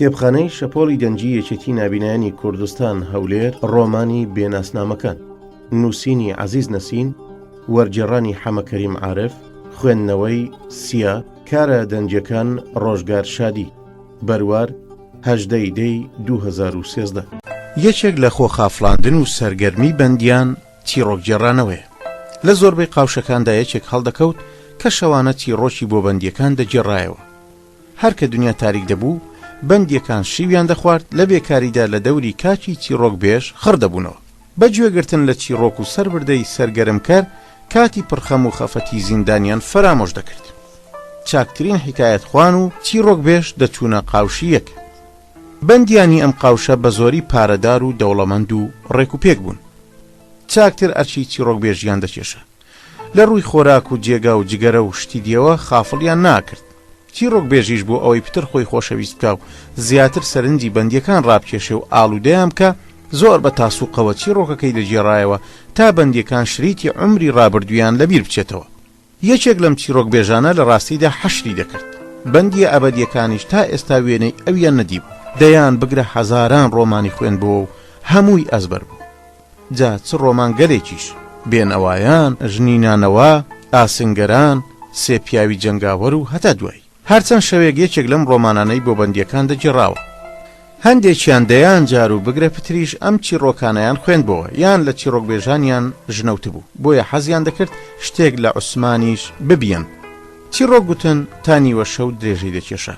کتێبخانەی شەپۆڵی دەنجی یەکێتی نابینایانی کوردستان هەولێر ڕۆمانی بێناسنامەکان، نووسینی عەزیز نەسین، وەرگێڕانی حەمەکەریم عارف، خوێندنەوەی سیا، کارە دەنجەکان ڕۆژگار شادی، بەروار 18 دەی 2013. یەکێک لە خۆخافڵاندن و سەرگەرمی بەندیان چیرۆکگێڕانەوەیە. لە زۆربەی قاوشەکاندا یەکێک هەڵدەکەوت کە شەوانە چیرۆکی بۆ بەندیەکان دەگێڕایەوە. هەر کە دنیا تاریک دەبوو، بەندیەکان شیویان دەخوارد لە بێکاریدا لە دەوری کاکی چیرۆک بێژ خڕ دەبوونەوە. بەگوێگرتن لە چیرۆک و سەربردەی سەرگەرمکەر کاتی پرخەم و خەفەتی زیندانیان فەرامۆش دەکرد. چاکترین حکایەت خوان و چیرۆک بێژ دەچوونە قاوشی یەک. بەندیانی ئەم قاوشە بە زۆری پارەدار و دەوڵەمەند و ڕێکوپێک بوون. چاکتر ئەرچی چیرۆک بێژیان دەکێشە. لە ڕووی خۆراک و جێگا و جگەرە و شتی دیەوە خافڵیان ناکرد. چیرۆک بێژیش بۆ ئەوەی پتر خۆی خۆشەویست بکە و زیاتر سەرنجی بەندیەکان ڕابکێشێ و ئاڵوودەیان بکە، زۆر بە تاسوقەوە چیرۆکەکەی دەگێڕایەوە تا بەندیەکان شریتی عمری ڕابردویان لەبیر بچێتەوە. یەکێک لەم چیرۆک بێژانە لە ڕاستیدا حەشری دەکرد. بەندیە ئەبەدیەکانیش تا ئێستا وێنەی ئەویان نەدیبوو. دەیان بگرە هەزاران ڕۆمانی خوێندبووە و هەمووی ئەزبەر بوو. جا چ ڕۆمان گەلێکیش، بێنەوایان، ژنینانەوە، ئاسنگەران، سێ پیاوی جەنگاوەر و هەتا دوای. هەرچەند شەوێک یەکێک لەم ڕۆمانانەی بۆ بەندیەکان دەگێڕاوە. هەندێکیان دەیان جار و بگرە پتریش ئەم چیرۆکانەیان خوێندبەوە، یان لە چیرۆک بێژانیان ژنەوت بوو، بۆیە حەزیان دەکرد شتێک لە عوسمانیش ببیەن. چیرۆک گوتن تا نیوە شەو درێژەی دەکێشە.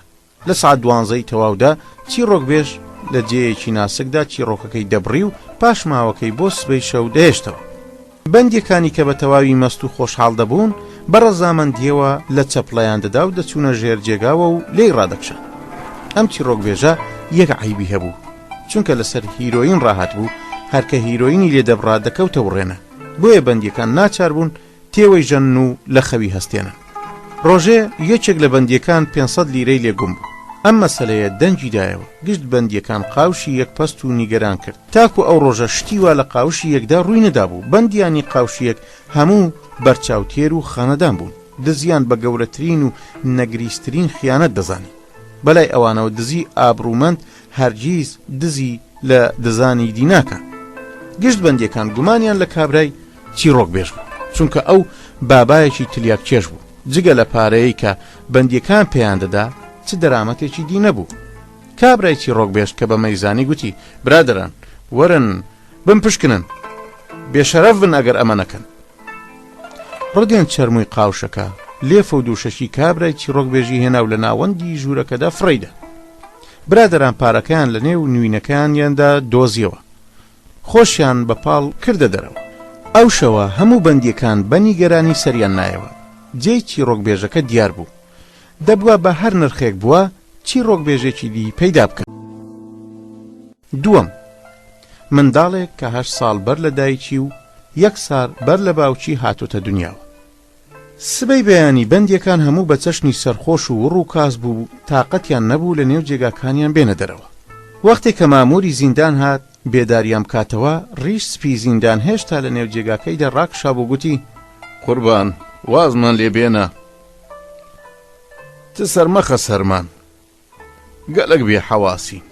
لە سعات 12 تەواودا چیرۆک بێژ لە جێیەکی ناسکدا چیرۆکەکەی دەبڕی و پاش ماوەکەی بۆ سبەی شەو دەهێشتەوە. بەندیەکانی کە بە تەواوی مەست و خۆشحاڵ دەبوون بە ڕەزامەندیەوە لە چەپڵەیان دەدا و دەچوونە ژێر جێگاوە و لێی ڕادەکشە. ئەم چیرۆک بێژە یەک عیبی هەبوو، چونکە لەسەر هیرۆین ڕاهات بوو، هەرکە هیرۆینی لێ دەبڕا دەکەوتە وڕێنە، بۆیە بەندیەکان ناچار بوون تێوەی ژەن و لە خەوی هەستێنن. ڕۆژێ یەکێک لە بەندیەکان 500 لیرەی لێگوم بوو. ئەم مەسەلەیە دەنجی دایەوە، گشت بەندیەکان قاوشی یەک پەست و نیگەران کرد. تاکو ئەو ڕۆژە شتیوا لە قاوشی یەکدا ڕووی نەدابوو. بەندیانی قاوشی یەک هەموو بەرچاوتێر و خانەدان بوون. دزیان بە گەورەترین و نەگریسترین خیانەت دەزانی. بەلای ئەوانەوە دزی ئابرومەند هەرگیز دزی لە دزانی دیناکە. گشت بەندیەکان گومانیان لە کابرای چیرۆک بێژ بوو، چونکە ئەو بابایەکی تلیاک کێش بوو. جگە لە پارەیە کە بەندیەکان پێیان دەدا چ دەرامەتێکی دی نەبوو. کابرای چیرۆک بێژ کە بە مەیزانی گوتی: برادران وەرن بم پشکنن، بێشەرەف بن ئەگەر ئەمە نەکەن. ڕدێن چەرمووی قاوشەکە لێفە و دووشەشی کابرای چیرۆک بێژی هێناو لە ناوەندی ژوورەکەدا فڕیدا. برادران پارەکەیان لە نێو نوینەکانیاندا دۆزیەوە، خۆشیان بە پاڵ کردە دەرەوە. ئەو شەوە هەموو بەندیەکان بە نیگەرانی سەریان نایەوە. جێی چیرۆک بێژەکە دیار بوو، دەبووە بە هەر نرخێک بووە چیرۆک بێژێکی دی پەیدا بکەن. دووەم، منداڵێک کە 8 ساڵ بەر لە دایکی و 1 ساڵ بەر لە باوکی هاتوتە دنیاوە. سبەی بەیانی بەندیەکان هەموو بە چەشنی سەرخۆش و وڕ و کاس بوو، تااقەتیان نەبوو لە نێو جێگاکانیان بێنە دەرەوە. وەختێک کە ماموری زیندان هات بێداریان بکاتەوە، ڕیش سپی زیندان هێشتا لە نێو جێگاکەیدا ڕاکشا بوو، گوتی: قوربان وازمان لێ بێنە، ت سەرمەخە سەرمان، گەلک بێ حەواسی،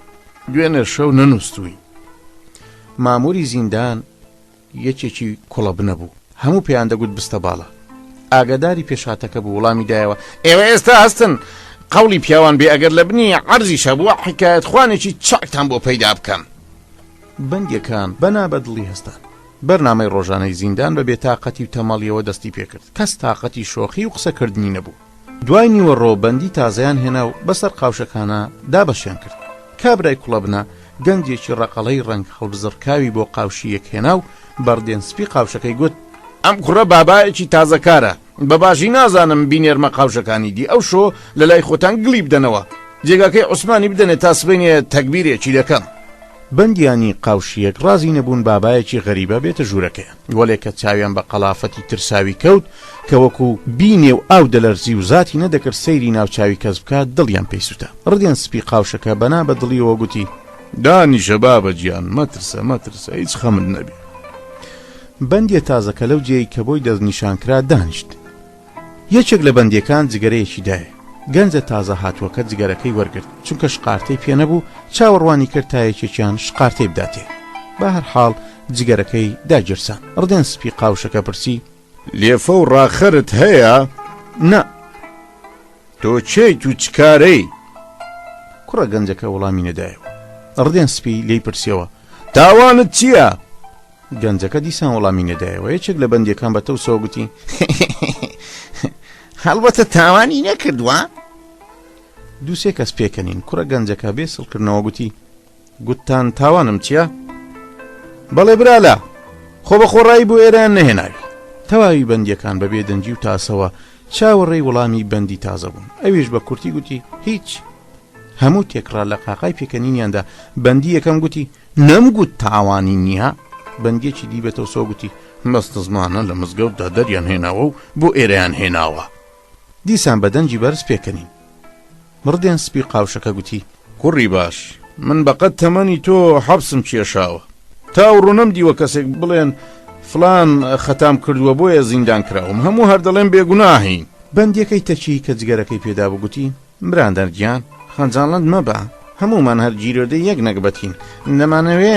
دوێنێ شەو نەنووستووی. ماموری زیندان یەکێکی کوڵە بنە بوو، هەموو پێیان دەگوت بستە باڵە. ئاگاداری پێشاتەکە بوو، وەڵامی دایەوە: ئێوە ئێستا هەستن قەوڵی پیاوان بێ، ئەگەر لە بنی عەرزی شەبووە حکایەت خوانێکی چاکتان بۆ پەیدا بکەم. بەندیەکان بەنابەدڵی هەستان. بەرنامەی ڕۆژانەی زیندان بە بێتاقەتی و تەمەڵیەوە دەستی پێکرد، کەس تاقەتی شۆخی و قسەکردنی نەبوو. دوای نیوەڕۆ بەندی تازەیان هێنا و بەسەر قاوشەکانە دابەشیان کرد. کابرای کوڵەبنە گەنجێکی ڕەقەڵەی ڕەنگ هەڵبزڕکاوی بۆ قاوشی یەک هێنا و بەردێن سپی قاوشەکەی گوت: ئەم کوڕە بابایەکی تازەکارە، بەباشی نازانم بینێرمە قاوشەکانی دی، ئەو شۆ لە لای خۆتان گلی بدەنەوە، جێگاکەی عوسمانی بدەنێ تا سبەینێ تەکبیرێکی دەکەم. بەندیانی قاوشیەک ڕازی نەبوون بابایەکی غەریبە بێتە ژوورەکەیان، وەڵێکە چاویان بە قەلافەتی ترساوی کەوت کە وەکو بینێ و ئاو دەلەرزی و زاتی نەدەکرد سەیری ناوچاوی کەس بکات، دڵیان پێی سوتە. ڕدێن سپی قاوشەکە بەنا بە دڵیەوە گوتی: دانیشە بابە گیان، مەترسە هیچ خەمت نەبێ. بەندیە تازەکە لەو جێی کە بۆی دەستنیشانکرا دانیشت. یەکێک لە بەندیەکان جگەرەیەکی دایە. گەنجە تازە هاتووەکە جگەرەکەی وەرگرت چونکە شقارتەی پێ نەبوو چاوەڕوانی کرد تا یەکێکیان شقارتەی بداتێ بە هەر حاڵ جگەرەکەی داگیرسان ڕدێن سپی قاوشەکە پرسی لێفە و ڕاخەرت هەیە؟ نە. تۆ چیت و چکارەی؟ کوڕە گەنجەکە وەڵامی نەدایەوە. ڕدێن سپی لێی پرسیەوە تاوانت چییە؟ گەنجەکە دیسان وەڵامی نەدایەوە یەکێک لە بەندیەکان بە تەوسەوە گوتی هەڵبەتە تاوانی نەکردووە؟ دووسێ کەس پێکەنین کوڕە گەنجەکە بێ سڵکردنەوە گوتی گوتتان تاوانم چییە؟ بەڵێ برالا خۆ بە خۆڕایی بۆ ئێران نەهێناوی. تەواوی بەندیەکان بەبێ دەنجی و تاسەوە چاوەڕێی وەڵامی بەندی تازە بوون ئەویش بە کورتی گوتی هیچ. هەموو تێکرا لە قاقای پێکەنینیاندا بەندی یەکەم گوتی نەمگوت تاوانی نییە. بەندێکی دی بێتەوە سۆ گوتی مەستە زمانە لە مزگەوتدا دەریان هێناوە و بۆ ئێرەیان هێناوە. دیسان بە دەنجی بەرز پێکەنین. مڕدێن سپی قاوشەکە گوتی کوڕی باش من بەقەت تەمەنی تۆ حەبسم کێشاوە تا ڕوونەم دیوە کەسێک بڵێن فلان خەتام کردووە بۆیە زیندان کراوم هەموو هەر دەڵێن بێگوناهین. بەندیەکەی تەچی کە جگەرەکەی پێدا بوو گوتی برادەرگیان خەنجانڵەند مەبە هەمومان هەر گیرۆدەی یەک نەکبەتین نەمانەوێ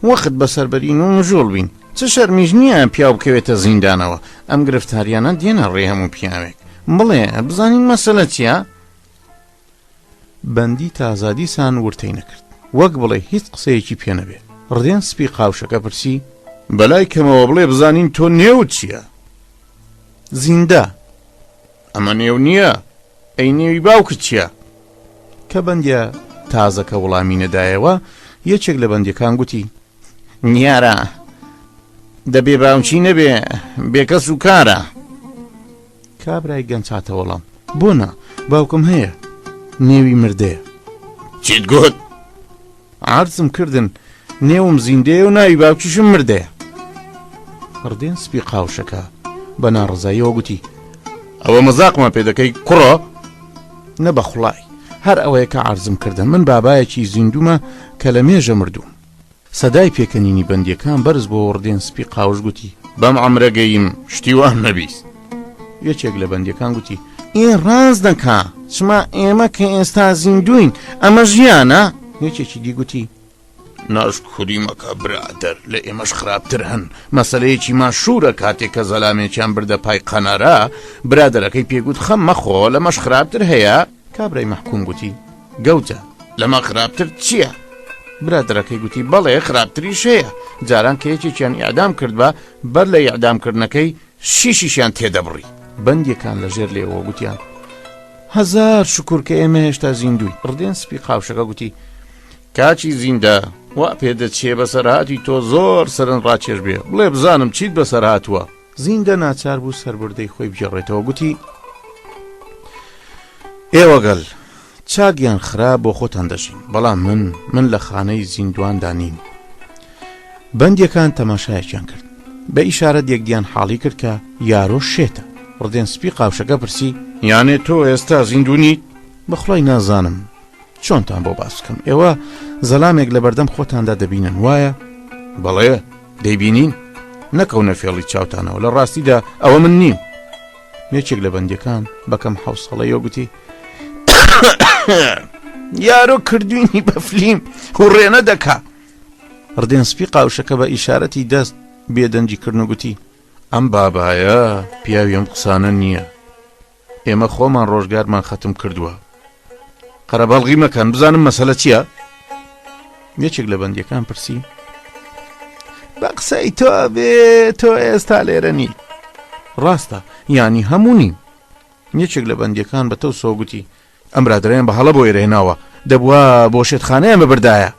وەخت بەسەربەرین و ژۆڵ بین چ شەرمیش نییە پیا بکەوێتە زیندانەوە ئەم گرفتاریانە دێنە ڕێ هەموو پیاوێک بڵێ بزانین مەسەلە چییە؟ بەندی تازادی سان ورتەی نەکرد وەک بڵێ هیچ قسەیەکی پێ نەبێ. ڕدێن سپی قاوشەکە پرسی بەلای کەمەوە بڵێ بزانین تۆ نێوت چییە؟ زیندە. ئەمە نێو نییە ئەی نێوی باوکت چییە؟ کە بەندیە تازەکە وەڵامی نەدایەوە یەکێک لە بەندیەکان گوتی نیارە دەبێ باوچی نەبێ بێکەس و کارە. کابرای گەنج هاتە وەڵام بۆنە باوکم هەیە نێوی مردەیە. چیت گوت؟ عەرزم کردن نێوم زیندەیە و ناوی باوکیشم مردەیە. ڕدێن سپی قاوشەکە بە ناڕزاییەوە گوتی ئەوە مەزاقمە پێ دەکەی کوڕە؟ نە بەخوڵای هەر ئەوەیە کە عەرزم کردن من بابایەکی زیندومە کە لە مێژە مردووم. سەدای پێکەنینی بەندیەکان بەرز بۆ ڕدێن سپی قاوش گوتی بەم عەمرەگەیم شتی وان نەبیست. یەکێک لە بەندیەکان گوتی ئێ ڕاز دەکا چما ئێمە کە ئێستا زیندوین ئەمە ژیانە؟ یەکێکی دی گوتی ناشکوری مەکە برادەر لە ئێمەش خراپتر هەن مەسەلەیەکی ماشوورە کاتێک کە زەلامێکیان بردە پای قەنارە برادەرەکەی پێگوت خەم مەخۆ لەمەش خراپتر هەیە. کابرای مەحکوم گوتی گەوتە لەمە خراپتر چییە؟ برادەرەکەی گوتی بەڵێ خراپتریش هەیە جاران کە یەکێکیان ئیعدام کردبە بەر لە ئیعدامکردنەکەی شیشیشیان تێدەبڕی. بەندێکان لەژێر لێەوە گوتیان هەزار شکر کە ئێمە هێشتا زیندوی. ڕدێن سپی قاوشەکە گوتی کاچی زیندە وا پێدەچێ بەسەرهاتی تۆ زۆر سەرن ڕاکێش بێ بڵێ بزانم چیت بەسەر هاتووە. زیندە ناچار بوو سەربردەی خۆی بژێڕێتەوە گوتی ئێوەگەل چاگیان خراپ بۆ خۆتان دەژین بەڵام من لە خانەی زیندواندا نیم. بەندیەکان تەماشایەکیان کرد بە ئیشارەت یەکدیان حاڵی کرد کە یارۆ شێتە. ڕدێن سپی قاوشەکە پرسی یانێ تۆ ئێستا زیندوونیت؟ بەخڵای نازانم چۆنتان بۆ باس بکەم ئێوە زەلامێک لە بەردەم خۆتاندا دەبینن وایە؟ بەڵێ دەیبینین نەکەونە فێڵی چاوتانەوە لە ڕاستیدا ئەوە من نیم. یەکێک لە بەندیەکان بەکەم حوسڵەیەوە گوتی یارۆ کردوینی بە فلیم و ڕێنە دەکا. ڕدێن سپی قاوشەکە بە ئیشارەتی دەست بێدەنجی کردن و گوتی ئەم بابایە پیاوی ئەم قسانە نییە ئێمە خۆمان ڕۆژگارمان ختم کردووە قەرەباڵغی مەکەن بزانم مەسەلە چییە؟ یەکێک لە بەندیەکان پرسی بە قسەی تۆ بێ تۆ ئێستا لێرە نی. ڕاستە ینی هەموو نیم. یەکێک لە بەندیەکان بە تەو سۆگوتی ئەم برادرەیان بە هەڵە بۆ ئێرەهێناوە دەبووە بۆ شێتخانەیان ببردایە.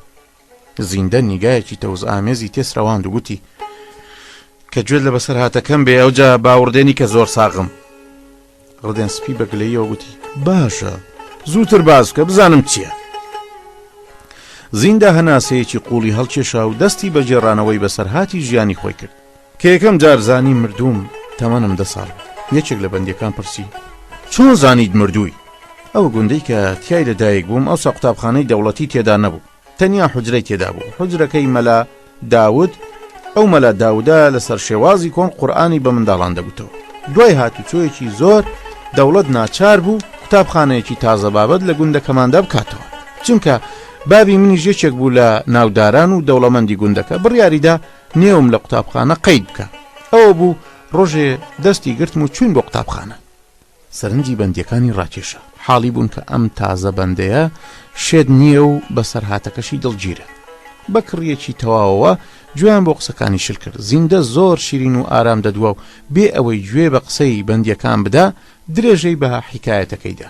زیندە نیگایەکی تەوز ئامێزی تێسڕەواند و گوتی کە گوێت لە بەسەر هاتەکەم بێ ئەوجا باوەڕدێنی کە زۆر ساغم. ڕدێن سپی بەگلەیەوە گوتی باشە زووتر باز بکە بزانم چییە. زیندە هەناسەیەکی قوڵی هەڵکێشا و دەستی بە جێڕانەوەی بەسەرهاتی ژیانی خۆی کرد. کە یەکەم جار زانی مردووم تەمەنم 10 ساڵ. یەکێک لە بەندیەکان پرسی چۆن زانیت مردووی؟ ئەو گوندەی کە تیای لەدایک بووم ئەوسا قوتابخانەی دەوڵەتی تێدا نەبوو تەنیا حوجرەی تێدا بوو. حوجرەکەی مەلا داود ئەو مەلا داودا لەسەر شێوازی کۆن قورئانی بە منداڵان دەگوتەوە. دوای هاتوچۆیەکی زۆر دەوڵەت ناچار بوو قوتابخانەیەکی تازە بابەت لە گوندەکەماندا بکاتەوە، چونکە بابی منیش یەکێک بوو لە ناوداران و دەوڵەمەندی گوندەکە، بڕیاریدا نێوم لە قوتابخانە قەید بکە. ئەوە بوو ڕۆژێ دەستی گرتم و چوین بۆ قوتابخانە. سەرنجی بەندیەکانی ڕاکێشە، حاڵی بوون کە ئەم تازە بەندەیە شێت نییە و بەسەر هاتەکەشی دڵگیرە. بە کڕیەکی تەواوەوە گوێیان بۆ قسەکانی شل کرد. زیندە زۆر شیرین و ئارام دەدووە و بێ ئەوەی گوێ بە قسەی بەندیەکان بدا درێژەی بە حیکایەتەکەیدا.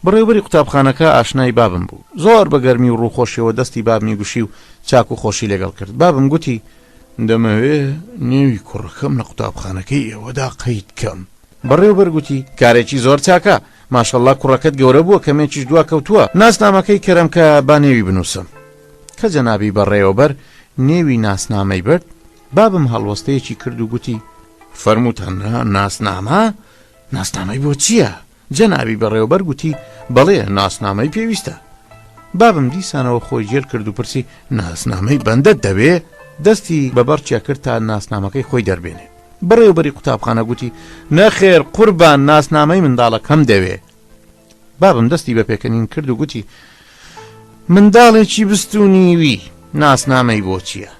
بەڕێوەبەری قوتابخانەکە ئاشنای بابم بوو، زۆر بە گەرمی و ڕووخۆشیەوە دەستی بابمی گوشی و چاک و خۆشی لەگەڵ کرد. بابم گوتی دەمەوێ نێوی کوڕەکەم لە قوتابخانەکەی ئێوەدا قەید کەم. بەڕێوەبەر گوتی کارێکی زۆر چاکە، ماشەڵڵا کوڕەکەت گەورە بووە، کەمێکیش دوا کەوتووە، ناسنامەکەی کەرەم کە با نێوی بنووسم. کە جەنابی بەڕێوەبەر نێوی ناسنامەی برد، بابم هەڵوەستەیەکی کرد و گوتی فەرمووتان ناسنامە؟ ناسنامەی بۆ چییە؟ جەنابی بەڕێوەبەر گوتی بەڵێ ناسنامەی پێویستە. بابم دیسانەوە خۆی گێر کرد و پرسی ناسنامەی بەندەت دەوێ؟ دەستی بەبەرچیا کرد تا ناسنامەکەی خۆی دەربێنێ. بەڕێوەبەری قوتابخانە گوتی نەخێر قوربان، ناسنامەی منداڵەکەم دەوێ. بابم دەستی بە پێکەنین کرد و گوتی منداڵێکی بستونیوی، ناسنامەی بۆ چییە؟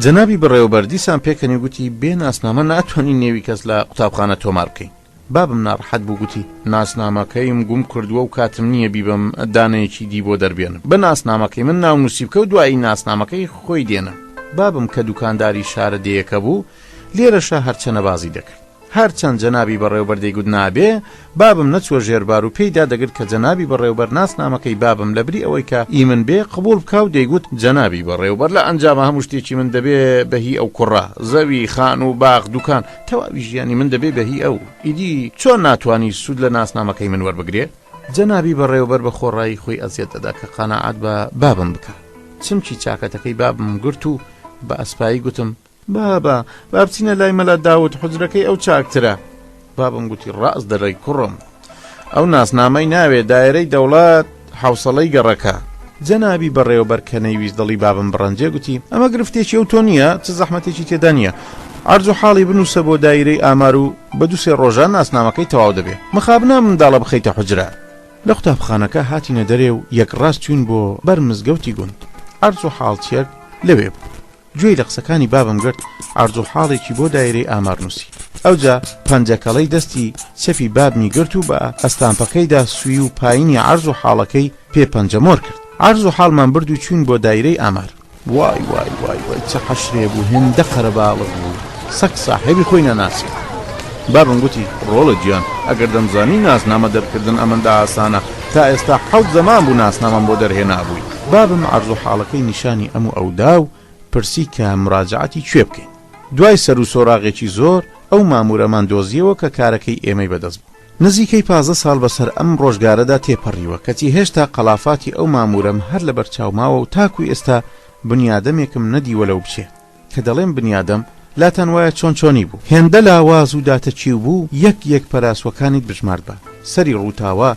جەنابی بەڕێوەبەر دیسان پێکەنی گوتی بێ ناسنامە ناتوانین نێوی کەس لە قوتابخانە تۆمار بکەین. بابم ناڕەحەت بوو گوتی ناسنامەکەیم گوم کردووە و کاتم نییە بیبم دانەیەکی دی بۆ دەربێنم، بە ناسنامەکەی من ناونووسی بکە و دوایی ناسنامەکەی خۆی دێنم. بابم کە دوکانداری شارە دەیەکە بوو لێرەشە هەرچەنە بازی دەکرد. هەرچەند جەنابی بەڕێوەبەر دەیگوت نابێ، بابم نەچوە ژێربار و پێیدا دەگرت کە جەنابی بەڕێوەبەر ناسنامەکەی بابم لەبری ئەوەی کە ئیمن بێ قبول بکە و دەیگوت جەنابی بەڕێوەبەر لە ئەنجامە هەموو شتێکی من دەبێ بەهی ئەو کوڕە، زەوی خان و باغ دوکان تەواوی ژیانی من دەبێ بەهی ئەو. ئیدی چۆن ناتوانی سوود لە ناسنامەکەی من وەربگرێ؟ جەنابی بەڕێوەبەر بە خۆڕایی خۆی ئەزیەت دەدا کە قەناعەت بە بابم بکە. چمکی چاکەتەکەی بابم گرت و بە ئەسپایی گوتم بابا بچینە لای مەلا داوت، حجرەکەی ئەو چاکترە. بابم گوتی ڕاست دەڕێی کوڕم، ئەو ناسنامەی ناوێ دایرەی دەوڵات حوسڵەی گەڕەکە. جەنابی بەڕێوەبەر کە نەیویست دڵی بابم بڕەنجێ گوتی ئەمە گرفتێکی ئەو تۆ نییە، چ زەحمەتێکی تێدا نییە، عەرز و حاڵی بنووسە بۆ دایرەی ئامار و بە 2-3 ڕۆژان ناسنامەکەی تەواو دەبێ، مخابنا منداڵە بخەیتە حجرە. لە قوتابخانەکە هاتینە دەرێ و یەکڕاست چوین بۆ بەر مزگەوتی گوند. عەرز و حاڵچێک لەوێ بوو. گوێی لە قسەکانی بابم گرت، عەرز و حاڵێکی بۆ دایرەی ئامار نووسی. ئەوجا پەنجەکەڵەی دەستی چەفی بابمی گرت و بە ئەستامپەکەیدا سوی و پایینی عەرز و حاڵەکەی پێ پەنجەمۆر کرد. عەرز و حاڵمان برد و چوین بۆ دایرەی ئامار. وای وای وای وای چه حەشرێ بوو، هێندە قەرەباڵغ بوو، سەگ ساحێبی خۆی نەناسی. بابم گوتی ڕۆڵە گیان، ئەگەر دەمزانی ناسنامە دەرکردن ئەمەندا ئاسانە، تا ئێستا 7 زەمان بوو ناسنامەم بۆ دەرهێنابووی. بابم عەرز و حاڵەکەی نیشانی ئەم و ئەودا و پرسی کە مراجعەتی کوێ بکەین. دوای سەر و سۆراغێکی زۆر ئەو مامورەمان دۆزیەوە کە کارەکەی ئێمەی بەدەست بوو. نزیکەی 15 ساڵ بەسەر ئەم ڕۆژگارەدا تێپەڕیوە، کەچی هێشتا قەلافاتی ئەو مامورەم هەر لە بەرچاوماوە و تاکوی ئێستا بنیادەمێکم نەدیوە لەو بچێ. کە دەڵێم بنیادەم لاتەن وایە چۆنی بوو، هێندە لاواز و داتەچیو بوو، یەک پەراسوەکانیت بژمارد بە، سەری ڕووتاوە،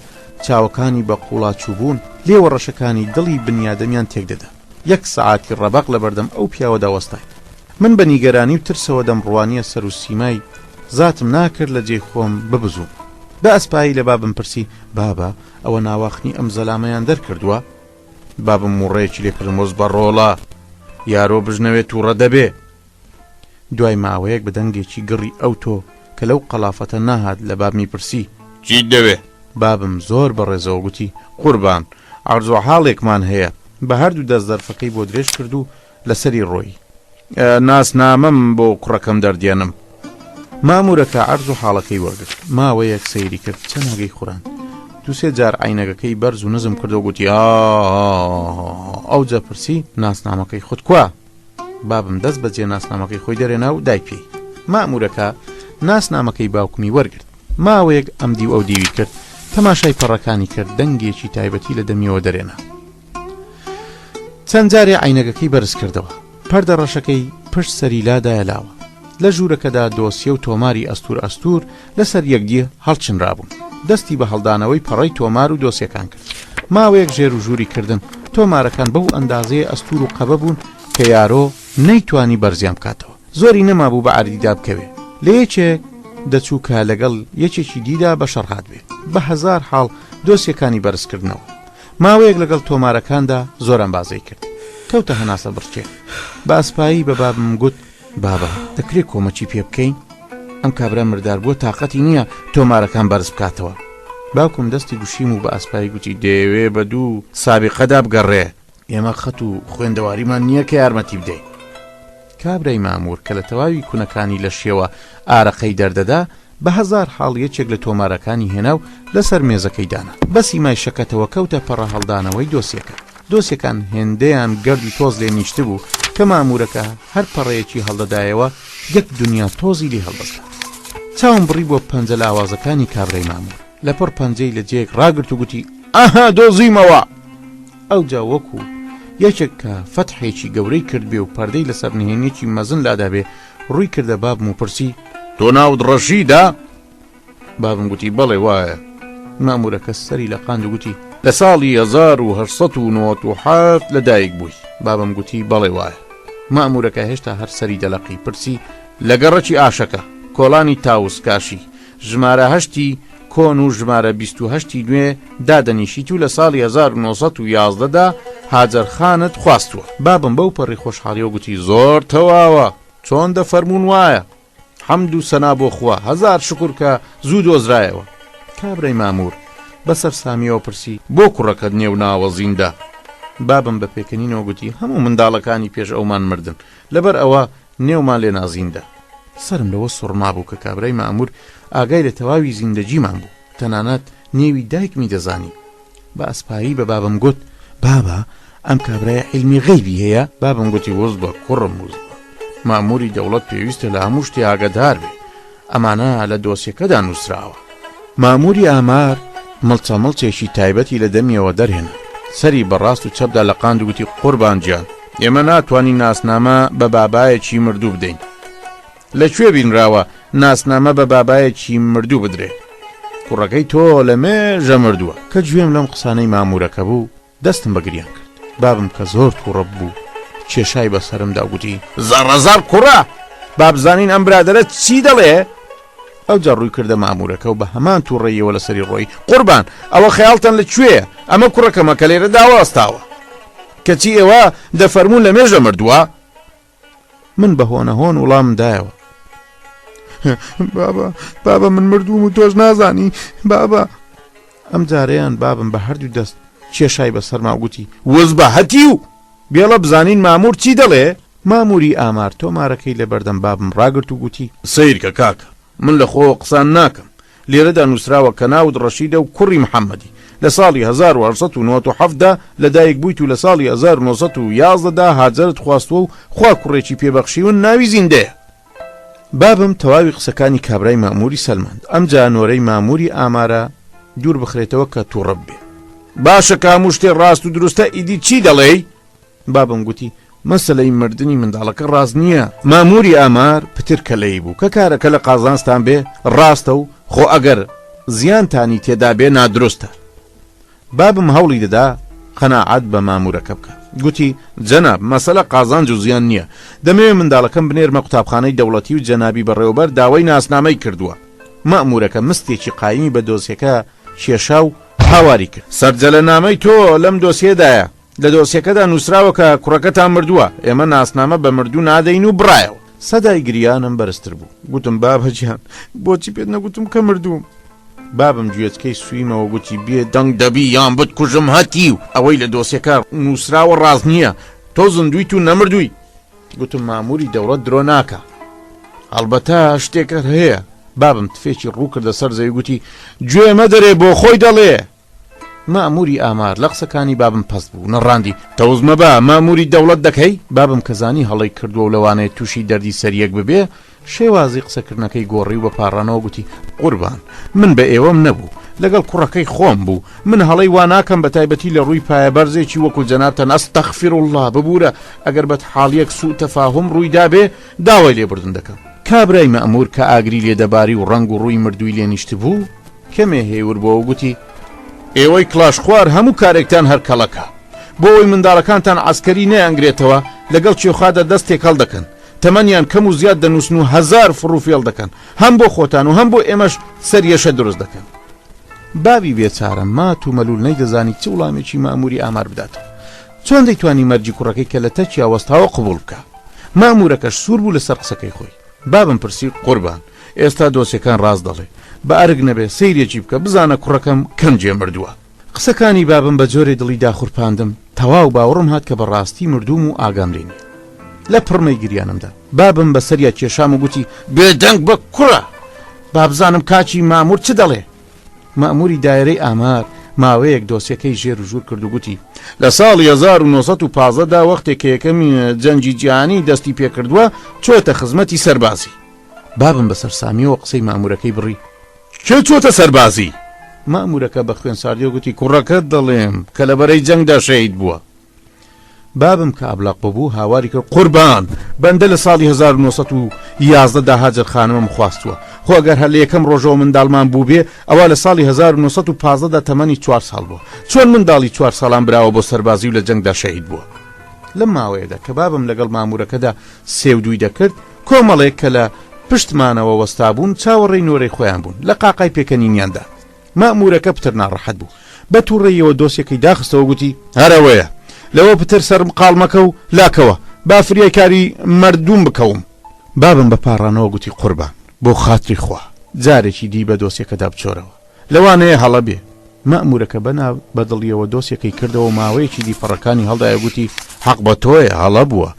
چاوەکانی بە قوڵاچوو بوون، لێوە ڕەشەکانی دڵی بنیادەمیان تێک دەدا. 1 سەعاتی ڕەبەق لە بەردەم ئەو پیاوەدا وەستای. من بە نیگەرانی و ترسەوە دەمڕوانیە سەر و سیمای زاتم ناکرد لە جێی خۆم ببزوم. بە ئەسپایی لە بابم پرسی بابا ئەوە ناواخنی ئەم زەلامەیان دەرکردووە؟ بابم موڕێکی لێکرد مۆز بە ڕۆڵە، یارۆ بژنەوێت تووڕە دەبێ. دوای ماوەیەک بە دەنگێکی گڕی ئەو تۆ کە لەو قەلافەتە ناهات لە بابمی پرسی چی دەوێ؟ بابم زۆر بەڕێزەوە گوتی قوربان عەرز و حاڵێکمان هەیە. بە هەردوو دەست دەرفەکەی بۆ درێژ کرد و لەسەری ڕۆی ناسنامەم بۆ کوڕەکەم دەردێنم. مامورەکە عەرز و حاڵەکەی وەرگرت، ماوەیەک سەیری کرد، چەناگەی خوڕان، 2-3 جار عینەکەکەی بەرز و نزم کردەوە گوتی ئەوجا پرسی ناسنامەکەی خودت کووە؟ بابم دەست بەجێ ناسنامەکەی خۆی دەرێنا و دای پێی. مامورەکە ناسنامەکەی باوکمی وەرگرت، ماوەیەک ئەم دیو ئەو دیوی کرد، تەماشای پەڕەکانی کرد، دەنگێکی تایبەتی لە دەمیەوە دەرێنا. چەند جارێ عینەکەکەی بەرز کردەوە، پەردە ڕەشەکەی پشت سەری لادایەلاوە. لە ژوورەکەدا دۆسیە و تۆماری ئەستور لەسەر یەکدی هەڵچنرابوون. دەستی بە هەڵدانەوەی پەڕەی تۆمار و دۆسیەکان کرد. ماوەیەک ژێر و ژووری کردن، تۆمارەکان بەو ئەندازەیە ئەستور و قەبە بوون کە یارۆ نەیتوانی بەرزیان بکاتەوە. زۆری نەمابوو بە عەردیدا بکەوێ. لە یەکێک دەچوو کە لەگەڵ یەکێکی دیدا بە شەڕهات بێ. بە 1000 حاڵ دۆسیەکانی بەرزکردنەوە. ماوەیەک لەگەڵ تۆمارەکاندا زۆرم بازەی کرد، کەوتە هەناسە بڕچێ. بە ئەسپایی بە بابم گوت: بابە دەکرێت کۆمەچی پێ بکەین؟ ئەم کابرا مردار بووە، تااقەتی نییە تۆمارەکان بەرز بکاتەوە. باوکم دەستی گوشیم و بە ئەسپایی گوتی: دەیەوێ بە دوو سابقەدا بگەڕێ، ئێمە خەت و خوێندەواریمان نییە کە یارمەتی بدەین. کابرای مامور کە لە تەواوی کوونەکانی لە شێوە ئارەقەی دەردەدا بە هەزار حاڵ یەکێک لە تۆمارەکانی هێنا و لەسەر مێزەکەی دانا. بەسی مای شەکەتەوە کەوتە پەڕە هەڵدانەوەی دۆسیەکە. دۆسیەکان هێندەیان گەردی تۆز لێ نیشت بوو کە مامورەکە هەر پەڕەیەکی هەڵدەدایەوە یەک دنیا تۆزی لێ هەڵدەستا. چاوم بڕی بۆ پەنجە لە ئاوازەکانی کابرای مامور. لەپڕ پەنجەی لە جێک ڕاگرت و گوتی: ئاها دۆزیمەوە. ئەوجا وەکو یەکێک کە فەتحێکی گەورەی کرد بێ و پەردەی لەسەر نهێنێکی مەزن لادابێ ڕووی کردە بابم و پرسی: تۆ ناود ڕەشیدە؟ بابم گوتی: بەڵێ وایە. مامورەکە سەری لە قاند و گوتی: لە ساڵی 1997 لەدایک بووی. بابم گوتی: بەڵێ وایە. مامورەکە هێشتا هەر سەری دەلەقی پرسی: لە گەڕەکی ئاشەکە کۆڵانی تاوسکاشی ژمارە هەشتی کۆن و ژمارە 28 نوێ دادەنیشیت و لە ساڵی 1911دا هاجرخانت خواستووە. بابم بەو پەڕی خۆشحاڵیەوە گوتی: زۆر تەواوە، چۆن دەفەرمون وایە، حەمد و سەنا بۆ خوا، هەزار شکر کە زوو دۆزرایەوە. کابرای مامور بەسەر سامیەوە پرسی: بۆ کوڕەکەت نێو ناوە زیندە؟ بابم بە پێکەنینەوە گوتی: هەموو منداڵەکانی پێش ئەومان مردن، لەبەر ئەوە نێومان لێ نازیندە. سرم لەوە سوڕما بوو کە کابرای مامور ئاگای لە تەواوی زیندەجیمان بوو، تەنانەت نێوی دایکمی دەزانی. بە ئەسپایی بە بابم گوت: بابا ئەم کابرای علمی غەیبی هەیە؟ بابم گوتی: وەز بە کوڕم وز بە، ماموری دەوڵەت پێویستە لە هەموو شتێ ئاگادار بێ، ئەمانە لە دۆسیەکەدا نووسراوە. ماموری ئامار مڵچەمڵچێکی تایبەتی لە دەمیەوە دەرهێنا، سەری بەڕاست و چەپدا لە قاند و گوتی: قوربان گیان، ئێمە ناتوانین ناسنامە بە بابایەکی مردوو بدەین. لەکوێ بینراوە ناسنامە بە بابایەکی مردوو بدرێ؟ کوڕەکەی تۆ لە مێژە مردووە. کە گوێم لەم قسانەی مامورەکە بوو دەستم بەگریان کرد. بابم کە زۆر تووڕە بوو کێشای بەسەرمدا گوتی: زەڕەزار کوڕە، بابزانین ئەم برادەرە چی دەڵێ؟ ئەوجا ڕووی کردە مامورەکە و بە هەمان تووڕێیەوە لەسەری ڕۆی: قوربان، ئەوە خەیاڵتان لەکوێیە؟ ئەمە کوڕەکەمە کە لێرە داوەستاوە، کەچی ئێوە دەفەرمون لە مێژە مردووە؟ من بە هۆنەهۆن وڵام دایەوە: بابا من مردووم و تۆش نازانی بابا. ئەم جارەیان بابم بە هەردوو دەست کێشای بەسەرما گوتی: وز بە هەتی و بێڵە بزانین مامور چی دەڵێ؟ ماموری ئامار تۆمارەکەی لە بەردەم بابم ڕاگرت و گوتی: سیرکە کاکە، من لە خۆ قسان ناکەم، لێرەدا نووسراوە کە ناود ڕەشیدە و کوڕی محەممەدی لە ساڵی 1997دا لەدایک بوویت و لە ساڵی 1911دا هاجرت خواستووە و خوا کوڕێکی پێبەخشیون ناوی زیندەیە. بابم تەواوی قسەکانی کابرای ماموری سەلماند. ئەم جانۆرەی ماموری ئامارە دوور بخرێتەوە کە تووڕە بێ. باشە کە هەموو شتێ ڕاست و دروستە، ئیدی چی دەڵێی؟ بابم گوتی: مەسەلەی مردنی منداڵەکە ڕاست نییە. ماموری ئامار پتر کەلەی بوو کە کارەکە لە قازانستان بێ ڕاستە و خۆ ئەگەر زیانتانی تێدا بێ نادروستە. بابم هەوڵی دەدا قەناعەت بە مامورەکە بکە. گوتی: جەناب، مەسەلە قازانج و زیان نییە، دەمەوێت منداڵەکەم بنێرمە قوتابخانەی دەوڵەتی و جەنابی بەڕێوەبەر داوای ناسنامەی کردووە. مامورەکە مستێکی قایمی بە دۆسیەکە کێشا و هاواری کرد. سەرجەلەنامەی تۆ لەم دۆسیەدایە، لە دۆسیەکەدا نووسراوە کە کوڕەکەتان مردووە، ئێمە ناسنامە بە مردوو نادەین و بڕایەوە. سەدای گریانم بەرزتر بوو. گوتم: بابەجیان، بۆچی پێت نەگوتم کە مردووم؟ بابم گوێچکەی سویمەوە گوتی: بێ دەنگ دەبی یان بتکوژم هەتی و ئەوەی لە دۆسیەکە نووسراوە ڕاست نییە، تۆ زندویت و نەمردووی. گوتم: ماموری دەوڵەت درۆ ناکە، ئەڵبەتە شتێکە هەیە. بابم تفێکی ڕوو کردە سەر زەوی گوتی: گوێمە دەرێ بۆ خۆی دەڵێ. ماموری ئامار لە قسەکانی بابم پەست بوو، نەڕاندی: تەوزمە بە ماموری دەوڵەت دەکەی؟ بابم کەزانی هەڵی کردووە و لەوانەیە تووشی دەردی سەریەک ببێ شێوازی قسەکردنەکەی گۆڕی و بە پاڕانەوە گوتی: قوربان، من بە ئێوەم نەبوو، لەگەڵ کوڕەکەی خۆم بوو، من هەڵی وا ناکەم بە تایبەتی لە ڕووی پایە بەرزێکی وەکو جەنابتان ئەستەغفر الله ببوورە، ئەگەر بەت حاڵیەک سوء تەفاهم ڕوویدا بێ داوای لێبردن دەکەم. کابرای مەئمور کە ئاگری لێدەباری و ڕنگ و ڕووی مردووی لێ نیشت بوو کەمێ هێور بۆەوە گوتی: ئێوەی کلاش خوار هەموو کارێکتان هەر کەڵەکە، بۆ ئەوی منداڵەکانتان عسکەری نەیانگرێتەوە لەگەڵ چێوخادا دەستێک هەڵ دەکەن، تەمەنیان کەم و زیاد دەنووسن و هەزار فڕوفێڵ دەکەن، هەم بۆ خۆتان و هەم بۆ ئێمەش سەریەشە دروست دەکەن. بابی بێچارە مات و مەلول نەیدەزانی چ وڵامێکی مەئموری ئامار بداتەوە. چۆن دەیتوانی مەرجی کوڕەکەی کە لە تەچی ئاوەستاوە قبول بکە؟ مەئمورەکەش سوور بوو لەسەر قسەکەی خۆی. بابم پرسی قوربان ئێستا دۆسیەکان ڕاست دەڵێ، بە ئەرگ نەبێ سەیرێکی بکە بزانە کوڕەکەم کەنجێ مردووە. قسەکانی بابم بە جۆرێ دڵی داخورپاندم، تەواو باوەڕم هات کە بەڕاستی مردوم و ئاگام لێ نییە. لە پڕمەی گریانمدا بابم بەسەریا کێشام و گوتی بێدەنگ بە کوڕە، با بزانم کاچی مامور چ دەڵێ. مەئموری دایرەی ئامار ماوەیەک دۆسیەکەی ژێر و ژوور کرد و گوتی لە ساڵی 1915دا وەختێک کە یەکەمی جەنگی جیهانی دەستی پێکردووە چۆتە خزمەتی سەربازی. بابم بەسەر سامیەوە قسەی مەئمورەکەی بڕی. کێ چۆتە سەربازی؟ مەئمورەکە بە خوێن ساردیەوە گوتی کوڕەکەت دەڵێم کە لەبەرەی جەنگدا شەهید بووە. بابم کە ئابلاق بوو هاواری کرد قوربان بەندە لە ساڵی 1911دا هاجر خانمم خواستووە، خۆ ئەگەر هەر لە یەکەم ڕۆژەوە منداڵمان بوو بێ ئەوە لە ساڵی 1915دا تەمەنی 4 ساڵ بووە. چۆن منداڵی 4 ساڵان براوە بۆ سەربازی و لە جەنگدا شەهید بووە؟ لەم ماوەیەدا کە بابم لەگەڵ مامورەکەدا سێودووی دەکرد، کۆمەڵێک کە لە پشتمانەوە وەستا بوون چاوەڕێی نۆرەی خۆیان بوون لە قاقای پێکەنینیاندا. مەئمورەکە پتر ناڕەحەت بوو، بە تووڕێیەوە دۆسیەکەی داخستەوە گوتی هەرەوەیە لەوە پتر سەرم قاڵمەکە و لاکەوە با فریای کاری مردوم بکەوم. بابم بە پاڕانەوە گوتی قوربان بۆ خاتری خوا جارێکی دی بە دۆسیەکەدا بچۆرەوە، لەوانەیە هەڵە بێ. مەئمورەکە بەناو بەدڵیەوە دۆسیەکەی کردەوە ماوەیەکی دیپەڕەکانی هەڵدایە گوتی حەق بە تۆیە هەڵە بووە.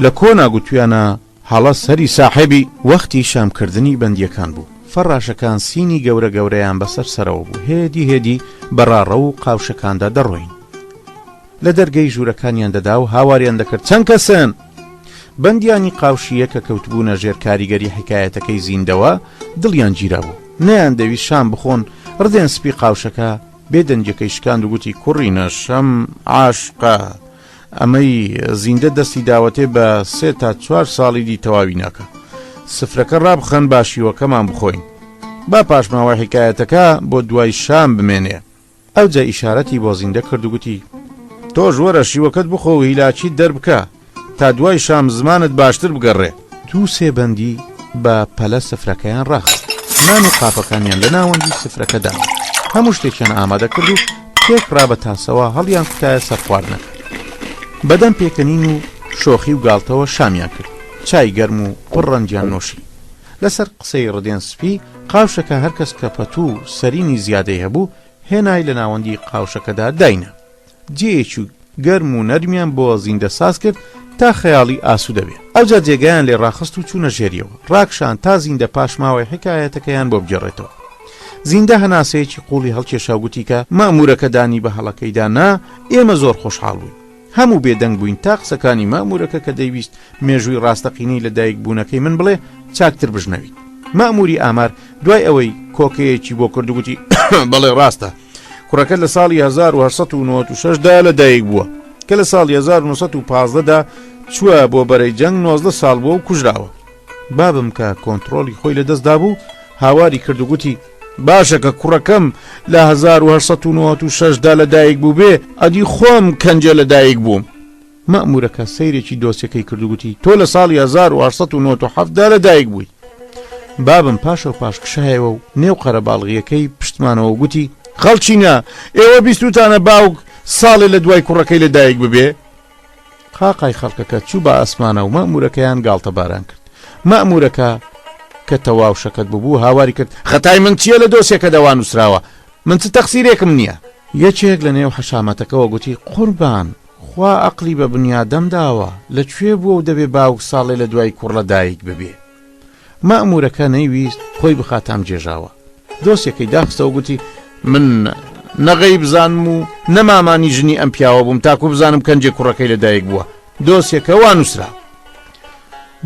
لە کۆنا گوتویانە هەڵە سەری ساحێبی وەختی شامکردنی بەندیەکان بوو. فەڕاشەکان سینی گەورە گەورەیان بەسەر سەرەوە بوو، هێدی هێدی بەڕاڕە و قاوشەکاندا دەڕۆین. لە دەرگەی ژوورەکانیان دەدا و هاواریان دەکرد چەند کەسن. بەندیانی قاوشیە کە کەوتبوونە ژێر کاریگەری حکایەتەکەی زیندەوە دڵیان گیرا بوو، نەیان دەویست شام بخۆن. ڕدێن سپی قاوشەکە بێدەنجەکەی شکاند و گوتی کوڕینە شەم عاشقە، ئەمەی زیندە دەستی داوەتێ بە 3 تا 4 ساڵی دی تەواوی ناکە. سفرەکە ڕابخەن باشیوەکەمان بخۆین، با پاشماوە حکایەتەکە بۆ دوای شام بمێنێ. ئەوجا ئیشارەتی بۆ زیندە کرد و گوتی تۆ ژوەرە شیوەکەت بخۆ و هیلاچیت دەربکە تا دوای شام زمانت باشتر بگەڕێ. دوو سێبەندی بە پەلە سفرەکەیان ڕاخست، نان و قاپەکانیان لە ناوەندی سفرەکەدا هەموو شتێکیان ئامادە کرد و پێک ڕا بە تاسەوە هەڵیان کوتایە سەر خواردنەکە. بەدەم پێکەنین و شۆخی و گاڵتەوە شامیان کرد، چای گەرم و پڕڕەنجیان نۆشی. لەسەر قسەی ڕدێن سپی قاوشەکە هەرکەس کە پەتوو سەرینی زیادەی هەبوو هێنای لە ناوەندی قاوشەکەدا داینە. جێیەکی گەرم و نەرمیان بۆ زیندە ساز کرد تا خەیاڵی ئاسوودە بێ. ئەوجا جێگایان لێ ڕاخست و چوونە ژێریەوە، ڕاکشان تا زیندە پاشماوەی حکایەتەکەیان بۆ بگەڕێتەوە. زیندە هەناسەیەکی قوڵی هەڵکێشا گوتی کە مەئمورەکە دانی بە هەڵەکەیدا نا ئێمە زۆر خۆشحاڵ بووین، هەموو بێدەنگ بووین تا قسەکانی مەئمورەکە کە دەیویست مێژووی ڕاستەقینەی لە دایک بوونەکەی من بڵێ چاکتر بژنەوی. مەئموری ئامار دوای ئەوەی کۆکەیەکی بۆ کرد و گوتی بەڵێ ڕاستە، کوڕەکە لە ساڵی 1996دا لە دایک بووە کە لە ساڵی 1915دا چووە بۆ بەرەی جەنگ 19 ساڵ بووە و کوژراوە. بابم کە کۆنتترۆلی خۆی لە دەستدا بوو هاواری کرد و گوتی باشە کە کوڕەکەم لە 1996دا لە دایک بوو بێ ئەدی خۆم کەنجە لە دایک بووم. مەئمورەکە سەیرێکی دۆسیەکەی کرد و گوتی تۆ لە ساڵی 1997دا لە دایک بووی. بابم پاشە و پاشکشایەوە و نێو قەرەباڵغیەکەی پشتمانەوە گوتی خەڵچینە ئێوە بیستوتانە باوک ساڵێ لە دوای کوڕەکەی لە دایک ببێ. قاقای خەڵکەکە چوو بە ئەسمانە و مەئمورەکەیان گاڵتە باران کرد. مەئمورەکە کە تەواو شەکەت ببوو هاواری کرد خەتای من چییە لە دۆسیەکە دەوا نووسراوە؟ من چ تەقسیرێکم نییە. یەکێک لە نێو حەشامەتەکەەوە گوتی قوربان خوا عەقلی بە بنیادەم داوە، لەکوێ بووە و دەبێ باوک ساڵێ لە دوای کوڕ لە دایک ببێ. مەئمورەکە نەیویست خۆی بخاتام جێژاوە، دۆسیەکەی داخستەوە گوتی من نەغەی بزانم و نەمامانی ژنی ئەم پیاوە بووم تاکو بزانم کەنجێ کوڕەکەی لە دایک بووە، دۆسیەکە وا نووسرا.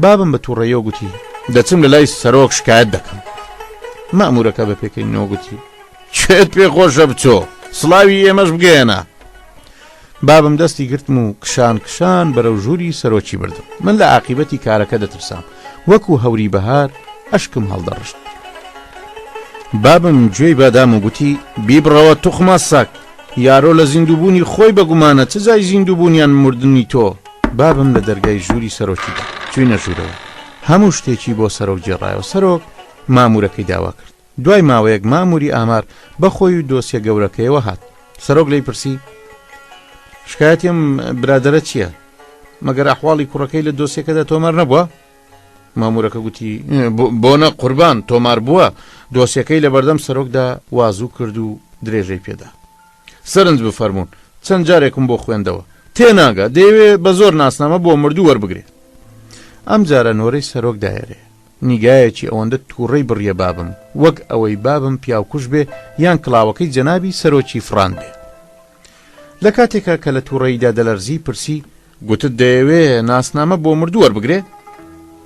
بابم بە تووڕێیەوە گوتی دەچم لە لای سەرۆک شکایەت دەکەم. مەئمورەکە بە پێکەنینەوە گوتی چێت پێخۆشە بچۆ سڵاوی ئێمەش بگەێنە. بابم دەستی گرتم و کشان کشان بەرەو ژووری سەرۆکی بردم. من لە عاقیبەتی کارەکە دەترسام، وەکو هەوری بەهار ئەشکم هەڵدەڕشت. بابم گوێی بەدام و گوتی بیبڕەوە توخمە سەک، یارۆ لە زیندووبوونی خۆی بەگومانە چ جای زیندووبوونیان مردنی تۆ. بابم لە دەرگای ژووری سەرۆکیدا چووینە ژوورەوە، هەموو شتێکی بۆ سەرۆک جێڕایەوە. سەرۆک مامورەکەی داوا کرد دوای ماوەیەک ماموری ئامار بەخۆی و دۆسیە گەورەکەیەوە هات. سەرۆک لی پرسی شکایەتیم برادەرە چییە؟ مەگەر ئەحواڵی کوڕەکەی لە دۆسیەکەدا تۆمار نەبووە؟ مامورەکە گوتی بۆنە قوربان تۆمار بووە. دۆسیەکەی لە بەردەم سەرۆکدا وازوو کرد و درێژەی پێدا. سەرنج بفەرمونون چەند جارێکم بۆ خوێندەوە تێناگە دەیەوێ بە زۆر ناسنامە بۆ مردوو وەربگرێت. ئەم جارە نۆرەی سەرۆک دایەرێ نیگایەکی ئەوەندە تووڕەی بڕیە بابم وەک ئەوەی بابم پیاوکوش بێ یان کڵاوەکەی جەنابی سەرۆکی فران بێ. لە کاتێکە کە لە تووڕەیدا دەلەرزی پرسی گوتت دەیەوێ ناسنامە بۆ مردوو وەربگرێ؟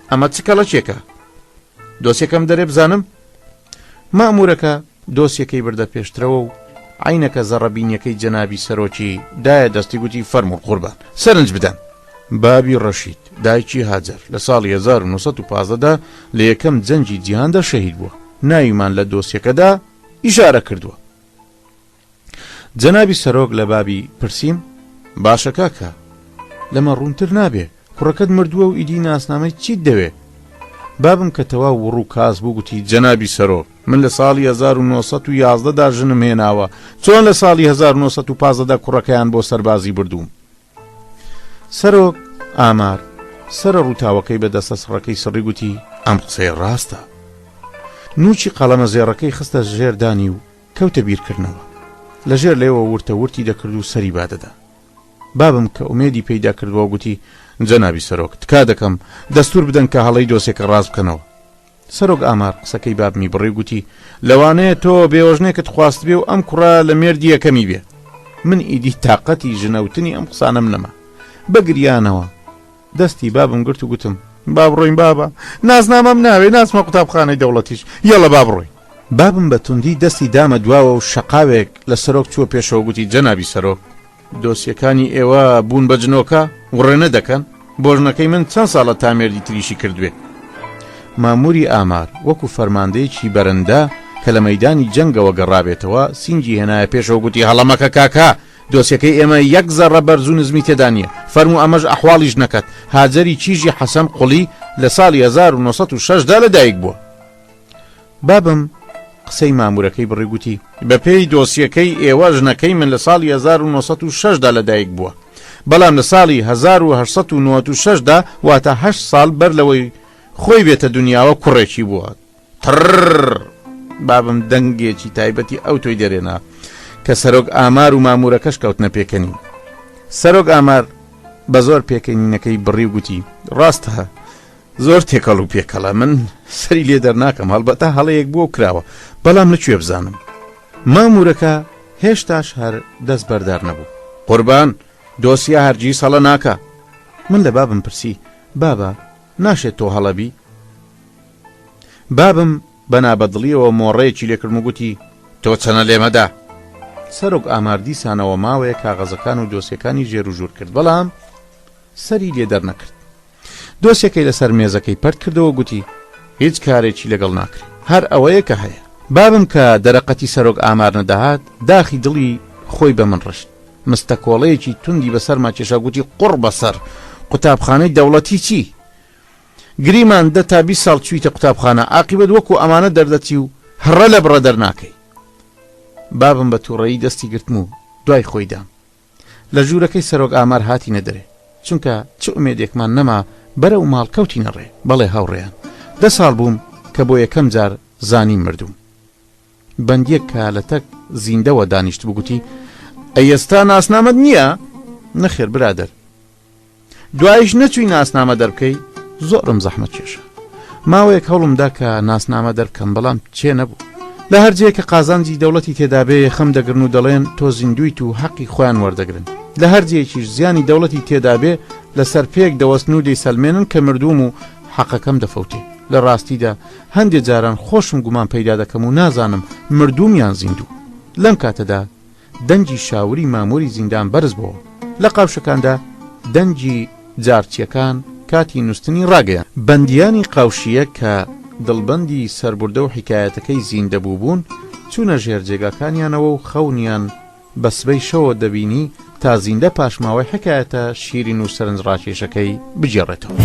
ئەمە چ کەڵەچێکە؟ دۆسیەکەم دەرێ بزانم؟ مامورەکە دۆسیەکەی بردە پێشترەوە و عینەکە زەڕەبینیەکەی جەنابی سەرۆکی دایە دەستی گوتی فەرموو قوربان سەرنج بدەن. بابی ڕەشید دایکی هاجەر لە ساڵی 1915دا لە یەکەم جەنگی جیهاندا شەهید بووە. ناویمان لە دۆسیەکەدا ئیشارە کردووە. جەنابی سەرۆک لە بابی پرسییم باشە کاکە لەمە ڕوونتر نابێ کوڕەکەت مردووە و ئیدی ناسنامەی چیت دەوێ؟ بابم کە تەواو وڕوو کاس بوو گوتی جەنابی سەرۆک من لە ساڵی 1911دا ژنم هێناوە چۆن لە ساڵی 1915دا کوڕەکەیان بۆ سەربازی بردووم. سەرۆک ئامار سرە ڕووتاوەکەی بە دەستە سڕەکەی سڕی گوتی ئەم قسەی ڕاستە. نوچی قەڵەمە زێڕەکەی خستە ژێردانی و کەوتە بیرکردنەوە. لە ژێر لێوە ورتە ورتی دەکرد و سەری بادەدا. بابم کە ئومێدی پەیدا کردەوە گوتی جەنابی سەرۆک تکا دەکەم دەستور بدەن کە هەڵەی دۆسێکە ڕاست بکەنەوە. سەرۆک ئامار قسەکەی بابمی بڕی گوتی لەوانەیە تۆ بێوەژنێکت خواست بێ و ئەم کوڕە لە مێردی یەکەمی بێ. من ئیدی تااقەتی ژنەوتنی ئەم قسانم نەما. بەگریانەوە دەستی بابم گرت و گوتم با بڕۆین بابە نازنامەم ناوێ ناسمە قوتابخانەی دەوڵەتیش یەڵە با بڕۆین. بابم بە توندی دەستی دامە دواوە و شەقاوێک لە سەرۆک چووە پێشەوە گوتی جەنابی سەرۆک دۆسیەکانی ئێوە بوون بە جنۆکە وڕێنە دەکەن بۆ ژنەکەی من چەند ساڵە تامێردی تریشی کردوێ. ماموری ئامار وەکو فەرماندەیەکی بەرەندا کە لە مەیدانی جەنگەوە گەڕابێتەوە سینجی هێنایە پێشەوە گوتی هەڵەمەکە کاکا دۆسیەکەی ئێمە یەک زەڕە بەرزوو نزمی تێدا نییە فەرموو ئەمەش ئەحواڵیش نەکات هاجەری چیژی حەسەن قوڵی لە ساڵی 1960دا لەدایک بووە. بابم قسەی مامورەکەی بڕی گوتی بە پێی دۆسیەکەی ئێوە ژنەکەی من لە ساڵی 1960دا لەدایک بووە بەڵام لە ساڵی 1896دا واتە 8 ساڵ بەر لەوەی خۆی بێتە دنیاوە کوڕێکی بووە. تڕ بابم دەنگێکی تایبەتی ئەو تۆی دەرێنا کە سەرۆک ئامار و مامورەکەش کەوتنە پێکەنین. سەرۆک ئامار بە زۆر پێکەنینەکەی بڕی و گوتی ڕاستە زۆر تێکەڵ و پێکەڵە من سەری لێ دەرناکەم هەڵبەتە هەڵەیەک بۆ کراوە بەڵام لەکوێ بزانم. مامورەکە هێشتاش هەر دەست بەردار نەبوو. قوربان دۆسیە هەرگیز هەڵە ناکە. من لە بابم پرسی بابا ناشێت تۆ هەڵەبی؟ بابم بەنابەدڵیەوە مۆڕەیەکی لێکردم و گوتی تۆ چەنە لێمەدا. سەرۆک ئامار دیسانەوە ماوەیە کاغەزەکان و دۆسیەکانی ژێر و ژوور کرد بەڵام سەری لێ دەرنەکرد. دۆسیەکەی لەسەر مێزەکەی پەرد کردەوە گوتی هیچ کارێکی لەگەڵ ناکرێت هەر ئەوەیە کە هەیە. بابم کە دەرەقەتی سەرۆک ئامار نەداهات داخی دڵی خۆی بە من ڕشت مستەکۆڵەیەکی توندی بەسەرما کێشا گوتی قوڕ بەسەر قوتابخانەی دەوڵەتی چی؟ گریمان دە تا 20 ساڵ چوویتە قوتابخانە عاقبەت وەکو ئەمانە دەردەچی و هەڕە لە بڕە دەرناکەی. بابم بە تووڕەیی دەستی گرتم و دوای خۆی دام. لە ژوورەکەی سەرۆک ئامار هاتی نەدەرێ چونکە چ ئومێدێکمان نەما بەرەو ماڵ کەوتی نەڕێ. بەڵێ هاوڕێیان 10 ساڵ بووم کە بۆ یەکەم جار زانی مردوم. بەندیەک کە لە تەک زیندەوە دانیشت بگوتی ئەیستا ناسنامەت نییە؟ نەخێر برادەر دوایش نەچووی ناسنامە دەربکەی؟ زۆرم زەحمەت کێشە ماوەیەک هەوڵمدا کە ناسنامە دەربکەم بەڵام چێ نەبوو. لە هەرجەیە کە قازانجی دەوڵەتی تێدا بێ خەم دەگرن و دەڵێن تۆ زیندویت و حەقی خۆیان وەردەگرن. لە هەرجەیەکیش زیانی دەوڵەتی تێدا بێ لەسەر پێک دەوەستن و دەیسەلمێنن کە مردووم و حەقەکەم دەفەوتێ. لە ڕاستیدا هەندێک جاران خۆشم گومان پەیدا دەکەم و نازانم مردووم یان زیندوو. لەم کاتەدا دەنجی شاوری ماموری زیندان بەرز بووە. لە قاوشەکاندا دەنجی جارچیەکان کاتی نووسنی ڕاگەیان. بەندیانی قاوشیە کە دڵبەندی سەربوردە و حکایەتەکەی زیندەبوو بوون چوونە ژێر جێگاکانیانەوە و خەونیان بە سبەی شەوە دەبینی تا زیندە پاشماوەی حکایەتە شیرین و سەرنجڕاکێشەکەی بجێڕێتەوە.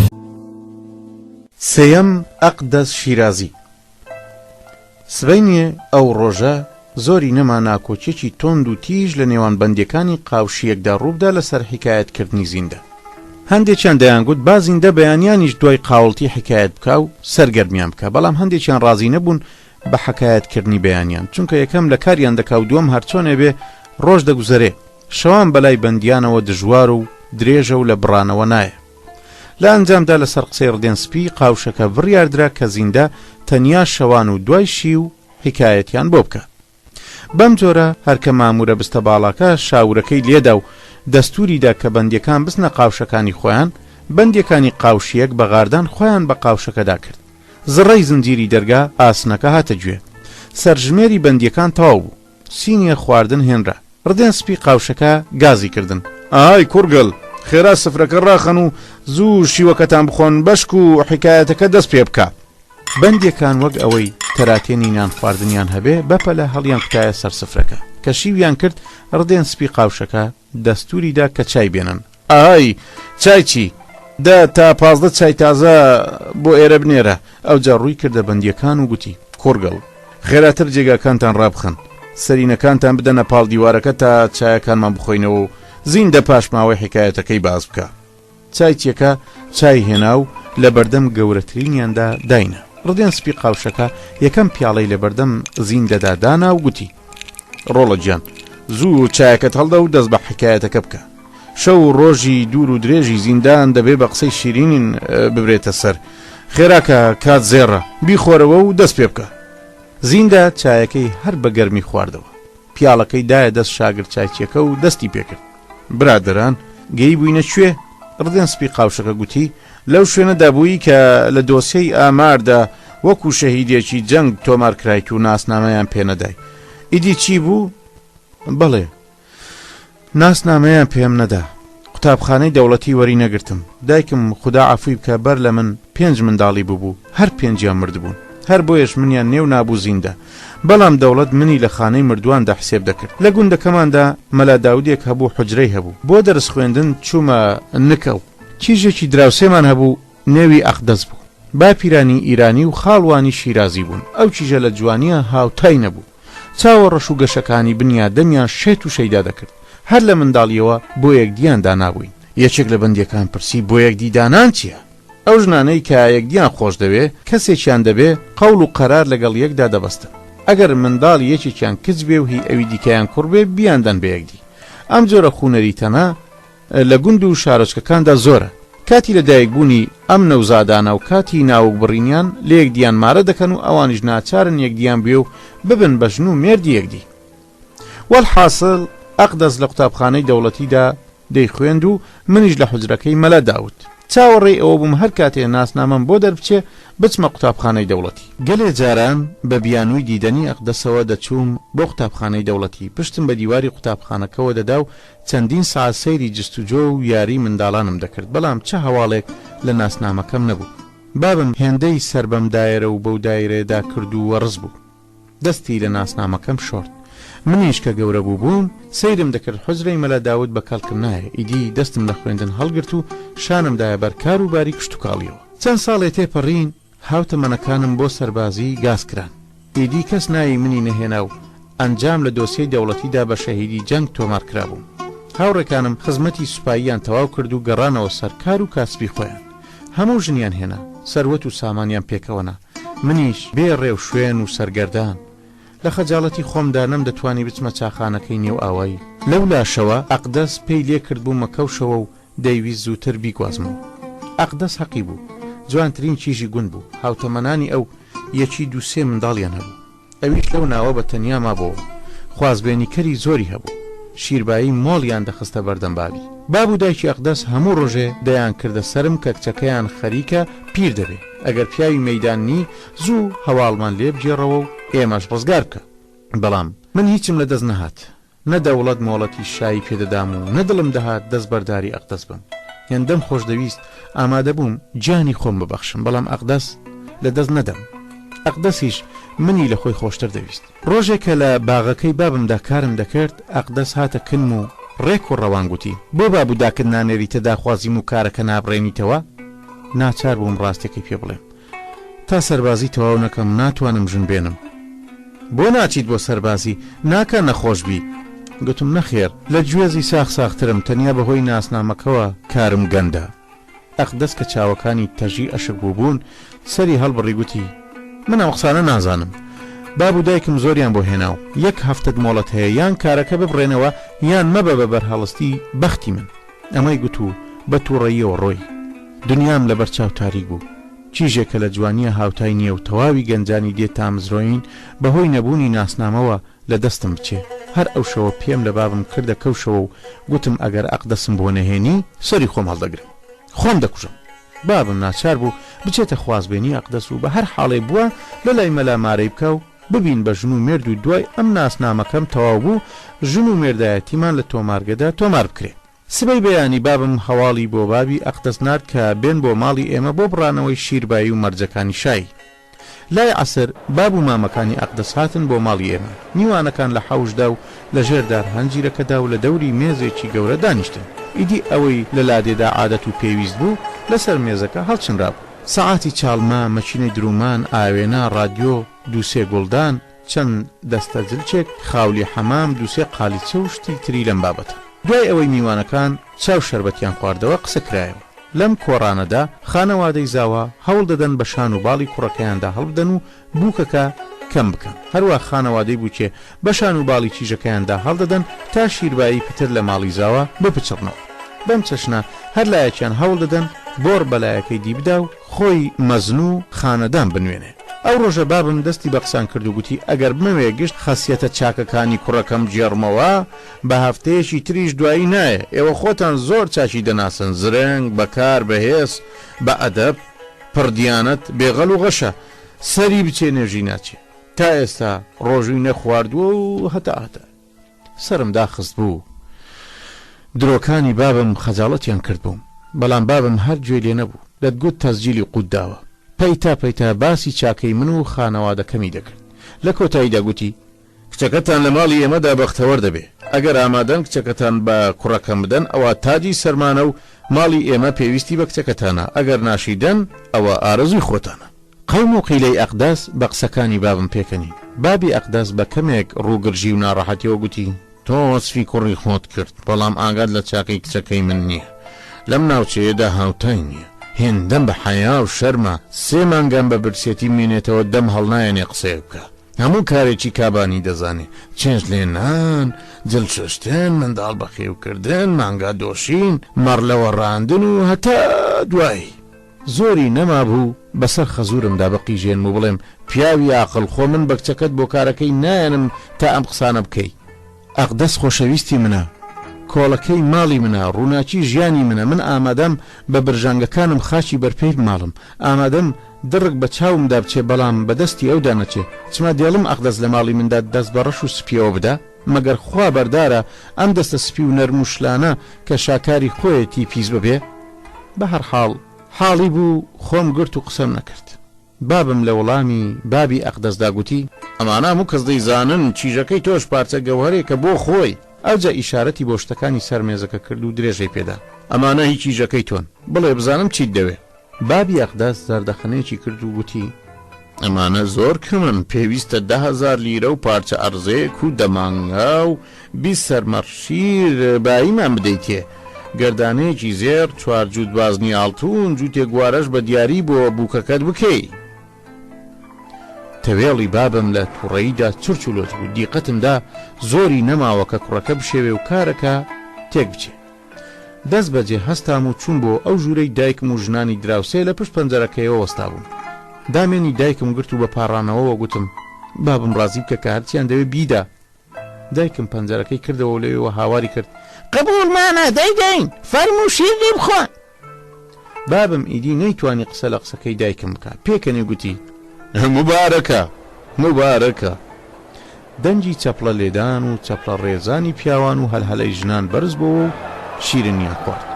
سێیەم ئەقدەس شیرازی. سبەینێ ئەو ڕۆژە زۆری نەما ناکۆچێکی تۆند و تیژ لە نێوان بەندیەکانی قاوشیەکدا ڕووبدا لەسەر حکایەتکردنی زیندە. هەندێکیان دەیانگوت با زیندە بەیانیانیش دوای قاوڵتی حکایەت بکە و سەرگەرمیان بکە، بەڵام هەندێکیان ڕازی نەبوون بە حکایەتکردنی بەیانیان، چونکە یەکەم لە کاریان دەکا و دووەم هەرچۆنێ بێ ڕۆژ دەگوزەرێ، شەوان بەلای بەندیانەوە دژوار و درێژە و لە بڕانەوە نایە. لە ئەنجامدا لەسەر قسەی ڕدێنسپی قاوشەکە بڕیاردرا کە زیندە تەنیا شەوان و دوای شی و حکایەتیان بۆ بکە. بەم جۆرە هەرکە مامورە بستە باڵاکە شاورەکەی لێدا و دەستوریدا کە بەندیەکان بستنە قاوشەکانی خۆیان، بەندیەکانی قاوشیەک بە غاردان خۆیان بە قاوشەکەدا کرد. زڕەی زنجیری دەرگا ئاسنەکە هاتە گوێ، سەرژمێری بەندیەکان تەواو بوو، سینیە خواردن هێنرا. ڕدێنسپی قاوشەکە گازی کردن. ئای کوڕگەڵ، خێرا سفرەکە ڕاخەن و زوو شیوەکەتان بخۆن بەشک و حکایەتەکە دەست پێ بکە. بەندێکان وەک ئەوەی تەراتێنی نان خواردنیان هەبێ بەپەلە هەڵیان کوتایە سەر سفرەکە کە شیویان کرد. ڕدێنسپی قاوشەکە دەستوریدا کە چای بێنن. ئای چای چی؟ دا تا 15 چای تازە بۆ ئێرە بنێرە. ئەوجا ڕووی کردە بەندیەکان و گوتی کوڕگەڵ، خێراتر جێگاکانتان ڕابخن، سەرینەکانتان بدەنە پاڵ دیوارەکە تا چایەکانمان بخۆینەوە و زیندە پاش ماوەی حکایەتەکەی باز بکە. چای چێکە چای هێنا و لە بەردەم گەورەترینیاندا داینە. ڕدێنسپی قاوشەکە یەکەم پیاڵەی لە بەردەم زیندەدا دانا و گوتی ڕۆڵە گیان، زوو چایەکەت هەڵدە و دەست بە حکایەتەکە بکە. شەو و ڕۆژی دوور و درێژی زیندان دەبێ بە قسەی شیرینین ببرێتە سەر. خێراکە کات زێڕە، بیخۆرەوە و دەست پێ بکە. زیندە چایەکەی هەر بە گەرمی خواردەوە، پیاڵەکەی دایە دەست شاگرد چایچیەکە و دەستی پێکرد. برادران، گەی بووینە کوێ؟ ڕدێنسپی قاوشەکە گوتی لەو شوێنەدا بووی کە لە دۆسیەی ئاماردا وەکو شەهیدێکی جەنگ تۆمار کرایت و ناسنامەیان پێنەدای. ئیدی چی بوو؟ بەڵێ، ناسنامەیان پێم نەدا، قوتابخانەی دەوڵەتی وەری نەگرتم. دایکم خدا عەفوی بکە بەر لە من 5 منداڵی بوو، هەر 5یان مردبوون، هەر بۆیەش منیان نێو نابوو زیندە. بەڵام دەوڵەت منی لە خانەی مردوواندا حسێب دەکرد. لە گوندەکەماندا مەلا داودێک هەبوو، حوجرەی هەبوو، بۆ دەرس خوێندن چوومە نکە و کیژێکی دراوسێمان هەبوو، نێوی ئەقدەس بوو، باپیرانی ئیرانی و خاڵوانی شیرازی بوون. ئەو کیژە لە جوانیە هاوتای نەبوو، چاوە ڕەش و گەشەکانی بنیا دەمیان شێت و شەیدا دەکرد. هەر لە منداڵیەوە بۆ یەکدیان دانابووین. یەکێک لە بەندیەکان پرسی بۆ یەکدی دانان چییە؟ ئەو ژنانەی کە یەکدیان خۆش دەوێ کەسێکیان دەبێ قەول و قەرار لەگەڵ یەکدا دەبەستن. ئەگەر منداڵ یەکێکیان کچ بێ و هی ئەوی دیکەیان کوڕ بێ بیاندەن بە یەکدی. ئەم جۆرە خوونەریتەنە لە گوند و شارۆچکەکاندا زۆرە. کاتی لە دایکبوونی ئەم نەوزادانە و کاتی ناوک بڕینیان لە یەکدیان مارە دەکەن و ئەوانیش ناچارن یەکدیان بێ و ببن بە ژن و مێردی یەکدی. وەڵحاصل ئەقدەس لە قوتابخانەی دەوڵەتیدا دەیخوێند و منیش لە حوجرەکەی مەلا داود. چاوەڕێی ئەوە بووم هەر کاتێ ناسنامەم بۆ دەربچێ بچمە قوتابخانەی دەوڵەتی. گەلێ جاران بە بیانووی دیدەنی ئەقدەسەوە دەچووم بۆ قوتابخانەی دەوڵەتی، پشتم بە دیواری قوتابخانەکەەوە دەدا و چەندین ساعت سەیری جستوجۆ و یاری منداڵانم دەکرد. بەڵام چه هەواڵێک لە ناسنامەکەم نەبوو. بابم هێندەی سەر بەم دایرە و بەو دایرێدا کرد و وەڕز بوو، دەستی لە ناسنامەکەم شۆرد. منیش کە گەورە بوو بووم سەیرم دەکرد حوجرەی مەلا داود بە کەڵکم نایە. ئیدی دەستم لە خوێندن هەڵگرت و شانمدایە بەرکار و باری کشت و کاڵیەوە. چەند ساڵێ تێپەڕین هاوتەمەنەکانم بۆ سەربازی گاز کران. ئیدی کەس ناوی منی نەهێنا و ئەنجام لە دۆسیەی دەوڵەتیدا بە شەهیدی جەنگ تۆمار کرابووم. هاوڕێکانم خزمەتی سوپاییان تەواو کرد و گەڕانەوە سەر کار و کاسبی خۆیان. هەموو ژنیان هێنا، سەروەت و سامانیان پێکەوەنا. منیش بێ ڕێو شوێن و سەرگەردان لە خەجاڵەتی خۆمدا نەم دەتوانی بچمە چاخانەکەی نێو ئاوایی. لەو لاشەوە ئەقدەس پێی لێ کرد بوومە کەوشەوە و دەیویست زووتر بیگوازمەوە. ئەقدەس حەقی بوو، جوانترین چیژی گوند بوو. هاوتەمەنانی ئەو یەکی دووسێ منداڵیان هەبوو، ئەویش لەو ناوە بە تەنیا مابەوە. خوازبێنیکەری زۆری هەبوو، شیربایی مۆڵیان دەخستە بەردەم بابی. باب و دایکی ئەقدەس هەموو ڕۆژێ دەیان کردە سرم کە کچەکەیان خەریکە پیر دەبێ، ئەگەر پیاوی مەیدانی زوو هەواڵمان لێ بگێڕەوە و ئێمەش ڕزگار بکە. بەڵام من هیچم لە دەست نەهات، نە دەوڵەت مۆڵەتی شایی پێدەدام و نەدڵم دەهات دەست بەرداری ئەقدەس بم. هێندەم خۆش دەویست ئامادە بووم گیانی خۆم ببەخشم، بەڵام ئەقدەس لە دەست نەدەم. ئەقدەسیش منی لە خۆی خۆشتر دەویست. ڕۆژێکە لە باغەکەی بابمدا کارم دەکرد ئەقدەس هاتە کنم و ڕێک و ڕەوان گوتی بۆ بابووداکرد نانێریتە داخوازیم و کارەکە نابڕێنیتەوە. ناچار بووم ڕاستێکی پێ بڵێم، تا سەربازی تەواو نەکەم ناتوانم ژن بێنم. بۆ ناچیت بۆ سەربازی ناکە نەخۆشبی. گوتم نەخێر لە گوێزی ساخترم تەنیا بەهۆی ناسنامەکەوە کارم گەندە. ئەقدەس کە چاوەکانی تەژی ئەشک بووبوون سەری هەڵبڕی گوتی من ئەم قسانە نازانم. باب و دایکم زۆریان بۆ هێناو 1 هەفتەت مۆڵەت هەیە یان کارەکە ببڕێنەوە یان مەبە بە بەرهەڵستی بەختی من. ئەمەی گوتو بە تووڕەییەوە ڕۆی. دنیام لەبەر چاو تاریک بوو. چیژێکە لە جوانیە هاوتای نییە و تەواوی گەنجانی دێت تامزرۆین بەهۆی نەبوونی ناسنامەوە لە دەستم بچێ. هەر ئەو شەوە پێم لە بابم کردە کەوشەوە و گوتم ئەگەر ئەقدەسم بۆ نەهێنی سەری خۆم هەڵدەگرم خۆم دەکوژم. بابم ناچار بوو بچێتە خوازبێنی ئەقدەس و بە هەر حاڵێ بووە لە لای مەلامارەی بکە و ببین بە ژن و مێرد و دوای ئەم ناسنامەکەم تەواو بوو ژن و مێردایەتیمان لە تۆمارگەدا تۆمار بکرێ. سبەی بەیانی بابم هەواڵی بۆ بابی ئەقدەس نارد کە بێن بۆ ماڵی ئێمە بۆ بڕانەوەی شیربایی و مەرجەکانی شایی. لای عسر باب و مامەکانی ئەقدەس هاتن بۆ ماڵی ئێمە. میوانەکان لە حەوشدا و لە ژێردار هەنجیرەکەدا و لە دەوری مێزێکی گەورە دانیشتن. ئیدی ئەوەی لە لادێدا عادەت و پێویست بوو لەسەر مێزەکە هەڵچنرا بوو. سەعاتی چاڵما، مەچینەی درومان، ئاوێنە، رادیۆ، دووسێ گوڵدان، چەند دەستە جلچێک، خاولی حەمام، دووسێ قالیچە و شتی تری لەم بابەتە. دوای ئەوەی میوانەکان چاو شەربەتیان خواردەوە قسە کرایەوە. لەم کۆڕانەدا خانەوادەی زاوە هەوڵ دەدەن بە شان و باڵی کوڕەکەیاندا هەڵبدەن و بووکەکە کەم بکەن. هەروە خانەوادەی بووکێ بە شان و باڵی چیژەکەیاندا هەڵدەدەن تا شیربایی پتر لە ماڵی زاوە بپچڕنەوە. بەم چەشنە هەر لایەکیان هەوڵ دەدەن بۆر بەلایەکەی دیبدا و خۆی مەزن و خانەدان بنوێنێ. ئەو ڕۆژە بابم دەستی بە قسان کرد و گوتی ئەگەر بمەوێ گشت خەسیەتە چاکەکانی کوڕەکەم جێڕمەوە بە هەفتەیەکی تریش دوایی نایە. ئێوە خۆتان زۆر چاچی دەناسن، زرنگ، بەکار، بەهێز، بە ئەدەب، پڕدیانەت، بێغەڵ و غەشە، سەری بچێ نێژی ناچێ. تا ئێستا ڕۆژووی نەخواردووە و هەتا سرم داخست بوو. درۆکانی بابم خەجاڵەتیان کرد بووم، بەڵام بابم هەر گوێ لێ نەبوو. دەتگوت تەزجیلی قوت داوە. پەیتا باسی چاکەی من و خانەوادەکەمی دەکرد. لە کۆتاییدا گوتی کچەکەتان لە ماڵی ئێمەدا بەختەوەر دەبێ. ئەگەر ئامادەن کچەکەتان بە کوڕەکەم بدەن ئەوە تاجی سەرمانە و ماڵی ئێمە پێویستی بە کچەکەتانە. ئەگەر ناشیدەن ئەوە ئارەزوی خۆتانە. قەوم و قیلەی ئەقداس بە قسەکانی بابم پێکەنی. بابی ئەقداس بە کەمێک ڕووگرژی و ناڕەحەتیەوە گوتی تۆ وەسفی کوڕی خۆت کرد، بەڵام ئاگاد لە چاکەی کچەکەی من نییە. لەم ناوچەیەدا هاوتای نییە. هێندەم بە حەیا و شەرمە 3 مانگان بە برسێتی مینێتەوە دەم هەڵنایەنێ قسەیە بکە. هەموو کارێکی کابانی دەزانێ، چێنج لێنان، جلشتێن، منداڵ بەخێوکردن، مانگا دۆشین، مەڕلەوە ڕاندن و هەتا دوایی. زۆری نەما بوو بەسەر خەزورمدا بەقیژێن و بڵێم پیاوی عاقڵ خۆ من بە کچەکەت بۆ کارەکەی نایەنم تا ئەم قسانە بکەی. ئەقدەس خۆشەویستی منە، کۆڵەکەی ماڵی منە، ڕووناچی ژیانی منە. من ئامادەم بە برژانگەکانم خاچی بەرپێی بماڵم، ئامادەم دڕک بە چاومدا بچێ، بەڵام بەدەستی ئەودا نەچێ. چما دێڵم ئەقدەس لە ماڵی مندا دەست بە ڕەش و سپیەوە بدە، مەگەر خوا بەردارە ئەم دەستە سپی و نەرموشلانە کە شاکاری خۆیەتی پیس ببێ. بە هەر حاڵ حاڵی بوو خۆم گرت و قسەم نەکرد. بابم لە وەڵامی بابی ئەقدەسدا گوتی ئەمانە هەموو کەس دەیزانن چیژەکەی تۆش پارچە گەوهەرێکە بۆ خۆی. ئەوجا ئیشارەتی بۆ شتەکانی سەرمێزەکە کرد و درێژەی پێدا. ئەمانە هیچ چیژەکەی تۆن، بڵێ بزانم چیت دەوێ. بابی ئەقداس زەردەخەنەیەکی کرد و گوتی ئەمانە زۆر کەمن، پێویستە 10,000 لیرە و پارچە ئەرزەیەک و دەمانگا و 20 سەرمەڕشیر باییمان بدەیتێ. گەردانەیەکی زێر، 4 جووت بازنی ئاڵتوون، جووتێک گوارەش بە دیاری بۆ بووکەکەت بکەی. تەوێڵی بابم لە تووڕەییدا چرچولۆت بوو. دیقەتمدا زۆری نەماوە کە کوڕەکە بشێوێ و کارەکە تێک بچێ. دەست بەجێ هەستام و چوون بۆ ئەو ژوورەی دایکم و ژنانی دراوسێ لە پشت پەنجەرەکەیەوە وەستا بووم. دامێنی دایکم گرت و بە پاڕانەوەوە گوتم بابم ڕازی بکە کە هەرچیان دەوێ بیدا. دایکم پەنجەرەکەی کردەوە لەوێەوە هاواری کرد قبولمانە دەیدەین، فەرموو شیر لێ بخۆن. بابم ئیدی نەیتوانی قسە لە قسەکەی دایکم بکە. پێکەنی گوتی مبارەکە مبارەکە. دەنجی چەپڵە لێدان و چەپڵە ڕێزانی پیاوان و هەلهەلەی ژنان بەرز بۆ و شیرنیان خوارد.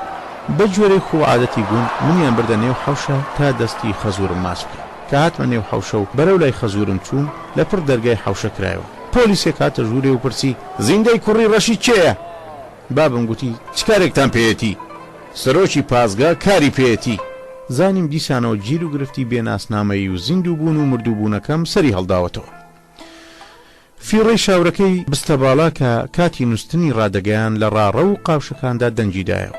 بە جۆرەی خۆ عادەتی بوون منیان بردە نێو حەوشە تا دەستی خەزورم ماچ بکە. کە هاتمە نێو حەوشە و بەرەو لای خەزورم چوون لە پڕ دەرگای حەوشە کرایەوە. پۆلیسێک هاتە ژوورێ و پرسی زیندەی کوڕی ڕەشی چێیە؟ بابم گوتی چ کارێکتان پێیەتی؟ سەرۆکی پازگا کاری پێیەتی. زانیم دیسانەوە گیر و گرفتی بێناسنامەی و زیندوو بوون و مردووبوونەکەم سەری هەڵداوەتەوە. فیڕەی شاورەکەی بستە باڵا کە کاتی نووسنی ڕادەگەیان لە ڕاڕە و قاوشەکاندا دەنجیدایەوە.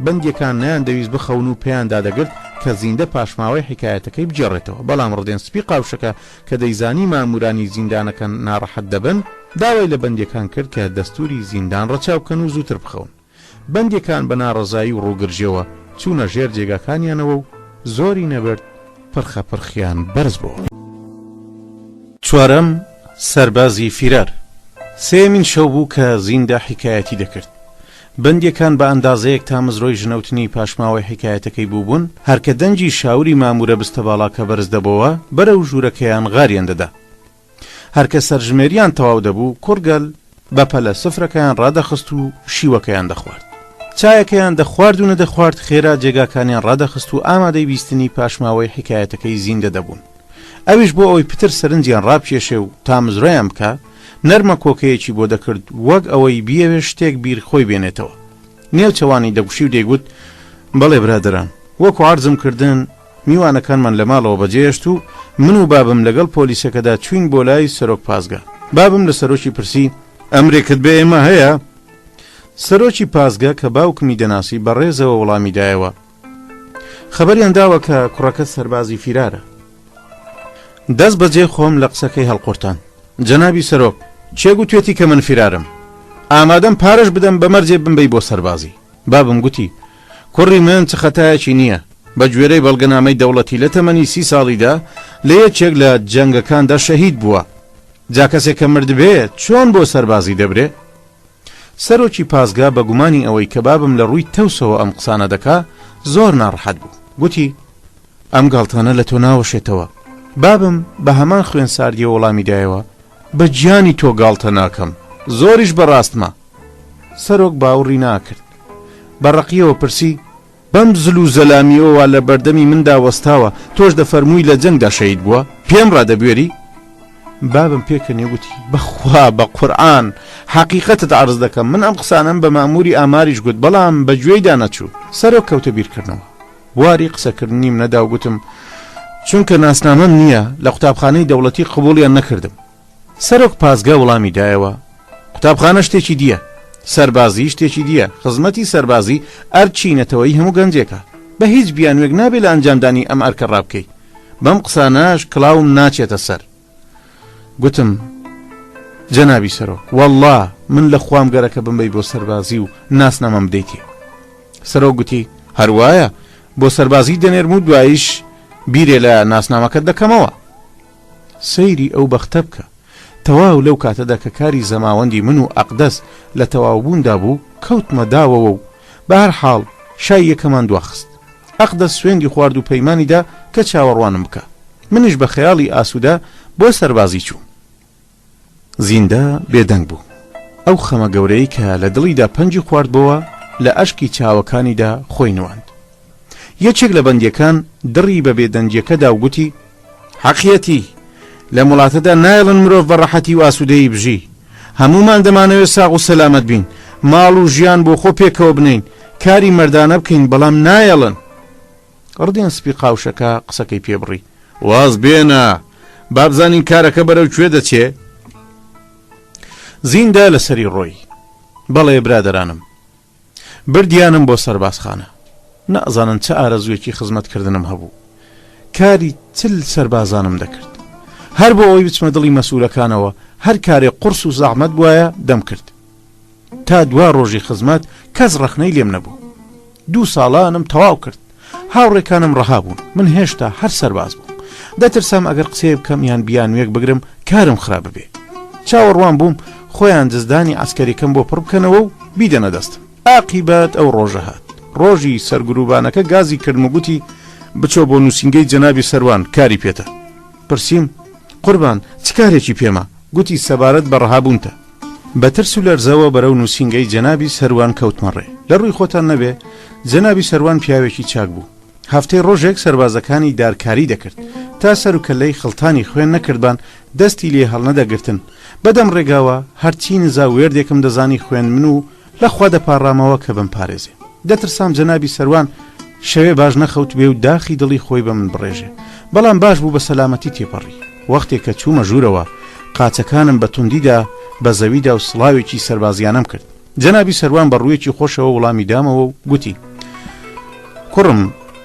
بەندێکان نەیان دەویست بخەون و پێیان دادەگرت کە زیندە پاشماوەی حکایەتەکەی بجێڕێتەوە، بەڵام ڕدێنسپی قاوشەکە کە دەیزانی مامورانی زیندانەکە ناڕەحەت دەبن داوای لە بەندێکان کرد کە دەستوری زیندان ڕەچاوکەن و زووتر بخەون. بەندێکان بە ناڕەزایی و ڕووگرژەوە چوونە ژێر جێگاکانیانەوە و زۆری نەبرد پرخەپرخیان بەرز بووە. چوارەم سەربازی فیرار. سێمین شەو بوو کە زیندە حکایەتی دەکرد. بەندێکان بە ئەندازەیەک تا مزرۆی ژنەوتنی پاشماوەی حکایەتەکەی بووبوون، هەرکە دەنجی شاوری مامورە بستە باڵا کە بەرز دەبەوە بەرەو ژوورەکەیان غاریان دەدا. هەرکە سەرژمێریان تەواو دەبوو، کوڕگەل بەپەلە سفرەکەیان ڕادەخست و شیوەکەیان دەخوارد. چایەکەیان دەخوارد و نەدەخوارد خێرا جێگاکانیان ڕادەخست و ئامادەی بیستنی پاشماوەی حکایەتەکەی زیندە دەبوون. ئەویش بۆ ئەوەی پتر سەرنجیان ڕابکێشێ و تا مزرۆیان بکە، نەرمە کۆکەیەکی بۆ دەکرد وەک ئەوەی بیەوێ شتێک بیر خۆی بێنێتەوە. نێوچەوانی دەگوشی و دەیگوت: بەڵێ برادران، وەکو عەرزم کردن میوانەکانمان لە ماڵەوە بەجێهێشت و من و بابم لەگەڵ پۆلیسەکەدا چوین بۆ لای سەرۆک پازگا. بابم لە سەرۆکی پرسی: ئەمرێکت بێ ئێمە هەیە؟ سەرۆکی پازگا کە باوکمی دەناسی بەڕێزەوە وەڵامی دایەوە. خەبەریان داوە کە کوڕەکە سەربازی فیرارە. دەست بەجێ خۆم لە قسەکەی هەڵقورتان: جەنابی سەرۆک، چێگوتوێتی کە من فیرارم، ئامادەم پارەش بدەم بەمەرجێ بمبەی بۆ سەربازی. بابم گوتی: کوڕی من چ خەتایەکی نییە، بە گوێرەی بەڵگەنامەی دەوڵەتی لە تەمەنی 30 ساڵیدا لە یەکێک لە جەنگەکاندا شەهید بووە. جا کەسێک کە مردبێت چۆن بۆ سەربازی دەبرێ؟ سەرۆکی پازگا بە گومانی ئەوەی کە بابم لە ڕووی تەوسەوە ئەم قسانە دەکا زۆر ناڕەحەت بوو. گوتی: ئەم گاڵتانە لە تۆ ناوەشێتەوە. بابم بە هەمان خوێن ساردیە وەڵامی دایەوە: بە گیانی تۆ گاڵتە ناکەم، زۆریش بەڕاستمە. سەرۆک باوەڕی ناکرد، بەڕەقیەوە پرسی: بەم زل و زەلامیەوە لە بەردەمی مندا وەستاوە، تۆش دەفەرمووی لە جەنگدا شەهید بووە، پێم ڕادەبوێری؟ بابم پێکەنێ گوتی: بەخوا بە قورئان حەقیقەتت عەرز دەکەم، من ئەم قسانم بە ماموری ئاماریش گوت، بەڵام بە گوێیدا نەچوو. سەرۆک کەوتە بیرکردنەوە، بواری قسەکردنیم نەدا و گوتم: چونکە ناسنامەم نییە، لە قوتابخانەی دەوڵەتی قبوڵیان نەکردم. سەرۆک پازگا وەڵامی دایەوە: قوتابخانە شتێکی دییە، سەربازی شتێکی دییە، خزمەتی سەربازی ئەرچینەتەوەی هەموو گەنجێکە، بە هیچ بیانوێک نابێت لە ئەنجامدانی ئەم ئەرکە ڕابکەی. بەم قسانەش کڵاوم ناچێتە سەر. گوتم: جەنابی سەرۆک، وەڵڵا من لە خوام گەرەکە بمبەی بۆ سەربازی و ناسنامەم بدەیتێ. سەرۆک گوتی: هەروایە بۆ سەربازی دەنێرم و دواییش بیرێ لە ناسنامەکەت دەکەمەوە. سەیری ئەو بەختە بکە، تەواو لەو کاتەدا کە کاری زەماوەندی من و ئەقدەس لە تەواوبووندا بوو کەوتمە داوەوە و بە هەر حاڵ شای یەکەمان دواخست. ئەقدەس سوێندی خوارد و پەیمانیدا کە چاوەڕوانم بکە. منیش بە خەیاڵی ئاسوودا بۆ سەربازی چوو. زیندە بێدەنگ بوو. ئەو خەمە گەورەی کە لە دڵیدا پەنجی خواردبەوە لە ئەشکی چاوەکانیدا خۆی نواند. یەکێک لە بەندیەکان دڕی بە بێدەنجیەکەدا و گوتی: حەقیەتی لە وڵاتەدا نایڵن مرۆڤ بە ڕەحەتی و ئاسوودەیی بژی، هەمومان دەمانەوێت ساغ و سەلامەت بین، ماڵ و ژیان بۆ خۆ پێکەوە بنین، کاری مەردانە بکەین، بەڵام نایڵن. ڕدێن سپی قاوشەکە قسەکەی پێبڕی: واز بێنە، بابزانین کارەکە بەرەو کوێ دەچێ؟ زیندە لەسەری ڕۆی: بەڵێ برادەرانم، بردیانم بۆ سەربازخانە، نەزانن چه ئارەزوویەکی خزمەتکردنم هەبوو، کاری چل سەربازانم دەکرد، هەر بۆ ئەوەی بچمە دڵی مەسوولەکانەوە، هەر کارێک قورس و زەحمەت بووایە دەم کرد. تا دوا ڕۆژی خزمەت کەس ڕەخنەی لێم نەبوو. 2 ساڵانم تەواو کرد، هاوڕێکانم ڕەها بوون، من هێشتا هەر سەرباز بووم. دەترسام ئەگەر قسەیە بکەم یان بیانوێک بگرم کارم خراپ ببێ. چاوەڕوان بووم خۆیان جزدانی ئەسکەریکەم بۆ پڕ بکەنەوە و بیدەنە دەستم. عاقیبەت ئەو ڕۆژە هات. ڕۆژی سەرگروبانەکە گازی کردم و گوتی: بچۆ بۆ نووسینگەی جەنابی سەروان، کاری پێتە. پرسییم: قوربان چ کارێکی پێمە؟ گوتی: سەبارەت بە ڕەهابوونتە. بە ترس و لەرزەوە بەرەو نووسینگەی جەنابی سەروان کەوتمەڕێ. لە ڕووی خۆتان نەبێ، جەنابی سەروان پیاوێکی چاک بوو. هەفتەی ڕۆژێک سەربازەکانی دارکاری دەکرد، تا سەر و کەلەی خڵتانی خوێن نەکردبان دەستی لێ هەڵنەدەگرتن. بەدەم ڕێگاوە هەرچی نزا وێردێکم دەزانی خوێن من و لەخوا دەپاڕامەوە کە بم پارێزێ. دەترسام جەنابی سەروان شەوێ باش نەخەوت بێ و داخی دڵی خۆی بە من بڕێژێ، بەڵام باش بوو بە سەلامەتی تێپەڕی. وەختێک کە چوومە ژوورەوە قاچەکانم بە توندیدا بە زەویدا و سڵاوێکی سەربازیانم کرد. جەنابی سەروان بە ڕوویەکی خۆشەوە وەڵامی دامەوە و گوتی: کوڕم،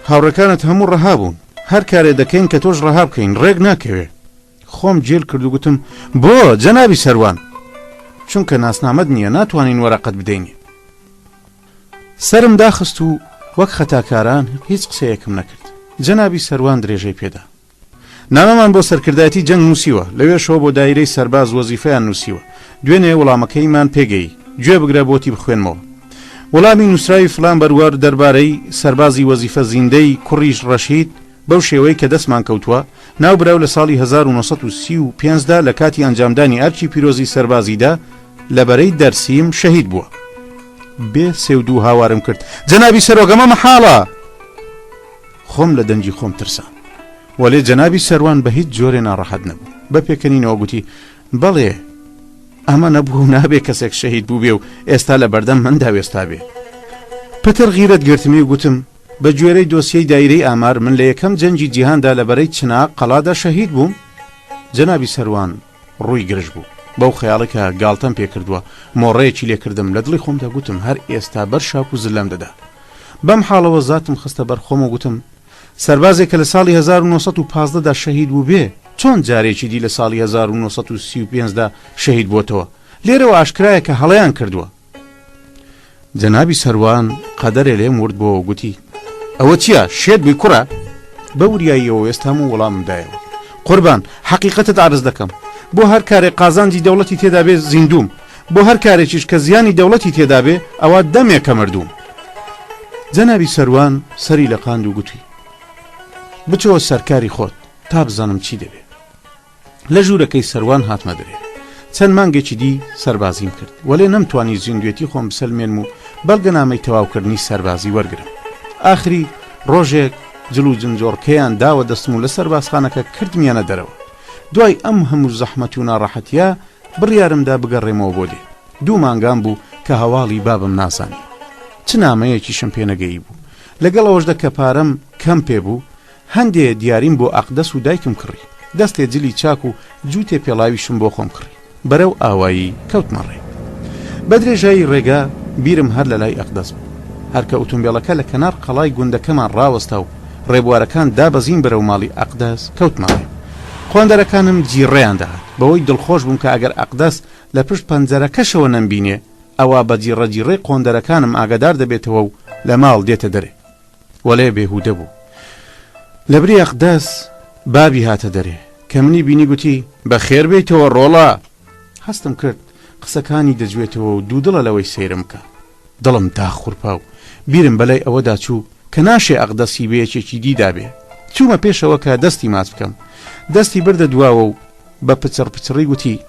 هاوڕەکانت هەموو ڕەها بوون، هەر کارێ دەکەین کە تۆش ڕەها بکەین، ڕێک ناکەوێ. خۆم جێل کرد و گوتم: بۆ جەنابی سەروان، چونکە ناسنامەت نییە، ناتوانین وەرەقەت بدەینێ. سرم داخست و وەک خەتاکاران هیچ قسەیەکم نەکرد. جەنابی سەروان درێژەی پێدا: نامەمان بۆ سەرکردایەتی جەنگ نووسیوە، لەوێشەوە بۆ دایرەی سەرباز وەزیفەیان نووسیوە، دوێنێ وەڵامەکەیمان پێگەی، گوێ بگرە بۆتی بخوێنمەوە. وەڵامی نووسراوی فلان بەروار دەربارەی سەربازی وەزیفە زیندەی کوڕیش ڕەشید بەو شێوەی کە دەستمان کەوتووە ناوبراو لە ساڵی 1935دا لە کاتی ئەنجامدانی ئەرکی پیرۆزی سەربازیدا لەبەرەی دەرسیم شەهید بووە. بێ سێودوو هاوارم کرد: جەنابی سەرۆگەمە مەحاڵە. خۆم لە دەنجی خۆم ترسام، وەلێ جەنابی سەروان بە هیچ جۆرێ ناڕەحەت نەبوو. بە پێکەنینەوە گوتی: بەڵێ، ئەمە نەبوو نابێ کەسێک شەهید بوو بێ و ئێستا لە بەردەم مندا وێستا بێ. پتر غیرەت گرتمی و گوتم: بە گوێرەی دۆسیەی دایرەی ئامار من لە یەکەم جەنجی جیهاندا لەبەرەی چناق قەڵادا شەهید بووم. جەنابی سەروان ڕووی گرژ بوو، بەو خەیاڵێکە گاڵتەم پێ کردووە، مۆڕەیەکی لێ کردم. لە دڵی خۆمدا گوتم: هەر ئێستا بەر شاپ و زلەم دەدا. بەم حاڵەوە زاتم خستە بەرخۆم و گوتم: سەربازێکە لە ساڵی 1915دا شەهید بوو بێ، چۆن جارێکی دی لە ساڵی 1935دا شەهید بووتەوە؟ لێرەوە ئاشکرایە کە هەڵەیان کردووە. جەنابی سەروان قەدەرێ لێم ورد بۆ گوتی: ئەوە چییە؟ شێت بووی کوڕە؟ بە وریاییەوە ئێستام و وەڵاممدایەوە: قوربان، حەقیقەتت عرض دەکەم، بۆ هەر کارێک قازانجی دەوڵەتی تێدا بێ زیندوم، بۆ هەر کارێکیش کە زیانی دەوڵەتی تێدا بێ ئەوە دەمێکە مردوم. جەنابی سەروان سەری لە قاند و گوتی: بچەوە سەرکاری خۆت تا بزانم چی دەبێ. لە ژوورەکەی سەروان هاتمە دەرێ. چەند مانگێکی دی سەربازیم کرد، وەلێ نەمتوانی زیندوێتی خۆم بسەلمێنم و بەڵگەنامەی تەواوکردنی سەربازی وەرگرم. ئاخری ڕۆژێک جل و جنجۆڕکەیان داوە دەستم و لە سەربازخانەکە کردمیانە دەرەوە. دوای ئەم هەموو زەحمەت و ناڕەحەتیە بڕیارمدا بگەڕێمەوە بۆ دێ. 2 مانگان بوو کە هەواڵی بابم نازانی. چ نامەیەکیشم پێ نەگەیی بوو. لەگەڵەوەشدا کە پارەم کەم پێ بوو، هەندێ دیاریم بۆ ئەقدەس و دایکم کڕی. دەستێ جلی چاک و جووتێ پێڵاویشم بۆ خۆم کڕی. بەرەو ئاوایی کەوتمەڕێ. بە درێژایی ڕێگا بیرم هەر لە لای ئەقدەس بوو. هەرکە ئۆتۆمبیلەکە لە کەنار قەڵای گوندەکەمان ڕاوەستا و ڕێبوارەکان دابەزین بەرەو ماڵی ئەقدەس کەوتمەڕێ. خۆندەرەکانم جیڕێیان داهات، بەوەی دڵخۆش بووم کە ئەگەر ئەقدەس لە پشت پەنجەرەکەشەوە نەمبینێ، ئەوە بە جیڕەجیڕێ قۆندەرەکانم ئاگادار دەبێتەوە و لە ماڵ دێتە دەرێ. وەلێ بێهودە بوو. لەبری ئەقدەس بابی هاتە دەرێ کە منی بینی گوتی: بەخێر بێیتەوە ڕۆڵە. هەستم کرد قسەکانی دەجوێتەوە و دوودڵە لەوەی سەیرم کە. دڵم داخورپا و بیرم بەلای ئەوەدا چوو کە ناشێ ئەقدەسی بەیەکێکی دیدا بێ. چوومە پێشەوە کە دەستی ماچ بکەم. دەستی بردە دواوە و بە پچڕ پچڕی گوتی: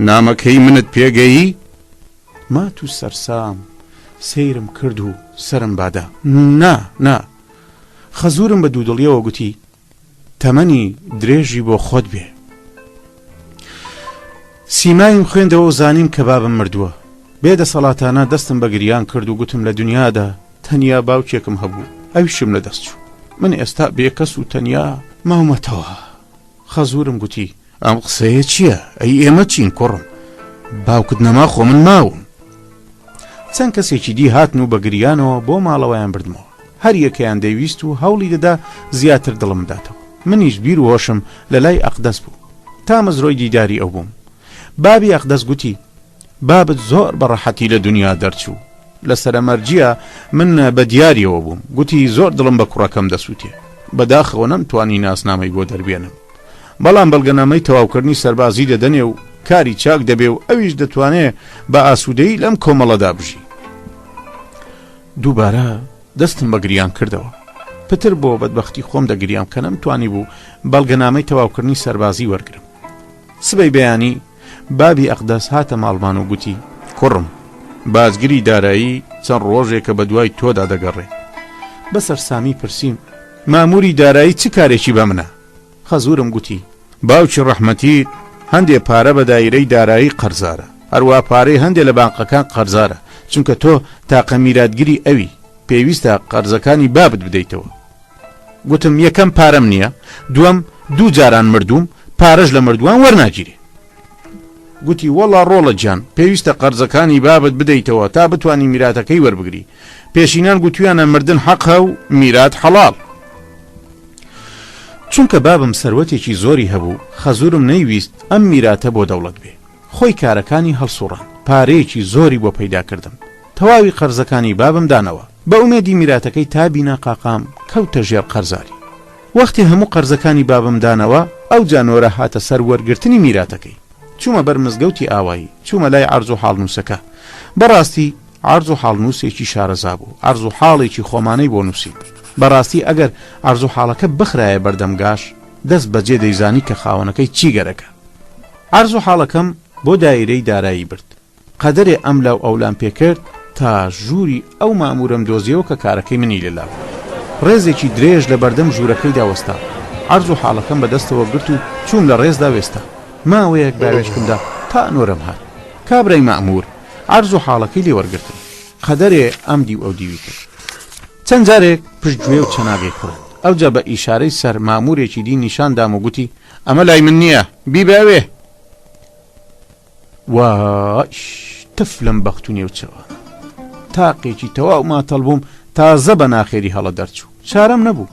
نامەکەی منت پێگەیی؟ مات و سەرسام سەیرم کرد و سرم بادا. نا. خەزورم بە دوودڵیەوە گوتی: تەمەنی درێژی بۆ خۆت بێ. سیمایم خوێندەوە و زانیم کە بابم مردووە. بێدەسەڵاتانە دەستم بە گریان کرد و گوتم: لە دنیادا تەنیا باوکێکم هەبوو، ئەویشم لە دەست چوو. من ئێستا بێکەس و تەنیا ماومەتەوە. خەزورم گوتی: ئەم قسەیە چییە؟ ئەی ئێمە چین کوڕم؟ باوکت نەما خۆ من ماوم. چەند کەسێکی دی هاتن و بە گریانەوە بۆ ماڵەوەیان بردمەوە. هەر یەکەیان دەیویست و هەوڵی دەدا زیاتر دڵم داتەوە. منیش بیر و هۆشم لە لای ئەقدەس بوو تا مزرۆی دیداری ئەو بووم. بابی ئەقدەس گوتی: بابت زۆر بەڕەحەتی لە دنیا دەرچوو. لە سەرەمەرجیە من بە دیاریەوە بووم. گوتی: زۆر دڵم بە کوڕەکەم دەسووتێ، بەداخەوە نەمتوانی ناسنامەی بۆ دەربێنم، بەڵام بەڵگەنامەی تەواوکردنی سەربازی دەدەنێ و کاری چاک دەبێ و ئەویش دەتوانێت بە ئاسوودەیی لەم کۆمەڵەدا بژی. دووبارە دەستم بە گریان کردەوە. پتر بۆ بەدبەختی خۆم دەگریام کە نەمتوانی بوو بەڵگەنامەی تەواوکردنی سەربازی وەرگرم. سبەی بەیانی بابی ئەقدەس هاتە ماڵمان و گوتی: کوڕم، بازگری دارایی چەند ڕۆژێکە بە دوای تۆدا دەگەڕێ. بەسەر سامی پرسییم: ماموری دارایی چ کارێکی بە منە؟ خەزورم گوتی: باوکی ڕەحمەتی هەندێ پارە بە دایرەی دارایی قەرزارە، هەروە پارەی هەندێ لە بانقەکان قەرزارە، چونکە تۆ تاقە میراتگیری ئەوی، پێویستە قەرزەکانی بابت بدەیتەوە. گوتم: یەکەم پارەم نییە، دووەم 2 جاران مردووم، پارەش لە مردووان وەرناگیرێ. گوتی وەڵا ڕۆڵە گیان پێویستە قەرزەکانی بابت بدەیتەوە تا بتانی میراتەکەی وەربگری. پێشینان گوتویانە مردن حەقە و میرات حەڵاڵ. چونکە بابم سەروەتێکی زۆری هەبوو خەزورم نەیویست ئەم میراتە بۆ دەوڵەت بێ. خۆی کارەکانی هەڵسوڕان پارەیەکی زۆری بۆ پەیدا کردم. تەواوی قەرزەکانی بابم دانەوە بە ئومێدی میراتەکەی تا بینا قاقام کەوتە ژێر قەرزاری. وەختی هەموو قەرزەکانی بابم دانەوە ئەو جانۆرە هاتە سەر وەرگرتنی میراتەکەی. چوومە بەر مزگەوتی ئاوایی، چوومە لای عەرز و حاڵنووسەکە. بەڕاستی عەرز و حاڵنووسێکی شارەزا بوو، عەرز و حاڵێکی خۆمانەی بۆ نووسی. بەڕاستی ئەگەر عەرز و حاڵەکە بخرایە بەردەمگاش دەست بەجێ دەیزانی کە خاوەنەکەی چی گەرەکە. عەرز و حاڵەکەم بۆ دایرەی دارایی برد. قەدەرێ ئەم لاو ئەولام پێکرد تا ژووری ئەو مامورم دۆزیەوە کە کارەکەی منی لەلاو. ڕێزێکی درێژ لە بەردەم ژوورەکەی داوەستا. عەرز و حاڵەکەم بەدەستەوە گرت و چووم لە ڕێزدا وێستا. ماوەیەک باوێشکمدا تا نۆرم هات. کابرای مەئموور عەرز و حاڵەکەی لێ وەرگرتم. قەدەرێ ئەم دیو ئەو دیوی کرد. چەند جارێک پشتگوێ و چەناگەی خوڕ. ئەوجا بە ئیشارەی سەر مامورێکی دی نیشان دام و گوتی ئەمە لای من نییە بیباوێ. واش تف لەم بەخت و نێوچەوە تاقێکی تەواو ماتەڵ بووم تازە بە ناخێری هەڵە دەرچوو. چارەم نەبوو.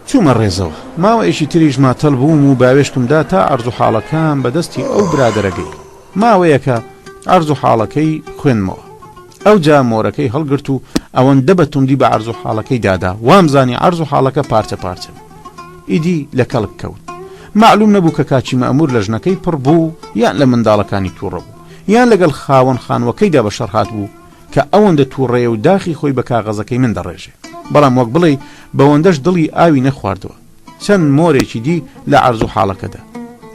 چوومە ڕێزەوە ماوەیەکی تریش ماتەڵ بووم و باوێشکمدا تا عەرز و حاڵەکان بەدەستی ئەو برادەرەگەی. ماوەیەکە عەرز و حاڵەکەی خوێنمەوە. ئەو جا مۆرەکەی هەڵگرت و ئەوەندە بە توندی بە عەرز و حاڵەکەی دادا وامزانی عەرز و حاڵەکە پارچە پارچە. ئیدی لە کەڵک کەوت. معلوم نەبوو کە کاچی مەئموور لە ژنەکەی پڕ بوو یان لە منداڵەکانی تووڕە بوو یان لەگەڵ خاوەن خانوەکەیدا بە شەڕهات بوو کە ئەوەندە تووڕێ و داخی خۆی بە کاغەزەکەی من دەڕێژێ. بەڵام وەک بڵێ بەوەندەش دڵی ئاوی نەخواردووە. چەند مۆرێکی دی لە عەرز و حاڵەکەدا.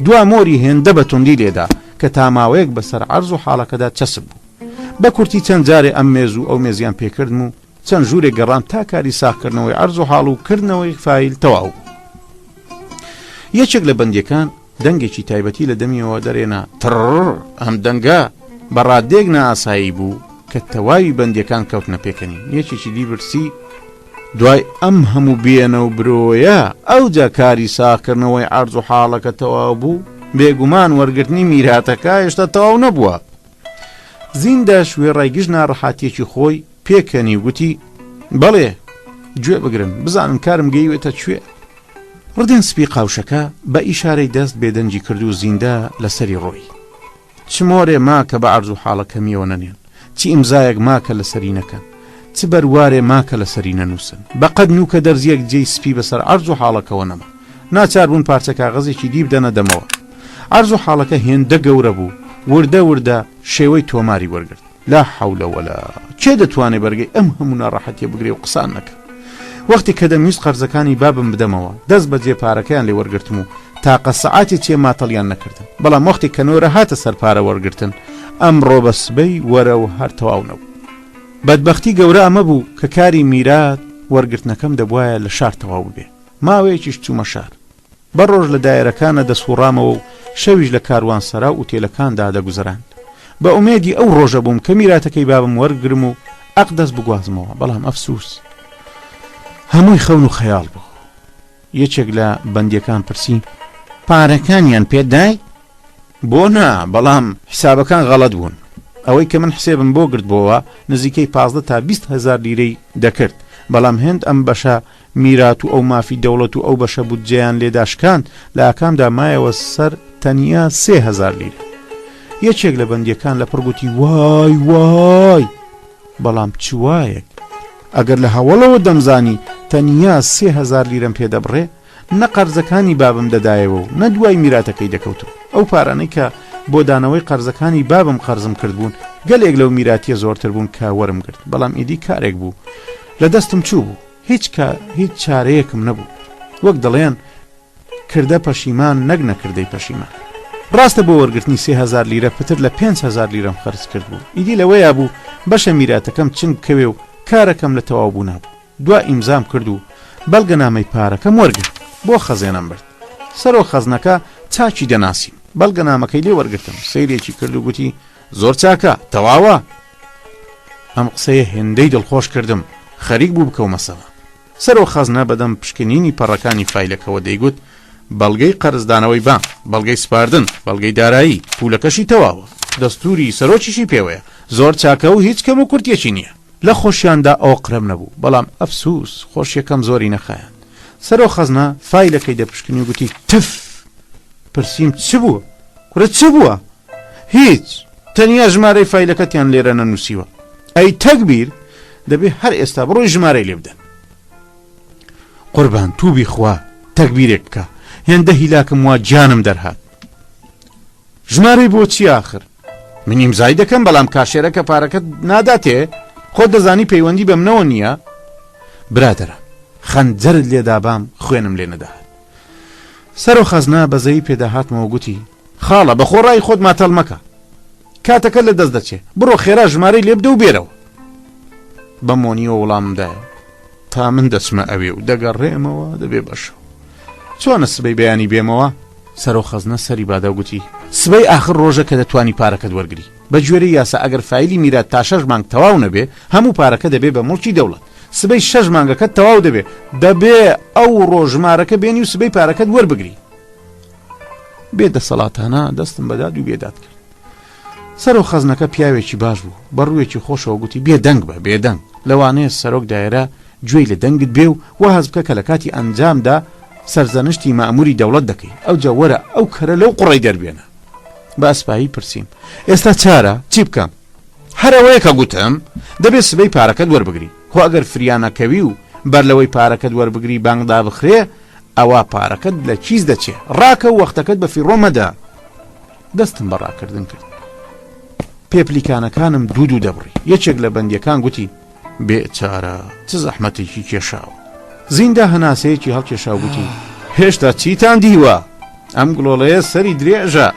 دوا مۆری هێندە بە توندی لێدا کە تاماوەیەک بەسەر عەرز و حاڵەکەدا چەسب بوو. بە کورتی چەند جارێ ئەم مێز و ئەو مێزیان پێکردم و چەند ژوورێک گەڕام تا کاری ساختکردنەوەی عەرز و حاڵ و کردنەوەی فایل تەواو بوو. یەکێک لە بەندیەکان دەنگێکی تایبەتی لە دەمیەوە دەرێنا. تڕ ئەم دەنگە بەڕادێک نائاسایی بوو کە تەواوی بەندیەکان کەوتنە پێکەنی. یەکێکی دی برسی دوای ئەم هەموو بێنە و برۆیە ئەوجا کاری ساختکردنەوەی عەرز و حاڵەکە تەواو بوو. بێگومان وەرگرتنی میراتەکە هێشتا تەواو نەبووە. زیندە شوێ ڕایگژ ناڕەحاتیەکی خۆی پێکەنی وگوتی بەڵێ گوێ بگرن بزانم کارم گەیوێتە کوێ. ڕدێن سپی قاوشەکە بە ئیشارەی دەست بێدەنجی کرد و زیندە لەسەری ڕۆی. چ مۆرێ ماکە بە عەرز و حاڵەکە میوە نەنێن، چی ئیمزایەک ماکە لەسەری نەکەن، چ بەروارێ ماکە لەسەری نەنووسن. بەقەد نوکە دەرزیەک جێی سپی بەسەر عەرز و حاڵەکەەوە نەما. ناچار بوون پارچە کاغەزێکی دی بدەنە دەمەوە. عەرز و حاڵەکە هێندە گەورە بوو. وردە وردە شێوەی تۆماری وەرگرت. لا حەولە وەلا کێ دەتوانێ بەرگەی ئەم هەموو ناڕەحەتیە بگرێ و قسان نەکە. وەختی کە دەمویست قەرزەکانی بابم بدەمەوە دەست بەجێ پارەکەیان لێ وەرگرتم و تاقە سەعاتی چێ ماتەڵیان نەکردن. بەڵام وەختی کە نۆرە هاتە سەر پارە وەرگرتن ئەمڕۆ بە سبەی وەرە و هەر تەواو نەبوو. بەدبەختی گەورە ئەمە بوو کە کاری میرات وەرگرتنەکەم دەبوایە لە شار تەواو بێ. ماوەیەکیش چوومە شار. بەڕۆژ لە دایرەکانە دەسوڕامەوە و شەویش لە کاروانسەرا و ئوتێلەکاندا دەگوزراند. بە ئومێدی ئەو ڕۆژە بووم کە میراتەکەی بابم وەرگرم و ئەقدەست بگوازمەوە. بەڵام ئەفسوس هەمووی خەون و خەیاڵ بوو. یەکێک لە بەندیەکان پرسی پارەکانیان پێدای؟ بۆ نا بەڵام حسابەکان غەڵەت بوون. ئەوەی کە من حسێبم بۆ گرتبەوە نزیکەی 15 تا 20,000 لیرەی دەکرد. بەڵام هێند ئەم بەشە میرات و ئەو مافی دەوڵەت و ئەو بەشە بودجێیان لێداشکان لە ئاکامدا مایەوە سەر تەنیا 3,000 لیرە. یەکێک لە بەندیەکان لە پڕگوتی وای وای بەڵام چوایەک ئەگەر لە هەوڵەوە دەمزانی تەنیا 3,000 لیرەم پێدەبڕێ نە قەرزەکانی بابم دەدایەوە و نە دوای میراتەکەی دەکەوتم. ئەو پارانەی کە بۆ دانەوەی قەرزەکانی بابم قەرزم کردبوون گەلێک لەو میراتیە زۆرتر بوون کە وەرم گرت. بەڵام ئیدی کارێک بوو لە دەستم چوو بوو. هیچ چارەیەکم نەبوو. وەک دەڵێن کردە پەشیمان نەک نەکردەی پەشیمان. ڕاستە بۆ وەرگرتنی 3,000 لیرە پتر لە 5,000 لیرەم خەرج کرد بوو. ئیدی لەوەیە بوو بەشە میراتەکەم چنگ بکەوێ و کارەکەم لە تەواو بوو نابوو. دوا ئیمزام کرد و بەڵگەنامەی پارەکەم وەرگرت بۆ خەزێنم برد. سەرۆ خەزنەکە چاکی دەناسیم. بەڵگەنامەکەی لێ وەرگرتم. سەیرێکی کرد و گوتی زۆر چاکە تەواوە. ئەم قسەیە هێندەی دڵخۆش کردم. خەریک بوو بکەومەسەوە. سەرۆ خەزنە بەدەم پشکنینی پەڕەکانی فایلەکەوە دەیگوت بەڵگەی قەرزدانەوەی بانک، بەڵگەی سپاردن، بەڵگەی دارایی، پولەکەشی تەواوە، دەستوری سەرۆکیشی پێوەیە، زۆر چاکە و هیچ کەم و کورتێکی نییە. لە خۆشیاندا ئەو قرم نەبوو، بەڵام ئەفسوس خۆشیەکەم زۆری نەخایەن. سەرۆ خەزنە فایلەکەی دەپشکنی و گوتی تف. پرسییم چ بووە؟ کورە چ بووە؟ هیچ، تەنیا ژمارەی فایلەکەتیان لێرە نەنووسیوە. ئەی تەکبیر، دەبێ هەر ئێستا بڕۆی ژمارەی لێ بدەن. قوربان تووبی خوا تەکبیرێک بکە، هێندە هیلاکم وا جانم دەرهات. ژمارەی بۆ چی آخر؟ منیم زای دەکەم، بەڵام کاشێرەکە پارەکەت ناداتێ، خۆ دەزانی پەیوەندی بە منەوە نییە. برادرە خەنجەرت لێدابام خوێنم لێ نەداهات. سەرۆ خەزنە بەزەی پێداهاتمەوە گوتی خاڵە بە خۆڕای خۆت ماتەڵ مەکە، کاتەکە لە دەست دەچێ، بڕۆ خێرا ژمارەی لێ بدە و بێرەوە. بە مۆنیەوە وەڵامدایە تا من دەچمە ئەوێ و دەگەڕێمەوە دەبێ بەشەوە. چۆنە سبەی بەیانی بێمەوە؟ سەرۆ خەزنە سەری بادا و گوتی سبەی آخر ڕۆژە کە دەتوانی پارەکەت وەرگری. بە گوێرەی یاسا ئەگەر فایلی میرات تا 6 مانگ تەواو نەبێ، هەموو پارەکە دەبێ بە مڵکی دەوڵەت. سبەی 6 مانگەکەت تەواو دەبێ ئەو ڕۆژمارەکە بێنی و سبەی پارەکەت وەربگری. بێدەسەڵاتانە دەستم بەداد و بێداد کرد. سەرۆ خەزنەکە پیاوێکی باش بوو، بەڕوویەکی خۆشەوە گوتی بێدەنگ بە بێدەنگ، لەوانەیە سەرۆک دایرە گوێی لە دەنگت بێ و وەهەز بکە کە لە کاتی ئەنجامدا سەرزەنشتی مەئموری دەوڵەت دەکەی، ئەو جەوەرە ئەو کەرە لەو قوڕی دەربێنە. بە ئەسپایی پرسییم ئێستا چارە چی بکەم؟ هەرەوەیە کە گوتم دەبێت سبەی پارەکەت وەربگری، خۆ ئەگەر فریانەکەوی و بەر لەوەی پارەکەت وەربگری بانگدا بخرێ، ئەوە پارەکەت لە چیز دەچێ، ڕاکە و وەختەکەت بە فیڕۆمەدا. دەستم بەڕاکردن کرد. پێپلیکانەکانم دوو دەبڕی. یەکێک لە بەندیەکان گوتی بێچارە چ زەحمەتێکی کێشاوە. زیندە هەناسەیەکی هەڵکێشا گوتی هێشتا چیتان دیوە؟ ئەم گڵۆڵەیە سەری درێژە.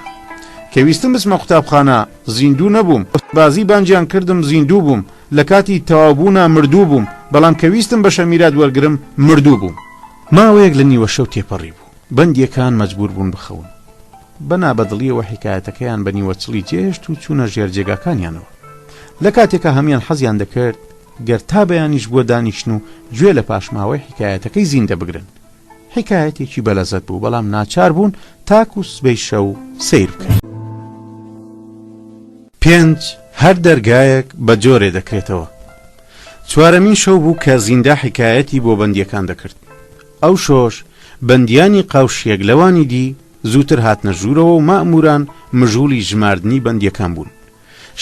کەویستم بچمە قوتابخانە زیندوو نەبووم، بازی بانجیان کردم زیندوو بووم، لە کاتی تەوابوونا مردوو بووم، بەڵام کەویستم بە شەمیرات وەرگرم مردوو بووم. ماوەیەک لە نیوە شەو تێپەڕی بوو، بەندیەکان مەجبور بوون بخەون. بەنا بەدڵیەوە حیکایەتەکەیان بە نیوەچڵی جێشت و چوونە ژێرجێگاکانیانەوە. لە کاتێکە هەمیان حەزیان دەکرد گەر تا بەیانیش بۆ دانیشتن و گوێ لە پاشماوەی حیکایەتەکەی زیندە بگرن. حیکایەتێکی بەلەزەت بوو، بەڵام ناچار بوون تاکو سبەی شەو سیر بکەین. 5 هەر دەرگایەک بە جۆرێ دەکرێتەوە. چوارەمین شەو بوو کە زیندە حیکایەتی بۆ بەندیەکان دەکرد. ئەو شۆش بەندیانی قاوشیەک لەوانی دی زووتر هاتنە ژوورەوە و مەئموران مژوولی ژماردنی بەندیەکان بوون.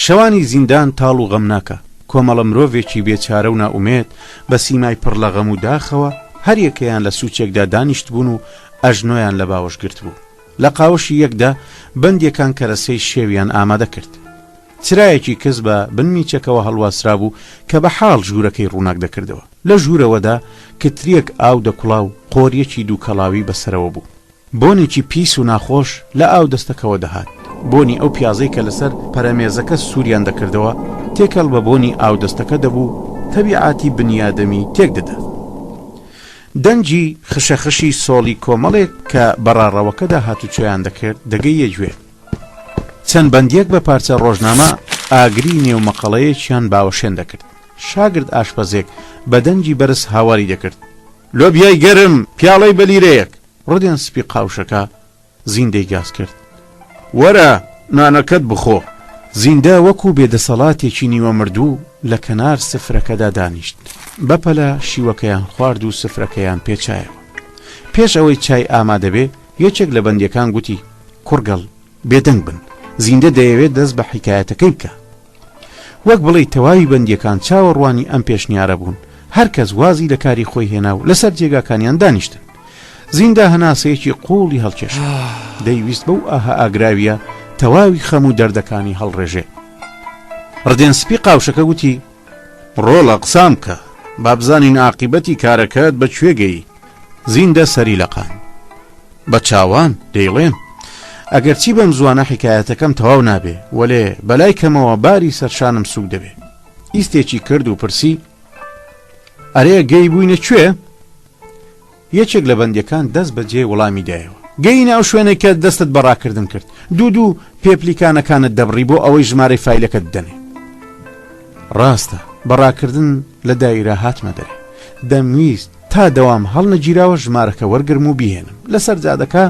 شەوانی زیندان تاڵ و غەمناکە، کۆمەڵە مرۆڤێکی بێچارە و ناومێت بە سیمای پڕ لە غەم و داخەوە هەر یەکەیان لە سوچێکدا دانیشت بوون و ئەژنۆیان لە باوەش گرت بوو. لە قاوەشی یەکدا بەندیەکان کەرەسەی شێویان ئامادە کرد. چرایەکی کەس بە بنمیچەکەوە هەڵواسرا بوو کە بە حاڵ ژوورەکەی ڕووناک دەکردەوە. لە ژوورەوەدا کتریەک ئاو دەکوڵا و قۆریەکی دووکەڵاوی بەسەرەوە بوو. بۆنێکی پیس و ناخۆش لە ئاو دەستەکەەوە دەهات. بۆنی ئەو پیازەی کە لەسەر پەرەمێزەکە سووریان دەکردەوە تێکەڵ بە بۆنی ئاو دەستەکە دەبوو تەبیعاتی بنیادەمی تێک دەدا. دەنجی خشەخشی سۆڵی کۆمەڵێک کە بەڕاڕەوەکەدا هاتوچۆیان دەکرد دەگەیە گوێ. چەند بەندیەک بە پارچە ڕۆژنامە ئاگری نێومەقەڵەیەکیان باوەشێن دەکرد. شاگرد ئاشپەزێک بە دەنجی بەرز هاواری دەکرد لۆبیای گەرم پیاڵەی بەلیرەیەک. ڕۆدیان سپی قاوشەکە زیندەی گاز کرد وەرە نانەکەت بخۆ. زیندە وەکو بێدەسەڵاتێکی نیوە مردوو لە کەنار سفرەکەدا دانیشت. بەپەلە شیوەکەیان خوارد و سفرەکەیان پێچایەوە. پێش ئەوەی چای ئامادەبێ یەکێک لە بەندیەکان گوتی کوڕگەڵ بێدەنگ بن، زیندە دەیەوێت دەست بە حیکایەتەکەی بکە. وەک بڵێ تەواوی بەندیەکان چاوەڕوانی ئەم پێشنیارە بوون. هەر کەس وازی لە کاری خۆی هێنا و لەسەر جێگاکانیان دانیشتن. زیندە هەناسەیەکی قوڵی هەڵکێشت. دەیویست بەو ئاها ئاگراویە تەواوی خەم و دەردەکانی هەڵڕێژێ. ڕدێنسپی قاوشەکە گوتی ڕۆڵە قسام کە با بزانین عاقیبەتی کارەکەت بە کوێگەی. زیندە سەری لەقان بە چاوان دەیڵێم ئەگەر چی بەم زوانە حیکایەتەکەم تەواو نابێ وەلێ بەلای کەمەوە باری سەرشانم سوک دەبێ. ئیستێکی کرد و پرسی ئەرێ گەی بووینە کوێ؟ یەکێک لە بەندیەکان دەست بەجێ وەڵامی دایەوە. گەینە ئەو شوێنێکە دەستت بەڕاکردن کرد. دوو پێپلیکانەکانت دەبڕی بۆ ئەوەی ژمارەی فایلەکەت بدەنێ. ڕاستە بەڕاکردن لە دایرە هاتمە دەرێ. دەمویست تا دەوام هەڵنەگیراوە ژمارەکە وەرگرم و بهێنم لەسەر جادەکە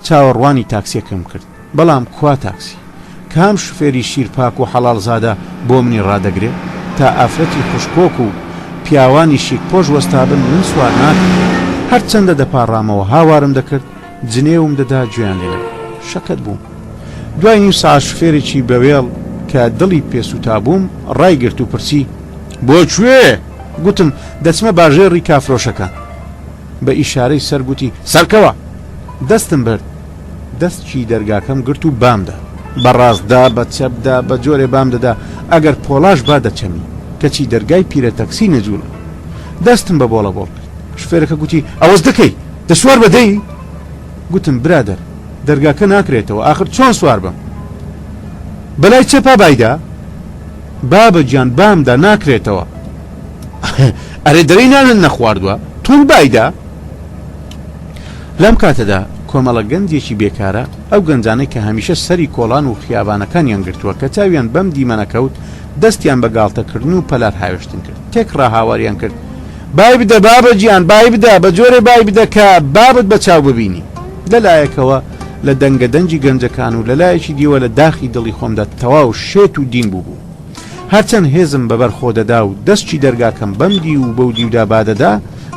چاوەڕوانی تاکسیەکەم کرد بەڵام کوا تاکسی کام شوفێری شیرپاک و حەڵاڵزادە بۆ منی ڕادەگرێت تا ئافرەتی خوشکۆک و پیاوانی شیکپۆش وەستابن من سوار ناکەم هەرچەندە دەپاڕامەوە هاوارم دەکرد جنێوم دەدا گوێیان لێنە شەکەت بووم دوای نیم ساعت شوفێرێکی بەوێڵ کە دڵی پێسووتا بووم ڕایگرت و پرسی بۆ کوێ؟ گوتم دەچمە باژێڕی کافرۆشەکان بە ئیشارەی سەرگوتی سەرکەوە دەستم برد دەستکی دەرگاکەم گرت و بامدا بەڕاستدا بە چەپدا بە جۆرێ بام دەدا ئەگەر پۆلاش با دەچەمی کەچی دەرگای پیرە تەکسی نەجوولە دەستم بە بۆڵە بۆڵ کرد شفێرەکە گوتی ئەوەش دەکەی دەسوار بەدەی گوتم برادەر دەرگاکە ناکرێتەوە آخر چۆن سوار بم بەلای چەپا بایدا بابە گیان بامدا ناکرێتەوە ئەرێ دەرەی نانن نەخواردووە تون بایدا لەم کاتەدا کۆمەڵە گەنجێکی بێکارە ئەو گەنجانەی کە هەمیشە سەری کۆڵان و خیابانەکانیان گرتووە کە چاویان بەم دیمەنەکەوت دەستیان بە گاڵتەکردن و پەلار هاوێشتن کرد تێک ڕاهاواریان کرد بای بدە بابە گیان بای بدە بە جۆرێ بای بدە کە بابت بە چاو ببینی لەلایەکەوە لە دەنگە دەنجی گەنجەکان و لەلایەکی دیوە لە داخی دڵی خۆمدا تەواو شێت و دین بوو هەرچەند هێزم بەبەر خۆدەدا و دەستکی دەرگاکەم بەمدی و بەو دیودا بادەدا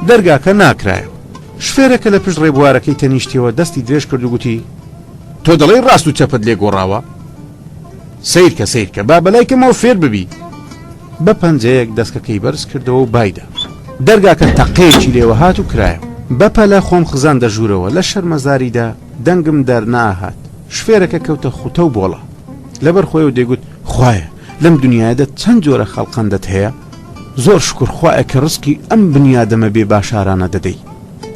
دەرگاکە ناکرایە شفێرەکە لە پشت ڕێبوارەکەی تەنیشتیەوە دەستی درێژ کرد و گوتی تۆ دەڵێی ڕاست و چەپت لێ گۆڕاوە سیرکە سیرکە با بەلایکەمەوە فێر ببی بە پەنجەیەک دەستکەکەی بەرز کردەوە و بایدا دەرگاکە تەقەیەکی لێوە هات و کرایە بەپەلە خۆم خزان دەژوورەوە لە شەرمەزاریدا دەنگم دەرناهات شفێرەکە کەوتە خوتە و بۆڵە لەبەر خۆی و دەیگوت خوایە لەم دنیادا چەند جۆرە خەڵقەندت هەیە زۆر شکر خوایە کە ڕزقی ئەم بنیادەمە بێ باشارانە دەدەی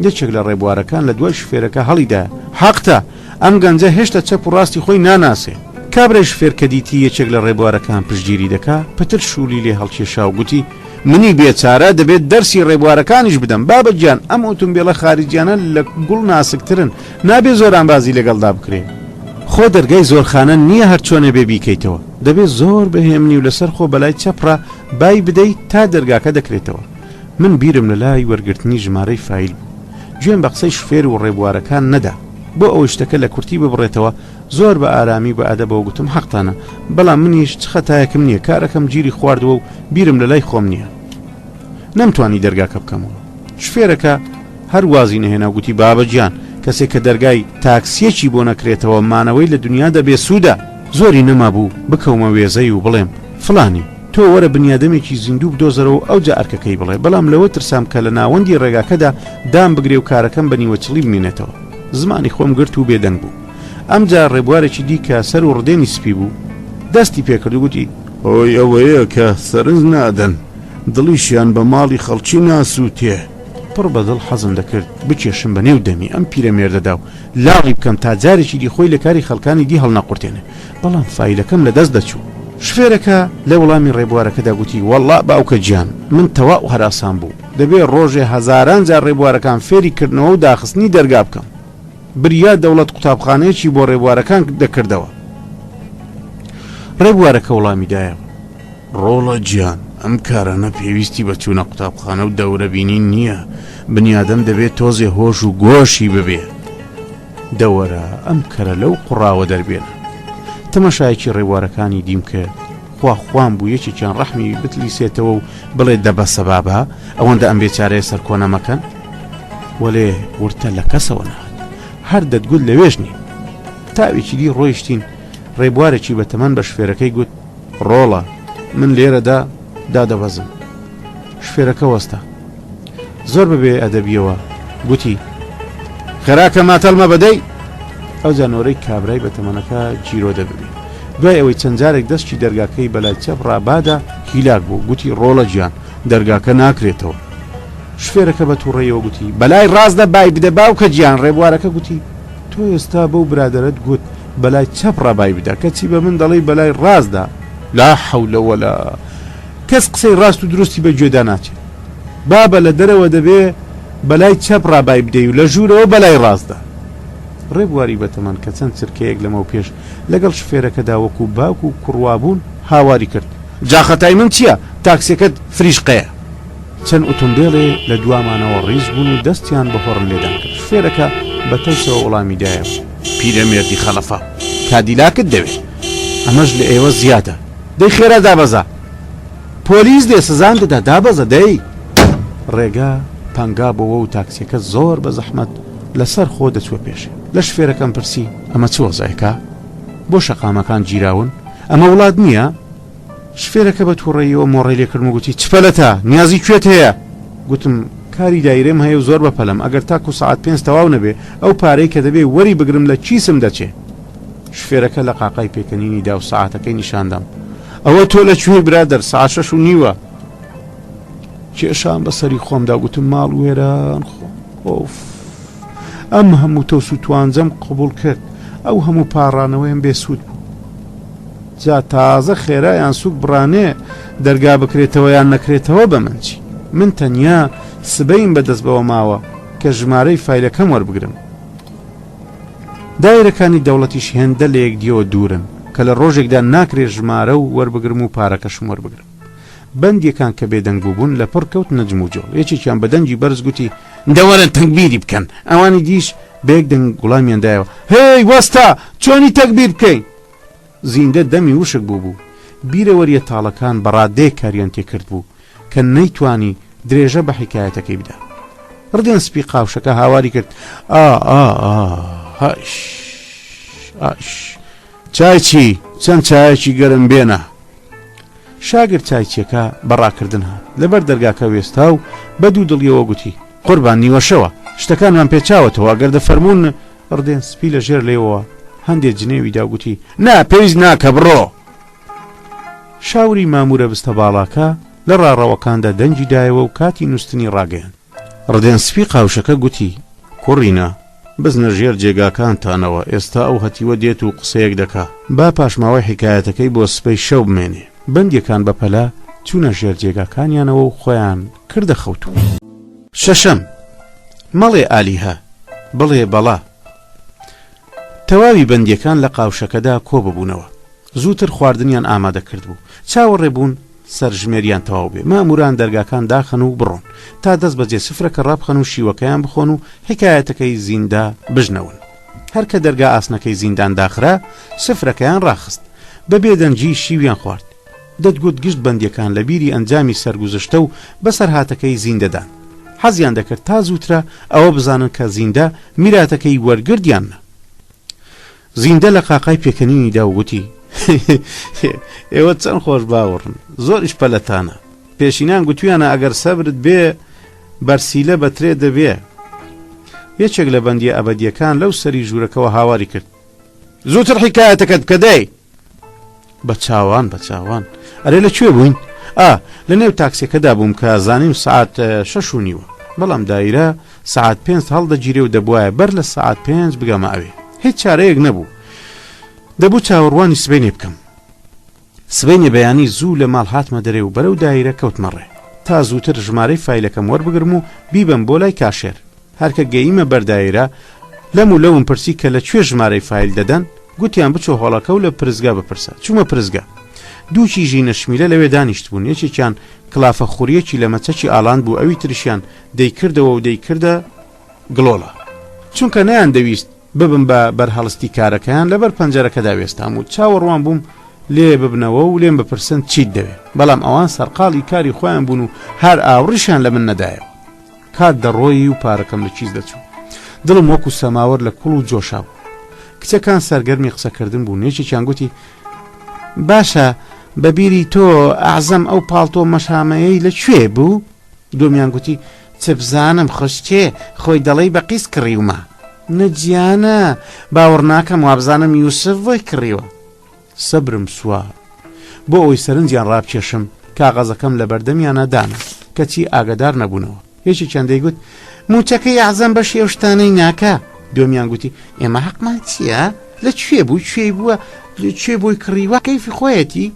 یەکێک لە ڕێبوارەکان لە دوای شفێرەکە هەڵیدا حەقتە ئەم گەنجە هێشتا چەپ و ڕاستی خۆی ناناسێ کابرای شفێر کە دیتی یەکێک لە ڕێبوارەکان پشتگیری دەکا پتر شوولی لێ هەڵکێشا و گوتی منی بێچارە دەبێت دەرسی ڕێبوارەکانیش بدەم بابەتگیان ئەم ئۆتۆمبیلە خارجیانە لە گوڵ ناسکترن نابێ زۆر ئامبازی لەگەڵدا بکرێ خۆ دەرگای زۆرخانە نییە هەر چۆنە بێ بیکەیتەوە دەبێت زۆر بەهێمنی و لەسەر خۆ بەلای چەپڕە بای بدەیت تا دەرگاکە دەکرێتەوە من بیرم لە لای وەرگرتنی ژمارەی فایل بوو گوێم بە قسەی شفێر و ڕێبوارەکان نەدا بۆ ئەوەی شتەکە لە کورتی ببڕێتەوە زۆر بە ئارامی بە ئەدەبەوە گوتم حەقتانە بەڵام منیش چ خەتایەکم نییە کارەکەم گیری خواردووە و بیرم لە لای خۆم نییە نەمتوانی دەرگاکە بکەمەوە شفێرەکە هەر وازی نەهێنا گوتی بابەجیان کەسێک کە دەرگای تاکسیەکی بۆ نەکرێتەوە مانەوەی لە دنیا دەبێ سوودە زۆری نەما بوو بکەومە وێزەی و بڵێم فلانی تۆ وەرە بنیادەمێکی زیندوو بدۆزەرەوە ئەو جا ئەرکەکەی بڵێ بەڵام لەوە ترسام کە لە ناوەندی ڕێگاکەدا دام بگرێ و کارەکەم بە نیوەچڵی بمێنێتەوە زمانی خۆم گرت و بێدەنگ بوو ئەمجا ڕێبوارێکی دیکە سەر و ڕدێنی سپی بوو دەستی پێکرد و گوتی ئەوەی ئەوەیە کە سەرنج نادەن دڵیشیان بە ماڵی خەڵکی ناسووتێ پڕ بەدڵ حەزم دەکرد بچێشم بە نێو دەمی ئەم پیرەمێردەدا و لاڵی بکەم تا جارێکی دی خۆی لە کاری خەڵکانی دی هەڵنەقورتێنێ بەڵام فایلەکەم لە دەست دەچوو شفێرەکە لە وەڵامی ڕێبوارەکەدا گوتی وەڵڵا باوکە گیان من تەواو هەراسان بوو دەبێت ڕۆژێ هەزاران جار ڕێبوارەکان فێری کردنەوە و داخستنی دەرگا بکەم بریا دەوڵەت قوتابخانەیەکی بۆ ڕێبوارەکان دەکردەوە ڕێبوارەکە وەڵامیدایە ڕۆڵە گیان ئەم کارانە پێویستی بە چوونە قوتابخانە و دەورەبینی نییە بنیادەم دەبێت تۆزێ هۆش و گۆشی ببێ دەوەرە ئەم کەرە لەو قوڕاوە دەربێنە تەمەشایەکی ڕێوارەکانی دیم کە خواخوان بوو یەکێکیان ڕەحمی بتلیسێتەوە و بڵێ دەبە سەبابە ئەوەندە ئەم بێچارەیە سەرکۆنەمەکەن وەلێ ورتە لە کەسەوە نهات هەر دەتگوت لەوێژ نین تاوێکی دی ڕۆیشتین ڕێبوارێکی بە تەمەن بە شفێرەکەی گوت ڕۆڵە من لێرەدا دادەبەزم شفێرەکە وەستا زۆر بەبێ ئەدەبیەوە گوتی خێراکە ماتەڵمە بەدەی ئەو جانۆرەی کابرای بە تەمەنەکە جیرۆ دەبێ دوای ئەوەی چەند جارێک دەستی دەرگاکەی بەلای چەپ ڕابادا هیلاک بوو گوتی ڕۆڵە گیان دەرگاکە ناکرێتەوە شفێرەکە بە تووڕێیەوە گوتی بەلای ڕاستە بای بدە باوکە گیان ڕێبوارەکە گوتی تۆ ئێستا بەو برادەرت گوت بەلای چەپ ڕابای بدە کەچی بە من دەڵی بەلای ڕاستدا لا حەولە وەلا کەس قسەی ڕاست و دروستی بە گوێدا ناچێت بابە لە دەرەوە دەبێ بەلای چەپ ڕابای بدەی و لە ژوورەوە بەلای ڕاستدا ڕێبواری بەتەمان کە چەند چرکەیەک لەمەو پێش لەگەڵ شفێرەکەدا وەکو باوک و کوڕوابوون هاواری کرد جاخەتای من چییە تاکسیەکەت فریشقەیە چەند ئۆتۆمبیڵێ لە دوامانەوە ڕیز بوون و دەستیان بە هۆڕن لێدان کرد. شوفێرەکە بە تەوسەوە وەڵامی دایەوە: پیرەمێردی خەلەفە، کادیلاکت دەوێت؟ ئەمەش لە ئێوە زیادە. دەی خێرا دابەزە، پۆلیس دێ سزان دەدا، دابەزە دەی. ڕێگا پەنگا بۆەوە و تاکسیەکە زۆر بە زەحمەت لەسەر خۆ دەچوە پێشێ. لە شوفێرەکەم پرسی: ئەمە چ وەزایەکە؟ بۆ شەقامەکان گیراون؟ ئەمە وڵات نییە؟ شفێرەکە بە تووڕێیەوە مۆڕی لێکردم و گوتی: چپەلەتە، نیازی کوێت هەیە؟ گوتم: کاری دایرێم هەیە و زۆر بەپەلم، ئەگەر تاکو ساعت 5 تەواو نەبێ ئەو پارەی کە دەبێ وەری بگرم لە چیسم دەچێ. شفێرەکە لە قاقای پێکەنینی دا و ساعتەکەی نیشاندام. ئەوە تۆ لەکوێ برادەر؟ ساعت 6:30. کێشان بەسەری خۆمدا گوتم: ماڵ وێران خۆف، ئەم هەموو تۆس و توانجەم قبول کرد، ئەو هەموو پاڕانەوەیم بێسوود بوو. جا تازە خێرایان سوک بڕانێ دەرگا بکرێتەوە یان نەکرێتەوە بە من چی؟ من تەنیا سبەیم بەدەست بەوە ماوە کە ژمارەی فایلەکەم وەربگرم. دایرەکانی دەوڵەتیش هێندە لە یەکدیەوە دوورن کە لە ڕۆژێکدا ناکرێت ژمارە و وەربگرم و پارەکەشم وەربگرم. بەندێکان کە بێدەنگ بووبوون لە پڕ کەوت نەجم و جۆڵ. یەکێکیان بە دەنگی بەرز گوتی: دەوەرن تەکبیری بکەن. ئەوانی دیش بەیەک دەنگ گوڵامیاندایەوە: هێی وەستا، چۆنی تەکبیر بکەین؟ زیندە دەمی وشک بوو. بیرەوەریە تاڵەکان بەڕادەیە کاریان تێکرد بوو کە نەیتوانی درێژە بە حکایەتەکەی بدا. ڕدێن سپی قاوشەکە هاواری کرد: هاش چای چی؟ چەند چایەکی گەرم بێنە. شاگر چایچێکە بەڕاکردن هات لەبەر دەرگاکە وێستا و بە دوو دڵیەوە گوتی: قوربان نیوەشەوە، شتەکانمان پێچاوەتەوە، ئەگەر دەفەرمونون. ڕدێن سپی لە ژێر لێەوە هەندێک جنێویدا گوتی: نا پێویست ناکە، بڕۆ. شاوری مامورە بستە باڵاکە لە ڕاڕەوەکاندا دەنجی دایەوە و کاتی نووستنی ڕاگەیان. ڕدێن سپی قاوشەکە گوتی: کوڕینە، بزنە ژێر جێگاکانتانەوە، ئێستا ئەو هەتیوە دێت و قسەیەک دەکا، با پاشماوەی حکایەتەکەی بۆ سپەی شەو بمێنێ. بەندێکان بەپەلا چوونە ژێر جێگاکانیانەوە و خۆیان کردە خەوتو. شەشەم، مەڵێ ئالیها، بڵێ بەڵا. تەواوی بەندیەکان لە قاوشەکەدا کۆ ببوونەوە. زووتر خواردنیان ئامادە کرد بوو. چاوەڕێبوون سەرژمێریان تەواو بێ. ماموران دەرگاکان داخەن و بڕۆن تا دەست بەجێ سفرەکە ڕابخەن و شیوەکەیان بخۆن و حکایەتەکەی زیندا بژنەون. هەرکە دەرگا ئاسنەکەی زیندان داخرا سفرەکەیان ڕاخست، بە بێدەنجی شیویان خوارد. دەتگوت گشت بەندیەکان لە بیری ئەنجامی سەرگوزشتە و بەسەر هاتەکەی زیندەدان. حەزیان دەکرد تا زووترە ئەوە بزانن کە زیندە میراتەکەی وەرگردیانە. زیندە لە قاقای پێکەنینیدا و گوتی: ئێوە چەند خۆش باوەڕن، زۆریش پەلەتانە. پێشینان گوتویانە ئەگەر سەبرت بێ بەرسیلە بەترێ دەبێ. یەکێک لە بەندیە ئەبەدیەکان لەو سەری ژوورەکەەوە هاواری کرد: زووتر حکایەتەکەت بکە دەی. بە چاوان ئەرێ لەکوێ بووین؟ لە نێو تاکسیەکەدا بووم کە زانیم سعات 6:30، بەڵام دایرە سعات 5 هەڵدەگیرێ و دەبوایە بەر لە سعات 5 بگەمە ئەوێ. هیچ چارەیەک نەبوو، دەبوو چاوەڕوانی سبەینێ بکەم. سبەینێ بەیانی زوو لە ماڵ هاتمە دەرێ و بەرەو دایرە کەوتمەڕێ تا زووتر ژمارەی فایلەکەم وەربگرم و بیبم بۆ لای کاشێر. هەرکە گەیمە بەردایرە لەم و لەوم پرسی کە لەکوێ ژمارەی فایل دەدەن. گوتیان بچۆ هۆڵەکە و لە پرزگا بپرسە. چوومە پرزگا. دووکی ژینە شمیلە لەوێ دانیشت بوون. یەکێکیان کلافە خوریەکی لە مەچەکی ئاڵان بوو، ئەوی تریشیان دەیکردەوە و دەیکردە گڵۆڵە، چونکە نەیان دەویست ببم بە بەرهەڵستی کارەکەیان. لەبەر پەنجەرەکەدا وێستام و چاوەڕوان بووم لێ ببنەوە و لێم بپرسن چیت دەوێت. بەڵام ئەوان سەرقاڵی کاری خۆیان بوون و هەر ئاوڕیشیان لە من نەدایەوە. کات دەڕۆیی و پارەکەم لە چیز دەچوو. دڵم وەکو سەماوەر لە کوڵ و جۆشا بوو. کچەکان سەرگەرمی قسەکردن بوون. یەکێکیان گوتی: باشە، بەبیری تۆ ئەعزەم ئەو پاڵتۆ مەشامەیەی لەکوێ بوو؟ دومیان گوتی: چ بزانم خۆشتێ، خۆی دەڵێی بە قیس کڕیومە. نەجیانە، باوەڕ ناکەم وابزانم یوسف بۆی کڕیوە. سەبرم سووە بۆ ئەوی سەرنجیان ڕابکێشم کاغەزەکەم لە بەردەمیانە دانا کەچی ئاگدار نەبوونەوە. یەکێکیان دەیگوت: موچەکەی ئەعزەم بە شێوشتانەی ناکە. دومیان گوتی: ئێمە حەقمان چییە؟ لەکوێ بوو؟ کوێی بووە؟ کوێ بۆی کڕیوە؟ کەیفی خۆیەتی؟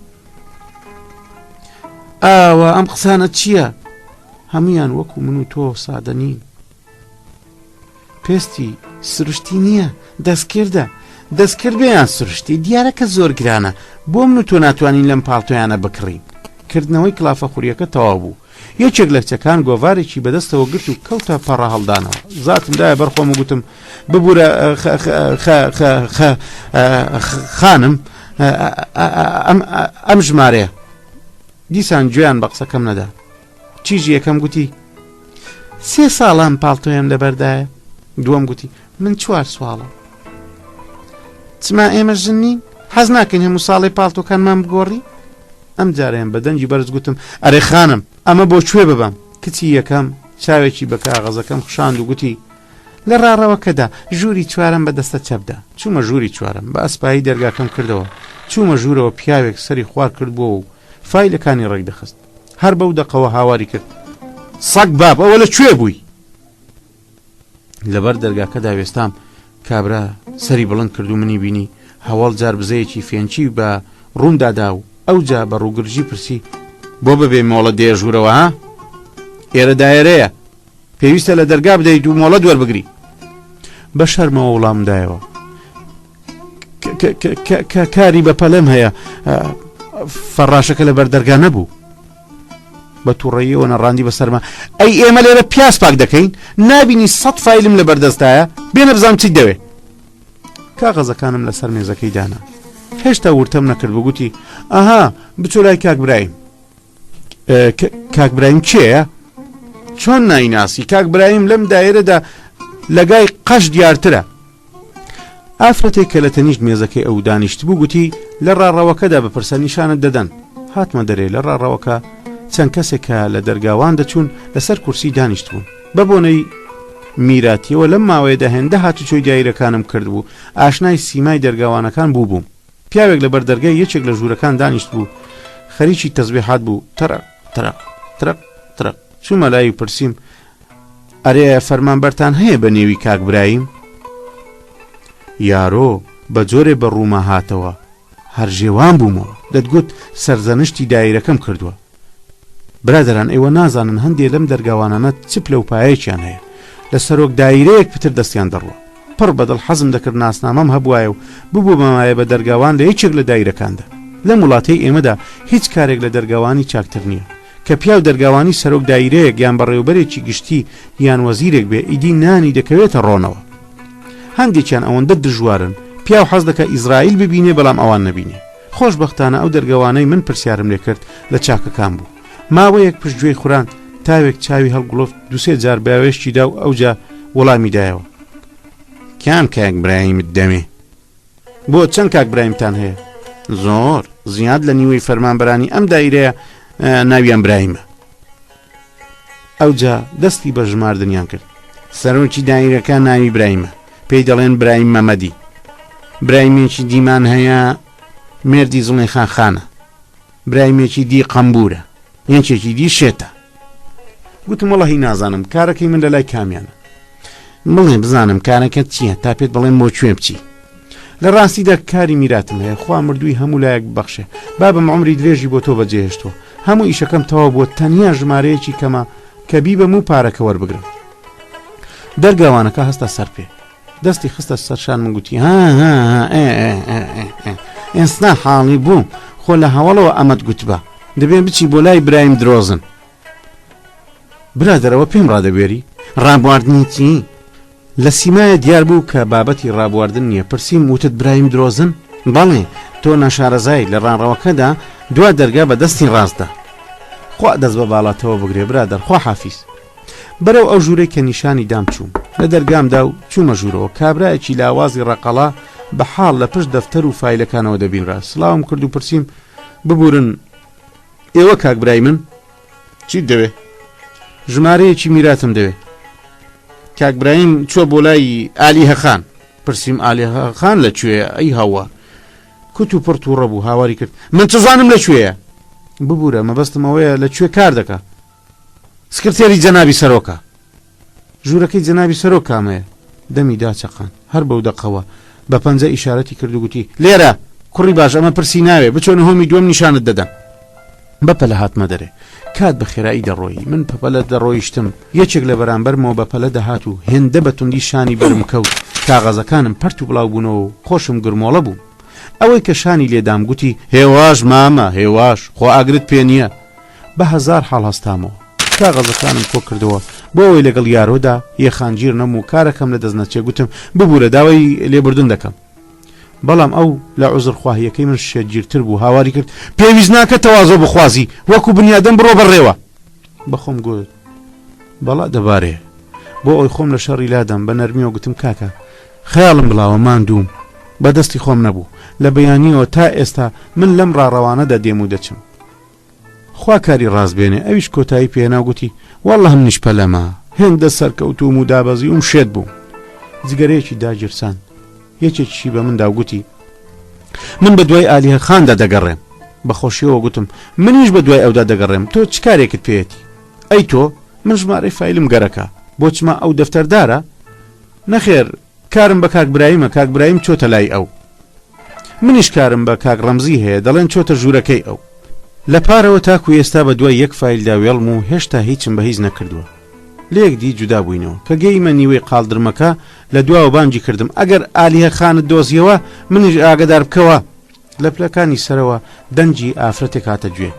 ئاوە ئەم قسانە چییە؟ هەمویان وەکو من و تۆ سادە نین. پێستی سروشتی نییە، دەستکرد بێیان سروشتی. دیارەکە زۆر گرانە، بۆ من و تۆ ناتوانین لەم پاڵتۆیانە بکڕین. کردنەوەی کلافە خوریەکە تەواو بوو. یەکێک لە کچەکان گۆڤارێکی بەدەستەوە گرت و کەوتە پەڕە هەڵدانەوە. زاتمدایە بەرخۆم وگوتم ببوورە خانم ئەم ژمارەیە. دیسان گوێیان بە قسەکەم نەدا. چیژی یەکەم گوتی 3 ساڵان پاڵتۆیان لەبەردایە. دووەم گوتی من 4 ساڵە. چما ئێمە ژن نین؟ حەز ناکەین هەموو ساڵی پاڵتۆکانمان بگۆڕی؟ ئەم جارەیان بە دەنگی بەرز گوتم ئەرێ خانم ئەمە بۆ کوێ ببەم؟ کچی یەکەم چاوێکی بە کاغەزەکەم خشاند و گوتی لە ڕاڕەوەکەدا ژووری چوارەم بە دەستە چەپدا. چوومە ژووری چوارەم بە ئەسپایی دەرگاکەم کردەوە. چوومە ژوورەوە پیاوێک سەری خوار کردبووە و فایلەکانی ڕێک دەخست. هەر بەو دەقەوە هاواری کرد سەگ باب ئەوە لەکوێ بووی؟ لەبەر دەرگاکەدا وێستام کابرا سەری بڵند کرد و منی بینی هەواڵ جار بزەیەکی فێنچی بە ڕوومدادا و ئەوجا بە ڕووگرژی پرسی بۆ ببێ مۆڵە دێژوورەوە ها؟ ئێرە دایرەیە پێویستە لە دەرگا بدەیت و مۆڵە دووەربگری. بە شەرمەوە وەڵامدایەوە کاری بە پەلەم هەیە فەڕاشەکە لە بەردەرگا نەبوو. بە تووڕەیەوە نەڕاندی بەسەرما ئەی ئێمە لێرە پیاس پاک دەکەین نابینی 100 فایلم لە بەردەستایە بێنە بزانم چی دەوێ. کاغەزەکانم لەسەر مێزەکەی دانا. هێشتا ورتەم نەکرد بگوتی ئاها بچۆ لای کاک برایم. کاک برایم کێیە؟ چۆن نایناسی؟ کاک برایم لەم دایرەدا لەگای قەش دیارترە. ئافرەتێک کە لە تەنیشت مێزەکەی ئەو دانیشت بوو گوتی لە ڕاڕەوەکەدا بپرسە نیشانت دەدەن. هاتمە دەرێ لە ڕاڕەوەکە چەند کەسێکە لە دەرگاوان دەچوون لەسەر کورسی دانیشت بوون. بە بۆنەی میراتیەوە لەم ماوەیەدا هێندە هاتوچۆی دایرەکانم کرد بوو ئاشنای سیمای دەرگاوانەکان بووبووم. پیاوێک لە بەردەرگای یەکێک لە ژوورەکان دانیشت بوو خەریکی تەزبیحات بوو. تەرەق تەرەق تەرەق تەرەق چوومە لای و پرسییم ئەرێ فەرمانبەرتان هەیە بە نێوی کاک برایم؟ یارۆ بە جۆرێ بە ڕوومە هاتەوە هەرژێوان بوومەوە دەتگوت سەرزەنشتی دایرەکەم کردووە. برادران ئێوە نازانن هەندێک لەم دەرگاوانانە چپلە و پایەکیان هەیە لە سەرۆک دایرەیەک پتر دەستیان دەڕوە. پڕ بەدڵ حەزم دەکرد ناسنامەم هەبوایە و ببوو بەمایە بە دەرگاوان لە یەکێک لە دایرەکاندا. لە وڵاتەی ئێمەدا هیچ کارێک لە دەرگاوانی چاکتر نییە کە پیاو دەرگاوانی سەرۆک دایرەیەک یان بەڕێوەبەرێکی گشتی یان وەزیرێک بێ ئیدی نانی دەکەوێتە ڕۆنەوە. هەندێکیان ئەوەندە دژوارن پیاو حەز دەکە ئیزرائیل ببینێ بەڵام ئەوان نەبینێ. خۆشبەختانە ئەو دەرگاوانەی من پرسیارم لێ کرد لە چاکەکان بوو. ماوەیەک پشتگوێی خوران تاوێک چاوی هەڵگڵۆفت 2-3 جار باوێشتی دا و ئەوجا وەڵامی دایەوە کام کاک برایمت دەمێ؟ بۆ چەند کاک برایمتان هەیە؟ زۆر زیاد لە نیوەی فەرمانبەرانی ئەم دایرەیە ناویان برایمە. ئەوجا دەستی بە ژماردنیان کرد. سەرۆکی دایرەکە ناوی برایمە پێی دەڵێن برایم مەمەدی. برایمێکی دیمان هەیە مێردی زڵێخان خانە. برایمێکی دی قەمبورە یەکێکی دی شێتە. گوتم وەڵڵەهی نازانم کارەکەی من لە لای کامیانە. بڵێ بزانم کارەکەت چییە تا پێت بڵێم بۆ کوێ بچی. لە ڕاستیدا کاری میراتم هەیە خوا مردووی هەموو لایەک ببەخشێ. بابم عمری درێژی بۆ تۆ بەجێهێشتووە هەموو ئیشەکەم تەواو بۆ تەنیا ژمارەیەکی کەمە کە بیبەم و پارەکە وەربگرم. دەرگاوانەکە هەستە سەر پێ دەستی خستە سەرشان من گوتی ئێستا حاڵی بوو خۆ لە هەوڵەوە ئەمەت گوتبە دەبێن بچی بۆ لای برایم درۆزن. برادەرەوە پێم ڕادەبێری ڕابواردنی چی؟ لە سیمایە دیار بوو کە بابەتی ڕابواردن نییە. پرسییم وتت برایم درۆزن؟ بەڵێ تۆ نەشارەزای لە ڕانڕەوەکەدا دوا دەرگا بە دەستی ڕاستدا. خوا دەست بە باڵاتەوە بگرێ برادەر خوا حافیز. بەرەو ئەو ژوورەی کە نیشانی دام چووم لە دەرگامدا و چوومە ژوورەوە. کابرایەکی لاوازی ڕەقەڵا بە حاڵ لە پشت دەفتەر و فایلەکانەوە دەبینڕا. سڵاوم کرد و پرسییم ببورن ئێوە کاک برای من چیت دەوێ؟ ژمارەیەکی میراتم دەوێ. کاک برایم چوە بۆ لای ئالیهە خان. پرسییم ئالیهە خان لەکوێیە؟ ئەی هاوار کوت و پڕت و ڕەبوو هاواری کرد من چزانم لەکوێیە؟ ببوورە مەبەستمەوەیە لەکوێ کار دەکا؟ سکرتێری جەنابی سەرۆکە. ژوورەکەی جەنابی سەرۆک کامەیە؟ دەمی داچەقان هەر بەو دەقەوە بە پەنجە ئیشارەتی کرد و گوتی لێرە کوڕی باش ئەمە پرسی ناوێ بچۆنە هۆمی دووەم نیشانت دەدەم. بەپەلە هاتمە دەرێ کات بە خێرایی دەڕۆی من پەپەلە دەڕۆیشتم یەکێک لە بەرامبەرمەوە بەپەلە دەهات و هێندە بە توندی شانی بەرم کەوت. کاغەزەکانم پەرت و بڵاو بوونەوە و خۆشم گرمۆڵە بووم. ئەوەی کە شانی لێدام گوتی هێواش مامە هێواش خۆ ئاگرت پێ نییە. بە 1000 حاڵ هەستامەوە کاغەزەکانم کۆ کردەوە بۆ ئەوەی لەگەڵ یارۆدا یەخانگیر نەم و کارەکەم لە دەست نەچێ گوتم ببوورە داوای لێبوردن دەکەم بەڵام ئەو لە عوزرخواهیەکەی من شێتگیرتر بوو هاواری کرد پێویست ناکە تەوازۆ بخوازی وەکو بنیادەم بڕۆ بەڕێوە بەخۆم گوت بەڵا دەبارێ بۆ ئەوی خۆم لە شەڕی لادەم بە نەرمیەوە گوتم کاکە خەیاڵم بڵاوە ماندووم بەدەستی خۆم نەبوو لە بەیانیەوە تا ئێستا من لەم ڕاڕەوانەدا دێم و دەچم خوا کاری ڕازبێنێ ئەویش کۆتایی پێنا گوتی وەڵڵە هەم نیشپەلەما هێندە سەرکەوتوم و دابەزی وم شێت بوو جگەرەیەکی داگیرسان یەکێکیشی بە مندا گوتی من بە دوای ئالیە خاندا دەگەڕێم بەخۆشیەوە گوتم منیش بە دوای ئەودا دەگەڕێم تۆ چ کارێکت پێیەتی ئەی تۆ من ژمارەی فایلم گەرەکە بۆ چما ئەو دەفتەردارە نەخێر کارم بە کاک برایمە کاک برایم چۆتە لای ئەو منیش کارم بە کاک ڕەمزی هەیە دەڵێن چۆتە ژوورەکەی ئەو لە پارەوە تاکو ئێستا بە دوای یەک فایلدا وێڵم و هێشتا هیچم بە هیچ نەکردووە لێک دی جودا بووینەوە کە گەیمە نیوەی قاڵدرمەکە لە دواوە بانگی کردم ئەگەر ئالیە خانت دۆزیەوە منیش ئاگدار بکەوە لە پلەکانی سەرەوە دەنجی ئافرەتێک هاتە گوێ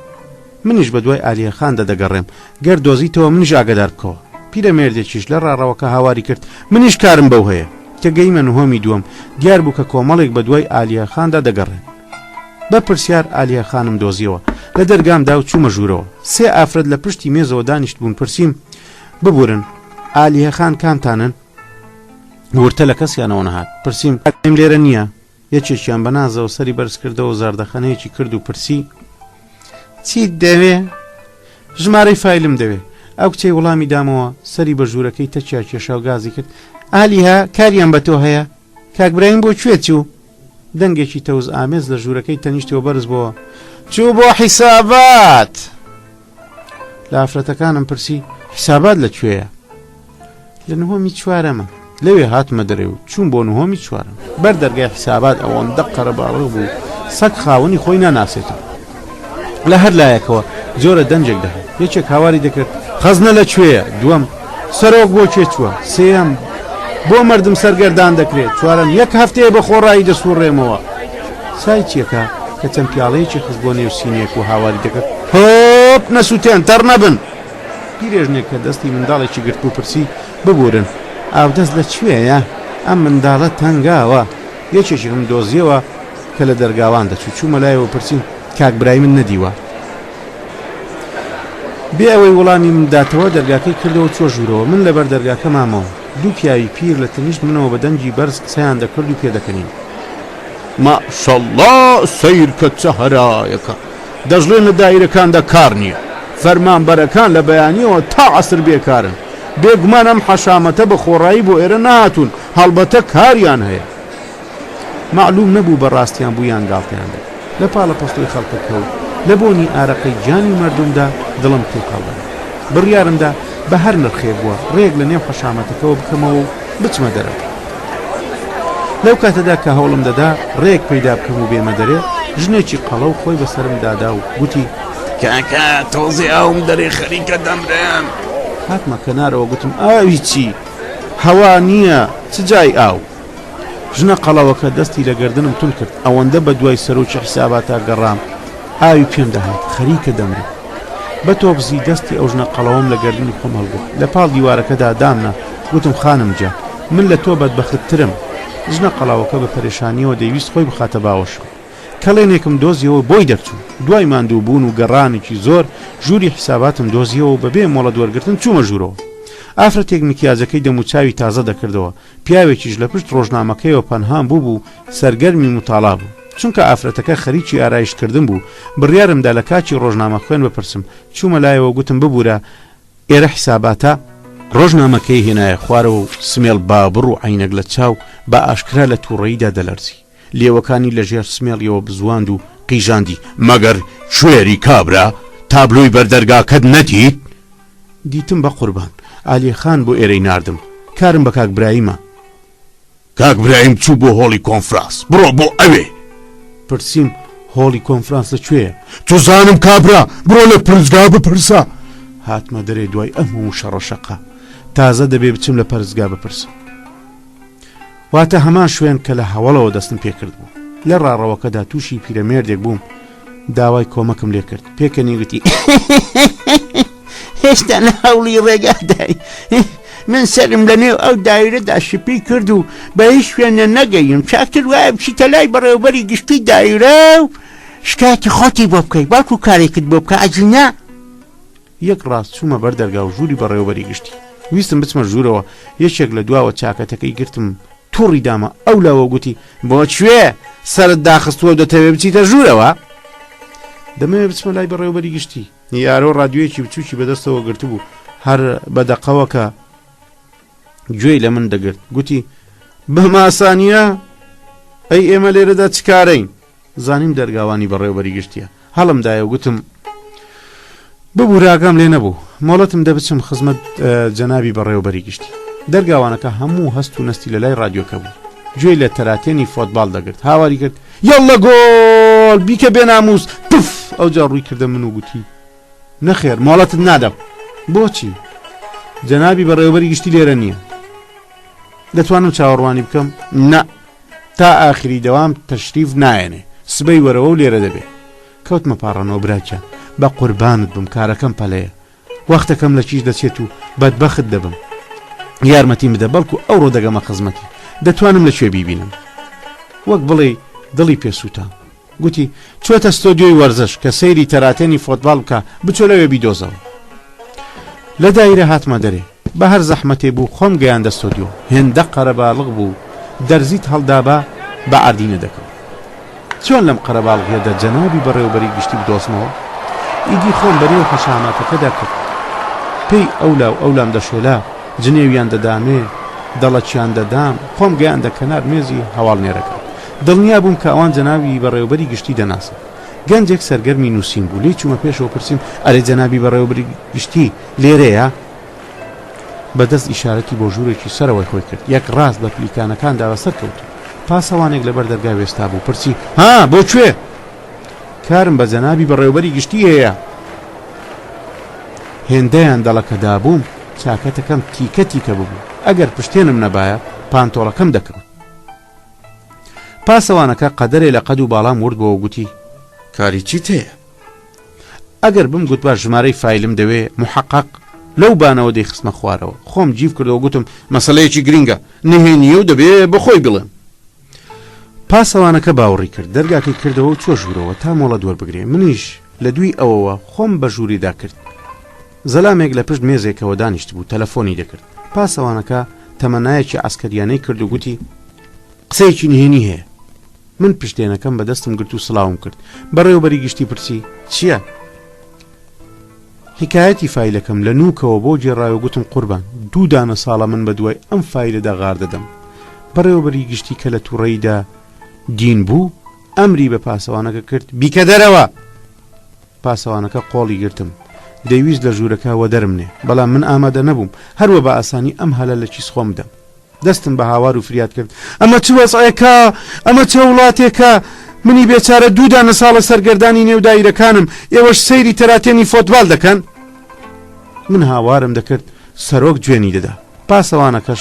منیش بە دوای ئالیە خاندا دەگەڕێم گەر دۆزیتەوە منیش ئاگدار بکەوە پیرەمێردێکیش لە ڕاڕەوەکە هاواری کرد منیش کارم بەو هەیە کە گەیمە نهۆمی دووەم دیار بوو کە کۆمەڵێک بە دوای ئالیە خاندا دەگەڕێن بە پرسیار ئالیە خانم دۆزیەوە لە دەرگامدا و چوومە ژوورەوە سێ ئافرەت لە پشتی مێزەوە دانیشت بوون پرسییم ببورن ئالیە خان کامتانن ورتە لە کەسیانەوە نەهات پرسییم ئەم لێرە نییە یەکێکیان بە نازەوە سەری بەرز کردەوە زاردەخەنەیەکی کرد و پرسی چیت دەوێ ژمارەی فایلم دەوێ ئەو کچەی وەڵامی دامەوە سەری بە ژوورەکەی تەچیا کێشا و گازی کرد ئالیها کاریان بە تۆ هەیە کاک برایم بۆ کوێ چوو دەنگێکی تەوز ئامێز لە ژوورەکەی تەنیشتەوە بەرز بووە چوو بۆ حیسابات لە ئافرەتەکانم پرسی حیسابات لەکوێیە لە نهۆمی چوارەمە لەوێ هاتمە دەرێ و چوون بۆ نهۆمی چوارم بەر دەرگای حیسابات ئەوەندە قەرەباڵغ بوو سەگ خاوەنی خۆی ناناسێتەوە لە هەر لایەکەوە جۆرە دەنجێک دەهات یەکێک هاواری دەکرد خەزنە لەکوێیە دووەم سەرۆک بۆ کێ چووە سێەم بۆ مردم سەرگەردان دەکرێت چوارم یەک هەفتەیە بە خۆڕایی دەسوڕێمەوە سای چیەکە کە چەند پیاڵەیەکی خست بۆ نێو سینێک و هاواری دەکرد هۆپ نەسووتێن تەڕ نەبن پیرێژنێک کە دەستی منداڵێکی گرت و پرسی ببورن ئاودەست لەکوێیە ئەم منداڵە تەنگاوە یەکێکم دۆزیەوە کە لە دەرگاوان دەچوو چوومە لایەوە پرسیم کاک برای من نەدیوە بێ ئەوەی وەڵامی منداتەوە دەرگاکەی کردەوە چۆ ژوورەوە من لەبەر دەرگاکە مامەوە دوو پیاوی پیر لە تەنیشت منەوە بە دەنجی بەرز قسەیان دەکرد و پێدەکەنین ماشەڵڵا سەیر کە چە هەرایەکە دەژڵێن لە دایرەکاندا کار نییە فەرمانبەرەکان لە بەیانیەوە تا عەسر بێکارن بێگومان ئەم حەشامەتە بە خۆڕایی بۆ ئێرە نهاتوون هەڵبەتە کاریان هەیە معلوم نەبوو بەڕاستیان بوویان گاڵتیان دێت لە پاڵە پۆستۆی خەڵکەکەوت لە بۆنی ئارەقەی جانی مردمدا دڵم پێکاڵە بڕیارمدا بە هەر نرخێ بووە ڕێک لە نێو حەشامەتەکەەوە بکەمەوە و بچمە دەرەوە لەو کاتەدا کە هەوڵم دەدا ڕێک پەیدا بکەم و بێمە دەرێ ژنێکی قەڵە و خۆی بەسرم دادا و گوتی کاکە تۆزی ئەوم دەرێ خەریکە دەمرێم هاتمە کەنارەوە گوتم ئاوی چی هەوا نییە چ جای ئاو ژنە قەڵەوەکە دەستی لە گردنم تون کرد ئەوەندە بە دوای سەرۆکی حیساباتا گەڕام ئاوی پێم دەهات خەریکە دەمرێ بە تۆبزی دەستی ئەو ژنە قەڵەوەم لە گردنی خۆم هەڵگرت لە پاڵ دیوارەکەدا دامنا گوتم خانم جا من لە تۆ بەدبەختترم ژنە قەڵاوەکە بە پەرێشانیەوە دەیویست خۆی بخاتە باوەشم کەڵێنێکم دۆزیەوە بۆی دەرچوو دوای ماندوو بوون و گەڕانێکی زۆر ژووری حیساباتم دۆزیەوە بەبێ مۆڵە دووەرگرتن چوومە ژوورەوە ئافرەتێک مکیازەکەی دەموچاوی تازە دەکردەوە پیاوێکیش لە پشت ڕۆژنامەکەیەوە پەنهام بوو سەرگەرمی متاڵا بوو چونکە ئافرەتەکە خەریکی ئارایشکردن بوو بڕیارمدا لە کاچی ڕۆژنامە خوێن بپرسم چوومە لایەوە گوتم ببوورە ئێرە حیساباتە ڕۆژنامەکەی هێنایە خوارەوە و سمێڵ بابڕ و عینەک لە چاو بە ئاشکرا لە تووڕەییدا دەلەرزی لێوەکانی لە ژێر سمێڵیەوە بزواند و قیژاندی مەگەر شوێری کابرا تابلۆی بەردەرگاکەت نەدیت دیتم بە قوربان ئالیە خان بۆ ئێرەی ناردم کارم بە کاک برایمە کاک برایم چوو بۆ هۆڵی کۆنفرانس بڕۆ بۆ ئەوێ پرسییم هۆڵی کۆنفرانس لەکوێیە توزانم کابرا بڕۆ لە پرزگا بپرسە هاتمە دەرێ دوای ئەم و شەڕەشەقا تازە دەبێ بچم لە پەرزگا بپرسم واتە هەمان شوێن کە لە هەوڵەوە دەستم پێکرد بوو لە ڕاڕەوەکەدا تووشی پیرەمێردێک بووم داوای کۆمەکم لێ کرد پێکەنی گوتی هێشتا لە هەوڵی ڕێگادای من سرم لە نێو ئەو دایرەدا شپی کرد و بە هیچ شوێنە نەگەیم چاکتر وایە بچیتە لای بەڕێوەبەری گشتی دایرە و شکایەتی خۆتی بۆ بکەی باوکو کارێکت بۆ بکە ئەجنا. یەک ڕاست چوومە بەردەرگا و ژووری بەڕێوەبەری گشتی ویستم بچمە ژوورەوە یەکێک لە دواوە چاکەتەکەی گرتم تووڕی دامە ئەو لاوە گوتی بۆ کوێ سەرت داخستووە دەتەوێت بچیتە ژوورەوە؟ دەمەوێت بچمە لای بەڕێوەبەری گشتی یارۆ ڕادیۆیەکی بچووکی بەدەستەوە گرتبوو هەر بەدەقەوە کە گوێی لە من دەگرت گوتی بەماسانیە ئەی ئێمە لێرەدا چکارەین؟ زانیم دەرگاوانی بەڕێوەبەری گشتیە هەڵمدایە و گوتم ببوو راگەم لێ نەبوو مۆڵەتم دەبچم خزمەت جەنابی بەڕێوەبەری گشتی. دەرگاوانەکە هەموو هەست و نەستی لە لای رادیۆکە بوو گوێی لە تەراتێنی فۆتبال دەگرت هاواری کرد یەڵە گۆڵ بیکە بێناموس پف ئەوجا ڕووی کردە من و گوتی نەخێر مۆڵەتت نادەم. بۆچی جەنابی بەڕێوەبەری گشتی لێرە نییە دەتوانم چاوەڕوانی بکەم؟ نە تا ئاخری دەوام تەشریف نایەنێ سبەی وەرەوە و لێرە دەبێ. کەوتمە پاڕەنەوە براکە بە قوربانت بم کارەکەم پەلەیە وەختەکەم لە چیش دەچێت و بەدبەخت دەبم یارمەتیم بدە بەڵکو ئەوڕۆ دەگەمە خزمەتی دەتوانم لەکوێ بیبینم. وەک بڵێ دڵی پێسووتە گوتی چۆتە ستۆدیۆی وەرزش کە سەیری تەراتێنی فۆتبال بکە بچۆ لەوێ بیدۆزەوە. لە دایرە هاتمە دەرێ بە هەر زەحمەتێ بوو خۆم گەیاندە ستۆدیۆ هێندە قەرەباڵغ بوو دەرزیت هەڵدابا بە ئاردینە دەکەم. چۆن لەم قەرەباڵغیەدا جەنابی بەڕێوەبەری گشتی بدۆزمەوە ئیدی خۆم بەنێو خەشاماتەکەدا کرد پێی ئەولا و ئەولام دەشۆلا جنێویان دەدامێ دەڵەچیان دەدام خۆم گەیاندە کەنار مێزی هەواڵنێرەکە دڵنیا بووم کە ئەوان جەنابی بەڕێوەبەری گشتی دەناسن. گەنجێک سەرگەرمی نووسین بوو لێی چوومە پێشەوە پرسییم ئەرێ جەنابی بەڕێوەبەری گشتی لێرەیە؟ بەدەست ئیشارەتی بۆ ژوورێکی سەرەوەی خۆی کرد یەک ڕاست بە پلیکانەکاندا بەسەر کەوت پاسەوانێک لەبەر دەرگا وێستا بوو پرسی ها بۆ کوێ؟ کارم بە جەنابی بەڕێوەبەری گشتی هەیە. هێندەیان دەڵەکەدا بووم چاکەتەکەم تیکە تیکە ببوو ئەگەر پشتێنم نەبایە پانتۆڵەکەم دەکەوت. پاسەوانەکە قەدەرێ لە قەد و باڵام ورد بۆ گوتی کاری چیت هەیە؟ ئەگەر بم گوت بە ژمارەی فایلم دەوێ محقق لەو بانەوە دەی خستمە خوارەوە خۆم جیف کردەوە گوتم مەسەلەیەکی گرینگە نهێنیە و دەبێ بەخۆی بڵێم. پاسەوانەکە باوەڕی کرد دەرگاکەی کردەوە و چۆ ژوورەوە تا مۆڵە دووەربگرێ منیش لە دوی ئەوەوە خۆم بە ژووریدا کرد. زەلامێک لە پشت مێزێکەوە دانیشت بوو تەلەفۆنی دەکرد پاسەوانەکە تەمەنایەکی ئاسکەریانەی کرد و گوتی قسەیەکی نهێنی هەیە. من پشتێنەکەم بەدەستم گرت و سڵاوم کرد بەڕێوەبەری گشتی پرسی چییە؟ حکایەتی فایلەکەم لە نوکەوە بۆ جێڕایەوە گوتم قوربان 2 دانە ساڵە من بە دوای ئەم فایلەدا غار دەدەم. بەڕێوەبەری گشتی کە لە تووڕەیدا دین بوو ئەمری بە پاسەوانەکە کرد بیکە دەرەوە. پاسەوانەکە قۆڵی گرتم دەیویست لە ژوورەکەوە دەرمنێ بەڵام من ئامادە نەبووم هەروە بە ئاسانی ئەم هەلە لە چیس خۆم دەم. دەستم بە هاوار و فریاد کرد ئەمە چ وەزعەیەکە ئەمە چه وڵاتێکە منی بێچارە 2 دانە ساڵە سەرگەردانی نێودایرەکانم ئێوەش سەیری تەراتێنی فۆتبال دەکەن. من هاوارم دەکرد سەرۆک گوێنی دەدا پاسەوانەکەش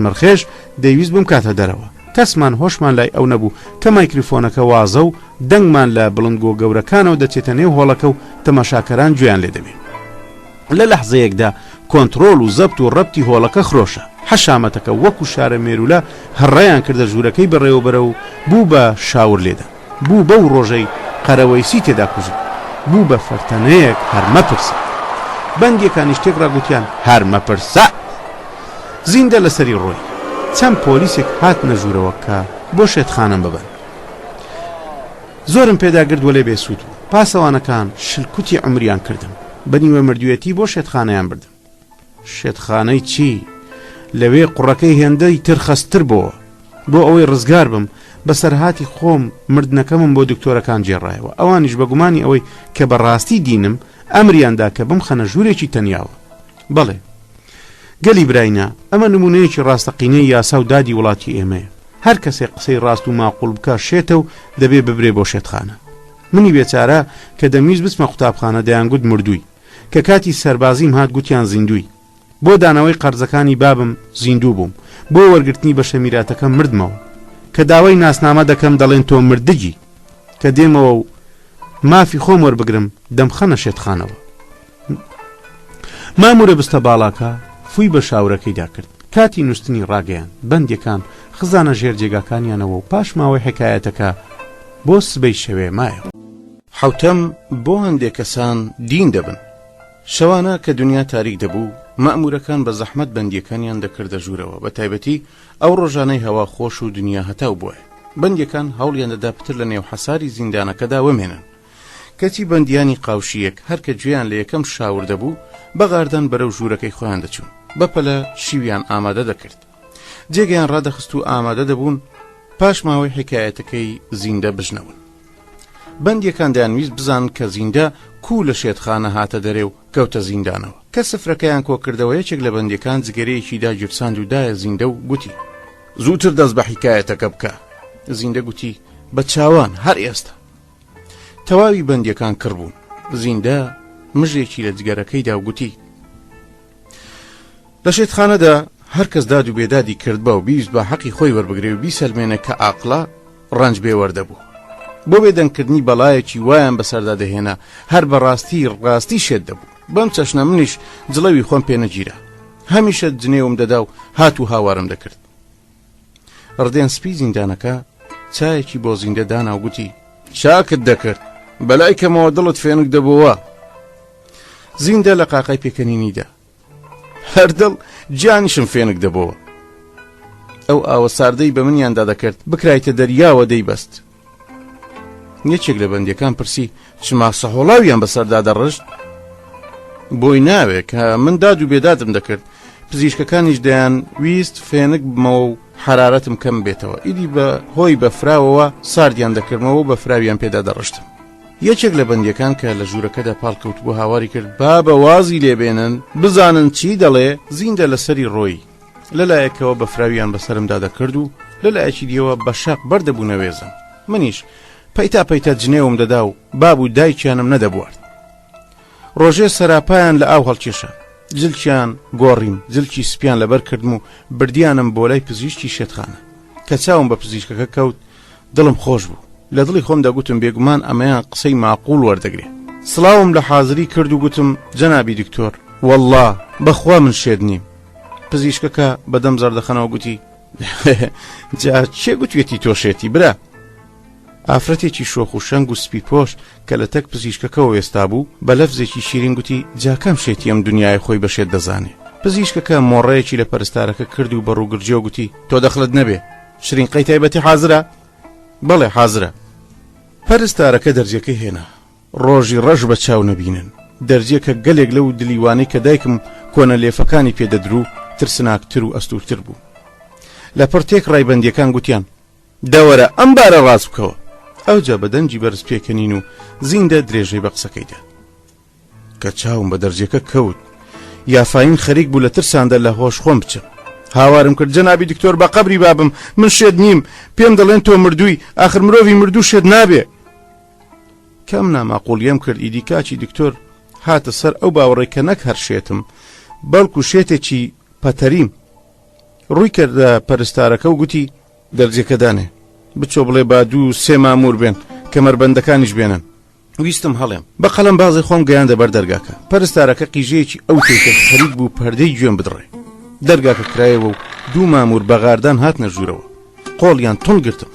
مەرخێش دەیویست بم کاتە دەرەوە کەسمان هۆشمان لای ئەو نەبوو کە مایکرۆفۆنەکە وازە و دەنگمان لە بڵندگۆ گەورەکانەوە دەچێتە نێو هۆڵەکە و تەماشاکەران گوێیان لێ دەبێت. لە لەحزەیەکدا کۆنتڕۆڵ و زەبت و ڕەبتی هۆڵەکە خرۆشە حەشامەتەکە وەکو شارە مێرولە هەڕەیان کردە ژوورەکەی بەڕێوەبەرە و بوو بە شاور لێدا بوو بەو ڕۆژەی قەرەوەیسی تێدا کوژی بوو بە فەرتەنەیەک هەرمەپرسە بەندێکانی شتێک ڕاگوتیان هەرمەپرسە زیندە لەسەری ڕۆی چەند پۆلیسێک هات نەژوورەوە کە بۆ شێتخانەم ببن. زۆرم پێداگرد وەلێ بێسوود و پاسەوانەکان شلکوتی عمریان کردم بەنیوە مردوێتی بۆ شێتخانەیان بردم. شێتخانەی چی؟ لەوێ قوڕەکەی هێندەی تر خەستر بۆ ئەوەی ڕزگار بم بەسەرهاتی خۆم مردنەکەمم بۆ دکتۆرەکان جێڕایەوە ئەوانیش بە گومانی ئەوەی کە بەڕاستی دینم ئەمریاندا کە بم خەنە ژوورێکی تەنیاوە. بەڵێ گەلی براینە ئەمە نمونەیەکی ڕاستەقینەی یاسا و دادی وڵاتی ئێمەیە هەر کەسێک قسەی ڕاست و ماقوڵ بکە شێتە و دەبێ ببرێ بۆ شێتخانە. منی بێچارە کە دەمیز بچمە قوتابخانە دەیانگوت مردووی کە کاتی سەربازیم هات گوتیان زیندووی بۆ دانەوەی قەرزەکانی بابم زیندوو بووم بۆ وەرگرتنی بە شەمیراتەکەم مردمەوە کە داوای ناسنامە دەکەم دەڵێن تۆ مردگی کە دێمەوە و مافی خۆم وەربگرم دەمخەنە شێتخانەوە. مامورە بستە باڵاکە فووی بە شاورەکەیدا کرد. کاتی نووسنی ڕاگەیان بەندەکان خزانە ژێر جێگاکانیانەوە و پاش ماوەی حکایەتەکە بۆ سبەی شەوێ مایەوە. حوتەم بۆ هەندێک کەسان دین دەبن. شەوانە کە دنیا تاریک دەبوو مەئمورەکان بە زەحمەت بەندیەکانیان دەکردە ژوورەوە، بە تایبەتی ئەو ڕۆژانەی هەوا خۆش و دنیا هەتاو بووە. بەندیەکان هەوڵیان دەدا پتر لە نێو حەساری زیندانەکەدا وەمێنن. کەچی بەندیانی قاوشیەک هەرکە گوێیان لە یەکەم شاور دەبوو بەغاردان بەرەو ژوورەکەی خۆیان دەچوون، بەپەلە شیویان ئامادە دەکرد. جێگەیان ڕادەخست و ئامادە دەبوون پاش ماوەی حکایەتەکەی زیندە بژنەون. بەندیەکان دەیانویست بزانن کە زیندە کو لە شێتخانە هاتە دەرێ و کەوتە زیندانەوە. کە سفرەکەیان کۆکردەوە یەکێک لە بەندیەکان جگەرەیەکی داگیرساند و دایە زیندە و گوتی: زووتر دەست بە حکایەتەکە بکە. زیندە گوتی: بە چاوان هەر ئێستا. تەواوی بەندیەکان کڕبوون. زیندە مژێکی لە جگەرەکەیدا و گوتی: لە شێتخانەدا هەر کەس داد و بێدادی کردبە و بیست بە حەقی خۆی وەربگرێ و بیسەلمێنە کە ئاقڵە ڕەنج بێوەردەبوو. بۆ بێدەنگکردنی بەڵایەکی وایان بەسەردا دەهێنا هەر بەڕاستی ڕاستی شێت دەبوو. بەم چەشنە منیش جڵەوی خۆم پێ نەگیرە، هەمیشە جنێوم دەدا و هات و هاوارم دەکرد. ڕدێن سپی زیندانەکە چایەکی بۆ زیندە دانا و گوتی: چاکت دەکرد، بەلای کەمەوە دڵت فێنک دەبووە. زیندە لە قاقای پێکەنینیدا: هەردڵ گیانیشم فێنک دەبەوە. ئەو ئاوە ساردەی بە منیاندا دەکرد بکرایتە دەریاوە دەیبەست. یەکێک لە بەندیەکان پرسی: چما سەهۆڵاویان بەسەردا دەڕژت؟ بۆی ناوێت کە من داد و بێدادم دەکرد. پزیشکەکانیش دەیان ویست فێنک بمەوە و حرارەتم کەم بێتەوە. ئیدی بە هۆی بەفراوەوە ساردیان دەکردمەوە و بەفراویان پێدا دەڕشتم. یەکێک لە بەندیەکان کە لە ژوورەکەدا پاڵکەوت بۆ هاواری کرد با بە وازی لێبێنن بزانن چی دەڵێ. زیندە لەسەری ڕۆی لەلایەکەوە بەفراویان بەسرمدا دەکرد و لەلایەکی دیەوە بە شاق بەردەبوونەوێزم. منیش پەیتا پەیتا جنێوم دەدا و باب و دایکیانم نەدەبوارد. ڕۆژێ سەراپایان لە ئاو هەڵکێشە، جلکیان گۆڕیم، جلکی سپیان لەبەر کردم و بردیانم بۆ لای پزیشکی شێتخانە. کە چاوم بە پزیشکەکە کەوت دڵم خۆش بوو. لە دڵی خۆم دەگوتم بێگومان ئەمەیان قسەی معقوڵ وەردەگرێ. سڵاوم لە حازری کرد و گوتم: جەنابی دکتۆر، وەڵڵا بەخوا من شێت نیم. پزیشکەکە بەدەم زەردەخەنەوە گوتی: جا چێ گوتوێتی تۆ شێتی برا؟ ئافرەتێکی شۆخ و شەنگ و سپی پۆش کە لە تەک پزیشکەکەەوە وێستا بوو بە لەفزێکی شیرین گوتی: جاکەم شێتی ئەم دنیای خۆی بەشێت دەزانێ. پزیشکەکە مۆڕەیەکی لە پەرستارەکە کرد و بە ڕووگرجێ گوتی: تۆ دەخلت نەبێ، شرینقەی تایبەتی حازرە؟ بەڵێ حازرە. پەرستارەکە دەرجەکەی هێنا. ڕۆژی ڕەش بە چاو نەبینن. دەرجێکە گەلێک لەو دلیوانەی کە دایکم کۆنە لێفەکانی پێدەدرو ترسناکتر و ئەستورتر بوو. لە پڕتێک ڕایبەندیەکان گوتیان: دەوەرە ئەم بارە ڕاست بکەوە. ئەوجا بەدەنجی بەرز پێکەنین و زیندە درێژەی بە قسەکەیدا. کە چاوم بە دەرجەکە کەوت یافاین خەریک بوو لە ترساندا لە هۆش خۆم بچم. هاوارم کرد: جەنابی دکتۆر بە قەبری بابم، من شێت نیم، پێم دەڵێن تۆ مردووی، ئاخر مرۆڤی مردوو شێت نابێ. کەم ناماقوڵیم کرد. ئیدی کاچی دکتۆر هاتە سەر ئەو باوەڕێ کە نەک هەر شێتم بەڵکو شێتێکی پەتەریم. ڕووی کردە پەرستارەکە و گوتی: دەرجەکەدانێ، بچۆ بڵێ با 2-3 مامور بێن، کەمەربەندەکانیش بێنن. ویستم هەڵێم بە قەڵەم بازی خۆم گەیاندە بەر دەرگاکە. پەرستارەکە قیژەیەکی ئەو تێکە خەریک بوو پەردەی گوێم بدڕێ. دەرگاکە کرایەوە و 2 مامور بەغاردان هاتنە ژوورەوە. قۆڵیان تون گرتم.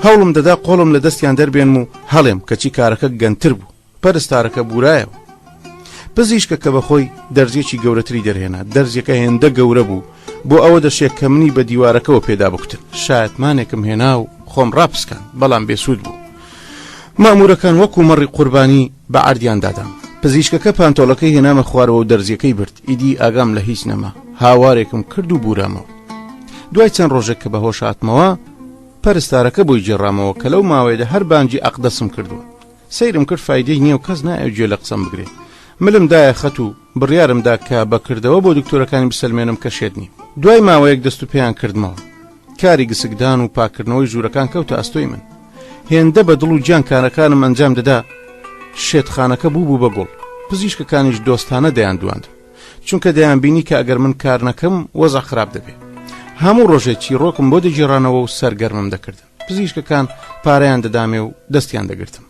هەوڵم دەدا قۆڵم لە دەستیان دەربێنم و هەڵێم کەچی کارەکە گەنتر بوو. پەرستارەکە بورایەوە. پزیشکەکە بەخۆی دەرزێکی گەورەتری دەرهێنا. دەرزەکە هێندە گەورە بوو بۆ ئەوە دەشێت کە منی بە دیوارەکەەوە پێدا بکوتن. شایەتمانێکم هێنا و خۆم ڕاپسکان، بەڵام بێسوود بوو. مامورەکان وەکو مەڕی قوربانی بە عەردیان دادام. پزیشکەکە پانتۆڵەکەی هێنامە خوارەوە و دەرزیەکەی برد. ئیدی ئاگام لە هیچ نەما. هاوارێکم کرد و بورامەوە. دوای چەند ڕۆژێک کە بەهۆش هاتمەوە پەرستارەکە بۆی جێڕامەوە کە لەو ماوەیەدا هەر بانجی ئەقدەسم کردووە. سەیرم کرد فایدەی نییە و کەس نایە گوێ لە قسەم بگرێ. ملم دایە خەت و بڕیارمدا کە بەکردەوە بۆ دکتۆرەکانی بسەلمێنم کە شێت نیم. دوای ماوەیەک دەست و پێیان کردمەوە. کاری گسکدان و پاکردنەوەی ژوورەکان کەوتە ئەستۆی من. هێندە بە دڵ و گیان کارەکانم ئەنجام دەدا. شێتخانەکە بوو بە گوڵ. پزیشکەکانیش دۆستانە دەیاندواند، چونکە دەیانبینی کە ئەگەر من کار نەکەم وەزع خراپ دەبێت. هەموو ڕۆژێکی ڕۆکم بۆ دەگیڕانەوە و سەرگەرمم دەکردن. پزیشکەکان پارەیان دەدامێ و دەستیان دەگرتم.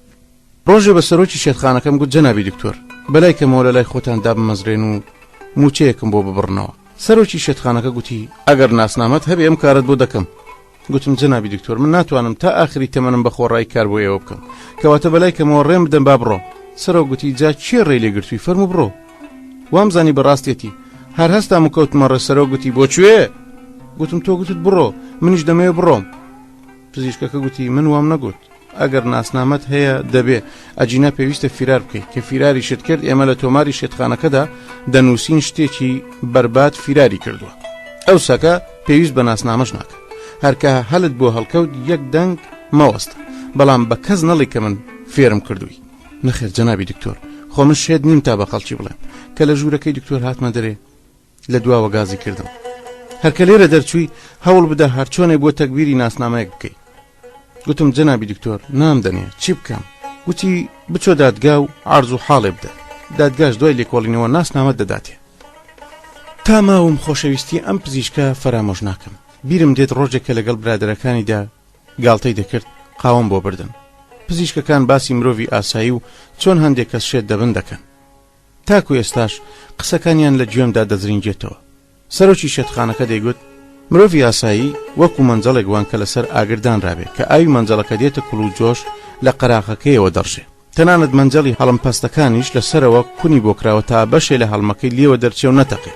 ڕۆژێ بە سەرۆکی شێتخانەکەم گوت: جەنابی دکتۆر، بەلای کەمەوە لە لای خۆتان دابمەزرێن و موچەیەکم بۆ ببڕنەوە. سەرۆکی شێتخانەکە گوتی ئەگەر ناسنامەت هەبێ ئەم کارت بۆ دەکەم. گوتم جەنابی دکتۆر من ناتوانم تا ئاخری تەمەنم بە خۆڕایی کار بۆ ئێوە بکەم کەواتە بەلای کەمەوە ڕێم بدەم با بڕۆم. سەرۆک گوتی جا چێ ڕێی لێگرتووی فەرموو بڕۆ. وامزانی بەڕاستێتی هەر هەستام و کەوتمە ڕێ. سەرۆک گوتی بۆکوێ؟ گوتم تۆ گوتت بڕۆ منیش دەمەوێ بڕۆم. پزیشکەکە گوتی من وام نەگوت ئەگەر ناسنامەت هەیە دەبێ ئەجینا پێویستە فیرار بکەیت کە فیراری شت کرد ئێمە لە تۆماری شێتخانەکەدا دەنووسین شتێکی بەربات فیراری کردووە. ئەو سەکە پێویست بە ناسنامەش ناکە هەرکە هەلت بۆ هەڵکەوت یەک دەنگ مەوەستە بەڵام بە کەس نەڵی کە من فێرم کردووی. نەخێر جەنابی دکتۆر خۆ من شێت نیم تا بە خەڵکی بڵێم کە لە ژوورەکەی دکتۆر هاتمە دەرێ لە دواوە گازی کردم. هەرکە لێرە دەرچووی هەوڵ بدە هەر چۆنێ بۆ تەکبیری ناسنامەیەک بکەیت. گوتم جەنابی دکتۆر نام دەنێ چی بکەم؟ گوتی بچۆ دادگا و عەرز و حاڵێ بدە. دادگاش دوای لێکۆڵینەوە ناسنامەت دەداتێ. تا ماوم خۆشەویستی ئەم پزیشکە فەرامۆژ ناکەم. بیرم دێت ڕۆژێکە لەگەڵ برادەرەکانیدا گاڵتەی دەکرد قاوەم بۆ بردن. پزیشکەکان باسی مرۆڤی ئاسایی و چۆن هەندێک کەس شێت دەبن دەکەن. تاکو ئێستاش قسەکانیان لە گوێمدا دەزرینجێتەوە. سەرۆکی شێتخانەکە دەیگوت مرۆڤی ئاسایی وەکو مەنجەڵێک وان کە لەسەر ئاگردان ڕابێ کە ئاوی مەنجەڵەکە دێتە کوڵ و جۆش لە قەراغەکەیەوە دەڕژێ. تەنانەت مەنجەڵی هەڵمپەستەکانیش لەسەرەوە کونی بۆ کراوە تا بەشێ لە هەڵمەکەی لێوە دەرچێ و نەتەقێ.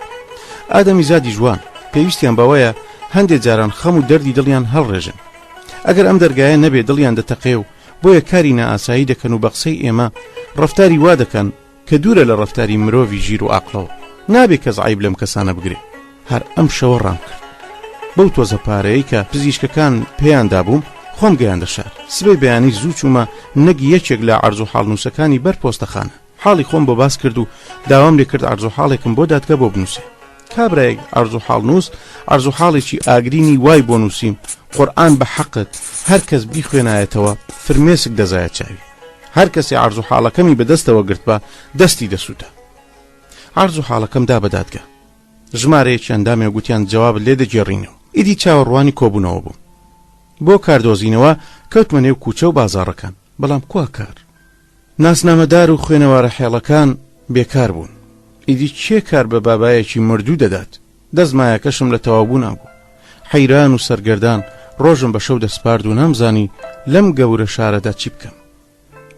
ئادەمی زادی جوان پێویستیان بەوەیە هەندێک جاران خەم و دەردی دڵیان هەڵڕێژن. ئەگەر ئەم دەرگایە نەبێ دڵیان دەتەقێ و بۆیە کاری نائاسایی دەکەن و بە قسەی ئێمە ڕەفتاری وا دەکەن کە دوورە لە ڕەفتاری مرۆڤی ژیر و عاقڵەوە. نابێ کەس عیب لەم کەسانە بگرێ. هەر ئەم شەوە ڕام کرد. بەو تۆزە پارەیە کە پزیشکەکان پێیان دابووم خۆم گەیاندە شار. سبەی بەیانی زوو چوومە نەگی یەکێک لە عەرز و حاڵنووسەکانی بەرپۆستەخانە. حاڵی خۆم بۆ باس کرد و داوام لێ کرد عەرز و حاڵێکم بۆ دادگا بۆ بنووسێ. کابرایەک عەرز و حاڵنووس عەرز و حاڵێکی ئاگرینی وای بۆ نووسیم قورئان بە حەقت هەر کەس بیخوێنایەتەوە فرمێسک دەزایە چاوی. هەر کەسێ عەرز و حاڵەکەمی بەدەستەوە گرت بە دەستی دەسووتە. عەرز و حاڵەکەم دا بە دادگا. ژمارەیەکی ئەندامێ گوتیان جواب لێ دەجێڕینەوە. ئیدی چاوەڕوانی کۆبوونەوە بووم. بۆ کاردۆزینەوە کەوتمە نێو کوچە و بازاڕەکان بەڵام کوا کار. ناسنامەدار و خوێنەوارە حێڵەکان بێکار بوون. ئیدی چێ کار بە بابایەکی مردوو دەدات؟ دەستمایەکەشم لە تەواوبوو نابوو. حەیران و سەرگەردان ڕۆژم بە شەو دەسپارد و نامزانی لەم گەورە شارەدا چی بکەم.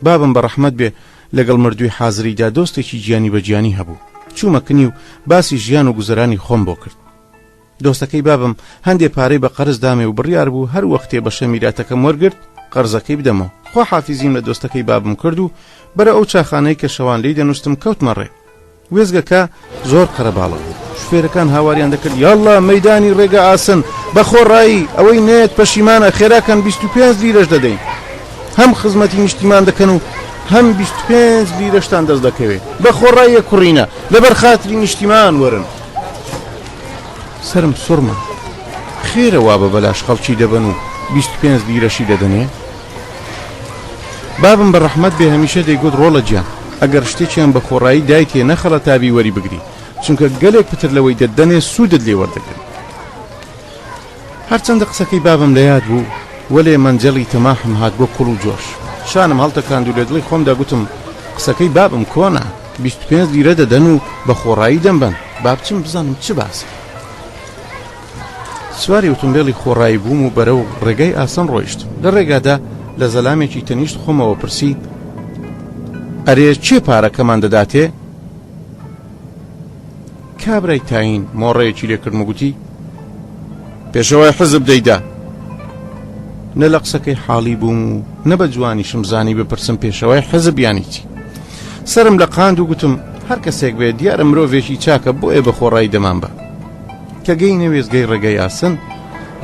بابم بە ڕەحمەت بێ لەگەڵ مردووی حازریدا دۆستێکی گیانی بە گیانی هەبوو. چوومەکنی و باسی ژیان و گوزەرانی خۆم بۆ کرد. دۆستەکەی بابم هەندێک پارەی بە قەرز دامێ و بڕیار بوو هەر وەختێ بە شەمیراتەکەم وەرگرت قەرزەکەی بدەمەوە. خوا حافیزیم لە دۆستەکەی بابم کرد و بەرە ئەو چاخانەی کە شەوان لی دەنووستم کەوتمە ڕێ. وێزگەکە زۆر قەرەباڵە بوو. شوفێرەکان هاواریان دەکرد یاڵڵا مەیدانی ڕێگە ئاسن بە خۆڕایی ئەوەی نێت پەشیمانە خێراکەن 25 لیرەش دەدەین. هەم خزمەتی نیشتیمان دەکەن و هەم 25 لیرەشتان دەست دەکەوێت. بە خۆڕاییە کوڕینە لەبەر خاتری نیشتیمان وەرن. سرم سوڕمە خێرەوا بە بەلاش خەڵکی دەبن و 25 لیرەشی دەدەنێ. بابم بە ڕەحمەت بێ هەمیشە دەیگوت ڕۆڵە گیان ئەگەر شتێکیان بە خۆڕایی دایتێ نەخەڵە تابی وەری بگری چونکە گەلێک پتر لەوەی دەدەنێ سوودت لێ وەردەگرن. هەرچەندە قسەکەی بابم لە یاد بوو وەلێ مەنجەڵی تەماحم هات بۆ کوڵ و جۆش. شانم هەڵتەکاند و لە دڵی خۆمدا گوتم قسەکەی بابم کۆنا 25 لیرە دەدەن و بە خۆڕایی دەمبەن با بچم بزانم چ باسە. سواری ئۆتۆمبیلی خۆڕایی بووم و بەرەو ڕێگای ئاسان ڕۆیشتم. لە ڕێگادا لە زەلامێکی تەنیشت خۆمەوە پرسی ئەرێ چێ پارەکەمان دەداتێ؟ کابرای تاین مۆڕەیەکی لێکردم و گوتی پێشەوەی حزب دەیدا. نە لە قسەکەی حاڵی بووم و نە بە جوانیشم زانی بپرسم پێشەوەی حزب یانی چی. سرم لە قاند و گوتم هەر کەسێک بێت دیارە مرۆڤێکی چاکە بۆیە بە خۆڕایی دەمان بە. کە گەینە وێزگەی ڕێگەی ئاسن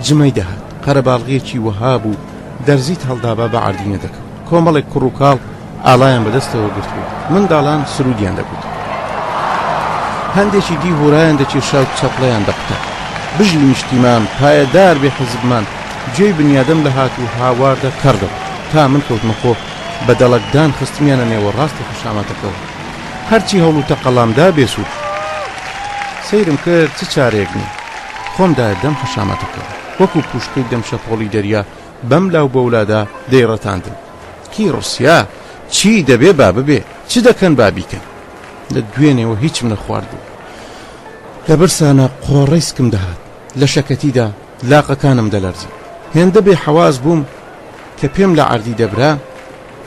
جمەی دەهات قەرەباڵغیەکی وەها بوو دەرزیت هەڵدابا بە عەردینە دەکەوت. کۆمەڵێک کوڕ و کاڵ ئاڵایان بەدەستەوە گرتبوو. منداڵان سرودیان دەگوت. هەندێکی دی هۆرایان دەچێشا و چەپڵەیان دەقوتە. بژی نیشتیمان پایەدار بێ حزبمان گوێی بنیادەم لە هات و هاواردا کەڕدەوە تا من کەوتمە خۆ بە دەڵەکدان خستمیانە نێوە ڕاستی خەشامەتەکەەوە. هەرچی هەوڵ و تەقەڵامدا بێسوود. سەیرم کرد چ چارێک نیە. خۆمدا دەم خەشامەتەکەەوە وەکو پوشکەی دەم شەپۆڵی دەریا بەم لاو بەولادا دەیڕەتاندن. کی ڕوسیا چی دەبێ با ببێ چ دەکەن با بیکەن. لە دوێنێەوە هیچم نەخواردبوو. لە برسانە قۆڕەیسکم دەهات لە شەکەتیدا لاقەکانم دەلەرزی هێندە بێ حەواز بووم کە پێم لە عەردی دەبرا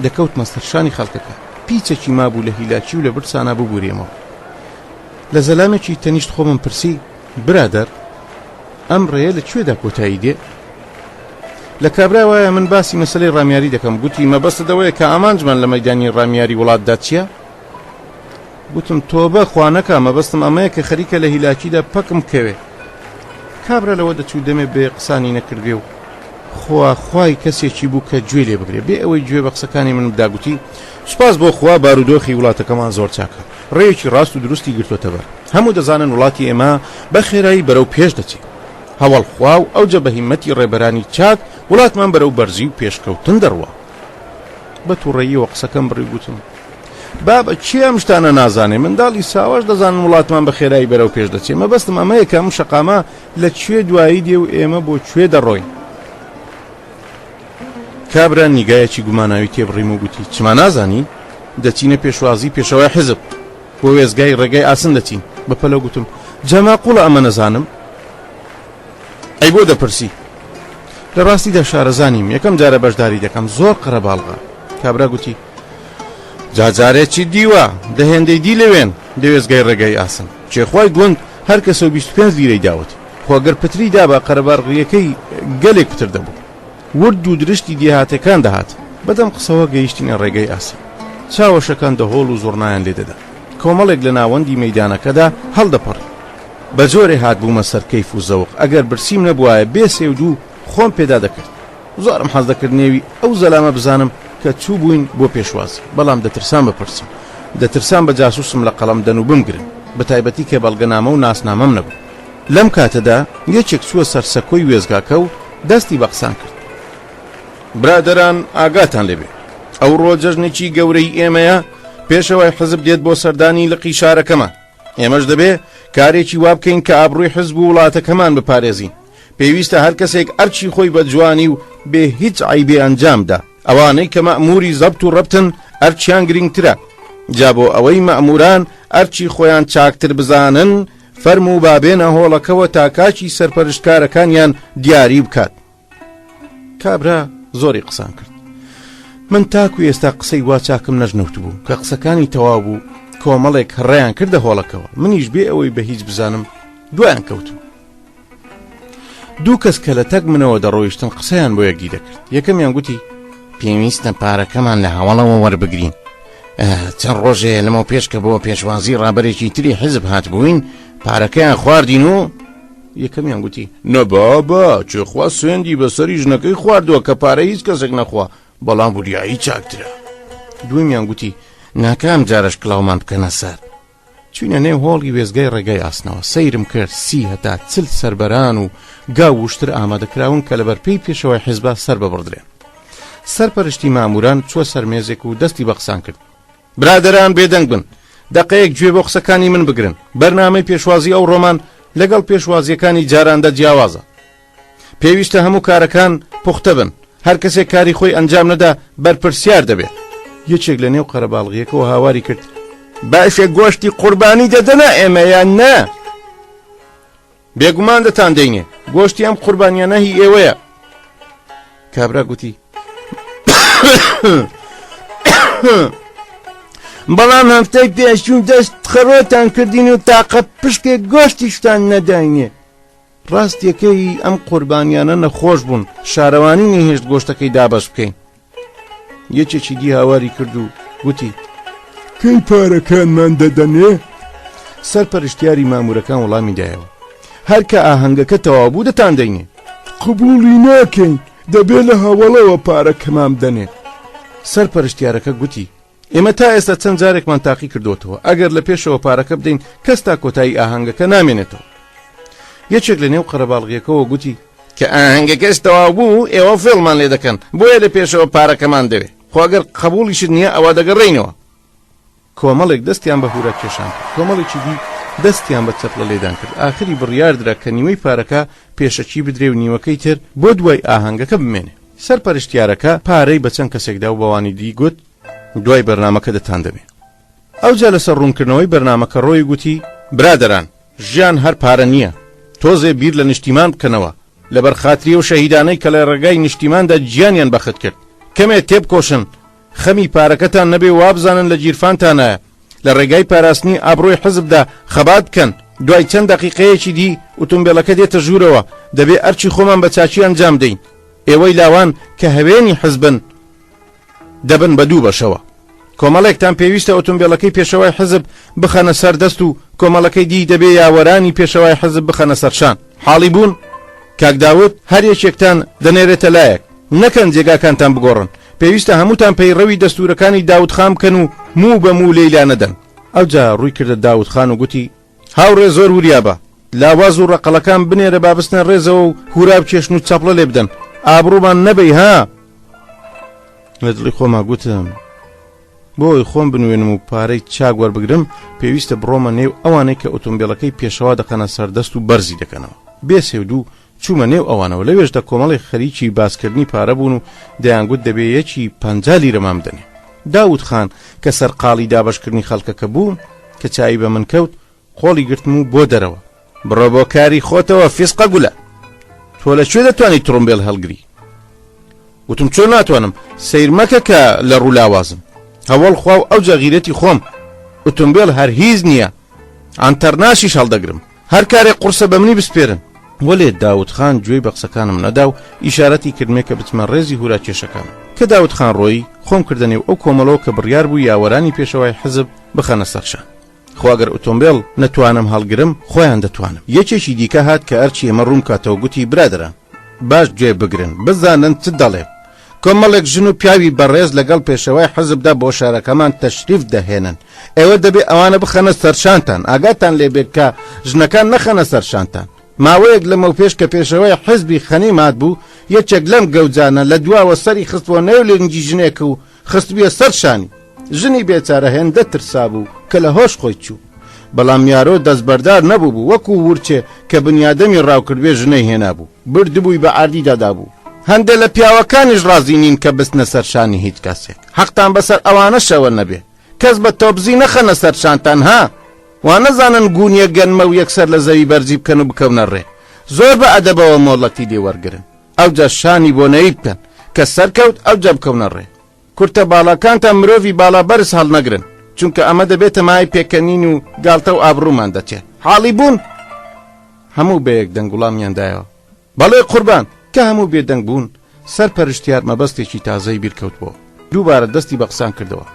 دەکەوت مەستەرشانی خەڵکەکە پیچێکی مابوو لە هیلاکی و لە برسانە ببوورێمەوە لە زەلامێکی تەنیشت خۆمم پرسی برادەر ئەم ڕێیە لەکوێدا کۆتایی دێ لە کابرا وایە من باسی مەسەلەی ڕامیاری دەکەم گوتی مەبەستە دەوەیە کە ئامانجمان لە مەیدانی ڕامیاری وڵاتدا چییە گوتم تۆبە خوانەکە مەبەستم ئەمەیە کە خەریکە لە هیلاکیدا پەکم کەوێ کابرا لەوە دەچوو دەمێ بێ قسانی نەکردێ و خوای کەسێکی بوو کە گوێ لێ بگرێ بێ ئەوەی گوێ بە قسەکانی من بداگوتی سوپاس بۆ خوا بارودۆخی وڵاتەکەمان زۆر چاکە ڕێیەکی ڕاست و دروستی گرتوۆتە بەر هەموو دەزانن وڵاتی ئێمە بە خێرایی بەرەو پێش دەچێت هەوڵخوا و ئەوجە بە هیمەتی ڕێبەرانی چاک وڵاتمان بەرەو بەرزی و پێشکەوتن دەڕوە بە تووڕێیەوە قسەکەم بڕی گوتم بابە چی ئەم شتانە نازانێ منداڵی ساواش دەزانن وڵاتمان بە خێرایی بەرەو پێش دەچێت مەبەستم ئەمەیە کە ئەم شەقامە لەکوێ دوایی دێ و ئێمە بۆ کوێ دەڕۆین کابرا نیگایەکی گوماناوی تێبڕیم و گوتی چما نازانی دەچینە پێشوازی پێشەوەی حزب بۆ وێزگای ڕێگای ئاسن دەچین بەپەلە گوتم جەماقوڵە ئەمە نەزانم ئەی بۆ دەپرسی لە ڕاستیدا شارەزانیم یەکەم جارە بەشداری دەکەم زۆر قەرەباڵغا کابرا گوتی جاجارێکی دیوە دەهێندەی دی لەوێن دەوێزگای ڕێگای ئاسن چێخوای گوند هەر کەسە 25 لیرەی داوت خۆگەر پتری دا بە قەرەباڵغیەکەی گەلێک پتر دەبوو ورد و درشتی دیهاتەکان دەهات بەدەم قسەوە گەیشتینە ڕێگەی ئاسن چاوەشەکان دەهۆڵ و زۆرنایان لێ دەدا کۆمەڵێک لە ناوەندی مەیدانەکەدا هەڵدەپەڕ بە جۆرێ هات بوومە سەر کەیف و زەوق ئەگەر برسیم نەبوایە بێ سێودوو خۆم پێدا دەکرد زۆرم حەز دەکرد نێوی ئەو زەلامە بزانم کە چوو بووین بۆ پێشوازی بەڵام دەترسان بپرسم دەترسان بە جاسوسم لە قەڵەم دەن و بمگرن بە تایبەتی کە بەڵگەنامە و ناسنامەم نەبوو لەم کاتەدا یەکێک چووە سەرسەکۆی وێزگاکە و دەستی بە قسان کرد برادەران ئاگاتان لێبێ ئەو ڕۆ جەژنێکی گەورەی ئێمەیە پێشەوەی حزب دێت بۆ سەردانی لقی شارەکەمان ئێمەش دەبێ کارێکی وا بکەین کە ئابڕووی حزب و وڵاتەکەمان بپارێزین پێویستە هەر کەسێک ئەرچی خۆی بە جوانی و بێ هیچ عیبێ ئەنجامدا ئەوانەی کە مەئموری زەبت و ڕەبتن ئەرچیان گرنگترە جا بۆ ئەوەی مەئموران ئەرچی خۆیان چاکتر بزانن فەرم و بابێنە هۆڵەکەوە تا کاچی سەرپەرشتکارەکانیان دیاری بکات کابرا زۆری قسان کرد من تاکو ئێستا قسەی وا چاکم نەژنەوت بوو کە قسەکانی تەواو بوو کۆمەڵێک هەڕێیان کردە هۆڵەکەوە منیش بێ ئەوەی بە هیچ بزانم دوایان کەوتم دوو کەس کە لە تەک منەوە دەڕۆیشتن قسەیان بۆ یەکدی دەکرد یەکەمیان گوتی پێویستە پارەکەمان لە هەوڵەوە وەربگرین چەند ڕۆژێ لەمەوە پێش کە بۆ پێشوازی ڕابەرێکی تری حزب هات بووین پارەکەیان خواردین و یەکەمیان گوتی نەبابە چێخوا سوێندی بەسەری ژنەکەی خواردووە کە پارەی هیچ کەسێک نەخوا بەڵام بوریایی چاکترە دوویمیان گوتی ناکام جارش کڵاومان بکەنە سەر چوینە نێو هۆڵی وێزگای ڕێگای ئاسنەوە سەیرم کرد 30 هەتا 40 سەربەران و گاو وشتر ئامادەکراون کە لە بەرپەی پێشەوەی حیزبە سەر ببڕدرێن سەرپەرشتی ماموران چوە سەر مێزێک و دەستی بە قسان کرد برادەران بێدەنگ بن دەقەیەک گوێ بۆ قسەکانی من بگرن بەرنامەی پێشوازی ئەو ڕۆمان لەگەڵ پێشوازیەکانی جاراندا جیاوازە پێویستە هەموو کارەکان پوختە بن هەر کەسێک کاری خۆی ئەنجام نەدا بەرپرسیار دەبێت یەکێک لە نێو قەرەباڵغیەکەوە هاواری کرد باشە گۆشتی قوربانی دەدەنە ئێمەیان نە بێگومان دەتان دەینێ گۆشتی ئەم قوربانیانە هی ئێوەیە کابرا گوتی بەڵام هەفتەی پێشوو دەست خەڕۆتان کردین و تاقە پشکێک گۆشتی شتان نەداینێ ڕاستیەکەی ئەم قوربانیانە نەخۆش بوون شارەوانی نەهێشت گۆشتەکەی دابەش بکەین یەکێکی دی هاواری کرد و گوتی کەی پارەکانمان دەدەنێ سەرپەرشتیاری مامورەکان وەڵامی دایەوە هەر کە ئاهەنگەکە تەواو بوو دەتان دەینێ قبوڵی ناکەین دەبێت لە هەوڵەوە پارەکەمان بدەنێ سەرپەرشتیارەکە گوتی ئێمە تا ئێستا چەند جارێکمان تاقی کردوتەوە ئەگەر لە پێشەوە پارەکە بدەین کەس تا کۆتایی ئاهەنگەکە نامێنێتەوە یەکێک لە نێو قەرەباڵغیەکەوە گوتی کە ئاهەنگەکەش تەواو بوو ئێوە فێڵمان لێ دەکەن بۆیە لە پێشەوە پارەکەمان دەوێت خۆگەر قبوڵیشت نییە ئەوە دەگەڕێینەوە کۆمەڵێک دەستیان بە هورە کێشان کرد کۆمەڵێکی دی دەستیان بە چەپڵە لێدان کرد ئاخری بڕیاردرا کە نیوەی پارەکە پێشەکی بدرێ و نیوەکەی تر بۆ دوای ئاهەنگەکە بمێنێ سەرپەرشتیارەکە پارەی بە چەند کەسێکدا و بەوانی دی گوت دوای بەرنامەکە دەتان دەبێ ئەوجا لەسەر ڕوونکردنەوەی بەرنامەکە ڕۆی گوتی برادەران ژیان هەر پارە نییە، تۆزێ بیر لە نیشتیمان بکەنەوە لەبەر خاتری و شەهیدانەی کە لە ڕێگای نیشتیماندا گیانیان بەخت کرد. کەمێ تێبکۆشن، خەمی پارەکەتان نەبێ وابزانن لە گیرفانتانایە، لە ڕێگای پاراستنی ئابڕۆی حزبدا خەبات بکەن. دوای چەند دەقیقەیەکی دی ئۆتۆمبیلەکە دێتە ژوورەوە، دەبێ ئەرچی خۆمان بە چاچی ئەنجام دەین. ئێوەی لاوان کە هەوێنی حزبن دەبن بە دوو بەشەوە. کۆمەڵێکتان پێویستە ئۆتۆمبیلەکەی پێشەوای حزب بخەنە سەر دەست و کۆمەڵەکەی دی دەبێ یاوەرانی پێشەوای حزب بخەنە سەرشان. حاڵی بوون؟ کاک داوود هەر یەکێکتان دەنێرێتە لایەک، نەکەن جێگاکانتان بگۆڕن. پێویستە هەمووتان پەیڕەوی دەستورەکانی داود خان بکەن و موو بە موو لێیلا نەدەن. ئەوجا ڕووی کردە داود خان و گوتی: هاوڕێ زۆر وریابە، لاواز و ڕقەڵەکان بنێرە بابستنە ڕێزەوە و هورا بچێشن و چەپڵە لێ بدەن، ئابڕوومان نەبەی ها. لە دڵی خۆما گوتم بۆی خۆم بنوێنم و پارەی چاک وەربگرم پێویستە بڕۆمە نێو ئەوانەی کە ئۆتۆمبیلەکەی پێشەوا دەخەنە سەردەست و بەرزی دەکەنەوە. بێسێود و چوومە نێو ئەوانەوە. لەوێشدا کۆمەڵی خەریکی باسکردنی پارە بوون و دەیانگوت دەبێ یەکی 50 لیرەمان بدەنێ. داود خان کە سەرقاڵی دابەشکردنی خەڵکەکە بوو کە چایی بە من کەوت، خۆڵی گرتم و بۆ دەرەوە. بڕۆ بۆ کاری خۆتەوە فیسقە گولە، تۆ لەکوێ دەتوانی تڕۆمبیل هەڵگری؟ وتم چۆن ناتوانم، سیر مەکە کە لە ڕوولاوازم، هەوڵ خوا و ئەو جەغیرەتی خۆم، ئۆتۆمبیل هەر هیز نییە، ئەنتەرناشیش هەڵدەگرم، هەر کارێک قورسە بە منی بسپێرن. وەلێ داود خان گوێی بە قسەکانم نەدا و ئیشارەتی کردمێ کە بچمە ڕێزی هورا کێشەکانم. کە داود خان ڕۆی خۆم کردنێ و ئەو کۆمەڵەوە کە بڕیار بوو یاوەرانی پێشەوای حزب بخەنە سەرشان. خواگەر ئۆتۆمبیل نەتوانم هەڵگرم، خۆیان دەتوانم. یەکێکی دیکە هات کە ئەرچی ئێمە ڕوون کاتەوە گوتی: برادران باش گوێ بگرن، بزانن چ دەڵێ. کۆمەڵێک ژن و پیاوی بەڕێز لەگەڵ پێشەوای حزبدا بۆ شارەکەمان تەشریف دەهێنن، ئێوە دەبێ ئەوانە بخەنە سەرشانتان، ئاگاتان لێبێت کە ژنەکان نەخەنە سەرشانتان. ماوەیەک لەمە پێش کە پێشەوەی حزبی خەنی مات بوو، یەکێک لەم گەوجانە لە دواوە سەری خستوە نێو لنگی ژنێک و خستبیە سەرشانی. ژنی بێچارە هێندە ترسا بوو کە لە هۆش خۆی چوو، بەڵام یارۆ دەستبەردار نەبوو بوو، وەکو ورچێ کە بنیادەمی ڕاوکردوێ ژنەی هێنا بوو، بردبووی بە ئاردی دادا بوو. هەندێک لە پیاوەکانیش ڕازی نین کە بستنە سەرشانی هیچ کەسێک. حەقتان بەسەر ئەوانە شەوە نەبێ، کەس بە تۆبزی نەخەنە سەرشانتان ها، وا نەزانن گونیە گەنمە و یەکسەر لە زەوی بەرزی بکەن و بکەونە ڕێ. زۆر بە ئەدەبەوە مۆڵەتی لێ وەرگرن، ئەوجا شانی بۆ نەیی بکەن کە سەرکەوت ئەوجا بکەونە ڕێ. کورتە باڵاکانتان مرۆڤی باڵا بەرز هەڵنەگرن، چونکە ئەمە دەبێتە مای پێکەنین و گاڵتە و ئابڕوومان دەچێت. حاڵی بوون؟ هەموو بەیەک دەنگوڵامیاندایەوە. بەڵێ قوربان، کە هەموو بێدەنگ بوون، سەرپەرشتیار مەبەستێکی تازەی بیرکەوت بۆ. دووبارە دەستی بە قسان کردەوە.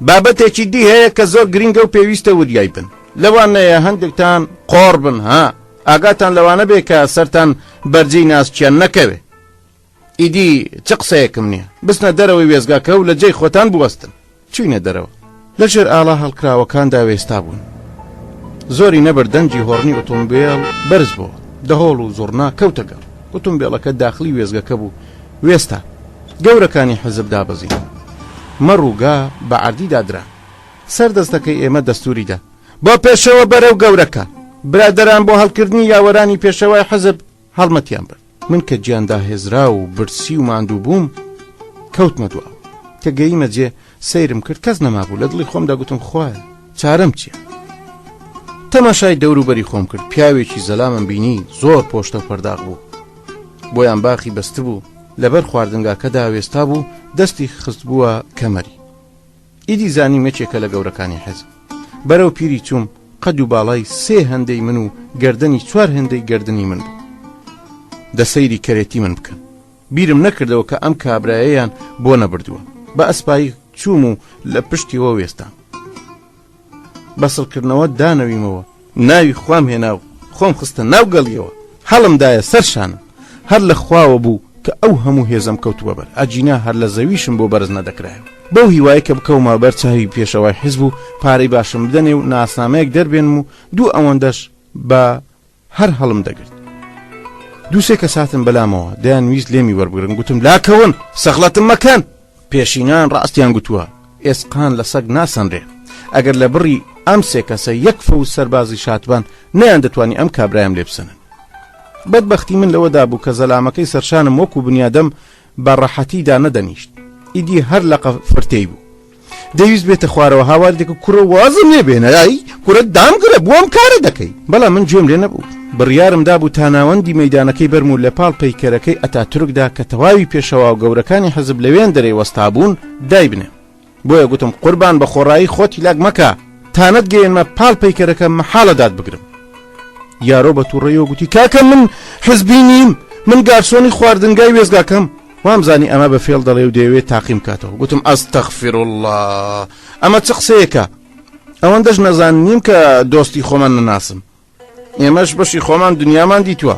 بابەتێکی دی هەیە کە زۆر گرینگە و پێویستە وریای بن. لەوانەیە هەندێکتان قۆڕ بن ها، ئاگاتان لەوانە بێ کە سەرتان بەرجەی ناسچیان نەکەوێ. ئیدی چ قسەیەکم نییە، بستنە دەرەوەی وێزگاکە و لە جێی خۆتان بوەستن. چوینە دەرەوە. لەژێر ئاڵا هەڵکراوەکاندا وێستا بوون. زۆری نەبەر دەنجی هۆڕنی ئۆتۆمبیل بەرز بووە، دەهۆڵ و زۆرنا کەوتەگەڵ. ئۆتۆمبیلەکە داخلی وێزگەکە بوو. وێستا گەورەکانی حزب دابەزین، مەڕووگا بە عەردی دادرا. سەردەستەکەی ئێمە دەستوریدا: بۆ پێشەوە بەرەو گەورەکە، برادەران بۆ هەڵکردنی یاوەرانی پێشەوای حزب هەڵمەتیان برد. من کە گیاندا هێزرا و برسی و ماندوو بووم کەوتمە دواوە. کە گەیمە جێ سەیرم کرد، کەس نەمابوو. لە دڵی خۆمدا گوتم خوایە چارەم چییە؟ تەماشای دەوروبەری خۆم کرد. پیاوێکی زەلامم بینی، زۆر پۆشتە پەرداغ بوو، بۆیان باخی بەست بوو، لەبەر خواردنگاکەدا وێستا بوو، دەستی خست بووە کەمەری. ئیدی زانی مەچێکە لە گەورەکانی حزب. بەرەو پیری چووم، قەد و باڵای 3 هەندەی من و گردنی 4 هەندەی گردنی من بوو. دەسەیری کەرێتی من بکەن. بیرم نەکردەوە کە ئەم کابرایەیان بۆ نەبردووە. بە ئەسپایی چووم و لە پشتیەوە وێستان. بەسڵکردنەوە دانەویمەوە، ناوی خوام هێنا و خۆم خستە ناو گەڵیەوە. هەڵمدایە سەرشانم، هەر لە خواوە بوو کە ئەو هەموو هێزم کەوتووە بەر. ئەجینا هەر لە زەویشم بۆ بەرز نەدەکرایەوە. بەو هیوایە کە بکەومە بەر چاوی پێشەوای حیزب و پارەی باشم بدەنێ و ناسنامەیەک دەربێنم و دوو ئەوەندەش بە هەر هەڵم دەگرت. دووسێ کە ساتم بەلامەوە دەیان ویست لێمی وەربگرن. گوتم لاکەون، سەخڵەتم مەکەن. پێشینان ڕاستیان گوتووە ئێسقان لە سەگ ناسەنرێ. ئەگەر لە بڕی ئەم 3 کەسە یەک فەوز سەربازی شاتبان نەیان دەتوانی ئەم کابرایم لێ بسەنن. بەدبەختی من لەوەدا بوو کە زەلامەکەی سەرشانم وەکو بنیادەم بە ڕەحەتیدا نەدەنیشت. ئیدی هەر لەقە فرتەی بوو. دەویست بێتە خوارەوە هاواری دەکە کوڕە وازم لێ بێنە ئای کوڕە دامگرە بۆم کارە دەکەی بەڵام من گوێم لێ نەبوو بڕیارمدا بوو تا ناوەندی مەیدانەکەی بەرموو لە پاڵ پەیکەرەکەی ئەتاتورکدا کە تەواوی پێشەوا و گەورەکانی حەزب لەوێن دەرەی وەستابوون دای بنێ بۆیە گوتم قوربان بە خۆڕایی خۆتی لاک مەکە تانەت گەیەنمە پاڵ پەیکەرەکە مەحاڵە داد بگرم یارۆ بە تووڕێیەوە گوتی کاکە من حزبی نیم من گارسۆنی خواردنگای وێزگاکەم وامزانی ئەمە بە فێڵ دەڵێ و دەیەوێت تاقیم کاتەوە گوتم ئەستەغفر الله ئەمە چ قسەیەکە ئەوەندەش نەزانیم کە دۆستی خۆمان نەناسم ئێمەش بەشی خۆمان دنیامان دیتووە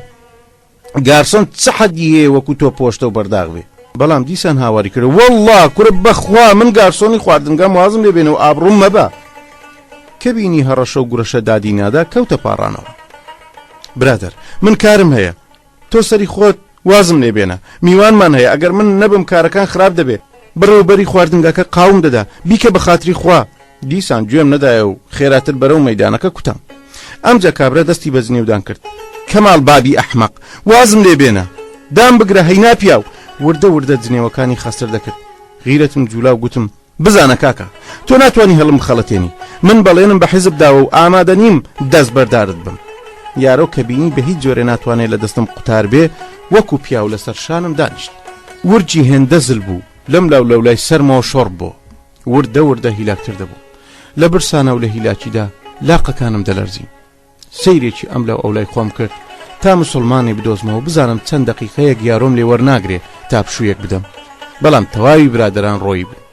گارسۆن چ حەدی هەیە وەکو تۆ پۆشتە و بەرداغ بێ بەڵام دیسان هاواری کرد وەڵڵا کوڕە بەخوا من گارسۆنی خواردنگام وازم لێ بێنە و ئابڕوم مەبە کە بینی هەڕەشە و گورەشە دادی نادا کەوتە پاڕانەوە برادر من کارم هەیە تۆ سەری خۆت وازم لێ بێنە میوانمان هەیە ئەگەر من نەبم کارەکان خراپ دەبێت بەڕێوەبەری خواردنگاکە قاوم دەدا بیکە بە خاتری خوا دیسان گوێم نەدایە و خێراتر بەرەو مەیدانەکە کوتام ئەمجا کابرا دەستی بە جنێودان کرد کەماڵ بابی ئەحمەق وازم لێ بێنە دام بگرە هەینا پیاو وردە وردە جنێوەکانی خەستر دەکرد غیرەتم جوولا و گوتم بزانە کاکە تۆ ناتوانی هەڵم خەڵەتێنی من بەڵێنم بە حیزبداوە و ئامادە نیم دەست بەردارت بم یارۆ کە بینی بە هیچ جۆرە ناتوانێت لە دەستم قوتار بێ وەکو پیاو لەسەر شانم دانیشت ورجی هێندەزل بوو لەم لاو لەولای سەرمەوە شۆڕ بۆ وردە وردە هیلاکتر دەبوو لە برسانە و لە هیلاکیدا لاقەکانم دەلەرزی سەیرێکی ئەم لەو ئەولای خۆم کرد تا مسلمانی بدۆزمەوە بزانم چەند دەقیقەیەک یارۆم لێ وەرناگرێ تا پشوویەک بدەم بەڵام تەواوی برادران ڕۆی بوو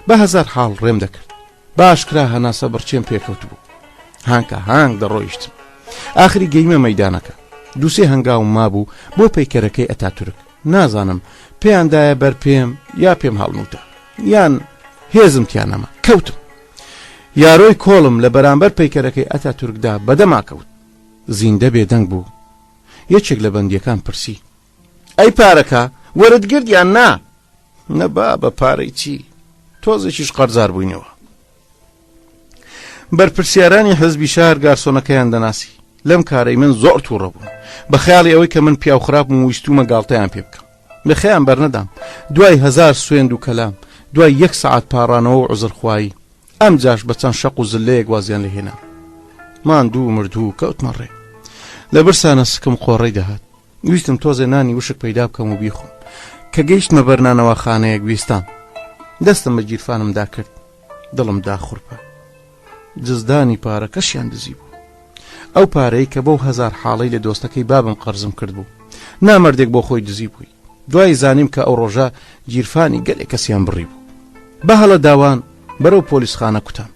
بە هەزار حاڵ ڕێم دەکرد باشکرا هەناسە بڕچێم پێکەوت بوو هانکە هانگ دەڕۆیشتم ئاخری گەیمە مەیدانەکە دووسێ هەنگاوم مابوو بۆ پەیکەرەکەی ئەتاتورک نازانم پێیاندایە بەر پێم یا پێم هەڵنوتە یان هێزم تیانەما کەوتم یارۆی کۆڵم لە بەرامبەر پەیکەرەکەی ئەتاتورکدا بەدەما کەوت زیندە بێدەنگ بوو یەکێک لە بەندیەکان پرسی ئەی پارەکە وەرت گرت یان نا نەبا بە پارەی چی تۆزێکیش قەرزار بووینەوە بەرپرسیارانی حزبی شار گارسۆنەکەیان دەناسی لەم کارەی من زۆر تووڕە بوون بە خەیاڵی ئەوەی کە من پیاو خراپم و ویستومە گاڵتەیان پێ بکەم بەخەیان بەرنەدام دوای 1000 سوێند و کەلام دوای 1 سەعات پاڕانەوە و عوزرخوایی ئەم جاش بە چەند شەق و زلەیەک وازیان لە هێنا ماندوو مردوو کەوتمە ڕێ لە برسانە سکم قۆڕەی دەهات ویستم تۆزێ نانی وشک پەیدا بکەم و بیخۆم کە گەیشتمە بەرنانەوە خانەیەک ویستان دەستم بە گیرفانمدا کرد دڵم داخورپە جزدانی پارەکەشیان دزی بوو ئەو پارەی کە بەو 1000 حاڵەی لە دۆستەکەی بابم قەرزم کرد بوو نامەردێک بۆ خۆی دزی بووی دوای زانیم کە ئەو ڕۆژە گیرفانی گەلێک کەسیان بڕی بوو بە هەڵە داوان بەرەو پۆلیسخانە کوتام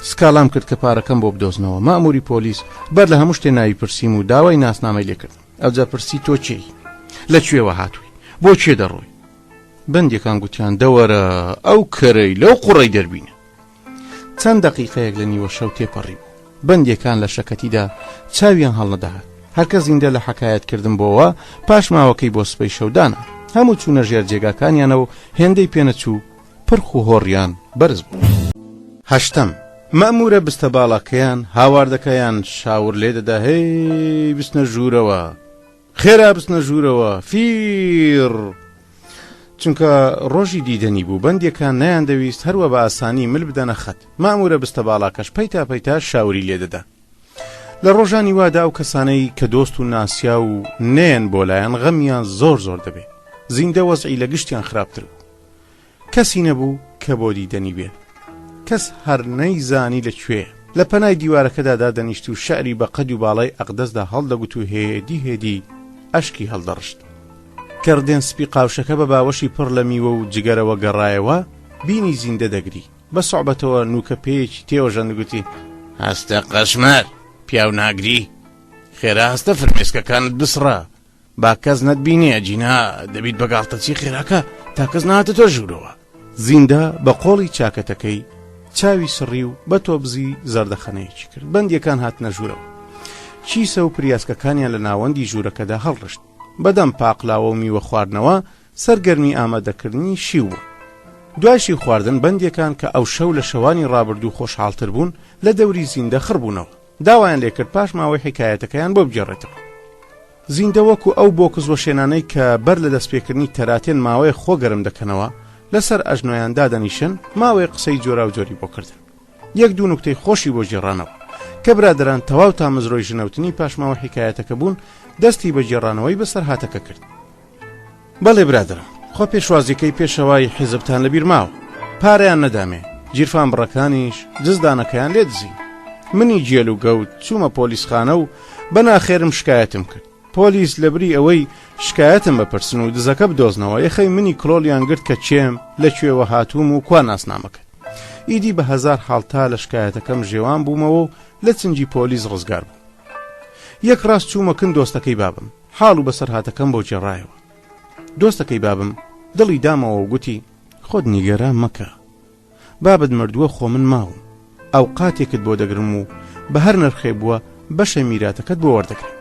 سکاڵام کرد کە پارەکەم بۆ بدۆزنەوە ماموری پۆلیس بەر لە هەموو شتێ ناوی پرسیم و داوای ناسنامەی لێ کردم ئەوجا پرسی تۆ چێی لەکوێوە هاتووی بۆ چێ دەڕۆی بەندێکان گوتیان دەوەرە ئەو کەرەی لەو قوڕەی دەربینە چەند دەقیقەیەک لە نیوە شەو تێپەڕی بوو بەندێکان لە شەکەتیدا چاویان هەڵنەداهات هەرکە زیندە لە حەکایەتکردن بۆەوە پاش ماوەکەی بۆ سپەی شەودانە هەموو چوونە ژێر جێگاکانیانەوە هێندەی پێنەچوو پرخ و هۆڕیان بەرز بوو هەشتەم مەمورە بستە باڵاکەیان هاواردەکەیان شاور لێ دەدا هەی بستنە ژوورەوە خێرا بستنە ژوورەوە فیر چونکە ڕۆژی دیدەنی بوو بەندێکان نەیان دەویست هەروە بە ئاسانی مل بدەنە خەت مامورە بستە باڵاکەش پەیتا پەیتا شاوری لێ دەدا لە ڕۆژانی وادا ئەو کەسانەی کە دۆست و ناسیا و نێن بۆ لایەن غەمیان زۆر زۆر دەبێت زیندە وەزعی لە گشتیان خراپتر بوو کەسی نەبوو کە بۆ دیدەنی بێت کەس هەر نەیزانی لەکوێ لە پەنای دیوارەکەدا دادەنیشت و شعری بە قەد و باڵای ئەقدەسدا هەڵدەگوت و هێدی هێدی ئەشکی هەڵدەڕشت کردێن سپی قاوشەکە بە باوەشی پڕ لە میوە و جگەرەوە گەڕایەوە بینی زیندە دەگری بە سوعبەتەوە نوکە پێیەکی تێوەژەندگوتی هەستە قەشمەر پیاو ناگری خێرا هەستە فرمێسکەکانت بسڕە با کەس نەتبینێ جینا دەبیت بەگاڵتەچی خێراکە تا کەس نهاتە تۆ ژوورەوە زیندە بە قۆڵی چاکەتەکەی چاوی سڕی و بە تۆبزی زەردەخەنەیەکی کرد بەندێکان هاتنە ژوورەوە چیسە و پریاسکەکانیان لە ناوەندی ژوورەکەدا هەڵڕشت بەدەم پاقلاوە و میوە خواردنەوە سەرگەرمی ئامادەکردنی شیو بوو دوایشی خواردن بەندێکان کە ئەو شەو لە شەوانی ڕابردوو خۆشحاڵتر بوون لە دەوری زیندە خڕبوونەوە داوایان لێکرد پاش ماوەی حکایەتەکەیان بۆ بجێڕێتەوە زیندە وەکو ئەو بۆ کزوە شێنانەی کە بەر لە دەستپێکردنی تەراتێن ماوەیە خۆ گەرم دەکەنەوە لەسەر ئەژنۆیان دادەنیشن ماوەی قسەی جۆرا و جۆری بۆ کردن. یەک دوو نوکتەی خۆشی بۆ جێڕانەوە کە برادران تەواو تا مزرۆی ژنەوتنی پاشماوە حیکایەتەکە بوون دەستی بە جێڕانەوەی بەسەر هاتەکە کرد. بەڵێ برادرم، خۆ پێشوازیەکەی پێشەوای حیزبتان لەبیر ماوە، پارەیان نەدامێ، گیرفان بڕەکانیش جزدانەکەیان لێ دزی. منی جێل و گەوت چوومە پۆلیسخانە و بەناخێرم شکایەتم کرد. پۆلیس لەبری ئەوەی شکایەتم بپرسن و دزەکە بدۆزنەوە یەخەی منی کلۆلیان گرت کە چێم لەکوێوە هاتووم و کوا ناسنامەکەت. ئیدی بە هەزار حاڵتا لە شکایەتەکەم ژێوان بوومەوە و لە چنجی پۆلیس ڕزگار بوو. یەک ڕاست چوومەکن دۆستەکەی بابم، حاڵ و بەسەر هاتەکەم بۆ جێڕایەوە. دۆستەکەی بابم دڵی دامەوە و گوتی خۆت نیگەران مەکە، بابت مردووە خۆ من ماوم، ئەو قاتێکت بۆ دەگرم و بە هەر نرخێ بووە بەشە میراتەکەت بۆ وەردەگرم.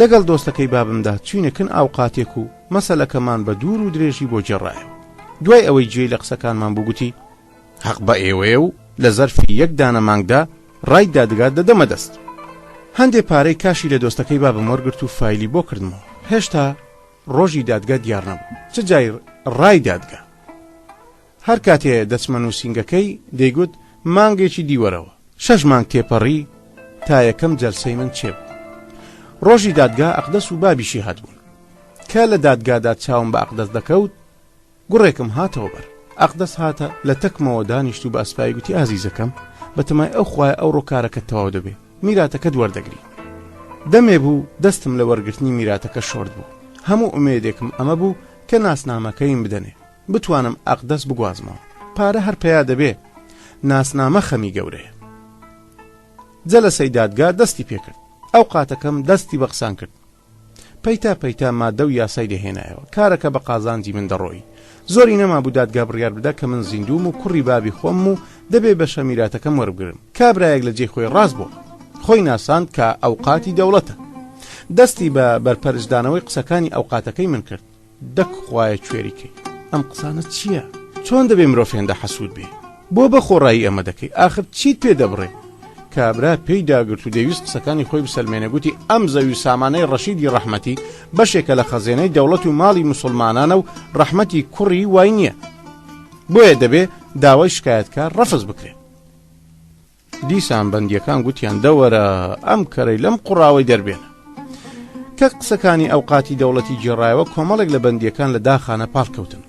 لەگەڵ دۆستەکەی بابمدا چوینەکن ئاو قاتێک و مەسەلەکەمان بە دوور و درێژی بۆ جێڕایەوە. دوای ئەوەی گوێی لە قسەکانمان بوو گوتی حەق بە ئێوەیە و لە زەرفی یەک دانە مانگدا ڕای دادگا دەدەمە دەست. هەندێک پارەی کاشی لە دۆستەکەی بابم وەرگرت و فایلی بۆ کردمەوە. هێشتا ڕۆژی دادگا دیار نەبوو، چ جای ڕای دادگا. هەر کاتێ دەچمە نووسینگەکەی دەیگوت مانگێکی دیوەرەوە، 6 مانگ تێپەڕی تا یەکەم جەلسەی من چێب. ڕۆژی دادگا ئەقدەس و بابیشی هاتبوون. کە لە دادگادا چاوم بە ئەقدەس دەکەوت گوڕێکم هاتەوە بەر. ئەقدەس هاتە لە تەکمەوە دانیشت و بە ئەسپایی گوتی ئازیزەکەم بەتەمای ئەو خوایە ئەو ڕۆکارەکە تەواو دەبێ، میراتەکەت وەردەگری. دەمێ بوو دەستم لە وەرگرتنی میراتەکە شۆرد بوو. هەموو ئومێدێکم ئەمە بوو کە ناسنامەکەیم بدەنێ بتوانم ئەقدەس بگوازمەوە. پارە هەر پیا دەبێ، ناسنامە خەمی گەورەیە. جەلسەی دادگا دەستی پێکرد. ئەو قاتەکەم دەستی بە قسان کرد. پەیتا پەیتا مادە و یاسای دەهێنایەوە. کارەکە بە قازانجی من دەڕۆی. زۆری نەما بوو دادگا بڕیار بدە کە من زیندوم و کوڕی بابی خۆم و دەبێ بەشە میراتەکەم وەربگرم. کابرایەک لە جێی خۆی ڕاست بوو، خۆی ناساند کە ئەوقاتی دەوڵەتە. دەستی بە بەرپەرشدانەوەی قسەکانی ئەوقاتەکەی من کرد. دەک خوایە کوێریکەی، ئەم قسانە چییە؟ چۆن دەبێ مرۆڤ هێندە حەسوود بێ؟ بۆ بە خۆڕایی ئەمە دەکەی؟ ئاخر چیت پێ دەبڕێ؟ کابرا پێی داگرت و دەویست قسەکانی خۆی بسەلمێنە، گوتی ئەم زەوی و سامانەی ڕەشیدی ڕەحمەتی بەشێکە لە خەزێنەی دەوڵەت و ماڵی موسڵمانانە و ڕەحمەتی کوڕی وای نییە، بۆیە دەبێ داوای شکایەتکار ڕەفز بکرێت. دیسان بەندیەکان گوتیان دەوەرە ئەم کەرەی لەم قوڕاوەی دەربێنە. کە قسەکانی ئەوقاتی دەوڵەتی جێڕایەوە کۆمەڵێک لە بەندیەکان لە داخانە پاڵکەوتن.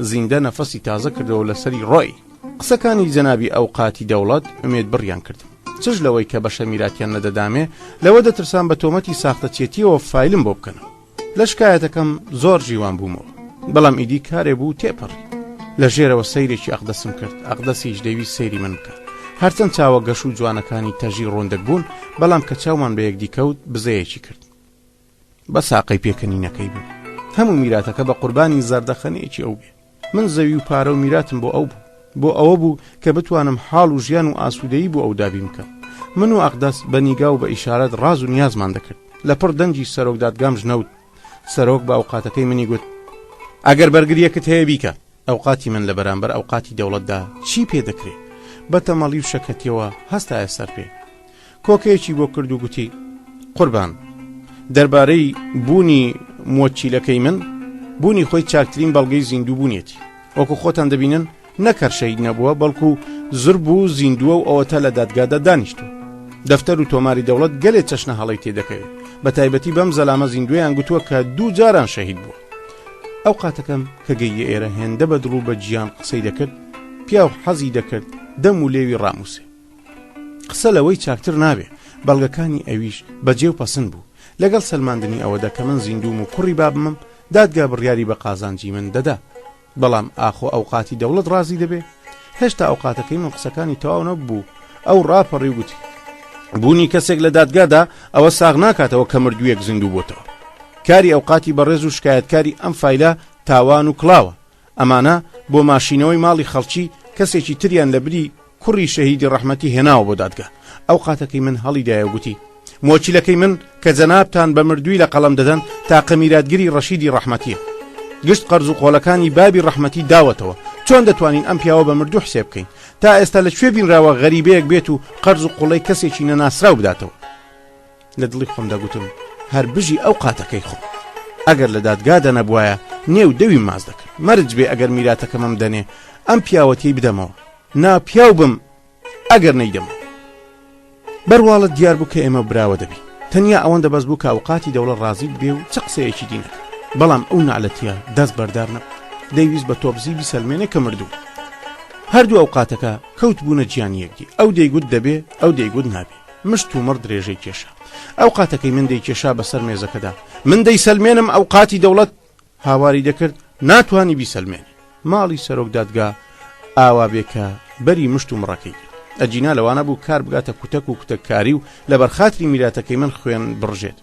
زیندە نەفەسی تازە کردەوە لەسەری ڕۆی. قسەکانی جەنابی ئەوقاتی دەوڵەت ئومێد بڕیان کرد. چش لەوەی کە بەشە میراتیان نەدەدامێ لەوە دەترسان بە تۆمەتی ساختەچێتیەوە فایلم بۆ بکەنەوە. لە شکایەتەکەم زۆر ژیوان بوومەوە، بەڵام ئیدی کارێ بوو تێپەڕی. لە ژێرەوە سەیرێکی ئەقدەسم کرد. ئەقدەسیش دەویست سەیری من بکە. هەرچەند چاوە گەش و جوانەکانی تەژی ڕۆندەک بوون، بەڵام کە چاومان بە یەکدی کەوت بزەیەکی کرد. بە ساقەی پێکەنینەکەی بوو. هەموو میراتەکە بە قوربانی زەردەخەنەیەکی ئەو بێ. من زەوی و پارە و میراتم بۆ ئەو بوو، بۆ ئەوە بوو کە بتوانم حاڵ و ژیان و ئاسوودەیی بۆ ئەو دابین بکەم. من و ئەقدەس بە نیگا و بە ئیشارەت ڕاز و نیازمان دەکرد. لە پڕ دەنجی سەرۆک دادگام ژنەوت. سەرۆک بە ئەوقاتەکەی منی گوت ئەگەر بەرگریەکت هەیە بیکە. ئەوقاتی من لە بەرامبەر ئەوقاتی دەوڵەتدا چی پێ دەکرێت؟ بە تەمەڵی و شەکەتیەوە هەستایە سەر پێ. کۆکەیەکی بۆ کرد و گوتی قوربان، دەربارەی بوونی مۆچیلەکەی من بوونی خۆی چاکترین بەڵگەی زیندوو بوونیەتی. وەکو خۆتان دەبینن نەکەر شەید نەبووە، بەڵکو زرب و زیندووە و ئەوەتە لە دادگادا دانیشتووە. دەفتەر و تۆماری دەوڵەت گەلێ چەشنە هەڵی تێدەکەوێت. بە تایبەتی بەم زەلامە زیندویان گوتووە کە 2 جاران شەهید بووە. ئەو قاتەکەم کە گەیە ئێرە هێندە بە دڵ و بە گیان قسەی دەکرد، پیا و حەزی دەکرد دەم و لێوی ڕاموسێ. قسە لەوەی چاکتر نابێ، بەڵگەکانی ئەویش بەجێ و پەسند بوو. لەگەڵ سەلماندنی ئەوەدا کە من زیندوم و کوڕی بابمم، دادگا بڕیاری بە قازانجی من دەدا. بەڵام ئاخۆ ئەوقاتی دەوڵەت ڕازی دەبێ؟ هێشتا ئەوقاتەکەی من قسەکانی تەواو نەبوو. ئەو ڕاپەڕی وگوتی بوونی کەسێک لە دادگادا ئەوە ساغ ناکاتەوە کە مردوویەک زیندوو بۆتەوە. کاری ئەوقاتی بەڕێز و شکایەتکاری ئەم فایلە تاوان و کڵاوە. ئەمانە بۆ ماشینەوەی ماڵی خەڵکی کەسێکی تریان لە بری کوڕی شەهیدی ڕەحمەتی هێناوە بۆ دادگا. ئەوقاتەکەی من هەڵیدایە و گوتی مۆچیلەکەی من کە جەنابتان بە مردووی لە قەڵەم دەدەن تاقە میراتگیری ڕەشیدی ڕەحمەتیە. گشت قەرز و قۆڵەکانی بابی ڕەحمەتی داوەتەوە. چۆن دەتوانین ئەم پیاوە بە مردوو حسێب بکەین؟ تا ئێستا لەکوێ بینراوە غەریبەیەک بێت و قەرز و قوڵەی کەسێکی نەناسراو بداتەوە. لە دڵی خۆمدا گوتم هەر بژی ئەو قاتەکەی خۆم. ئەگەر لە دادگادا نەبوایە نێو دەوی ماز دەکرد. مەرج بێ ئەگەر میراتەکەمەم دەنێ ئەم پیاوەتی بدەمەوە ناپیاو بم ئەگەر نەیدەمەوە. بەرواڵت دیار بوو کە ئێمە براوە دەبی تەنیا ئەوەندە بەس بوو کە ئەوقاتی دەوڵەت ڕازیت بێ و چ قسەیەکی دینەکە. بەڵام ئەو نعلەتیە دەست بەردار نەبوو، دەیویست بە تۆبزی بیسەلمێنێ کە مردوو. هەردوو ئەوقاتەکە کەوت بوونە گیانی یەکدی، ئەو دەیگوت دەبێ ئەو دەیگوت نابێ، مشت و مڕ درێژەی کێشا. ئەوقاتەکەی من دەیکێشا بەسەر مێزەکەدا، من دەیسەلمێنم ئەوقاتی دەوڵەت هاواری دەکرد ناتوانی بیسەلمێنی. ماڵی سەرۆک دادگا ئاوا بێکە بەری مشت و مڕەکەی ئەجینا لەوانە بوو کار بگاتە کوتەک و کوتەککاری و لە بەرخاتری میراتەکەی من خوێن بڕژێت.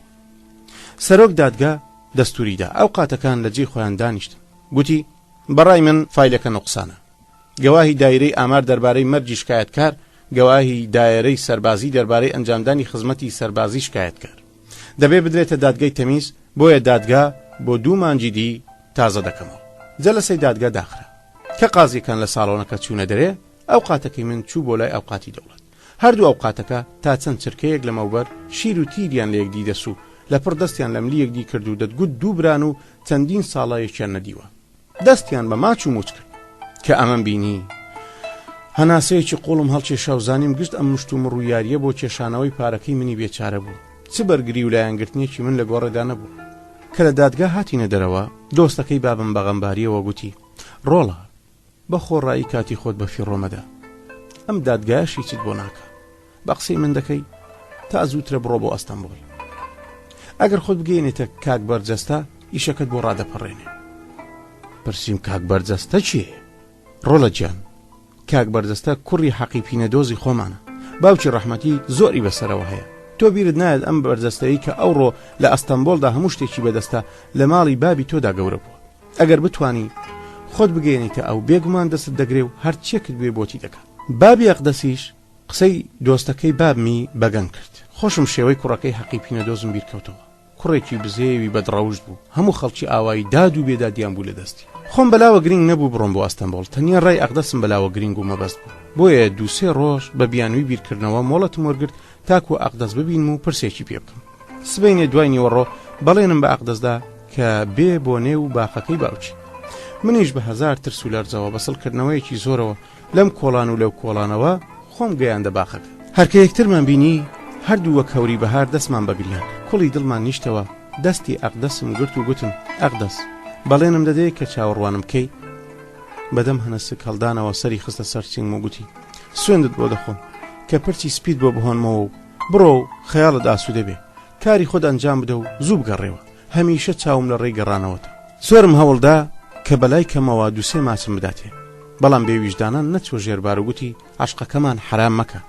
سەرۆک دادگا دەستوریدا ئەو قاتەکان لە جێ خۆیان دانیشتن. گوتی بەڕای من فایلەکە نوقسانە. گەواهی دایرەی ئامار دەربارەی مەرجی شکایەتکار، گەواهی دایرەی سەربازی دەربارەی ئەنجامدانی خزمەتی سەربازی شکایەتکار. دەبێ بدرێتە دادگای تەمیز، بۆیە دادگا بۆ 2 مانگی دی تازە دەکەمەوە. جەلسەی دادگا داخرا کە قازیەکان لە ساڵۆنەکە چوونە دەرێ. ئەو قاتەکەی من چوو بۆ لای ئەوقاتی دەوڵەت. هەردوو ئەو قاتەکە تا چەند چرکەیەک لەمەوبەر شیر و تیریان لە یەکدی دەسوو، لەپڕ دەستیان لە ملی یەکدی کرد و دەتگوت دوو بران و چەندین ساڵایەکیان نەدیوە. دەستیان بە ماچ و موچ کرد کە ئەمەم بینی هەناسەیەکی قوڵم هەڵکێشا و زانیم گشت ئەم مشت و مڕوویاریە بۆ کێشانەوەی پارەکەی منی بێچارە بوو. چ بەرگری و لایەنگرتنیەکی من لە گۆڕێدا نەبوو. کە لە دادگا هاتینە دەرەوە دۆستەکەی بابم بەغەمباریەوە گوتی ڕۆڵە بە خۆڕایی کاتی خۆت بە فیڕۆمەدا، ئەم دادگایشی چت بۆ ناکە، بە قسەی من دەکەی تا زووترە بڕۆ بۆ ئەستەمبۆل. ئەگەر خۆت بگەینێتە کاک بەرجەستە ئیشەکەت بۆ ڕادەپەڕێنێ. پرسییم کاک بەرجەستە چیە؟ ڕۆڵە گیان کاک بەرجەستە کوڕی حەقی پینەدۆزی خۆمانە، باوکی ڕەحمەتی زۆری بەسەرەوە هەیە. تۆ بیرت نایەت ئەم بەرجەستەیی کە ئەوڕۆ لە ئەستەمبۆلدا هەموو شتێکی بەدەستە لە ماڵی بابی تۆدا گەورە بووە. ئەگەر بتوانی خۆت بگەێنیتە ئەو بێگومان دەست دەگرێ و هەرچێکت بێ بۆتی دەکات. بابی ئەقدەسیش قسەی دۆستەکەی بابمی بەگەن کرد. خۆشم شێوەی کوڕەکەی حەقی پینەدۆزم بیرکەوتەوە. کوڕێکی بزێوی بەدڕەوشت بوو، هەموو خەڵکی ئاوایی داد و بێدادیان بوو لە دەستی. خۆم بەلاوە گرنگ نەبوو بڕۆم بۆ ئەستەمبۆل، تەنیا ڕای ئەقدەسم بەلاوە گرنگ و مەبەست بوو. بۆیە 2-3 ڕۆژ بە بیانووی بیرکردنەوە مۆڵەتم وەرگرت تاکو ئەقدەس ببینم و پرسێکی پێ بکەم. سبەینێ دوای نیوەڕۆ بەڵێنم بە ئەقدەسدا کە بێ بۆ نێو باخەکەی باوکی. منیش بە 1000 ترس و لەرزەوە بەسڵکردنەوەیەکی زۆرەوە لەم کۆڵان و لەو کۆڵانەوە خۆم گەیاندە باخەکە. هەرکە یەکترمان بینی هەردوو وەک هەوری بەهار دەستمان بەگریان، کوڵی دڵمان نیشتەوە. دەستی ئەقدەسم گرت و گوتم ئەقدەس بەڵێنم دەدەیە کە چاوەڕوانم کەی. بەدەم هەنەسک هەڵدانەوە سەری خستە سەر چنگ و گوتی سوێندت بۆ دەخۆم کە پرچی سپید بۆ بهۆنمەوە و بڕۆ و خەیاڵت ئاسوودە بێ، کاری خۆت ئەنجام بدە و زوو بگەڕێەوە، هەمیشە چاوم لە ڕێی گەڕانەوەتە. زۆرم هەوڵدا کە بەلای کەمەوە 2-3 ماچم بداتێ، بەڵام بێویژدانان نەچوە ژێربار و گوتی عاشقەکەمان حرام مەکە،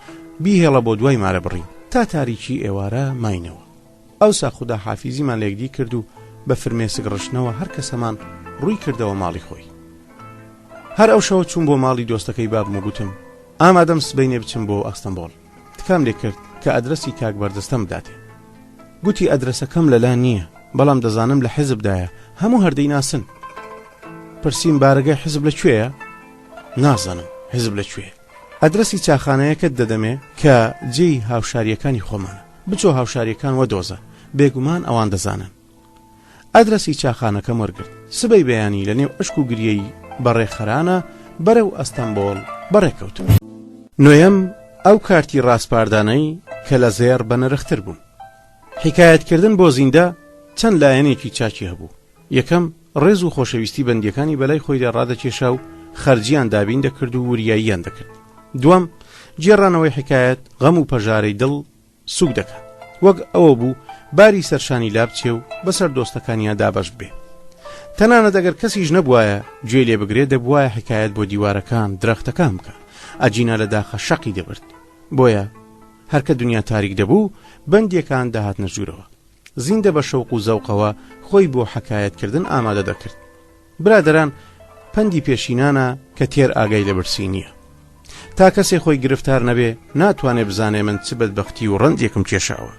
بیهێڵە بۆ دوای مارە بڕین تا تاریکی ئێوارە ماینەوە. ئەوسا خوددا حافیزیمان لێکدی کرد و بە فرمێسک ڕشنەوە هەر کەسەمان ڕووی کردەوە ماڵی خۆی. هەر ئەو شەوە چوون بۆ ماڵی دۆستەکەی بابم و گوتم ئامادەم سبەینێ بچم بۆ ئەستەمبۆل. تکام لێ کرد کە ئەدرەسی کاک بەرجەستەم بداتێ. گوتی ئەدرەسەکەم لەلان نییە، بەڵام دەزانم لە حیزبدایە، هەموو هەردەی ناسن. پرسییم بارگای حیزب لەکوێیە؟ نازانم حیزب لەکوێیە. ئەدرەسی چاخانەیەکت دەدەمێ کە جێی هاوشاریەکانی خۆمانە، بچۆ هاوشاریەکان وەدۆزە، بێگومان ئەوان دەزانن. ئەدرەسی چاخانەکەم وەرگرت، سبەی بەیانی لە نێو ئەشک و گریەی بەڕێخەرانە بەرەو ئەستەمبۆل بەڕێکەوتم. نوێم ئەو کارتی ڕاستپاردانەی کە لە زێر بەنرختر بوون. حکایەتکردن بۆ زیندە چەند لایەنێکی چاکی هەبوو. یەکەم ڕێز و خۆشەویستی بەندیەکانی بەلای خۆیدا ڕادەکێشا و خەرجیان دابین دەکرد و وریاییان دەکرد. دووەم جێڕانەوەی حکایەت غەم و پەژارەی دڵ سوک دەکات، وەک ئەوە بوو باری سەرشانی لابچێ و بەسەر دۆستەکانیان دابەش بێ. تەنانەت ئەگەر کەسیش نەبوایە گوێ لێ بگرێت دەبوایە حکایەت بۆ دیوارەکان درەختەکان بکە، ئەجینا لە داخە شەقی دەبرد. بۆیە هەرکە دنیا تاریک دەبوو بەندیەکان داهات نەژوورەوە. زیندە بە شەوق و زەوقەوە خۆی بۆ حکایەتکردن ئامادە دەکرد. برادەران پەندی پێشینانە کە تێر ئاگای لە برسی نییە. تا کەسێ خۆی گرفتار نەبێ ناتوانێ بزانێ من چ بەدبەختی و ڕەندێکم کێشاوە.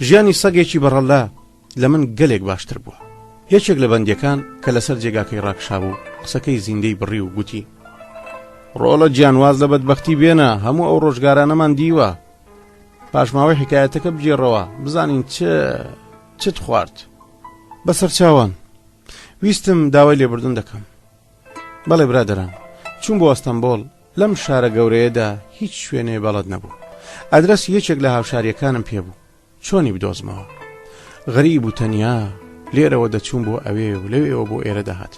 ژیانی سەگێکی بەڕەڵا لە من گەلێک باشتر بووە. یەکێک لە بەندیەکان کە لەسەر جێگاکەی ڕاکشا بوو قسەکەی زیندەی بڕی و گوتی ڕۆڵە گیانواز لە بەدبەختی بێنە، هەموو ئەو ڕۆژگارانەمان دیوە، پاشماوەی حکایەتەکە بگێڕەوە بزانین چت خوارد. بەسەر چاوان ویستم داوای لێبوردن دەکەم. بەڵێ برادەران، چوون بۆ ئەستەمبۆڵ لەم شارە گەورەیەدا هیچ شوێنێ بەڵەد نەبوو. ئەدرەسی یەکێک لە هاوشاریەکانم پێبوو، چۆنی بدۆزمەوە. غەریب و تەنیا لێرەوە دەچوون بۆ ئەوێ و لەوێەوە بۆ ئێرە دەهات.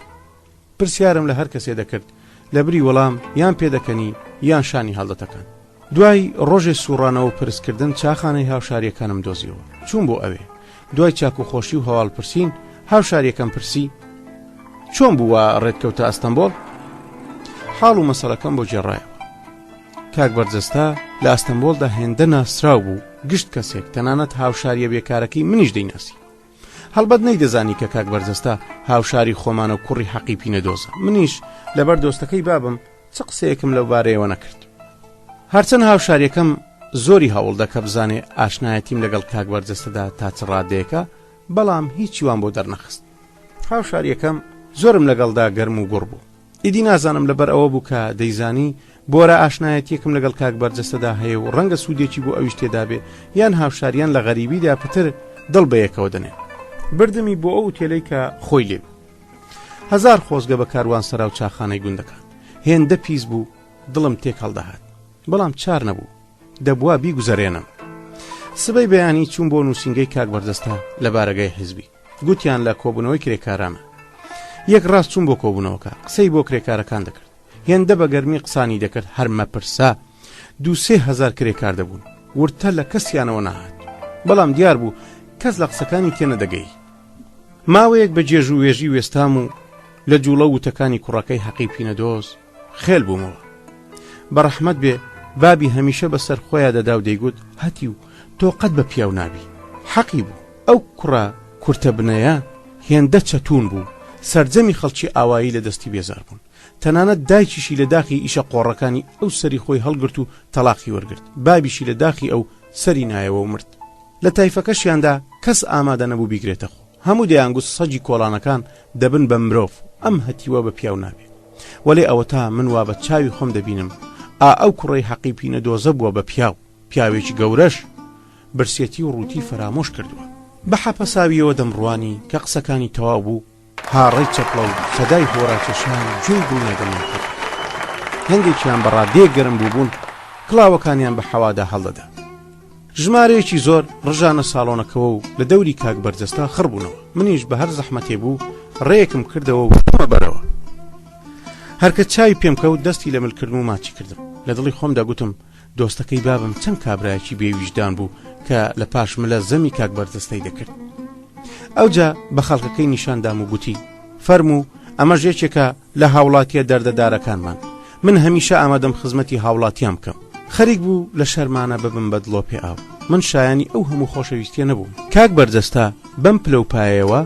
پرسیارم لە هەر کەسێ دەکرد لە بری وەڵام یان پێدەکەنی یان شانی هەڵدەتەکان. دوای ڕۆژێ سوڕانەوە و پرسکردن چاخانەی هاوشاریەکانم دۆزیەوە، چوون بۆ ئەوێ. دوای چاک و خۆشی و هەواڵ پرسین هاوشاریەکەم پرسی چۆن بووە ڕێتکەوتە ئەستەمبۆڵ؟ حاڵ و مەسەڵەکەم بۆ جێڕایەوە. کاک بەرجەستا لە ئەستەمبۆڵدا هێندە ناسراو بوو، گشت کەسێک تەنانەت هاوشاریە بێکارەکەی منیش دەیناسی. هەڵبەت نەیدەزانی کە کاک بەرجەستا هاوشاری خۆمانە و کوڕی حەقی پینەدۆزە. منیش لەبەر دۆستەکەی بابم چ قسەیەکم لەو بارەیەوە نەکرد. هەرچەند هاوشاریەکەم زۆری هەوڵ دەکە بزانێ ئاشنایەتیم لەگەڵ کاک بەرجەستەدا تا چ ڕادەیەکە، بەڵام هیچی وان بۆ دەرنەخست. هاوشاریەکەم زۆرم لەگەڵدا گەرم و گوڕ بوو. ئیدی نازانم لەبەر ئەوە بوو کە دەیزانی بۆرە ئاشنایەتیەکم لەگەڵ کاک بەرجەستەدا هەیە و ڕەنگە سوودێکی بۆ ئەویش تێدا بێ، یان هاوشاریان لە غەریبیدا پتر دڵ بەیەکەوە دەنێ. بردمی بۆ ئەو تێلەی کە خۆی لێ بوو. هەزار خۆزگە بە کاروان سەرا و چاخانەی گوندەکان. هێندە پیس بوو، دڵم تێک هەڵدەهات. بەڵام چار نەبوو، دەبووە بیگوزەرێنم. سبەی بەیانی چوون بۆ نووسینگەی کاک بەرجەستا لە بارەگای حیزبی. گوتیان لە کۆبوونەوەی کرێکارانە. یەک ڕاست چوون بۆ کۆبوونەوەکە، قسەی بۆ کرێکارەکان دەکرد. هێندە بە گەرمی قسانی دەکرد، هەر مەپرسا 2-3 کرێکار دەبوون، ورتە لە کەسیانەوە نەهات. بەڵام دیار بوو کەس لە قسەکانی تێ نەدەگەی. ماوەیەک بە جێژ و وێژی وێستام و لە جوڵە وتەکانی کوڕەکەی حەقی پینەدۆز خێل بوومەوە. بەڕەحمەت بێ بابی هەمیشە بەسەر خۆیان دەدا و دەیگوت هەتی و تۆ قەت بە پیاو نابی. حەقی بوو. ئەو کوڕە کورتە بنەیە هێندە چەتون بوو، سەرجەمی خەڵکی ئاوایی لە دەستی بێزار بوون. تەنانەت دایکیشی لە داخی ئیشە قۆڕەکانی ئەو سەری خۆی هەڵگرت و تەلاقی وەرگرت. بابیشی لە داخی ئەو سەری نایەوە و مرد. لە تایفەکەشیاندا کەس ئامادە نەبوو بیگرێتە خۆ. هەموو دەیانگوت سەجی کۆڵانەکان دەبن بە مرۆڤ، ئەم هەتیوە بە پیاو نابێ. وەلێ ئەوە تا من وا بە چاوی خۆم دەبینم ئەو کوڕی حەقی پینەدۆزە بووە بە پیاوێکی گەورەش برسێتی و ڕووتی فەرامۆش کردووە. بە حەپەساویەوە دەمڕوانی کە قسەکانی تەواو بوو، هاڕەی چەپڵە و سەدای هۆراکێشان جوێی بوو نەدەمان کرد. هەندێکیان بەڕادێ گەرم بووبوون، کڵاوەکانیان بە حەوادا هەڵدەدا. ژمارەیەکی زۆر ڕژانە ساڵۆنەکەوە و لە دەوری کاک بەرجەستا خڕبوونەوە. منیش بە هەر زەحمەتێ بوو ڕێیەکم کردەوە و بوومە بەرەوە. هەرکە چاوی پێم کەوت دەستی لە ملکردن و ماچی کردم. لە دڵی خۆمدا گوتم دۆستەکەی بابم چەند کابرایەکی بێویژدان بوو کە لە پاش ملە زەمی کاک بەرجەستەی دەکرد. ئەوجا بە خەڵکەکەی نیشاندام و گوتی فەرموو ئەمە ژێچێکە لە هاوڵاتیە دەردەدارەکانمان. من هەمیشە ئامادەم خزمەتی هاوڵاتیان بکەم. خەریک بوو لە شەرمانە ببم بە دڵۆ پێ ئاو. من شایانی ئەو هەموو خۆشەویستیە نەبووم. کاک بەرجەستا بەم پلە و پایەوە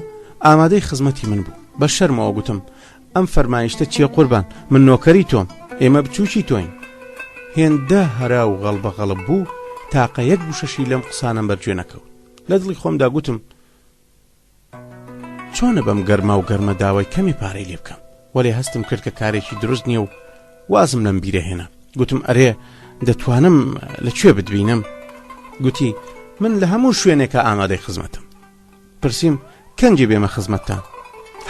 ئامادەی خزمەتی من بوو. بە شەرمەوە گوتم ئەم فەرمایشتە چیە قوربان؟ من نۆکەری تۆم، ئێمە بچووکی تۆین. هێندە هەرا و غەڵبە غەڵب بوو، تاقە یەک بوشەشی لەم قسانم بەرگوێ نەکەوت. لە دڵی خۆمدا گوتم چۆنە بەم گەرما و گەرمە داوای کەمی پارەی لێ بکەم. وەلێ هەستم کرد کە کارێکی دروست نییە و وازم لەم بیرە هێنا. گوتم ئەرێ دەتوانم لەکوێ بتبینم؟ گوتی من لە هەموو شوێنێکە ئامادەی خزمەتم. پرسییم کەنجی بێمە خزمەتتان؟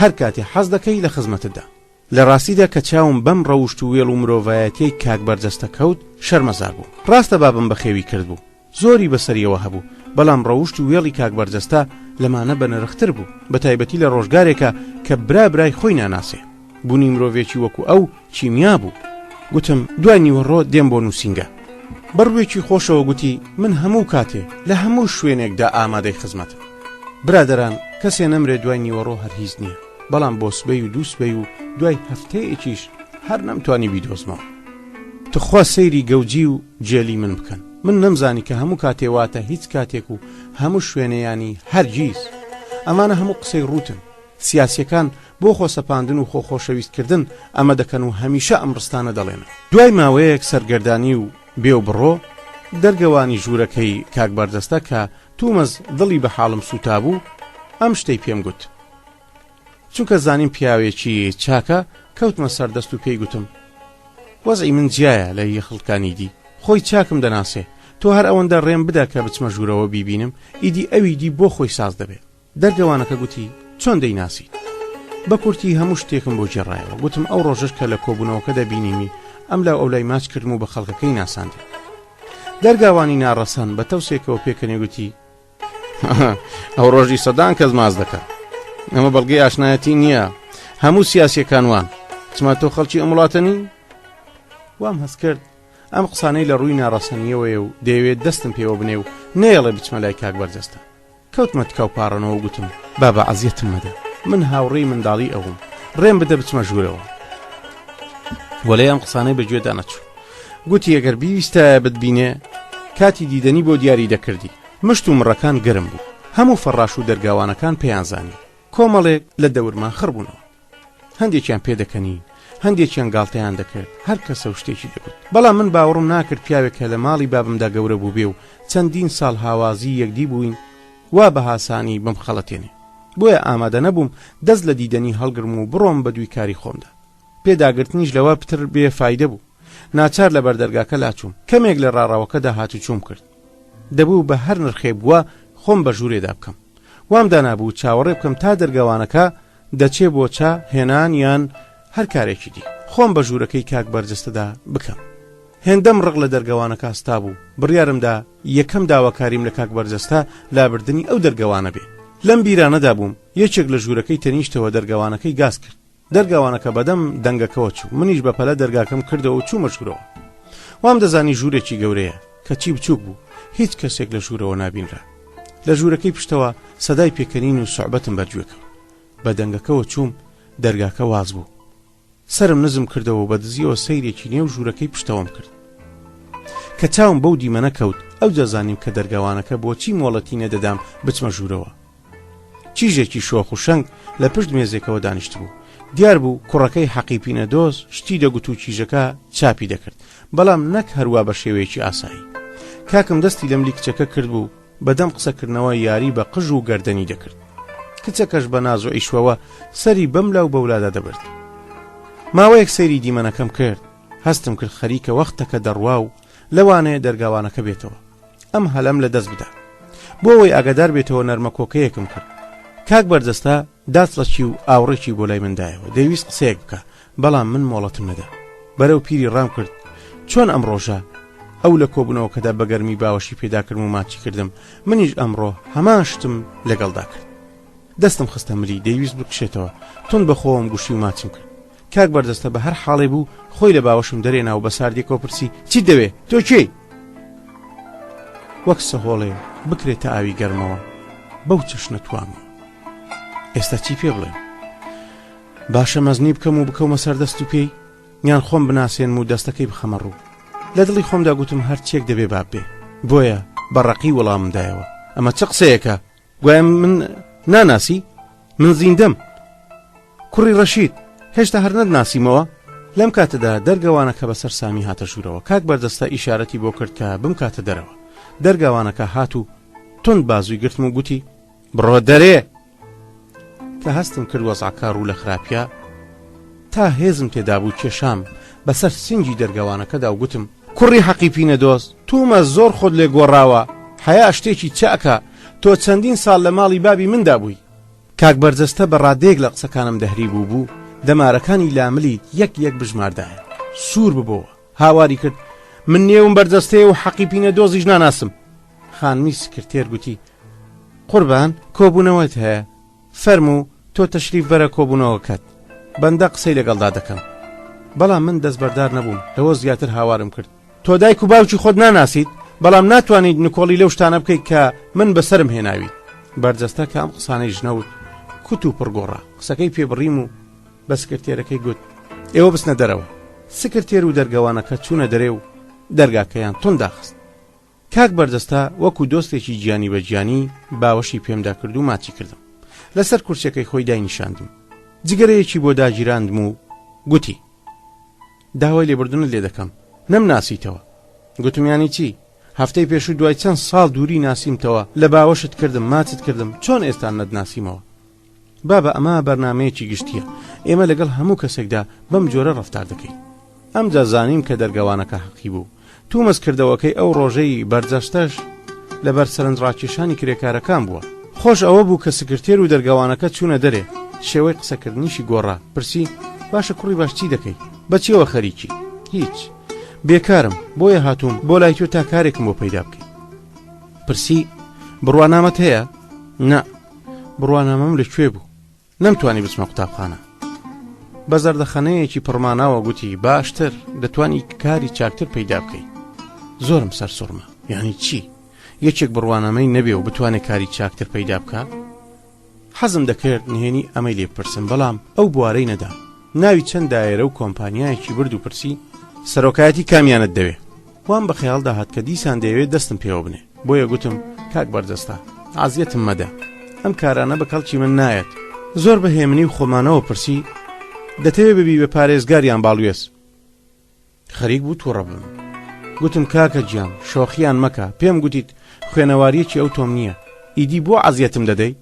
هەر کاتێ حەز دەکەی لە خزمەتتدا. لە ڕاستیدا کە چاوم بەم ڕەوشت و وێڵ و مرۆڤایەتیەی کاک بەرجەستە کەوت شەرمەزار بوو. ڕاستە بابم بەخێوی کرد بوو، زۆری بەسەریەوە هەبوو، بەڵام ڕەوشت و وێڵی کاک بەرجەستە لەمانە بەنرختر بوو، بە تایبەتی لە ڕۆژگارێکە کە برای خۆی ناناسێ. بوونی مرۆڤێکی وەکو ئەو چیمیا بوو. گوتم دوای نیوەڕۆ دێم بۆ نووسینگە. بەڕوێکی خۆشەوە گوتی من هەموو کاتێ لە هەموو شوێنێکدا ئامادەی خزمەتم. برادەران کەسێ نەمرێ دوای نیوەڕۆ هەرگیز نییە، بەڵام بۆ سبەی و دووسبەی و دوای هەفتەیەکیش هەر نەمتوانی بیدۆزمەوە. تخوا سەیری گەوجی و جێلی من بکەن. من نەمزانی کە هەموو کاتێواتە هیچ کاتێک و هەموو شوێنەیانی هەرگیز. ئەمانە هەموو قسەی ڕوتن. سیاسیەکان بۆ خۆسەپاندن و خۆخۆشەویستکردن ئەمە دەکەن و هەمیشە ئەم ڕستانە دەڵێن. دوای ماوەیەک سەرگەردانی و بێ و بڕۆ دەرگەوانی ژوورەکەی کاک بەرجەستە کە تومەز دڵی بە حاڵم سوتا بوو ئەم شتەی پێم گوت. چونکە زانیم پیاوێکی چاکە کەوتمە سەردەست و پێی گوتم وەزعی من جیایە لە یەخڵکانی دی، خۆی چاکم دەناسێ، تۆ هەر ئەوەندە ڕێم بدا کە بچمە ژوورەوە بیبینم، ئیدی ئەوی دی بۆ خۆی ساز دەبێت. دەرگەوانەکە گوتی چۆن دەیناسی؟ بە کورتی هەموو شتێکم بۆ جێڕایەوە. گوتم ئەو ڕۆژەش کە لە کۆبوونەوەکە دەبینیمی ئەم لاو ئەو لای ماچ کردم و بە خەڵکەکەی ناساندی. دەرگاوانی ناڕەسان بە تەوسێکەوە پێکەنێ گوتی ئەو ڕۆژی سەدان کەس ماز دەکات. ئەمە بەڵگەی ئاشنایەتی نییە، هەموو سیاسیەکانوان. چما تۆ خەڵکی ئەم وڵاتەنی؟ وام هەست کرد ئەم قسانەی لە ڕووی ناڕەسەنیەوەیە و دەیەوێت دەستم پێوە بنێ و نێڵێ بچمە لای کاک بەرجەستە. کەوتمە تکاو پاڕەنەوە و گوتم بابا عەزیەتم مەدە، من هاوڕێی منداڵی ئەوم، ڕێم بدە بچمە ژوورەوە. وەلای ئەم قسانەی بەگوێدا نەچوو. گوتی ئەگەر بیویستایە بتبینێ کاتی دیدەنی بۆ دیاری دەکردی. مشت و مڕەکان گەرم بوو، هەموو فەڕاش و دەرگاوانەکان پێیانزانی. کۆمەڵێک لە دەورمان خڕبوونەوە، هەندێکیان پێدەکەنی، هەندێکیان گاڵتەیان دەکرد، هەر کەسە و شتێکی دەگوت. بەڵام من باوەڕم ناکرد پیاوێکە لە ماڵی بابمدا گەورە بوو بێ و چەندین ساڵ هاوازی یەکدی بووین وا بە هاسانی بم خەڵەتێنێ. بۆیە ئامادە نەبووم دەست لە دیدەنی هەڵگرم و بڕۆم بە دوی کاری خۆمدا. پێداگرتنیش لەوە پتر بێ فایدە بوو. ناچار لە بەردەرگاکە لاچووم، کەمێک لە ڕاڕاوەکەدا هاتو چووم کرد. دەبوو بە هەر نرخێ بووە خۆم بە ژوورێدا بکەم. وام دانابوو چاوەڕێ بکەم تا دەرگاوانەکە دەچێ بۆ چا هێنان یان هەر کارێکی دی خۆم بە ژوورەکەی کاک بەرجەستەدا بکەم. هێندەم ڕق لە دەرگاوانەکە ئاستا بوو. بڕیارمدا یەکەم داواکاریم لە کاک بەرجەستە لابردنی ئەو دەرگاوانە بێ. لەم بیرانەدا بووم یەکێک لە ژوورەکەی تەنیشتەوە دەرگاوانەکەی گاز کرد. دەرگاوانەکە بەدەم دەنگەکەوە چوو. منیش بە پەلە دەرگاکەم کردەوە و چوومە ژوورەوە. وام دەزانی ژوورێکی گەورەیە کەچی بچووک بوو، هیچ کەسێک لە ژوورەوە نابینرا. لە ژوورەکەی پشتەوە سەدای پێکەنین و سوعبەتم بەرگوێکەوە. بە دەنگەکەوە چووم، دەرگاکە واز بوو. سرم نزم کردەوە بە دزیەوە سەیرێکی نێو ژوورەکەی پشتەوەم کرد. کە چاوم بەو دیمەنە کەوت ئەو دەزانیم کە دەرگاوانەکە بۆچی مۆڵەتی نەدەدام بچمە ژوورەوە. چیژێکی شۆخ و شەنگ لە پشت مێزێکەوە دانیشت بوو. دیار بوو کوڕەکەی حەقیپینە دۆز شتی دەگوت و چیژەکە چاپی دەکرد، بەڵام نەک هەروە بە شێوەیەکی ئاسایی. کاکم دەستی لەم لیکچەکە کرد بوو بەدەم قسەکردنەوە یاری بە قژ و گەردەنی دەکرد. کچەکەش بە ناز و ئیشوەوە سەری بەم لاو بەولادا دەبرد. ماوەیەک سەیری دیمەنەکەم کرد، هەستم کرد خەریکە وەختەکە دەڕوا و لەوانەیە دەرگاوانەکە بێتەوە. ئەم هەلەم لە دەست بدە بۆ ئەوەی ئاگادار بێتەوە نەرمە کۆکەیەکم کرد. کاک بەرجەستە داچڵەچی و ئاوڕێکی بۆ لای مندایەوە، دەویست قسەیەک بکە، بەڵام من مۆڵەتم نەدا. بەرەو پیری ڕام کرد چۆن ئەم ڕۆژە ئەو لە کۆبوونەوەکەدا بەگەرمی باوەشی پێداکردم و ماچی کردم. منیش ئەمڕۆ هەمان شتم لەگەڵدا کرد. دەستم خستە ملی، دەیویست بکشێتەوە. تون بەخۆم گوشی و ماچم کرد. کاک بەرجەستە بە هەر حاڵێ بوو خۆی لە باوەشم دەرێنا و بە ساردێکەوە پرسی چی دەوێ تۆ کێی؟ وەک سەهۆڵێ بکرێتە ئاوی گەرمەوە بەو چەشنە توانەوە. ئێستا چی پێ بڵێم؟ باشە مەزنی بکەم و بکەومە سەردەست و پێی، یان خۆم بناسێنم و دەستەکەی بخەمە ڕوو؟ لە دڵی خۆمدا گوتم هەر چێک دەبێ باب بێ. بۆیە بەڕەقی وەڵاممدایەوە ئەمە چه قسەیەکە؟ گوایە من ناناسی؟ من زیندەم، کوڕی ڕەشید، هێشتا هەر نەدناسیمەوە؟ لەم کاتەدا دەرگاوانەکە بەسەر سامی هاتە ژوورەوە. کاک بەرجەستە ئیشارەتی بۆ کرد کە بم کاتە دەرەوە. دەرگاوانەکە هات و تند بازووی گرتم و گوتی بڕۆ دەرێ. کە هەستم کرد وەزعکار و لە خراپیا تا هێزم تێدا بوو کێشام بەسەر سنگی دەرگاوانەکەدا و گوتم کوڕی حەقیپینە دۆست، تومە زۆر خۆت لێ گۆڕاوە، حیا شتێکی چاکە، تۆ چەندین ساڵ لە ماڵی بابی مندا بووی. کاک بەرجەستە بە ڕادێک لە قسەکانم دەهری بوو دەمارەکانی لاملی یەک یەک بژماردایە. سوور ببەوە، هاواری کرد من نێوم بەرجەستەیە و حەقیپینە دۆزیش ناناسم. خانمی سکرتێر گوتی قوربان کۆبوونەوەت هەیە، فەرموو تۆ تەشریف بەرە کۆبوونەوەکەت، بەندە قسەی لەگەڵدا دەکەم. بەڵام من دەستبەردار نەبووم، لەوە زیاتر هاوارم کرد. تۆ دایک و باوکی خۆت ناناسیت، بەڵام ناتوانیت نکۆڵی لەو شتانە بکەیت کە من بەسرم هێناوی. بەرجەستە کە ئەم قسانەی ژنەوت کوت و پڕگۆڕا. قسەکەی پێبڕیم و بە سکرتێرەکەی گوت ئێوە بچنە دەرەوە. سکرتێر و دەرگاوانەکە چوونە دەرێ و دەرگاکەیان تون داخست. کاک بەرجەستە وەکو دۆستێکی گیانی بە گیانی باوەشی پێمدا کرد و ماچی کردم. لەسەر کورسەکەی خۆی داینیشاندم، جگەرەیەکی بۆ داگیراندم و گوتی داوای لێبوردنت لێ دەکەم، نەمناسیتەوە. گوتم یانی چی؟ هەفتەی پێشوو دوای چەند ساڵ دووری ناسیمتەوە، لە باوەشت کردم، ماچت کردم، چۆن ئێستا نەتناسیمەوە؟ بابە ئەمە بەرنامەیەکی گشتیە، ئێمە لەگەڵ هەموو کەسێکدا بەم جۆرە ڕەفتار دەکەین. ئەمجا زانیم کە دەرگاوانەکە حەقی بوو. تومەس کردەوەکەی ئەو ڕۆژەی بەرجەستەش لەبەر سەرنجڕاکێشانی کرێکارەکان بووە. خۆش ئەوە بوو کە سکرتێر و دەرگاوانەکە چوونە دەرێ، شێوەی قسەکردنیشی گۆڕا پرسی باشە کوڕی باش چی دەکەی بەچیەوە خەریکی هیچ بێکارم بۆیە هاتووم بۆ لای تۆ تا کارێکم بۆ پەیدا بکەی پرسی بڕوانامەت هەیە نا بڕوانامەم لەکوێ بوو نەمتوانی بچمە قوتابخانە بە زەردەخەنەیەکی پڕماناوە گوتی باشتر دەتوانی کاری چاکتر پەیدا بکەی زۆرم سەرسوڕمە یعنی چی یەکێک بڕوانامەی نەبێ و بتوانێت کاری چاکتر پەیدا بکات حەزم دەکرد نهێنی ئەمەی لێ بپرسم بەڵام ئەو بوارەی نەدا ناوی چەند دایرە و کۆمپانیایەکی برد و پرسی سەرۆکایەتی کامیانت دەوێ وام بە خەیاڵ داهات کە دیسان دەیەوێت دەستم پێوە بنێ بۆیە گوتم کاک بەردەستا عازیەتم مەدە ئەم کارانە بە کەڵکی من نایەت زۆر بەهێمنی و خۆمانەوە پرسی دەتەوێت ببی بە پارێزگاریان باڵوێز خەریک بوو تووڕە بم گوتم کاکە گیان شۆخیان مەکە پێم گوتیت خوێنەواریەکی ئەو تۆم نییە ئیدی بۆ عازیەتم دەدەی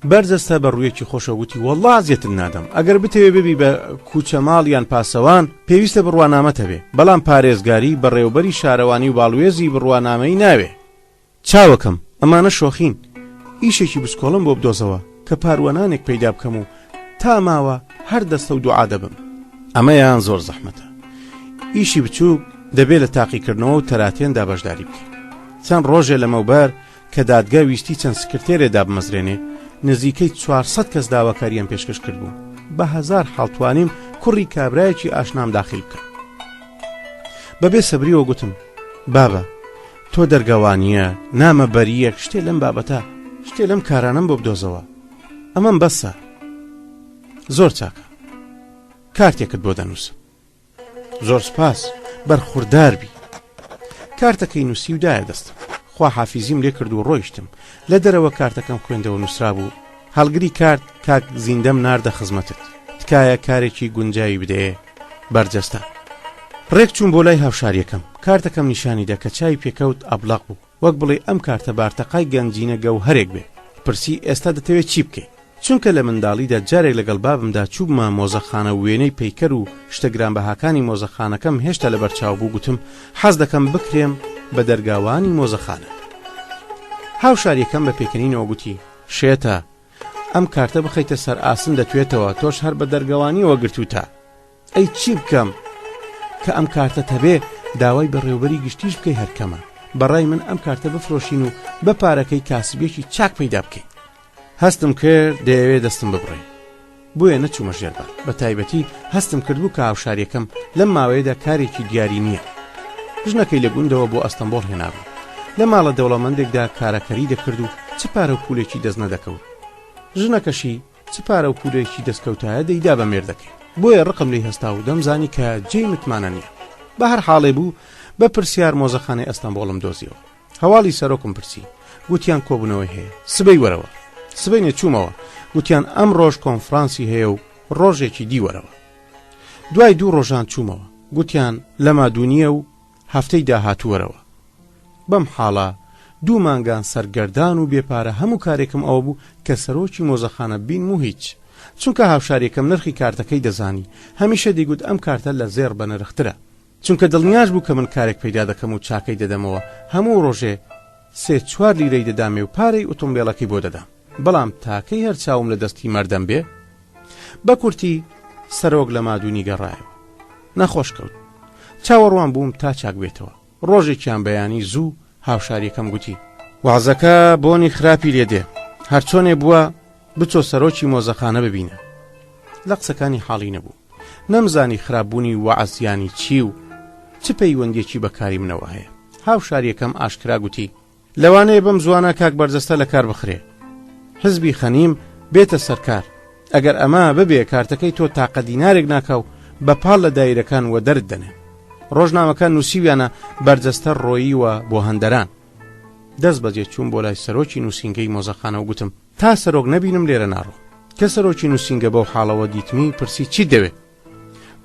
بەرجەستە بە ڕوویەکی خۆشە گوتی وەڵڵا عازیەتم نادەم ئەگەر بتەوێ ببی بە کوچە ماڵیان پاسەوان پێویستە بڕوانامەتە بێ بەڵام پارێزگاری بە ڕێوبەری شارەوانی و باڵوێزی بڕوانامەی ناوێ چاوەکەم ئەمانە شۆخین ئیشێکی بسکۆڵم بۆ بدۆزەوە کە پاروەنانێک پەیدا بکەم و تا ماوە هەر دەستە و دوعا دەبم ئەمەیان زۆر زەحمەتە ئیشی بچوو دەبێت لە تاقیکردنەوە و تەراتێندا بەشداری بکەین چەند ڕۆژێ لەمەوبەر کە دادگا ویستی چەند سکرتێرێدا بمەزرێنێ نزیکەی 400 کەس داواکاریان پێشکەش کردبوو بە 1000 حاڵتوانیم کوڕی کابرایەکی ئاشنام داخل بکە بەبێ سەبریەوە گوتم بابە تۆ دەرگاوانیە نامە بەریەک شتێ لەم بابەتە شتێ لەم کارانم بۆ بدۆزەوە ئەمەم بەسە زۆر چاکە کارتێکت بۆ دەنووسم زۆر سپاس بەرخوردار بی کارتەکەی نووسی و دایە دەستم خوا حافیزیم لێ کرد و ڕۆیشتم لە دەرەوە کارتەکەم خوێندەوە نووسرا بوو هەڵگری کارت کاک زیندەم ناردە خزمەتت تکایە کارێکی گونجایی بدەیە بەرجەستە ڕێک چوون بۆ لای هاوشاریەکەم کارتەکەم نیشانی دا کە چای پێکەوت ئەبلاق بوو وەک بڵێ ئەم کارتە بارتەقای گەنجینە گەو هەرێک بێ پرسی ئێستا دەتەوێت چی بکەیت چونکە لە منداڵیدا جارێک لەگەڵ بابمدا چوبمە مۆزەخانە وێنەی پەیکەر و شتە گرانبەهاکانی مۆزەخانەکەم هێشتا لە بەرچاو بوو گوتم حەز دەکەم بکرێم بە دەرگاوانی مۆزەخانە هاوشاریەکەم بە پێکەنینەوە گوتی شێتە ئەم کارتە بخەیتە سەر ئاسن دەتوێتەوە تۆش هەر بە دەرگاوانیەوە گرتوتە ئەی چی بکەم کە ئەم کارتە تەبێ داوای بە ڕێوبەری گشتیش بکەی هەرکەمە بەڕای من ئەم کارتە بفرۆشین و بە پارەکەی کاسبێکی چاک پەیدا بکەین هەستم کرد دەیەوێ دەستم ببڕێ بۆیە نەچوومە ژێربار بە تایبەتی هەستم کردبوو کە هاوشاریەکەم لەم ماوەیەدا کارێکی دیاری نییە ژنەکەی لە گوندەوە بۆ ئەستەمبۆڵ هێنابوو لە ماڵە دەوڵەمەندێکدا کارەکەری دەکرد و چ پارە و پولێکی دەست نەدەکەوت ژنەکەشی چ پارە و پولێکی دەستکەوتایە دەیدا بە مێردەکەی بۆیە ڕقم لێی هەستا و دەمزانی کە جێی متمانە نییە بە هەر حاڵێ بوو بە پرسیار مۆزەخانەی ئەستەمبۆڵم دۆزیەوە هەواڵی سەرۆکم پرسی گوتیان کۆبوونەوەی هەیە سبەی وەرەوە سبەینە چوومەوە گوتیان ئەم ڕۆژ کۆنفرانسی هەیە و ڕۆژێکی دیوەرەوە دوای 2 ڕۆژان چوومەوە گوتیان لە مادونیە و هەفتەی داهاتووەرەوە بەم حاڵە 2 مانگان سەرگەردان و بێپارە هەموو کارێکم ئەوە بوو کە سەرۆکی مۆزەخانە بین و هیچ چونکە هاوشاریەکەم نرخی کارتەکەی دەزانی هەمیشە دەیگوت ئەم کارتە لە زێر بە نرخترە چونکە دڵنیاش بوو کە من کارێک پەیدا دەکەم و چاکەی دەدەمەوە هەموو ڕۆژێ 3-4 لیرەی دەدامێ و پارەی ئۆتۆمبیلەکەی بۆ دەدام بەڵام تاکەی هەر چاوم لە دەستی مەردەم بێ بە کورتی سەرۆک لە مادونی گەڕایەوە نەخۆش کەوت چاوەڕوان بووم تا چاک بێتەوە ڕۆژێکیان بەیانی زوو هاوشاریەکەم گوتی وازەکە بۆنی خراپی لێدێ هەرچۆنێ بووە بچۆ سەرۆکی مۆزەخانە ببینە لە قسەکانی حاڵی نەبوو نەمزانی خراپبوونی وەعەزیانی چی و چ پەیوەندێکی بەکاری منەوە هەیە هاوشاریەکەم ئاشکرا گوتی لەوانەیە بەم زوانە کاک بەرجەستە لە کار بخرێ حزبی خەنیم بێتە سەرکار ئەگەر ئەمە ببێ کارتەکەی تۆ تاقە دینارێک ناکەو بە پاڵ لە دایرەکان وە دەرت دەنێ ڕۆژنامەکان نووسیویانە بەرجەستە ڕۆییوە بۆ هەندەران دەست بەجێ چوون بۆ لای سەرۆکی نووسینگەی مۆزەخانە و گوتم تا سەرۆک نەبینم لێرە ناڕۆ کە سەرۆکی نووسینگە بەو حاڵەوە دیتمی پرسی چی دەوێ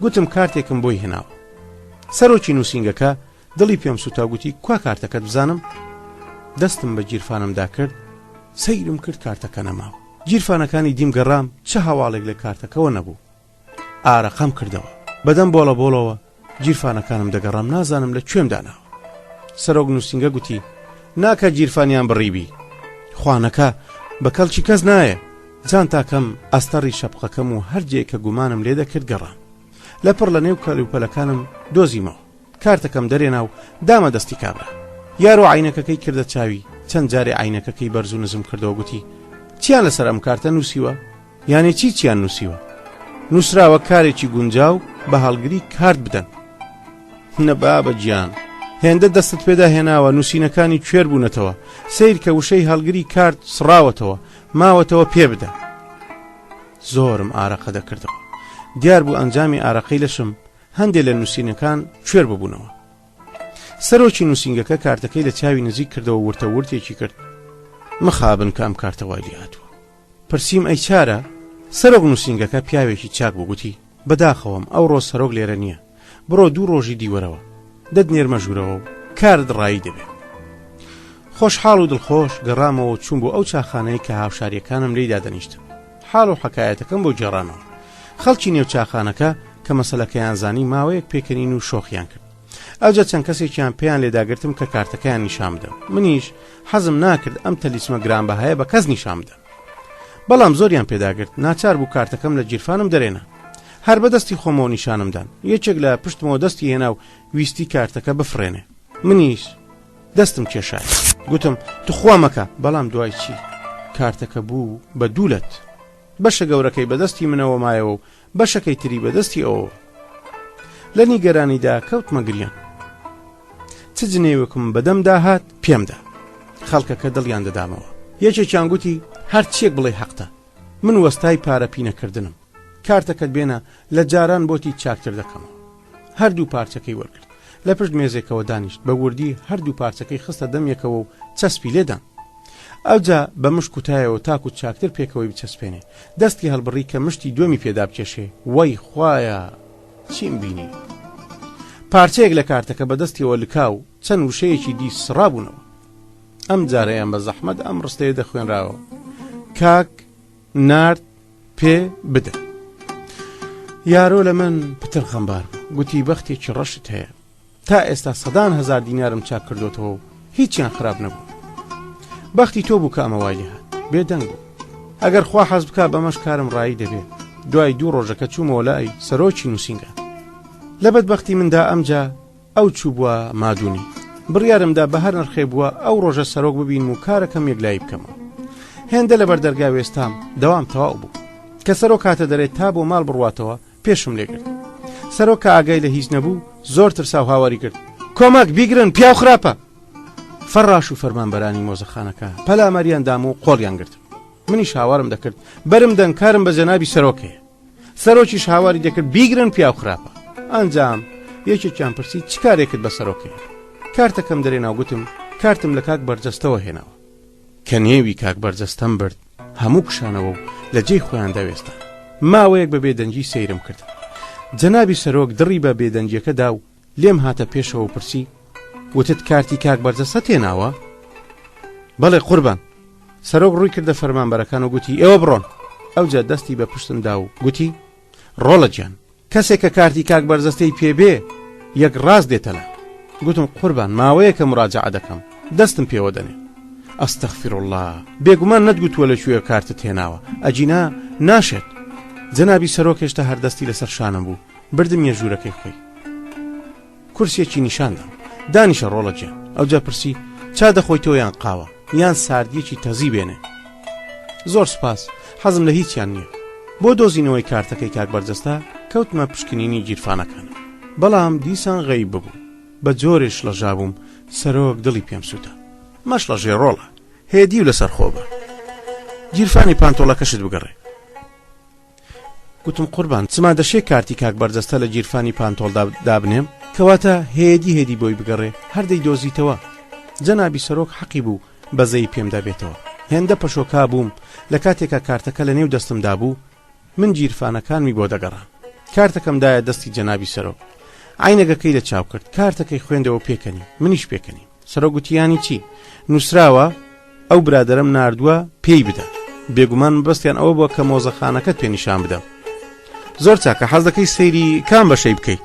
گوتم کارتێکم بۆی هێناوە سەرۆکی نووسینگەکە دڵی پێم سوتا گوتی کوا کارتەکەت بزانم دەستم بە گیرفانمدا کرد سەیرم کرد کارتەکە نەماوە گیرفانەکانی دیم گەڕام چه هەواڵێک لە کارتەکەەوە نەبوو ئارەقەم کردەوە بەدەم بۆڵە بۆڵەوە گیرفانەکانم دەگەڕام نازانم لە کوێم داناوە سەرۆک نووسینگە گوتی ناکە گیرفانیان بڕیبی خوانەکە بە کەڵکی کەس نایە جان تاکەم ئەستەڕی شەپقەکەم و هەرجێک کە گومانم لێ دەکرد گەڕام لەپڕ لە نێو کەلوپەلەکانم دۆزیمەوە کارتەکەم دەرێنا و دامە دەستی کابرا یارۆ عینەکەکەی کردە چاوی چەند جارێ عینەکەکەی بەرز و نزم کردەوە گوتی چیان لەسەر ئەم کارتە نووسیوە یانێ چیان نووسیوە نووسراوە کارێکی گونجاو بە هەڵگری کارت بدەن نەبا بەگیان هێندە دەستت پێدا هێناوە نووسینەکانی کوێر بوونەتەوە سیر کە وشەی هەڵگری کارت سڕاوەتەوە ماوەتەوە پێ بدە زۆرم ئارەقە دەکردەوە دیار بوو ئەنجامی ئارەقەی لەشم هەندێک لە نووسینەکان کوێر ببوونەوە سەرۆکی نووسینگەکە کارتەکەی لە چاوی نزیک کردەوە ورتە ورتێکی کرد مخابن کە ئەم کارتە وای لێ هاتووە پرسییم ئەی چارە سەرۆک نووسینگەکە پیاوێکی چاک بوو گوتی بەداخەوەم ئەو ڕۆژ سەرۆک لێرە نییە بڕۆ 2 ڕۆژی دیوەرەوە دەدنێرمە ژوورەوە و کارت ڕایی دەبێت خۆشحاڵ و دڵخۆش گەڕامەوە چوون بۆ ئەو چاخانەی کە هاوشاریەکانم لێی دادەنیشتم حاڵ و حەکایەتەکەم بۆ جێڕانەوە خەڵکی نێو چاخانەکە کە مەسەلەکەیان زانی ماوەیەک پێکەنین و شۆخیان کرد ئەوجا چەند کەسێکیان پێیان لێداگرتم کە کارتەکەیان نیشان بدەم منیش حەزم ناکرد ئەم تەلیسمە گرانبەهایە بە کەس نیشان بدەم بەڵام زۆریان پێداگرت ناچار بوو کارتەکەم لە گیرفانم دەرێنە هەر بەدەستی خۆمەوە نیشانمدان یەکێک لە پشتمەوە دەستی هێنا و ویستی کارتەکە بفرێنێ منیش دەستم کێشای گوتم توخوا مەکە بەڵام دوای چی کارتەکە بوو بە دوولەت بەشە گەورەکەی بەدەستی منەوە مایەوە و بەشەکەی تری بەدەستی ئەوە لە نیگەرانیدا کەوتمە گریان چ جنێوەکم بەدەمدا هات پێمدا خەڵکەکە دڵیان دەدامەوە یەکێکیان گوتی هەر چیەک بڵێ حەقتە من وەستای پارەپینەکردنم کارتەکەت بێنە لە جاران بۆتی چاکتر دەکەمەوە هەردوو پارچەکەی وەرگرت لە پشت مێزێکەوە دانیشت بە وردی هەردوو پارچەکەی خستە دەمێکەوە و چەسپی لێدان ئەوجا بە مشت کوتایەوە تاکو چاکتر پێکەوەی بچەسپێنێ دەستی هەڵبڕی کە مشتی دومی پێدا بکێشێ وەی خوایە چیم بینی پارچەیەک لە کارتەکە بەدەستیەوە لکاو چەند وشەیەکی دی سڕابوونەوە ئەم جارەیان بە زەحمەت ئەم ڕستەیە دەخوێنراوە کاک نارد پێ بدە یارۆ لە من پتر خەمبار بوو گوتی بەختێکی ڕەشت هەیە تا ئێستا 100,000 دینارم چاک کردوتەوە و هیچیان خراپ نەبوو بەختی تۆ بوو کە ئەمە وای لێ هات بێدەنگ بوو ئەگەر خوا حەز بکا بەمەش کارم ڕایی دەبێت دوای 2 ڕۆژەکە چوومەوە لای سەرۆکی نووسینگە لە بەدبەختی مندا ئەمجا ئەو چوو بووە مادوونی بڕیارمدا بە هەر نرخێ بووە ئەو ڕۆژە سەرۆک ببین و کارەکەم یەکلایی بکەمەوە هێندە لە بەردەرگا وێستام دەوام تەواو بوو کە سەرۆک هاتە دەرێت تا بۆ ماڵ بڕواتەوە پێشم لێگرت سەرۆک کە ئاگای لە هیچ نەبوو زۆر ترسا و هاواری کرد کۆمەک بیگرن پیاو خراپە فەڕاش و فەرمانبەرانی مۆزەخانەکە پەلامەریان دام و قۆڵیان گرت منیش هاوارم دەکرد بەرم دەن کارم بە جەنابی سەرۆکەیە سەرۆکیش هاواری دەکرد بیگرن پیاو خراپە ئەنجام یەکێکیان پرسی چ کارێکت بە سەرۆکەیە کارتەکەم دەرێناو گوتم کارتم لە کاک بەرجەستەوە هێناوە کە نێوی کاک بەرجەستەم برد هەموو کشانەوە و لە جێی خۆیان داوێستان ماوەیەک بە بێدەنجی سەیرم کرد جەنابی سەرۆک دڕی بە بێدەنجیەکەدا و لێم هاتە پێشەوە و پرسی وتت کارتی کاک بەرجەستە تێناوە بەڵێ قوربان سەرۆک ڕووی کردە فەرمانبەرەکان و گوتی ئێوە بڕۆن ئەوجا دەستی بە پشتمدا و گوتی ڕۆڵە گیان کەسێک کە کارتی کاک بەرجەستەی پێبێ یەک ڕاست دێتەلە گوتم قوربان ماوەیەکە مراجعە دەکەم دەستم پێوە دەنێ ئەستەغفر الله بێگومان نەتگوتووە لەکوێ کارتت هێناوە ئەجینا ناشێت جەنابی سەرۆک هێشتا هەردەستی لەسەر شانم بوو بردم یە ژوورەکەی خۆی کورسێکی نیشاندام دانیشە ڕۆڵە گیان ئەوجا پرسی چا دەخۆیتەوە یان قاوە یان ساردیەکی تەزی بێنێ زۆر سوپاس حەزم لە هیچیان نییە بۆ دۆزینەوەی کارتەکەی کاک بەرجەستە کەوتمە پشکنینی گیرفانەکان بەڵام دیسان غەیب ببوو بە جۆرێش لەژا بووم سەرۆک دڵی پێم سووتە مەش لە ژێڕۆڵە هێدی و لەسەر خۆ بە گیرفانی پانتۆڵەکەشت بگەڕێ گوتم قوربان چما دەشێ کارتی کاک بەرجەستە لە گیرفانی پانتۆڵدا دابنێم کەواتە هێدی بۆی بگەڕێ هەردەی دۆزیتەوە جەنابی سەرۆک حەقی بوو بەزەی پێمدا بێتەوە هێندە پەشۆکا بووم لە کاتێکە کارتەکە لە نێو دەستمدا بوو من گیرفانەکانمی بۆ دەگەڕام کارتەکەمدایە دەستی جەنابی سەرۆک عینەگەکەی لە چاو کرد کارتەکەی خوێندەوە پێکەنی منیش پێکەنی سەرۆک گوتیانی چی نووسراوە ئەو برادەرم ناردووە پێی بدە بێگومان بەستیان ئەوە بووە کە مۆزەخانەکەت پێ نیشان بدەم زۆر چاکە حەز دەکەی سەیری کام بەشەی بکەی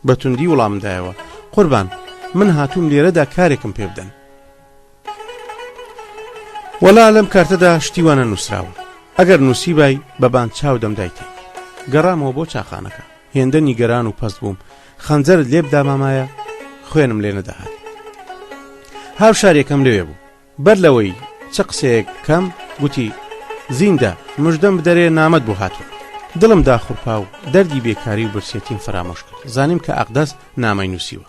بەتوندی وەڵامدایەوە قوربان من هاتووم لێرەدا کارێکم پێ بدەن وەلا لەم کارتەدا شتیوانە نووسراوە ئەگەر نووسیبای بەبان چاو دەمدایتی گەڕامەوە بۆ چاخانەکە هێندە نیگەران و پەست بووم خەنجەرت لێبدا مامایە خوێنم لێ نەداهات هاوشارێکم لەوێ بوو بەر لەوەی چ قسەیەک کەم گوتی زیندە مژدەم بدەرێ نامەت بۆ هاتووە دڵم داخورپا و دەردی بێکاری و برسێتیم فرامۆش کرد زانیم کە ئەقدەس نامەی نووسیوە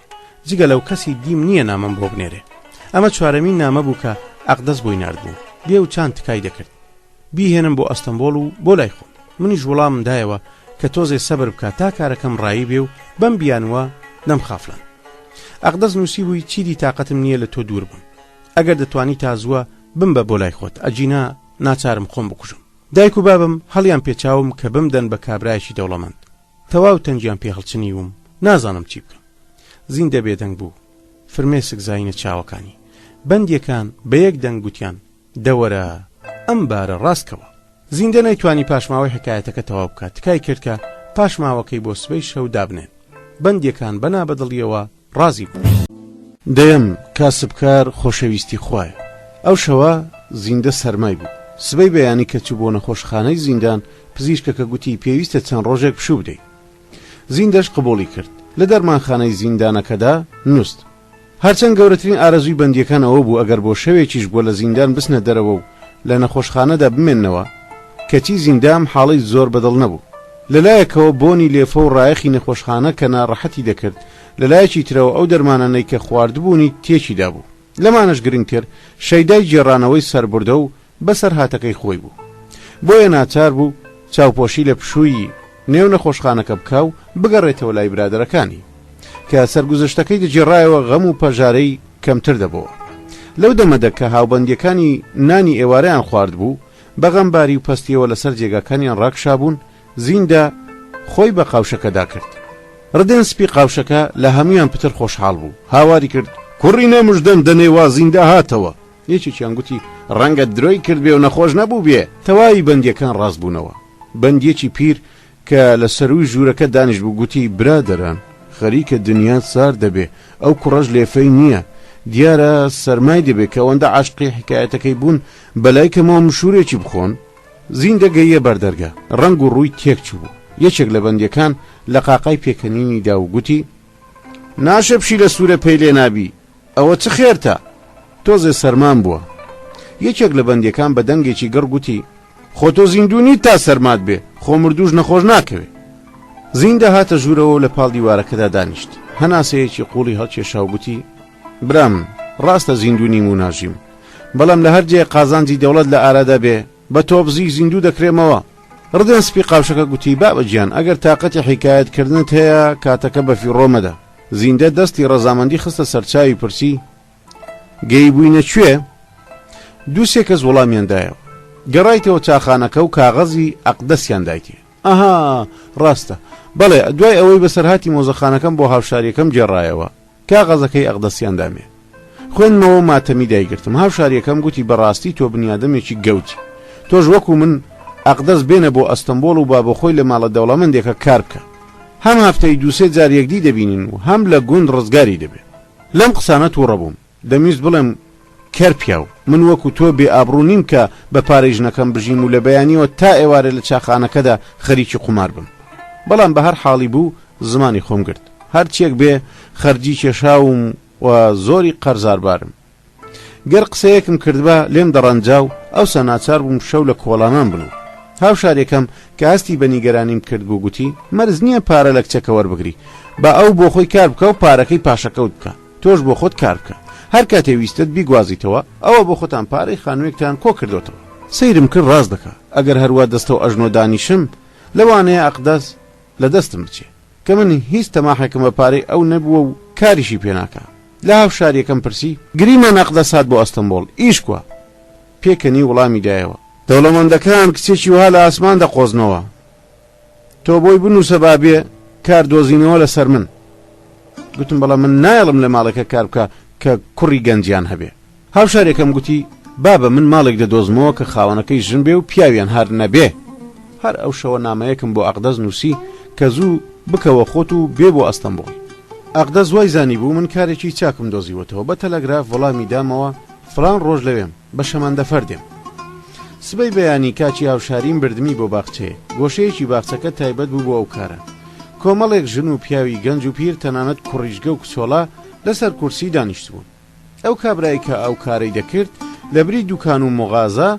جگە لەو کەسی دیم نییە نامەم بۆ بنێرێ ئەمە چوارەمین نامە بوو کە ئەقدەس بۆی ناردبوو بێ و چند تکای دەکرد بیهێنم بۆ ئەستەمبۆڵ و بۆ لای خۆم منیش وەڵامم دایەوە کە تۆزێ سەبر بکە تا کارەکەم ڕایی بێ و بەم بیانوە نەم خافلان ئەقدەس نووسی بووی چیدی تااقەتم نییە لە تۆ دوور بم ئەگەر دەتوانی تازووە بم بە بۆ لای خۆت ئەجینا ناچارم خۆم بکوژم دایک و بابم هەڵیان پێچاوم کە بمدەن بە کابرایەکی دەوڵەمەند تەواو تەنجیان پێ هەڵچنی وم نازانم چی بکەم زیندە بێدەنگ بوو فرمێسک زاینە چاوەکانی بەندیەکان بە یەک دەنگ گوتیان دەوەرە ئەم بارە ڕاستکەوە زیندە نەیتوانی پاشماوەی حکایەتەکە تەواو بکات تکای کرد کە پاشماوەکەی بۆ سبەی شەو دابنێن بەندیەکان بەنا بەدڵیەوە ڕازی بوو دەیەم کاسبکار خۆشەویستی خوایە ئەو شەوە زیندە سەرمای بوو سبەی بەیانی کە چوو بۆ نەخۆشخانەی زیندان پزیشکەکە گوتی پێویستە چەند ڕۆژێک پشوو بدەیت زیندەش قبوڵی کرد لە دەرمانخانەی زیندانەکەدا نووست هەرچەند گەورەترین ئارەزوی بەندیەکان ئەوە بوو ئەگەر بۆ شەوێکیش بۆ لە زیندان بسنە دەرەوە و لە نەخۆشخانەدا بمێننەوە کەچی زیندام حاڵی زۆر بەدڵ نەبوو لەلایەکەوە بۆنی لێفە و ڕایەخی نەخۆشخانە کە ناڕەحەتی دەکرد لەلایەکی ترەوە ئەو دەرمانانەی کە خواردبوونی تێکیدا بوو لەمانەش گرنگتر شەیدای جێڕانەوەی سەربردە و بەسەر هاتەکەی خۆی بوو بۆیە ناچار بوو چاوپۆشی لە پشووی نێو نەخۆشخانەکە بکە و بگەڕێتەوە لای برادەرەکانی کە سەرگوزەشتەکەی دەجێڕایەوە غەم و پەژارەی کەمتر دەبەوە لەو دەمەدە کە هاوبەندیەکانی نانی ئێوارەیان خوارد بوو بەغەمباری و پەستیەوە لەسەر جێگاکانیان ڕاکشابوون زیندە خۆی بە قاوشەکەدا کرد ڕدێن سپی قاوشەکە لە هەمویان پتر خۆشحاڵ بوو هاواری کرد کوڕی نەمژدەم دەنێوا زیندە هاتەوە یەکێکیان گوتی ڕەنگە درۆی کرد بێ و نەخۆش نەبوو بێ تەواوی بەندیەکان ڕاست بوونەوە بەندیەکی پیر کە لە سەروی ژوورەکە دانیش بوو گوتی برادەران خەریکە دنیا سار دەبێ ئەو کوڕەش لێفەی نییە دیارە سەرمای دەبێت کە ئەوەندە عاشقی حکایەتەکەی بوون بەلایکەمەوە مشورێکی بخۆن زیندە گەیە بەردەرگا ڕنگ و ڕووی تێکچوو بوو یەکێک لە بەندیەکان لە قاقای پێکەنینیدا و گوتی ناشە پشی لە سوورە پێی لێ نابی ئەوە چ خێرتە تۆزێ سەرمان بووە یەکێک لە بەندیەکان بە دەنگێکی گەڕ گوتی خۆ تۆ زیندوونی تا سەرمات بێ خۆ مردوش نەخۆش ناکەوێ زیندە هاتە ژوورەوە لە پاڵ دیوارەکەدا دانیشت هەناسەیەکی قوڵی هەڵکێشا و گوتی برام ڕاستە زیندوونیم و ناژیم بەڵام لە هەر جێ قازانجی دەوڵەت لە ئارادا بێ بە تۆبزی زیندوو دەکرێمەوە ڕدێن سپی قاوشەکە گوتی بابەجیان ئەگەر تااقەتی حیکایەتکردنت هەیە کاتەکە بەفی ڕۆمەدا زیندە دەستی ڕەزامەندی خستە سەرچاوی پرسی گەی بووینە کوێ دووسێ کەس وەڵامیاندایەوە گەڕایتەوە چاخانەکە و کاغەزی ئەقدەسیان دایتێ ئەها ڕاستە بەڵێ دوای ئەوەی بەسەرهاتی مۆزەخانەکەم بۆ هاوشاریەکەم جێڕایەوە کاغەزەکەی ئەقدەسیان دامێ خوێنمەوە ماتەمی دایگرتم هاوشاریەکەم گوتی بەڕاستی تۆ بنیادەمێکی گەوتی تۆش وەکو من ئەقدەس بێنە بۆ ئەستەمبۆڵ و با بۆ خۆی لە ماڵە دەوڵەمەندێکە کار بکە هەم هەفتەی دووسێ جار یەکدی دەبینین و هەم لە گوند ڕزگاری دەبێت لەم قسانە تووڕە بووم دەمویست بڵێم کەرپیاو من وەکو تۆ بێ ئابڕوو نیم کە بە پارەی ژنەکەم بژیم و لە بەیانیەوە تا ئێوارە لە چاخانەکەدا خەریکی قومار بم بەڵام بە هەر حاڵی بوو زمانی خۆم گرت هەرچیەک بێ خەرجی کێشاوم و زۆری قەرزاربارم گەر قسەیەکم کردبە لێم دەڕەنجا و ئەوسا ناچار بووم شەو لە کۆڵانان بنوو هاوشارێکم کە هەستی بە نیگەرانیم کرد بوو گوتی مەرز نییە پارە لە کچەکە وەربگری با ئەو بۆ خۆی کار بکە و پارەکەی پاشەکەوت بکە تۆش بۆ خۆت کار بکە هەر کاتێ ویستت بیگوازیتەوە ئەوە بۆ خۆتان پارەی خانوویەکتان کۆ کردوتەوە سەیرم کرد ڕاست دەکە ئەگەر هەروە دەستە و ئەژنۆ دانیشم لەوانەیە ئەقدەس لە دەستم بچێ کە من هیچ تەماحێکم بە پارەی ئەو نەبووە و کاریشی پێناکە لە هاوشاریەکەم پرسی گریمان ئەقدەسات بۆ ئەستەمبۆڵ ئیش کووە پێکەنی وەڵامی دایەوە دەوڵەمەندەکان کچێکی وها لە ئاسمان دەقۆزنەوە تۆ بۆی بنووسە بابێ کار دۆزینەوە لەسەر من گوتم بەڵام من نایڵم لە ماڵەکە کار بکە کە کوڕی گەنجیان هەبێ هاوشارێکم گوتی بابە من ماڵێک دەدۆزمەوە کە خاوەنەکەی ژن بێ و پیاویان هەر نەبێ هەر ئەو شەوە نامەیەکم بۆ ئەقدەس نووسی کە زوو بکەوە خۆت و بێ بۆ ئەستەمبۆڵ ئەقدەس وای زانی بوو من کارێکی چاکم دۆزیوەتەوە بە تەلەگراف وەڵامی دامەوە فڵان ڕۆژ لەوێم بە شەمەندەفەر دێم سبەی بەیانی کاچی هاوشاریم بردمی بۆ باخچەیە گۆشەیەکی باخچەکە تایبەت بوو بۆ ئەو کارە کۆمەڵێک ژن و پیاوی گەنج و پیر تەنانەت کوڕیژگە و کچۆڵە لەسەر کورسی دانیشتبوون ئەو کابرایی کە ئەو کارەی دەکرد لە بری دوکان و مغازە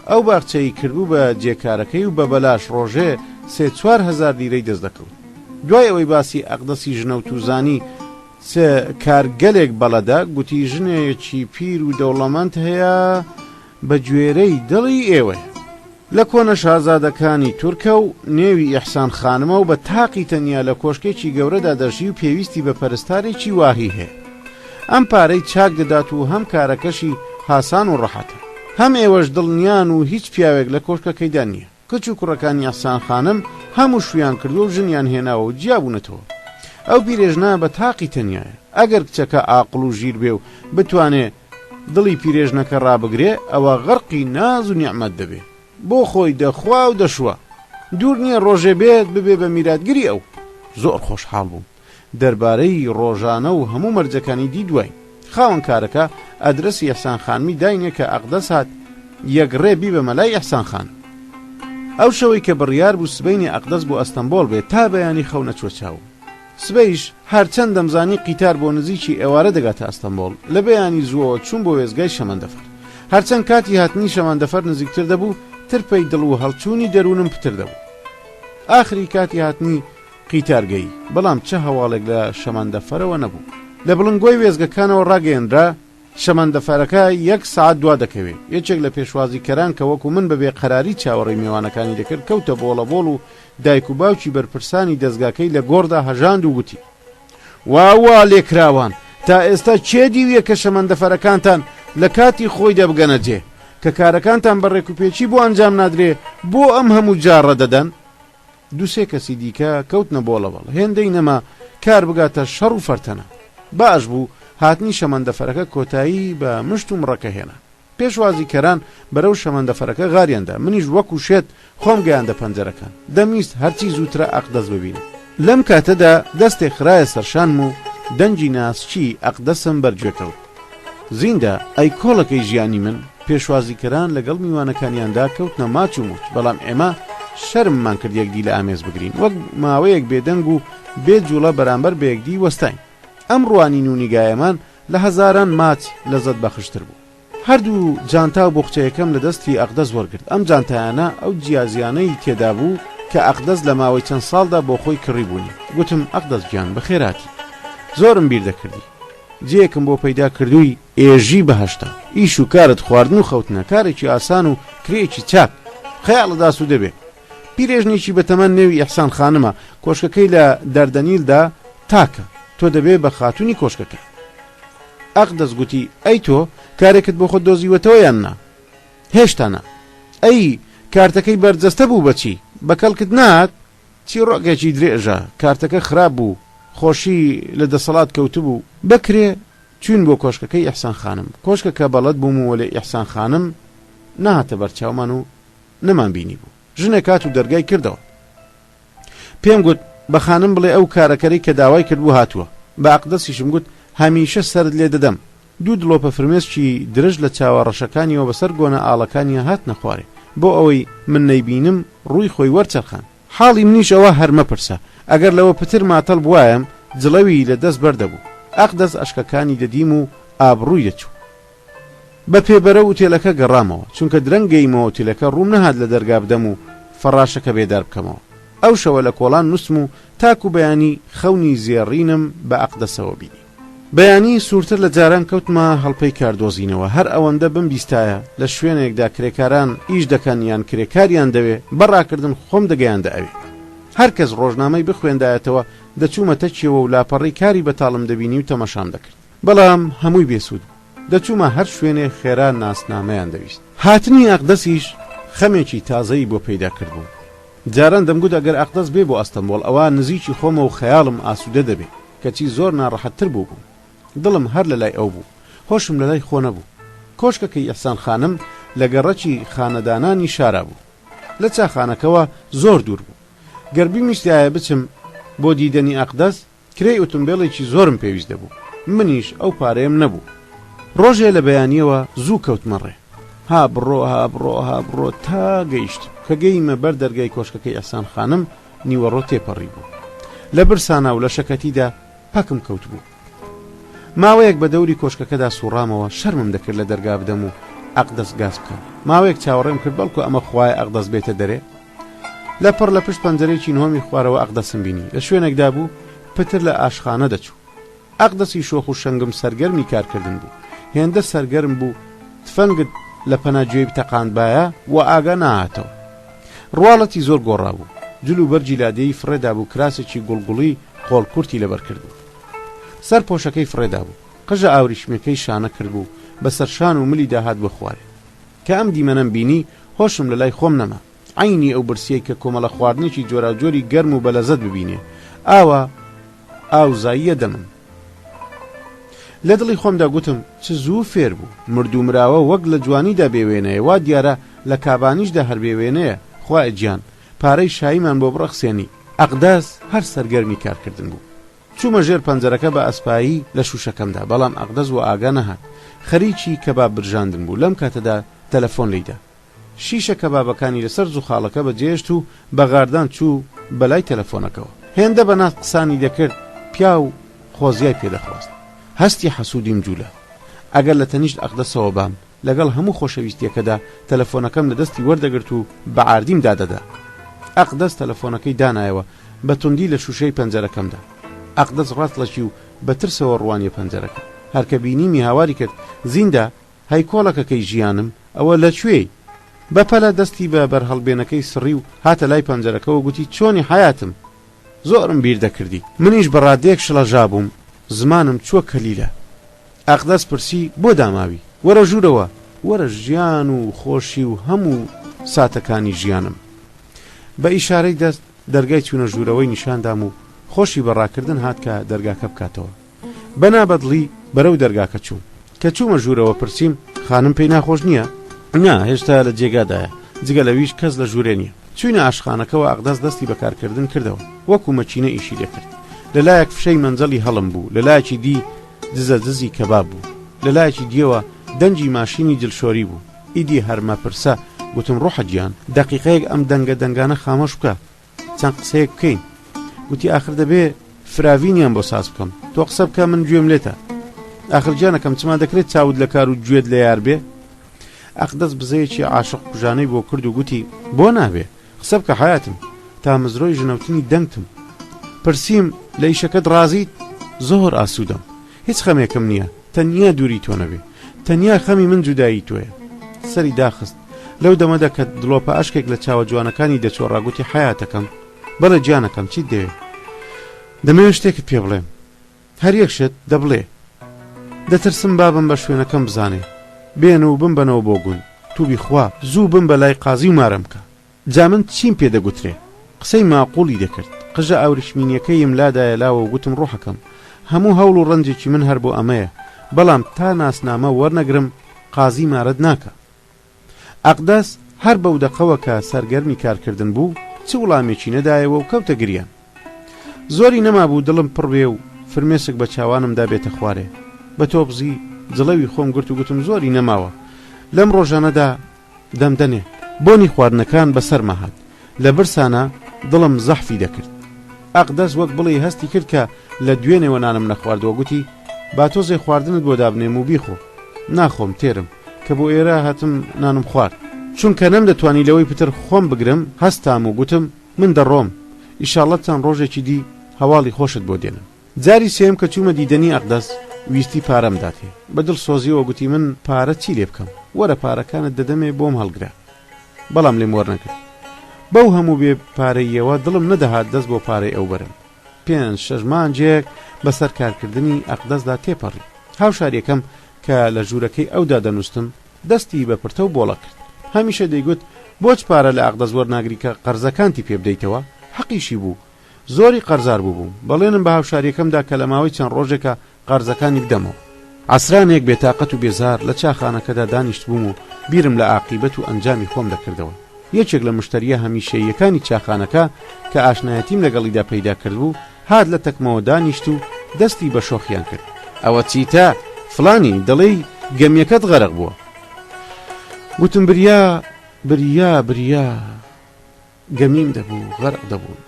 ئەو باخچەی کردبوو بە جێکارەکەی و بە بەلاش ڕۆژێ 3-4 هزار لیرەی دەست دەکەوت دوای ئەوەی باسی ئەقدەسی ژنە و توزانی کارگەلێک بەڵەدا گوتی ژنێکی پیر و دەوڵەمەند هەیە بە گوێرەی دڵی ئێوەیە لە کۆنە شازادەکانی تورکە و نێوی ئیحسان خانمە و بە تاقی تەنیا لە کۆشکێکی گەورەدا دەژی و پێویستی بە پەرستارێکی واهی هەیە ئەم پارەی چاک دەدات و هەم کارەکەشی هاسان و ڕەحەتە هەم ئێوەش دڵنیان و هیچ پیاوێک لە کۆشکەکەیدا نییە کچ و کوڕەکانی ئیحسان خانم هەموو شویان کردو و ژنیان هێناوە و جیابوونەتەوە ئەو پیرێژنا بە تاقی تەنیایە ئەگەر کچەکە ئاقڵ و ژیر بێ و بتوانێ دڵی پیرێژنەکە ڕابگرێ ئەوە غەرقی ناز و نیعمەت دەبێ بۆ خۆی دەخوا و دەشوە دوور نییە ڕۆژێ بێت ببێ بە میراتگیری ئەو زۆر خۆشحاڵ بووم دەربارەی ڕۆژانە و هەموو مەرجەکانی دی دوای خاوەن کارەکە ئەدرەسی ئیحسان خانمی داینێ کە ئەقدەس هات یەکڕێ بی بە مەلای ئیحسان خان ئەو شەوەی کە بڕیار بوو سبەینی ئەقدەس بۆ ئەستەمبۆڵ بێت تا بەیانی خەو نەچوە چاو سبەیش هەرچەند دەمزانی قیتار بۆ نزیکی ئێوارە دەگاتە ئەستەمبۆڵ لە بەیانی زووەوە چوون بۆ وێزگای شەمەندەفەر هەرچەند کاتی هاتنی شەمەندەفەر نزیکتر دەبوو ترپەی دڵ و هەڵچوونی دەروونم پتر دەبوو ئاخری کاتی هاتنی قیتارگەی بەڵام چه هەواڵێک لە شەمەندەفەرەوە نەبوو لە بڵنگۆی وێزگەکانەوە ڕاگەیەنرا شەمەندەفەرەکە 1 ساعت دوا دەکەوێت یەکێک لە پێشوازیکەران کە وەکو من بەبێ قەراری چاوەڕێی میوانەکانی دەکرد کەوتە بۆڵەبۆڵ و دایک و باوکی بەرپرسانی دەستگاکەی لە گۆڕدا هەژاند و گوتی واوا لێکراوان تا ئێستا چێ دیویە کە شەمەندەفەرەکانتان لە کاتی خۆی دەبگەنە جێ کە کارەکانتان بەڕێک و پێچی بۆ ئەنجام نادرێ بۆ ئەم هەموو جارڕە دەدەن دووسێ کەسی دیکە کەوتنە بۆڵەبەڵ هێندەی نەما کار بگاتە شەڕ و فەرتەنە باش بوو هاتنی شەمەندەفەرەکە کۆتایی بە مشت و مڕەکە هێنا پێشوازیکەران بەرەو شەمەندەفەرەکە غاریاندا منیش وەکو شێت خۆم گەیاندە پەنجەرەکان دەمیست هەرچی زووترە ئەقدەس ببینم لەم کاتەدا دەستێک خرایە سەرشانم و دەنجی ناسچی ئەقدەسم بەرگوێکەوت زیندە ئەی کۆڵەکەی ژیانی من پێشوازیکەران لەگەڵ میوانەکانیاندا کەوتنە ماچ و موت بەڵام ئێمە شەرممان کرد یەکدی لە ئامێز بگرین وەک ماوەیەک بێدەنگ و بێجوڵە بەرامبەر بە یەکدی وەستاین ئەم ڕوانین و نیگایەمان لە هەزاران ماچ لەزەت بەخشتر بوو هەردوو جانتا و بۆخچەیەکەم لە دەستی ئەقدەس وەرگرت ئەم جانتایانە ئەو جیازیانەی تێدا بوو کە ئەقدەس لە ماوەی چەند ساڵدا بۆ خۆی کڕی بوونی گوتم ئەقدەس گیان بەخێراتی زۆرم بیر دەکردی جێیەکم بۆ پەیدا کردووی ئێژی بەهەشتا ئیش و کارت خواردن و خەوتنە کارێکی ئاسان و کرێکی چاک خەیاڵە داسو دەبێ پیرێژنێکی بەتەمەن نێوی ئیحسان خانمە کۆشکەکەی لە دەردەنیلدا تاکە تۆ دەبێ بە خاتونی کۆشکەکە ئەقدەس گوتی ئەی تۆ کارێکت بۆ خۆت دۆزیوەتەوە یان نا هێشتانە ئەی کارتەکەی بەرجەستە بوو بەچی بەکەڵکت نات چی ڕۆگێکی درێژە کارتەکە خراپ بوو خۆشی لە دەسەڵات کەوتبوو بکرێ چوون بۆ کۆشکەکەی ئیحسان خانم کۆشکەکە بەڵەت بووم و لە ئیحسان خانم نهاتە بەرچاومان و نەمان بینی بوو ژنێک کات و دەرگای کردەوە پێم گوت بە خانم بڵێ ئەو کارەکەری کە داوای کردبوو هاتووە بە ئەقدەسیشم گوت هەمیشە سرد لێ دەدەم دوو دڵۆپە فرمێسکی درژ لە چاوەڕەشەکانیەوە بەسەر گۆنە ئاڵەکانی هات نەخوارێ بۆ ئەوەی من نەیبینم ڕووی خۆی وەرچەرخان حاڵی منیش ئەوە هەرمە پرسە ئەگەر لەوە پتر ماتەڵ بوایم جڵەوی لە دەست بەردەبوو ئەقدەس ئەشکەکانی دەدیم و ئابڕووی دەچوو بە پێبەرە وتێلەکە گەڕامەوە چونکە درەنگەیمەوە وتێلەکە ڕووم نەهات لە دەرگا بدەم و فەڕاشەکە بێدار بکەمەوە ئەو شەوە لە کۆڵان نووسم و تاکو بەیانی خەونی زێڕینم بە ئەقدەسەوە بینی بەیانی سوورتر لە جاران کەوتمە هەڵپەی کاردۆزینەوە هەر ئەوەندە بمبیستایە لە شوێنێکدا کرێکاران ئیش دەکەن یان کرێکاریان دەوێ بەڕاکردن خۆم دەگەیاندە ئەوێ هەر کەس ڕۆژنامەی بخوێندایەتەوە دەچوومەتە چێوە و لاپەڕی کاری بەتاڵم دەبینی و تەمەشام دەکرد بەڵام هەمووی بێسوود دەچوومە هەر شوێنێ خێرا ناسنامەیان دەویست هاتنی ئەقدەسیش خەمێکی تازەی بۆ پەیدا کردبوو جاران دەمگوت ئەگەر ئەقدەس بێ بۆ ئەستەمبۆڵ ئەوە نزیکی خۆمە و خەیاڵم ئاسوودە دەبێ کەچی زۆر ناڕەحەتتر بوو بوو دڵم هەر لە لای ئەو بوو هۆشم لە لای خۆ نەبوو کۆشکەکەی ئیحسان خانم لە گەڕەکی خانەدانانی شارا بوو لە چاخانەکەەوە زۆر دوور بوو گەربی میشتایە بچم بۆ دیدەنی ئەقدەس کرێی ئۆتۆمبیلێکی زۆرم پێویست دەبوو منیش ئەو پارەیەم نەبوو ڕۆژێ لە بەیانیەوە زوو کەوتمە ڕێ ها بڕۆ تا گەیشت کە گەیمە بەر دەرگای کۆشکەکەی ئەحسان خانم نیوەڕۆ تێپەڕی بوو لە برسانە و لە شەکەتیدا پەکم کەوت بوو ماوەیەک بە دەوری کۆشکەکەدا سوڕامەوە شەرمم دەکرد لە دەرگا بدەم و ئەقدەس گاز بکەم ماوەیەک چاوەڕێم کرد بەڵکو ئەمە خوایە ئەقدەس بێتە دەرێ لەپڕ لە پشت پەنجەرەیەکی نهۆمی خوارەوە ئەقدەسم بینی لە شوێنێکدا بوو پتر لە ئاشخانە دەچوو ئەقدەسی شۆخ و شەنگم سەرگەرمی کارکردن بوو هێندە سەرگەرم بوو تفەنگت لە پەناگوێی بتەقاندبایە و ئاگا ناهاتەوە ڕواڵەتی زۆر گۆڕا بوو جلو بەرجی لادەیی فڕێدا بوو کراسێکی گوڵگوڵی قۆڵکورتی لەبەر کردبوو سەر پۆشەکەی فڕێدا بوو قژە ئاوریشمەکەی شانە کردبوو بەسەر شان و ملی داهات بە خوارێ کە ئەم دیمەنەم بینی هۆشم لە لای خۆم نەما عینی ئەو برسیەی کە کۆمەڵە خواردنێکی جۆراوجۆری گەرم و بەلەزەت ببینێ ئاوە ئاوزاییە دەمم لە دڵی خۆمدا گوتم چ زوو فێر بوو مردوو مراوە وەک لە جوانیدا بێوێنەیە وا دیارە لە کابانیشدا هەر بێوێنەیە خوای گیان پارەی شاییمان بۆ بڕەخسێنی ئەقداس هەر سەرگەرمی کارکردن بوو چوومە ژێر پەنجەرەکە بە ئەسپایی لە شوشەکەمدا بەڵام ئەقدەس و ئاگا نەهات خەریکی کەباب برژاندن بوو لەم کاتەدا تەلەفۆن لێیدا شیشە کەبابەکانی لەسەر زوخاڵەکە بەجێشت و بەغاردان چوو بەلای تەلەفۆنەکەەوە هێندە بە ناس قسانی دەکرد پیا و خۆزیای پێدەخواست هەستی حەسوودیم جوولە ئەگەر لە تەنیشت ئەقدەسەوە بام لەگەڵ هەموو خۆشەویستیەکەدا تەلەفۆنەکەم لە دەستی وەردەگرت و بە ئاردیم دادەدا ئەقدەس تەلەفۆنەکەی دانایەوە بە توندی لە شوشەی پەنجەرەکەمدا ئەقدەس ڕاستڵەشی و بە ترسەوە ڕوانیە پەنجەرەکە هەرکە بینیمی هاواری کرد زیندە هەی کۆڵەکەکەی ژیانم ئەوە لەکوێی بەپەلە دەستی بە بەرهەڵبێنەکەی سڕی و هاتە لای پەنجەرەکەەوە گوتی چۆنی حیاتم زۆرم بیر دەکردی منیش بە ڕادێک شڵەژا بووم زمانم چووە کەلیلە ئەقدەس پرسی بۆ داماوی وەرە ژوورەوە وەرە ژیان و خۆشی و هەموو ساتەکانی ژیانم بە ئیشارەی دەست دەرگای چوونە ژوورەوەی نیشاندام و خۆشی بەڕاکردن هات کە دەرگاکە بکاتەوە بەنابەدڵی بەرەو دەرگاکە چوو کە چوومە ژوورەوە پرسییم خانم پێی ناخۆش نییە نا هێشتا لە جێگادایە جگە لەویش کەس لە ژوورێ نییە چوینە ئاشخانەکەەوە ئەقدەس دەستی بەکارکردن کردەوە وەکو مەچینە ئیشی دەکرد لەلایەک فشەی مەنزەڵی هەڵم بوو لەلایەکی دی دزە دزی کەباب بوو لەلایەکی دیەوە دەنجی ماشینی جلشۆری بوو ئیدی هەرمە پرسە گوتم ڕۆحە گیان دەقیقەیەک ئەم دەنگە دەنگانە خامۆش بکە چەند قسەیەک بکەین گوتی ئاخر دەبێ فراوینیان بۆ ساز بکەم تۆ قسە بکە من گوێم لێتە ئاخر گیانەکەم چما دەکرێت چاود لە کار و گوێت لە یار بێ ئەقدەس بزەیەکی عاشق کوژانەی بۆ کرد و گوتی بۆ نابێ قسە بکە حیاتم تا مزرۆی ژنەوتنی دەنگتم پرسییم لە ئیشەکەت ڕازیت زۆر ئاسوودەم هیچ خەمێکم نییە تەنیا دووری تۆ نەبێ تەنیا خەمی من جودایی تۆیە سەری داخست لەو دەمەدا کە دڵۆپە ئاشکێک لە چاوە جوانەکانی دەچۆڕاگوتی حیاتەکەم بەڵێ گیانەکەم چیت دەوێت دەمەوێت شتێکت پێ بڵێم هەر یەک شت دەبڵێ دەترسم بابم بە شوێنەکەم بزانێ بێن و بمبەنەوە بۆ گون تووبی خوا زوو بم بە لای قازی و مارەم بکە جا من چیم پێ دەگوترێ قسەی ماقوڵی دەکرد قژە ئاوریشمینیەکەیم لادایە لاوە و گوتم ڕۆحەکەم هەموو هەوڵ و ڕەنجێکی من هەر بۆ ئەمەیە بەڵام تا ناسنامە وەرنەگرم قازی مارەت ناکە ئەقدەس هەر بەو دەقەوە کە سەرگەرمی کارکردن بوو چ وڵامێکی نەدایەوە و کەوتە گریان زۆری نەما بوو دڵم پڕ بێ و فرمێسک بە چاوانمدا بێتە خوارێ بە تۆ بزی جڵەوی خۆم گرت و گوتم زۆری نەماوە لەم ڕۆژانەدا دەمدەنێ بۆنی خواردنەکان بەسەرمە هات لە برسانە دڵم زەحفی دەکرد ئەقدەس وەک بڵێ هەستی کرد کە لە دوێنێوە نانم نەخواردەوە گوتی با تۆزێ خواردنت بۆ دابنێم و بیخۆ ناخۆم تێرم کە بۆ ئێرە هاتم نانم خوارد چونکە نەم دەتوانی لەوەی پتر خۆم بگرم هەستام و گوتم من دەڕۆم ئیشاڵڵە چەند ڕۆژێکی دی هەواڵی خۆشت بۆ دێنم جاری سێم کە چوومە دیدەنی ئەقدەس ویستی پارەم داتێ بەدڵ سۆزیەوە گوتی من پارە چی لێ بکەم وەرە پارەکانت دەدەمێ بۆم هەڵگرە بەڵام لێم وەرنەگرت بەو هەموو بێ پارەیەوە دڵم نەدەهات دەست بۆ پارەی ئەو بەرم 5-6 مانجێک بەسەر کارکردنی ئەقدەسدا تێپەڕی هاوشاریەکەم کە لە ژوورەکەی ئەودا دەنووسم دەستی بە پرتە و بۆڵە کرد هەمیشە دەیگوت بۆچ پارە لە ئەقدەس وەرناگری کە قەرزەکانتی پێ بدەیتەوە حەقیشی بوو زۆری قەرزار بووم بەڵێنم بە هاوشاریەکەمدا کە لە ماوەی چەند ڕۆژێکە قەرزەکانی بدەمەوە عسرانێک بێتاقەت و بێزار لە چاخانەکەدا دانیشت بووم و بیرم لە عاقیبەت و ئەنجامی خۆم دەکردەوە یەکێک لە مشتریە هەمیشەیەکانی چاخانەکە کە ئاشنایەتیم لەگەڵیدا پەیدا کرد بوو هات لە تەکمەوە دانیشت و دەستی بە شۆخیان کرد ئەوە چیتە فلانی دڵی گەمیەکەت غەرق بووە وتم بریا گەمیم دەبوو غەرق دەبوو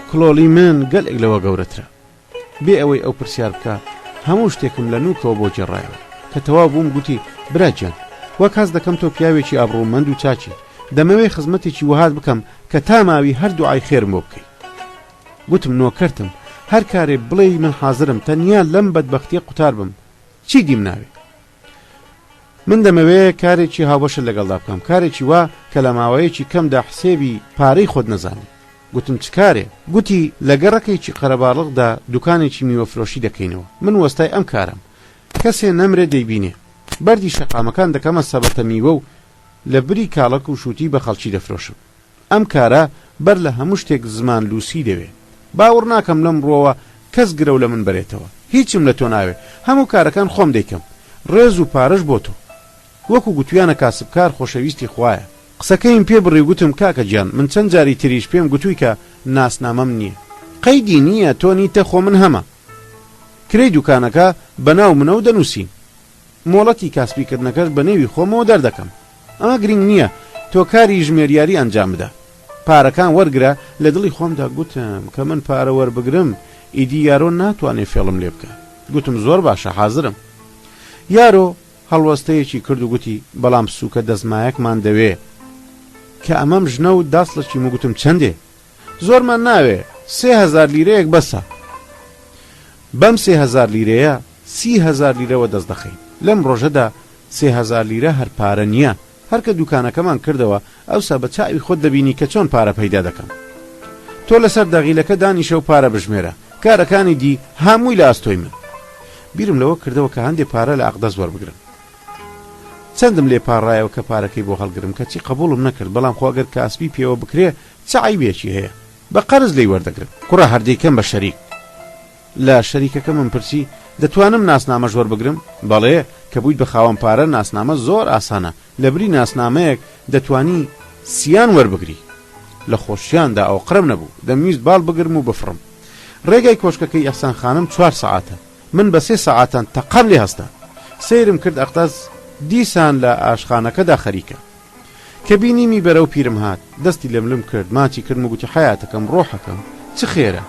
کڵۆڵی من گەلێک لەوە گەورەترە بێ ئەوەی ئەو پرسیار بکە هەموو شتێکم لە نوکەوە بۆ جێڕایەوە کە تەواو بووم گوتی براجان وە کاس دەکەم تۆ پیاوێکی ئابڕوومەند و چاچی دەمەوێ خزمەتێکی وهات بکەم کە تا ماوی هەردووعای خێرم بۆ بکەی گوتم نۆکەرتم هەر کارێ بڵێ من حازرم تەنیا لەم بەدبەختیە قوتار بم چی دیم ناوێ من دەمەوێ کارێکی هاوبەشت لەگەڵدا بکەم کارێکی وا کە لە ماوەیەکی کەمدا حسێبی پارەی خۆت نەزانی گوتم چ کارێ گوتی لە گەڕەکەیکی قەرەباڵغدا دوکانێکی میوەفرۆشی دەکەینەوە من وەستای ئەم کارم کەسێ نەمرێ دەیبینێ بەردی شەقامەکان دەکەمە سەبەتە میوە و لە بری کاڵک و شووتی بە خەڵکی دەفرۆشم ئەم کارە بەر لە هەموو شتێک زمان لوسی دەوێ باوەڕ ناکەم لەم ڕۆوە کەس گرە لە من بەرێتەوە هیچم لە تۆ ناوێ هەموو کارەکان خۆم دەیکەم ڕێز و پارەش بۆ تۆ وەکو گوتویانە کاسبکار خۆشەویستی خوایە قسەکەیم پێ بڕی گوتم کاکە گیان من چەند جاری تریش پێم گوتووی کە ناسنامەم نییە قەیدی نییە تۆ نیتە خۆ من هەمە کرێی دوکانەکە بەناو منە و دەنووسین مۆڵەتی کاسبیکردنەکەش بە نێوی خۆمەوە دەردەکەم ئەمە گرنگ نییە تۆ کاری ژمێریاری ئەنجام بدە پارەکان وەرگرە لە دڵی خۆمدا گوتم کە من پارە وەربگرم ئیدی یارۆ ناتوانێت فێڵم لێ بکە گوتم زۆر باشە حازرم یارۆ هەڵوەستەیەکی کرد و گوتی بەڵام سووکە دەزمایەکمان دەوێ کە ئەمەم ژنە و داستڵەکی گوتم چەندێ زۆرمان ناوێ 3000 لیرەیەک بەسە بەم 3000 لیرەیە 30,000 لیرەوە دەست دەخەین لەم ڕۆژەدا 3000 لیرە هەر پارە نییە هەرکە دوکانەکەمان کردەوە ئەوسا بە چاوی خۆت دەبینی کە چۆن پارە پەیدا دەکەم تۆ لەسەر دەغیلەکە دانیشە و پارە بژمێرە کارەکانی دی هەمووی لە ئاستۆی من بیرم لەوە کردەوە کە هەندێک پارە لە ئەقدەس وەربگرم چەندم لێ پاڕایەوە کە پارەکەی بۆ هەڵگرم کەچی قبوڵم نەکرد بەڵام خواگەر کاسبی پێوە بکرێ چ عیبێکی هەیە بە قەرز لێی وەردەگرم کوڕە هەردەیکەم بە شەریک لە شەریکەکە من پرسی دەتوانم ناسنامەش وەربگرم بەڵێ کە بوویت بە خاوەن پارە ناسنامە زۆر ئاسانە لە بری ناسنامەیەک دەتوانی سیان وەربگری لە خۆشیاندا ئەو قرم نەبوو دەمویست باڵ بگرم و بفڕم ڕێگای کۆشکەکەی ئەحسان خانم 4 سەعاتە من بە 3 سەعاتان تەقەم لێ هەستا سەیرم کرد ئەقدەس دیسان لە ئاشخانەکەدا خەریکە کە بینیمی بەرەو پیرم هات دەستی لەملم کرد ماچی کردم و گوتی حیاتەکەم ڕۆحەکەم چ خێرە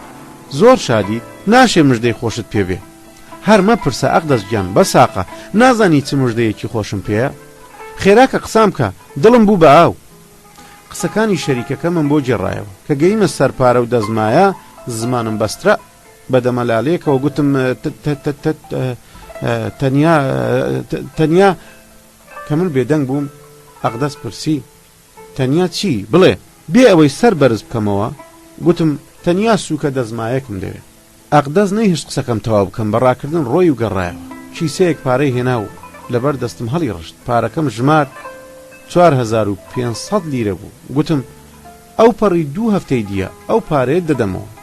زۆر شادی ناشێ مژدەی خۆشت پێ بێ هەرمە پرسە ئەقدەس گیان بەساقە نازانی چ مژدەیەکی خۆشم پێیە خێراکە قسام کە دڵم بوو بە ئاو قسەکانی شەریکەکە من بۆ جێڕایەوە کە گەیمە سەرپارە و دەزمایە زمانم بەسترە بەدەمەلالەیەکەوە گوتم تەنیا کە من بێدەنگ بووم ئەقدەس پرسی تەنیا چی بڵێ بێ ئەوەی سەر بەرز بکەمەوە گوتم تەنیا سووکە دەزمایەکم دەوێت ئەقدەس نەیهشت قسەکەم تەواو بکەم بەڕاکردن ڕۆی و گەڕایەوە کیسەیەک پارەی هێنا و لەبەر دەستم هەڵی ڕشت پارەکەم ژمار 4500 لیرە بوو گوتم ئەو پەڕی 2 هەفتەی دیە ئەو پارەیە دەدەمەوە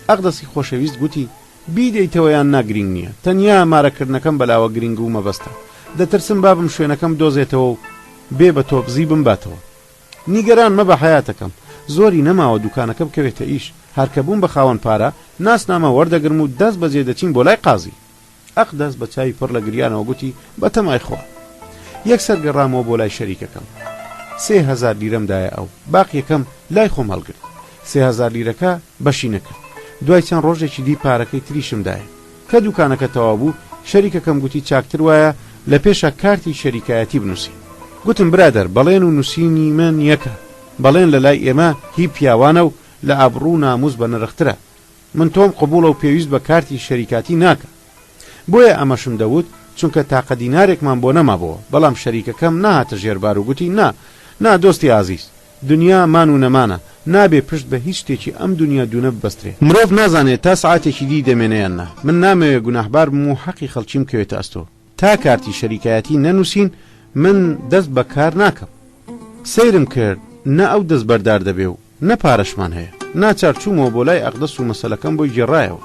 ئەقدەسی خۆشەویست گوتی بیدەیتەوەیان ناگرنگ نییە تەنیا مارەکردنەکەم بەلاوە گرنگ و مەبەستە دەترسم بابم شوێنەکەم دۆزێتەوە و بێ بە تۆپزی بمباتەوە نیگەران مەبە حیاتەکەم زۆری نەماوە دوکانەکە بکەوێتە ئیش هەرکە بووم بە خاوەن پارە ناسنامە وەردەگرم و دەست بەجێ دەچین بۆ لای قازی ئەقدەس بە چاوی پڕ لە گریانەوە گوتی بەتەمای خۆ یەکسەر گەڕامەوە بۆ لای شەریکەکەم 3000 لیرەمدایە ئەو باقیەکەم لای خۆم هەڵگرت 3000 لیرەکە بەشی نەکرد دوای چەند ڕۆژێکی دی پارەکەی تریشمدایە کە دوکانەکە تەواو بوو شەریکەکەم گوتی چاکتر وایە لە پێشە کارتی شەریکایەتی بنووسی گوتم برادەر بەڵێن و نووسینی من یەکە بەڵێن لە لای ئێمە هی پیاوانە و لە ئابڕوو ناموس بە نرخترە من تۆم قبوڵە و پێویست بە کارتی شەریکاتی ناکە بۆیە ئەمەشم دەوت چونکە تاقە دینارێکمان بۆ نەمابەوە بەڵام شەریکەکەم نهاتە ژێربار و گوتی نا دۆستی عزیز دنیا مان و نەمانە نابێ پشت بە هیچ شتێکی ئەم دنیا دوونە ببەسترێ مرۆڤ نازانێت تا سعاتێکی دی دەمێنەیان نا من نامەوێ گوناحبار بم و حەقی خەڵکیم کەوێتە ئەستۆ تا کارتی شەریکایەتی نەنووسین من دەست بە کار ناکەم سەیرم کرد نە ئەو دەست بەردار دەبێ و نە پارەشمان هەیە ناچار چوومەوە بۆ لای ئەقدەس و مەسەلەکەم بۆی گێڕایەوە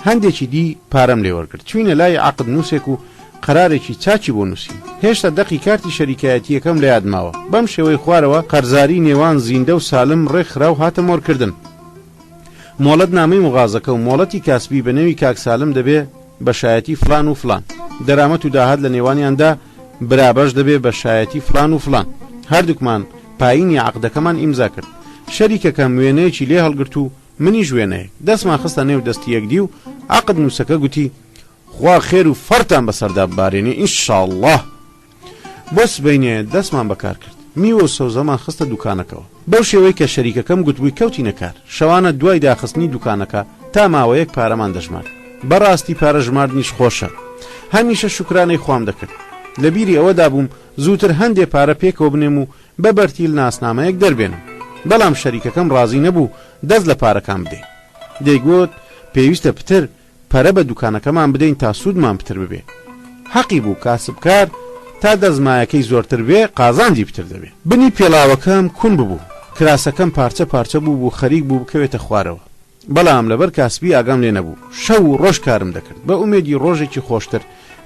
هەندێکی دی پارەم لێ وەرگرت چوینە لای عەقد نووسێک و قەرارێکی چاچی بۆ نووسین هێشتا دەقی کارتی شەریکایەتیەکەم لە یادماوە بەم شێوەی خوارەوە قەرزاری نێوان زیندە و سالم ڕێکخرا و هاتە مۆرکردن مۆڵەت نامەی مغازەکە و مۆڵەتی کاسبی بە نەوی کاک سالم دەبێ بە شایەتی فلان و فلان دەرامەت و داهات لە نێوانیاندا برابەش دەبێ بە شایەتی فلان و فلان. هەردووکمان پایینی عەقدەکەمان ئیمزا کرد. شەریکەکەم وێنەیەکی لێ هەڵگرت و منیش وێنەیەک دەستمان خستە نێو دەستی یەکدی و عەقد نووسەکە گوتی خوا خێر و فەرتان بەسەردا ببارێنێ ئینشاءڵڵاه. بۆ سبەینێ دەستمان بەکار کرد. میوە و سەوزەمان خستە دوکانەکەەوە. بەو شێوەی کە شەریکەکەم گوتبووی کەوتینە کار. شەوانە دوای داخستنی دوکانەکە تا ماوەیەک پارەمان دەژمار. بەڕاستی پارە ژماردنیش خۆشە. هەمیشە شوکرانەی خوام دەکرد. لە بیری ئەوەدا بووم زووتر هەندێ پارە پێکەوە بنێم و بە بەرتیل ناسنامەیەک دەربێنم. بەڵام شەریکەکەم ڕازی نەبوو دەست لە پارەکان بدەین. دەیگوت پێویستە پتر پەرە بە دوکانەکەمان بدەین تا سوودمان پتر ببێ. حەقی بوو کاسبکار تا دەزمایەکەی زۆرتر بێ قازاندی پتر دەبێ. بنی پێڵاوەکەم کون ببوو. کراسەکەم پارچە پارچە بوو خەریک بوو بکەوێتە خوارەوە. بەڵام لەبەر کاسبی ئاگام لێ نەبوو. شەو و ڕۆژ کارم دەکرد بە ئومێدی ڕۆژێکی خۆشتر.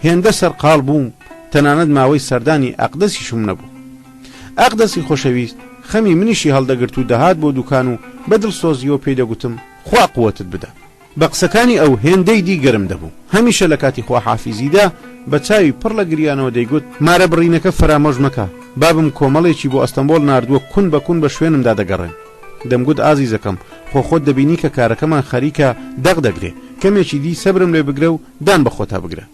هێندە سەرقاڵ بووم تەنانەت ماوەی سەردانی ئەقدەسیشم نەبوو. ئەقدەسی خۆشەویست خەمی منیشی هەڵدەگرت و دەهات بۆ دوکان و بەدڵ سۆزیەوە پێی دەگوتم خوا قووەتت بدە. بە قسەکانی ئەو هێندەی دی گەرم دەبوو. هەمیشە لە کاتی خواحافیزیدا بە چاوی پڕ لە گریانەوە دەیگوت مارە بڕینەکە فرامۆژ مەکە. بابم کۆمەڵێکی بۆ ئەستەمبۆل ناردووە کون بە کون بە شوێنمدا دەگەڕێن. دەمگوت ئازیزەکەم خۆ خۆت دەبینی کە کارەکەمان خەریکە دەغ دەگرێ. کەمێکی دی سەبرم لێ بگرە و دان بە خۆتا بگرە.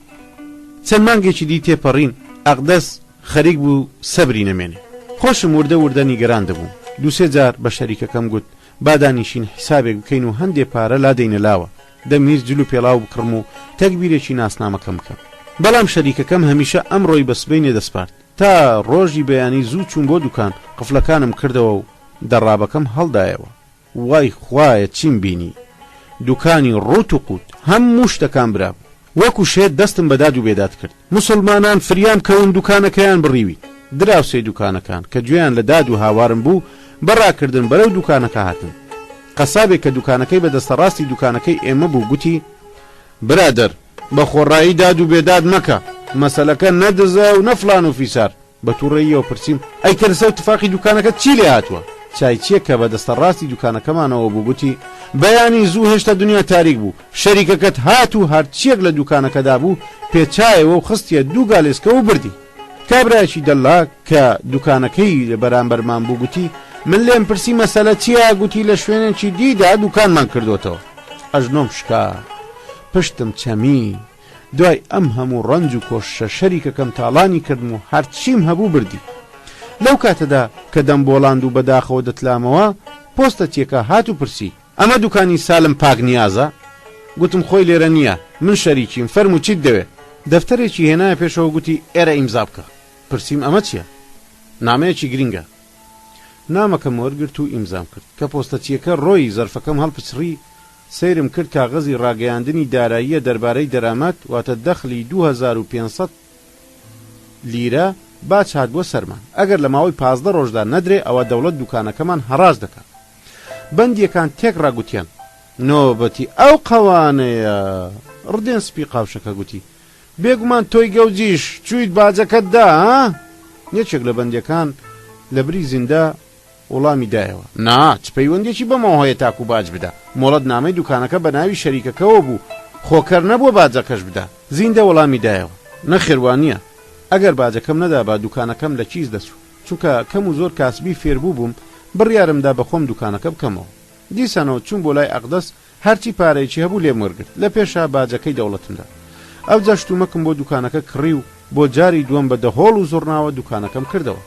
چەند مانگێکی دی تێپەڕین ئەقدەس خەریک بوو سەبری نەمێنێ. خۆشم وردە وردە نیگەران دەبوو. دووسێ جار بە شەریکەکەم گوت بادانیشین حیسابێک بکەین و هەندێ پارە لا دەینەلاوە. دەمیر جلو پێڵاو بکڕم و تەکبیرێکی ناسنامەکەم بکەم. بەڵام شەریکەکەم هەمیشە ئەم ڕۆی بە سبەینێ دەسپارت. تا ڕۆژی بەیانی زوو چوون بۆ دوکان قفلەکانم کردەوە و دەڕابەکەم هەڵدایەوە. وای خوایە چیم بینی دوکانی ڕوت و قوت هەموو شتەکان براب وەکو شێت دەستم بەداد و بێداد کرد. موسڵمانان فریان کەون دوکانەکەیان بڕیوی. دراوسێ دوکانەکان کە گوێیان لە داد و هاوارم بوو بەڕاکردن بەرەو دوکانەکە هاتن. قەسابێک کە دوکانەکەی بە دەستەڕاستی دوکانەکەی ئێمە بوو گوتی برادەر بە خۆڕایی داد و بێداد مەکە مەسەلەکە نەدزە و نەفلان و فیسار. بە تووڕێیەوە پرسییم ئەی کەرسە و تفاقی دوکانەکە چی لێ هاتووە؟ چایچیە کە بە دەستەڕاستی دوکانەکەمانەوە بوو گوتی بەیانی زوو هێشتا دنیا تاریک بوو. شەریکەکەت هات و هەرچیەک لە دوکانەکەدا بوو پێچایەوە و خستیە دوو گالێسکە و بردی. کابرایکی دەڵا کە دوکانەکەی لە بەرامبەرمان بوو گوتی من لێم پرسی مەسەلە چیە؟ گوتی لە شوێنێکی دیدا دوکانمان کردوتەوە. ئەژنۆم شکا پشتم چەمی. دوای ئەم هەموو ڕەنج و کۆشە شەریکەکەم تاڵانی کردم و هەرچیم هەبوو بردی. لەو کاتەدا کە دەم بۆڵاند و بەداخەوە دەتلامەوە پۆستە تێکە هات و پرسی ئەمە دوکانی سالم پاک نیازە؟ گوتم خۆی لێرە نییە من شەریکیم فەرموو چیت دەوێت؟ دەفتەرێکی هێنایە پێشەوە گوتی ئێرە ئیمزا بکە. پرسییم ئەمە چییە؟ نامەیەکی گرینگە. نامەکەم وەرگرت و ئیمزام کرد کە پۆستەچیەکە ڕۆی زەرفەکەم هەڵپچڕی. سەیرم کرد کاغەزی ڕاگەیاندنی داراییە دەربارەی دەرامەت واتە دەخلی 2500 لیرە باج هات بۆ سەرمان. ئەگەر لە ماوەی 15 ڕۆژدا نەدرێ ئەوە دەوڵەت دوکانەکەمان هەڕاز دەکات. بەندیەکان تێک ڕاگوتیان نۆبەتی ئەو قەوانەیە. ڕدێن سپی قاوشەکە گوتی بێگومان تۆی گەوجیش چوویت باجەکەتدا ها؟ یەکێک لە بەندیەکان لە بری زیندە وەڵامی دایەوە نا چ پەیوەندێکی بەمەوە هەیە تاکو باج بدە. مۆڵەت نامەی دوکانەکە بە ناوی شەریکەکەەوە بوو خۆکەر نەبووە باجەکەش بدە. زیندە وەڵامی دایەوە نەخێوانییە ئەگەر باجەکەم نەدا با دوکانەکەم لە چیز دەچوو چونکە کەم و زۆر کاسبی فێربوو بووم بڕیارمدا بە خۆم دوکانەکە بکەمەوە. دیسانەوە چوون بۆ لای ئەقدەس هەرچی پارەیەکی هەبوو لێم وەرگرت لە پێشا باجەکەی دەوڵەتمدا. ئەو جەشتومەکم بۆ دوکانەکە کڕی و بۆ جاری دووەم بە دەهۆڵ و زۆرناوە دوکانەکەم کردەوە.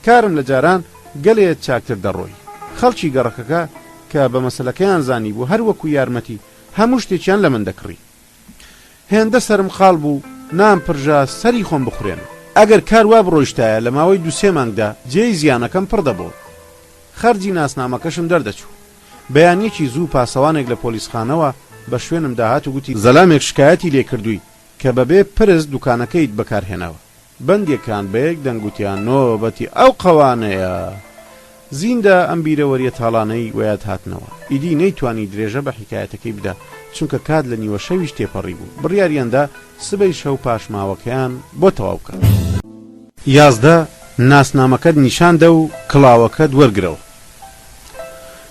کارم لە جاران گەلێت چاکتر دەڕۆی. خەڵکی گەڕەکەکە کە بە مەسەلەکەیان زانی بوو هەر وەکو یارمەتی هەموو شتێکیان لە من دەکڕی. هێندە سرم خاڵ بوو نام پرژا سەری خۆم بخورێن. ئەگەر کار وا بڕۆیشتایە لە ماوەی 2-3 مانگدا جێی زیانەکەم پڕ دەبوو. خەرجی ناسنامەکەشم دەردەچوو. بەیانیەکی زوو پاسەوانێک لە پۆلیسخانەوە بە شوێنم داهات و گوتی زەلامێک شکایەتی لێ کردووی کە بەبێ پرس دوکانەکەیت بەکارهێناوە. بەندێکان بەیەک دەنگوتیان نۆبەتی ئەو قەوانەیە. زیندە ئەم بیرەوەریە تاڵانەی وەیات هاتنەوە. ئیدی نەیتوانی درێژە بە حکایەتەکەی بدە چونکە کات لە نیوە شەویش تێپەڕی بوو. بڕیاریاندا سبەی شەو پاشماوەکەیان بۆ تەواو بکەن. 11 ناسنامەکەت نیشاندە و کڵاوەکەت وەرگرەوە.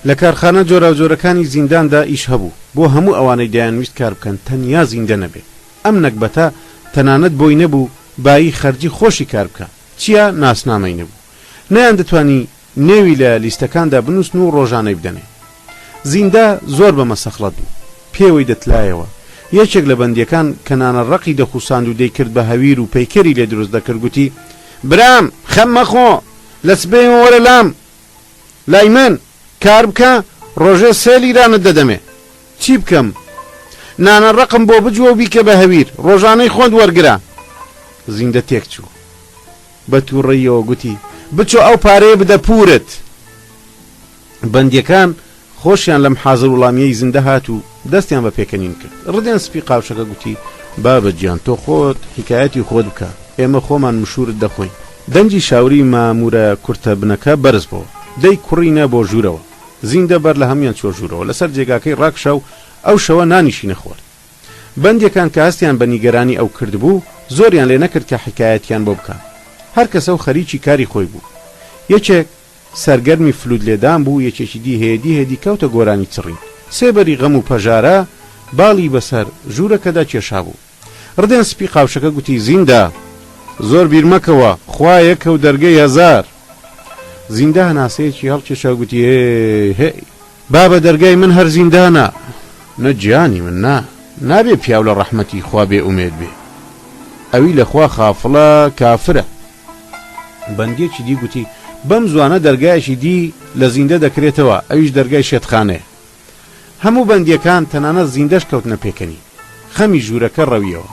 لە کارخانە جۆراوجۆرەکانی زینداندا ئیش هەبوو بۆ هەموو ئەوانەی دەیانویست کار بکەن تەنیا زیندە نەبێت. ئەم نەکبەتە تەنانەت بۆی نەبوو بایی خەرجی خۆشی کار بکە چییە ناسنامەی نەبوو نەیان دەتوانی نێوی لە لیستەکاندا بنووسن و ڕۆژانەی بدەنێ زیندە زۆر بە مەسەخڵەت بوو پێوەی دەتلایەوە یەکێک لە بەندیەکان کە نانە ڕقی دەخوساند و دەیکرد بە هەویر و پەیکەری لێ دروست دەکرد گوتی برام خەم مەخۆ لە سبەی وەرە لام لای من کار بکە ڕۆژێ سێلیرانت دەدەمێ چی بکەم نانە ڕقم بۆ بجوە و بیکە بە هەویر ڕۆژانەی خۆت وەرگرا زیندە تێک چوو بە تووڕێیەوە گوتی بچۆ ئەو پارەیە بدە پورت بەندیەکان خۆشیان لەم حازر وڵامیەی زیندە هات و دەستیان بە پێکەنین کرد ڕدێن سپی قاوشەکە گوتی بابە گیان تۆ خۆت حکایەتی خۆت بکە ئێمە خۆمان مشورت دەخۆین دەنجی شاوری مامورە کورتە بنەکە بەرز بۆ دەی کوڕینە بۆ ژوورەوە زیندە بەر لە هەمویان چۆ ژوورەوە لەسەر جێگاکەی ڕاکشە و ئەو شەوە نانیشی نەخۆر بەندێکان کە هەستیان بە نیگەرانی ئەو کرد بوو زۆریان لێ نەکرد کە حکایەتیان بۆ بکە هەر کەسە و خەریکی کاری خۆی بوو یەکێک سەرگەرمی فلود لێدان بوو یەکێکی دی هێدی کەوتە گۆرانی چڕین سێبەری غەم و پەژارە باڵی بەسەر ژوورەکەدا کێشا بوو ڕدێن سپی قاوشەکە گوتی زیندە زۆر بیر مەکەوە خوا یەکە و دەرگەی هەزار زیندە هەناسەیەکی هەڵکێشا گوتی هێ بابە دەرگای من هەر زیندانە نەجیانی من نابێ پیاو لە ڕەحمەتی خوا بێ ئومێد بێ ئەوی لەخوا خافڵە کافرە بەندێکی دی گوتی بەم زوانە دەرگایەکی دی لە زیندە دەکرێتەوە ئەویش دەرگای شێتخانەیە هەموو بەندیەکان تەنانەت زیندەش کەوتنە پێکەنی خەمی ژوورەکە ڕەویەوە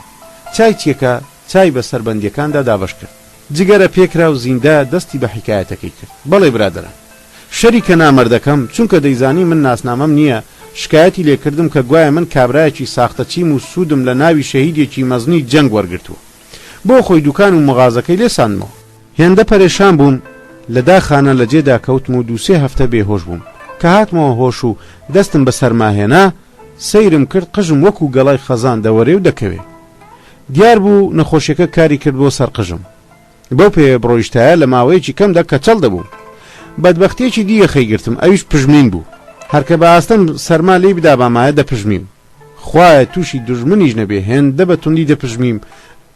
چای چیەکە چای بەسەر بەندیەکاندا دابەش کرد جگەرە پێکرا و زیندە دەستی بە حکایەتەکەی کرد بەڵێ برادرە شەریکە نامەردەکەم چونکە دەیزانی من ناسنامەم نییە شکایەتی لێکردم کە گوایە من کابرایەکی ساختەچیم و سوودم لە ناوی شەهیدێکی مەزنی جەنگ وەرگرتووە بۆ خۆی دوکان و مغازەکەی لێساندمەوە هێندە پەرێشان بووم لە داخانە لە جێدا کەوتم و دووسێ هەفتە بێهۆش بووم کە هاتمەوە هۆش و دەستم بە سەرماهێنا سەیرم کرد قژم وەکو گەڵای خەزان دەوەرێ و دەکەوێ دیار بوو نەخۆشیەکە کاری کرد بۆ سەر قژم بەو پێ بڕۆیشتایە لە ماوەیەکی کەمدا کەچەڵ دەبوو بەدبەختێکی دیگە خەیگرتم ئەویش پژمین بوو هەرکە بە ئاستەم سەرما لێی بدا بامایە دەپژمیم خوایە تووشی دوژمنیش نەبێ هێندە بە توندی دەپژمیم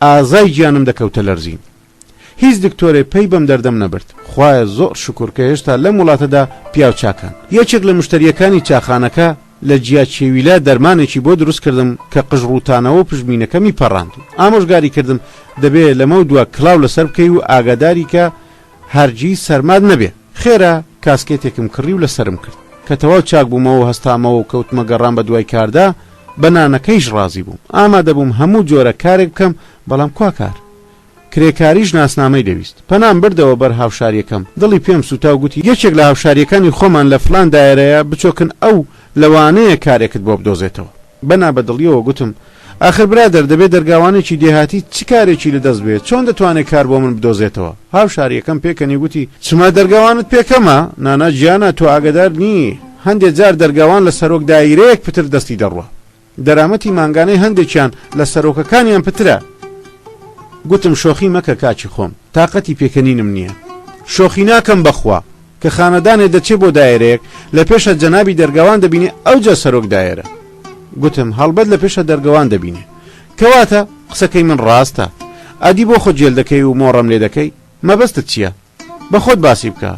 ئازای گیانم دەکەوتە لەرزین هیچ دکتۆرێ پێی بەم دەردەم نەبرد خوایە زۆر شکر کە هێشتا لەم وڵاتەدا پیاو چاکان یەکێک لە مشتریەکانی چاخانەکە لە جیاچێویلا دەرمانێکی بۆ دروست کردم کە قژڕوتانەوە پژمینەکەمی پەڕاند ئامۆژگاری کردم دەبێت لەمە دووە کلااو لەسەر بکەی و ئاگاداری کە هەرگیز سەرماد نەبێ خێرا کاسکێتێکم کڕی و لەسرم کرد کە تەواو چاک بوومەوە هەستامەوە و کەوتمە گەڕام بە دوای کاردا بەنانەکەیش ڕازی بووم ئامادە بووم هەموو جۆرە کارێک بکەم بەڵام کوا کار کرێکاریش ناسنامەی دەویست پەنام بردەوە بەر هاوشاریەکەم دڵی پێم سوتا و گوتی یەکێک لە هاوشاریەکانی خۆمان لە فلان دایرەیە بچۆکن ئەو لەوانەیە کارێکت بۆ بدۆزێتەوە بەنا بەدڵیەوە گوتم آخر برادر دەبێت دەرگاوانێکی دێهاتی چ کارێکی لەدەست بێت چۆن دەتوانێت کار بۆ من بدۆزێتەوە هاوشاریەکەم پێکەنی گوتی چما دەرگاوانت پێکەمە نانا گیانە تۆ ئاگدار نی هەندێک جار دەرگاوان لە سەرۆک دایرەیەک پتر دەستی دەڕوە دەرامەتی مانگانەی هەندێکیان لە سەرۆکەکانیان پترە گوتم شۆخی مەکە کاچی خۆم تااقەتی پێکەنینم نییە شۆخی ناکەم بەخوا کە خانەدانێ دەچێت بۆ دایرەیەک لە پێشە جەنابی دەرگاوان دەبینێ ئەوجا سەرۆک دایرە گوتم هەڵبەت لە پێشە دەرگاوان دەبینێ کەواتە قسەکەی من ڕاستە ئادی بۆ خۆ جێل دەکەی و مۆڕەم لێ دەکەی مەبەستت چییە بە خۆت باسی بکە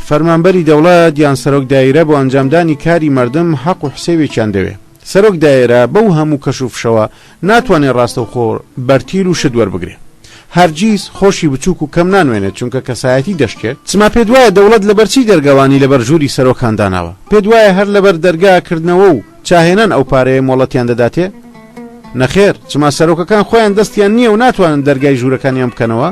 فەرمانبەری دەوڵەت یان سەرۆک دایرە بۆ ئەنجامدانی کاری مردم حەق و حسێوێکیان دەوێ سەرۆک دایرە بەو هەموو کەشوفشەوە ناتوانێت ڕاستە و خۆر بەرتیل و شت وەربگرێ هەرگیز خۆشی بچووک و کەم نانوێنێت چونکە کەسایەتی دەشکێت چما پێ دوایە دەوڵەت لەبەرچی دەرگاوانی لەبەر ژووری سەرۆکانداناوە پێ دوایە هەر لەبەر دەرگاکردنەوە و چاهێنان ئەو پارەیە مۆڵەتیان دەداتێ نەخێر چما سەرۆکەکان خۆیان دەستیان نییە و ناتوانن دەرگای ژوورەکانیان بکەنەوە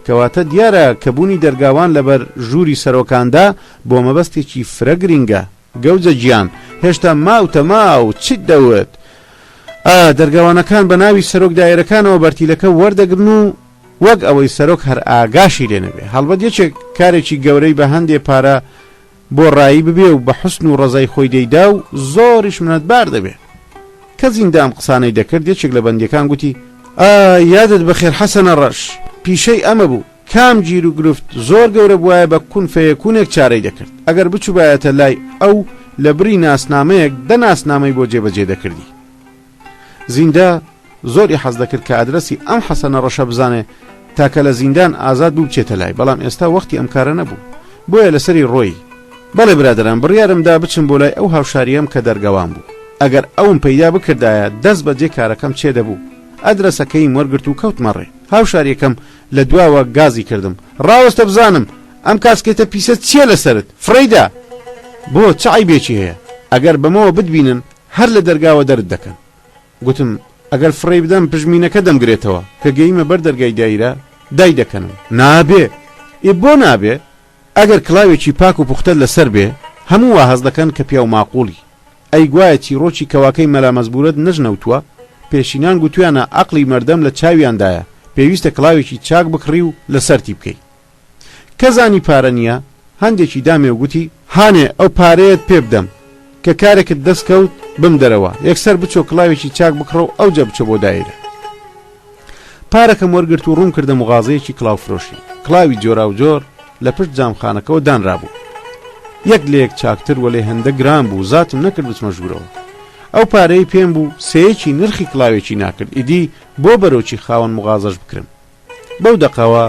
کەواتە دیارە کەبوونی دەرگاوان لەبەر ژووری سەرۆکاندا بۆ مەبەستێکی فرە گرینگە گەوجە گیان هێشتا ماوتەما و چیت دەوت دەرگاوانەکان بە ناوی سەرۆک دایرەکانەوە بەرتیلەکە وەردەگرن و وەک ئەوەی سەرۆک هەر ئاگاشی لێ نەبێ هەڵبەت یەکێک کارێکی گەورەی بە هەندێ پارە بۆ ڕایی ببێ و بە حوسن و ڕزای خۆی دەیدا و زۆریش منەتبار دەبێ کە زیندام قسانەی دەکرد یەکێک لە بەندیەکان گوتی یادت بەخێر حەسەنە ڕەش پیشەی ئەمە بوو کام گیر و گرفت زۆر گەورە بووایە بە کون فەیەکونێک چارەی دەکرد ئەگەر بچوو بایەتە لای ئەو لە بری ناسنامەیەک دە ناسنامەی بۆ جێبەجێ دەکردی زیندە زۆری حەز دەکرد کە ئادرەسی ئەم حەسەنە ڕەشە بزانێ تاکە لە زیندان ئازاد بوو بچێتە لای، بەڵام ئێستا وەختی ئەم کارە نەبوو، بۆیە لەسەری ڕۆی بەڵێ برادران بڕیارمدا بچم بۆ لای ئەو هاوشاریەم کە دەرگەوان بوو، ئەگەر ئەوم پەیدا بکردایە دەست بەجێ کارەکەم چێ دەبوو، ئەدرەسەکەی وەرگرت و کەوتمەڕێ. هاوشاریەکەم لە دواوە گازی کردم، ڕاوەستە بزانم ئەم کاسکێتە پیسە چییە لەسرت فڕیدا، بۆ چ عیبێکی هەیە، ئەگەر بەمەوە بتبینن هەر لە دەرگاوە دەرت دەکەن. گوتم ئەگەر فڕێ بدەم پژمینەکە دەمگرێتەوە کە گەیمە بەر دەرگای دایرە دای دەکەنم. نابێ. بۆ نابێ؟ ئەگەر کڵاوێکی پاک و پوختە لەسەر بێ هەموو وا هەز دەکەن کە پیا و ماقوڵی. ئەی گوایە چیرۆکی کەواکەی مەلا مەزبورەت نەژنەوتووە، پێشینان گوتویانە عەقڵی مەردەم لە چاویاندایە، پێویستە کڵاوێکی چاک بکڕی و لەسەرتی بکەی. کەزانی پارە نییە هەندێکی دامێ و گوتی هانێ ئەو پارەیەت پێ بدەم کە کارێکت دەستکەوت بم دەرەوە، یەکسەر بچۆ کڵاوێکی چاک بکڕە و ئەوجە بچۆ بۆ دایرە. پارەکەم وەرگرت و ڕوون کردە مغازەیەکی کڵاو فرۆشی. کڵاوی جۆرا و جۆر لە پشت جامخانەکەەوە دانرابوو، یەک لە یەک چاکتر وەلێ هەندە گران بوو، زاتم نەکرد بچمە ژوورەوە. ئەو پارەی پێم بوو سەیەکی نرخی کڵاوێکی ناکرد، ئیدی بۆ بەرەوچی خاوەن مغازەش بکرم. بەو دەقەوە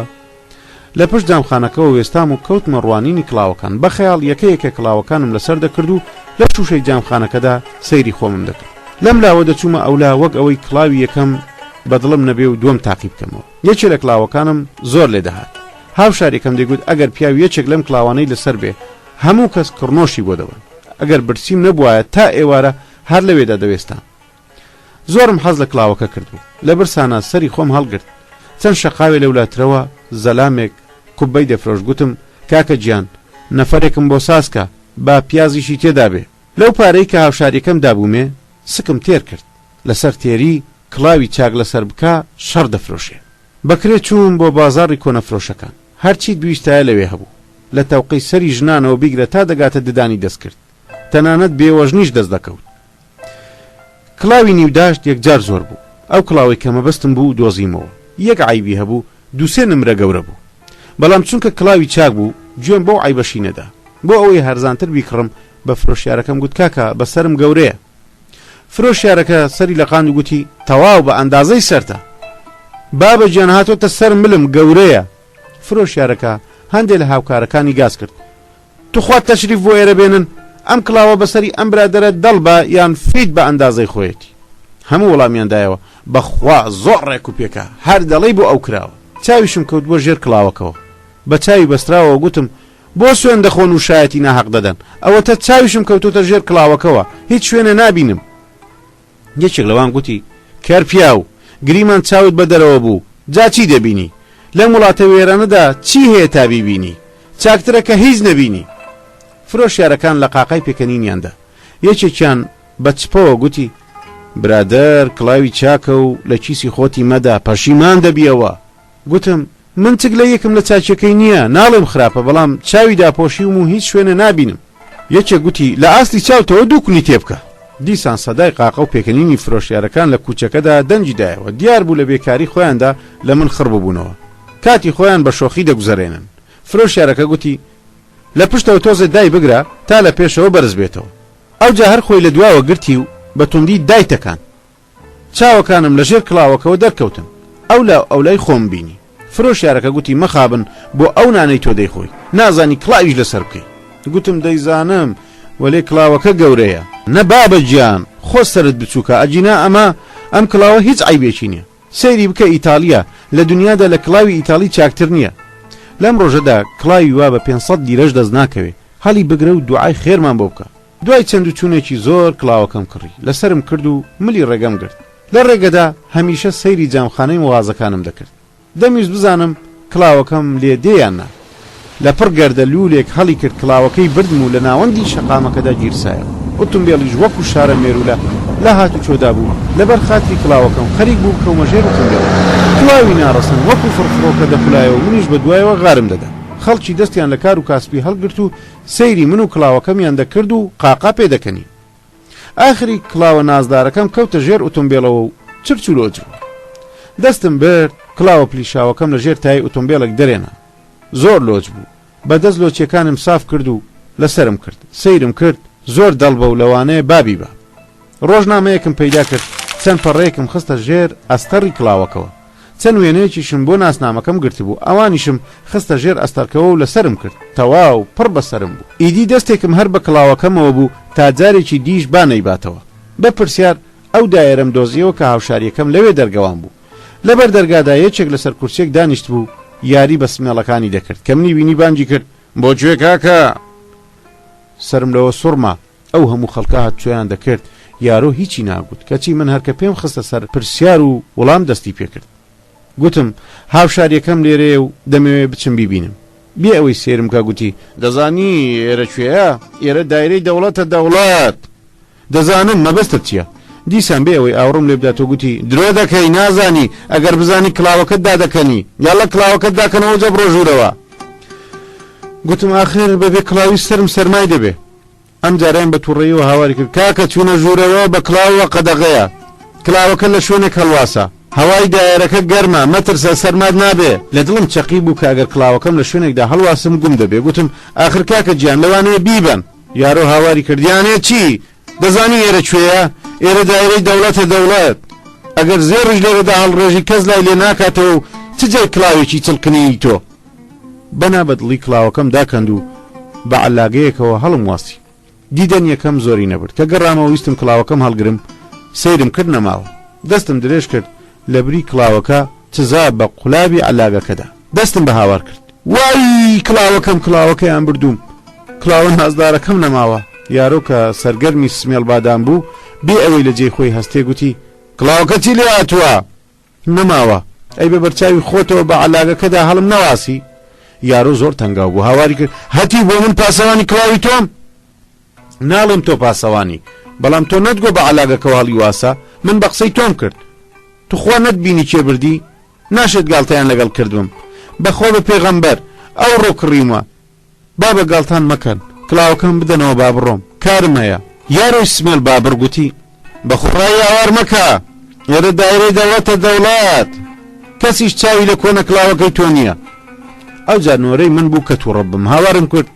لە پشت جامخانەکەەوە وێستام و کەوتمە ڕوانینی کڵاوەکان، بە خەیاڵ یەکەیەکە کڵاوەکانم لەسەر دەکرد و لە شوشەی جامخانەکەدا سەیری خۆمم دەکرد. لەم لاوە دەچوومە ئەولا وەک ئەوەی کڵاوی یەکەم بەدڵم نەبێ و دووەم تاقی بکەمەوە. یەکێ لە کڵاوەکانم زۆر لێ دەهات. هاوشارێکم دەیگوت ئەگەر پیاوی یەکێک لەم کڵاوانەی لەسەر بێ هەموو کەس کڕنۆشی بۆ دەوەن، ئەگەر برسیم نەبووایە تا ئێوارە هەر لەوێدا دەوێستان. زۆرم حەز لە کڵاوەکە کردبوو، لە برسانە سەری خۆم هەڵگرت. چەند شەقاوێ لەولاترەوە زەلامێک کوبەی دەفرۆش. گوتم کاکە گیان نەفەرێکم بۆ ساسکە با پیازیشی تێدا بێ. لەو پارەی کە هاوشاریەکەم دابوومێ سکم تێر کرد، لەسەر تێری کڵاوی چاک لەسەر بکە شەڕ دەفرۆشێ. بەکرێ چوون بۆ بازاڕی کۆنەفرۆشەکان، هەرچیت بیستایە لەوێ هەبوو، لە تەوقەی سەری ژنانەوە بیگرە تا دەگاتە ددانی دەست کرد، تەنانەت بێوەژنیش دەست دەکەوت. کڵاوی نیوداشت یەکجار زۆر بوو، ئەو کڵاوی کە مەبەستم بوو دۆزیمەوە، یەک عیبی هەبوو، دووسێ نمرە گەورە بوو، بەڵام چونکە کڵاوی چاک بوو گوێم بەو عیبەشی نەدا. بۆ ئەوەی هەرزانتر بیکڕم بە فرۆشیارەکەم گوت کاکە بەسەرم گەورەیە. فرۆشیارەکە سەری لە قاند و گوتی تەواو بە ئەندازەی سەرتە، بابە گیان هاتۆتە سەر ملم گەورەیە. فرۆشیارەکە هەندێک لە هاوکارەکانی گاز کرد، توخوات تەشریف بۆ ئێرە بێنن، ئەم کڵاوە بەسەری ئەم برادەرە دەڵبە یان فیت بە ئەندازەی خۆیەتی. هەموو وەڵامیاندایەوە بەخوا زۆر ڕێک و پێکە، هەر دەڵێی بۆ ئەو کراوە. چاویشم کەوت بۆ ژێر کڵاوەکەوە، بە چاوی بەستراوە گوتم بۆ سوێن دەخۆن و شایەتی ناحەق دەدەن، ئەوەتە چاویشم کەوتوتە ژێر کڵاوەکەوە، هیچ شوێنە نابینم. یەکێک لەوان گوتی کەرپیاو گریمان چاوت بە دەرەوە بوو، جا چی دەبینی؟ لەم وڵاتە وێرانەدا چی هەیە تا بیبینی؟ چاکترە کە هیچ نەبینی. فرۆشیارەکان لە قاقای پێکەنینیاندا یەکێکیان بە چپەوە گوتی برادەر کڵاوی چاکە و لە کیسی خۆتی مەدا، پەشیمان دەبیەوە. گوتم من تک لە یەکم لە چاچەکەی نییە، ناڵێم خراپە، بەڵام چاوی داپۆشیم و هیچ شوێنە نابینم. یەکێک گوتی لە ئاستی چاوتەوە دوو کونی تێبکە. دیسان سەدای قاقە و پێکەنینی فرۆشیارەکان لە کوچەکەدا دەنجی دایەوە، دیار بوو لە بێکاری خۆیاندا لە من خڕ ببوونەوە، کاتی خۆیان بە شۆخی دەگوزارێنن. فرۆشیارەکە گوتی لە پشتەوە تۆزێ دای بگرە تا لە پێشەوە بەرز بێتەوە. ئەوجا هەر خۆی لە دواوە گرتی و بە توندی دایتەکان. چاوەکانم لە ژێر کڵاوەکەوە دەرکەوتن، ئەو لا ئەولای خۆم بینی. فرۆشیارەکە گوتی مەخابن بۆ ئەو نانەی تۆ دەیخۆی، نازانی کڵاویش لەسەر بکەی. گوتم دەیزانم وەلێ کڵاوەکە گەورەیە. نە بابە گیان خۆ سەرت بچووکە، ئەجینا ئەم کڵاوە هیچ عیبێکی نییە، سەیری بکە ئیتالیا، لە دنیادا لە کڵاوی ئیتالی چاکتر نییە. لەم ڕۆژەدا کڵاوی وا بە 500 دیرەش دەست ناکەوێ، هەڵی بگرە و دوعای خێرمان بۆ بکە. دوای چەند و چوونێکی زۆر کڵاوەکەم کڕی، لەسرم کرد و ملی ڕێگەم گرت. لە ڕێگەدا هەمیشە سەیری جامخانەی مغازەکانم دەکرد، دەمیست بزانم کڵاوەکەم لێ دێیان نا. لە پڕ گەردە لولێک هەڵی کرد، کڵاوەکەی بردم و لە ناوەندی شەقامەکەدا گیرسایە. ئۆتۆمبیلیش وەکو شارە مێرولە لە هاتو چۆدا بوو، لەبەر خاتری کڵاوەکەم خەریک بوو بکەومە ژێر ئۆتۆمبیل. کڵاوی ناڕەسن وەکو فڕفڕۆکە دەخولایەوە، منیش بە دوایەوە غارم دەدا. خەڵکی دەستیان لە کار و کاسبی هەڵگرت و سەیری من و کڵاوەکەمیان دەکرد و قاقا پێدەکەنی. ئاخری کڵاوە نازدارەکەم کەوتە ژێر ئۆتۆمبیلەوە و چرچ و لۆج بوو. دەستم برد کڵاوە پلیشاوەکەم لە ژێر تای ئۆتۆمبیلێک دەرێنا، زۆر لۆج بوو. بەدەست لۆچیەکانم ساف کرد و لەسرم کرد، سەیرم کرد، زۆر دڵبە و لەوانەیە بابی بە. ڕۆژنامەیەکم پەیدا کرد چەند پەڕەیەکم خستە ژێر ئەستەڕی کڵاوەکەوە، چەند وێنەیەکیشم بۆ ناسنامەکەم گرتبوو، ئەوانیشم خستە ژێر ئەستەرکەوە و لەسرم کرد، تەواو پڕ بەسرم بوو. ئیدی دەستێکم هەر بە کڵاوەکەمەوە بوو تا جارێکی دیش بانەیباتەوە. بە پرسیار ئەو دایرەم دۆزیەوە کە هاوشاریەکەم لەوێ دەرگەوان بوو. لەبەر دەرگادا یەکێک لەسەر کورسێک دانیشت بوو، یاری بە سمێڵەکانی دەکرد. کە منی بینی بانگی کرد: بۆ گوێ کاکە. سرم لەوە سوڕما، ئەو هەموو خەڵکە هاتچۆیان دەکرد، یارۆ هیچی ناگوت، کەچی من هەرکە پێم خستە سەر پرسیار و وەڵام دەستی پێکرد. گوتم هاوشاریەکەم لێرێ و دەمەوێ بچم بیبینم. بێ ئەوەی سێرم کا گوتی: دەزانی ئێرە کوێیە؟ ئێرە دایرەی دەوڵەتە دەوڵەت. دەزانم، مەبەستت چییە؟ دیسان بێ ئەوەی ئاوڕم لێ بداتەوە گوتی: درۆ دەکەی، نازانی، ئەگەر بزانی کڵاوەکەت دادەکەنی، یاڵە کڵاوەکەت داکەنەوە جە بڕۆ ژوورەوە. گوتم ئاخر بەبێ کڵاوی سرم سەرمای دەبێ. ئەم جاریان بە تووڕێیەوە هاواری کرد: کاکە چوونە ژوورەوە بە کڵاوە قەدەغەیە، کڵاوەکە لە شوێنێک هەڵواسە، هەوای دایرەکە گەرمە، مەترسە سەرماد نابێ. لە دڵم چەقی بوو کە ئەگەر کڵاوەکەم لە شوێنێکدا هەڵواسم گوم دەبێ. گوتم ئاخر کاکە گیان لەوانەیە بیبن. یارۆ هاواری کردیانێ چی؟ دەزانی ئێرە کوێیە؟ ئێرە دایرەی دەوڵەتە دەوڵەت. ئەگەر زێڕش لێرەدا هەڵڕێژی کەس لای لێ ناکاتەوە و چ جای کڵاوێکی چڵکنی تۆ؟ بەنا بەدڵی کڵاوەکەم داکەند و بە عەلاگەیەکەوە هەڵم واسی. دیدەن یەکەم زۆری نەبرد کە گەڕامەوە ویستم کڵاوەکەم هەڵگرم، سەیرم کرد نەماوە. دەستم درێژ کرد لە بری کڵاوەکە چزا بە قولابی عەلاگەکەدا. دەستم بە هاوار کرد: وای کڵاوەکەیان بردووم. کڵاوە نازدارەکەم نەماوە. یارۆ کە سەرگەرمی سمێڵ بادام بوو بێ ئەوەی لە جێی خۆی هەستێ گوتی: کڵاوەکە چی لێ هاتووە؟ نەماوە. ئەی بە بەرچاوی خۆتەوە بە عەلاگەکەدا هەڵم نەواسی. یارۆ زۆر تەنگاو بوو، هاواری کرد: هەتی بۆ من پاسەوانی کڵاوی تۆم؟ ناڵێم تۆ پاسەوانی، بەڵام تۆ نەتگۆ بە عەلاگەکەوە هەڵی واسە، من بە قسەی تۆم کرد. توخوا نەتبینی چێ بردی؟ ناشێت گاڵتەیان لەگەڵ کردوم. بەخۆ بە پێغەمبەر ئەو ڕۆکڕیمە، با بە گاڵتان مەکەن، کڵاوەکەم بدەنەوە با بڕۆم، کارم هەیە. یارۆی سمێڵ بابر گوتی: بەخوڕایی ئاوار مەکە، ئێرە دایرەی دەوڵەتە دەوڵەت، کەسیش چاوی لە کۆنە کڵاوەکەی تۆ نییە. ئەو جانۆرەی من بوو کە تووڕە بم، هاوارم کرد: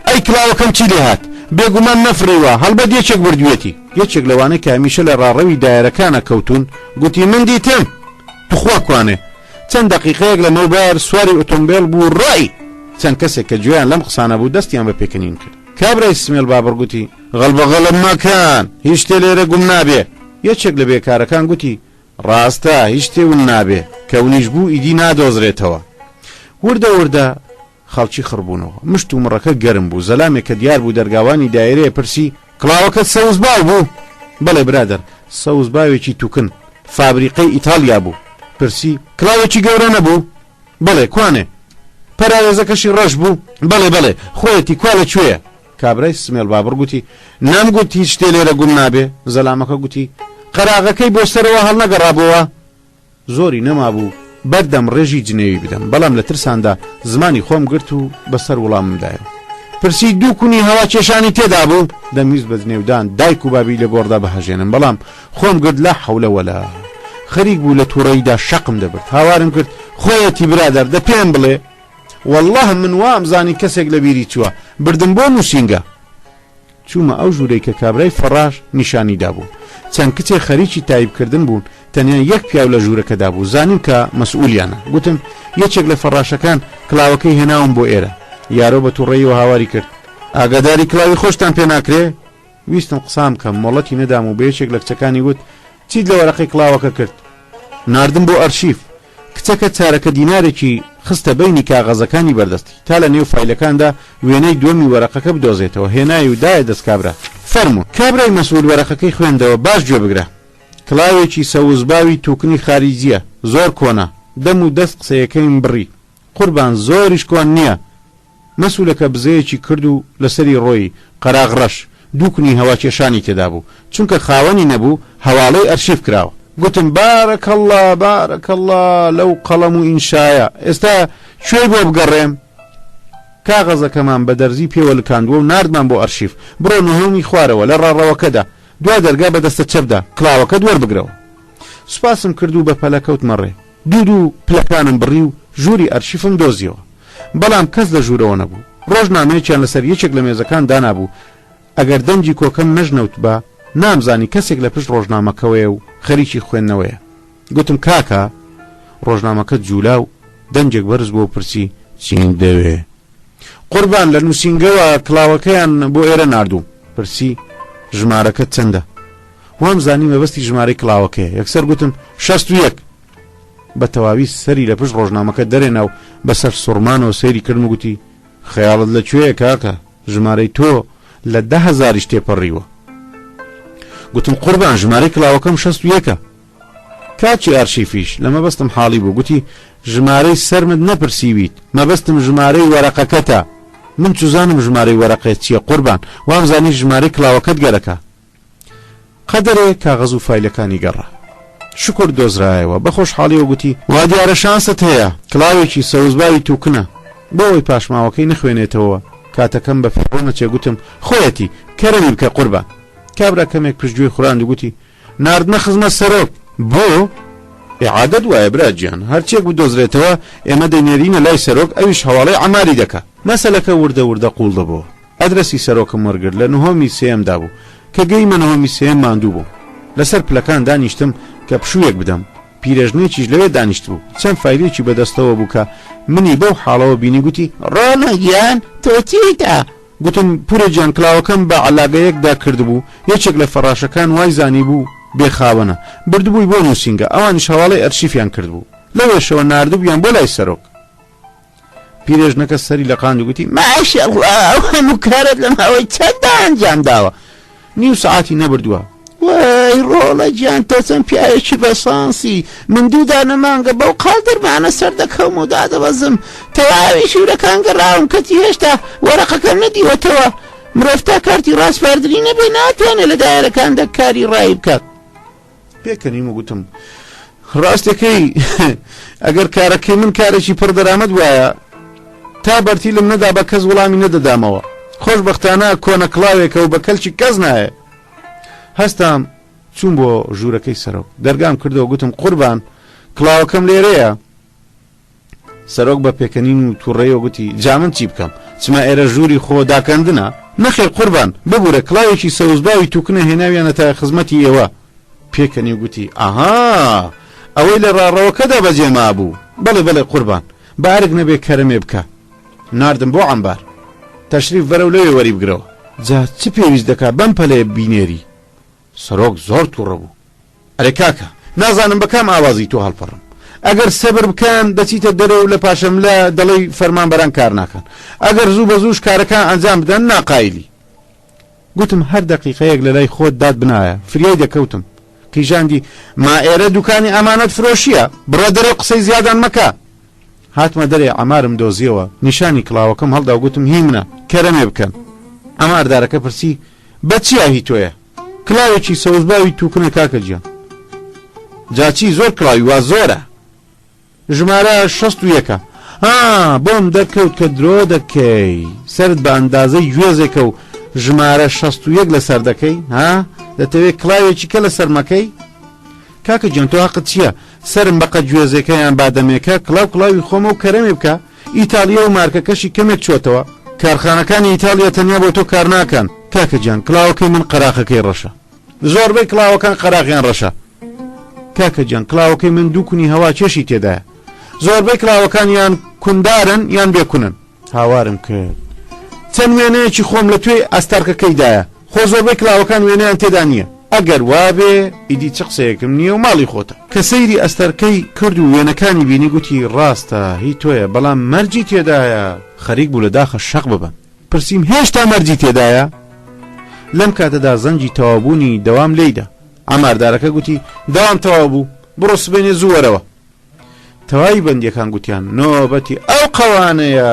ئەی کڵاوەکەم چی لێ هات؟ بێگومان نەفرەیوە، هەڵبەت یەکێک بردوێتی. یەکێک لەوانەی کە هەمیشە لە ڕاڕەوی دایرەکانە کەوتون گوتی: من دیتم. توخوا کوانێ. چەند دەقیقەیەک لەمەوبار سواری ئۆتۆمبیل بوو ڕای. چەند کەسێک کە گوێیان لەم قسانە بوو دەستیان بە پێکەنین کرد. کابرای سمێڵ بابر گوتی: غەڵبەغەڵم مەکەن، هیچ شتێ لێرە گوم نابێ. یەکێک لە بێکارەکان گوتی: ڕاستە هیچ شتێون نابێ، کەونیش بوو ئیدی نادۆزرێتەوە. وردە وردە خەڵکی خڕبوونەوە، مشت و مڕەکە گەرم بوو. زەلامێک کە دیار بوو دەرگاوانی دایرەیە پرسی: کڵاوەکەت سەوز باو بوو؟ بەڵێ برادەر، سەوز باوێکی تووکن، فابریقەی ئیتالیا بوو. پرسی: کڵاوێکی گەورە نەبوو؟ بەڵێ. کوانێ؟ پەراوێزەکەشی ڕەش بوو؟ بەڵێ. خۆیەتی کوا لەکوێیە؟ کابرای سمێڵ بابر گوتی: نەمگوت هیچ شتێ لێرە گوم نابێ. زەلامەکە گوتی: قەراغەکەی بۆ سەرەوە هەڵنەگەڕابەوە. زۆری نەمابوو بەردەم ڕێژی جنێوی بدەم، بەڵام لە ترساندا زمانی خۆم گرت و بەسەر وەڵاممدایە. پرسی: دوو کونی هەوا کێشانی تێدا بوو؟ دەمیست بە جنێودان دایک و بابی لە گۆڕدا بەهەژێنم، بەڵام خۆم گرت لا حەولە وەلا. خەریک بوو لە تووڕەییدا شەقم دەبرد. هاوارم کرد: خۆیەتی برادەر دە پێم بڵێ. والله من وام زانی کەسێک لە بیری چووە، بردم بۆ نووسینگە. چوومە ئەو ژوورەی کە کابرای فەڕاش نیشانیدا بوو. چەند کچێ خەریکی تایبکردن بوون، تەنیا یەک پیاو لە ژوورەکەدا بوو. زانیم کە مەسئولیانە. گوتم: یەکێک لە فەڕاشەکان کڵاوەکەی هێناوم بۆ ئێرە. یارۆ بە تووڕەیەوە هاواری کرد: ئاگاداری کڵاوی خۆشتان پێ ناکرێ؟ ویستم قسام کەم، مۆڵەتی نەدام و بە یەکێک لە کچەکانی وت: چیت لە وەرەقەی کڵاوەکە کرد؟ ناردم بۆ ئەرشیف. کچەکە چارەکە دینارێکی خستە بینی کاغەزەکانی بەردەستی تا لە نێو فایلەکاندا وێنەی دووەمی وەرەقەکە بدۆزێتەوە. هێنای و دایە دەست کابرا. فەرموو. کابرای مەسئول وەرەقەکەی خوێندەوە: باش گوێ بگرە. کڵاوێکی سەوزباوی تووکنی خارجیە، زۆر کۆنا، دەم و دەست قسەیەکەیم بڕی، قوربان زۆریش کۆن نییە. مەسئولەکە بزەیەکی کرد و لەسەری ڕۆی قەراغڕەش دوو کونی هەوا کێشانی تێدا بوو، چونکە خاوەنی نەبوو هەواڵەی ئەرشیف کراوە. گوتم: بارەکەڵڵا لەو قەڵەم و ئینشایە، ئێستا کوێی بۆ بگەڕێم؟ کاغەزەکەمان بە دەرزی پێوە لکاندووە و ناردمان بۆ ئەرشیف. بڕۆ نهێنی خوارەوە لە ڕاڕەوەکەدا، دوا دەرگا بە دەستە چەپدا، کڵاوەکە دووەربگرەوە. سوپاسم کرد و بە پەلەکەوت مەڕێ. دوو پلەکانم بڕی و ژووری ئەرشیفم دۆزیەوە، بەڵام کەس لە ژوورەوە نەبوو. ڕۆژنامەیەکیان لەسەر یەکێک لە مێزەکان دانابوو. ئەگەر دەنجی کۆکەم نەژنەوت بە، نامزانی کەسێک لە پشت ڕۆژنامەکەوەیە و خەریکی خوێندنەوەیە. گوتم کاکە ڕۆژنامەکەت جوولا و دەنجێک بەرز بۆ پرسی چین دەوێ. قوربان لە نووسینگەوە کڵاوەکەیان بۆ ئێرە ناردوو. پرسی ژمارەکەت چەندە؟ وام زانی مەبەستی ژمارەی کڵاوەکەیە. یەکسەر گوتم 61. بە تەواوی سەری لە پشت ڕۆژنامەکە دەرێنا و بەسەر سوڕمانەوە سەیری کردم و گوتی خەیاڵت لەکوێیە کاکە؟ ژمارەی تۆ لە 10,000 تێپەڕیوە. گوتم قوربان ژمارەی کڵاوەکەم 61. کاچی ئارشیفیش لە مەبەستم حاڵی بوو. گوتی ژمارەی سەرمت نەپرسیویت، مەبەستم ژمارەی وەرەقەکەتە. من چوزانم ژمارەی وەرەقەت چییە قوربان، وام زانی ژمارەی کڵاوەکەت گەرەکە. قەدەرێ کاغەز و فایلەکانی گەڕا. شکر دۆزرایەوە بە خۆشحاڵیەوە گوتی وا دیارە شانست هەیە، کڵاوێکی سەوزباوی تووکنە، بۆەوەی پاشماوەکەی نەخوێنێتەوە. کاتەکەم بە فێڕۆمە چێگوتم خۆیەتی کەرەمی بکە قوربان. کابرا کەمێک پشتگوێی خوراند و گوتی ناردنە خزمەت سەرۆک. بۆ؟ عادەت وایە براگیان، هەرچێک بدۆزرێتەوە ئێمە دەینێرینە لای سەرۆک، ئەویش هەواڵەی عەماری دەکا. مەسەلەکە وردە وردە قوڵ دەبەوە. ئەدرەسی سەرۆکم وەرگرت لە 9 سێمدا بوو کە گەیمە 9 سێم ماندوو بوو. لەسەر پلەکان دانیشتم کە پشوویەک بدەم. پیرەژنێکیش لەوێ دانیشت بوو، چەند فایلێکی بەدەستەوە بوو کە منی بەو حاڵەوە بینی. گوتی ڕۆنەگیان تۆ چیتە؟ گوتم پورە گیان کلااوەکەم بە عەلاگەیەکدا کردبوو، یەکێک لە فەڕاشەکان وای زانی بوو بێخاوەنە، بردبووی بۆ نووسینگە، ئەوانیش هەواڵەی ئەرشیفیان کردبوو. لەوێشەوە ناردبوویان بۆ لای سەرۆک. پیرێژنەکە سەری لە قاند و گوتی ماشەڵڵا هەموو کارت لە ماوەی چەنددا ئەنجام داوە؟ 1/2 ساعتی نەبردووە. وای ڕۆڵە گیان تۆ چەند پیاوێکی بەسانسی، من دوو دانە مانگە بەو قاڵ دەرمانە سەر دەکەوم و دادەبەزم، تەواوی شوورەکان گەڕاوم کەتی هێشتا وەرەقەکەم نەدیوەتەوە. مرۆڤ تا کارتی ڕاستپاردنی نەبێ ناتوانێت لە دایرەکاندا کاری ڕای بکات. پێکەنیم و گوتم ڕاستەکەی ئەگەر کارەکەی من کارێکی پڕ دەرامەت وایە تا بەرتی لەم نەدا بە کەس وەڵامی نەدەدامەوە. خۆشبەختانە کۆنە کڵاوێکە و بە کەلکی کەس نایە. هەستام چوون بۆ ژوورەکەی سەرۆک، دەرگام کردەوە گوتم قوربان کڵاوەکەم لێرەیە. سەرۆک بە پێکەنین و تووڕێیەوە گوتی جا من چی بکەم؟ چما ئێرە ژووری خۆ داکەندنە؟ نەخێر قوربان ببوورە کڵاوێکی سەوزباوی تووکنە هێناویانە تا خزمەتی ئێوە. پێکەنی و گوتی ئاها ئەوەی لە ڕاڕەوەکەدا بەجێما بوو. بەڵێ بەڵێ قوربان بارێک نەبێ کەرەمێ بکە. ناردم بۆ عەمبار، تەشریف بەرە و لەوێ وەری بگرەوە. جا چ پێویست دەکا بەم پەلەیە بینێری؟ سەرۆک زۆر تووڕە بوو. ئەرێ کاکە نازانم بەکام ئاوازی تۆ هەڵپەڕم، ئەگەر سەبر بکەن دەچیتە دەرەوە و لە پاشەملە دەڵێی فەرمانبەران کار ناکەن، ئەگەر زوو بە زووش کارەکان ئەنجام بدەن ناقایلی. گوتم هەر دەقیقەیەک لە لای خۆت داد بنایە. فریای دەکەوتم. کیژاندی ما ئێرە دوکانی ئەمانەت فرۆشیە، بڕە دەرێ قسەی زیادان مەکە. هاتمە دەرێ ئەمارم دۆزیەوە، نیشانی کڵاوەکەم هەڵدا و گوتم هی منە کەرەمێ بکەن. ئەماردارەکە پرسی بە چیا هی تۆیە؟ کڵاوێکی سەوزباوی تووکنە کاکە گیان. جاچی زۆر کڵاوی وا زۆرە. ژمارە 61. بۆم دەکەوت کە درۆ دەکەی، سرت بە ئەندازەی گوێزێکە و ژمارە 61 لەسەر دەکەی؟ دەتەوێت کڵاوێکی کە لەسەر مەکەی؟ کاکە گیان تۆ حەقت چییە؟ سرم بەقە گوێزەکەیان بادەمێکە کڵاوی خۆمە و کەرەمێ بکە. ئیتالیا و مارکەکەشی کەمێک چۆتەوە، کارخانەکانی ئیتالیا تەنیا بۆ تۆ کار ناکەن. کاکە گیان کڵاوەکەی من قەراخەکەی ڕەشە، زۆربەی کڵاوەکان قەراغیان ڕەشە. کاکە گیان کڵاوەکەی من دووکونی هەوا چێشی تێدایە، زۆربەی کڵاوەکان یان کوندارن یان بێکونن. هاوارم کرد چەند وێنەیەکی خۆم لە توێی ئەستارکەکەیدایە، خۆ زۆربەی کڵاوەکان وێنەیان تێدا نییە. ئەگەر وابێ ئیدی چ قسەیەکم نییە و ماڵی خۆتە. کە سەیری ئەستەرکەی کرد و وێنەکانی بینی گوتی ڕاستە هی تۆیە، بەڵام مەرجی تێدایە. خەریک بوو لە داخە شەق ببن. پرسییم هێشتا مەرجی تێدایە؟ لەم کاتەدا زەنجی تەوابوونی دەوام لێیدا. ئاماردارەکە گوتی دەوام تەواو بوو، بڕۆ سبێنێ زووەرەوە. تەواوی بەندیەکان گوتیان نۆبەتی ئەو قەوانەیە.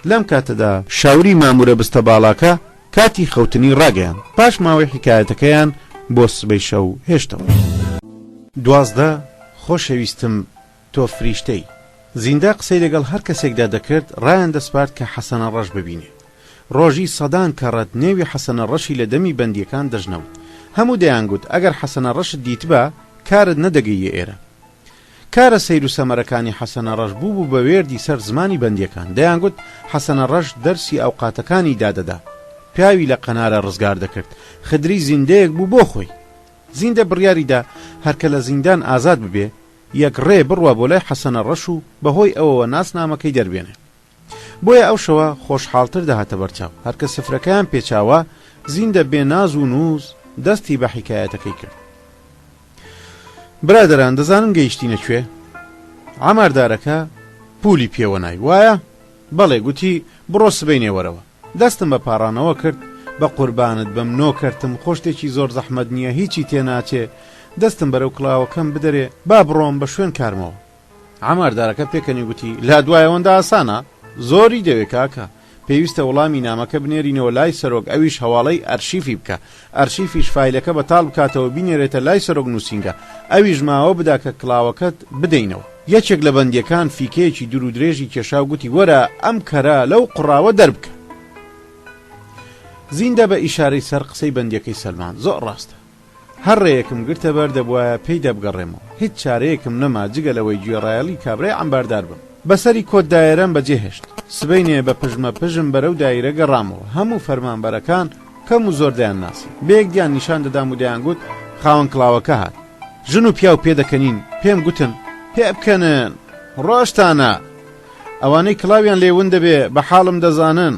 لەم کاتەدا شاوری مامورە بستە باڵاکە کاتی خەوتنی ڕاگەیان. پاش ماوەی حکایەتەکەیان بۆ سبەی شەو هێشتەوە. 12 خۆشەویستم تۆ فریشتەی. زیندە قسەی لەگەڵ هەر کەسێکدا دەکرد ڕایان دەسپارد کە حەسەنە ڕەش ببینێ. ڕۆژی سەدان کەڕەت نێوی حەسەنە ڕەشی لە دەمی بەندیەکان دەژنەوت. هەموو دەیانگوت ئەگەر حەسەنە ڕەشت دیت بە کارت نەدەگەیە ئێرە. کارە سەیر و سەمەرەکانی حەسەنە ڕەش بوو بە وێردی سەر زمانی بەندیەکان. دەیانگوت حەسەنە ڕەش دەرسی ئەوقاتەکانی دادەدا، پیاوی لە قەنارە ڕزگار دەکرد، خدری زیندەیەک بوو بۆ خۆی. زیندە بڕیاریدا هەرکە لە زیندان ئازاد ببێ یەک ڕێ بڕوە بۆ لای حەسەنە ڕەش و بەهۆی ئەوەوە ناسنامەکەی دەربێنێ. بۆیە ئەو شەوە خۆشحاڵتر دەهاتە بەرچاو. هەرکە سفرەکەیان پێچاوە زیندە بێناز و نووز دەستی بە حیکایەتەکەی کرد. برادەران دەزانن گەیشتینە کوێ؟ عەماردارەکە پولی پێوە نای وایە؟ بەڵێ گوتی بڕۆ سبەینێ وەرەوە. دەستم بە پاڕانەوە کرد بە قوربانت بەم نۆ کردم خۆشتێکی زۆر زەحمەت نییە هیچی تێناچێ دەستم بەرەو کڵاوەکەم بدەرێ با بڕۆم بە شوێن کارمەوە. عەماردارەکە پێکەنی گوتی لا دوایەوەندا ئاسانە زۆری دەوێ کاکە پێویستە وەڵامی نامەکە بنێرینەوە لای سەرۆک ئەویش هەواڵەی ئەرشیفی بکە ئەرشیفیش فایلەکە بەتاڵ بکاتەوە بینێرێتە لای سەرۆک نووسینگە ئەویش ماوە بدا کە کڵاوەکەت بدەینەوە. یەکێک لە بەندیەکان فیکەیەکی دوور و درێژی کێشاو گوتی وەرە ئەم کەرە لەو قڕاوە دەربکە. زیندە بە ئیشارەی سەر قسەی بەندیەکەی سەلمان زۆر ڕاستە هەر ڕێیەکم گرتە بەر دەبوایە پێی دەبگەڕێمەوە هیچ چارەیەکم نەما جگە لەوەی گوێڕایەڵی کابرای عەمباردار بم. بەسەری کۆت دایرەم بەجێهێشت سبەینێ بە پژمە پژم بەرەو دایرە گەڕامەوە هەموو فەرمانبەرەکان کەم و زۆر دایان ناسی بەیەکدیان نیشان دەدام و دەیانگوت خاوەن کڵاوەکە هات ژن و پیا و پێدەکەنین پێم گوتن پێ بکەنن ڕۆژتانە ئەوانەی کڵاویان لێون دەبێ بە حاڵم دەزانن.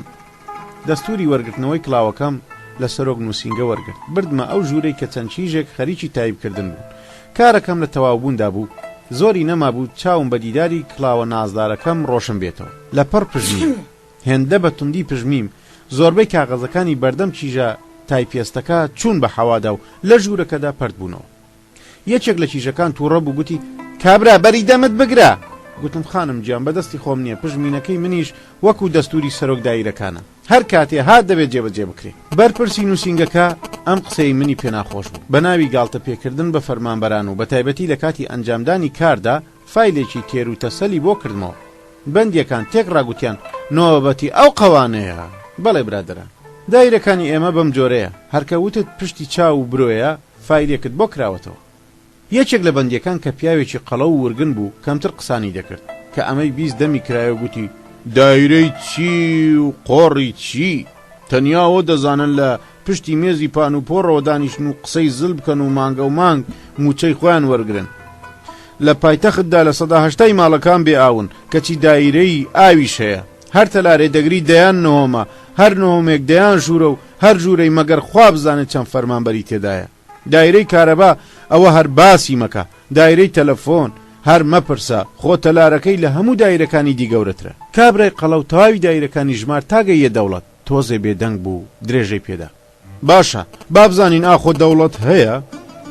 دەستوری وەرگرتنەوەی کڵاوەکەم لە سەرۆک نووسینگە وەرگرت بردمە ئەو ژوورەی کە چەند چیژێک خەریکی تایبکردن بوون. کارەکەم لە تەواوبووندا بوو زۆری نەمابوو چاوم بە دیداری کڵاوە نازدارەکەم ڕۆشن بێتەوە لە پڕ پژمیم هێندە بە توندی پژمیم زۆربەی کاغەزەکانی بەردەم چیژە تایپێستەکە چوون بە حەوادا و لە ژوورەکەدا پەرد بوونەوە. یەکێک لە چیژەکان تووڕە بوو گوتی کابرا بەری دەمت بگرە. گوتم خانم گیان بەدەستی خۆم نییە پژمینەکەی منیش وەکو دەستوری سەرۆک دایرەکانە هەر کاتێ هات دەبێت جێبەجێ بکرێ. بەرپرسی نووسینگەکە ئەم قسەی منی پێناخۆش بوو بە ناوی گاڵتە پێکردن بە فەرمانبەران و بە تایبەتی لە کاتی ئەنجامدانی کاردا فایلێکی تێر و تەسەلی بۆ کردمەوە. بەندیەکان تێک ڕاگوتیان نۆبەتی ئەو قەوانەیە. بەڵێ برادران دایرەکانی ئێمە بەم جۆرەیە هەرکەوتت پشتی چاو و برۆیە فایلێکت بۆ کراوەتەوە. یەکێک لە بەندیەکان کە پیاوێکی قەڵە و ورگن بوو کەمتر قسانی دەکرد کە ئەمەی بیست دەمی کرایە گوتی دایرەی چی و قۆڕی چی تەنیاوە دەزانن لە پشتی مێزی پان و پۆڕەوە دانیشن و قسەی زل بکەن و مانگە و مانگ موچەی خۆیان وەرگرن. لە پایتەختدا لە 180 ماڵەکان بێ ئاون کەچی دایرەی ئاویش هەیە هەر تەلارێ دەگری دەیان نەوەمە هەر نۆمێک دەیان ژوورە و هەر ژوورەی مەگەر خوا بزانێت چەند فەرمانبەری تێدایە. دایرەی کارەبا ئەوە هەر باسی مەکە دایرەی تەلەفۆن هەر مەپرسە خۆ تەلارەکەی لە هەموو دایرەکانی دیگەورەترە. کابرای قەڵە و تەواوی دایرەکانی ژمار تاگەیە دەوڵەت تۆزێ بێدەنگ بوو درێژەی پێدا. باشە بابزانین ئاخۆ دەوڵەت هەیە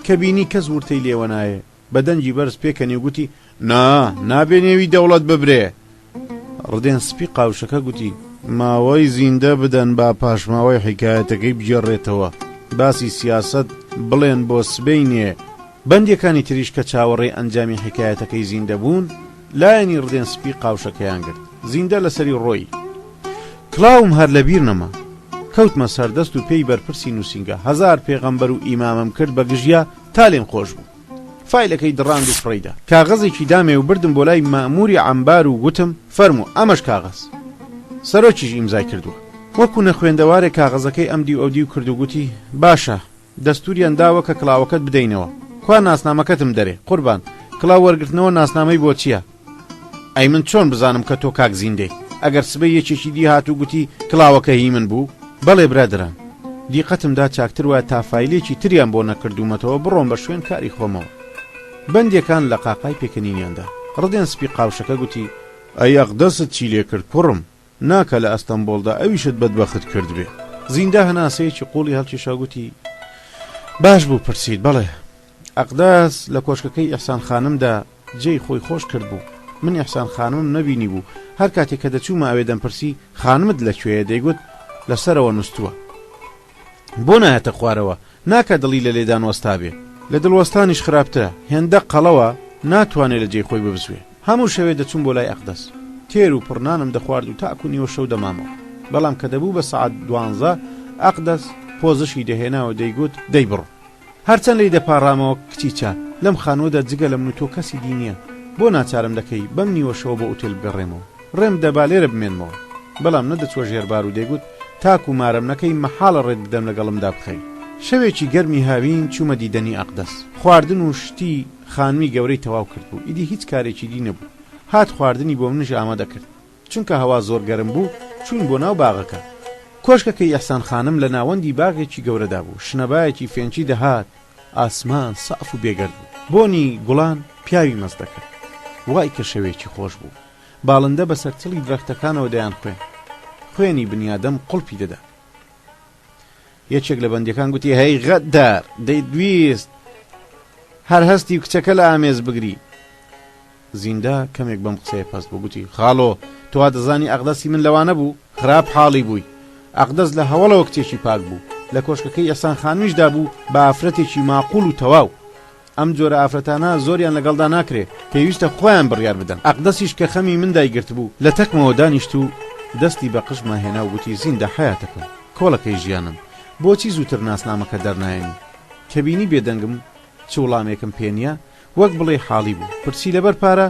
کە بینی کەس ورتەی لێوە نایە بە دەنجی بەرز پێکەنی گوتی نابێنێوی دەوڵەت ببرێ. ڕدێن سپی قاوشەکە گوتی ماوەی زیندە بدەن با پاشماوەی حیکایەتەکەی بجێڕێتەوە باسی سیاست بڵێن بۆ سبەینێ. بەندیەکانی تریش کە چاوەڕێی ئەنجامی حیکایەتەکەی زیندە بوون لایەنی ڕدێن سپی قاوشەکەیان گرت زیندە لەسەری ڕۆی. کڵاوم هەر لەبیر نەما کەوتمە سەردەست و پێی بەرپرسی نووسینگە 1000 پێغەمبەر و ئیمامم کرد بە گژیا تا لێم خۆش بوو. فایلەکەی دڕاند و فڕیدا کاغەزێکی دامێ و بردم بۆ لای مەئموری عەمبار و گوتم فەرموو ئەمەش کاغەز. سەرۆکیش ئیمزای کردووە وەکو نەخوێندەوارێک کاغەزەکەی ئەمدی و ئەودی و کرد و گوتی باشە دەستوریان داوە کە کڵاوەکەت بدەینەوە کوا ناسنامەکەتم دەرێ قوربان کڵاو وەرگرتنەوە ناسنامەی بۆ چییە؟ ئەی من چۆن بزانم کە تۆ کاک زیندەی ئەگەر سبەی یەکێکی دی هات و گوتی کڵاوەکە هی من بوو. بەڵێ برادران دیقەتمدا چاکتر وایە تا فایلێکی تریان بۆ نەکردومەتەوە بڕۆم بە شوێن کاری خۆمەوە. بەندێکان لە قاقای پێکەنینیاندا ڕدێن سپی قاوشەکە گوتی ئەی ئەقدەست چی لێ کرد کوڕم ناکە لە ئەستەمبۆڵدا ئەویشت بەدبەخت کرد بێ. زیندە هەناسەیەکی قوڵی هەڵکێشا گوتی باش بوو پرسید بەڵێ ئەقدەس لە کۆشکەکەی ئەحسان خانمدا جێی خۆی خۆش کرد بوو من ئەحسان خانمم نەبینی بوو هەر کاتێک کە دەچوومە ئەوێ دەمپرسی خانمت لەکوێیە دەیگوت لەسەرەوە نووسووە بۆ نایەتە خوارەوە ناکە دڵی لە لێدان وەستا بێ لە دڵوەستانیش خراپترە هێندە قەڵەوە ناتوانێت لە جێی خۆی ببزوێ. هەموو شەوێ دەچوون بۆ لای ئەقدەس تێر و پڕنانم دەخوارد و تاکو نیوە شەو دەمامەوە. بەڵام کە دەبوو بە سەعات 12 ئەقدەس پۆزشی دەهێناوە دەیگوت دەی بڕ هەرچەند لی دەپاڕامەوە کچی چار لەم خانووەدا جگە لە من و تۆ کەسی دی نییە بۆ ناچارم دەکەی بەم نیوە شەوە بە ئوتێل بگەڕێمەوە ڕێم دەبا لێرە بمێنمەوە. بەڵام نەدەچوە ژێربار و دەیگوت تاکو مارەم نەکەی مەحاڵە ڕێت بدەم لەگەڵمدا بخەی شەوێکی گەرمی هاوین چوومە دیدەنی ئەقدەس. خواردن و شتی خانمی گەورەی تەواو کرد بوو. ئیدی هیچ کارێکی دی نەبوو. هات خواردنی بۆ منش ئامادە کرد. چونکە هەوا زۆر گەرم بوو چوون بۆ ناو باغەکە. کۆشکەکەی ئەحسان خانم لە ناوەندی باغێکی گەورەدا بوو. شنەبایەکی فێنچی دەهات، ئاسمان ساف و بێگەرد بوو. بۆنی گوڵان پیاوی مەست دەکرد. وای کە شەوێکی خۆش بوو. باڵندە بەسەر تڵی درەختەکانەوە دەیان خوێنی بنیادەم قوڵپی دەدا. یەکێک لە بەندەکان گوتی هەی غەدار دەیدویست هەر هەستی کچەکە لە ئامێز بگری. زیندا کەمێک بەم قسەیە پەست بوو گوتی خاڵۆ تۆ دەزانی ئەقدەسی من لەوانە بوو خراپ حاڵی بووی. ئەقدەس لە هەوڵەوە کتێکی پاک بوو لە کۆشکەکەی ئەحسان خانمیشدا بوو بە ئافرەتێکی ماقول و تەواو. ئەم جۆرە ئافرەتانە زۆریان لەگەڵدا ناکرێ پێویستە خۆیان بڕیار بدەن. ئەقدەسیش کە خەمی من دایگرت بوو لە تەکمەوە دانیشت و دەستی بە قژمە هێنا و گوتی زیندە حیاتەکەم کۆڵەکەی ژیانم بۆچی زووتر ناسنامەکە دەرنایێنی کە بینی بێدەنگم چ وڵامێکم پێ نییە وەک بڵێ حاڵی بوو پرسی لەبەر پارە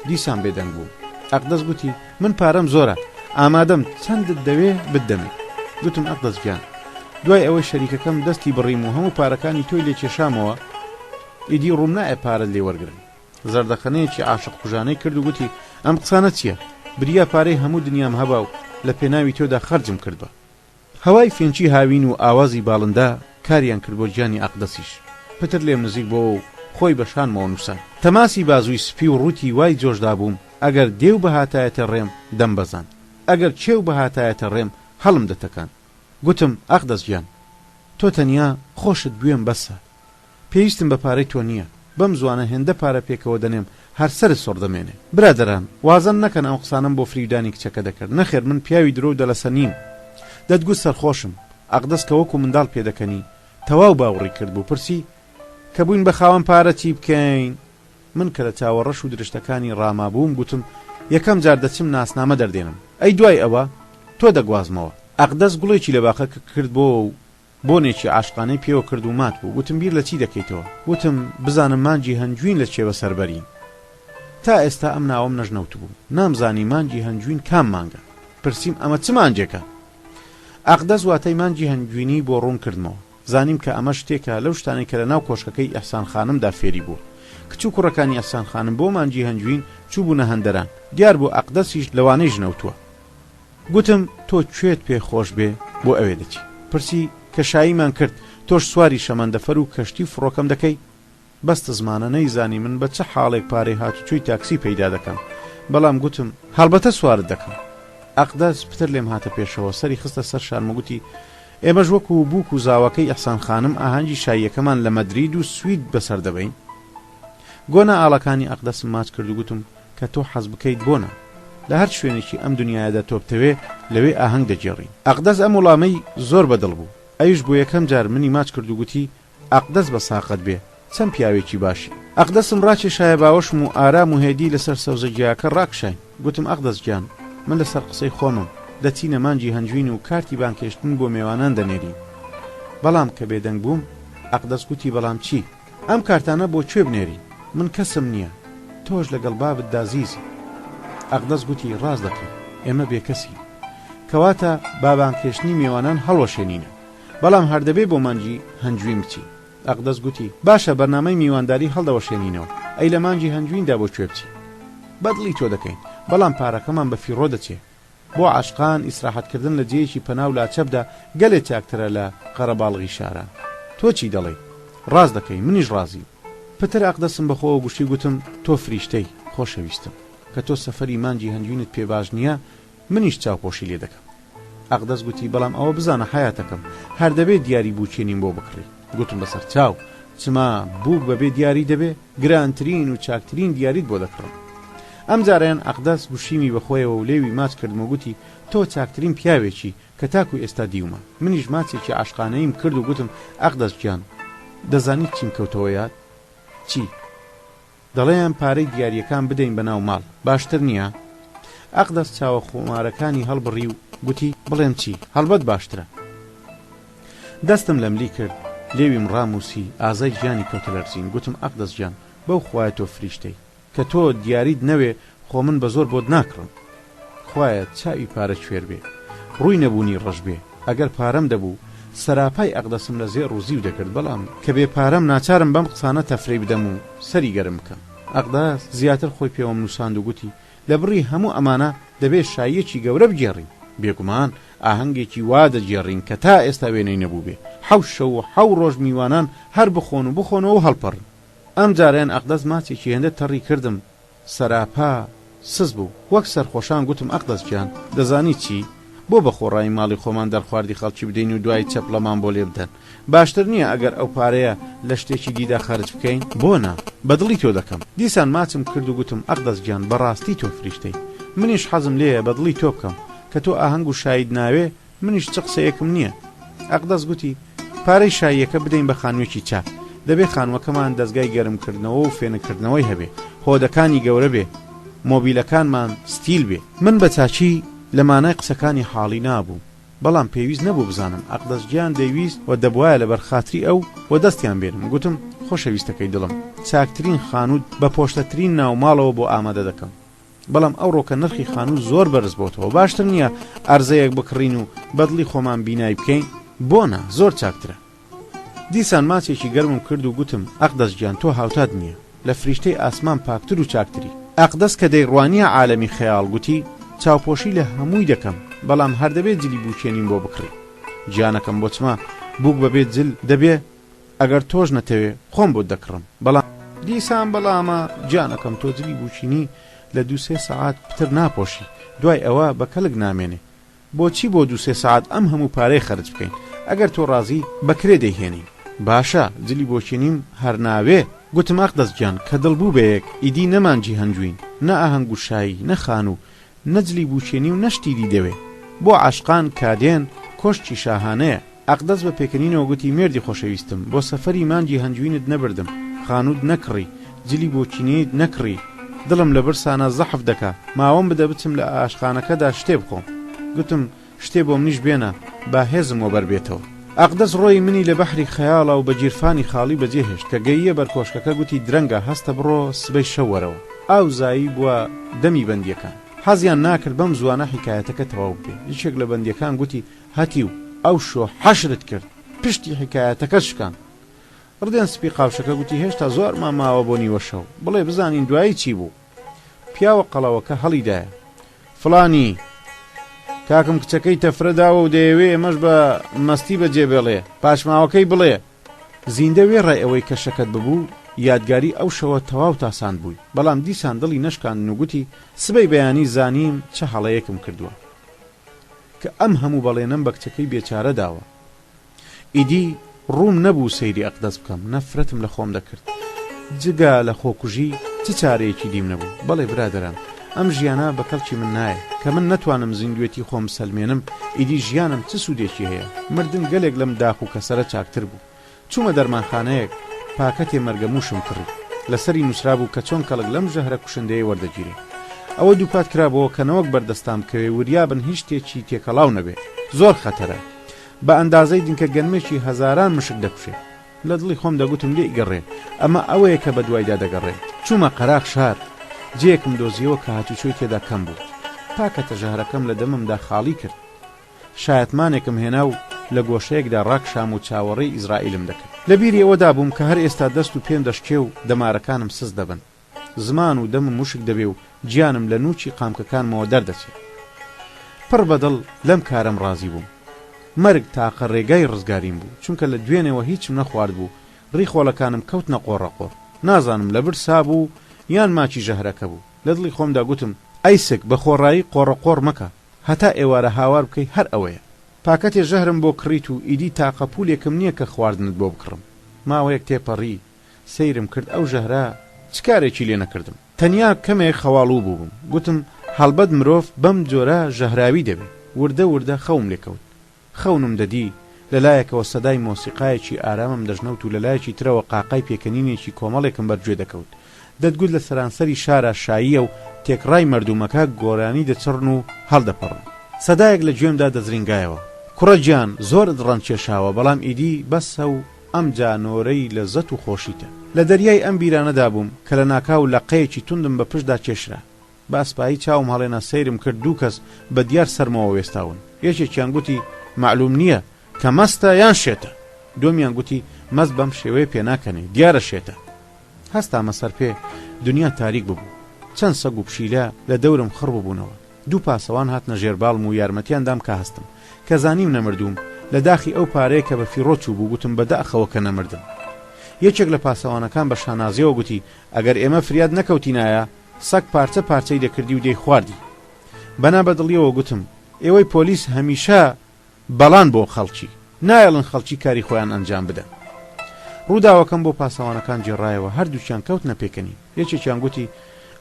دیسان بێدەنگ بوو. ئەقدەس گوتی من پارەم زۆرە ئامادەم چەندت دەوێ بدەمێ. گوتم ئەقدەس گیان دوای ئەوەی شەریکەکەم دەستی بڕیم و هەموو پارەکانی تۆی لێ کێشامەوە ئیدی ڕوون نایە پارەت لێ وەرگرن. زەردەخەنەیەکی عاشق قوژانەی کرد و گوتی ئەم قسانە چییە؟ بریا پارەی هەموو دنیام هەبا و لە پێناوی تۆدا خەرجم کردبە. هەوای فێنچی هاوین و ئاوازی باڵندا کاریان کرد بۆ گیانی ئەقدەسیش. پتر لێم نزیک بۆ و خۆی بەشانمەوە نووسان. تەماسی بازووی سپی و ڕووتی وای جۆشدا بووم ئەگەر دێو بەهاتایەتە ڕێم دەم بەزان ئەگەر چێو بەهاتایەتە ڕێم هەڵم دەتەکان. گوتم ئەقدەس گیان تۆ تەنیا خۆشت بوێم بەسە پێویستم بە پارەی تۆ نییە بەم زوانە هێندە پارە پێکەوە دەنێم هەر سەرت سۆڕ دەمێنێ. برادەران وازن نەکەن ئەو قسانم بۆ فریودانی کچەکە دەکرد. نەخێر من پیاوی درۆ دەلەسە نیم دەتگوت سەرخۆشم. ئەقدەس کە وەکو منداڵ پێدەکەنی تەواو باوڕی کرد بوو پرسی کە بووین بە خاوەن پارە چی بکەین. من کە لە چاوەڕەش و درشتەکانی ڕامابووم گوتم یەکەم جار دەچم ناسنامە دەردێنم ئەی دوای ئەوە تۆ دەگوازمەوە. ئەقدەس گوڵێکی لە باخە کرد بۆ و بۆنێکی عاشقانەی پێوە کرد و مات بوو. گوتم بیر لە چی دەکەیتەوە؟ گوتم بزانم مانجی هەنجوین لە چێوە سەربەرین. تا ئێستا ئەم ناوەم نەژنەوت بوو نامزانی مانجی هەنجوین کام مانگە. پرسییم ئەمە چ مانجێکە؟ ئەقدەس واتەی مانجی هەنجوینی بۆ ڕوون کردمەوە. زانیم کە ئەمە شتێکە لەو شتانەی کە لە ناو کۆشکەکەی ئەحسان خانمدا فێری بوو. کچ و کوڕەکانی ئەحسان خانم بۆ مانجی هەنجوین چوو بوونە هەندەران. دیار بوو ئەقدەسیش لەوانەی ژنەوتووە. گوتم تۆ کوێت پێ خۆش بێ بۆ ئەوێ دەچی. پرسی کە شاییمان کرد تۆش سواری شەمەندەفەر و کەشتی فڕۆکەم دەکەی. بەستە زمانە نەیزانی من بە چه حاڵێک پارەی هاتوچووی تاکسی پەیدا دەکەم. بەڵام گوتم هەڵبەتە سوارت دەکەم. ئەقدەس پتر لێم هاتە پێشەوە سەری خستە سەر شارمەگوتی ئێمەش وەکو بووک و زاوەکەی ئەحسان خانم ئاهەنگی شاییەکەمان لە مەدرید و سوید بەسەر دەبین. گۆنا ئاڵەکانی ئەقدەسم ماچ کرد و گوتم کە تۆ حەز بکەیت بۆنە لە هەر شوێنێکی ئەم دنیادا تۆ بتەوێ لەوێ ئاهەنگ دەجێڕین. ئەقدەس ئەم وڵامەی زۆر بەدڵ بوو. ئەویش بۆ یەکەم جار منی ماچ کرد و گوتی ئەقدەس بە ساقت بێ چەند پیاوێکی باشی. ئەقدەسم ڕاکێشایە باوەشم و ئارام و هێدی لەسەر سەوزەگیاکە ڕاکشاین. گوتم ئەقدەس گیان من لەسەر قسەی خۆمم دەچینە مانجی هەنجوین و کارتی بانکێشتن بۆ میێوانان دەنێرین. بەڵام کە بێدەنگ بووم ئەقدەس گوتی بەڵام چی؟ ئەم کارتانە بۆ کوێ بنێری؟ من کەسم نییە تۆش لەگەڵ بابتدا زیزی. ئەقدەس گوتی ڕاست دەکەی ئێمە بێکەسی کەواتە بابانکێشتنی میێوانان هەڵوەشێنینە بەڵام هەردەبێ بۆ مانجی هەنجوین بچی. ئەقدەس گوتی باشە بەرنامەی میوانداری هەڵدەوەشێنینەوە ئەی لە مانجی هەنجویندا بۆ کوێ بچی. بەدڵی تۆ دەکەین بەڵام پارەکەمان بە فیڕۆ دەچێ. بۆ عاشقان ئیسراحەتکردن لە جێیەکی پەناو لاچەبدا گەلێک چاکترە لە قەرەباڵغی شارە. تۆ چی دەڵێ؟ ڕاست دەکەی منیش ڕازیم. پتر ئەقدەسم بەخۆوە گوشتی گوتم تۆ فریشتەی خۆشەویستم کە تۆ سەفەری مانجی هەنجوینت پێ باش نییە منیش چاوپۆشی لێ دەکەم. ئەقدەس گوتی بەڵام ئەوە بزانە حیاتەکەم هەر دەبێت دیاری بووچێنین بۆ بکڕی. گوتم بەسەر چاو چما بوو بەبێ دیاری دەبێ گرانترین و چاکترین دیاریت بۆ دەکڕم. ئەم جارەیان ئەقدەس گوشیمی بەخۆیەوە و لێوی ماچ کردم و گوتی تۆ چاکترین پیاوێکی کە تاکو ئێستا دیومە. منیش ماچێکی عاشقانەیم کرد و گوتم ئەقدەس گیان دەزانیت چیم کەوتەوە یاد؟ چی؟ دەڵێیان پارەی دیاریەکان بدەین بەناو ماڵ باشتر نییە؟ ئەقدەس چاوە خۆمارەکانی هەڵبڕی و گوتی بڵێم چی هەڵبەت باشترە. دەستم لەملی کرد لێویم ڕاموسی ئازای گیانی کەوتە لەرزین. گوتم ئەقدەس گیان بەو خوایە تۆ فریشتەی کە تۆ دیاریت نەوێ خۆ من بە زۆر بۆت ناکڕم. خوایە چاوی پارە کوێر بێ ڕووی نەبوونی ڕەش بێ ئەگەر پارەم دەبوو سەراپای ئەقدەسم لە زێر و زیو دەکرد بەڵام کە بێ پارەم ناچارم بەم قسانە تەفرەی بدەم و سەری گەرم بکەم. ئەقدەس زیاتر خۆی پێوەم نووساند و گوتی لە بڕی هەموو ئەمانە دەبێت شایەکی گەورە بگێڕین. بێگومان ئاهەنگێکی وا دەگێڕین کە تا ئێستا وێنەی نەبوو بێ. 7 شەو و 7 ڕۆژ میوانان هەر بخۆنەوە هەڵپەڕن. ئەم جاریان ئەقدەس ماچێکی هێندە تەڕی کردم. سەراپا سز بوو وەک سەرخۆشان گوتم ئەقدەس گیان دەزانی چی؟ بۆ بە خۆڕایی ماڵی خۆمان دەرخواردی خەڵکی بدەین و دوای چەپلەمان بۆ لێ بدەن. باشتر نییە ئەگەر ئەو پارەیە لە شتێکی دیدا خەرج بکەین؟ بۆنا بەدڵی تۆ دەکەم. دیسان ماچم کرد و گوتم ئەقدەس گیان بەڕاستی تۆ فریشتەی. منیش حەزم لێیە بەدڵی تۆ بکەم کە تۆ ئاهەنگ و شاید ناوێ منیش چ قسەیەکم نییە. ئەقدەس گوتی پارەی شاییەکە بدەین بە خانوویەکی چاک. دەبێت خانووەکەمان دەستگای گەرمکردنەوە و فێنکردنەوەی هەبێ، هۆدەکانی گەورە بێ، مۆبیلەکانمان ستیل بێ. من بە چاچی لە مانای قسەکانی حاڵی نابوو، بەڵام پێویست نەبوو بزانم ئەقدەس گیان دەیویست و دەبوایە لە بەرخاتری ئەو و دەستیان بێنم. گوتم خۆشەویستەکەی دڵم، چاکترین خانوود بە پۆشتەترین ناوماڵەوە بۆ ئامادە دەکەم. بەڵام ئەو ڕۆکە نرخی خانوو زۆر بەرز بۆتەوە، باشتر نییە ئەرزەیەک بکڕین و بەدڵی خۆمان بینای بکەین؟ بۆنا زۆر چاکترە. دیسان ماچێکی گەرمم کرد و گوتم ئەقدەس گیان تۆ هاوتات نییە، لە فریشتەی ئاسمان پاکتر و چاکتری. ئەقدەس کە دەیڕوانیە عالەمی خەیاڵ گوتی چاوپۆشی لە هەمووی دەکەم، بەڵام هەر دەبێت جلی بووکێنین بۆ بکڕی. گیانەکەم بۆ چما بووک بەبێت جل دەبێ، ئەگەر تۆش نەتەوێ خۆم بۆ دەکڕم. بەڵام دیسان بەڵامە گیانەکەم تۆ جلی بووچینی لە 2-3 سەعات پتر ناپۆشی، دوای ئەوە بە کەلک نامێنێ. بۆچی بۆ 2-3 سەعات ئەم هەموو پارەی خەرج بکەین؟ ئەگەر تۆ ڕازی بەکرێ دەیهێنی. باشە جلی بۆچینیم هەر ناوێ. گوتم ئەقدەس گیان کە دڵبوو بەیەک ئیدی نەمانجی هەنجوین، نە ئاهەنگ و شایی، نە خانوو، نەجلی بووچێنی و نەشتیری دەوێ. بۆ عاشقان کادێن کۆشتی شاهانەیە. ئەقدەس بە پێکەنینەوە گوتی مێردی خۆشەویستم، بۆ سەفەری مانجی هەنجوینت نەبردم، خانوود نەکڕی، جلی بۆچینیت نەکڕی، دڵم لە برسانە زەحف دەکا، ماوەم بدە بچم لە ئاشقانەکەدا شتێ بخۆم. گوتم شتێ بۆ منیش بێنە با هێزم وە بەربێتەوە. ئەقدەس ڕۆی منی لە بەحری خەیاڵە و بە گیرفانی خاڵی بەجێهێشت کە گەییە بەرکۆشکەکە گوتی درەنگە هەستە بڕۆ سبەی شەوەرەوە. ئاو زایی بووە دەمی بەندیەکان، حەزیان ناکرد بەم زوانە حکایەتەکە تەواو بێ. یەکێک لە بەندیەکان گوتی هەتی و ئەو شۆ حەشرت کرد، پشتی حکایەتەکە شکان. ڕدێن سپی قاوشەکە گوتی هێشتا زۆرمان ماوە بۆ نیوە شەو، بڵێ بزانین دوایی چی بوو. پیاوە قەڵەوەکە هەڵیدایە، فڵانی کاکم کچەکەی تەفرەداوە و دەیەوێ ئێمەش بە مەستی بەجێ بێڵێ، پاشماوەکەی بڵێ. زیندە وێڕای ئەوەی کە شەکەت ببوو یادگاری ئەو شەوە تەواو تاسان بووی، بەڵام دیسان دڵی نەشکاندن و گوتی سبەی بەیانی زانیم چه هەڵەیەکم کردووە کە ئەم هەموو بەڵێنم بە کچەکەی بێچارە داوە. ئیدی ڕوون نەبوو سەیری ئەقدەس بکەم، نەفرەتم لە خۆم دەکرد. جگا لە خۆکوژی چ چارەیەکی دیم نەبوو. بەڵێ برادەران، ئەم ژیانە بە کەڵکی من نایە کە من نەتوانم زیندوێتی خۆم سەلمێنم. ئیدی ژیانم چ سوودێکی هەیە؟ مردن گەلێک لەم داخ و کەسەرە چاکتر بوو. چوومە دەرمانخانەیەک، پاکەتێ مەرگەموشم کڕی، لەسەری نووسرا بوو کە چۆن کەڵک لەم ژەهرە کوشندەیە وەردەگیرێ. ئەوە دووپات کرابەوە کە نەوەک بەردەستام کەوێ وریابن هیچ شتێکی تێکەڵاو نەبێ، زۆر خەتەرە، بە ئەندازەی دینکە گەنمێکی هەزاران مشک دەکوشێ. لە دڵی خۆم دەگوتم لێ ئیگەڕێ، ئەمە ئەوەیە کە بە دوایدا دەگەڕێت. چوومە قەراق شار، جێکم دۆزیەوە کە هاتوچۆی تێدا کەم بوو. پاکەتە ژەهرەکەم لە دەممدا خاڵی کرد. شایەتمانێکم هێنا و لە گۆشەیەکدا ڕاکشام و چاوەڕێی ئیزرائیلم دەکرد. لە بیری ئەوەدا بووم کە هەر ئێستا دەست و پێم دەشکێ و دەمارەکانم سز دەبن، زمان و دەمم مشک دەبێ و گیانم لە نوچی قامکەکانمەوە دەردەچێت. پڕ بەدڵ لەم کارم ڕازی بووم. مەرگ تاقە ڕێگای ڕزگاریم بوو، چونکە لە دوێنێەوە هیچم نەخوارد بوو. ڕیخۆڵەکانم کەوتنە قۆڕەقۆڕ، نازانم لە برسا بوو یان ماچی ژەهرەکە بوو. لە دڵی خۆمدا گوتم ئەیسک بە خۆڕایی قۆڕەقۆڕ مەکە، هەتا ئێوارە هاوار بکەی هەر ئەوەیە. پاکەتێ ژەهرم بۆ کڕیت و ئیدی تاقە پولێکم نییە کە خواردنت بۆ بکڕم. ماوەیەک تێپەڕی سەیرم کرد، ئەو ژەهرە چ کارێکی لێ نەکردم، تەنیا کەمێک خەواڵوو بووم. گوتم هەڵبەت مرۆڤ بەم جۆرە ژەهراوی دەبێت. وردە وردە خەوم لێکەوت، خەونم دەدی لەلایەکەوە سەدای مۆسیقایەکی ئارامم دەژنەوت و لەلایەکی ترەوە قاقای پێکەنینێکی کۆمەڵێکم بەرگوێ دەکەوت. دەتگوت لە سەرانسەری شارە شاییە و تێکڕای مردومەکە گۆرانی دەچڕن و هەڵدەپەڕن. سەدایەک لە گوێمدا دەزرینگایەوە، کوڕە گیان زۆرت ڕەن کێشاوە، بەڵام ئیدی بەسە و ئەم جانۆرەی لەزەت و خۆشیتە. لە دەریای ئەم بیرانەدا بووم کە لە ناکاو لە قەیەکی توندم بە پشتدا کێشرا. بە ئەسپایی چاوم هەڵێنا سەیرم کرد، دوو کەس بە دیار سەرمەوە وێستاون. یەکێکیان گوتی معلوم نییە کە مەستە یان شێتە. دومیان گوتی مەست بەم شێوەیە پێناکەنێ دیارە شێتە. هەستامە سەر پێ دنیا تاریک ببوو. چەند سەگ و پشیلە لە دەورم خڕ ببوونەوە. دوو پاسەوان هاتنە ژێرباڵم و یارمەتیاندام کە هەستم کە زانیم نەمردوم لە داخی ئەو پارەیە کە بە فیڕۆ چوو بوو گوتم بەداخەوە کە نەمردم. یەکێک لە پاسەوانەکان بە شانازیەوە گوتی ئەگەر ئێمە فریاد نەکەوتینایە سەگ پارچە پارچەی دەکردی و دەی خواردی. بەنا بەدڵیەوە گوتم ئێوەی پۆلیس هەمیشە بەڵان بۆ خەڵکی نایەڵن خەڵکی کاری خۆیان ئەنجام بدەن. ڕووداوەکەم بۆ پاسەوانەکان جێڕایەوە هەردووچیان کەوتنە پێکەنی. یەکێکیان گوتی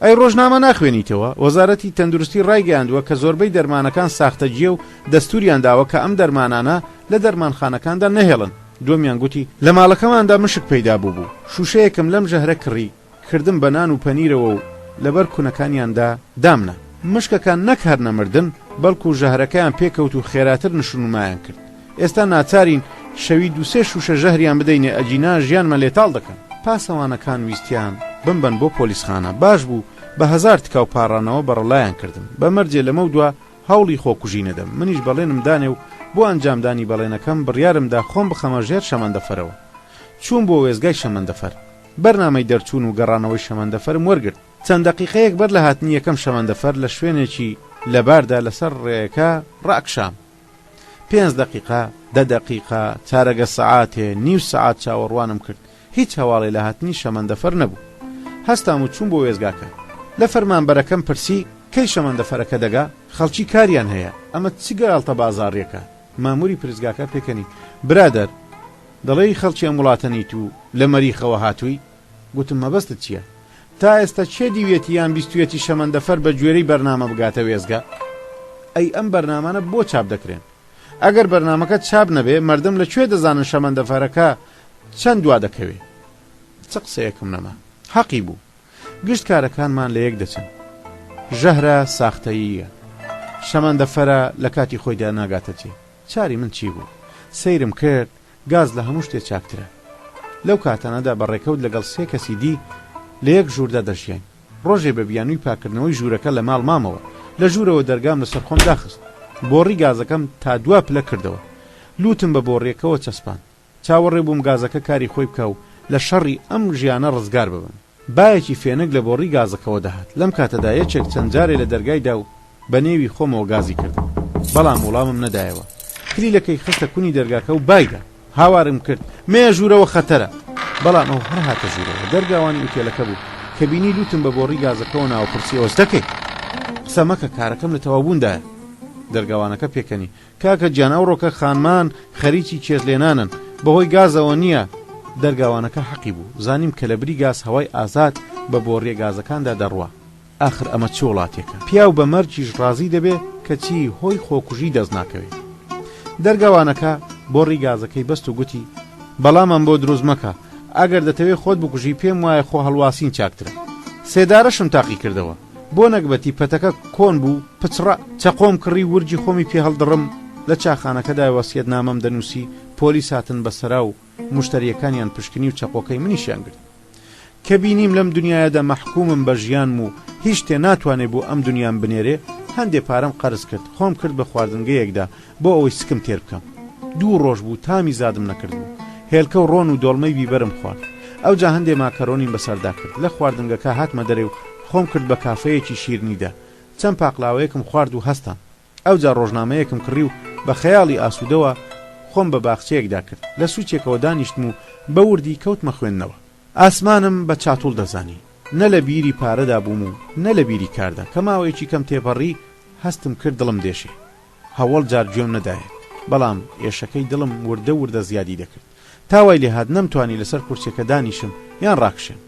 ئەی ڕۆژنامە ناخوێنیتەوە؟ وەزارەتی تەندروستی ڕایگەیاندووە کە زۆربەی دەرمانەکان ساختەجیە و دەستوریان داوە کە ئەم دەرمانانە لە دەرمانخانەکاندا نەهێڵن. دومیان گوتی لە ماڵەکەماندا مشک پەیدا بوو شوشەیەکم لەم ژەهرە کڕی کردم بە نان و پەنیرەوە و لەبەر کوونەکانیاندا دامنە. مشکەکان نەک هەر نەمردن بەڵکو ژەهرەکەیان پێکەوت و خێراتر نشونمایان کرد. ئێستا ناچارین شەوی دووسێ شوشە ژەهریان بدەینێ ئەجینا ژیانمە لێتاڵ دەکەن. پاسەوانەکان ویستیان بمبەن بۆ پۆلیسخانە. باش بوو بە 1000 تکاو پاڕانەوە بەڕڵایان کردم. بەمەرجێ لەمە دووە هەوڵی خۆکوژی نەدەم. منیش بەڵێنم دانێ و بۆ ئەنجامدانی بەڵێنەکەم بڕیارمدا خۆم بخەمە ژێر شەمەندەفەرەوە. چوون بۆ وێزگای شەمەندەفەر. بەرنامەی دەرچوون و گەڕانەوەی شەمەندەفەرم وەرگرت. چەند دەقیقەیەک بەر لە هاتنی یەکەم شەمەندەفەر لە شوێنێکی لەباردا لەسەر ڕێیەکە ڕاکشام. 5 دقیقە 10 دقیقە چارەگە سەعاتێ نیو سەعات چاوەڕوانم کرد. هیچ هەواڵی لە هاتنی شەمەندەفەر نەبوو. هەستام و چوون بۆ وێزگاکە. لە فەرمانبەرەکەم پرسی کەی شەمەندەفەرەکە دەگا؟ خەڵکی کاریان هەیە ئەمە چی گاڵتە بازاڕیەکە؟ ماموری پرسگاکە پێکەنی برادەر دەڵێی خەڵکی ئەم وڵاتەنیت و لە مەریخەوە هاتووی؟ گوتم مەبەستت چییە؟ تا ئێستا چێ دیوێتی یان بیستوێتی شەمەندەفەر بە گوێرەی بەرنامە بگاتە وێزگا؟ ئەی ئەم بەرنامانە بۆ چاپ دەکرێن؟ ئەگەر بەرنامەکە چاپ نەبێ مردم لەکوێ دەزانن شەمەندەفەرەکە چەند دوا دەکەوێ؟ چ قسەیەکم نەما. حەقی بوو. گشت کارەکانمان لە یەک دەچن. ژەهرە ساختەییە. شەمەندەفەرە لە کاتی خۆیدا ناگاتە چێ. چاری من چی بوو؟ سەیرم کرد گاز لە هەموو شتێ چاکترە. لەو کاتانەدا بەڕێکەوت لەگەڵ 3 کەسی دی لە یەک ژووردا دەژیان. ڕۆژێ بە بیانووی پاکردنەوەی ژوورەکە لە ماڵ مامەوە لە ژوورەوە دەرگام لەسەر خۆم داخست. بۆڕی گازەکەم تا 2 پلە کردەوە. لوتم بە بۆڕیەکەوە چەسپان. چاوەڕێ بووم گازەکە کاری خۆی بکە و لە شەڕی ئەم ژیانە ڕزگار ببم. باەکی فێنک لە بۆڕی گازەکەەوە دەهات. لەم کاتەدا یەکێک چەند جارێ لە دەرگایدا و بە نێوی خۆمەوە گازی کردم. بەڵام وڵامم نەدایەوە. کلیلەکەی خستە کونی دەرگاکە و بایدا. هاوارم کرد مێ ژوورەوە خەتەرە. بەڵام ئەو هەر هاتە ژوورەوە. دەرگاوانی ئوتێلەکە بوو کە بینی لوتم بە بۆڕی گازەکەەوە ناوپرسی ئەوەستەکەی. قسە مەکە کارەکەم لە تەواوبووندایە. دەرگاوانەکە پێکەنی کاکە گیان ئەو ڕۆکە خانمان خەریکی چێزلێنانن بەهۆی گازەوە نییە. دەرگاوانەکە حەقی بوو. زانیم کە لە بری گاز هەوای ئازاد بە بۆڕیە گازەکاندا دەڕوا. ئاخر ئەمە چ وڵاتێکە؟ پیاو بە مەرجیش ڕازی دەبێ کە چی هۆی خۆکوژی دەست ناکەوێت. دەرگاوانەکە بۆڕی گازەکەی بەست و گوتی بەڵامم بۆ دروست مەکە ئەگەر دەتەوێت خۆت بکوژی پێم وایە خۆ هەڵواسین چاکترە. سێدارەشم تاقی کردەوە بۆ نەکبەتی پەتەکە کۆن بوو پچڕە چەقۆم کڕی ورجی خۆمی پێ هەڵدڕم. لە چاخانەکەدا وەسیەت نامەم دەنووسی پۆلیس هاتن بەسەرا و مشتریەکانیان پشکنی و چەقۆکەی منیشیان گرت. کە بینیم لەم دنیادا مەحکومم بە ژیانم و هیچ تێ ناتوانێت بۆ ئەم دنیام بنێرێ هەندێ پارەم قەرز کرد خۆم کرد بە خواردنگەیەکدا بۆ ئەوەی سکم تێر بکەم. 2 ڕۆژ بوو تامی زادم نەکرد بوو. هێلکە و ڕۆن و دۆڵمەی بیبەرم خوارد. ئەو جا هەندێ ماکەرۆنیم بەسەردا کرد. لە خواردنگەکە هاتمە دەرێ و خۆم کرد بە کافەیەکی شیرنیدا. چەند پاقلاوەیەکم خوارد و هەستان. ئەو جا ڕۆژنامەیەکم کڕی و بە خەیاڵی ئاسوودەوە خۆم بە باخچەیەکدا کرد. لە سوچێکەوە دانیشتم و بە وردی کەوتمە خوێندنەوە. ئاسمانم بە چاتوڵ دەزانی. نە لە بیری پارەدا بووم و نە لە بیری کاردا. کە ماوەیەکی کەم تێپەڕی هەستم کرد دڵم دێشێ. هەوڵ جار گوێم نەدایێت. بەڵام ئێشەکەی دڵم وردە وردە زیادی دەکرد. تاوای لێ هات نەمتوانی لەسەر کورسێکە دانیشم یان ڕاکشێم.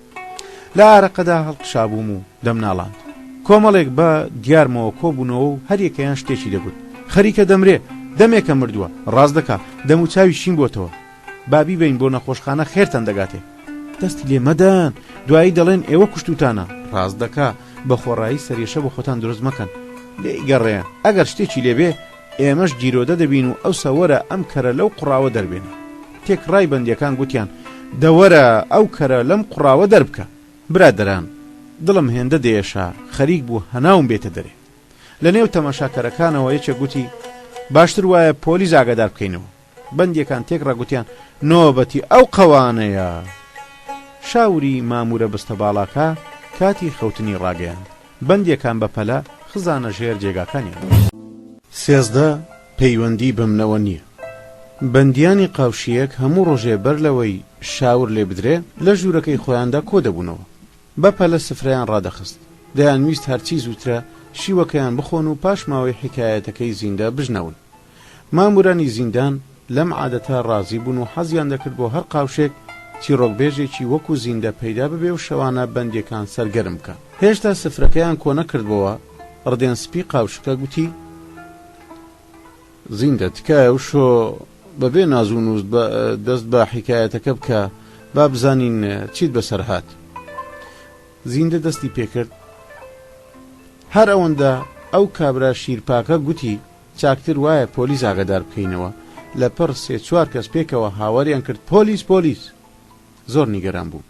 لە ئارەقەدا هەڵقشابووم و دەمناڵاند. کۆمەڵێک بە دیارمەوە کۆبوونەوە و هەریەکەیان شتێکی دەگوت. خەریکە دەمرێ دەمێکە مردووە ڕاست دەکا دەم و چاوی شین بۆتەوە. بابی بین بۆ نەخۆشخانە خێرتان دەگاتێ. دەستی لێ مەدەن دوایی دەڵێن ئێوە کوشتوتانە. ڕاست دەکا بە خۆڕایی سەرێشە بۆ خۆتان دروست مەکەن. لێی گەڕێن ئەگەر شتێکی لێبێ ئێمەش گیرۆدە دەبین و ئەو سەوەرە ئەم کەرە لەو قوڕاوە دەربێنێ. تێک ڕای بەندیەکان گوتیان دەوەرە ئەو کەرە لەم قوڕاوە دەربکە. برادەران دڵم هێندە دێشا خەریک بوو هەناوم بێتە دەرێ. لە نێو تەماشاکەرەکانەوە یەکێک گوتی باشتر وایە پۆلیس ئاگادار بکەینەوە. بەندێکان تێکڕا گوتیان نۆبەتی ئەو قەوانەیە. شاوری مامورە بستە باڵاکە کاتی خەوتنی ڕاگەیاند. بەندێکان بە پەلە خزانە ژێر جێگاکانیان. 13 پەیوەندی بەمنەوە نییە. بەندیانی قاوشیەک هەموو ڕۆژێ بەر لەوەی شاور لێ بدرێ لە ژوورەکەی خۆیاندا کۆ دەبوونەوە. بە پەلە سفرەیان ڕادەخست. دەیانویست هەرچی زووترە شیوەکەیان بخۆن و پاش ماوەی حکایەتەکەی زیندە بژنەون. مامورانی زیندان لەم عادەتە ڕازی بوون و حەزیان دەکرد بۆ هەر قاوشێک چیرۆکبێژێکی وەکو زیندە پەیدا ببێ و شەوانە بەندێکان سەرگەرم بکە. هێشتا سفرەکەیان کۆ نەکردبەوە. ڕدێنسپی قاوشەکە گوتی زیندە تکایە وشۆ بەبێ نازوون و دەست بە حکایەتەکە بکە با بزانین چیت بەسەر هات. زیندە دەستی پێکرد. هەر ئەوەندە ئەو کابرا شیرپاکە گوتی چاکتر وایە پۆلیس ئاگادار بکەینەوە. لە پڕ 3-4 کەس پێکەوە هاوەریان کرد پۆلیس پۆلیس. زۆر نیگەران بوو.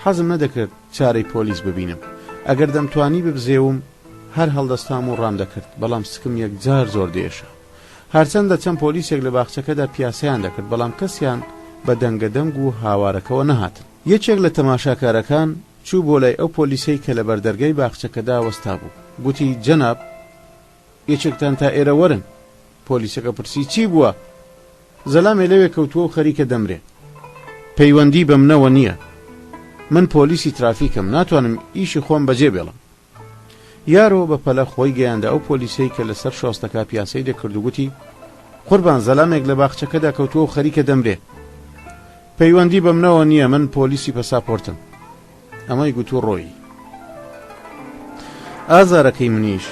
حەزم نەدەکرد چارەی پۆلیس ببینم. ئەگەر دەمتوانی ببزێوم هەر هەڵدەستام و ڕام دەکرد، بەڵام سکم یەکجار زۆر دێشە. هەرچەندە چەند پۆلیسێک لە باخچەکەدا پیاسەیان دەکرد، بەڵام کەسیان بە دەنگەدەنگ و هاوارەکەەوە نەهاتن. یەکێک لە تەماشاکارەکان چوو بۆ لای ئەو پۆلیسەی کە لە بەردەرگای باخچەکەدا وەستا بوو. گوتی جەناب یەکێکتان تا ئێرە وەرن. پۆلیسەکە پرسی چی بووە؟ زەلامێ لەوێ کەوتووە و خەریکە دەمرێ. پەیوەندی بەمنەوە نییە. من پۆلیسی ترافیکم، ناتوانم ئیشی خۆم بەجێ بێڵم. یارۆ بە پەلە خۆی گەیاندا ئەو پۆلیسەی کە لەسەر شۆستەکە پیاسەی دەکرد و گوتی قوربان زەلامێک لە باخچەکەدا کەوتووە و خەریکە دەمرێ. پەیوەندی بەمنەوە نییە، من پۆلیسی پەساپۆرتم. ئەمەی گوتو ڕۆی. ئازارەکەی منیش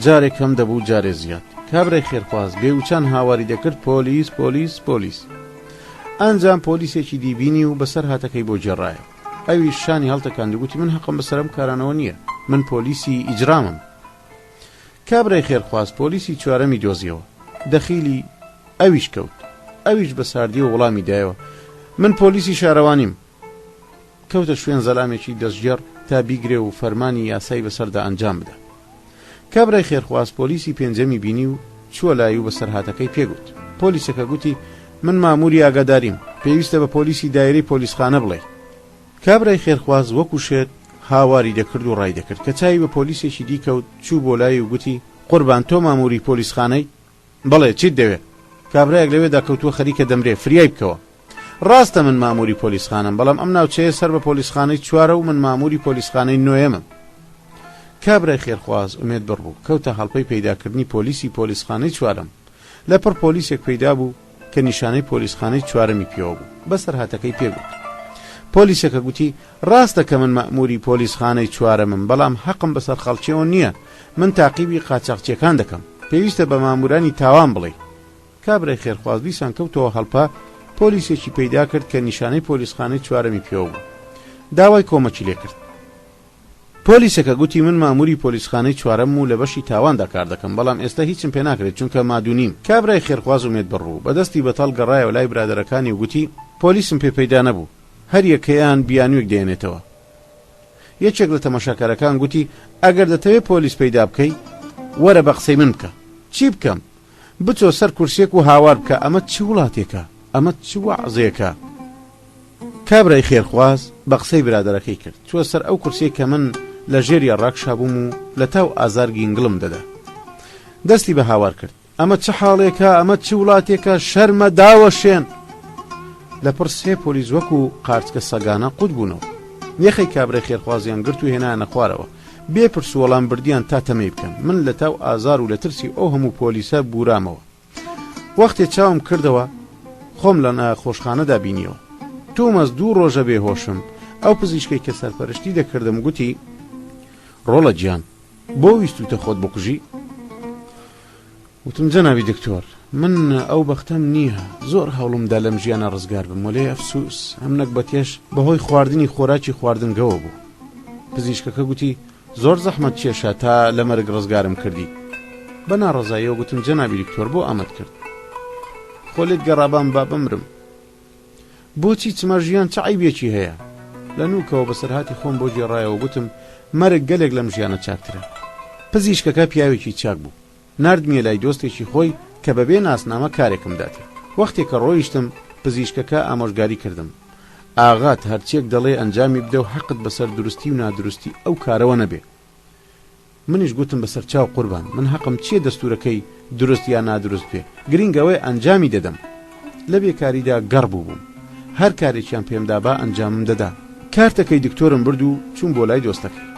جارێک هەم دەبوو جارێ زیاد. کابرای خێرخواز بێوچان هاواری دەکرد پۆلیس پۆلیس پۆلیس. ئەنجام پۆلیسێکی دیبینی و بەسەر هاتەکەی بۆ جێڕایە. ئەوی شانی هەڵتەکاند و گوتی من حەقم بەسەرم کارانەوە نییە، من پۆلیسی ئیجرامم. کابرای خێرخواز پۆلیسی چوارەمی دۆزیەوە. دەخیلی ئەویش کەوت. ئەویش بە ساردی و وەڵامی دایەوە من پۆلیسی شارەوانیم. کەوتە شوێن زەلامێکی دەستگێڕ تا بیگرێ و فەرمانی یاسای بەسەردا ئەنجام بدە. کابرای خێرخواز پۆلیسی پێنجەمی بینی و چووە لای و بەسەر هاتەکەی پێگوت. پۆلیسەکە گوتی من ماموری ئاگاداریم، پێویستە بە پۆلیسی دایرەی پۆلیسخانە بڵێ. کابرای خێرخواز وەکو شێت هاواری دەکرد و ڕای دەکرد کە چاوی بە پۆلیسێکی دیکەوت. چوو بۆ لای و گوتی قوربان تۆ ماموری پۆلیسخانەی؟ بەڵێ چیت دەوێت؟ کابرایەک لەوێدا کەوتووە خەریکە دەمرێ، فریای بکەوە. ڕاستە من ماموری پۆلیسخانەم، بەڵام ئەم ناوچەیە سەر بە پۆلیسخانەی چوارە و من ماموری پۆلیسخانەی نوێمم. کابرای خێرخواز ئومێد بڕبوو کەوتە هەڵپەی پەیداکردنی پۆلیسی پۆلیسخانەی چوارەم. لەپڕ پۆلیسێک پەیدا بوو کە نیشانەی پۆلیسخانەی چوارەمی پێوە بوو. بەسەر هاتەکەی پێگوت. پۆلیسەکە گوتی ڕاستە کە من مەئموری پۆلیسخانەی چوارەمم، بەڵام حەقم بەسەر خەڵکیەوە نییە. من تاقیبی قاچاقچیەکان دەکەم، پێویستە بە مامورانی تاوان بڵێ. کابرای خێرخواز دیسان کەوتەوە هەڵپە پۆلیسێکی پەیدا کرد کە نیشانەی پۆلیسخانەی چوارەمی پێوە بوو. داوای کۆمەکی لێ کرد. پۆلیسەکە گوتی من ماموری پۆلیسخانەی چوارەم و لە بەشی تاواندا کار دەکەم، بەڵام ئێستا هیچم پێ ناکرێت چونکە مادوونیم. کابرای خێرخواز ئومێد بڕوو بەدەستی بەتەڵ گەڕایەوە لای برادەرەکانی و گوتی پۆلیسم پێ پەیدا نەبوو، هەر یەکەیان بیانوێک دێنێتەوە. یەکێک لە تەماشاکارەکان گوتی ئەگەر دەتەوێت پۆلیس پەیدا بکەی وەرە بە قسەی من بکە. چی بکەم؟ بچۆ سەر کورسێک و هاوار بکە. ئەمە چ وڵاتێکە؟ ئەمە چ وەعزێکە؟ کابرای خێرخواز بە قسەی برادەرەکەی کرد. چوە سەر ئەو کورسێک کە من لە ژێری ڕاکشا بووم و لە تاو ئازار گینگڵم دەدا. دەستی بە هاوار کرد. ئەمە چه حاڵێکە؟ ئەمە چ وڵاتێکە؟ شەرمە داوە شێن. لە پڕ سێ پۆلیس وەکو قارچکە سەگانە قوت بوونەوە. یەخەی کابرای خێرخوازیان گرت و هێنایانە خوارەوە. بێپرس و وەڵام بردیان تا تەمەی بکەن. من لە تاو ئازار و لە ترسی ئەو هەموو پۆلیسە بورامەوە. وەختێ چاوم کردەوە خۆم لە نەخۆشخانەدا بینیەوە. تومەس 2 ڕۆژە بێهۆشم. ئەو پزیشکەی کە سەرپەرشتی دەکردم گوتی ڕۆڵە گیان بۆ ویستوتە خۆت بکوژی؟ وتم جەنابی دکتۆر من ئەو بەختەم نییە، زۆر هەوڵمدا لەم ژیانە ڕزگار بم، وەلێ ئەفسوس ئەم نەکبەتێش بەهۆی خواردنی خۆراکی خواردنگەوە بوو. پزیشکەکە گوتی زۆر زەحمەت کێشە تا لە مەرگ ڕزگارم کردی. بە ناڕەزاییەوە گوتم جەنابی دکتۆر بۆ ئامەد کرد، خۆلێت گەڕابان با بمرم. بۆچی چمە ژیان چ عیبێکی هەیە؟ لە نوکەوە بەسەرهاتی خۆم بۆ گێڕایەوە گوتم مەرگ گەلێک لەم ژیانە چاکترە. پزیشکەکە پیاوێکی چاک بوو، نردمیە لای دۆستێکی خۆی کە بەبێ ناسنامە کارێکم داتێ. وەختێک کە ڕۆیشتم پزیشکەکە ئامۆژگاری کردم ئاغات هەرچێک دەڵێ ئەنجامی بدە و حەقت بەسەر دروستی و نادروستی ئەو کارەوە نەبێ. منیش گوتم بەسەر چاو قوربان من حەقم چیە دەستورەکەی دروست یا نادروست بێ گرنگەوەی ئەنجامی دەدەم. لە بێکاریدا گەڕ بووبووم هەر کارێکیان پێمدا با ئەنجامم دەدا. کارتەکەی دکتۆرم برد و چوون بۆ لای دۆستەکەی.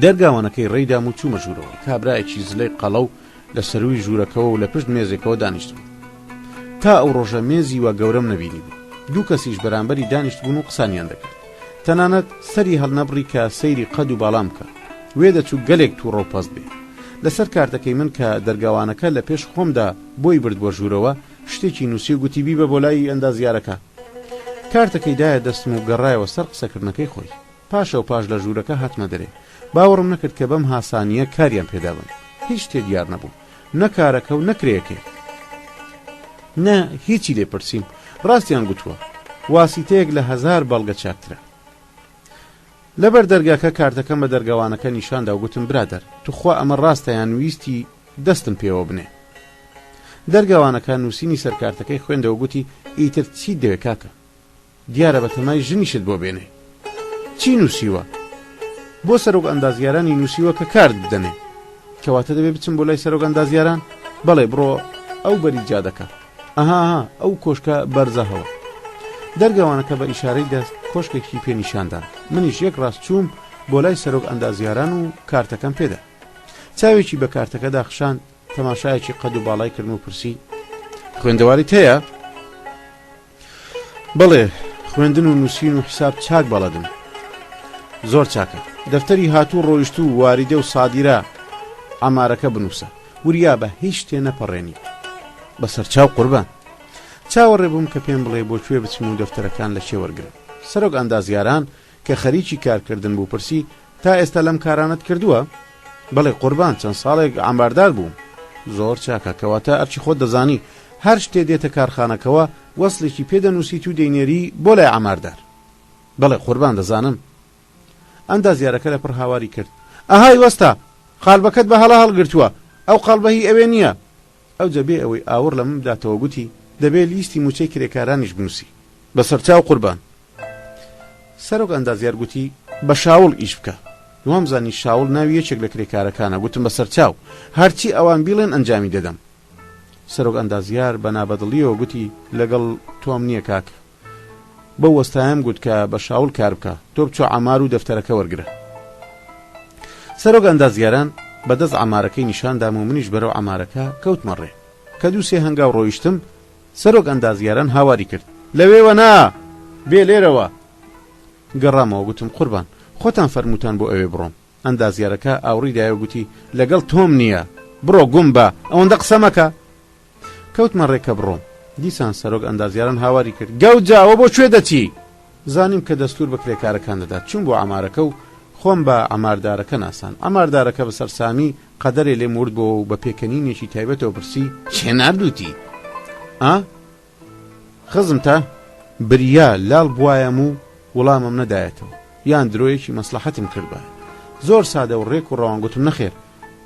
دەرگاوانەکەی ڕێیدام و چوومە ژوورەوە. کابرایەکی زلەی قەڵەو لە سەروی ژوورەکەەوە و لە پشت مێزێکەوە دانیشتبوو. تا ئەو ڕۆژە مێزی وە گەورەم نەبینی بوو. دوو کەسیش بەرامبەری دانیشت بوون و قسانیان دەکرد. تەنانەت سەری هەڵنەبڕی کە سەیری قەد و باڵام کە وێ دەچوو گەلێک تووڕە و پەست بێ. لەسەر کارتەکەی من کە دەرگاوانەکە لە پێش خۆمدا بۆی برد بۆ ژوورەوە شتێکی نووسی و گوتی بیبە بۆ لای ئەندازیارەکە. کارتەکەی دایە دەستم و گەڕایەوە سەر قسەکردنەکەی خۆی. پاشە و پاش لە ژوورەکە هاتمە دەرێ. باوەڕم نەکرد کە بەم هاسانیە کاریان پێدا بن. هیچ شتێ دیار نەبوو. نەکارەکە و نەکرێکێ. نە هیچی لێ پرسییم. ڕاستیان گوتووە. واسیتەیەک لە 1000 بەڵگە چاکترە. لەبەر دەرگاکە کارتەکەم بە دەرگاوانەکە نیشاندا و گوتم برادەر توخوا ئەمە ڕاستەیان ویستی دەستم پێوە بنێ. دەرگاوانەکە نووسینی سەر کارتەکەی خوێندەوە گوتی ئیتر چی دەوێ کاکە؟ دیارە بە تەمای ژنیشت بۆ بێنێ. چی نووسیوە؟ بۆ سەرۆک ئەندازیارانی نووسیوە کە کارت بدەنێ. کەواتە دەبێ بچم بۆ لای سەرۆک ئەندازیاران؟ بەڵێ بڕۆ ئەو بەری جادەکە. ئەها ئەو کۆشکە بەرزەهەوە. دەرگاوانەکە بە ئیشارەی دەست کۆشکێکی پێنیشاندان. منیش یەک ڕاست چووم بۆ لای سەرۆک ئەندازیاران و کارتەکەم پێدا. چاوێکی بە کارتەکەدا خشان تەماشایەکی قەد و باڵای کردن و پرسی خوێندەواریت هەیە؟ بڵێ خوێندن و نووسین و حساب چاک بەڵەدم. زۆر چاکە. دەفتەری هاتوو ڕۆیشت و واریدە و سادیرە ئامارەکە بنووسە. وریا بە هیچ شتێ نەپەڕێنی. بەسەر چاو قوربان. چاوەڕێ بووم کە پێم بڵێ بۆ کوێ بچم و دەفتەرەکان لە چێ وەرگرم. سەرۆک ئەندازیاران کە خەریکی کارکردن بوو پرسی تا ئێستا لەم کارانت کردووە؟ بەڵێ قوربان چەند ساڵێک ئامباردار بووم. زۆر چاکە کەواتە ئەرچی خۆت دەزانی هەر شتێ دێتە کارخانەکەەوە وەسڵێکی پێدەنووسیت و دەینێری بۆ لای ئاماردار. بەڵێ قوربان دەزانم. ئەندازیارەکە لە پڕ هاواری کرد. ئەهای وەستا قالبەکەت بە هەڵا هەڵگرتووە ئەو قالبە هی ئەوێ نییە. ئەو جەبێ ئەوەی ئاور لە من بداتەوە گوتی دەبێت لیستی موچەی کرێکارانیش بنووسی. بەسەر چاو قوربان. سەرۆک ئەندازیار گوتی بە شاوڵ ئیش بکە. وامزانی شاوڵ ناوی یەکێک لە کرێکارەکانە. گوتم بەسەر چاو هەرچی ئەوان بیڵێن ئەنجامی دەدەم. سەرۆک ئەندازیار بە نابەدڵیەوە گوتی لەگەڵ تۆم نییە کاکە. بە وەستایم گوت کە بە شاوڵ کار بکە تۆ بچۆ ئامار و دەفتەرەکە وەرگرە. سەرۆک ئەندازیاران بەدەست ئامارەکەی نیشاندام و منیش بەرەو ئامارەکە کەوتمەڕێ. کە دوو سێ هەنگاو ڕۆیشتم سەرۆک ئەندازیاران هاواری کرد لەوێوە نا بێ لێرەوە. گەڕامەوە گوتم قوربان خۆتان فەرموتان بۆ ئەوێ بڕۆم. ئەندازیارەکە ئاوڕیدایە گوتی لەگەڵ تۆم نییە بڕۆ گوم بە ئەوەندە قسە مەکە. کەوتمە ڕێکە بڕۆم. دیسان سەرۆک ئەندازیاران هاواری کرد گەوجاوە بۆ کوێ دەچی؟ زانیم کە دەستور بە کرێکارەکان دەدات. چوون بۆ ئامارەکە و خۆم بە ئاماردارەکە ناسان. ئاماردارەکە بە سەرسامی قەدەرێ لێ مرد بۆ و بە پێکەنینێکی تایبەتەوە پرسی چێ نردووتی؟ خزم تا بریا لال بوایم و وڵامم نەدایەتەوە یان درۆیەکی مەسلحەتم کردبە. زۆر سادە و ڕێک و ڕەوان گوتم نەخێر.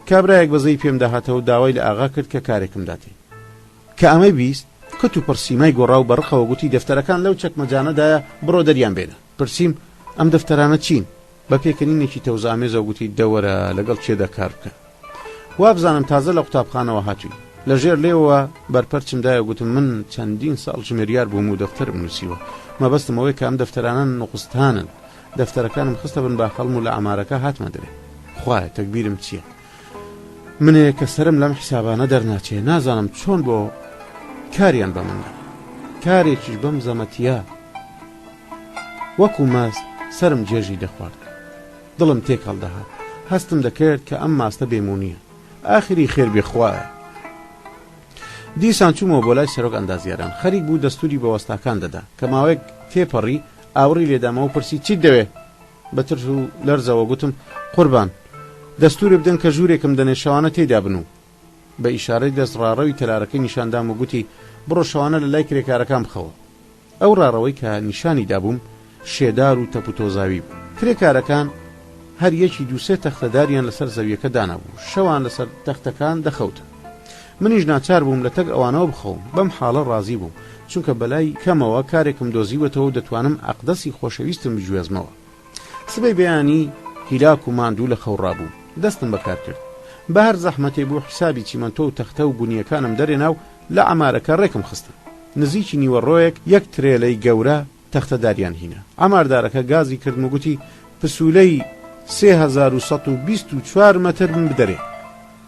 کابرایەک بەزەی پێم داهاتەوە داوای لە ئاغا کرد کە کارێکم داتی. کە ئەمەی بیست کەت و پرسیمای گۆڕا و بەڕخەوە گوتی دەفتەرەکان لەو چەکمەجانەدایە بڕۆ دەریان بێنە. پرسییم ئەم دەفتەرانە چین؟ بە پێکەنینێکی تەوزامێزە گوتی دەوەرە لەگەڵ چێدا کار بکە. وا بزانم تازە لە قوتابخانەوە هاتووی. لە ژێر لێەوە بەرپەرچمدایە گوتم من چەندین ساڵ ژمێریار بووم و دەفتەر بنووسیوە. مەبەستمەوەی کە ئەم دەفتەرانە نوقستانن. دەفتەرەکانم خستە بن با خەڵم و لە ئامارەکە هاتمە دەرێ. خوایە تەکبیرم چییە؟ منێ کە سرم لەم حیسابانە دەرناچێ نازانم چۆن بۆ کاریان بە مندا. کارێکیش بەم زەمەتیە وەکو ماست سرم جێژی دەخوارد. دڵم تێک هەڵدەهات. هەستم دەکرد کە ئەم ماستە بێمونیە. ئاخری خێر بێخوایە. دیسان چوومەوە بۆ لای سەرۆک ئەندازیاران. خەریک بوو دەستوری بە وەستاکان دەدا کە ماوەیەک تێپەڕی ئاوڕی لێدامەوە پرسی چیت دەوێ؟ بەترس و لەرزەوە گوتم قوربان دەستوری بدەن کە ژوورێکم دەنێ شەوانە تێدا بن و بە ئیشارەی دەست ڕاڕەوی تەلارەکەی نیشاندام و گوتی بڕۆ شەوانە لە لای کرێکارەکان بخەوە. ئەو ڕاڕەوەی کە نیشانی دابووم شێدار و تەپوتۆزاوی بوو. کرێکارەکان هەر یەکی دووسێ تەختەداریان لەسەر زەویەکە دانابوو. شەوان لەسەر تەختەکان دەخەوتن. منیش ناچار بووم لە تەک ئەوانەوە بخەوم بەم حاڵە ڕازی بووم چونکە بەلای کەمەوە کارێکم دۆزیوەتەوە و دەتوانم ئەقدەسی خۆشەویستم بگوێزمەوە. سبەی بەیانی هیلاک و ماندوو لە خەوڕابوو دەستم بەکار کرد بە هەر زەحمەتێ بۆ حیسابی چیمەنتۆ و تەختە و بوونیەکانم دەرێنا و لە ئەمارەکە ڕێکم خستم. نزیکی نیوەڕۆیەک یەک ترێلەی گەورە تەختەداریان هینە. ئەماردارەکە گازی کردم و گوتی پسوولەی 3124 مەتر من بدەرێ.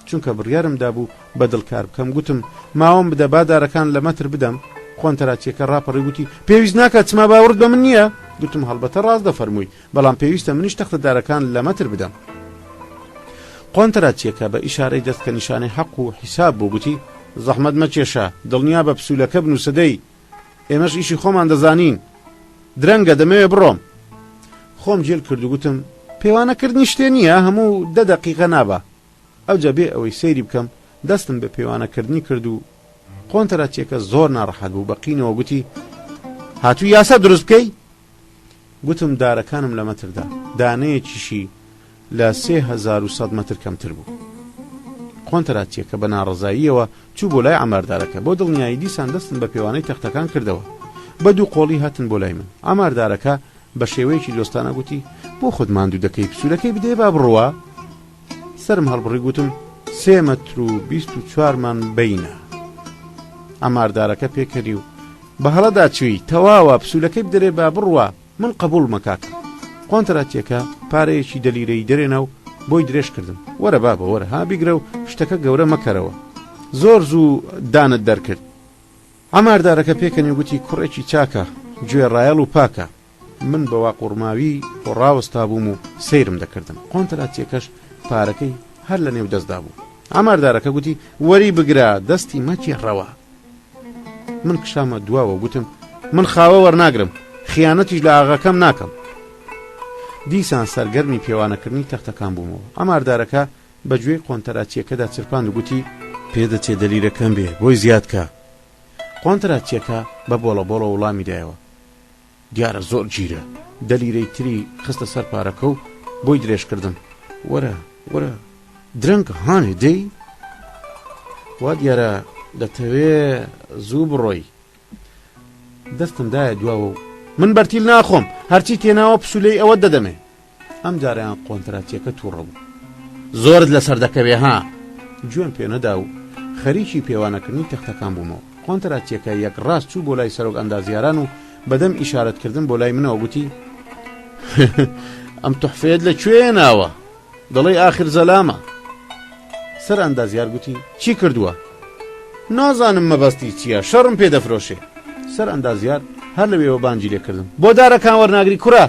چونکە بڕیارمدا بوو بەدڵکار بکەم گوتم ماوەم بدە بادارەکان لە مەتر بدەم. خۆنتەراتیەکە ڕاپەڕی گوتی پێویست ناکات چما باوەڕت بە من نییە. گوتم هەڵبەتە ڕاست دەفەرمووی بەڵام پێویستە منیش تەختەدارەکان لە مەتر بدەم. قۆنتەراتیەکە بە ئیشارەی دەست کە نیشانەی حەق و حیساب بوو گوتی زەحمەت مەچێشە دڵنیا بە پسوولەکە بنووسەدەی ئێمەش ئیشی خۆمان دەزانین درەنگە دەمەوێ بڕۆم. خۆم جێل کرد و گوتم پێوانەکردنی شتێ نییە هەموو 10 دقیقە نابە. ئەوجا بێ ئەوەی سەیری بکەم دەستم بە پێوانەکردنی کرد و قۆنتەراتیەکە زۆر ناڕەحەت بوو بەقینەوە گوتی هاتووی یاسا دروست بکەی؟ گوتم دارەکانم لە مەتردا دانەیەکیشی لە 3100 مەتر کەمتر بوو. قۆنتەراتیەکە بە ناڕەزاییەوە چوو بۆ لای ئاماردارەکە بۆ دڵنیایی دیسان دەستن بە پێوانەی تەختەکان کردەوە. بە دوو قۆڵی هاتن بۆ لای من. ئاماردارەکە بە شێوەیەکی دۆستانە گوتی بۆ خۆت ماندوو دەکەی پسوولەکەی بدەی با بڕوە. سرم هەڵبڕی گوتم 3 مەتر و 24 مان بینە. ئاماردارەکە پێکەری و بە هەڵەدا چووی تەواوە پسوولەکەی بدەرێ با بڕوە من قبول مەکاکە. قۆنتەراتیەکە پارەیەکی دەلیرەی دەرێنە و بۆی درێژ کردم وەرە بابە وەرە ها بیگرە و شتەکە گەورە مەکەرەوە. زۆر زوو دانت دەرکرد. ئاماردارەکە پێکەنی گوتی کوڕێکی چاکە گوێڕایەڵ و پاکە. من بەوا قورماوی ڕاوەستا بووم و سەیرم دەکردم. قۆنتەراتیەکەش پارەکەی هەر لە نێو دەستدا بوو. ئاماردارەکە گوتی وەری بگرە دەستی مەچێڕەوە. من کشامە دواوە گوتم من خاوە وەرناگرم خیانەتیش لە ئاغاکەم ناکەم. دیسان سەرگەرمی پێوانەکردنی تەختەکان بوومەوە. ئاماردارەکە بەگوێی قۆنتەراتیەکەدا چرپاند و گوتی پێدەچێ دەلیرەکەم بێ بۆی زیادکە. قۆنتەراتیەکە بە بۆڵە بۆڵە وڵامی دایەوە دیارە زۆر گیرە. دەلیرەی تری خستە سەر پارەکە و بۆی درێژکردم وەرە وەرە درەنگ هاانێ دەی وا دیارە دەتەوێ زوو بڕۆی. دەستم دایە دواوە و من بەرتیل ناخۆم هەرچی تێناوە پسوولەی ئەوە دەدەمێ. ئەم جاریان قۆنتەراتیەکە تووڕە بوو زۆرت لەسەر دەکەوێ ها. گوێم پێ نەدا و خەریکی پێوانەکردنی تەختەکان بوومەوە. قۆنتەراتیەکە یەک ڕاست چوو بۆ لای سەرۆک ئەندازیاران و بەدەم ئیشارەتکردن بۆ لای منەوە گوتی ئەم تحفێت لەکوێ ناوە دەڵێ ئاخر زەلامە. سەر ئەندازیار گوتی چی کردووە؟ نازانم مەبەستی چییە شەڕم پێ دەفرۆشێ. سەر ئەندازیار هەر لەوێەوە بانگی لێ کردم بۆ دارەکان وەرناگری کوڕە.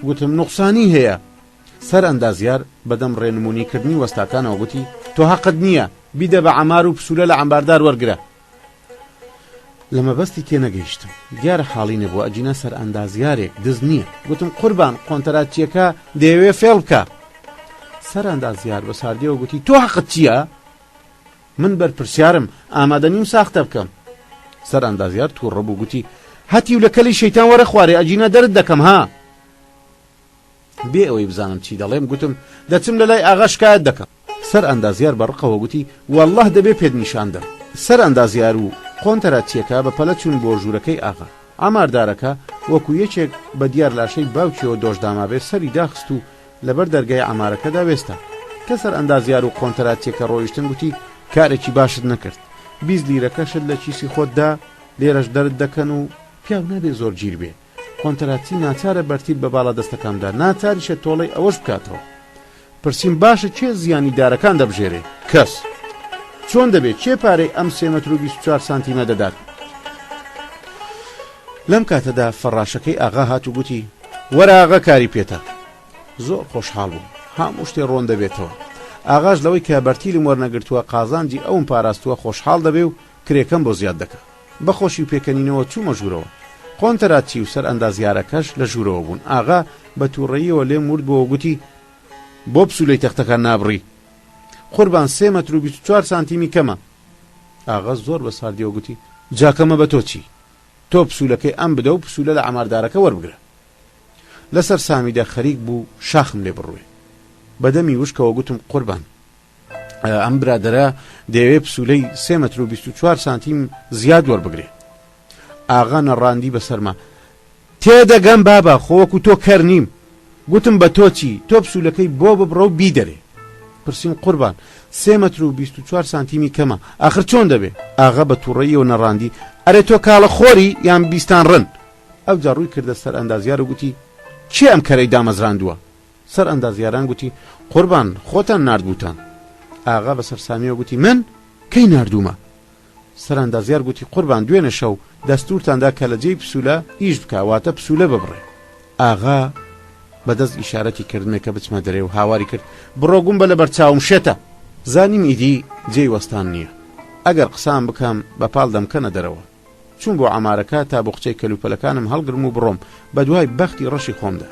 گوتم نوقسانی هەیە. سەر ئەندازیار بەدەم ڕێنمونیکردنی وەستاکانەوە گوتی تۆ حەقت نییە بیدە بە عەمار و پسوولە لە عەمباردار وەرگرە. لە مەبەستی تێنەگەیشتم دیارە حاڵی نەبووە ئەجینە سەر ئەندازیارێک دز نییە. گوتم قوربان قۆنتەراتیەکە دەیەوێ فێڵ بکە. سەر ئەندازیار بە ساردیەوە گوتی تۆ حەقت چییە؟ من بەرپرسیارم ئامادە نیم ساختە بکەم. سەر ئەندازیار تووڕە بوو گوتی هەتی و لە کەلی شەیتان وەرە خوارێ ئەجینە دەرت دەکەم ها. بێ ئەوەی بزانم چی دەڵێم گوتم دەچم لە لای ئاغا شکایەت دەکەم. سەر ئەندازیار بەڕقەوە گوتی وەڵڵاه دەبێ پێت نیشاندەم. سەر ئەندازیار و قۆنتەراتیەکە بە پەلە چوون بۆ ژوورەکەی ئاغا. ئاماردارەکە وەکو یەکێک بە دیار لاشەی باوکیەوە دۆشدامابێ سەری داخست و لەبەر دەرگای ئامارەکەدا وێستا. کە سەر ئەندازیار و قۆنتەراتیەکە ڕۆیشتن گوتی کارێکی باشت نەکرد 20 لیرەکەشت لە کیسی خۆتدا لێرەش دەرت دەکەن و پیاو نابێ زۆر گیر بێ. قۆنتەراتی ناچارە بەرتیل بە باڵا دەستەکاندا ناچاریشە تۆڵەی ئەوەش بکاتەوە. پرسییم باشە چێ زیانی دارەکان دەبژێرێ؟ کەس. چۆن دەبێت چێ پارەی ئەم 3 مەتر و 24 سانتیمە دەدات؟ لەم کاتەدا فەڕاشەکەی ئاغا هات و گوتی وەرە ئاغا کاری پێتە. زۆر خۆشحاڵ بوو هەموو شتێ ڕۆن دەبێتەوە. ئاغاش لەوەی کە بەرتیلم وەرنەگرتووە قازانجی ئەوم پاراستووە خۆشحاڵ دەبێ و کرێکەم بۆ زیاد دەکە. بەخۆشی و پێکەنینەوە چوومە ژوورەوە. قۆنتەراتی و سەر ئەندازیارەکەش لە ژوورەوە بوون. ئاغا بە تووڕەییەوە لێم ورد بۆ گوتی بۆ پسوولەی تەختەکان نابڕی قوربان 3 مەتر و 24 سانتیمی کەمە. ئاغا زۆر بە ساردیەوە گوتی جاکەمە بە تۆ چی؟ تۆ پسوولەکەی ئەم بدە و پسوولە لە ئەماردارەکە وەربگرە. لەسەر سامیدا خەریک بوو شاخم لێ بڕوێ. بەدەمی وشکەوە گوتم قوربان ئەم برادەرە دەیەوێت پسوولەی 3 مەتر و 24 سانتیم زیاد وەربگرێ. ئاغا نەڕاندی بەسەرما، تێدەگەم بابا خۆوەکو تۆ کەر نیم. گوتم بە تۆ چی؟ تۆ پسوولەکەی بۆ ببڕە و بیدەرێ. پرسیم قوربان 3 مەتر و 24 سانتیمی کەمە، ئاخر چۆن دەبێ؟ ئاغا بە تووڕەیەوە نەڕاندی، ئەرێ تۆ کاڵە خۆری یان بیستان ڕن. ئەو جا ڕووی کردە سەر ئەندازیار و گوتی چی ئەم کەرەی دامەزراندووە؟ سەر ئەندازیاران گوتی قوربان خۆتان ناردبووتان. ئاغا بەسەر سامیەوە گوتی من کەی ناردوومە؟ سەر ئەندازیار گوتی قوربان دوێنێ شەو دەستورتاندا کە لە جێی پسوولە ئیش بکواتە پسوولە ببڕێ. ئاغا بەدەست ئیشارەتی کردمێ کە بچمە دەرێ و هاواری کرد بڕۆگوم بە لە بەرچاوم شێتە. زانیم ئیدی جێی وەستان نییە، ئەگەر قسام بکەم بە پاڵ دەمکەنە دەرەوە. چون بۆ عمارەکە تا بۆ قچەی کەلوپەلەکانم هەڵگرم و بڕۆم بە دوای بەختی ڕەشی خۆمدا.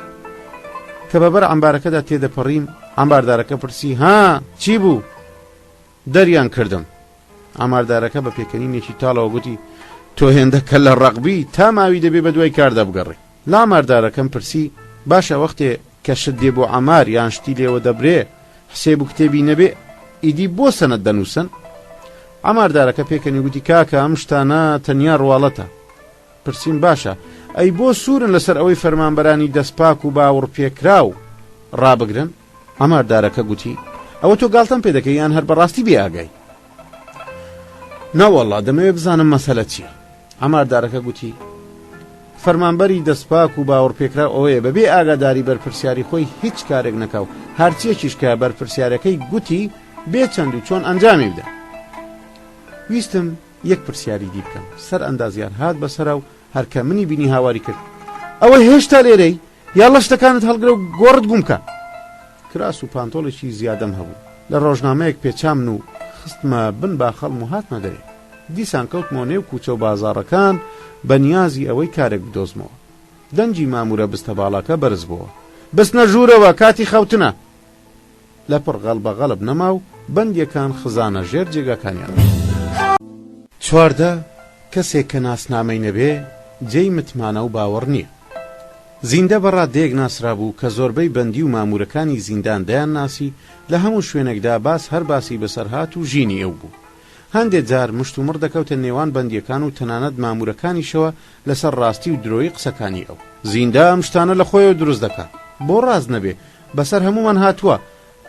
کە بەبەر عەمبارەکەدا تێدەپەڕیم عەمباردارەکە پرسی ها چی بوو؟ دەریان کردم. ئاماردارەکە بە پێکەنینێکی تاڵەوە گوتی تۆ هێندەکە لە ڕەقبی تا ماوی دەبێ بە دوای کاردا بگەڕێ. لا ئاماردارەکەم پرسی باشە وەختێ کە شت دێ بۆ عەمار یان شتی لێوە دەبرێ حسێب و کتێبی نەبێ ئیدی بۆ سەنەت دەنووسن؟ ئاماردارەکە پێکەنی گوتی کاکە ئەم شتانە تەنیا ڕواڵەتە. پرسیم باشە ئەی بۆ سوورن لەسەر ئەوەی فەرمانبەرانی دەستپاک و باوەڕ پێکرا و ڕابگرن؟ ئاماردارەکە گوتی ئەوە تۆ گاڵتەم پێ دەکەی یان هەر بەڕاستی بێ ئاگای؟ ناوەڵڵا دەمەوێت بزانم مەسەلە چییە. ئاماردارەکە گوتی فەرمانبەری دەستپاک و باوەڕپێکرا ئەوەیە بەبێ ئاگاداری بەرپرسیاری خۆی هیچ کارێک نەکاو هەرچیەکیش کە بەرپرسیارەکەی گوتی بێ چەند و چۆن ئەنجامی بدە. ویستم یەک پرسیاری دی بکەم. سەر ئەندازیار هات بەسەرا و هەرکە منی بینی هاواری کرد ئەوە هێشتا لێرەی یاڵە شتەکانت هەڵگرە و گۆڕت گومکە. کراس و پانتۆڵێکی زیادەم هەبوو لە ڕۆژنامەیەک پێچامن و خستمە بن باخەڵم و هاتمە دەرێ. دیسان کەوتمەوە نێو کوچە و بازاڕەکان بە نیازی ئەوەی کارێک بدۆزمەوە. دەنجی مامورە بستە باڵاکە بەرز بووە بستنە ژوورەوە کاتی خەوتنە. لە پڕ غەڵ بە غەڵب نەما و بەندیەکان خزانە ژێر جێگاکانیان. چواردە کەسێک کە ناسنامەی نەبێ جێی متمانە و باوەڕ نییە. زیندە بەڕادەیەک ناسرا بوو کە زۆربەی بەندی و مامورەکانی زیندان دەیان ناسی لە هەموو شوێنێکدا باس هەر باسی بەسەرهات و ژینی ئەو بوو. هەندێک جار مشت و مڕ دەکەوتە نێوان بەندیەکان و تەنانەت مامورەکانیشەوە لەسەر ڕاستی و درۆی قسەکانی ئەو. زیندە ئەم شتانە لە خۆیەوە دروست دەکات بۆ ڕاز نەبێ بەسەر هەمومان هاتووە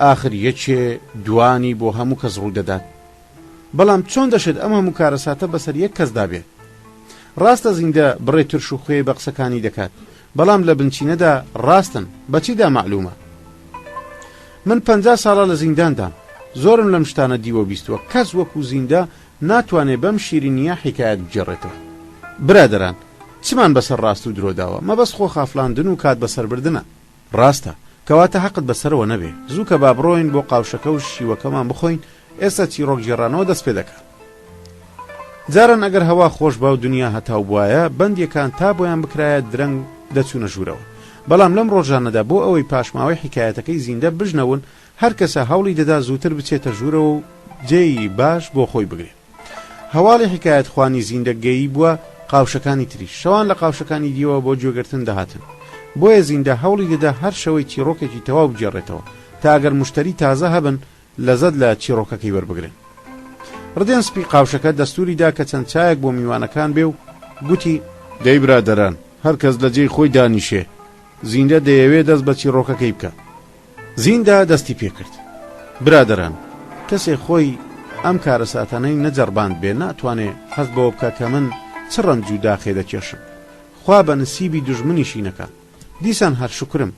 ئاخر یەکێ دوانی بۆ هەموو کەس ڕوو دەدات. بەڵام چۆن دەشێت ئەم هەموو کارەساتە بەسەر یەک کەسدا بێت؟ ڕاستە زیندە بڕێ ترش و خوێ بە قسەکانی دەکات بەڵام لە بنچینەدا ڕاستن بەچیدا معلومە. من 50 ساڵە لە زینداندام زۆرم لەم شتانە دیوە بیستووە کەس وەکو زیندە ناتوانێ بەم شیرینیە حیکایەت بجێڕێتەوە. برادەران چمان بەسەر ڕاست و درۆداوە مەبەست خۆ خافلاندن و کات بەسەربردنە. ڕاستە کەواتە حەقت بەسەرەوە نەبێ زوو کە با بڕۆین بۆ قاوشەکە و شیوەکەمان بخۆین ئێستا چیرۆک جێڕانەوە دەست پێ دەکات. جاران ئەگەر هەوا خۆش با و دنیا هەتاو بواە بەندیەکان تا بۆیان بکرایە درەنگ دەچوونە ژوورەوە. بەڵام لەم ڕۆژانەدا بۆ ئەوەی پاشماوەی حکایەتەکەی زیندە بژنەون هەر کەسە هەوڵی دەدا زووتر بچێتە ژوورەوە و جێی باش بۆ خۆی بگرێت. هەواڵی حکایەت خوانی زیندەگەیی بووە قاوشەکانی تریش شەوان لە قاوشەکانی دیەوە بۆ گوێگرتن دەهاتن. بۆیە زیندە هەوڵی دەدا هەر شەوەی چیرۆکێکی تەواو بجێڕێتەوە تا ئەگەر مشتری تازە هەبن لەزەت لە چیرۆکەکەی وەربگرن. ڕدێن سپی قاوشەکە دەستوریدا کە چەند چایەک بۆ میوانەکان بێ و گوتی دەی برادەران هەر کەس لە جێی خۆی دانیشێ زیندە دەیەوێت دەست بە چیرۆکەکەی بکە. زیندە دەستی پێکرد. برادەران کەسێک خۆی ئەم کارە ساتانەی نەجەڕباند بێ ناتوانێ هەست بەوە بکە کە من چ ڕەنج و داخێ دەکێشم خوا بە نسیبی دوژمنیشی نەکات. دیسان هەر شکرم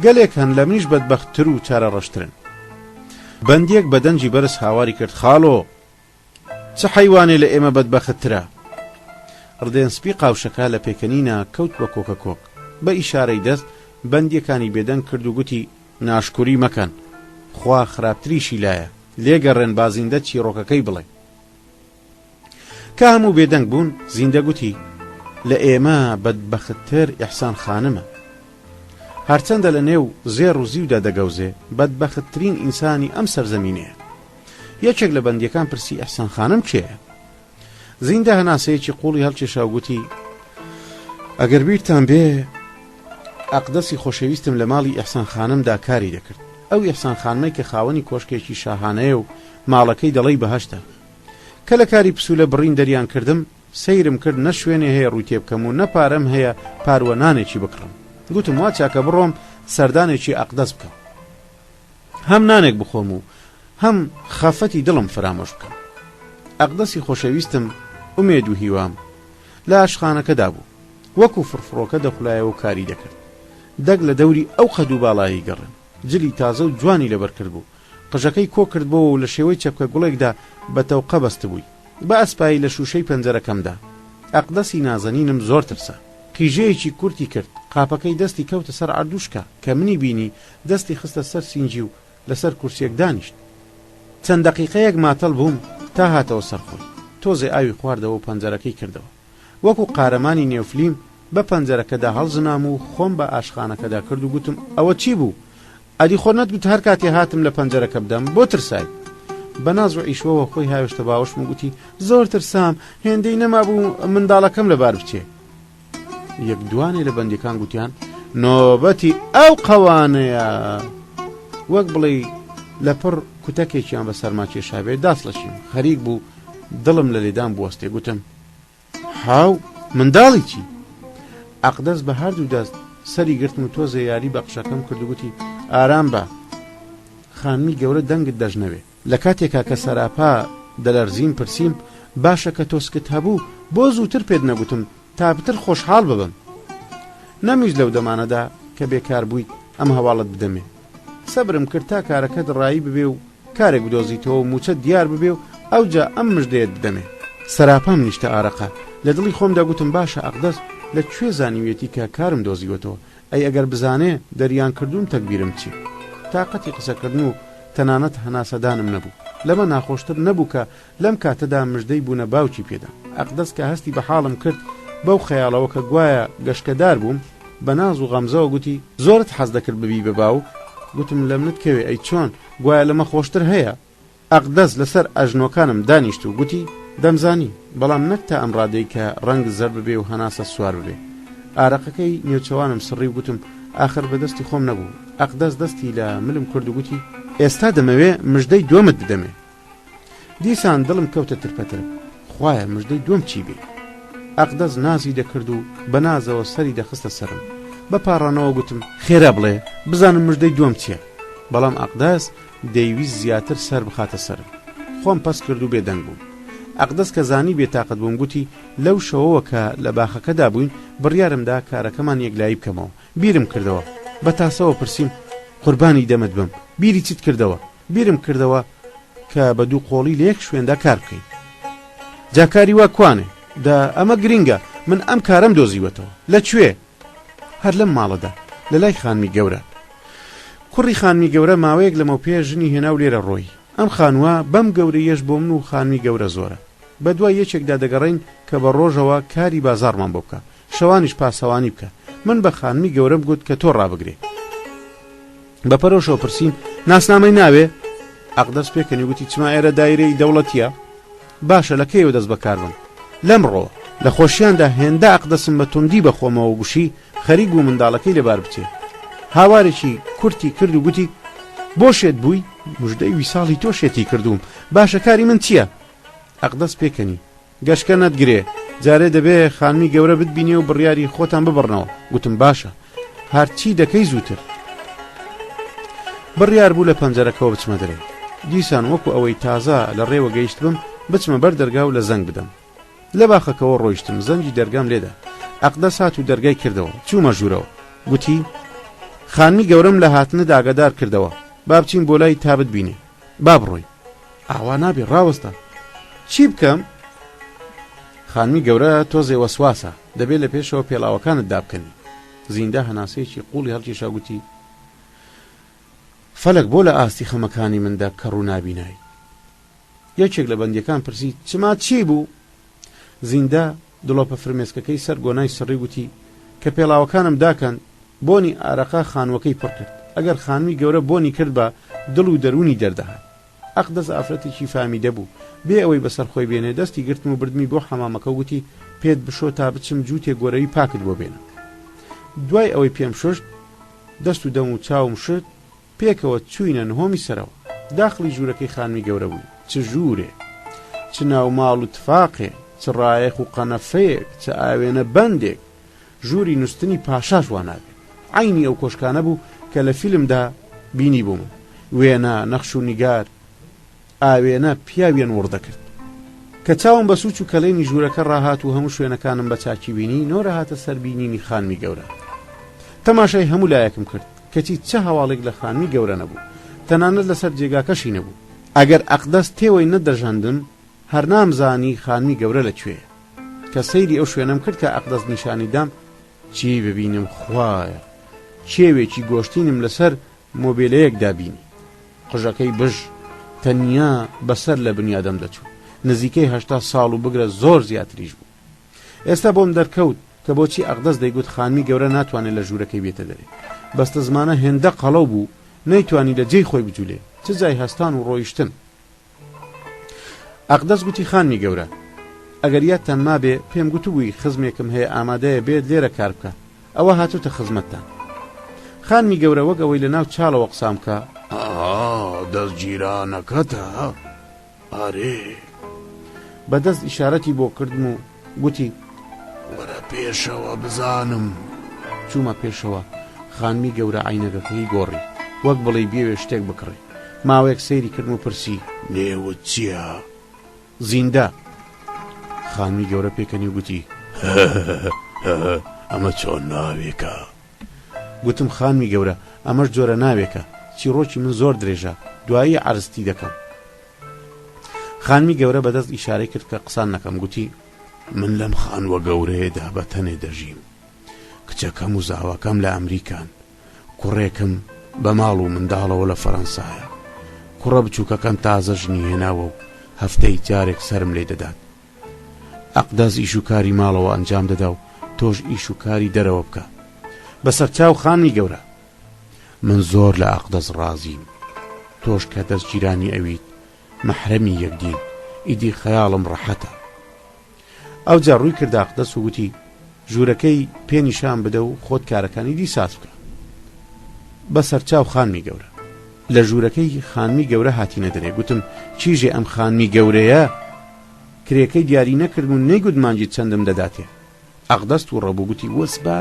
گەلێک هەن لە منیش بەدبەختتر و چارە ڕەشترن. بەندێک بە دەنجی بەرز هاواری کرد خاڵۆ چ حەیوانێ لە ئێمە بەدبەختترە. ڕدێنسپی قاوشەکە لە پێکەنینە کەوت بە کۆکە کۆک بە ئیشارەی دەست بەندیەکانی بێدەنگ کرد و گوتی ناشکوری مەکەن خوا خراپتریشی لایە لێگەڕێن با زیندە چیرۆکەکەی بڵێ. کە هەموو بێدەنگ بوون زیندە گوتی لە ئێمە بەدبەختتر ئیحسان خانمە هەرچەندە لە نێو زێڕ و زیودا دەگەوزێ بەدبەختترین ئینسانی ئەم سەرزەمینەیە. یەکێک لە بەندیەکان پرسی ئیحسان خانم کێیە؟ زیندە هەناسەیەکی قوڵی هەڵکێشا و گوتی ئەگەر بیرتان بێ ئەقدەسی خۆشەویستم لە ماڵی ئیحسان خانمدا کاری دەکرد ئەو ئێحسان خانمەی کە خاوەنی کۆشکێکی شاهانەیە و ماڵەکەی دەڵێی بەهەشتە. کە لە کاری پسوولە بڕین دەریان کردم سەیرم کرد نە شوێنێ هەیە ڕووتێ بکەم و نە پارەم هەیە پاروەنانێکی بکڕم. گوتم وا چاکە بڕۆم سەردانێکی ئەقدەس بکەم، هەم نانێک بخۆم و هەم خافەتی دڵم فرامۆش بکەم. ئەقدەسی خۆشەویستم ئومێد و هیوام لە ئاشخانەکەدا بوو، وەکو فرفڕۆکە دەخولایەوە و کاری دەکرد. دەگ لە دەوری ئەو قەد و باڵایی گەڕن، جلی تازە و جوانی لەبەر کرد بوو، قژەکەی کۆ کردبەوە و لە شێوەی چەپکە گوڵێکدا بە تەوقە بەست بووی، بە ئەسپایی لە شوشەی پەنجەرەکەمدا. ئەقدەسی نازەنینم زۆر ترسە، قیژەیەکی کورتی کرد، قاپەکەی دەستی کەوتە سەر عەردووشکە کە منی بینی دەستی خستە سەر سینجی و لەسەر کورسیەک دانیشت. چەند دەقیقەیەک ماتەڵ بووم تا هاتەوە سەرخۆی، تۆزێ ئاوی خواردەوە و پەنجەرەکەی کردەوە. وەکو قارەمانی نێوفلیم بە پەنجەرەکەدا هەڵزنام و خۆم بە ئاشخانەکەدا کرد و گوتم ئەوە چی بوو؟ ئەدی خۆ نەتگوت هەر کاتێ هاتم لە پەنجەرەکە بدەم بۆ ترسای؟ بە ناز و عیشوەوە خۆی هاوێشتە باوەشم و گوتی زۆر ترسام، هێندەی نەمابوو منداڵەکەم لەبار بچێ. یەک دوانێ لە بەندەکان گوتیان نۆبەتی ئەو قەوانەیە، وەک بڵێ لە پڕ کوتەکێکیان بە سەرما کێشابێ داسڵەشیم. خەریک بوو دڵم لە لێدان بوەستێ. گوتم هاو منداڵی چی؟ ئەقدەس بە هەردوو دەست سەری گرتم و تۆزە یاری بە قشەکەم کرد و گوتی ئارام بە، خانمی گەورە دەنگت دەژنەوێ. لە کاتێکا کە سەراپا دەلەرزیم پرسییم باشە کە تۆسکت هەبوو بۆ زووتر پێت نەگوتم تا بتر خۆشحاڵ ببم. نەمیش لەو دەمانەدا کە بێکار بوویت ئەم هەواڵت بدەمێ. سەبرم کرد تا کارەکەت ڕایی ببێ و کارێک بدۆزیتەوە و موچە دیار ببێ و ئەوجا ئەم مژدەیەت بدەمێ. سەراپام نیشتە ئارەقە، لە دڵی خۆمدا گوتم باشە ئەقدەس لەکوێ زانیوێتی کە کارم دۆزیوەتەوە؟ ئەی ئەگەر بزانێ دەریان کردوم تەکبیرم چی؟ تاقەتی قسەکردن و تەنانەت هەناسەدانم نەبوو. لەمە ناخۆشتر نەبوو کە لەم کاتەدا مژدەی بوونە باوکی پێدا. ئەقدەس کە هەستی بە حاڵم کرد بەو خەیاڵەوە کە گوایە گەشکەدار بووم، بە ناز و غەمزەوە گوتی زۆرت حەز دەکرد ببی بە باو؟ گوتم لە منت کەوێ ئەی چۆن گوایە لەمە خۆشتر هەیە؟ ئەقدەس لەسەر ئەژنۆکانم دانیشت و گوتی دەمزانی، بەڵام نەک تا ئەم ڕادەی کە ڕەنگ زەر ببێ و هەناسە سوار ببێ. ئارەقەکەی نێوچەوانم سڕی و گوتم ئاخر بەدەستی خۆم نەبوو. ئەقدەس دەستی لە ملم کرد و گوتی ئێستا دەمەوێ مژدەی دووەمت بدەمێ. دیسان دڵم کەوتە ترپەتر، خوایە مژدەی دووەم چی بێ؟ ئەقدەس نازی دەکرد و بە نازەوە سەری دەخستە سرم. بە پاڕانەوە گوتم خێرا بڵێ بزانم مژدەی دووەم چییە؟ بەڵام ئەقدەس دەیویست زیاتر سەر بخاتە سرم. خۆم پەس کرد و بێدەنگ بووم. ئەقدەس کە زانی بێتاقەت بووم گوتی لەو شەوەوە کە لە باخەکەدا بووین بڕیارمدا کارەکەمان یەکلایی بکەمەوە. بیرم کردەوە بە تاسەوە پرسییم قوربانی دەمت بم بیری چیت کردەوە؟ بیرم کردەوە کە بە دوو قۆڵی لە یەک شوێندا کار بکەین. جاکاری وا کوانێ؟ دا ئەمە گرینگە، من ئەم کارم دۆزیوەتەوە. لەکوێ؟ هەر لەم ماڵەدا لە لای خانمی گەورە. کوڕی خانمی گەورە ماوەیەک لەمە پێ ژنی هێنا و لێرە ڕۆی. ئەم خانووە بەم گەورەیەش بۆ من و خانمی گەورە زۆرە. بە دوای یەکێکدا دەگەڕین کە بە ڕۆژەوە کاری بازارمان بۆ بکە، شەوانیش پاسەوانی بکە. من بە خانمی گەورەم گوت کە تۆ ڕابگرێ. بە پەرۆشەوە پرسییم ناسنامەی ناوێ؟ ئەقدەس پێکەنی گوتی چما ئێرە دایرەی دەوڵەتیە؟ باشە لە کەیەوە دەست بەکار بم؟ لەمڕۆ لە خۆشیاندا هێندە ئەقدەسم بە توندی بەخۆمەوە گوشی خەریک بوو منداڵەکەی لەبار بچێ. هاوارێکی کورتی کرد و گوتی بۆ شێت بووی؟ مژدەی ویساڵی تۆ شێتی کردوم، باشە کاری من چییە؟ ئەقدەس پێکەنی گەشکە نەتگرێ، جارێ دەبێ خانمی گەورە بتبینێ و بڕیاری خۆتان ببڕنەوە. گوتم باشە، هەرچی دەکەی زووتر. بڕیار بوو لە پەنجەرەکەەوە بچمە دەرێ. دیسان وەکو ئەوەی تازە لە ڕێوە گەیشت بم بچمە بەر دەرگا و لە زەنگ بدەم. لە باخەکەەوە ڕۆیشتم، زەنگی دەرگام لێدا. ئەقدەس هات و دەرگای کردەوە، چوومە ژوورەوە. گوتی خانمی گەورەم لە هاتنە داگادار کردەوە، با بچین بۆ لای تا بتبینێ. با بڕۆی. ئاوا نابێ ڕاوەستە. چی بکەم؟ خانمی گەورە تۆزێ وەسواسە، دەبێت لە پێشەوە پێڵاوەکانت دابکەنی. زیندە هەناسەیەکی قوڵی هەڵکێشا گوتی فەلەک بۆ لە ئاستی خەمەکانی مندا کە ڕوو نابینایی. یەکێک لە بەندیەکان پرسی چما چی بوو؟ زیندە دڵۆپە فرمێسکەکەی سەر گۆنای سڕی گوتی کە پێڵاوەکانم داکەن بۆنی ئارەقا خانوەکەی پڕ کرد. ئەگەر خانمی گەورە بۆنی کرد بە دڵ و دەرونی دەردەهات. ئەقدەس ئافرەتێکی فامیدە بوو، بێ ئەوەی بەسەر خۆی بێنێ دەستی گرتم و بردمی بۆ حەمامەکە وتی پێت بشۆ تا بچم جووتێ گۆرەوی پاکت بۆ بێنم. دوای ئەوەی پێم شوشت دەست و دەم و چاوم شت پێکەوە چووینە نهۆمی سەرەوە داخلی ژوورەکەی خانمی گەورە بوو چ ژوورێ چ ناوماڵ و تفاقێ چ ڕایەخ و قەنەفەیەک چ ئاوێنە بەندێک ژووری نووسنی پاشاش وانابێت عینی ئەو کۆشکانە بوو کە لە فیلمدا بینی بووم وێنە نەخش و نیگار ئاوێنە پیاویان وڕدەکرد کە چاوم بە سوچ و کەلەینی ژوورەکە ڕاهات و هەموو شوێنەکانم بە چاکی بینی نۆرە هاتە سەربینینی خانمی گەورە تەماشای هەموو لایەکم کرد کەچی چه هەواڵێک لە خانمی گەورە نەبوو تەنانەت لەسەر جێگاکەشی نەبوو ئەگەر ئەقدەس تێوەی نەدەژاندن هەر نامزانی خانمی گەورە لەکوێ کە سەیری ئەو شوێنم کرد کە ئەقدەس نیشانی دام چی ببینم خوایە کێوێکی گۆشتینم لەسەر مۆبیلەیەکدا بینی قژەکەی بژ تەنیا بەسەر لە بنیادەم دەچوو نزیکەی 80 ساڵ و بگرە زۆر زیاتریش بوو ئێستا بۆم دەرکەوت کە بۆچی ئەقدەس دەیگوت خانمی گەورە ناتوانێت لە ژوورەکەی بێتە دەرێ بەستە زمانە هێندە قەڵەو بوو نەیتوانی لە جێی خۆی بجولێ چ جای هەستان و ڕۆیشتن ئەقدەس گوتی خانمی گەورە ئەگەر یادتان مابێ پێم گوتبووی خزمێکم هەیە ئامادەیە بێت لێرە کار بکە ئەوە هاتوتە خزمەتتان خانمی گەورە وەک ئەوەی لە ناو چاڵەوە قسام کە دەست جیرانەکەتە ئارێ بەدەست ئیشارەتی بۆ کردم و گوتی وەرە پێشەوە بزانم چوومە پێشەوە خانمی گەورە عینەکەکەی گۆڕی وەک بڵێ بێوێ شتێک بکڕێ ماوەیەک سەیری کردم و پرسی نێوت چییە؟ زیندە خانمی گەورە پێکەنی و گوتی ئەمە چۆن ناوێکە؟ گوتم خانمی گەورە ئەمەش جۆرە ناوێکە چیرۆکی من زۆر درێژە دوایی عرستی دەکەم خانمی گەورە بەدەست ئیشارەی کرد کە قسان نەکەم گوتی من لەم خانوە گەورەیەدا بەتەنێ دەژیم کچەکەم و زاواکەم لە ئەمریکان کوڕێکم بە ماڵ و منداڵەوە لە فەڕەنسایە کوڕە بچووکەکەم تازە ژنی هێناوە و هەفتەی جارێک سرم لێ دەدات ئەقدەس ئیش و کاری ماڵەوە ئەنجام دەدا و تۆش ئیش و کاری دەرەوە بکە بەسەر چاو خانمی گەورە من زۆر لە ئەقدەس ڕازیم تۆش کە دەست جیرانی ئەویت مەحرەمی یەکدین ئیدی خەیاڵم ڕەحەتە ئەو جا ڕووی کرد ئەقدەس و گوتی ژوورەکەی پێنیشان بدە و خۆت کارەکانی دیساز بکە بەسەر چاو خانمی گەورە لە ژوورەکەی خانمی گەورە هاتینە دەرێ گوتم چیژێ ئەم خانمی گەورەیە کرێکەی دیاری نەکرد و نەیگوت مانجی چەندم دەداتێ ئەقدەس و ڕەبوو گوتی وەسبە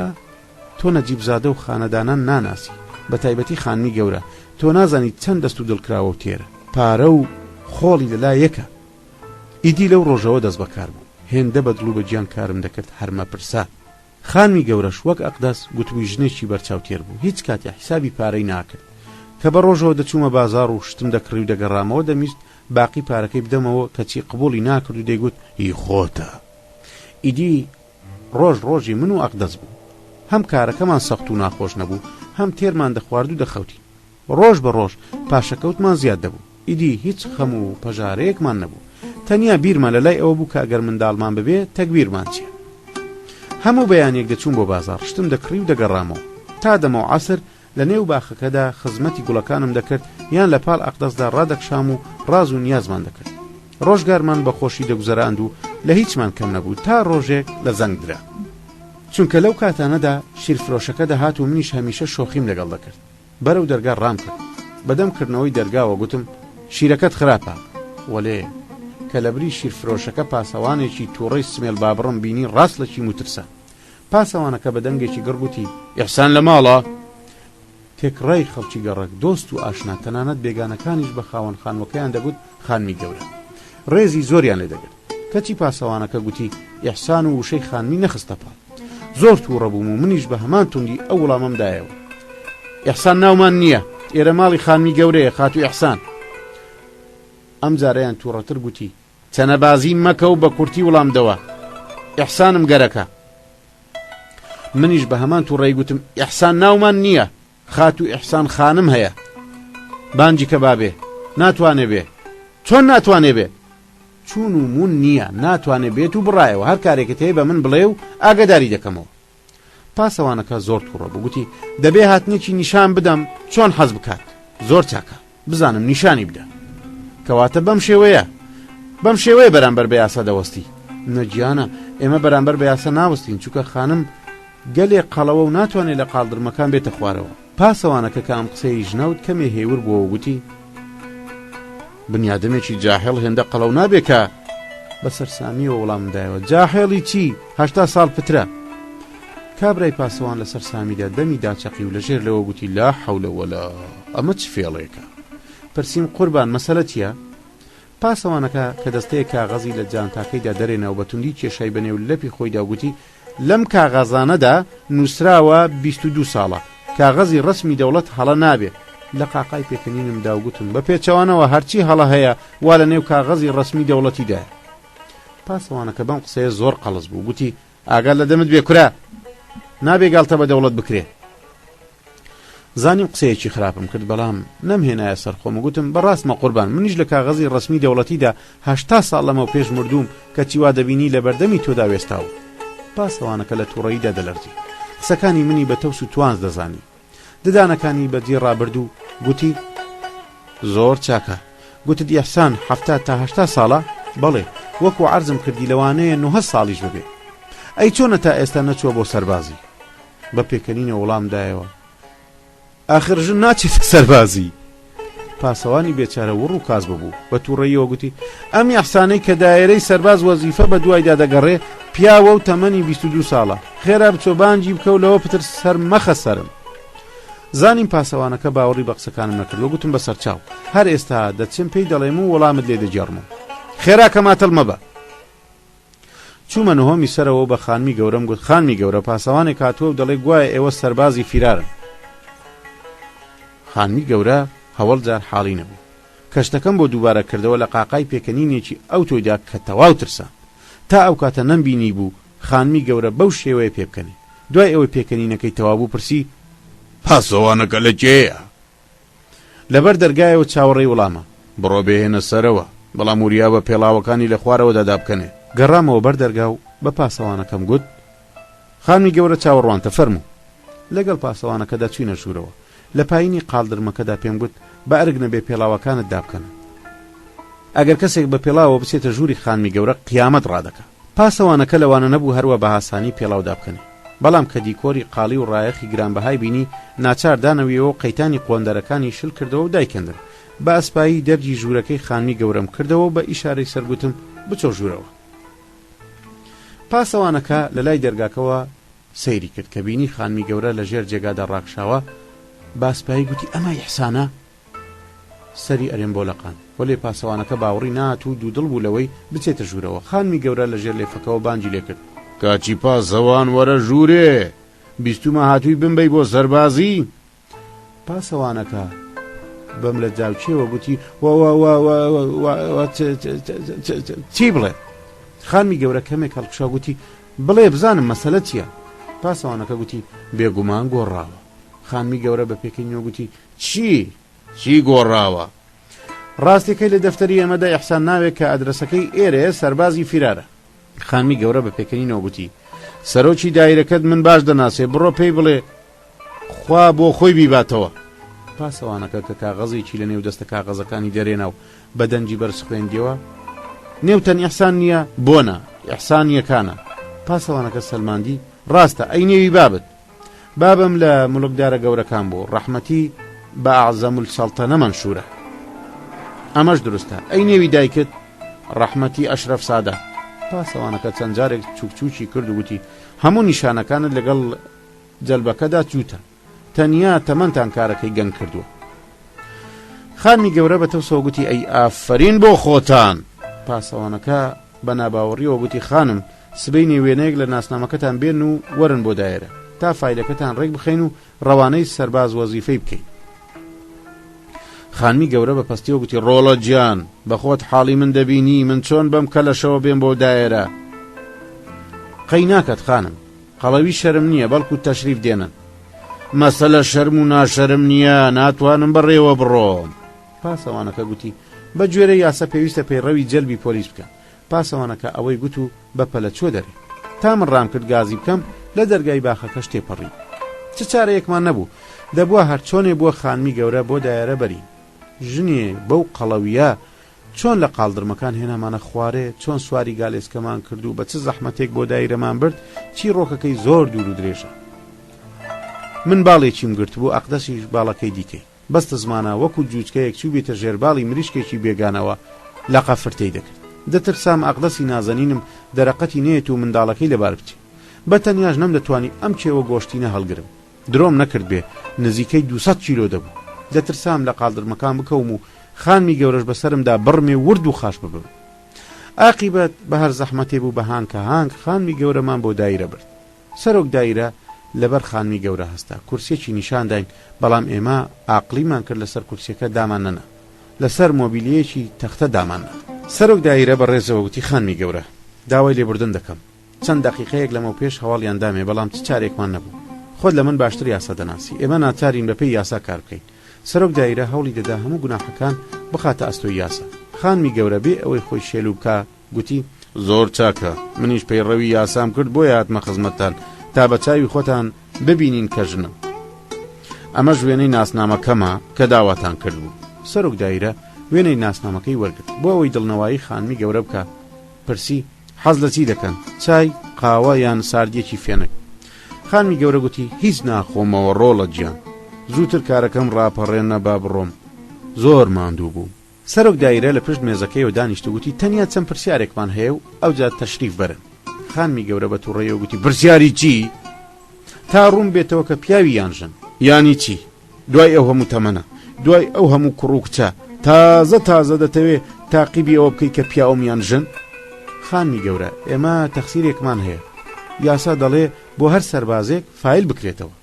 تۆ نەجیبزادە و خانەدانان ناناسی بە تایبەتی خانمی گەورە تۆ نازانی چەند دەست و دڵکراوە و تێرە پارە و خۆڵی لەلا یەکە ئیدی لەو ڕۆژەوە دەست بەکار بوو هێندە بەدڵ و بەجیان کارم دەکرد هەرمە پرسا خانمی گەورەش وەک ئەقدەس گوتبووی ژنێکی بەرچاو تێر بوو هیچ کاتی حیسابی پارەی ناکرد کە بە ڕۆژەوە دەچوومە بازار و شتم دەکڕی و دەگەڕامەوە دەمیست باقی پارەکەی بدەمەوە کەچی قبوڵی ناکرد و دەیگوت هی خۆتە ئیدی ڕۆژی من و ئەقدەس بوو هەم کارەکەمان سەخت و ناخۆش نەبوو هەم تێرمان دەخوارد و دەخەوتی ڕۆژ بە ڕۆژ پاشەکەوتمان زیاد دەبوو ئیدی هیچ خەم و پەژارەیەکمان نەبوو تەنیا بیرمان لەلای ئەوە بوو کە ئەگەر منداڵمان ببێ تەکبیرمان چیە هەموو بەیانێک دەچوون بۆ بازار شتم دەکڕی و دەگەڕامەوە تا دەمەوە عەسر لە نێو باخەکەدا خزمەتی گوڵەکانم دەکرد یان لە پاڵ ئەقدەسدا ڕادەکشام و ڕاز و نیازمان دەکرد ڕۆژگارمان بە خۆشی دەگوزەراند و لە هیچمان کەم نەبوو تا ڕۆژێک لە زەنگ درا چونکە لەو کاتانەدا شیرفرۆشەکە دەهات و منیش هەمیشە شۆخیم لەگەڵ دەکرد بەرەو دەرگا ڕام کرد بەدەمکردنەوەی دەرگاوە گوتم شیرەکەت خراپە وەلێ کە لەبری شیرفرۆشەکە پاسەوانێکی تووڕەی سمێل بابڕم بینی ڕاست لە چی موترسە پاسەوانەکە بە دەنگێکی گڕگوتی ئیحسان لە ماڵە تێکڕای خەڵکی گەڕک دۆست و ئاشنا تەنانەت بێگانەکانیش بە خاوەن خانوەکەیان دەگوت خانمی گەورە ڕێزی زۆریان لێ دەگرت کەچی پاسەوانەکە گوتی ئیحسان و وشەی خانمی نەخستە پاڵ زۆر تووڕە بووم و منیش بە هەمان توندی ئەو وەڵامەمدایەوە ئیحسان ناومان نییە ئێرە ماڵی خانمی گەورەیە خاتو ئیحسان ئەم جارەیان تووڕەتر گوتی چەنەبازی مەکە و بە کورتی وڵامدەوە ئیحسانم گەرەکە منیش بە هەمان تووڕەی گوتم ئیحسان ناومان نییە خاتو ئیحسان خانم هەیە بانجی کە بابێ ناتوانێ بێ چۆن ناتوانێ بێ چون و مون نییە ناتوانێ بێت و بڕایەوە هەر کارێکت هەیە بە من بڵێ و ئاگداری دەکەمەوە پاسەوانەکە زۆر تووڕە بوو گوتی دەبێ هاتنێکی نیشان بدەم چۆن حەز بکات زۆر چاکە بزانم نیشانی بدە کەواتە بەم شێوەیە بەرامبەر بە یاسا دەوەستی نەگیانە ئێمە بەرامبەر بە یاسا ناوەستین چونکە خانم گەلێ قەڵەوە و ناتوانێت لە قاڵدرمەکان بێتە خوارەوە پاسەوانەکە کە ئەم قسەی ژنەوت کەمێ هێور بووە گوتی بنیادمێکی جاهێڵ هێندە قەڵەو نابێ کە بە سەرسامیەوە وەڵامدایەوە جاهێڵی چی 80 ساڵ پترە. کابرای پاسەوان لە سەرسامیدا دەمی داچەقی و لەژێر لەوە گوتی لا حەولە وەلا ئەمە چ فێڵێکە. پرسییم قوربان مەسەلە چییە؟ پاسەوانەکە کە دەستەیە کاغەزی لە جانتاکەیدا دەرێنەوە بە توندی کێشای بەنێو لەپی خۆیدا گوتی لەم کاغەزانەدا نووسراوە 22 ساڵە کاغەزی ڕسمی دەوڵەت هەڵە نابێ. لە قاقای پێکەنینمدا وگوتم بە پێچەوانەوە هەرچی هەڵە هەیە وا لە نێو کاغەزی ڕسمی دەوڵەتیدایە. پاسەوانەکە بەم قسەیە زۆر قەڵز بوو گوتی ئاگال لە دەمت بێ کورا نابێ گاڵتە بە دەوڵەت بکرێ. زانیم قسەیەکی خراپم کرد بەڵام نەمهێنایە سەرخۆم گوتم بەڕاستمە قوربان منیش لە کاغەزی ڕسمی دەوڵەتیدا 80 ساڵ لەمەوە پێش مردوم کە چیوا دەبینی لە بەردەمی تۆدا وێستاوە. پاسەوانەکە لە تووڕەییدا دەلەرزی قسەکانی منی بە تەوس و توانز دەزانی. ددانەکانی بەجێ ڕابردوو گوتی زۆر چاکە گوتت ئیحسان 70 تا 80 ساڵە بەڵێ وەکو عەرزم کردی لەوانەیە 90 ساڵیش ببێ. ئەی چۆنە تا ئێستا نەچووە بۆ سەربازی؟ بە پێکەنینە وەڵامدایەوە ئاخر ژن ناچێتە سەربازی. پاسەوانی بێچارە وڕ و کاز ببوو بە تووڕەییەوە گوتی ئەم ئیحسانەی کە دایرەی سەرباز وەزیفە بە دوایدا دەگەڕێ پیاوە و تەمەنی 22 ساڵە خێرا بچۆ بانجی بکە و لەوە پتر سەر مەخە سەرم. زانیم پاسەوانەکە باوەڕی بە قسەکانم نەکردوە گوتم بە سەرچاو هەر ئێستا دەچم پێی دەڵێم و وەڵامت لێ دەجێڕمەوە خێرا کەماتەڵ مەبە. چوومە نهۆمی سەرەوە بە خانمی گەورەم گوت خانمی گەورە پاسەوانێک هاتووە و دەڵێ گوایە ئێوە سەربازی فیرارن. خانمی گەورە هەوڵ جار حاڵی نەبوو کەشتەکەم بۆ دووبارە کردەوە لە قاقای پێکەنینێکی ئەو تۆیدا کە تەواو ترسا تا ئەو کاتە نەمبینی بوو خانمی گەورە بەو شێوەیە پێ بکەنێ. دوای ئەوەی پێکەنینەکەی تەواو بوو پرسی پاسەوانەکە لە کێیە؟ لەبەر دەرگایەوە چاوەڕێی وڵامە بڕۆ بێهێنە سەرەوە بەڵام وریا بە پێڵاوەکانی لە خوارەوە دەدا بکەنێ. گەڕامەوە بەر دەرگا و بە پاسەوانەکەم گوت خانمی گەورە چاوەڕوانتە فەرموو. لەگەڵ پاسەوانەکەدا چوینە ژوورەوە لە پایینی قاڵدرمەکەدا پێم گوت بە ئەرگ نەبێ پێڵاوەکانت دابکەنە ئەگەر کەسێک بە پێڵاوە بچێتە ژووری خانمی گەورە قیامەت ڕادەکە. پاسەوانەکە لەوانە نەبوو هەروە بە هاسانی پێڵاو دابکەنێ بەڵام کە دیکۆری قاڵی و ڕایەخی گرانبەهای بینی ناچار دانەویەوە قەیتانی قۆندەرەکانی شل کردەوە و دایکەندن. بە ئەسپایی دەرجی ژوورەکەی خانمی گەورەم کردەوە بە ئیشارەی سەرگوتم بچۆ ژوورەوە. پاسەوانەکە لە لای دەرگاکەوە سەیری کرد کە بینی خانمی گەورە لە ژێر جێگادا ڕاکشاوە باسپایی گوتی ئەمە ئیحسانە؟ سەری ئەرێم بۆ لەقان وەلێ پاسەوانەکە باوەڕی نات و دوودڵ بوو لەوەی بچێتە ژوورەوە. خانمی گەورە لە ژێر لێفەکەەوە بانجی لێ کرد کاچی پاسەوان وەرە ژوورێ بیستمە هاتووی بمبەی بۆ سەربازی. پاسەوانەکە بەم لە جاوچێوە گوتی چی بڵێ؟ خانمی گەورە کەمێک هەڵکشا گوتی بڵێ بزانم مەسەلە چییە؟ پاسەوانەکە گوتی بێگومان گۆڕاوە. خانمی گەورە بە پێکەنیەوە گوتی چی گۆڕاوە؟ ڕاستیەکەی لە دەفتەری ئێمەدا ئیحسان ناوێت کە ئەدرەسەکەی ئێرەیە سەربازی فیرارە. خانمی گەورە بە پێکەنینەوە گوتی سەرۆکی دایرەکەت من باش دەناسێ بڕۆ پێی بڵێ خوا بۆ خۆی بیباتەوە. پاسەوانەکە کە کاغەزێکی لە نێو دەستە کاغەزەکانی دەرێنا و بە دەنجی بەرز خوێندیەوە نێوتەن ئیحسان نییە بۆنە ئیحسان یەکانە. پاسەوانەکە سەلماندی ڕاستە ئەی نێوی بابم لە مڵکدارە گەورەکان بوو ڕەحمەتی بە ئەعزەم السەڵتەنە مەنشورە ئەمەش دروستە. ئەی نێوی دایکت ڕەحمەتی ئەشرەف سادە. پاسەوانەکە چەند جارێک چووکچووکی کرد و گوتی هەموو نیشانەکانت لەگەڵ جەلبەکەدا چووتە تەنیا تەمەنتان کارەکەی گەنگ کردووە. خانمی گەورە بە تەوسەوە گوتی ئەی ئافرین بۆ خۆتان. پاسەوانەکە بە ناباوەڕیەوە گوتی خانم سبەی وێنەیەک لە ناسنامەکەتان بێن و وەرن بۆ دایرە تا فایلەکەتان ڕێک بخەین و ڕەوانەی سەرباز وەزیفەی بکەین. خانمی گەورە بە پەستیەوە گوتی ڕۆڵە گیان بە خۆت حاڵی من دەبینی من چۆن بەم کەلەشەوە بێن بۆ دایرە؟ قەی ناکەت خانم قەڵەوی شەرم نییە بەڵکو تەشریف دێنن. مەسەلە شەرم و ناشەرم نییە ناتوانم بەڕێوە بڕۆم. پاسەوانەکە گوتی بە گوێرە یاسە پێویستە پەیڕەوی جەلبی پۆلیس بکەن. پاسەوانەکە ئەوەی گوت و بە پەلە چۆ دەرێ تا من ڕام کرد گازی بکەم لە دەرگای باخەکەش تێپەڕی. چ چارەیەکمان نەبوو دەبووە هەر چۆنێ بۆ خانمی گەورە بۆ دایرە بەرین. ژنێ بەو قەڵەویە چۆن لە قاڵدرمەکان هێنامانە خوارێ چۆن سواری گالێسکەمان کرد و بە چ زەحمەتێک بۆ دایرەمان برد چی ڕۆکەکەی زۆر دوور و درێژە. من باڵێکیم گرت بوو ئەقدەسیش باڵەکەی دیکەی بەستە زمانە وەکو جووچکەیەک چوو بێتە ژێرباڵی مریشکێکی بێگانەوە لە قەفرتەی دەکرد دەترسام ئەقدەسی نازەنینم دەرەقەتی نێت و منداڵەکەی لەبار بچێ بەتەنیاش نەم دەتوانی ئەم کێوە گۆشتینە هەڵگرم درۆم نەکرد بێ نزیکەی 200 کیلۆ دەبوو دەترسام لە قاڵدرمەکان بکەوم و خانمی گەورەش بەسرمدا بڕمێ ورد و خاش ببم عاقیبەت بە هەر زەحمەتێ بوو بە هانکە هانگ خانمی گەورەمان بۆ دایرە برد سەرۆک دایرە لەبەر خانمی گەورە هەستا کورسێکی نیشانداین بەڵام ئێمە عاقلیمان کرد لەسەر کورسەکە دامان نەنا لەسەر مۆبیلیەکی تەختە دامان سەرۆک دایرە بە ڕێزەوە وتی خانمی گەورە داوای لێبوردن دەکەم چەند دەقیقەیەک لەمەو پێش هەواڵیان دامێ بەڵام چ چارێکمان نەبوو خۆت لە من باشتر یاسا دەناسی ئێمە ناچارین بەپێی یاسا کار بکەین سەرۆک دایرە هەوڵی دەدا هەموو گوناحەکان بخاتە ئەستۆی یاسا خانمی گەورە بێ ئەوەی خۆی شێلو بکە گوتی زۆر چاکە منیش پەیڕەوی یاسام کرد بۆ هاتمە خزمەتتان تا بە چاوی خۆتان ببینین کە ژنم ئەمە وێنەی ناسنامەکەمە کە داواتان کرد بوو سەرۆک دایرە وێنەی ناسنامەکەی وەرگرت بۆ ئەوەی دڵنەوەی خانمی گەورە بکە پرسی حەز لە چی دەکەن چای قاوە یان ساردیەکی فێنک خانمی گەورە گوتی هیچ ناخۆمەوە ڕۆڵە گیان زووتر کارەکەم ڕاپەڕێنە با بڕۆم زۆر ماندوو بوو سەرۆک دایرە لە پشت مێزەکەیەوە دانیشت گوتی تەنیا چەند پرسیارێکمان هەیە و ئەوجا تەشریف بەرن خانمی گەورە بە تووڕێەوە گوتی پرسیاری چی تا ڕوون بێتەوە کە پیاوی یانژن ینی چی دوای ئەو هەموو تەمەنە دوای ئەو هەموو کوڕ و کچە تازە دەتەوێ تاقیبی ئەوە بکەی کە پیاوەمیان ژن خانمی گەورە ئێمە تەخسیرێکمان هەیە یاسا دەڵێ بۆ هەر سەربازێک فایل بکرێتەوە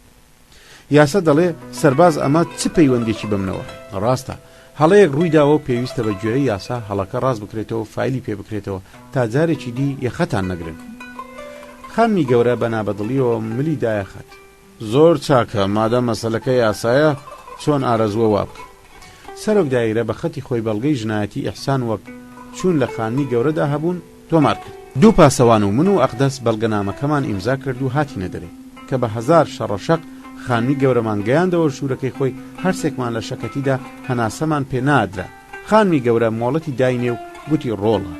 یاسا دەڵێ سەرباز ئەمە چ پەیوەندێکی بمنەوە ڕاستە هەڵەیەک ڕوویداوە و پێویستە بە گوێرەی یاسا هەڵەکە ڕاست بکرێتەوە فایلی پێ بکرێتەوە تا جارێکی دی یەخەتان نەگرن خانمی گەورە بە نابەدڵیەوە ملی دایەخات زۆر چاکە مادە مەسەلەکە یاسایە چۆن ئارەزووە وابک سەرۆک دایرە بە خەتی خۆی بەڵگەی ژنایەتی ئیحسان وەک چوون لە خانمی گەورەدا هەبوون تۆمار کرد دوو پاسەوان و من و ئەقدەس بەڵگەنامەکەمان ئیمزا کرد و هاتینە دەرێ کە بە 1000 شەڕەشەق خانمی گەورەمان گەیاندەوە ژوورەکەی خۆی هەرسێکمان لە شەکەتیدا هەناسەمان پێ نادرا خانمی گەورە مۆڵەتی داینێ و گوتی ڕۆڵە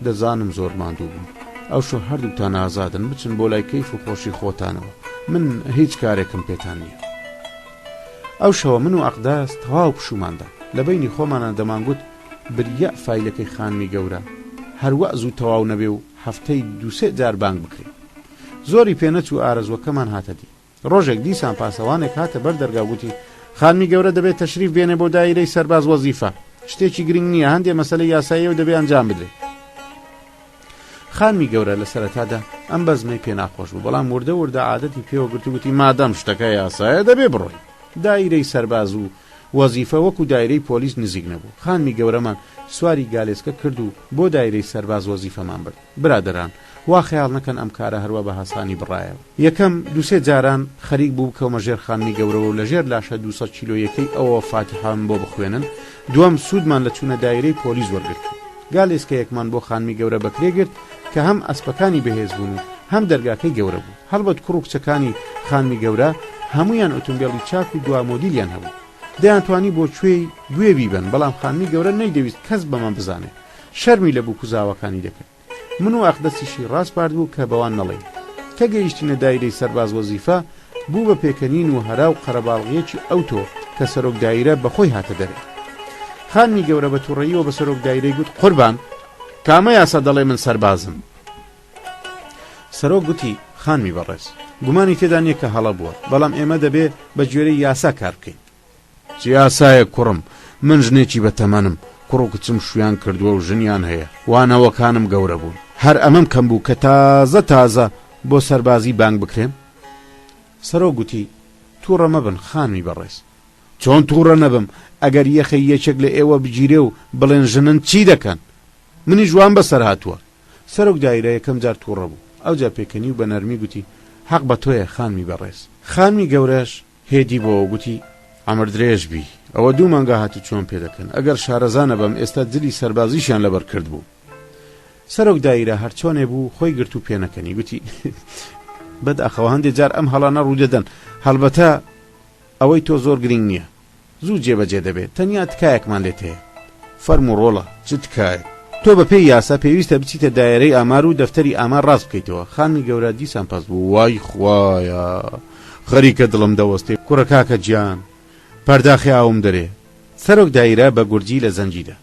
دەزانم زۆر ماندوو بووم ئەو شو هەردووتان ئازادن بچن بۆ لای کەیف و خۆشی خۆتانەوە من هیچ کارێکم پێتان نییە ئەو شەوە من و ئەقداس تەواو پشوماندا لە بینی خۆمانە دەمانگوت بریە فایلەکەی خانمی گەورە هەروە زوو تەواو نەبێ و هەفتەی 2-3 جار بانگ بکرێت زۆری پێنەچوو ئارەزوەکەمان هاتە دی ڕۆژێک دیسان پاسەوانێک هاتە بەر دەرگاوتی خانمی گەورە دەبێت تەشریف بێنێ بۆ دایرەی سەرباز وەزیفە شتێکی گرنگ نییە هەندێک مەسەلەی یاساییە و دەبێ ئەنجام بدرێت خانمی گەورە لە سەرەتادا ئەم بەزمەی پێ ناخۆش بوو بەڵام وردە عادەتی پێوە گرت و گوتی مادەم شتەکە یاسایە دەبێ بڕۆی دایرەی سەرباز و وەزیفە وەکو دایرەی پۆلیس نزیک نەبوو خانمی گەورەمان سواری گالێسکە کرد و بۆ دایرەی سەرباز وەزیفەمان برد برادەران وا خەیاڵ نەکەن ئەم کارە هەروە بە هەسانی بڕایەوە یەکەم 2-3 جاران خەریک بوو بکەومە ژێر خانمی گەورەوە و لە ژێر لاشە 200 کیلۆیەکەی ئەوە فاتحان بۆ بخوێنن دووەم سوودمان لە چوونە دایرەی پۆلیس وەرگرت گالێسکەیەکمان بۆ خانمی گەورە بەکرێگرت کە هەم ئەسپەکانی بەهێز بوون و هەم دەرگاکەی گەورە بوو هەڵبەت کوڕ و کچەکانی خانمی گەورە هەمویان ئۆتۆمبیلی چاک و دوا مۆدیلیان هەبوو دەیانتوانی بۆ کوێی گوێ بیبن بەڵام خانمی گەورە نەیدەویست کەس بەمان بزانێت شەرمی لە بوو کوزاوەکانی دەکرد من و ئەقدەسیشی ڕاست پارد بوو کە بەوان نەڵێ کە گەیشتینە دایرەی سەرباز وەزیفە بوو بە پێکەنین و هەرا و قەرەباڵغیەکی ئەوتۆ کە سەرۆک دایرە بەخۆی هاتە دەرێ خانمی گەورە بە تووڕەییەوە بە سەرۆک دایرەی گوت قوربان کامە یاسا دەڵێ من سەربازم سەرۆک گوتی خانمی بەڕێز گومانی تێدا نییە کە هەڵە بووە بەڵام ئێمە دەبێ بە گوێرەی یاسا کار بکەین چی یاسایە کوڕم من ژنێکی بەتەمەنم کوڕ و کچم شویان کردووە و ژنیان هەیە وانەوەکانم گەورە بوون هەر ئەمەم کەم بوو کە تازە بۆ سەربازی بانگ بکرێم سەرۆک گوتی تووڕە مەبن خانمی بەڕێز چۆن تووڕە نەبم ئەگەر یەخەی یەکێک لە ئێوە بگیرێ و بڵێن ژنن چی دەکەن منی جوان بەسەر هاتووە سەرۆک دایرە یەکەم جار تووڕە بوو ئەوجا پێکەنی و بە نەرمی گوتی حەق بە تۆیە خانمی بەڕێز خانمی گەورەش هێدی بۆ گوتی ئەمر درێژ بی ئەوە 2 مانگە هاتو چۆن پێ دەکەن ئەگەر شارەزانە بەم ئێستا دلی سەربازیشیان لەبەر کرد بوو سەرۆک دایرە هەرچۆنێ بوو خۆی گرت و پێنەکەنی گوتی بەداخەوە هەندێک جار ئەم هەڵانە ڕوودەدەن هەڵبەتە ئەوەی تۆ زۆر گرنگ نییە زوو جێبەجێ دەبێت تەنیا تکایەکمان لێت هەیە فەرمو ڕۆڵە چ تکایە تۆ بە پێی یاسا پێویستە بچیتە دایرەی ئامار و دەفتەری ئامار ڕاست بکەیتەوە خانمی گەورە دیسان پەس بوو وای خوایە خەریکە دڵم دەوەستێ کوڕە کاکە گیان پەرداخی ئاوم دەرێ. سەرۆک دایرە بە گورجی لە زەنجیدا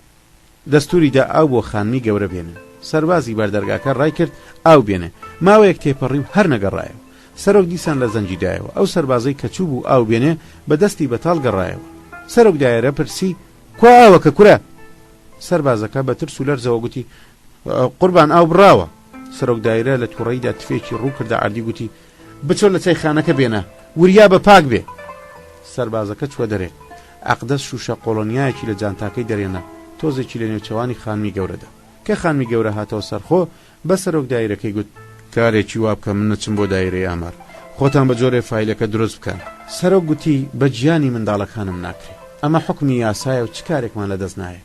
دەستوریدا ئاو بۆ خانمی گەورە بێنن. سەربازی بەردەرگاکە ڕای کرد ئاو بێنێ. ماوەیەک تێپەڕی و هەر نەگەڕایەوە. سەرۆک دیسان لە زەنجیدایەوە. ئەو سەربازەی کە چوو بوو ئاو بێنێ بە دەستی بەتاڵ گەڕایەوە. سەرۆک دایرە پرسی کوا ئاوەکە کورە؟ سەربازەکە بە ترس و لەرزەوە گوتی قوربان ئاو بڕاوە. سەرۆک دایرە لە تووڕەیدا تفێکی ڕوو کردە عەردی گوتی بچۆ لە چای خانەکە بێنە وریا بە پاک بێ. سەربازەکە چوە دەرێ. ئەقدەس شوشە قۆڵۆنیایەکی لە جانتاکەی دەرێنە تۆزێکی لە نێوچەوانی خانمی گەورەدا. کە خانمی گەورە هاتەوە سەرخۆ بە سەرۆک دایرەکەی گوت کارێکی وا بکە من نەچم بۆ دایرەی ئامار خۆتان بە جۆرێ فایلەکە دروست بکەن. سەرۆک گوتی بە گیانی منداڵەکانم ناکرێت. ئەمە حکمی یاسایە و چ کارێکمان لەدەست نایە.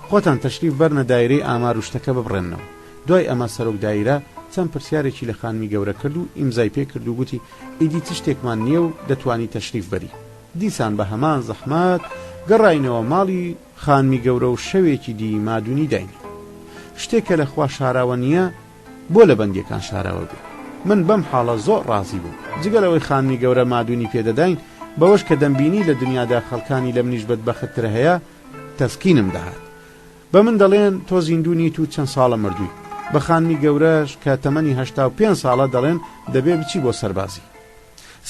خۆتان تەشریف بەرنە دایرەی ئامار و شتەکە ببڕێنەوە. دوای ئەمە سەرۆک دایرە چەند پرسیارێکی لە خانمی گەورە کرد و ئیمزای پێ کرد و گوتی ئیدی ت شتێکمان نییە و دەتوانی تەشریف بەری. دیسان بە هەمان زەحمات گەڕاینەوە ماڵی خانمی گەورە و شەوێکی دی مادوونی داین. شتێکە لە خوا شاراوە نییە بۆ لە بەندیەکان شاراوە بێ. من بەم حاڵە زۆر ڕازی بوو. جگەلەوەی خانمی گەورە مادوونی پێدەداین بەوەش کە دەمبینی لە دنیادا خەڵکانی لە منیش بەدبەختتر هەیە تەسکینم دەهات. بە من دەڵێن تۆ زیندوونیت و چەند ساڵە مردووی. بە خانمی گەورەش کە تەمەنی 85 ساڵە دەڵێن دەبێ بچی بۆ سەربازی.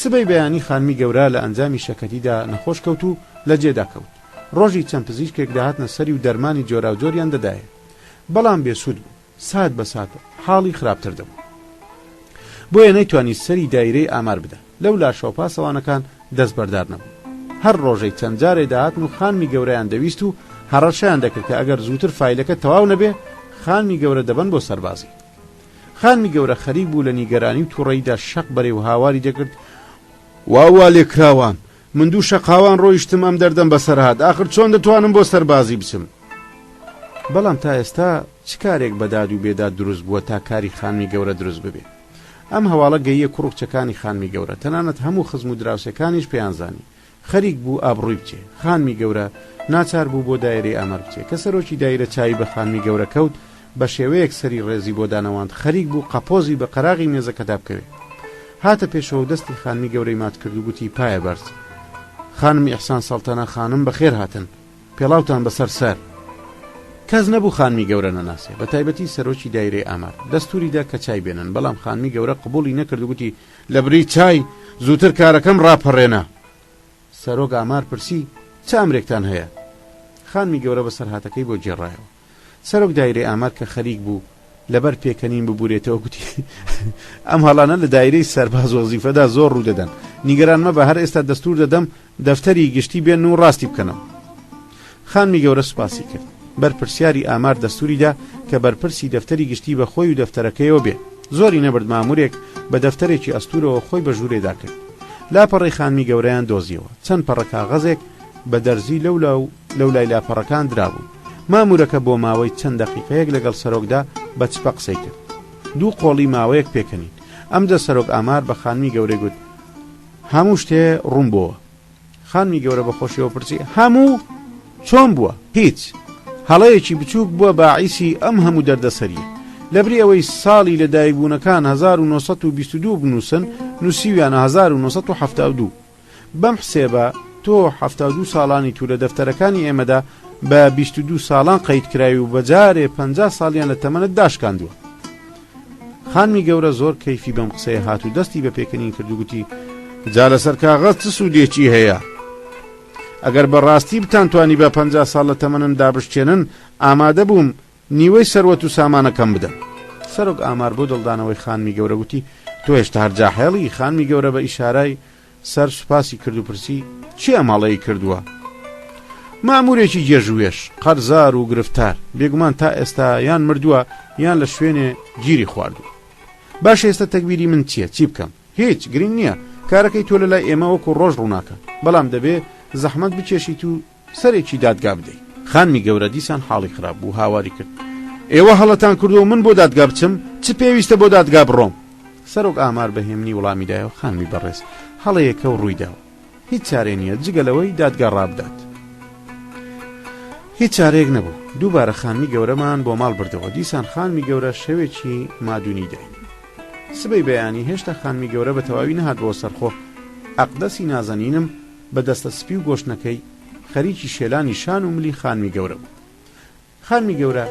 سبەی بەیانی خانمی گەورە لە ئەنجامی شەکەتیدا نەخۆش کەوت و لە جێدا کەوت. ڕۆژی چەند پزیشکێک داهاتنە سەری و دەرمانی جۆرا و جۆریان دەدایە. بەڵام بێسوود بوو. سات بە سات حاڵی خراپتر دەبوو. بۆیە نەیتوانی سەری دایرەی ئامار بدە. لەو لاشەو پاسەوانەکان دەست بەردار نەبوو. هەر ڕۆژەی چەند جارێ داهاتن و خانمی گەورەیان دەویست و هەڕەشەیان دەکرد کە ئەگەر زووتر فایلەکە تەواو نەبێ خانمی گەورە دەبن بۆ سەربازی. خانمی گەورە خەریک بوو لە نیگەرانی و تووڕەیدا شەق بەرێ و هاواری دەکرد واوا لێکراوان من دوو شەقاوان ڕۆیشتم ئەم دەردەم بەسەرهات ئاخر چۆن دەتوانم بۆ سەربازی بچم. بەڵام تا ئێستا چ کارێک بەداد و بێداد دروست بووە تا کاری خانمی گەورە دروست ببێ. ئەم هەواڵە گەیە کوڕکچەکانی خانمی گەورە تەنانەت هەموو خزم و دراوسەکانیش پێیانزانی. خەریک بوو ئابڕووی بچێ. خانمی گەورە ناچار بوو بۆ دایرەی ئامار بچێ کە سەرۆکی دایرە چاوی بە خانمی گەورە کەوت بە شێوەیەک سەری ڕێزی بۆ دانەوەند. خەریک بوو قەپۆزی بە قەراغی مێزەکەدا بکەوێت. هاتە پێشەوە دەستی خانمی گەورەی مات کرد و گوتی پایە بەرز. خانمی ئیحسان سەڵتەنە خانم بەخێر هاتن پێڵاوتان بەسەر سەر. کەس نەبوو خانمی گەورە نەناسێ بە تایبەتی سەرۆکی دایرەی ئامار. دەستوریدا کە چای بێنن بەڵام خانمی گەورە قبوڵی نەکرد و گوتی لە بری چای زووتر کارەکەم ڕاپەڕێنە. سەرۆک ئامار پرسی چ ئەمرێکتان هەیە؟ خانمی گەورە بەسەر هاتەکەی بۆ جێڕایەوە. سەرۆک دایرەی ئامار کە خەریک بوو لەبەر پێکەنین ببورێتەوە گوتی ئەم هەڵانە لە دایرەی سەرباز وەزیفەدا زۆر ڕوو دەدەن. نیگەران مەبە هەر ئێستا دەستور دەدەم دەفتەری گشتی بێن و ڕاستی بکەنەوە. خانمی گەورە سوپاسی کرد. بەرپرسیاری ئامار دەستوریدا کە بەرپرسی دەفتەری گشتی بە خۆی و دەفتەرەکەیەوە بێ. زۆری نەبرد مامورێک بە دەفتەرێکی ئەستورەوە خۆی بە ژوورێدا کرد. لاپەڕی خانمی گەورەیان دۆزیەوە. چەند پەڕە کاغەزێک بە دەرزی لەولای لاپەڕەکان درابوو. مامورەکە بۆ ماوەی چەند دەقیقەیەک لەگەڵ سەرۆکدا بە چپە قسەی کرد. دوو قۆڵی ماوەیەک پێکەنین. ئەمدە سەرۆک ئامار بە خانمی گەورەی گوت هەموو شتێ ڕوون بووە. خانمی گەورە بە خۆشیەوە پرسی هەموو چۆن بووە؟ هیچ. هەڵەیەکی بچووک بووە باعیسی ئەم هەموو دەردەسەریە. لەبری ئەوەی ساڵی لەدایکبوونەکان 1922 بنووسن نووسیویانە 1972. بەم حسێبە تۆ 72 ساڵانی تو لە دەفتەرەکانی ئێمەدا بە 22 ساڵان قەید کراوی و بەجارێ 50 ساڵیان لە تەمەنت داشکاندووە. خانمی گەورە زۆر کەیفی بەم قسەیە هات و دەستی بە پێکەنین کرد و گوتی جا لەسەر کاغەز چ سوودێکی هەیە؟ ئەگەر بەڕاستی بتانتوانی بە 50 ساڵ لە تەمەنم دابشتێنن ئامادە بووم نیوەی سەروەت و سامانەکەم بدەم. سەرۆک ئامار بۆ دڵدانەوەی خانمی گەورە گوتی تۆ هێشتا هەرجا هێڵی؟ خانمی گەورە بە ئیشارەی سەر سوپاسی کرد و پرسی چی ئەماڵەیی کردووە؟ مامورێکی گێژوێش قەرزار و گرفتار بێگومان تا ئێستا یان مردووە یان لە شوێنێ گیری خواردووە. باش ئێستا تەکبیری من چییە؟ چی بکەم؟ هیچ گرنگ نییە. کارەکەی تۆ لە لای ئێمە وەکو ڕۆژ ڕووناکە بەڵام دەبێ زەحمەت بچێشیت و سەرێکی دادگا بدەیت. خانمی گەورە دیسان حاڵی خراپ بوو هاواری کرد ئێوە هەڵەتان کردو من بۆ دادگا بچم چ پێویستە بۆ دادگا بڕۆم؟ سەرۆک ئامار بەهێمنی وەڵامیدایەوە خانمی بەڕێز هەڵەیەکە و ڕوویداوە. هیچ چارێ نییە جگەلەوەی دادگا ڕابدات. هیچ چارێک نەبوو. دووبارە خانمی گەورەمان بۆ ماڵ بردەوە. دیسان خانمی گەورە شەوێکی مادوونی داین. سبەی بەیانی هێشتا خانمی گەورە بە تەواوی نەهات بۆ سەرخۆ ئەقدەسی نازەنینم بە دەستە سپی و گۆشتنەکەی خەریکی شێلانی شان و ملی خانمی گەورە بوو. خانمی گەورە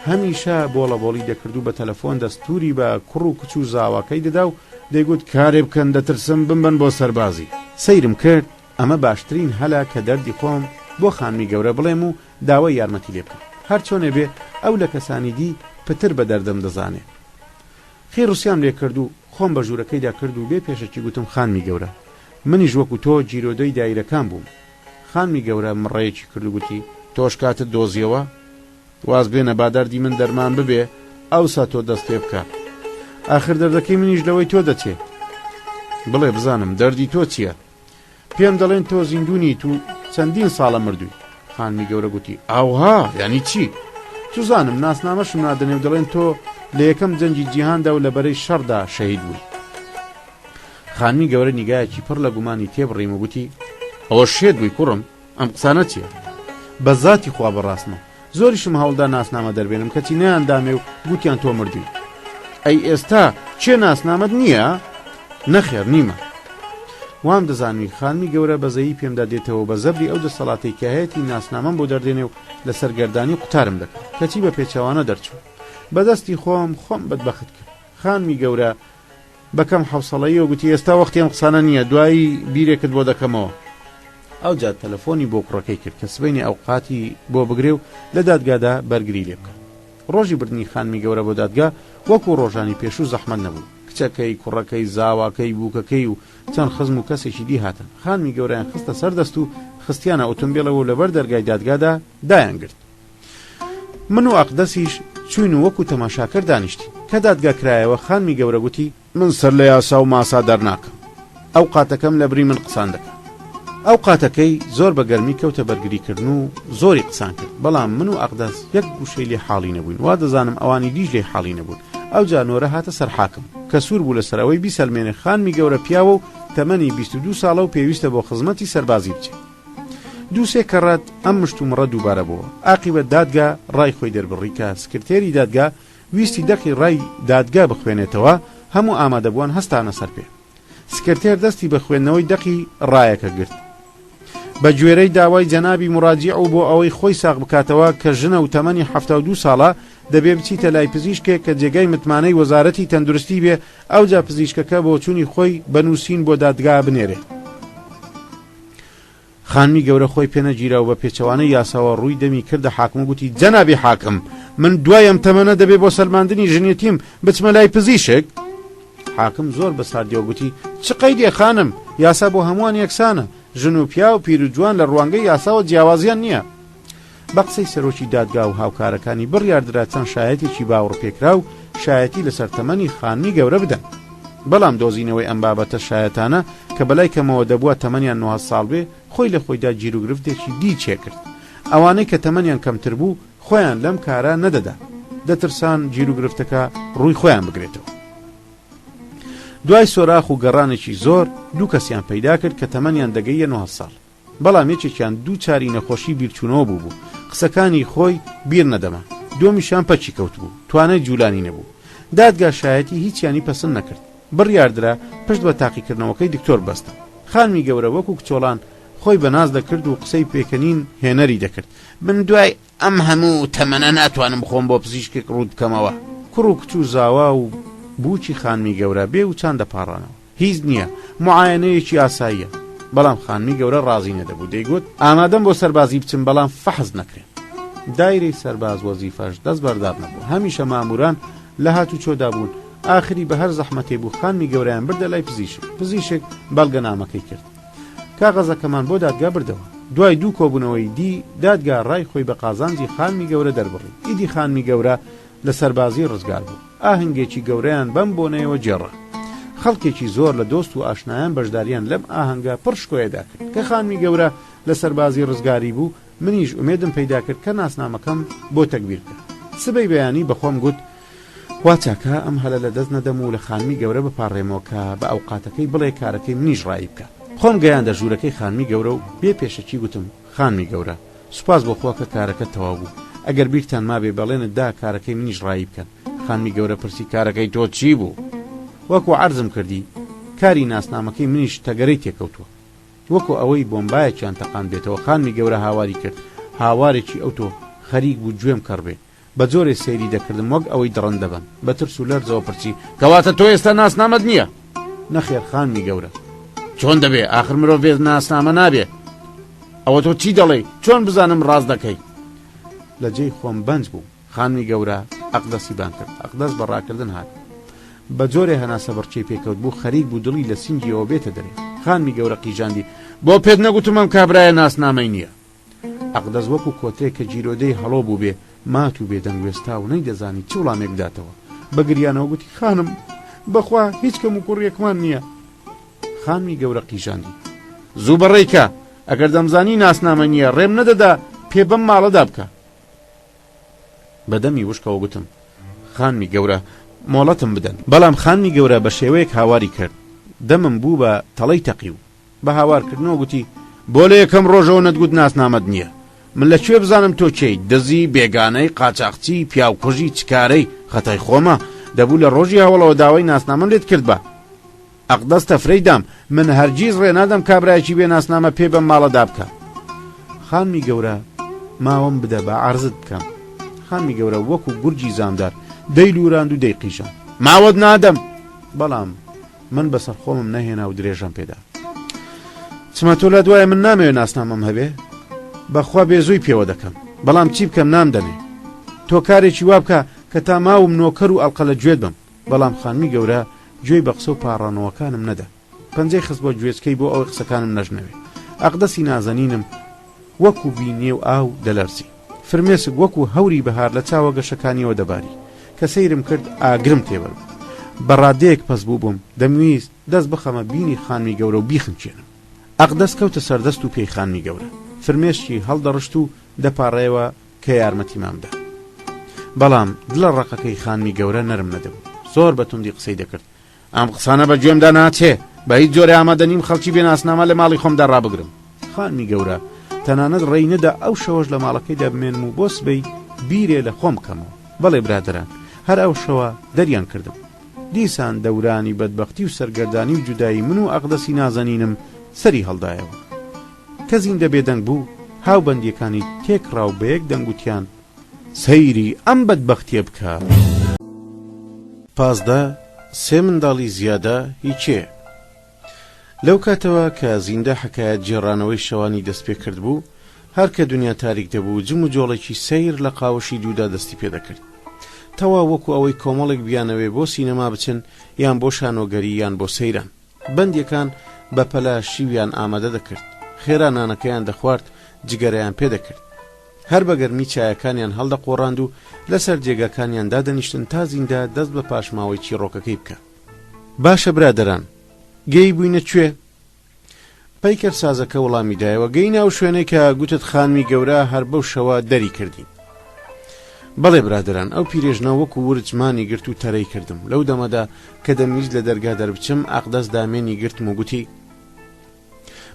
هەمیشە بۆڵەبۆڵی دەکرد و بە تەلەفۆن دەستوری بە کوڕ و کچ و زاواکەی دەدا و دەیگوت کارێ بکەن دەترسم بمبن بۆ سەربازی. سەیرم کرد ئەمە باشترین هەلە کە دەردی خۆم بۆ خانمی گەورە بڵێم و داوای یارمەتی لێ بکەم. هەر چۆنێ بێ ئەو لە کەسانی دی پتر بە دەردەم دەزانێ. خێ ڕوسیام لێ کرد و خۆم بە ژوورەکەیدا کرد و بێ پێشەکی گوتم خانمی گەورە منیش وەکو تۆ جیرۆدەی دایرەکان بووم. خانمی گەورە مڕەیەکی کرد و گوتی تۆش کاتت دۆزیەوە واز بێنە با دەردی من دەرمان ببێ ئەوسا تۆ دەست پێ بکە. ئاخر دەردەکەی منیش لەوەی تۆ دەچێ. بڵێ بزانم دەردی تۆ چییە؟ پێم دەڵێن تۆ زیندوونیت و چەندین ساڵە مردووی. خانمی گەورە گوتی ئاوها یعنی چی؟ توزانم ناسنامەشم نادەنێ و دەڵێن تۆ لە یەکەم جەنگی جیهاندا و لەبەرەی شەڕدا شەهید بووی. خانمی گەورە نیگایەکی پڕ لە گومانی تێبڕیم و گوتی ئەوە شێت بووی کوڕم ئەم قسانە چییە؟ بە زاتی خوا بەڕاستمە زۆریشم هەوڵدا ناسنامە دەربێنم کەچی نەیاندامێ و گوتیان تۆ مردووی. ئەی ئێستا چێ ناسنامەت نییە؟ نەخێر نیمە. وام دەزانوی خانمی گەورە بەزەیی پێمدا دێتەوە بە زەبری ئەو دەسەڵاتەی کە هەیەی ناسنامەم بۆ دەردێنێ و لە سەرگەردانی قوتارم دەکەم کەچی بە پێچەوانە دەرچوو. بەدەستی خۆم بەدبەخت کرد. خانمی گەورە بەکەم حوسەڵەیەوە گوتی ئێستا وەختیم قسانە نییە دوایی بیرێکت بۆ دەکەمەوە. ئەو جا تەلەفۆنی بۆ کوڕەکەی کرد کە سبەینی ئەوقاتی بۆ بگرێ و لە دادگادا بەرگری لێ بکە. ڕۆژی بردنی خانمی گەورە بۆ دادگا وەکو ڕۆژانی پێشوو زەحمەت نەبوو. کچەکەی کوڕەکەی زاواکەی بووکەکەی و چەند خزم و کەسێکی دی هاتن. خانمی گەورەیان خستە سەر دەست و خستیانە ئۆتۆمبیلەوە لەبەر دەرگای دادگادا دایان گرت. من و ئەقدەسیش چوین و وەکو تەماشاکەر دانیشتی. کە دادگا کرایەوە خانمی گەورە گوتی من سەر لە یاسا و ماسا دەرناکەم. ئەو قاتەکەم لە بری من قسان دەکەم. ئەو قاتەکەی زۆر بە گەرمی کەوتە بەرگریکردن و زۆری قسان کرد. بەڵام من و ئەقدەس یەک گوشەی لێ حاڵی نەبووین. وا دەزانم ئەوانی دیش لێ حاڵی نەبوون. ئەو جانۆرە هاتە سەر حاکم کە سوور بوو لەسەرەوەی بیسەلمێنێ خانمی گەورە پیاوە و تەمەنی 22 ساڵە و پێویستە بۆ خزمەتی سەربازی بچێت. دووسێ کەڕات ئەم مشت و مڕە دووبارە بووە. عاقیبەت دادگا ڕای خۆی دەربڕی کە سکرتێری دادگا ویستی دەقی ڕای دادگا بخوێنێتەوە هەموو ئامادەبووان هەستانە سەر پێ. سکرتێر دەستی بە خوێندنەوەی دەقی ڕایەکە گرت. بە گوێرەی داوای جەنابی مراجع و بۆ ئەوەی خۆی ساغ بکاتەوە کە ژنە و تەمەنی 72 ساڵە دەبێ بچیتە لای پزیشکێک کە جێگای متمانەی وەزارەتی تەندروستی بێ ئەوجا پزیشکەکە بۆ چوونی خۆی بەنووسین بۆ دادگا بنێرێ. خانمی گەورە خۆی پێنەگیرا و بە پێچەوانەی یاساوە ڕووی دەمی کردە حاکم و گوتی جەنابی حاکم من دوایم تەمەنە دەبێ بۆ سەلماندنی ژنێتیم بچمە لای پزیشک. حاکم زۆر بەساردیەوە گوتی چ قەیدێ خانم یاسا بۆ هەمووان یەکسانە ژن و پیا و پیر و جوان لە ڕوانگەی یاساوە جیاوازیان نییە. بە قسەی سەرۆکی دادگا و هاوکارەکانی بڕیاردرا چەند شایەتێکی باوەڕ پێکرا و شایەتی لەسەر تەمەنی خانمی گەورە بدەن. بەڵام دۆزینەوەی ئەم بابەتە شایەتانە کە بەلای کەمەوە دەبووە تەمەنیان 9 ساڵ بێ خۆی لە خۆیدا گیر و گرفتێکی دی چێ کرد. ئەوانەی کە تەمەنیان کەمتر بوو خۆیان لەم کارە نەدەدا دەترسان گیر و گرفتەکە ڕووی خۆیان بگرێتەوە. دوای سۆراخ و گەڕانێکی زۆر دوو کەسیان پەیدا کرد کە تەمەنیان دەگەیە 9 ساڵ. بەڵام یەکێکیان دوو چاری نەخۆشی بیرچوونەوە بوو قسەکانی خۆی بیر نەدەما دۆمیشان پەچی کەوت بوو توانای جوولانی نەبوو. دادگا شایەتی هیچیانی پەسەند نەکرد. بڕیاردرا پشت بە تاقیکردنەوەکەی دکتۆر بەستە. خانمی گەورە وەکو کچۆڵان خۆی بەناز دەکرد و قسەی پێکەنین هێنەری دەکرد. من دوای ئەم هەموو تەمەنە ناتوانم بخۆم بۆ پزیشکێک ڕوود بکەمەوە. کوڕ و کچ و زاوا و بووکی خانمی گەورە بێ و چان دەپاڕانەوە. هیچ نییە معاینەیەکی ئاساییە. بەڵام خانمی گەورە ڕازی نەدەبوو دەیگوت ئامادەم بۆ سەربازی بچم بەڵام فەحز نەکرێن. دایرەی سەرباز وەزیفەش دەست بەردار نەبوو. هەمیشە ماموران لە هاتو چۆدا بوون. ئاخری بە هەر زەحمەتێ بوو خانمی گەورەیان بردە لای پزیشک بەڵگەنامەکەی کرد. کاغەزەکەمان بۆ دادگا بردەوە. دوای دوو کۆبوونەوەی دی دادگا ڕای خۆی بە قازانجی خانمی گەورە دەربڕی. ئیدی خانمی گەورە لە سەربازی ڕزگار بوو. ئاهەنگێکی گەورەیان بەم بۆنەیەوە جێڕا. خەڵکێکی زۆر لە دۆست و ئاشنایان بەشداریان لەم ئاهەنگە پڕشکۆیەدا کرد کە خانمی گەورە لە سەربازی ڕزگاری بوو. منیش ئومێدم پەیدا کرد کە ناسنامەکەم بۆ تەکبیر کرد. سبەی بەیانی بەخۆم گوت وا چاکە ئەم هەلە لە دەست نەدەم و لە خانمی گەورە بپاڕێمەوە کە بە ئەوقاتەکەی بڵێ کارەکەی منیش ڕایی بکە. خۆم گەیاندە ژوورەکەی خانمی گەورە و بێ پێشەکی گوتم خانمی گەورە سوپاس بۆ خوا کە کارەکە تەواو بوو. ئەگەر بیرتان مابێ بەڵێنتدا کارەکەی منیش ڕایی بکەن. خانمی گەورە پرسی کارەکەی تۆ چی بوو؟ وەکو عەرزم کردی کاری ناسنامەکەی منیش تەگەرەی تێکەوتووە وەکو ئەوەی بۆمبایەکیان تەقان بێتەوە خانمی گەورە هاواری کرد هاوارێکی ئەوتۆ خەریک بوو گوێم کڕبێ بە جۆرێ سەیری دەکردم وەک ئەوەی دڕەن دەبن بە ترس و لەرزەوە پرچی کەواتە تۆ ئێستا ناسنامەت نییە؟ نەخێر خانمی گەورە چۆن دەبێ ئاخر مرۆڤ بێ ناسنامە نابێ ئەوە تۆ چی دەڵێ چۆن بزانم ڕاست دەکەی؟ لە جێی خۆم بەنج بوو خانمی گەورە ئەقدەسی بان کرد ئەقدەس بەڕاکردن هات بە جۆرێ هەناسە بەرچەی پێکەوت بوو خەریک بوو دڵی لە سینگیەوە بێتە دەرێ خانمی گەورە قیژاندی بۆ پێت نەگوتم ئەم کابرایە ناسنامەی نییە. ئەقدەس وەکو کۆترێک کە جیرۆدەی هەڵۆ بوو بێ مات و بێدەنگ وێستا و نەیدەزانی چ وڵامێک بداتەوە بە گریانەوە گوتی خانم بەخوا هیچ کەم و کوڕێکمان نییە. خانمی گەورە قیژاندی زوو بەڕێیکە ئەگەر دەمزانی ناسنامە نییە ڕێم نەدەدا پێ بەم ماڵەدا بکە. بەدەمی وشکەوە گوتم خانمی گەورە مۆڵەتم بدەن بەڵام خانمی گەورە بە شێوەیەک هاواری کرد دەمم بوو بە تەڵەی تەقی و بە هاوارکردنەوە گوتی بۆ لە یەکەم ڕۆژەوە نەتگوت ناسنامەت نییە من لەکوێ بزانم تۆ چێی دزی بێگانەی قاچاقچی پیاوکوژی چکارەی خەتای خۆمە دەبوو لە ڕۆژی هەوڵەوە داوای ناسنامەم لێت کرد بە ئەقدەس تەفرەی دام من هەرگیز ڕێنادەم کابرایەکی بێ ناسنامە پێ بەم ماڵەدا بکە. خانمی گەورە ماوەم بدە بە عارزت بکەم. خانمی گەورە وەکو گورجی زامدار دەیلوراند و دەیقیژان ماوەت نادەم بەڵام من بەسەر خۆمم نەهێنا و درێژم پێدا چمە تۆ لە دوایە من نامەوێت ناسنامەم هەبێ بەخوا بێزووی پێوە دەکەم بەڵام چی بکەم نام دەنێ تۆ کارێکی وا بکە کە تا ماوم نۆکەر و ئەڵقە لە گوێت بم. بەڵام خانمی گەورە گوێی بە قسە و پاڕانەوەکانم نەدا پەنجەی خست بۆ گوێچکەی بۆ ئەوەی قسەکانم نەژنەوێ. ئەقدەسی نازەنینم وەکو بینێ و ئاو دەلەرزی فرمێسک وەکو هەوری بەهار لە چاوە گەشەکانیەوە دەباری کە سەیرم کرد ئاگرم تێبەر بەڕادەیەک پەس بوو بووم دەمویست دەست بخەمە بینی خانمی گەورە و بیخنچێنم. ئەقدەس کەوتە سەردەست و پێی خانمی گەورە فرمێشکی هەڵدەڕشت و دەپاڕێەوە کە یارمەتی مامدا. بەڵام دلە ڕقەکەی خانمی گەورە نەرم نەدەبوو زۆر بەتوندی قسەی دەکرد ئەم قسانە بە گوێمدا ناچێ بە هیچ جۆرە ئامادەنیم خەڵکی بێ ناسنامە لە ماڵی خۆمدا ڕابگرم. خانمی گەورە تەنانەت ڕێی نەدا ئەو شەوەش لە ماڵەکەیدا بمێنم و بۆ سبەی بیرێ لە خۆم بکەمەوە. بەڵێ برادران هەر ئەو شەوە دەریان کردم دیسان دەورانی بەدبەختی و سەرگەردانی و جودایی من و ئەقدەسی نازەنینم سەری هەڵدایەوە کە زیندە بێدەنگ بوو هاوبەندیەکانی تێکڕاو بە یەک دەنگوتیان سەیری ئەم بەدبەختیە بکە. 15 سێ منداڵی زیادە هیچێ. لەو کاتەوە کە زیندە حکایەت جێڕانەوەی شەوانی دەست پێ کرد بوو هەر کە دنیا تاریک دەبوو جم و جۆڵێکی سەیر لە قاوەشی دوودا دەستی پێ دەکرد تەوا وەکو ئەوەی کۆمەڵێک بیانەوێ بۆ سینەما بچن یان بۆ شانۆگەری یان بۆ سەیران. بەندێکان بە پەلا شیویان ئامادە دەکرد خێرانانەکەیان دەخوارد جگەرەیان پێ دەکرد هەر بە گەرمی چایەکانیان هەڵدەقۆڕاند و لەسەر جێگەکانیان دادەنیشتن تا زیندە دەست بە پاشماوەی چیرۆکەکەی بکە. باشە برادەران گەی بووینە کوێ؟ پەیکەر سازەکە وەڵامی دایەوە گەی ناو شوێنەی کە گوتت خانمی گەورە هەر بەو شەوە دەری کردین. بەڵێ برادران ئەو پیرێژنە وەکو ورجمانی گرت و تەرەی کردم لەو دەمەدا کە دەمویست لە دەرگا دەربچم ئەقدەس دامێنی گرتم و گوتی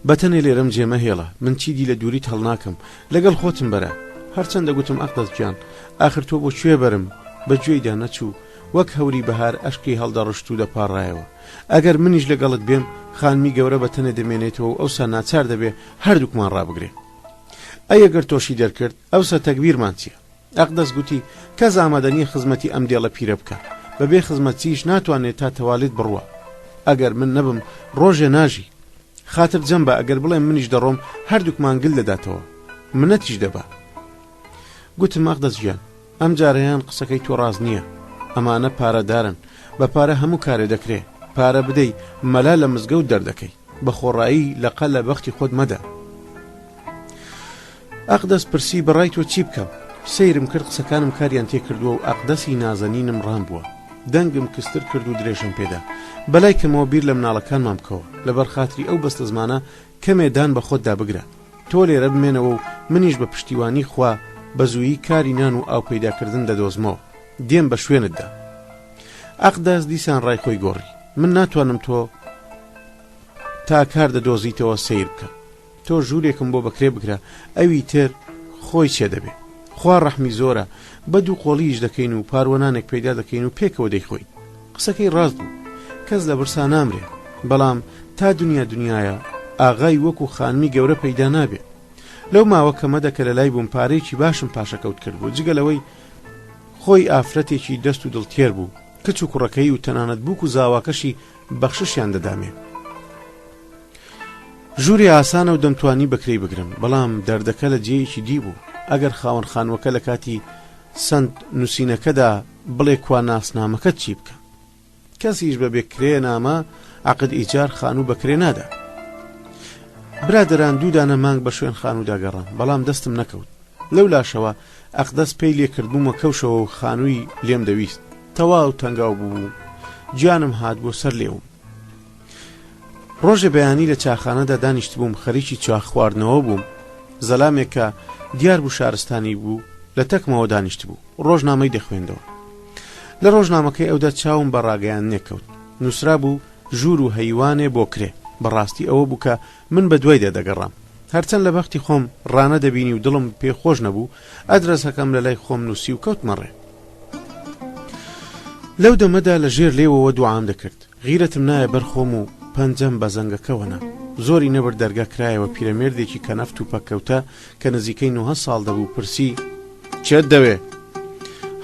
بەتەنێ لێرەم جێمە هێڵە من چیدی لە دووریت هەڵناکەم لەگەڵ خۆتم بەرە. هەرچەندە گوتم ئەقدەس گیان ئاخر تۆ بۆ کوێ بەرم بەگوێیدا نەچوو وەک هەوری بەهار ئەشکی هەڵدەڕشت و دەپاڕایەوە. ئەگەر منیش لەگەڵت بێم خانمی گەورە بەتەنێ دەمێنێتەوە و ئەوسا ناچار دەبێ هەردووکمان ڕابگرێ. ئەگەر تۆشی دەرکرد ئەوسا تەکبیرمان چییە؟ ئەقدەس گوتی کەس ئامادەنیە خزمەتی ئەم دێڵە پیرە بکە بەبێ خزمەتچیش ناتوانێت تا تەوالیت بڕوە. ئەگەر من نەبم ڕۆژێ ناژی خاتر جەمبە ئەگەر بڵێم منیش دەڕۆم هەردووکمان گل دەداتەوە منەتیش دەبا. گوتم ئەقدەس گیان ئەم جارەیان قسەکەی تۆ ڕاز نییە ئەمانە پارەدارن بە پارە هەموو کارێ دەکرێ پارە بدەی مەلا لە مزگەوت دەردەکەی بە خۆڕایی لەقە لە بەختی خۆت مەدە. ئەقدەس پرسی بەڕای تۆ چی بکەم؟ سەیرم کرد قسەکانم کاریان تێکردووە و ئەقدەسی نازەنینم ڕام بووە دەنگم کستر کرد و درێژم پێدا بەلای کەمەوە بیر لە مناڵەکانمان بکەوە لەبەر خاتری ئەو بەستە زمانە کەمێدان بە خۆتدا بگرە تۆ لێرە بمێنەوە و منیش بە پشتیوانی خوا بە زوویی کاری نان و ئاو پەیداکردن دەدۆزمەوە دێم بە شوێنتدا. ئەقدەس دیسان ڕای خۆی گۆڕی من ناتوانم تۆ تا کار دەدۆزیتەوە سیر بکە تۆ ژوورێکم بۆ بەکرێ بگرە ئەوی تر خۆی چێ دەبێ خوا ڕەحمی زۆرە بە دوو قۆڵیش دەکەین و پاروەنانێک پەیدا دەکەین و پێکەوە دەیخۆین. قسەکەی ڕاست بوو کەس لە برسا نامرێ بەڵام تا دنیایە ئاغای وەکو خانمی گەورە پەیدا نابێت. لەو ماوە کەمەدە کە لە لای بووم پارێکی باشم پاشەکەوت کرد بوو، جگەلەوەی خۆی ئافرەتێکی دەست و دڵتێر بوو، کچ و کوڕەکەی و تەنانەت بووک و زاواکەشی بەخششیان دەدامێ. ژووری ئاسانە و دەمتوانی بەکرێی بگرم، بەڵام دەردەکە لە جێیەکی دی بوو. ئەگەر خاوەن خانووەکە لە کاتی سند نووسینەکەدا بڵێ کوا ناسنامەکەت چی بکە، کەسیش بە بێکرێ نامە عقد ئیجار خانوو بەکرێ نادا. برادران دوودانە مانگ بە شوێن خانوودا گەڕام، بەڵام دەستم نەکەوت. لەو لاشەوە ئەقدەس پێی لێکردبوومە کەوشەوە و خانووی لێم دەویست. تەواو تەنگاو بوو، گیانم هات بۆ سەر لێوم. ڕۆژە بەیانی لە چاخانەدا دانیشت بووم، خەریکی چاخ خواردنەوە بووم. زەلامێک کە دیار بوو شارستانی بوو لە تەکمەوە دانیشت بوو، ڕۆژنامەی دەخوێندەوە. لە ڕۆژنامەکەی ئەودا چاوم بە ڕاگەیان نێکەوت، نووسرا بوو ژوور و هەیوانێ بۆ کرێ. بەڕاستی ئەوە بوو کە من بە دوای دەدەگەڕام، هەرچەند لە بەختی خۆم ڕانە دەبینی و دڵم پێخۆش نەبوو، ئەدرەسەکەم لە لای خۆم نووسی و کەوت مەڕێ. لەو دەمەدا لە ژێر لێوەوە دوعام دەکرد، غیرەتم نایە بەرخۆم و پەنجەم بە زەنگەکەوەنا. زۆری نەبەر دەرگا کرایەوە. پیرەمێردێکی کەنەفت و پەکەوتە کە نزیکەی 9 ساڵ دەبوو پرسی: چێت دەوێ؟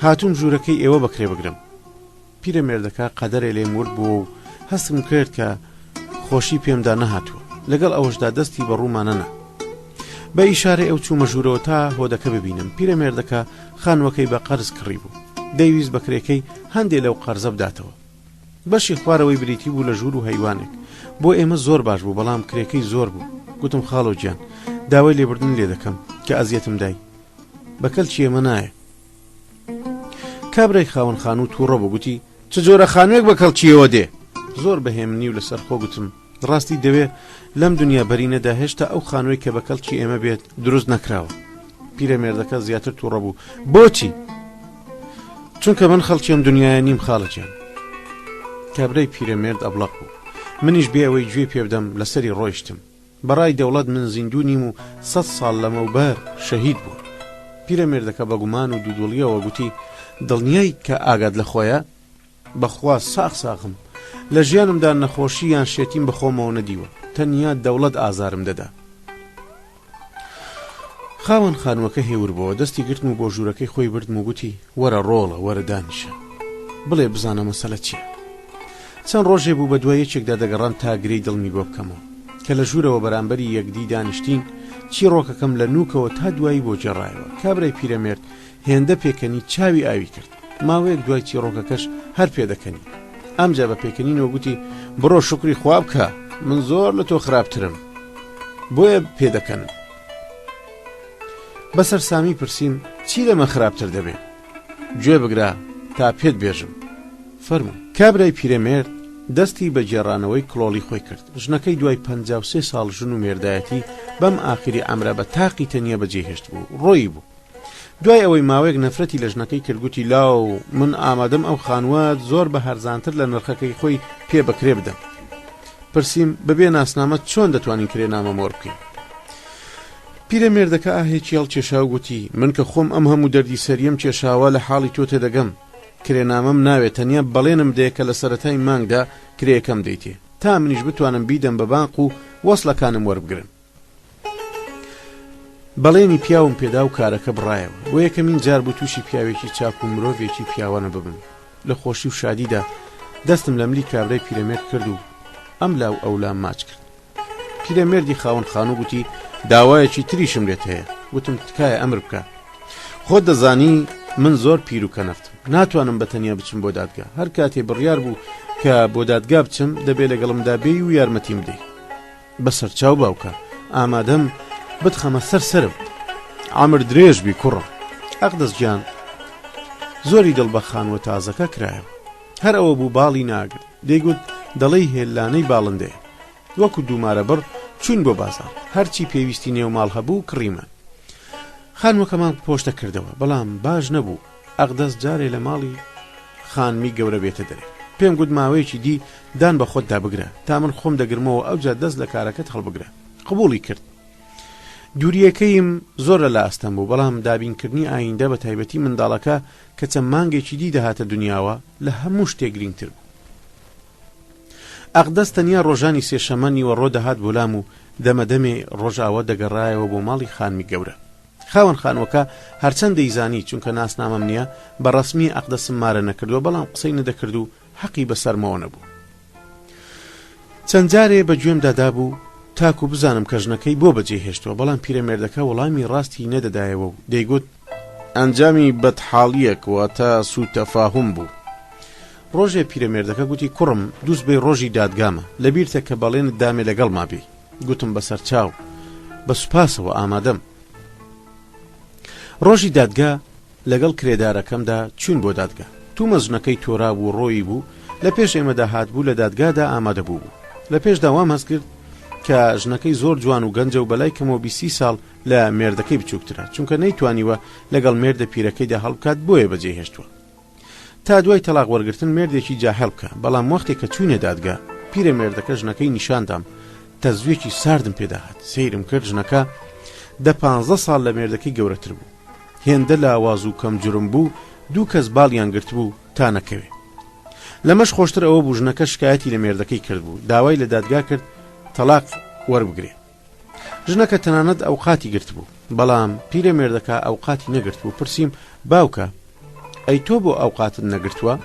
هاتووم ژوورەکەی ئێوە بەکرێ بگرم. پیرەمێردەکە قەدەرێ لێم ورد بووە و هەستم کرد کە خۆشی پێمدا نەهاتووە، لەگەڵ ئەوەشدا دەستی بە ڕوومانەنا. بە ئیشارە ئەو چوومە ژوورەوە تا هۆدەکە ببینم. پیرەمێردەکە خانوەکەی بە قەرز کڕی بوو، دەیویست بەکرێکەی هەندێک لەو قەرزە بداتەوە. بەشی خوارەوەی بریتی بوو لە ژوور و هەیوانێک. بۆ ئێمە زۆر باش بوو، بەڵام کرێکەی زۆر بوو. گوتم: خاڵۆ گیان، داوای لێبوردن لێ دەکەم کە ئەزیەتم دای، بەکەل چی ئێمە نایە. کابرای خاوەن خانوو تووڕە بوو، گوتی: چ جۆرە خانوێک بەکەڵ چیەوە دێ؟ زۆر بەهێمنی و لەسەر خۆ گوتم: ڕاستی دەوێ لەم دنیا بەرینەدا هێشتا ئەو خانووی کە بەکەڵکی ئێمە بێت دروست نەکراوە. پیرەمێردەکە زیاتر تووڕە بوو: بۆچی؟ چونکە من خەڵکیم دنیاە نیم خاڵەجیان. کابرای پیرەمێرد ئەبڵق بوو. منیش بێ ئەوەی گوێ پێ بدەم لەسەری ڕۆیشتم. بەڕای دەوڵەت من زیندوو نیم و 100 ساڵ لەمەوبەر شەهید بوو. پیرەمێردەکە بە گومان و دوودڵیەوە گوتی: دڵنیای کە ئاگات لە خۆیە؟ بەخوا ساخم لە ژیانمدا نەخۆشی یان شێتیم بەخۆمەوە نەدیوە، تەنیا دەوڵەت ئازارم دەدا. خاوەن خانووەکە هێور بووە، دەستی گرتم و بۆ ژوورەکەی خۆی بردم و گوتی: وەرە ڕۆڵە، وەرە دانیشە، بڵێ بزانە مەسەلە چییە. چەند ڕۆژێ بوو بە دوای یەکێکدا دەگەڕام تا گرەی دڵمی بۆ بکەمەوە. کە لە ژوورەوە بەرامبەری یەکدی دانیشتین، چیرۆکەکەم لە نووکەوە تا دوایی بۆ جێڕایەوە. کابرای پیرەمێرد هێندە پێکەنی چاوی ئاوی کرد. ماوەیەک دوای چیرۆکەکەش هەر پێدەکەنی. ئەمجا بە پێکەنینەوە گوتی: بڕۆ شکری خوا بکە، من زۆر لە تۆ خراپترم، بۆیە پێدەکەنم. بەسەر سامی پرسییم: چی لەمە خراپتر دەبێت؟ گوێ بگرا تا پێت بێژم. فەرموو. کابرای پیرەمێرد دەستی بە جێڕانەوەی کڵۆڵی خۆی کرد. ژنەکەی دوای 53 ساڵ ژن و مێردایەتی بەم ئاخری ئەمرە بە تاقی تەنیا بەجێهێشت بوو، ڕۆی بوو. دوای ئەوەی ماوەیەک نەفرەتی لە ژنەکەی کردگوتی: لاو من ئامادەم ئەو خانووە زۆر بە هەرزانتر لە نرخەکەی خۆی پێ بەکرێ بدەم. پرسییم: بەبێ ناسنامە چۆن دەتوانین کرێنامە مۆر بکەین؟ پیرەمێردەکە ئاهێکی هەڵکێشا و گوتی: من کە خۆم ئەم هەموو دەردی سەریم کێشاوە لە حاڵی تۆ تێدەگەم، کرێنامەم ناوێت، تەنیا بەڵێنم دەیە کە لە سەرەتای مانگدا کرێیەکەم دەیتێ، تا منیش بتوانم بیدەم بە بانق و وەسڵەکانم وەربگرن. بەڵێنی پیاوم پێدا و کارەکە بڕایەوە. و یەکەمین جار بوو تووشی پیاوێکی چاک و مرۆڤێکی پیاوانە ببم. لە خۆشی و شادیدا دەستم لە ملی کابرای پیرەمێرد کرد و ئەم لاو ئەولام ماچ کرد. پیرەمێردی خاوەن خانوو گوتی: داوایەکی تریشم لێت هەیە. وتم: تکایە ئەمر بکە، خۆت دەزانی من زۆر پیر و کەنەفتم، ناتوانم بەتەنیا بچم بۆ دادگا. هەر کاتێ بڕیار بوو کە بۆ دادگا بچم دەبێت لەگەڵمدا بێی و یارمەتیم بدەی. بەسەر چاو باوکە، ئامادەم بتخەمە سەرسرم، ئامر درێژ بی کوڕم. ئەقدەس گیان زۆری دڵ بە خانوە تازەکە کرایەوە. هەر ئەوە بوو باڵی ناگرت، دەیگوت دەڵی هێلانەی باڵندەیە. وەکو دوومارە بڕ چوون بۆ بازار، هەرچی پێویستی نێو ماڵ هەبوو کڕیمان. خانوەکەمان پۆشتە کردەوە، بەڵام باش نەبوو. ئەقدەس جارێ لە ماڵی خانمی گەورە بێتە دەرێ. پێم گوت ماوەیەکی دی دان بە خۆتدا بگرە تا من خۆم دەگرمەوە، ئەوجا دەست لە کارەکەت هەڵبگرە. قبوڵی کرد. دووریەکەیم زۆر لە ئاستەم بوو، بەڵام دابینکردنی ئایندە بە تایبەتی منداڵەکە کە چەند مانگێکی دی دەهاتە دنیاوە لە هەموو شتێک گرنگتر بوو. ئەقدەس تەنیا ڕۆژانی سێشەممە نیوەڕۆ دەهات بۆ لام و دەمەدەمێ ڕۆژاوە دەگەڕایەوە بۆ ماڵی خانمی گەورە. خاوەن خانوەکە هەرچەند دەیزانی چونکە ناسنامەم نییە بە ڕەسمی ئەقدەسم مارە نەکردووە، بەڵام قسەی نەدەکرد و حەقی بەسەرمەوە نەبوو. چەند جارێ بە گوێم دادا بوو تاکو بزانم کە ژنەکەی بۆ بەجێ هێشتووە، بەڵام پیرەمێردەکە وەڵامی ڕاستی نەدەدایەوە و دەیگوت ئەنجامی بەدحاڵیەک واتە سوتەفاهم بوو. ڕۆژێ پیرەمێردەکە گوتی کوڕم دووست بێ ڕۆژی دادگامە، لەبیرتە کە بەڵێنت دامێ لەگەڵ مابێ. گوتم بەسەر چاو، بە سوپاسەوە ئامادەم. ڕۆژی دادگا لەگەڵ کرێدارەکەمدا چوون بۆ دادگا. تومە ژنەکەی تۆرا بوو ڕۆیی بوو، لە پێش ئێمەدا هات بوو لە دادگادا ئامادە بوو. لە پێشدا وام هەست کرد کە ژنەکەی زۆر جوان و گەنجە و بەلای کەمەوە 20 ساڵ لە مێردەکەی بچووکترا، چونکە نەیتوانیوە لەگەڵ مێردە پیرەکەیدا هەڵبکات بۆیە بەجێ هێشتووە. تا دوای تەلاق وەرگرتن مێردێکی جاهێڵ بکە، بەڵام وەختێک کە چوونە دادگا پیرەمێردەکە ژنەکەی نیشاندام، تەزوێکی ساردم پێداهات. سەیرم کرد ژنەکە 15 ساڵ لە مێردەکەی گەورەتر بوو، هێندە لە ئاواز و کەم جرم بوو، دوو کەس باڵیان گرت بوو تا نەکەوێ. لەمەش خۆشتر ئەوە بوو ژنەکە شکایەتی لە مێردەکەی کرد بوو، داوای لە دادگا کرد تەلاق وەربگرێ. ژنەکە تەنانەت ئەوقاتی گرت بوو، بەڵام پیرەمێردەکە ئەوقاتی نەگرت بوو. پرسییم باوکە ئەی تۆ بۆ ئەوقاتت نەگرتووە؟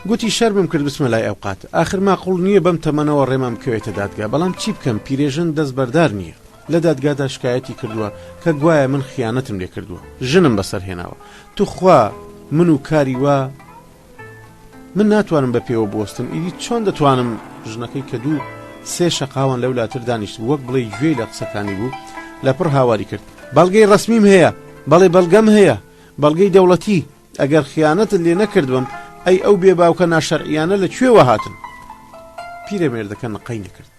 گوتی شەرمم کرد بچمە لای ئەوقات، ئاخر ماقوڵ نییە بەم تەمەنەوە ڕێمام کەوێتە دادگا، بەڵام چی بکەم پیرێژن دەست بەردار نییە. لە دادگادا شکایەتی کردووە کە گوایە من خیانەتم لێ کردووە، ژنم بەسەر هێناوە. توخوا من و کاری وە من ناتوانم بە پێوە بوەستم. ئیدی چۆن دەتوانم؟ ژنەکەی کە دوو سێ شەقاوان لەولاتر دانیشت وەک بڵێ گوێی لە قسەکانی بوو لە پڕ هاواری کرد. بەڵگەی ڕەسمیم هەیە، بەڵێ بەڵگەم هەیە، بەڵگەی دەوڵەتی. ئەگەر خیانەتت لێ نەکردوم ئەی ئەو بێ باوکە ناشەرعیانە لەکوێوە هاتن؟ پیرەمێردەکە نەقەی نەکرد.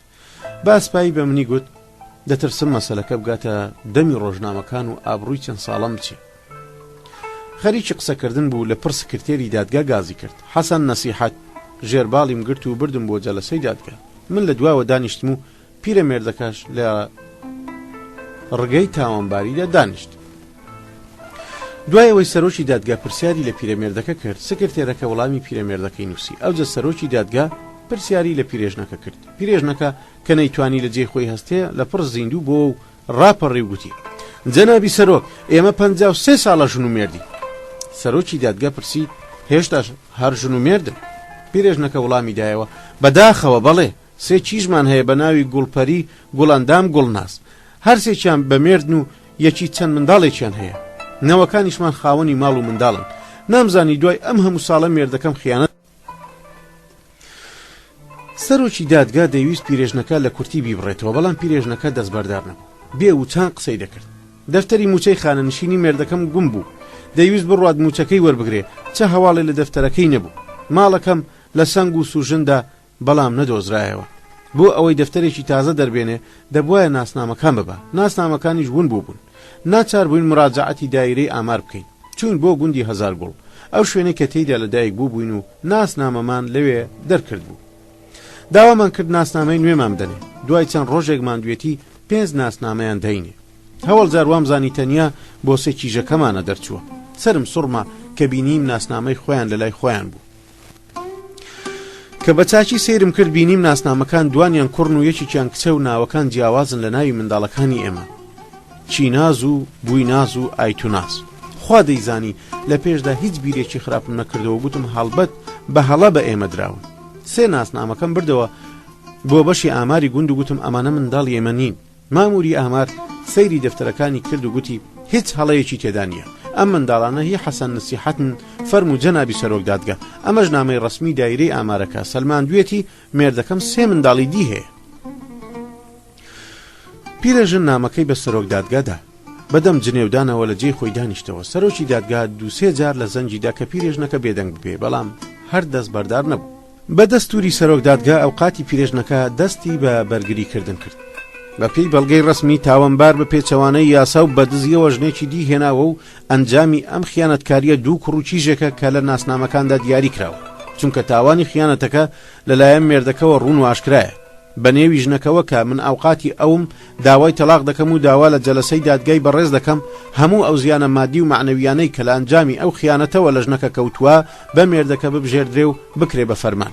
باسپایی بە منی گوت دەترسم مەسەلەکە بگاتە دەمی ڕۆژنامەکان و ئابڕووی چەند ساڵەم بچێ. خەریکی قسەکردن بوو، لە پڕ سکرتێری دادگا گازی کرد. حەسەن نەسیحەت ژێرباڵیم گرت و بردم بۆ جەلەسەی دادگا. من لە دواوە دانیشتم و پیرەمێردەکەش لە ڕگەی تاوانباریدا دانیشت. دوایەوەی سەرۆکی دادگا پرسیاری لە پیرەمێردەکە کرد. سکرتێرەکە وەڵامی پیرەمێردەکەی نووسی. ئەوجە سەرۆکی دادگا پرسیاری لە پیرێژنەکە کرد. پیرێژنەکە کە نەیتوانی لە جێ خۆی هەستێ لە پڕ زیندوو بۆ و ڕاپەڕی گوتی جەنابی سەرۆک ئێمە 53 ساڵە ژن و مێردی. سەرۆکی دادگا پرسی هێشتا هەر ژن و مێردن؟ پیرێژنەکە وەڵامی دایەوە بەداخەوە بەڵێ، سێ چیژمان هەیە بە ناوی گوڵپەری، گوڵەندام، گوڵناس. هەر سێکیان بە مێردن و یەکی چەند منداڵێکیان هەیە. نەوەکانیشمان خاوەنی ماڵ و منداڵن. نامزانی دوای ئەم هەموو ساڵە مێردەکەم خیانەت. سەرۆکی دادگا دەیویست پیرێژنەکە لە کورتی بیبڕێتەوە، بەڵام پیرێژنەکە دەستبەردار نەبوو. بێ و چان قسەی دەکرد. دەفتەری موچەی خانەنشینی مێردەکەم گوم بوو، دەیویست بڕوات موچەکەی وەربگرێ، چه هەواڵێ لە دەفتەرەکەی نەبوو. ماڵەکەم لە سەنگ و سوژندا بەڵام نەدۆزرایەوە. بۆ ئەوەی دەفتەرێکی تازە دەربێنێ دەبوایە ناسنامەکان ببە، ناسنامەکانیش ون بوون. ناچار بووین مراجعەتی دایرەی ئامار بکەین، چوون بۆ گوندی هەزار گوڵ، ئەو شوێنەی کە تێیدا لەدایک بوو بووین و ناسنامەمان لەوێ دەرکرد بوو. داوامان کرد ناسنامەی نوێمان بدەنێ. دوای چەند ڕۆژێکمان دوێتی 5 ناسنامەیان دەینێ. هەوڵجار وامزانی تەنیا بۆ سێ کیژەکەمانە دەرچووە. سرم سوڕما کە بینیم ناسنامەی خۆیان لەلای خۆیان بوو. کە بە چاچی سیرم کرد بینیم ناسنامەکان دوانیان کوڕن و یەکێکیان کچە و ناوەکان جیاوازن لە ناوی منداڵەکانی ئێمە، چیناز و بوویناز و ئایتوناز. خوا دەیزانی لە پێشدا هیچ بیرێکی خراپم نەکردەوە. گوتم هەڵبەت بە هەڵە بە ئێمە دراون. سێ ناسنامەکەم بردەوە بۆ بەشی ئاماری گوند و گوتم ئەمانە منداڵ ئێمە نین. ماموری ئامار سەیری دەفتەرەکانی کرد و گوتی هیچ هەڵەیەکی تێدا نییە. ئەم منداڵانە هی حەسەن نسیحەتن فەرموو جەنابی سەرۆک دادگا. ئەمەش نامەی ڕەسمی دایرەی ئامارەکە. سەلمان دوێتی مێردەکەم 3 منداڵی دی هەیە. پیرەژن نامەکەی بە سەرۆک دادگادا. بەدەم جنێودانەوە لە جێی خۆی دانیشتەوە. سەرۆکی دادگا 2-3 جار لە زەنجیدا کە پیرێژنەکە بێدەنگ ببێ، بەڵام هەر دەست بەردار نەبوو. بە دەستوری سەرۆک دادگا ئەوقاتی پیرێژنەکە دەستی بە بەرگری کردن کرد. بە پێی بەڵگەی ڕەسمی تاوانبار بە پێچەوانەی یاسا و بەدزیەوە ژنێکی دی هێناوە و ئەنجامی ئەم خیانەتکاریە 2 کوڕ و چیژێکە کە لە ناسنامەکاندا دیاری کراوە، چونکە تاوانی خیانەتەکە لەلایەن مێردەکەەوە ڕوون و ئاشکرایە. بە نێوی ژنەکەوە کە من ئەوقاتی ئەوم داوای تەلاق دەکەم و داوا لە جەلەسەی دادگای بەڕێز دەکەم، هەموو ئەو زیانە مادی و معنەویانەی کە لە ئەنجامی ئەو خیانەتەوە لە ژنەکە کەوتووە بە مێردەکە ببژێردرێ و بکرێ بە فەرمان.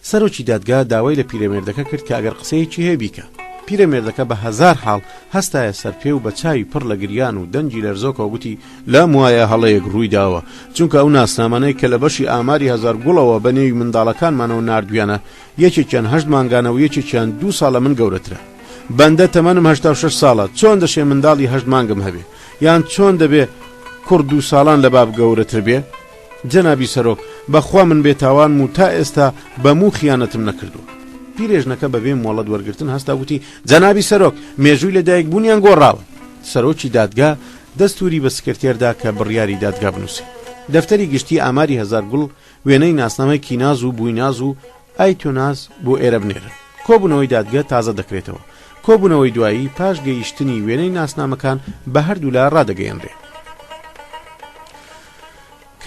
سەرۆکی دادگا داوای لە پیرەمێردەکە کرد کە ئەگەر قسەیەکی هەیە بیکە. پیرەمێردەکە بە هەزار حاڵ هەستایە سەرپێ و بە چاوی پڕ لە گریان و دەنجی لەرزۆکەوە گوتی لام وایە هەڵەیەک ڕووی داوە، چونکە ئەو ناسنامانەی کە لە بەشی ئاماری هەزار گوڵەوە بە نێوی منداڵەکانمانەوە نردویانە، یەکێکیان 8 مانگانە و یەکێکیان 2 ساڵە من گەورەترە. بەندە تەمەنم 86 ساڵە، چۆن دەشێ منداڵی 8 مانگم هەبێ؟ یان چۆن دەبێ کوڕ 2 ساڵان لە باب گەورەتر بێ؟ جەنابی سەرۆک، بەخوا من بێتاوانم و تا ئێستا بەموو خیانەتم نەکردووە. پیرێژنەکە بەبێ مۆڵەت وەرگرتن هەستا وتی جەنابی سەرۆک، مێژووی لەدایک بوونیان گۆڕاوە. سەرۆکی دادگا دەستوری بە سکرتێردا کە بڕیاری دادگا بنووسێ. دەفتەری گشتی ئاماری هەزار گوڵ وێنەی ناسنامەی کیناز و بوویناز و ئایتۆناز بۆ ئێرە بنێرن. کۆبوونەوەی دادگا تازە دەکرێتەوە. کۆبوونەوەی دوایی پاش گەیشتنی وێنەی ناسنامەکان بە هەردوو لا ڕادەگەیەنرێ.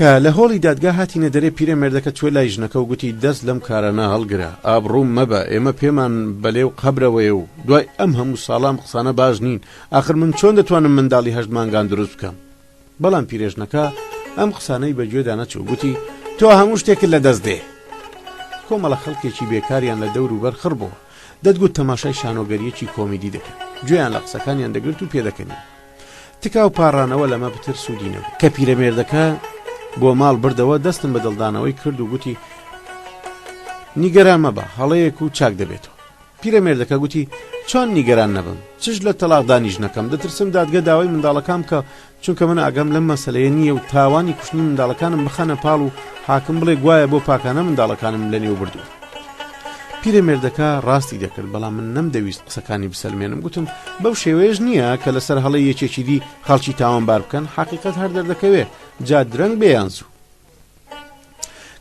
کە لە هۆڵی دادگا هاتینە دەرێ پیرەمێردەکە توێ لای ژنەکە و گوتی دەست لەم کارانە هەڵگرە، ئابڕووم مەبە، ئێمە پێمان بەلێو قەبرەوەیە و دوای ئەم هەموو ساڵام قسانە باش نین، ئاخر من چۆن دەتوانم منداڵی 8 مانگان دروست بکەم؟ بەڵام پیرێژنەکە ئەم قسانەی بەگوێدا نەچوو، گوتی تۆ هەموو شتێکت لە دەست دێ. کۆمەڵە خەڵکێکی بێکاریان لە دەور و بەر خڕ بووە، دەتگوت تەماشای شانۆگەریەکی کۆمیدی دەکەن، گوێیان لە قسەکانیان دەگرت و پێدەکەنی. تکا و پاڕانەوە لەمە بتر سوودینەوە. کە پیرەمێردەکە بۆ ماڵ بردەوە دەستم بە دڵدانەوەی کرد و گوتی نیگەران مەبە، هەڵەیەک و چاک دەبێتەوە. پیرەمێردەکە گوتی چۆن نیگەران نەبم؟ چش لە تەلاقدانیش نەکەم، دەترسم دادگە داوای منداڵەکەم کە چونکە من ئاگەم لەم مەسەلەیە نییە و تاوانی کوشتنی منداڵەکانم بخەنە پاڵ و حاکم بڵێ گوایە بۆ پاکانە منداڵەکانم لە نێو بردووە. پیرەمێردەکە ڕاستی دەکرد، بەڵام من نەمدەویست قسەکانی بسەلمێنم. گوتم بەو شێوەیەش نییە کە لەسەر هەڵەی یەکێکی دی خەڵکی تاوانبار بکەن، حەقیقەت هەر دەردەکەوێ، جا درەنگ بێیان سوو.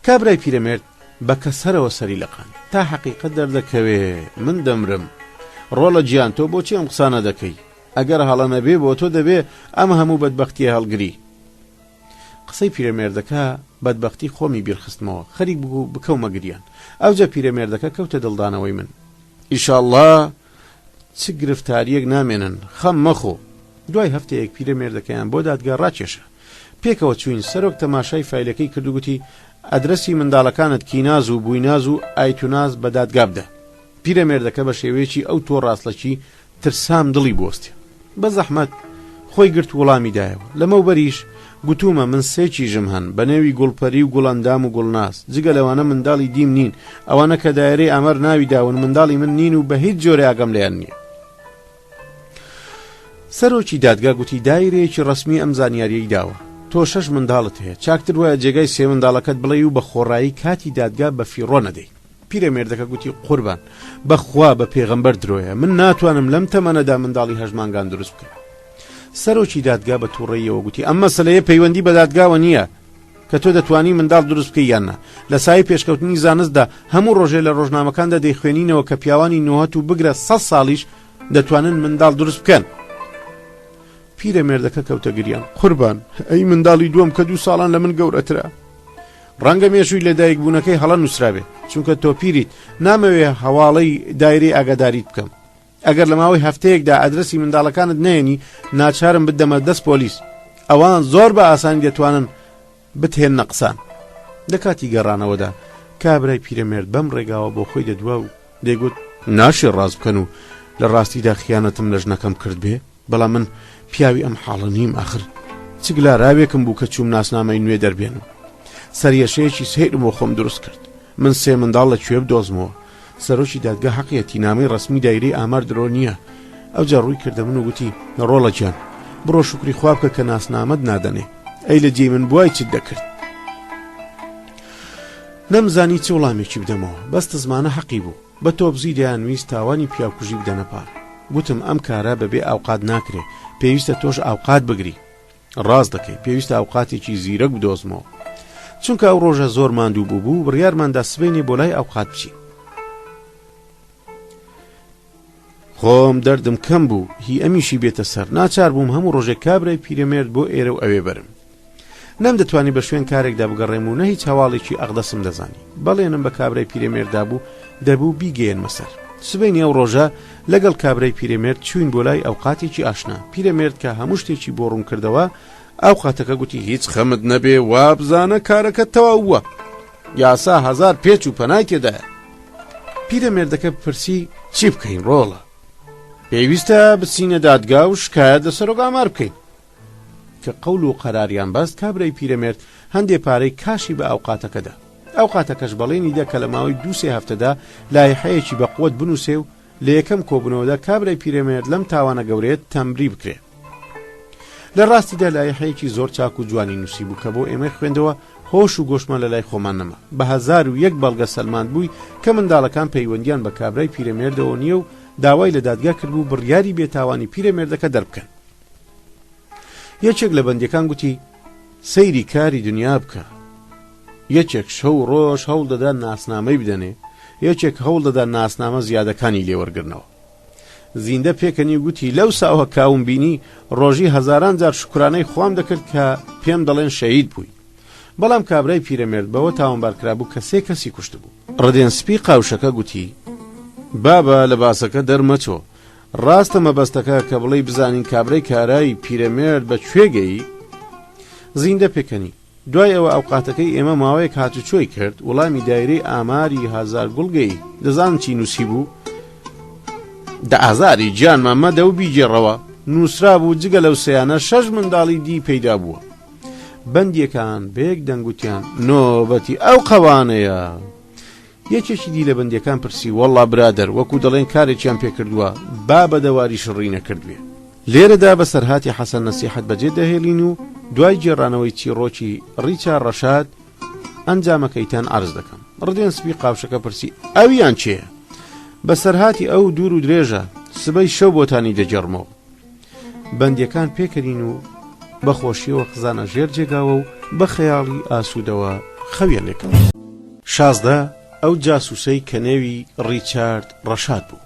کابرای پیرەمێرد بە کەسەرەوە سەری لەقان، تا حەقیقەت دەردەکەوێ، من دەمرم. ڕۆڵە گیان تۆ بۆچی ئەم قسانە دەکەی؟ ئەگەر هەڵە نەبێ بۆ تۆ دەبێ ئەم هەموو بەدبەختیە هەڵگری. قسەی پیرەمێردەکە بەدبەختی خۆمی بیرخستمەوە، خەریک بوو بکەومە گریان. ئەوجا پیرەمێردەکە کەوتە دڵدانەوەی من، ئیشاڵڵا چ گرفتاریەک نامێنن، خەم مەخۆ. دوای هەفتەیەک پیرەمێردەکەیان بۆ دادگا ڕاکێشە. پێکەوە چوین، سەرۆک تەماشای فایلەکەی کرد و گوتی ئەدرەسی منداڵەکانت کیناز و بوویناز و ئایتوناز بە دادگا بدە. پیرەمێردەکە بە شێوەیەکی ئەو تۆ ڕاستلەکی ترسام دڵی بۆستێ. بە زەحمەت خۆی گرت وەڵامی دایەوە. لەمەوبەریش گوتومە من 3 چیژم هەن، بە نێوی گوڵپەری و گوڵەندام و گوڵناس، جگە لەوانە منداڵی دیم نین، ئەوانە کە دایرەی ئەمەر ناوی داون منداڵی من نین و بە هیچ جۆرە ئاگەم لێیان نییە. سەرۆکی دادگا گوتی دایرەیەکی ڕسمی ئەم زانیاریەی داوە، تۆ 6 منداڵت هەیە، چاکتر وایە جێگای 3 منداڵەکەت بڵێ و بە خۆڕایی کاتی دادگا بە فیڕۆ نەدەی. پیرەمێردەکە گوتی قوربان بەخوا بە پێغەمبەر درۆیە، من ناتوانم لەم تەمەنەدا منداڵی 8 مانگان دروست بکەم. سەرۆکی دادگا بە تووڕەیەوە گوتی ئەم مەسەلەیە پەیوەندی بە دادگاوە نییە کە تۆ دەتوانی منداڵ دروست بکەی یان نا. لە سای پێشکەوتنی زانستدا هەموو ڕۆژێ لە ڕۆژنامەکاندا دەیخوێنینەوە کە پیاوانی نۆهەت و بگرە 100 ساڵیش دەتوانن منداڵ دروست بکەن. پیرەمێردەکە کەوتە گریان، قوربان ئەی منداڵی دووەم کە 2 ساڵان لە من گەورەترە. ڕەنگە مێژووی لە دایک بوونەکەی هەڵە نووسرابێ، چونکە تۆ پیریت، نامەوێ هەواڵەی دایرەی ئاگاداریت بکەم. ئەگەر لە ماوەی هەفتەیەکدا ئەدرەسی منداڵەکانت نەیەنی ناچارم بدەمە دەست پۆلیس. ئەوان زۆر بە ئاسانی دەتوانن بتهێنە قسان. لە کاتی گەڕانەوەدا کابرای پیرەمێرد بەم ڕێگاوە بۆ خۆی دەدوا و دەیگوت ناشێ ڕاز بکەن و لە ڕاستیدا خیانەتم لە ژنەکەم کرد بێ، بەڵام من پیاوی ئەم حاڵە نیم. ئاخر چگلا راوێکم بوو کە چوم ناسنامەی نوێ دەربێنم. سەریەشەیەکی سێرم بۆ خۆم دروست کرد. من 3 منداڵ لەکوێ بدۆزمەوە. سەرۆکی دادگا حەقیەتی نامەی ڕسمی دایرەی ئامار درۆ نییە. ئەوجا ڕووی کردە من و گوتی ڕۆڵە گیان بڕۆ شکری خوا بکە کە ناسنامەت نادەنێ، ئەی لە جێی من بوای چت دەکرد. نەمزانی چ وەڵامێکی بدەمەوە، بەستە زمانە حەقی بوو. بە تۆبزی دەیانویست تاوانی پیاکوژی بدەنە پار. گوتم ئەم کارە بەبێ ئاوقات ناکرێ، پێویستە تۆش ئاوقات بگری. ڕاست دەکەی، پێویستە ئاوقاتێکی زیرەک بدۆزمەوە، چونکە ئەو ڕۆژە زۆر ماندوو بوو بڕیارماندا سبەینێ بۆ لای ئاوقات بچین. خۆم دەردم کەم بوو، هی ئەمیشی بێتە سەر، ناچار بووم هەموو ڕۆژێک کابرای پیرەمێرد بۆ ئێرە و ئەوێ بەرم. نەم دەتوانی بە شوێن کارێکدا بگەڕێم و نە هیچ هەواڵێکی ئەقدەسم دەزانی. بەڵێنم بە کابرای پیرەمێرددا بوو دەبوو بیگەێنمە سەر. سبەینی ئەو ڕۆژە لەگەڵ کابرای پیرەمێرد چوین بۆ لای ئەوقاتێکی ئاشنا. پیرەمێرد کە هەموو شتێکی بۆ ڕوون کردەوە، ئەوقاتەکە گوتی هیچ خەمت نەبێ، وا بزانە کارەکەت تەواو ووە، یاسا 1000 پێچ و پەنای تێدایە. پیرەمێردەکە پرسی چی بکەین ڕۆڵە؟ پێویستە بچینە دادگا و شکایەت لە سەرۆگامار بکەین. کە قەول و قەراریان بەست کابرای پیرەمێرد هەندێک پارەی کاشی بە ئەوقاتەکەدا. ئەوقاتەکەش بەڵێنی دا کە لە ماوەی 2-3 هەفتەدا لایحەیەکی بە قووەت بنووسێ و لە یەکەم کۆبوونەوەدا کابرای پیرەمێرد لەم تاوانە گەورەیەت تەمبری بکرێ. لە ڕاستیدا لایحەیەکی زۆر چاک و جوانی نووسی بوو کە بۆ ئێمە خوێندەوە هۆش و گۆشمان لە لای خۆمان نەما. بە 1001 بەڵگە سەلمان بووی کە منداڵەکان پەیوەندیان بە کابرای پیرەمێردەوە نییە و داوای لە دادگا کردبوو بڕیاری بێتاوانی پیرەمێردەکە دەربکەن. یەکێک لە بەندیەکان گوتی سەیری کاری دنیا بکە. یەکێک شەو ڕۆژ هەوڵ دەدا ناسنامەی بدەنێ، یەکێک هەوڵ دەدا ناسنامە زیادەکانی لێوەرگرنەوە. زیندە پێکەنی گوتی لەو ساوە کاوم بینی ڕۆژی هەزاران جار شکرانەی خۆم دەکرد کە پێم دەڵێن شەهید بووی. بەڵام کابرای پیرەمێرد بەوە تاوانبارکرا بوو کە 3 کەسی کوشت بوو. ڕدێنسپی قاوشەکە گوتی بابە لە باسەکە دەرمەچۆ، ڕاستە مەبەستەکە کە بڵێ بزانین کابرای کارایی پیرەمێرد بە کوێگەی. زیندە پێکەنی دوای ئەوە ئەوقاتەکەی ئێمە ماوەیەک هاتوچۆی کرد وەڵامی دایرەی ئاماری هازار گوڵگەی دەزانن چی نووسی بوو؟ دە ئازاری گیانمان مەدە و بیگێڕەوە نووسرا بوو جگە لەو سەیانە 6 منداڵی دی پەیدا بووە. بەندیەکان بەیەک دەنگوتیان نۆبەتی ئەو قەوانەیە. یەکێکی دی لە بەندیەکان پرسی وەڵڵا برادەر وەکو دەڵێن کارێکیان پێکردووە با بە دەواری شڕی نەکردوێ. لێرەدا بە سەرهاتی حەسەن نەسیحەت بەجێ دەهێڵین و دوای گێڕانەوەی چیرۆکی ڕیچارد ڕەشاد ئەنجامەکەیتان عەرز دەکەم. ڕدێنسپی قاوشەکە پرسی ئەویان چێە؟ بە سەرهاتی ئەو دوور و درێژە سبەی شەو بۆتانی دەجەڕمەوە. بەندیەکان پێکەرین و بەخۆشیەوە خزانە ژێر جێگاوە و بە خەیاڵی ئاسوودەوە خەویە لێکەوە. 16 ئەو جاسوسەی کە نێوی ڕیچارد ڕەشاد بوو.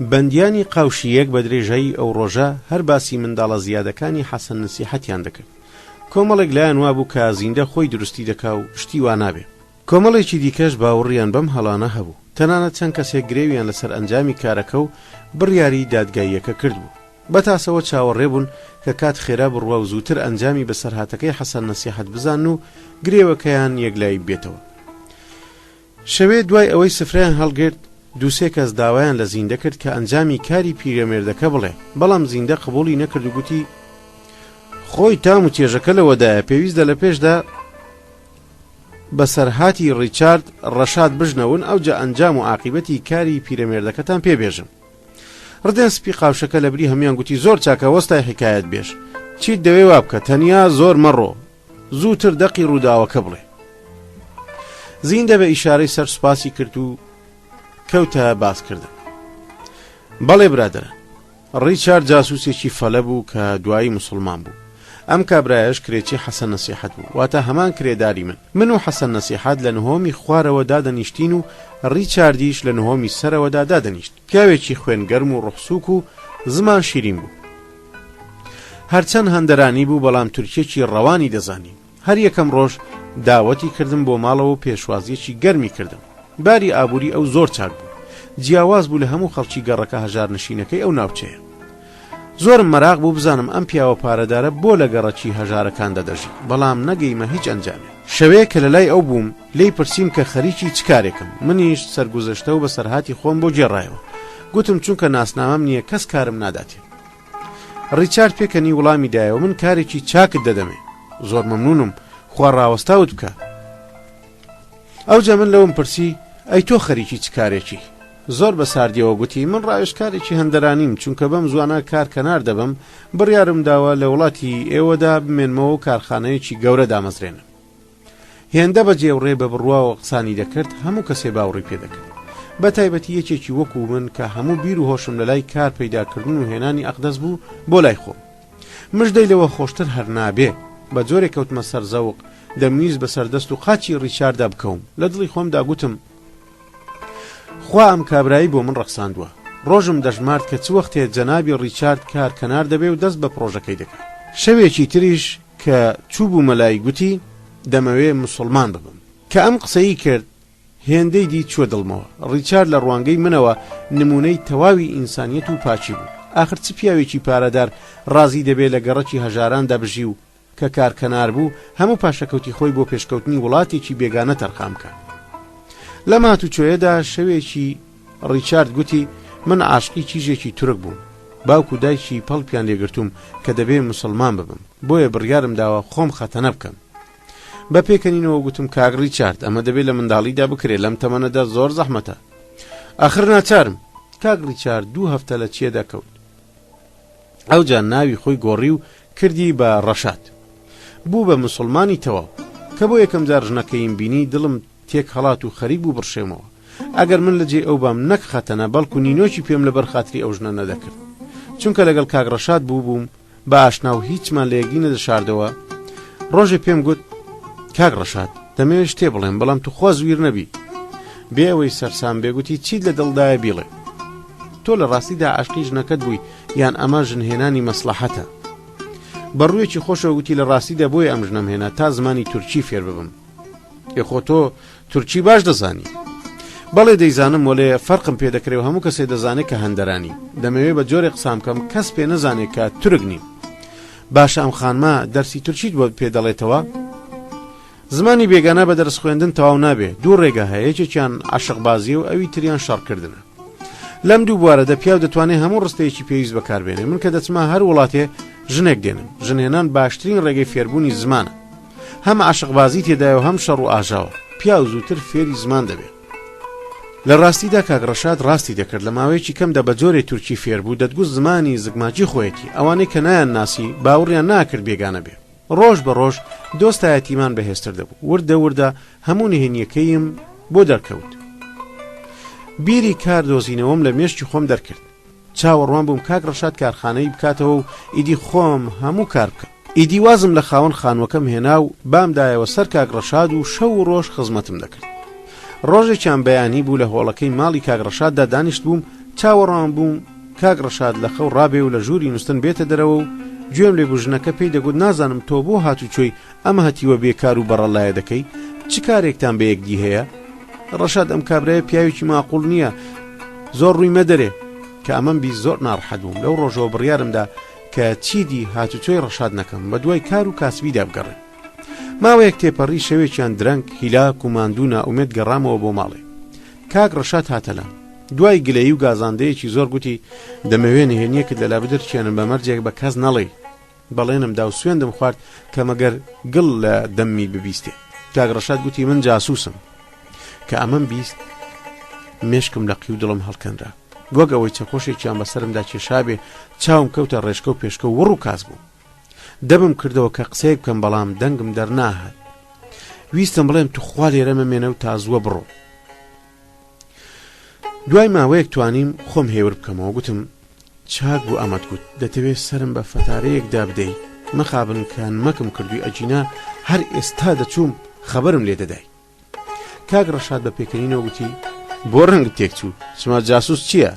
بەندیانی قاوشیەک بە درێژایی ئەو ڕۆژە هەر باسی منداڵە زیادەکانی حەسەن نەسیحەتیان دەکرد. کۆمەڵێک لایەن وا بوو کە زیندە خۆی دروستی دەکا و شتی وا نابێ. کۆمەڵێکی دیکەش باوەڕیان بەم هەڵانە هەبوو. تەنانەت چەند کەسێک گرێویان لەسەر ئەنجامی کارەکە و بڕیاری دادگاییەکە کرد بوو. بەتاسەوە چاوەڕێ بوون کە کات خێرا بڕوا و زووتر ئەنجامی بەسەرهاتەکەی حەسەن نەسیحەت بزان و گرێوەکەیان یەکلایی بێتەوە. شەوێ دوای ئەوەی سفرەیان هەڵگرت 2-3 کەس داوایان لە زیندە کرد کە ئەنجامی کاری پیرەمێردەکە بڵێ، بەڵام زیندە قبوڵی نەکرد و گوتی خۆی تام و چێژەکە لەوەدایە پێویستە لە پێشدا بەسەرهاتی ڕیچارد ڕەشاد بژنەون ئەوجا ئەنجام و عاقیبەتی کاری پیرەمێردەکەتان پێبێژم. ڕدێنسپی قاوشەکە لەبری هەمیان گوتی زۆر چاکە وەستای حکایەت بێژ، چیت دەوێ وا بکە تەنیا زۆر مەڕۆ زووتر دەقی ڕووداوەکە بڵێ. زیندە بە ئیشارەی سەر سوپاسی کرد و کەوتە باسکردن. بەڵێ برادرە، ڕیچارد جاسوسێکی فەلە بوو کە دوایی مسلمان بوو. ئەم کابرایەش کرێکی حەسەن نەسیحەت بوو، واتە هەمان کرێداری من و حەسەن نەسیحەت لە نهۆمی خوارەوە دادەنیشتین و ڕیچاردیش لە نهۆمی سەرەوەدا دادەنیشت. پیاوێکی خوێنگەرم و ڕوخسووک و زمان شیرین بوو. هەرچەند هەندەرانی بوو بەڵام تورکێکی ڕەوانی دەزانی. هەر یەکەم ڕۆژ داوەتی کردم بۆ ماڵەوە پێشوازیەکی گەرمی کردم. باری ئابووری ئەو زۆر چاک بوو. جیاواز بوو لە هەموو خەڵکی گەڕەکە هەژار نشینەکەی ئەو ناوچەیە. زۆرم مەراق بوو بزانم ئەم پیاوە پارەدارە بۆ لە گەڕەکی هەژارەکان دەدەژی، بەڵام نەگەیمە هیچ ئەنجامێ. شەوەیە کە لە لای ئەو بووم لێی پرسییم کە خەریکی چ کارێکم. منیش سەرگوزەشتە و بە سەرهاتی خۆم بۆ گێڕایەوە. گوتم چونکە ناسنامەم نییە کەس کارم ناداتێ. ڕیچارد پێکەنی وەڵامی دایەوە من کارێکی چاکت دەدەمێ. زۆر مەمنونم، خوا ڕاوەستاوت بکە. ئەوجا من لەوم پرسی ئەی تۆ خەریکی چ کارێکی؟ زۆر بە ساردیەوە گوتی من ڕاوێژکارێکی هەندەرانیم، چونکە بەم زوانە کار کەنار دەبم، بڕیارم داوە لە وڵاتی ئێوەدا بمێنمەوە و کارخانەیەکی گەورە دامەزرێنم. هێندە بەجێ و ڕێ بە بڕواوە قسانی دەکرد، هەموو کەسێ باوڕی پێ دەکرد. بە تایبەتی یەکێکی وەکو من کە هەموو بیر و هۆشم لە لای کار پەیداکردن و هێنانی ئەقدەس بوو بۆ لای خۆم. مژدەی لەوە خۆشتر هەر نابێ. بە جۆرێ کەوتمە سەر زەوق، دەمویست بەسەر دەست و قاچی ڕیچاردا بکەوم. لە دڵی خۆمدا گوتم خوا ئەم کابرایی بۆ من ڕەخساندووە. ڕۆژم دەژمارد کە چ وەختێ جەنابی ڕیچارد کار کەنار دەبێ و دەست بە پرۆژەکەی دەکات. شەوێکی تریش کە چوو بوو مەلای گوتی دەمەوێ موسڵمان ببم. کە ئەم قسەی کرد هێندەی دی چوە دڵمەوە. ڕیچارد لە ڕوانگەی منەوە نمونەی تەواوی ئینسانیەت و پاچی بوو. ئاخر چ پیاوێکی پارەدار ڕازی دەبێت لە گەڕەکی هەژاران دەبژی و کە کارکەنار بوو هەموو پاشەکەوتی خۆی بۆ پێشکەوتنی وڵاتێکی بێگانە تەرخام کە. لەم هاتوچۆیەدا شەوێکی ڕیچارد گوتی من عاشقی چیژێکی تورک بووم، باوکو دایکی پەڵپیان لێگرتووم کە دەبێ مسلمان ببم، بۆیە بڕیارم داوە خۆم خەتەنە بکەم. بە پێکەنینەوە گوتم کاک ریچارد ئەمە دەبێت لە منداڵیدا بکرێت، لەم تەمەنەدا زۆر زەحمەتە. ئاخر ناچارم. کاک ریچارد 2 هەفتە لە چێدا کەوت. ئەوجا ناوی خۆی گۆڕی و کردی بە ڕەشاد. بوو بە مسلمانی تەواو کە بۆ یەکەم جار ژنەکەیم بینی دڵم تێک هەڵات و خەریک بوو بڕشێمەوە. ئەگەر من لەجێ ئەو بام نەک خەتەنە بەڵکو نینۆکی پێم لەبەر خاتری ئەو ژنە نەدەکرد، چونکە لەگەڵ کاک ڕەشاد بووم بە ئاشنا و هیچمان لە یەکدی نەدەشاردەوە. ڕۆژێ پێم گوت کاک ڕەشاد دەمەوێت شتێ بڵێم بەڵام تو خوا زویر نەبی، بێ ئەوەی سەرسام بێگوتی چیت لە دڵدایە بیڵێ، تۆ لە ڕاستیدا عاشقی ژنەکەت بووی یان ئەمە ژنهێنانی مەسلەحەتە؟ بەڕوویەکی خۆشەوە گوتی لە ڕاستیدا بۆی ئەم ژنەم هێنا تا زمانی تورکی فێر ببم. یخۆ تۆ تورکی باش دەزانی؟ بەڵێ دەیزانم، وەلێ فەرقم پێ دەکرێت و هەموو کەسێ دەزانێت کە هەندەرانی دەمەوێت بە جۆرێ قسام کەم کەس پێ نەزانێت کە تورک نیم. باشە ئەم خانمە دەرسی تورکیت بۆ پێ دەڵێتەوە؟ زمانی بێگانە بە دەرس خوێندن تەواو نابێ، 2 ڕێگە هەیە، یەکێکیان عاشقبازی و ئەوی تریان شەڕکردنە. لەم دوو بوارەدا پیاو دەتوانێت هەموو ڕستەیەکی پێویست بەکاربێنێ. من کە دەچما هەر وڵاتێ ژنێک دێنم. ژنهێنان باشترین ڕێگەی فێربوونی زمانە، هەم عاشقبازی تێدایە و هەم شەڕ و ئاژاوە. پیاو زووتر فێری زمان دەبێت. لە ڕاستیدا کاک ڕەشاد ڕاستی دەکرد، لە ماوەیەکی کەمدا بە جۆرێ تورکی فێربوو، دەتگوت زمانی زگماجی خۆیەتی، ئەوانەی کە نایان ناسی باوەڕیان ناکرد بێگانە بێ. ڕۆژ بە ڕۆژ دۆستایەتیمان بەهێزتر دەبوو. وردە وردە هەموو نهێنیەکەیم بۆ دەرکەوت. بیری کار دۆزینەوەم لە مێشتی خۆم دەرکرد. چاوەڕوان بووم کاک ڕەشاد کارخانەی بکاتەوە و ئیدی خۆم هەموو کار بکەم. ئیدی وازم لە خاوەن خانوەکەم هێنا و بامدایەوە سەر کاک ڕەشاد و شەو و ڕۆژ خزمەتم دەکرد. ڕۆژێکیان بەیانی بوو لە هۆڵەکەی ماڵی کاک ڕەشاددا دانیشت بووم، چاوەڕوان بووم کاک ڕەشاد لە خەو ڕابێ و لە ژووری نووستن بێتە دەرەوە و گوێم لێ بژنەکە پێی دەگوت نازانم تۆ بۆ هاتوچۆی ئەمە هەتیوە بێکار و بەڕەلایە دەکەی، چ کارێکتان بە یەکدی هەیە؟ ڕەشاد ئەم کابرایە پیاوێکی ماقوڵ نییە، زۆر ڕووی مەدەرێ، کە ئەمەم بی زۆر ناڕەحەت بووم. لەو ڕۆژەوە بڕیارمدا کە چیدی هاتوچۆی ڕەشاد نەکەم، بە دوای کار و کاسبیدا بگەڕێم. ماوەیەک تێپەڕی شەوێکیان درەنگ هیلاک و ماندوو نائومێد گەڕامەوە بۆ ماڵێ. کاک ڕەشاد هاتەلە، دوای گلەیی و گازاندەیەکی زۆر گوتی دەمەوێت نهێنیەکت لەلا بدرچێنم بە مەرجێک بە کەس نەڵێ. بەڵێنم دا و سوێندم خوارد کە مەگەر گڵ لە دەمی ببیستێ. کاک ڕەشاد گوتی من جاسووسم، کە ئەمەم بیست مێشکم لە قی و دڵم هەڵکەنرا، وەک ئەوەی چەکۆشێکیان بەسەرمدا کێشابێ، چاوم کەوتە ڕێشکە و پێشکە و وڕ و کاس بوو. دەبم کردەوە کە قسەیەک بکەم بەڵام دەنگم دەرناهات. ویستم بڵێم توخوا لێرە مەمێنە و تازووە بڕۆ. دوای ماوەیەک توانیم خۆم هێور بکەمەوە. گوتم چاک بوو ئەمەت گوت، دەتەوێت سرم بە فەتارەیەکدا بدەیت، مەخابن کە مەکم کردووی ئەجینا هەر ئێستا دەچووم خەبەرم لێ دەدای. کاک ڕەشاد بە پێکەنینەوە گوتی بۆ ڕەنگت تێک چوو، چما جاسوس چییە؟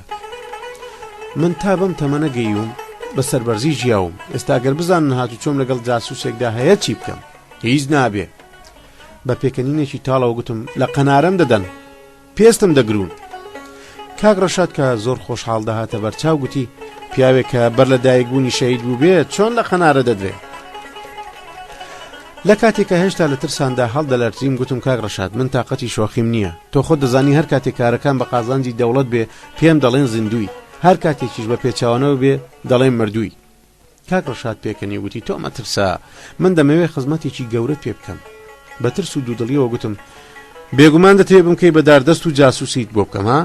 من تا بەم تەمەنە گەیوم بە سەربەرزی ژیاوم، ئێستا گەر بزانن هاتو چۆم لەگەڵ جاسوسێکدا هەیە چی بکەم؟ هیچ نابێ. بە پێکەنینێکی تاڵەوە گوتم لە قەنارەم دەدەن، پێستم دەگرون. کاک ڕەشاد کە زۆر خۆشحاڵ داهاتە بەرچاو گوتی پیاوێک کە بەر لە دایکبوونی شەهید بوو بێت چۆن لە قەنارە دەدرێت؟ لە کاتێکە هێشتا لە ترساندا هەڵدەلەرزیم گوتم کاک ڕەشاد من تااقەتی شۆخیم نییە، تۆ خۆت دەزانی هەر کاتێک کارەکان بە قازانجی دەوڵەت بێ پێم دەڵێن زیندوی، هەر کاتێکیش بە پێچاوانەوە بێ دەڵێن مردووی. کاک ڕەشاد پێکەنی گوتی تۆ مەترسا، من دەمەوێت خزمەتێکی گەورەت پێ بکەم. بە ترس و دوودڵیەوە گوتم بێگومان دەتەوێت بمکەی بە داردەست و جاسوسیت بۆ بکەم ها؟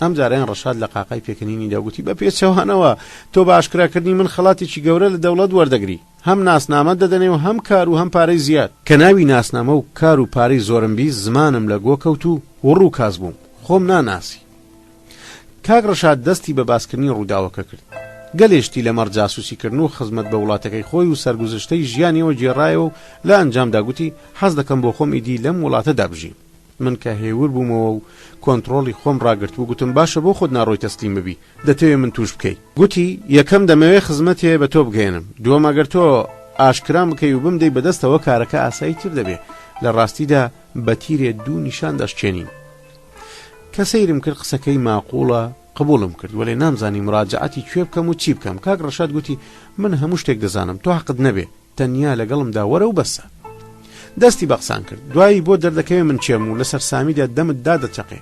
ئەم جاریان ڕەشاد لە قاقای پێکەنینی داگوتی بە پێچەوانەوە تۆ بە ئاشکراکردنی من خەڵاتێکی گەورە لە دەوڵەت وەردەگری، هەم ناسنامە دەدەنێ و هەم کار و هەم پارەی زیاد، کە ناوی ناسنامە و کار و پارەی زۆرم بیست زمانم لە گۆ کەوت و وڕ و کاس بووم، خۆم ناناسی. کاک ڕەشاد دەستی بە باسکردنی ڕووداوەکە کرد، گەلێشتی لەمەڕ جاسوسیکردن و خزمەت بە وڵاتەکەی خۆی و سەرگوزشتەی ژیانیەوە گێڕایەوە و لە ئەنجامدا گوتی حەز دەکەم بۆ خۆم ئیدی لەم وڵاتەدا بژیم. من کە هێور بوومەوە و کۆنتڕۆڵی خۆم ڕاگرت و گوتم باشە بۆ خۆت ناڕۆی تەسلیم ببی، دەتەوێت من توش بکەی. گوتی یەکەم دەمەوێت خزمەتێ بە تۆ بگەێنم، دووەم ئەگەر تۆ ئاشکرام بکەی و بمدەی بەدەستەوە کارەکە ئاسایی تر دەبێت، لە ڕاستیدا بە تیرێ دوو نیشان دەشکێنین. کە سەیرم کرد قسەکەی ماقوڵە قبولم کرد، وەلێ نامزانی مراجعەتی کوێ بکەم و چی بکەم. کاک ڕەشاد گوتی من هەموو شتێک دەزانم، تۆ حەقت نەبێ، تەنیا لەگەڵمدا وەرە و بەسە. دەستی بە قسان کرد دوایی بۆ دەردەکەوێ من چێم و لەسەر سامیدا دەمت دادەچەقێ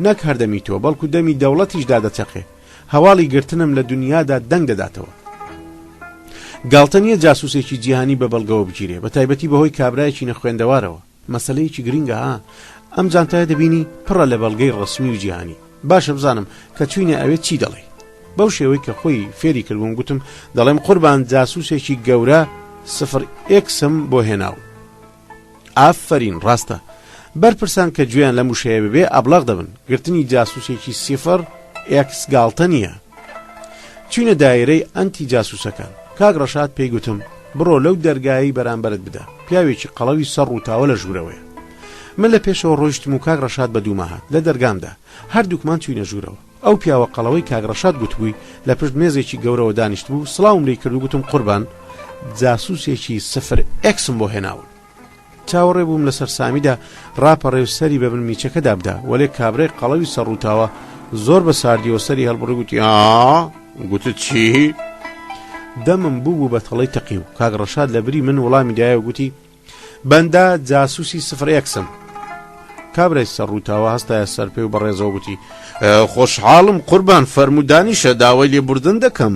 نەک هەردەمی تۆ بەڵکو دەمی دەوڵەتیش دادەچەقێ هەواڵی گرتنم لە دنیادا دەنگ دەداتەوە گاڵتە نییە جاسوسێکی جیهانی بە بەڵگەوە بگیرێ بە تایبەتی بەهۆی کابرایەکی نەخوێندەوارەوە مەسەلەیەکی گرینگە ئەم جانتایە دەبینی پڕە لە بەڵگەی ڕسمی و جیهانی باشە بزانم کە چوینە ئەوێت چی دەڵێ بەو شێوەی کە خۆی فێری کردبووم گوتم دەڵێم قوربان جاسوسێکی گەورە سفر ئێکسم بۆ هێناو ئافرین ڕاستە بەرپرسان کە گوێیان لە موشەیە ببێ ئەبلاغ دەبن گرتنی جاسوسێکی سفر ئێکس گاڵتە نییە چوینە دایرەی ئەنتی جاسوسەکان کاک ڕەشاد پێی گوتم بڕۆ لەو دەرگایی بەرامبەرت بدە پیاوێکی قەڵەوی سەڕ و تاوە لە ژوورەوەیە من لە پێشەوە ڕۆیشتم و کاک ڕەشاد بە دوومە هات لە دەرگامدا هەردووکمان چوینە ژوورەوە ئەو پیاوە قەڵەوەی کاک ڕەشاد گوتبووی لە پشت مێزێکی گەورەوە دانیشت بوو سڵاوم لێی کرد و گوتم قوربان جاسوسێکی سفر ئێکسم بۆ هێناون چاوەڕێ بووم لەسەر سامیدا ڕاپەڕێ و سەری بە من میچەکەدا بدا وەلێ کابرای قەڵەوی سەڕ و تاوە زۆر بە ساردیەوە سەری هەڵبڕی گوتی گوتت چی؟ دەمم بوو بە تەڵەی تەقی و کاک ڕەشاد لە بری من وەڵامی دایە و گوتی بەندا جاسوسی سفر ئێکسم کابرای سەڕ و تاوە هەستایە سەر پێ و بەڕێزەوە گوتی خۆشحاڵم قوربان فەرمودانیشە داوای لێبوردن دەکەم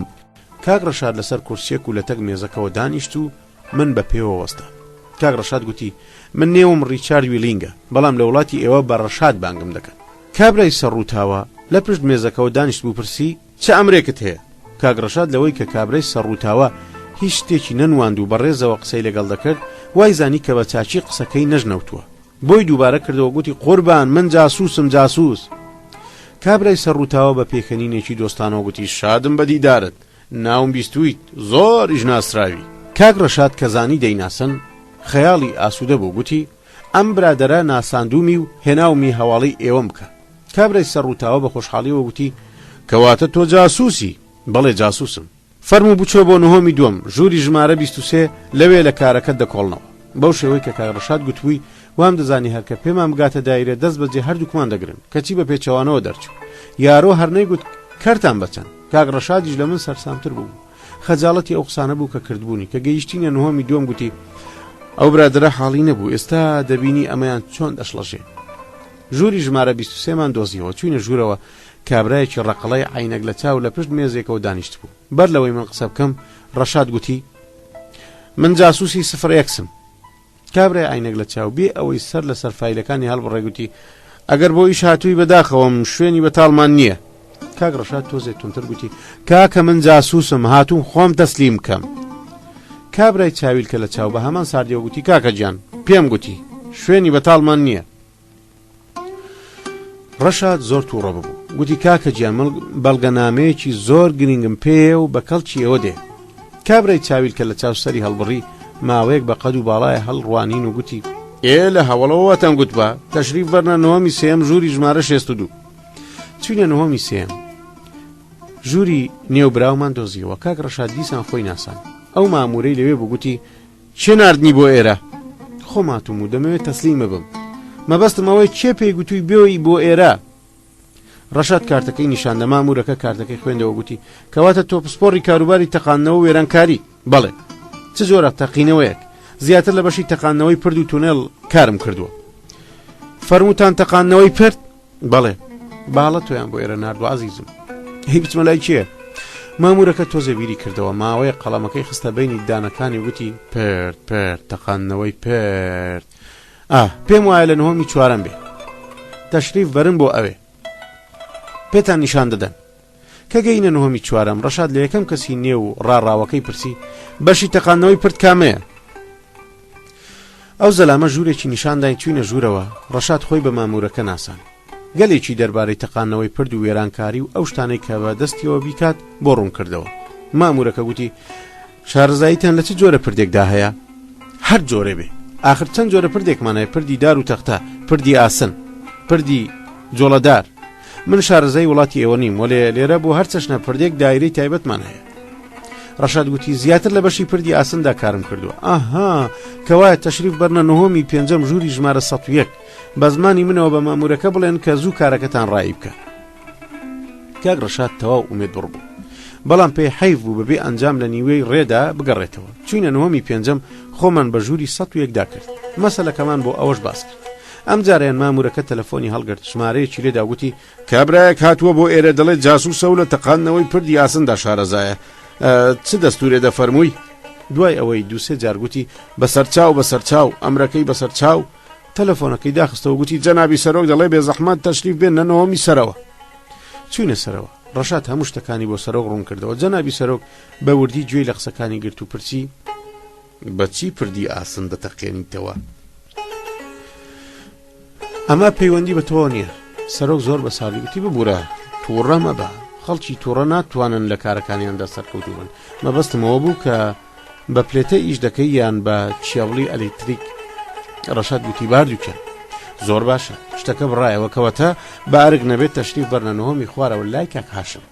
کاک ڕەشاد لەسەر کورسیەک و لە تەک مێزەکەەوە دانیشت و من بە پێوە وەستا کاک ڕەشاد گوتی من نێوم ڕیچارد ویلینگە بەڵام لە وڵاتی ئێوە بە ڕەشاد بانگم دەکەن کابرای سەڕ و تاوە لە پشت مێزەکەەوە دانیشت بوو پرسی چه ئەمرێکت هەیە کاک ڕەشاد لەوەی کە کابرای سەڕ و تاوە هیچ شتێکی نەنواند و بەڕێزەوە قسەی لەگەڵ دەکرد وای زانی کە بە چاچی قسەکەی نەژنەوتووە بۆی دووبارە کردەوە گوتی قوربان من جاسوسم جاسوس کابرای سەڕ و تاوە بە پێکەنینێکی دۆستانەوە گوتی شادم بە دیدارت ناوم بیستویت زۆریش ناسراوی کاک ڕەشاد کە زانی دەیناسن خەیاڵی ئاسوودە بوو گوتی ئەم برادەرە ناساندومی و هێناومی هەواڵی ئێوەم بکە کابرای سەڕ و تاوە بە خۆشحاڵیەوە گوتی کەواتە تۆ جاسوسی؟ بەڵێ جاسوسم فەرموو بچۆ بۆ نهۆمی دووەم ژووری ژمارە 23 لەوێ لە کارەکەت دەکۆڵنەوە بەو شێوەی کە کاک ڕەشاد گوتووی وام دەزانی هەرکە پێمان بگاتە دایرە دەست بەجێ هەردووکمان دەگرن کەچی بە پێچەوانەوە دەرچوو یارۆ هەرنەی گوت کەرتان بەچەند کاک ڕەشادیش لە من سەرسامتر بوو خەجاڵەتی ئەو قسانە بوو کە کردبوونی کە گەیشتینە نهۆمی دووەم گوتی ئەو برادرە حاڵی نەبوو ئێستا دەبینی ئەمەیان چۆن دەشڵەژێ ژووری ژمارە 23مان دۆزیەوە چوینە ژوورەوە کابرایەکی ڕقڵەی عینەک لە چاو لە پشت مێزێکەوە دانیشت بوو بەر لەوەی من قسە بکەم ڕەشاد گوتی من جاسوسی سفر ئێکسم کابرای عینەک لە چاو بێ ئەوەی سەر لە سەر فایلەکانی هەڵبڕێ گوتی ئەگەر بۆ ئیش هاتووی بەداخەوەم شوێنی بەتاڵمان نییە کاک ڕەشاد تۆزێت تونتر گوتی کاکە من جاسوسم هاتووم خۆم تەسلیم بکەم کابرای چاویلکە لە چاو بە هەمان ساردیەوە گوتی کاکە گیان پێم گوتی شوێنی بەتاڵمان نییە ڕەشاد زۆر تووڕە بوو گوتی کاکە گیان بەڵگەنامەیەکی زۆر گرنگم پێ و بە کەڵکی ئێوە دێ کابرای چاویلکە لە چاو سەری هەڵبڕی ماوەیەک بە قەد و باڵایە هەڵڕوانین و گوتی لە هەوڵەوەتان گوت بە تەشریف بەرنە نهۆمی سێم ژووری ژمارە 62 چوینە نهۆمی سێم ژووری نێوبراومان دۆزیەوە کاک ڕەشاد دیسان خۆی ناسان ئەو مامورەی لەوێ بوو گوتی چێ ناردنی بۆ ئێرە خۆماتم و دەمەوێت تەسلیمە بم مەبەستم ئەوەی چێ پێی گوتووی بێەوەی بۆ ئێرە ڕەشاد کارتەکەی نیشاندە مامورەکە کارتەکەی خوێندەوە گوتی کەواتە تۆ پسپۆڕی کاروباری تەقاندنەوە وێرانکاری بەڵێ چ زۆرە تەقینەوەیەک زیاتر لە بەشی تەقاندنەوەی پرد و تونێڵ کارم کردووە فەرمووتان تەقاندنەوەی پرد بەڵێ باڵە تۆیان بۆ ئێرە ناردووە عەزیزم هی بچمە لای چییە مامورەکە تۆزە بیری کردەوە ماوەیە قەڵەمەکەی خستە بینی دانەکانی وتی پرد پرد تەقاندنەوەی پرد پێم وایە لە نهۆمی چوارەم بێ تەشریف بەرن بۆ ئەوێ پێتان نیشان دەدەن کە گەینە نهۆمی چوارەم ڕەشاد لە یەکەم کەسی نێ و ڕاڕاوەکەی پرسی بەشی تەقاندنەوەی پرد کامەیە ئەو زەلامە ژوورێکی نیشاندای چوینە ژوورەوە ڕەشاد خۆی بە مامورەکە ناسان گەلێکی دەربارەی تەقاندنەوەی پرد و وێرانکاری و ئەو شتانەی کە بە دەستیەوە بیکات بۆ ڕوون کردەوە مامورەکە گوتی شارەزاییتان لە چ جۆرە پردێکدا هەیە هەر جۆرە بێ آخر چەند جۆرە پردێکمانەیە پردی دار و تەختە پردی ئاسن پردی جۆڵەدار من شارەزای وڵاتی ئێوە نیم وەلێ لێرە بۆ هەر چەشنە پردێک دایرەی تایبەتمان هەیە ڕەشاد گوتی زیاتر لە بەشی پردی ئاسندا کارم کردووە کەوایە تەشریف بەرنە نهۆمی پێنجەم ژووری ژمارە 101 بە زمانی منەوە بە مامورەکە بڵێن کە زوو کارەکەتان ڕایی بکە کاک ڕەشاد تەواو ئومێد بڕ بوو بەڵام پێی حەیف بوو بەبێ ئەنجام لە نیوەی ڕێدا بگەڕێتەوە. چوینە نوەمی پێنجەم خۆمان بە ژووری 101دا کرد. مەسەلەکەمان بۆ ئەوەش باس کرد. ئەم جارەیان مامورەکە تەلەفۆنی هەڵگرت، ژمارەیەکی لێدا گوتی کابرایەک هاتووە بۆ ئێرە دەڵێت جاسووسە و لە تەقاندنەوەی پردی یاسندا شارەزایە. چ دەستورێ دەفەرمووی؟ دوای ئەوەی دووسێ جار گوتی بەسەرچاو بەسەرچاو ئەمرەکەی بەسەرچاو. تەلەفۆنەکەی داخستەوە گوتی جەنابی سەرۆک دەڵێ بێ زەحمەت تەشریف بێن نەنەوەمی سەرەوە. چوینە سەرەوە. ڕەشاد هەموو شتەکانی بۆ سەرۆک ڕوون کردەوە. جەنابی سەرۆک بە وردی گوێی لە قسەکانی گرت و پرسی بەچی پردی ئاسن دەتەقێنیتەوە؟ ئەمە پەیوەندی بە تۆ نییە. سەرۆک زۆر بە ساڵی گوتی ببوورە تووڕە مەبە، خەڵکی تووڕە ناتوانن لە کارەکانیاندا سەرکەوتوو بن. مەبەستمەوە بوو کە بە پلێتە ئیش دەکەی یان بە چیاوڵی ئەلکتریک. ڕەشاد گوتی باردووکە زۆر باشە، شتەکە بڕایەوە کەواتە بارگ نەبێت تەشریف بەرنەنەوەمی خوارەوە لای کاک هاشم.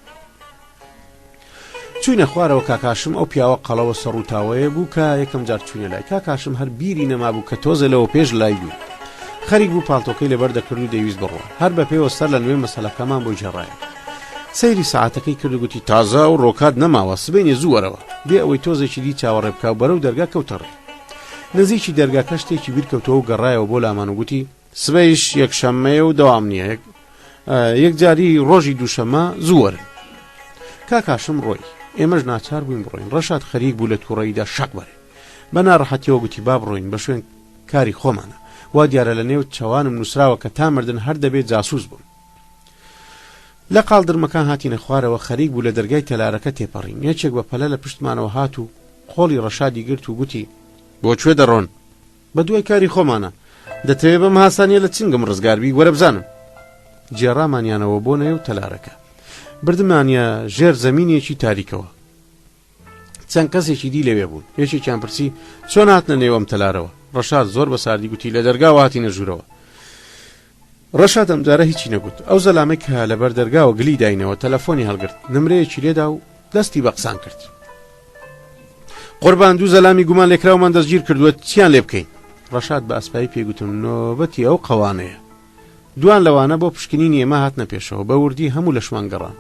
چوینە خوارەوە کاک هاشم ئەو پیاوە قەڵەوە سەڕووتاوەیە بوو کە یەکەم جار چوینە لای کاک هاشم هەر بیری نەمابوو کە تۆزە لەوە پێش لای بوو. خەریک بوو پاڵتۆکەی لەبەر دەکرد و دەویست بڕوە. هەر بە پێوە سەر لە نوێ مەسەلەکەمان بۆ جێڕایە. سەیری سەعاتەکەی کرد و گوتی تازە و ڕۆکات نەماوە، سبەینێ زوو وەرەوە. بێ ئەوەی تۆزێکی دی چاوەڕێ بکاو بەرەو دەرگا کەوتەڕێ. نزیکی دەرگاکە شتێکی بیرکەوتەوە و گەڕایەوە بۆ لامان و گوتی سبەیش یەکشەممەیە و دەوام نییە، یەک جاری ڕۆژی دووشەمە زوو وەرن. کاک هاشم ڕۆی. ئێمەش ناچار بووین بڕۆین. ڕەشاد خەریک بوو لە تووڕەییدا شەق بەرێ. بە ناڕەحەتیەوە گوتی با بڕۆین بە شوێن کاری خۆمانە. وا دیارە لە نێو چاوانم نووسراوە کە تا مردن هەر دەبێت جاسووس بوون. لە قاڵدرمەکان هاتینە خوارەوە. خەریک بوو لە دەرگای تەلارەکە تێپەڕین. یەکێک بە پەلە لە پشتمانەوە هات و خۆڵی ڕەشادی گرت و گوتی بۆکوێ دەڕۆن؟ بە دوای کاری خۆمانە. دەتەوێت بەم هاسانیە لە چنگم ڕزگاربی وەرە بزانم. جێڕامانیانەوە بۆ نەوێ تەلارەکە. بردمانیە ژێر زەمینێکی تاریکەوە. چەند کەسێکی دی لەوێ بوون. یەکێکیان پرسی چۆن هاتنە نێوەم تەلارەوە؟ ڕەشاد زۆر بە ساردی گوتی لە دەرگاوە هاتینە ژوورەوە. ڕەشاد ئەم جارە هیچی نەگوت. ئەو زەلامەی کە لەبەر دەرگاوە گلی داینەوە تەلەفۆنی هەڵگرت، نمرەیەکی لێدا و دەستی بە قسان کرد. قوربان دوو زەلامی گومان لێکراومان دەستگیر کردووە، چیان لێ بکەین؟ ڕەشاد بە ئەسپایی پێگوتم نۆبەتی ئەو قەوانەیە. دوان لەوانە بۆ پشکنینی ئێمە هاتنە پێشەوە. بە وردی هەموو لە شمان گەڕان.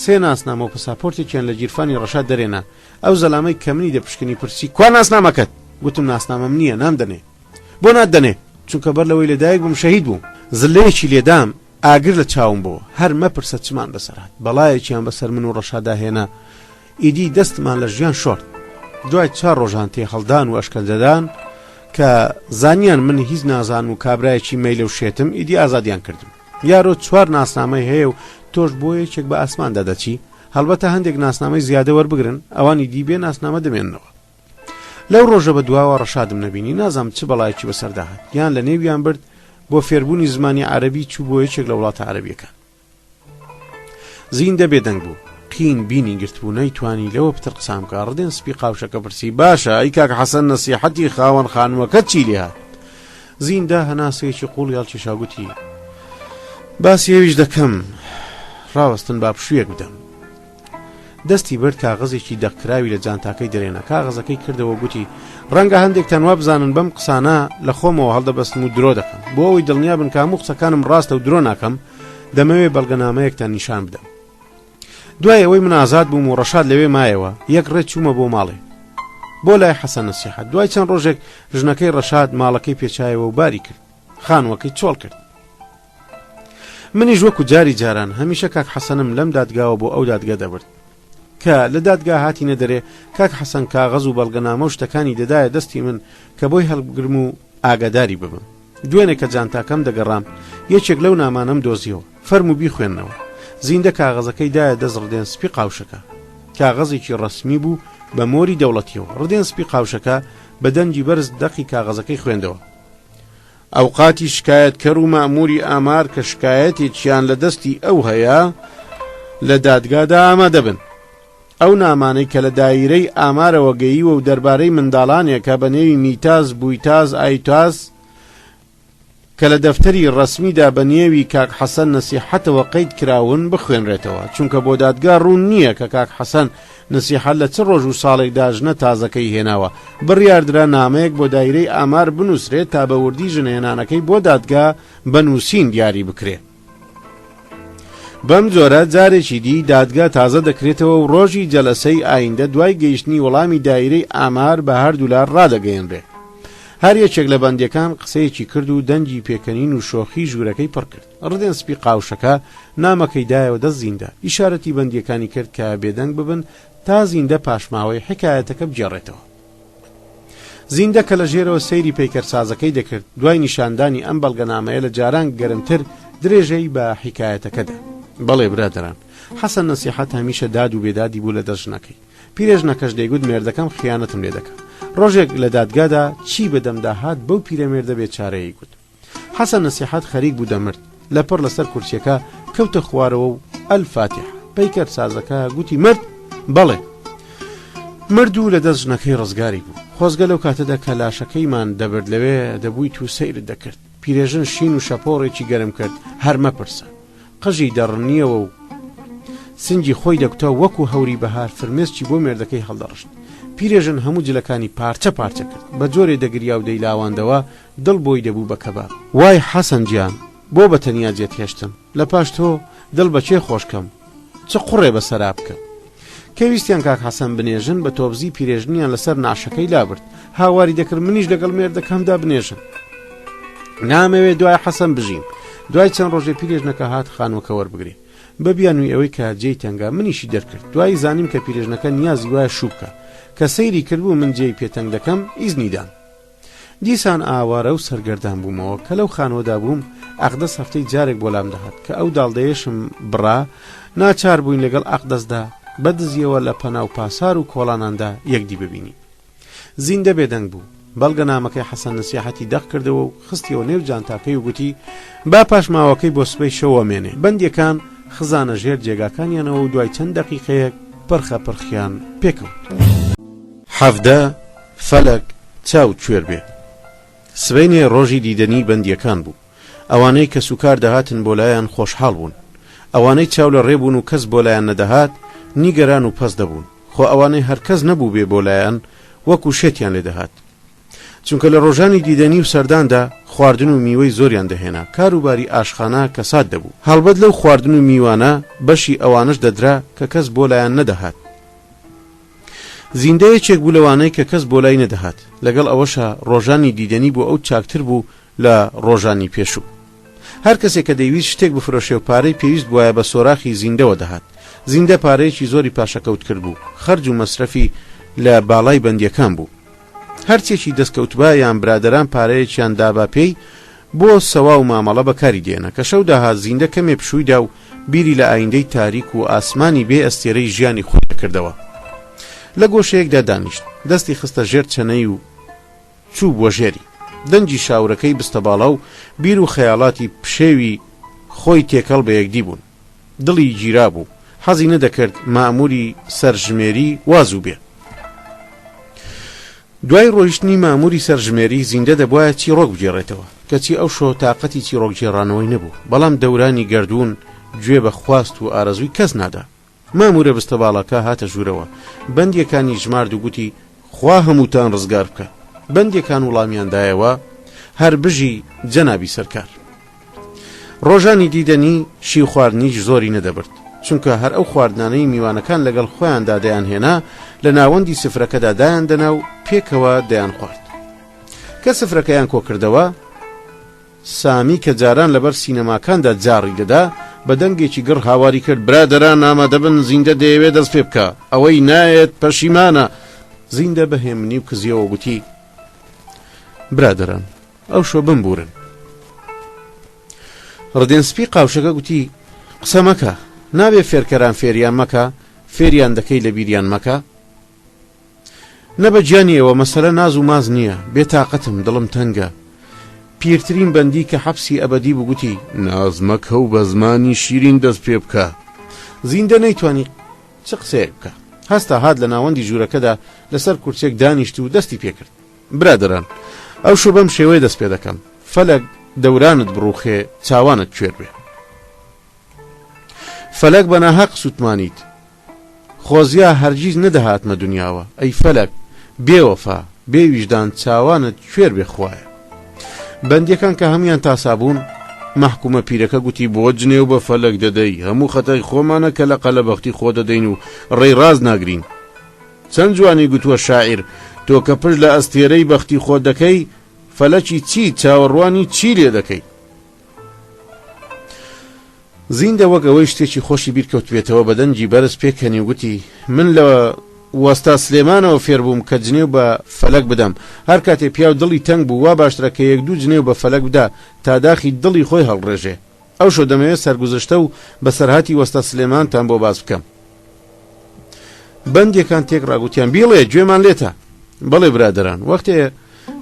سێ ناسنامە و پەساپۆرتێکیان لە گیرفانی ڕەشاد دەرێنا. ئەو زەلامەی کە منی دەپشکنی پرسی کوا ناسنامەکەت؟ گوتم ناسنامەم نییە، نام دەنێ. بۆ ناتدەنێ؟ چونکە بەر لەوەی لەدایک بووم شەهید بووم. زلەیەکی لێدام ئاگر لە چاوم بۆ هەر مەپرسە چمان بەسەر هات. بەڵایەکیان بەسەر من و ڕەشادا هێنا. ئیدی دەستمان لە ژیان شۆرد. دوای 4 ڕۆژان تێ هەڵدان و ئەشکەلدەدان کە زانیان من هیچ نازان و کابرایەکی مەیلە و شێتم، ئیدی ئازادیان کردم. یارۆ 4 ناسنامەی هەیە و تۆش بۆ یەکێک بە ئاسماندا دەچی. هەڵبەتە هەندێک ناسنامەی زیادە وەربگرن، ئەوانی دیبێ ناسنامە دەمێننەوە. لەو ڕۆژە بە دواوە ڕەشادم نەبینی. نازام چ بەڵایەکی بەسەرداهات. یان لە نێویان برد بۆ فێربوونی زمانی عەرەبی چوو بۆ یەکێک لە وڵاتە عەرەبیەکان. زیندە بێدەنگ بوو. قین بینی گرت بوو نەیتوانی لەوە پتر قسام کە. ڕدێن سپی قاوشەکە پرسی باشە ئەی کاک حەسەن نەسیحەتی خاوەن خانووەکەت چی لێ هات؟ زیندە هەناسەیەکی قوڵ هێڵکێشا گوتی باسی ئەویش دەکەم. ڕاوەستن با پشوویەک بدەم. دەستی برد کاغەزێکی دەقکراوی لە جانتاکەی دەرێنە. کاغەزەکەی کردەوە گوتی ڕەنگە هەندێک تەنوا بزانن بەم قسانە لە خۆمەوە هەڵدەبەستم و درۆ دەکەم. بۆ ئەوەی دڵنیا بن کە هەموو قسەکانم ڕاستە و درۆ ناکەم دەمەوێت بەڵگەنامەیەکتان نیشان بدەم. دوای ئەوەی من ئازاد بووم و ڕەشاد لەوێ مایەوە یەک ڕێ چوومە بۆ ماڵێ بۆ لای حەسەن نەسیحەت. دوای چەند ڕۆژێک ژنەکەی ڕەشاد ماڵەکەی پێچایەوە و باری کرد. خانووەکەی چۆڵ کرد. منیش وەکو جاری جاران هەمیشە کاک حەسەنم لەم دادگاوە بۆ ئەو دادگا دەبرد کە لە دادگا هاتینە دەرێ. کاک حەسەن کاغەز و بەڵگەنامە و شتەکانی دەدایە دەستی من کە بۆی هەڵبگرم و ئاگاداری ببم. دوێنێ کە جانتاکەم دەگەڕام یەکێک لەو نامانەم دۆزیەوە. فەرموو بیخوێننەوە. زیندە کاغەزەکەی دایە دەست ڕدێن سپی قاوشەکە. کاغەزێکی ڕەسمی بوو بە مۆری دەوڵەتیەوە. ڕدێن سپی قاوشەکە بە دەنگی بەرز دەقی کاغەزەکەی خوێندەوە. ئەوقاتی شکایەتکەر و مەئموری ئامار کە شکایەتێکیان لە دەستی ئەو هەیە لە دادگادا ئامادە بن. ئەو نامانەی کە لە دایرەی ئامارەوە گەییوە و دەربارەی منداڵانێکە بە نێوی میتاز، بوویتاز، ئایتاز کە لە دەفتەری ڕەسمیدا بە نێوی کاک حەسەن نەسیحەتەوە قەید کراون بخوێنرێتەوە. چونکە بۆ دادگا ڕوون نییە کە کاک حەسەن نەسیحەت لە چ ڕۆژ و ساڵێکدا ژنە تازەکەی هێناوە. بڕیاردرا نامەیەک بۆ دایرەی ئامار بنووسرێت تا بە وردی ژنهێنانەکەی بۆ دادگا بنووسین دیاری بکرێت. بەم جۆرە جارێکی دی دادگا تازە دەکرێتەوە و ڕۆژی جەلەسەی ئایندە دوای گەیشتنی وەڵامی دایرەی ئامار بە هەردوو لار ڕادەگەیەنرێ. هەر یەکێک لە بەندیەکان قسەیەکی کرد و دەنگی پێکەنین و شۆخی ژوورەکەی پڕ کرد. ڕدێنسپی قاوشەکە نامەکەی دایەوە دەست زیندە، ئیشارەتی بەندیەکانی کرد کە بێدەنگ ببن تا زیندە پاشماوەی حکایەتەکە بجێڕێتەوە. زیندە کە لە ژێرەوە سەیری پەیکەرسازەکەی دەکرد، دوای نیشاندانی ئەم بەڵگەنامەیە لە جاران گەرمتر درێژەی بە حکایەتەکەدا. بەڵێ برادران، حەسەن نەسیحەت هەمیشە داد و بێدادی بوو لە دەژنەکەی. پیرێژنەکەش دەیگوت مێردەکەم خیانەتم لێ دەکات. ڕۆژێک لە دادگادا چی بەدەمدا هات بەو پیرەمێردە بێچارەیە گوت. حەسەن نەسیحەت خەریک بوو دەمرد، لەپڕ لەسەر کورسیەکە کەوتە خوارەوە و ئەلفاتیح. پەیکەرسازەکە گوتی مرد؟ بەڵێ. مرد و لە دەست ژنەکەی ڕزگاری بوو. خۆزگە لەو کاتەدا کە لاشەکەیمان دەبرد لەوێ دەبوویت و سەیرت دەکرد. پیرێژن شین و شەپۆڕێکی گەرم کرد، هەر مەپرسە. قژی دەڕنیەوە و سنجی خۆی دەکوتە وەکو هەوری بەهار فرمێسکی بۆ مێردەکەی هەڵدەڕشت. پیرێژن هەموو جلەکانی پارچە پارچە کرد، بە جۆرێ دەگریا و دەیلاواندەوە، دڵ بۆی دەبوو بە کەباب. وای حەسەن گیان، بۆ بە تەنیا جێت هێشتم، لە پاش تۆ دڵ بەچێ خۆشکەم، چ قوڕێ بەسەرا بکە. کەویستیان کاک حەسەن بنێژن بە تۆبزی پیرێژنیان لەسەر ناشەکەی لابرد، هاواری دەکرد منیش لەگەڵ مێردەکەمدا بنێژن. نامەوێت دوای حەسەن بژیم. دوای چەند ڕۆژێ پیرێژنەکە هات خانووەکە وەربگرێ. بەبیانووی ئەوەی کە جێی تەنگا منیشی دەرکرد. دوای زانیم کە پیرێژنەکە نیازی وایە شوو بکە، کە سەیری کردبوو من جێی پێتەنگ دەکەم ئیزنیدان. دیسان ئاوارە و سەرگەردان بوومەوە کە لەو خانەوەدا بووم. ئەقدەس هەفتەی جارێک بۆ لام دەهات کە ئەو داڵدەیەشم بڕا، ناچار بووین لەگەڵ ئەقدەسدا بەدزیەوە لە پەناو پاسار و کۆڵاناندا یەکدی ببینی. زیندە بێدەنگ بوو. بەڵگەنامەکەی حەسەن نەسیحەتی دەق کردەوە و خستیەوە نێو جانتاکەی و گوتی با پاشماوەکەی بۆ سبەی شەوە مێنێ. بەندیەکان خزانە ژێر جێگاکانیانەوە و دوای چەند دەقیقەیەک پرخە پرخیان پێکەوت. حەفدە فەلەک چاو کوێر بێ. سبەینێ ڕۆژی دیدەنی بەندیەکان بوو. ئەوانەی کە سوکار دەهاتن بۆ لایەن خۆشحاڵ بوون. ئەوانەی چاو لە ڕێبوون و کەس بۆ لایەن نەدەهات نیگەران و پەس دەبوون. خۆ ئەوانەی هەرکەس نەبوو بێ بۆ لایەن وەکو شێتیان لێ دەهات. چونکە لە ڕۆژانی دیدەنی و سەرداندا خواردن و میوەی زۆریان دەهێنا، کاروباری ئاشخانە کەسات دەبوو. هەڵبەت لەو خواردن و میوانە بەشی ئەوانش دەدرا کە کەس بۆ لایەن نەدەهات. زیندەیەکێک بوو لەوانەی کە کەس بۆ لای نەدەهات. لەگەڵ ئەوەشە ڕۆژانی دیدەنی بۆ ئەو چاکتر بوو لە ڕۆژانی پێشوو. هەر کەسێک کە دەیویست شتێک بفرۆشێ و پارەی پێویست بووایە بە سۆراخی زیندەوە دەهات. زیندە پارەیەکی زۆری پاشەکەوت کرد بوو، خەرج و مەسرەفی لە باڵای بەندیەکان بوو. هەرچێکی دەستکەوتبا یان برادەران پارەیەکیان دابا پێی بۆ سەوا و مامەڵە بەکاری دێنە کە شەو داهات زیندە کەمێ پشوویدا و بیری لە ئایندەی تاریک و ئاسمانی بێ ئەستێرەی ژیانی خۆی دەکردەوە. لە گۆشەیەکدا دانیشت، دەستی خستە ژێر چەنەی و چوو بۆ ژێری. دەنجی شاورەکەی بستە باڵا و بیر و خەیاڵاتی پشێوی خۆی تێکەڵ بە یەکدی بوون. دڵی گیرا بوو، حەزی نەدەکرد ماموری سەرژمێری وازوو بێ. دوای ڕۆیشتنی ماموری سەرژمێری زیندە دەبوایە چیرۆک بگێڕێتەوە، کەچی ئەو شۆ تااقەتی چیرۆک گێڕانەوەی نەبوو، بەڵام دەورانی گردوون گوێ بە خواست و ئارەزووی کەس نادا. مامورە بستە باڵەکە هاتە ژوورەوە، بەندیەکانی ژمارد و گوتی خوا هەمووتان ڕزگار بکە. بەندیەکان وڵامیاندایەوە هەر بژی جەنابی سەرکار. ڕۆژانی دیدەنی شی خواردنیش زۆری نەدەبرد، چونکە هەر ئەو خواردنانەی میوانەکان لەگەڵ خۆیاندا دەیان هێنا لە ناوەندی سفرەکەدا دایان دەنا و پێکەوە دەیان خوارد. کە سفرەکەیان کۆکردەوە، سامی کە جاران لەبەر سینەماکاندا جاڕی دەدا بە دەنگێکی گڕ هاواری کرد برادەران ئامادەبن زیندە دەیەوێت دەست پێ بکە، ئەوەی نایەت پەشیمانە. زیندە بەهێمنی و کزیەوە گوتی برادەران ئەو شۆ بمبورن. ڕدێنسپی قاوشەکە گوتی قسە مەکە، نابێ فێرکەران فێریان مەکە، فێریان دەکەی لە بیریان مەکە. نەبە گیانیەوە مەسەلە ناز و ماز نییە، بێتاقەتم دڵم تەنگە. پیرترین بەندی کە حەبسی ئەبەدی بگوتی ناز مەکە و بە زمانی شیرین دەست پێ بکە. زیندە نەیتوانی چ قسەیەک بکە، هەستا هات لە ناوەندی ژوورەکەدا لەسەر کورسێک دانیشت و دەستی پێکرد. برادەران ئەو شو بەم شێوەیە دەست پێ دەکەم، فەلەک دەورانت بڕوخێ چاوانت کوێر بێ. فەلەک بە ناحەق سوتمانیت، خۆزیا هەرگیز نەدەهاتمە دنیاوە. ئەی فەلەک بێوەفا بێویژدان چاوانت کوێر بێ خوایە. بەندیەکان کە هەمویان تاسابوون محکومە پیرەکە گوتی بۆ جنێو بە فەلەک دەدەی هەموو خەتای خۆمانە کە لە قەلەبەختی خۆ دەدەین و ڕێی ڕاز ناگرین. چەند جوانی گوتووە شاعیر تۆ کە پشت لە ئەستێرەی بەختی خۆ دەکەی فەلەکی چی چاوەڕوانی چی لێ دەکەی. زیندە وەک ئەوەی شتێکی خۆشی بیرکەوت بێتەوە بەدەنجی بەرز پێکەنی وگوتی من لە وەستا سلێمانەوە فێر بووم کە جنێو بە فەلەک بدەم. هەر کاتێ پیا و دڵی تەنگ بوو وا باشترە کە یەک دوو جنێو بە فەلەک بدا تا داخی دڵی خۆی هەڵڕێژێ. ئەو شۆ دەمەوێت سەرگوزشتە و بەسەرهاتی وەستا سلێمانتان بۆ باز بکەم. بەندێکان تێک ڕاگوتیان بیڵێ گوێمان لێتە. بەڵێ برادەران وەختێ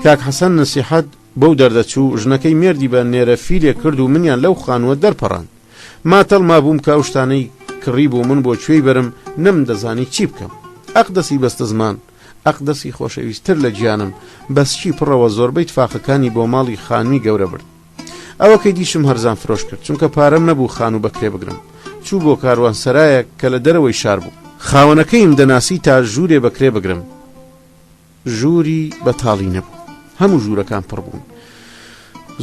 کاک حەسەن نسیحەت بەو دەردەچوو ژنەکەی مێردی بە نێرە فیلێ کرد و منیان لەو خانووە دەرپەڕاند. ماتەڵ مابووم کە ئەو شتانەی کڕی بوو من بۆ کوێی بەرم نەم دەزانی چی بکەم. ئەقدەسی بەستە زمان ئەقدەسی خۆشەویستتر لە گیانم بەسچی پڕەوە زۆربەی تفاقەکانی بۆ ماڵی خانمی گەورە برد. ئەوەکەی دیشم هەرزان فرۆش کرد چونکە پارەم نەبوو خانوو بەکرێ بگرم. چوو بۆ کاروان سەرایەک کە لە دەرەوەی شار بوو. خاوەنەکەیم دەناسی تا ژوورێ بەکرێ بگرم. ژووری بەتاڵی نەبوو. هەموو ژوورەکان پڕ بوون.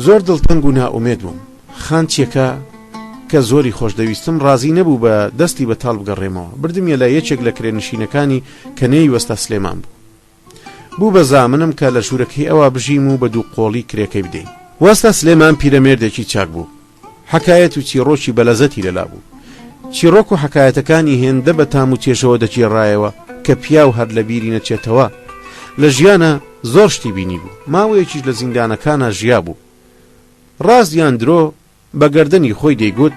زۆر دڵتەنگ و نائومێد بووم. خانچیەکە کە زۆری خۆش دەویستم ڕازی نەبوو بە دەستی بەتاڵ بگەڕێمەوە. بردمیە لە یەکێک لە کرێنشینەکانی کە نێوی وەستا سلێمان بوو بە زامنم کە لە ژوورەکەی ئەوە بژیم و بە دوو قۆڵی کرێکەی بدەین. وەستا سلێمان پیرەمێردێکی چاک بوو. حەکایەت و چیرۆکی بەلەزەتی لەلا بوو. چیرۆک و حەکایەتەکانی هێندە بە تام و تێشەوە دەگێڕایەوە کە پیا و هەر لە بیری نەچێتەوە. لە ژیانە زۆر شتی بینی بوو. ماوەیەکیش لە زیندانەکانە ژیا بوو. ڕاستیان درۆ بە گەردەنی خۆی دەیگوت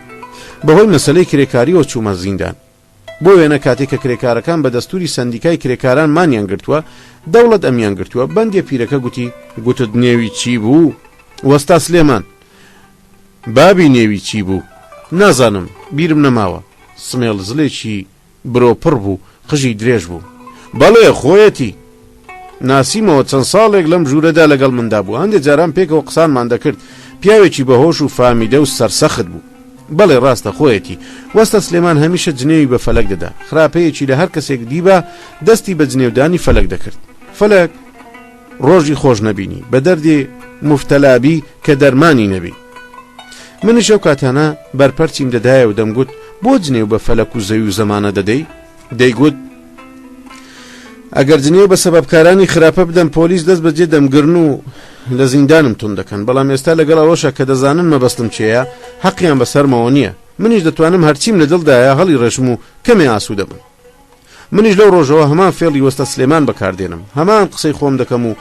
بەهۆی مەسەلەی کرێکاریەوە چوومە زیندان. بۆ وێنە کاتێک کە کرێکارەکان بە دەستوری سەندیکای کرێکاران مانیان گرتووە دەوڵەت ئەمیان گرتووە. بەندێ پیرەکە گوتت نێوی چی بوو؟ وەستا سلێمان بابی نێوی چی بوو؟ نازانم بیرم نەماوە. سمێڵ زلێکی برۆپڕ بوو قژی درێژ بوو. بەڵێ خۆیەتی ناسیمەوە چەند ساڵێک لەم ژوورەدا لەگەڵ مندا بوو. هەندێک جاران پێکەوە قسانمان دەکرد. پیاوێکی بەهۆش و فامیدە و سەرسەخت بوو. بەڵێ ڕاستە خۆیەتی. وەستا سلێمان هەمیشە جنێوی بە فەلەک دەدا. خراپەیەکی لە هەر کەسێک دیبە دەستی بە جنێودانی فەلەک دەکرد. فەلەک ڕۆژی خۆش نەبینی بە دەردێ مفتەلابی کە دەرمانی نەبی. منیش ئەو کاتانە بەرپەرچیم دەدایە و دەمگوت بۆ جنێو بە فەلەک و زەوی و زەمانە دەدەی؟ دەیگوت ئەگەر جنێو بە سەبەبکارانی خراپە بدەم پۆلیس دەست بەجێ دەمگرن و لە زیندانم تون دەکەن. بەڵام ئێستا لەگەڵ ئەوەشە کە دەزانن مەبەستم چێە حەقیان بەسەرمەوە نییە. منیش دەتوانم هەرچیم لە دڵدایە هەڵی ڕێژم و کەمێ ئاسوودە بم. منیش لەو ڕۆژەوە هەمان فێڵی وەستا سلێمان بەکاردێنم. هەمان قسەی خۆم دەکەم و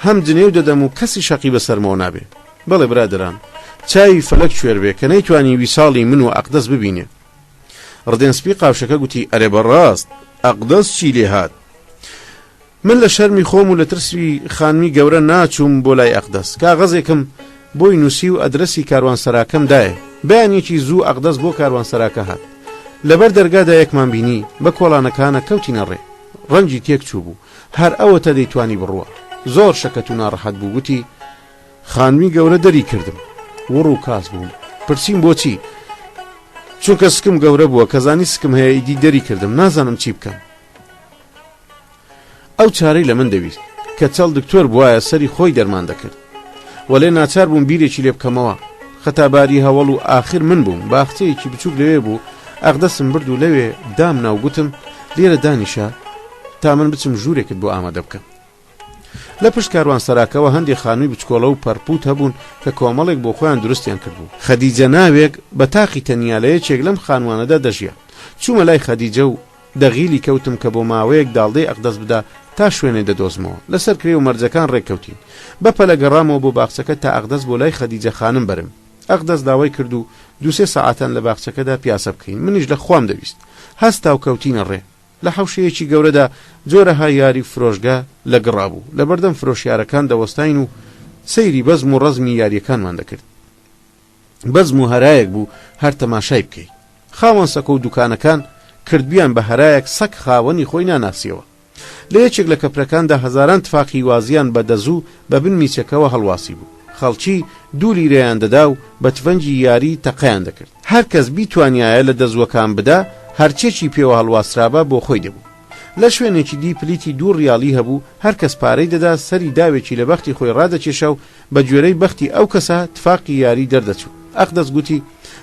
هەم جنێو دەدەم و کەسی شەقی بەسەرمەوە نابێ. بەڵێ برادران چاوی فەلەک کوێر بێ کە نەیتوانی ویساڵی من و ئەقدەس ببینێ. ڕدێنسپی قاوشەکە گوتی ئەرێ بەڕاست ئەقدەس چی لێ هات؟ من لە شەرمی خۆم و لە ترسی خانمی گەورە ناچووم بۆ لای ئەقدەس. کاغەزێکم بۆی نووسی و ئەدرەسی کاروانسەراکەم دایە. بەیانێکی زوو ئەقدەس بۆ کاروانسەراکە هات. لەبەر دەرگادا یەکمان بینی بە کۆڵانەکانە کەوتینە ڕێ. ڕەنگی تێک چوو بوو. هەر ئەوەتە دەیتوانی بڕوە. زۆر شەکەت و ناڕەحەت بوو. گوتی خانمی گەورە دەری کردم. وڕ و کاس بووم. پرسییم بۆچی؟ چونکە سکم گەورە بووە کەزانی سکم هەیە ئیدی دەری کردم نازانم چی بکەم. ئەو چارەی لە من دەویست کە چەڵ دکتۆر بووایە سەری خۆی دەرمان دەکرد. وەلێ ناچار بووم بیرێکی لێ بکەمەوە. خەتاباری هەوڵ و ئاخر من بووم. باخچەیەکی بچووک لەوێ بوو. ئەقدەسم برد و لەوێ دام ناوگوتم لێرە دانیشە تا من بچم ژوورێکت بۆ ئامادە بکەم. لە پشت کاروانسەراکەوە هەندێک خانووی بچکۆڵە و پەرپوت هەبوون کە کۆمەڵێک بۆ خۆیان دروستیان کردبوو. خەدیجە ناوێک بە تاقی تەنیا لە یەکێک لەم خانوانەدا دەژیا. چوومە لای خەدیجە و دەغیلی کەوتم کە بۆ ماوەیەک داڵدەی ئەقدەس بدا تا شوێنێ دەدۆزمەوە. لەسەر کرێ و مەرجەکان ڕێککەوتین. بەپەلە گەڕامەوە بۆ باخچەکە تا ئەقدەس بۆ لای خەدیجە خانم بەرم. ئەقدەس داوای کرد و دووسێ سەعاتان لە باخچەکەدا پیاسە بکەین. منیش لە خوام دەویست. هەستا و کەوتینە ڕێ. لە حەوشەیەکی گەورەدا جۆرەها یاری فرۆشگا لە گڕابوو. لە بەردەم فرۆشیارەکان دەوەستاین و سەیری بەزم و ڕەزمی یاریەکانمان دەکرد. بەزم و هەرایەک بوو هەر تەماشای بکەی. خاوەن سەکە و دوکانەکان کردبیان بە هەرایەک سەک خاوەنی خۆی ناناسیەوە. لە یەکێک لە کەپرەکاندا هەزاران تفاقی وازیان بە دەزوو بە بن میچەکەوە هەڵواسی بوو. خەڵکی دوو لیرەیان دەدا و بە تفەنجی یاری تەقەیان دەکرد. هەر کەس بیتوانایە لە دەزوەکان بدا هەرچێکی پێوە هەڵواسرابە بۆ خۆی دەبوو. لە شوێنێکی دی پلیتی دوو ڕیاڵی هەبوو. هەر کەس پارەی دەدا سەری داوێکی لە بەختی خۆی ڕادەکێشە و بە گوێرەی بەختی ئەو کەسە تفاقی یاری دەردەچوو. ئەقدەس گوتی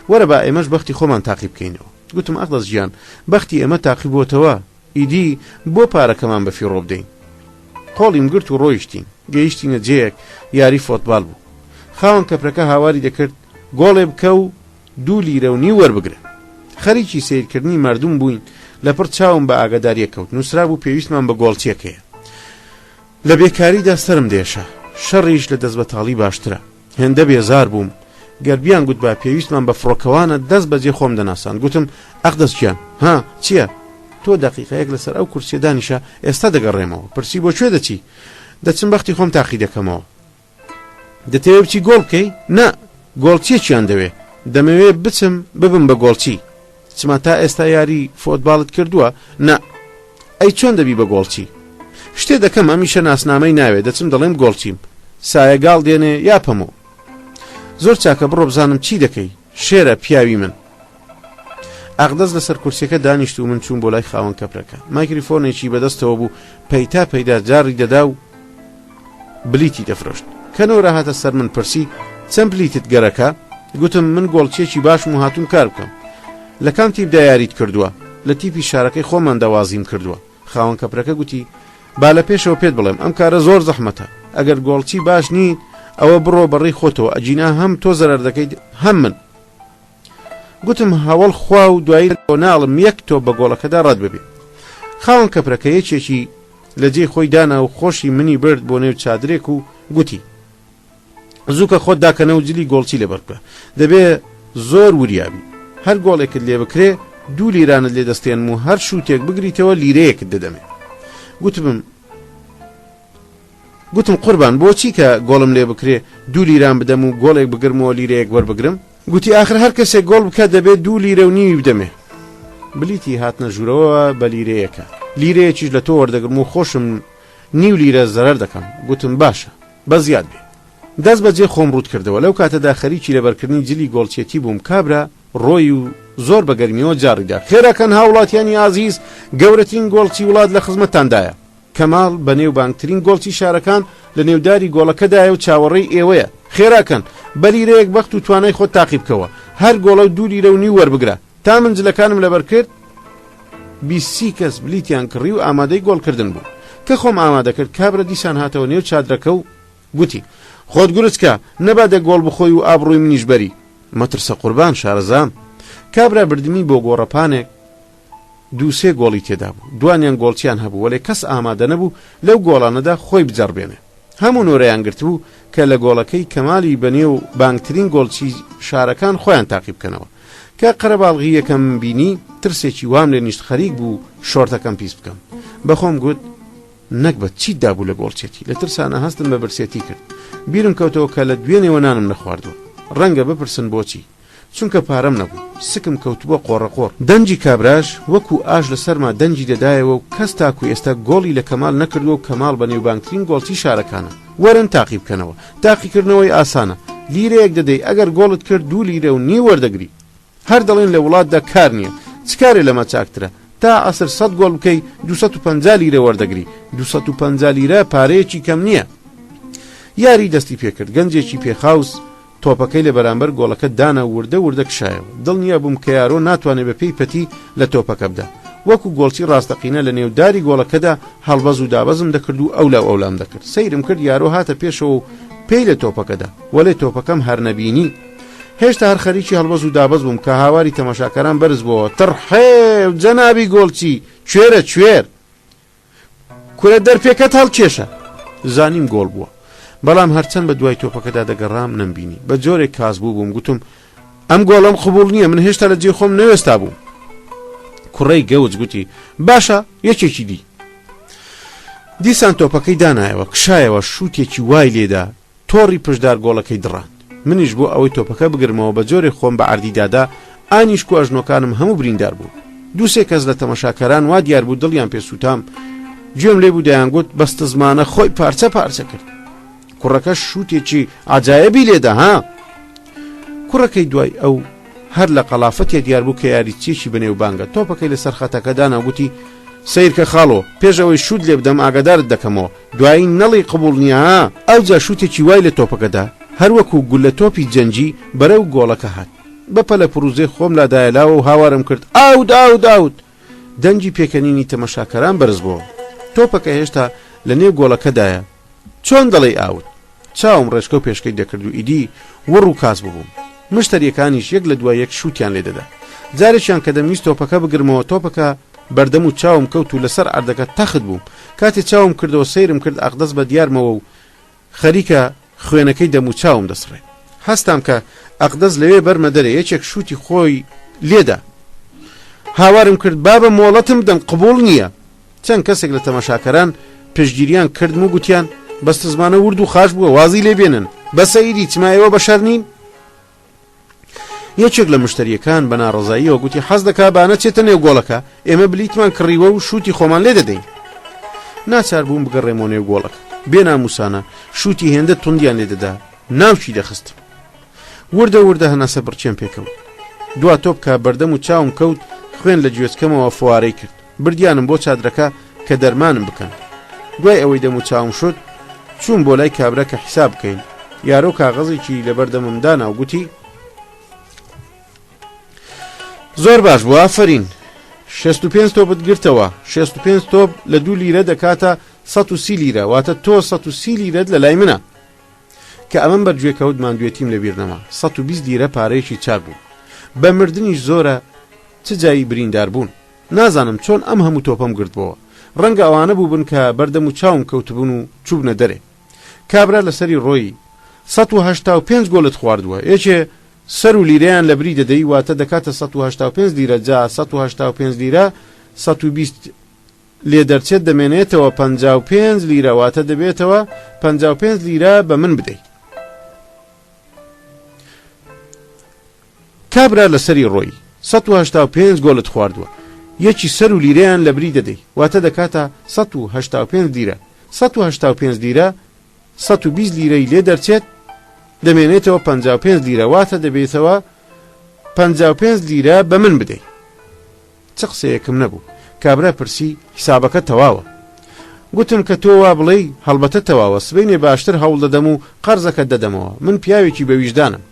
وەرە با ئێمەش بەختی خۆمان تاقی بکەینەوە. گوتم ئەقدەس گیان بەختی ئێمە تاقی بۆتەوە ئیدی بۆ پارەکەمان بە فیڕۆ بدەین. قۆڵیم گرت و ڕۆیشتین گەیشتینە جەیەک یاری فۆتبال بوو. خاوەن کەپرەکە هاواری دەکرد گۆڵێ بکە و 2 لیرە و نیو وەربگرە. خەریکی سیرکردنی مردم بووین لەپڕ چاوم بە ئاگاداریە کەوت. نووسرا بوو پێویستمان بە گۆڵچیەکەیە. لە بێکاریدا سرم دێشە شەڕیش لە دەست بەتاڵی باشترە. هێندە بێزار بووم گەربیان گوت با پێویستمان بە فڕۆکەوانە دەست بەجێ خۆم دەناسان. گوتم ئەقدەس گیان ها چییە؟ تۆ دەقیقەیەک لەسەر ئەو کورسیە دانیشە ئێستا دەگەڕێمەوە. پرسی بۆ کوێ دەچی؟ دەچم بەختی خۆم تاقی دەکەمەوە. دەتەوێت بچی گۆڵ بکەی؟ نە گۆڵچیەکیان دەوێ دەمەوێت بچم ببم بە گۆڵچی. چما تا ئێستا یاری فۆتباڵت کردووە؟ نە. ئەی چۆن دەبی بە گۆڵچی؟ شتێ دەکەم ئەمیشە ناسنامەی ناوێت دەچم دەڵێم گۆڵچیم سایەگاڵ دێنێ یا پەمۆ. زۆر چاکە بڕۆ بزانم چی دەکەی شێرە پیاوی من. ئەقدەس لەسەر کورسەکە دانیشت و من چوون بۆ لای خاوەن کەپرەکە. مایکرۆفۆنێکی بەدەستەوە بوو پەیتا پەیدا جاری دەدا و بلیتی دەفرۆشت. کەنەوەرە هاتە سەر من پرسی چەند بلیتت گەرەکە؟ گوتم من گۆڵچێکی باشم و هاتوون کار بکەم. لە کام تیپدا یاریت کردووە؟ لە تیپی شارەکەی خۆمان دەوازیم کردووە. خاوەن کەپرەکە گوتی با لە پێشەوە پێت بڵێم ئەم کارە زۆر زەحمەتە. ئەگەر گۆڵچی باش نیت ئەوە بڕۆ بەڕێی خۆتەوە ئەجینا هەم تۆ زەرەر دەکەیت هەم من. گوتم هەوڵ خوا و دوایی ناڵم یەک تۆ بە گۆڵەکەدا ڕەت ببێ. خاوەن کەپرەکە یەکێکی لە جێی خۆی دانا و خۆشی منی برد بۆ نێو چادرێک و گوتی زووکە خۆت داکەنە و جلی گۆڵچی لەبەر بکە دەبێ زۆر وریابی. هەر گۆڵێکت لێ بکرێ 2 لیرانت لێ دەستێنم و هەر شووتێک بگریتەوە لیرەیەکت دەدەمێ. گوتم قوربان بۆچی کە گۆڵم لێ بکرێ 2 لیران بدەم و گۆڵێک بگرمەوە لیرەیەک وەربگرم؟ گوتی آخر هەر کەسێک گۆڵ بکە دەبێت 2 لیرە و نیوی بدەمێ. بلیتی هاتنە ژوورەوە بە لیرەیەکە. لیرەیەکیش لە تۆ وەردەگرم و خۆشم 1.5 لیرە زەرەر دەکەم. گوتم باشە بە زیاد بێ. دەست بەجێ خۆم ڕوود کردەوە. لەو کاتەدا خەریکی لەبەرکردنی جلی گۆڵچێتی بووم. کابرا ڕۆی و زۆر بە گەرمیەوە جاڕیدا. خێراکەن هاوڵاتیانی عازیز گەورەترین گۆڵچی وڵات لە خزمەتتاندایە. کەماڵ بەنێو بانگترین گۆڵچی شارەکان لە نێوداری گۆڵەکەدایە و چاوەڕێی ئێوەیە. خێراکەن بە لیرەیەک بەخت و توانای خۆت تاقی بکەوە. هەر گۆڵە و 2 لیرە و نیو وەربگرە. تا منجلەکانم لەبەر کرد 20 کەس بلیتیان کڕی و ئامادەی گۆڵکردن بوو. کە خۆم ئامادە کرد کابرا دیسان هاتەوە نێو چادرەکە و گوتی خۆت گورچکە نەبادە گۆڵ بخۆی و ئابڕووی منیش بەری. مەترسە قوربان شارەزام. کابرا بردمی بۆ گۆڕەپانێک 2-3 گۆڵی تێدا بوو. دوانیان گۆڵچیان هەبوو وەلێ کەس ئامادە نەبوو لەو گۆڵانەدا خۆی بجەڕبێنێ. هەموو نۆرەیان گرت بوو کە لە گۆڵەکەی کەمالی بەنێو بانگترین گۆڵچی شارەکان خۆیان تاقی بکەنەوە. کە قەرەباڵغی یەکەم بینی ترسێکی وام لێ نیشت خەریک بوو شۆرتەکەم پیس بکەم. بەخۆم گوت نەکبەت چیت دابوو لە گۆڵچێتی. لە ترسانە هەستم بە برسێتی کرد. بیرم کەوتەوە کە لە دوێنێوە نانم نەخواردووە. ڕەنگە بپرسن بۆچی چونکە پارەم نەبوو. سکم کەوتووە قۆڕەقۆڕ. دەنجی کابراش وەکو ئاش لەسەرما دەنجی دەدایەوە و کەس تاکو ئێستا گۆڵی لە کەمال نەکردووە و کەمال بە نێوبانگترین گۆڵچی شارەکانە. وەرن تاقی بکەنەوە. تاقیکردنەوەی ئاسانە. لیرەیەک دەدەی ئەگەر گۆڵت کرد 2 لیرە و نیو وەردەگری. هەر دەڵێن لە وڵاتدا کار نییە. چ کارێ لەمە چاکترە؟ تا ئەسر 100 گۆڵ بکەی 250 لیرە وەردەگری. 250 لیرە پارەیەکی کەم نییە. یاری دەستی پێکرد. گەنجێکی پێخاوس تۆپەکەی لە بەرامبەر گۆڵەکە دانا وردە کشایەوە. دڵنییا بووم کە یارۆ ناتوانێت بە پێی پەتی لە تۆپەکە بدە. وەکو گۆڵچی ڕاستەقینە لە نێوداری گۆڵەکەدا هەڵبەز و دابەزم دەکرد و ئەولام دەکرد. سەیرم کرد یارۆ هاتە پێشەوە و پێی لە تۆپەکەدا وەلێ تۆپەکەم هەر نەبینی. هێشتا هەر خەریکی هەڵبەز و دابەز بووم کە هاواری تەماشاکەران بەرز بووەوە. تڕحێ جەنابی گۆڵچی کوێرە کوێر کورە دەرپێکەت هەڵکێشە. زانیم گۆڵ بووە. بەڵام هەرچەند بە دوای تۆپەکەدا دەگەڕام نەمبینی. بە جۆرێک کاس بووم. گوتم ئەم گۆڵەم قبوڵ نییە من هێشتا لە جێ خۆم نەوێستا بووم. کوڕەی گەوج گوتی باشە یەکێکی دی. دیسان تۆپەکەی دانایەوە کشایەوە شووتێکی وای لێدا تۆڕی پشدار گۆڵەکەی دڕاند. منیش بۆ ئەوەی تۆپەکە بگرمەوە بە جۆرێک خۆم بە عەردیدادا ئانیشک و ئەژنۆکانم هەموو بریندار بوو. 2-3 کەس لە تەماشاکەران وا دیار بوو دڵیان پێسووتام. گوێم لێ بوو دەیانگوت بەستە زمانە خۆی پارچە کرد. کوڕەکە شووتێکی عجایبی لێدا ها. کوڕەکەی دوای ئەو هەر لە قەلافەتێ دیار بوو کە یاریچێکی بنێو بانگە. تۆپەکەی لەسەر خەتەکەدانا گوتی سیرکە خاڵۆ پێشەوەی شوود لێ بدەم ئاگادارت دەکەمەوە دوایی نەڵی قبول نییە. ئەوجا شووتێکی وای لە تۆپەکەدا هەروەکو گول لە تۆپی جەنجی بەرەو گۆڵەکە هات بەپە لە پروزێ خۆم لادایەلاوە و هاوارم کرد ئاوت دەنجی پێکەنینی تەمەشاکەران بەرز بووە تۆپەکە هێشتا لە نێو گۆڵەکەدایە چۆن دەڵێ ئاوت چاوم ڕێشکە و پێشکەی دەکرد و ئیدی وڕ و کاس ببووم مشتریەکانیش یەک لە دوای یەک شووتیان لێ دەدا جارێکیان کە دەمویست تۆپەکە بگرمەوە تۆپەکە بەردەم و چاوم کەوت و لەسەر ئەردەکە تەخت بووم کاتێ چاوم کردەوە سەیرم کرد ئەقدەس بە دیارمەوە و خەریکە خوێنەکەی دەم و چاوم دەسڕێ هەستام کە ئەقدەس لەوێ بەرمە دەرێ یەکێک شووتی خۆی لێدا هاوارم کرد بابە مۆڵەتم بدەن قبوڵ نییە چەند کەسێک لە تەماشاکەران پشتگیریان کردم و گوتیان بەستە زمانە ورد و خاش بووە وازی لێ بێنن بەسەیری چمایەوە بەشەر نین یەکێک لە مشتریەکان بە ناڕەزاییەوە گوتی حەز دەکا بانە چێتە نێو گۆڵەکە ئێمە بلیتمان کڕیوە و شووتی خۆمان لێ دەدەین ناچار بووم بگەڕێمەوە نێو گۆڵەکە بێناموسانە شووتی هێندە توندیان لێ دەدا ناوچی دەخستم وردە هەناسە بڕچێم پێکەوت دوا تۆپ کە بەردەم و چاوم کەوت خوێن لە گوێچکەمەوە فوارەی کرد بردیانم بۆ چادرەکە کە دەرمانم بکەن دوای ئەوەی دەم و چاوم شد چوون بۆ لای کابرا کە حیساب بکەین یارۆ کاغەزێکی لە بەردەممدانا و گوتی زۆر باش بوو ئافرین 65 تۆپت گرتەوە 65 تۆپ لە 2 لیرە دەکاتە 130 لیرە واتە تۆ 130 لیرەت لە لای منە کە ئەمەم بەرگوێکەوت ماندوێتیم لەبیر نەما 120 لیرە پارەیەکی چاک بوو بە مردنیش زۆرە چ جایی بریندار بوون نازانم چۆن ئەم هەموو تۆپەم گرتبەوە ڕەنگە ئەوانە بوو بن کە بەردەم و چاوم کەوتبوون و چوبنە دەرێ کابرا لەسەری ڕۆی 185 گۆڵت خواردووە یەکێ سەر و لیرەیان لە بری دەدەی واتە دەکاتە 185 لیرە جا 185 لیرە 120 لێ دەرچێت دەمێنێتەوە 55 لیرە واتە دەبێتەوە 55 لیرە بە من بدەیت کابرا لەسەری ڕۆی 185 گۆڵت خواردووە یەکی سەر و لیرەیان لە بری دەدەی واتە دەکاتە 185 لیرە 185 لیرە 120 لیرەی لێ دەرچێت دەمێنێتەوە 55 لیرە واتە دەبێتەوە 55 لیرە بە من بدەیت چ قسەیەکم نەبوو کابرا پرسی حیسابەکە تەواوە گوتم کە تۆ وا بڵێ هەڵبەتە تەواوە سبەینێ باشتر هەوڵ دەدەم و قەرزەکە دەدەمەوە من پیاوێکی بەویژدانم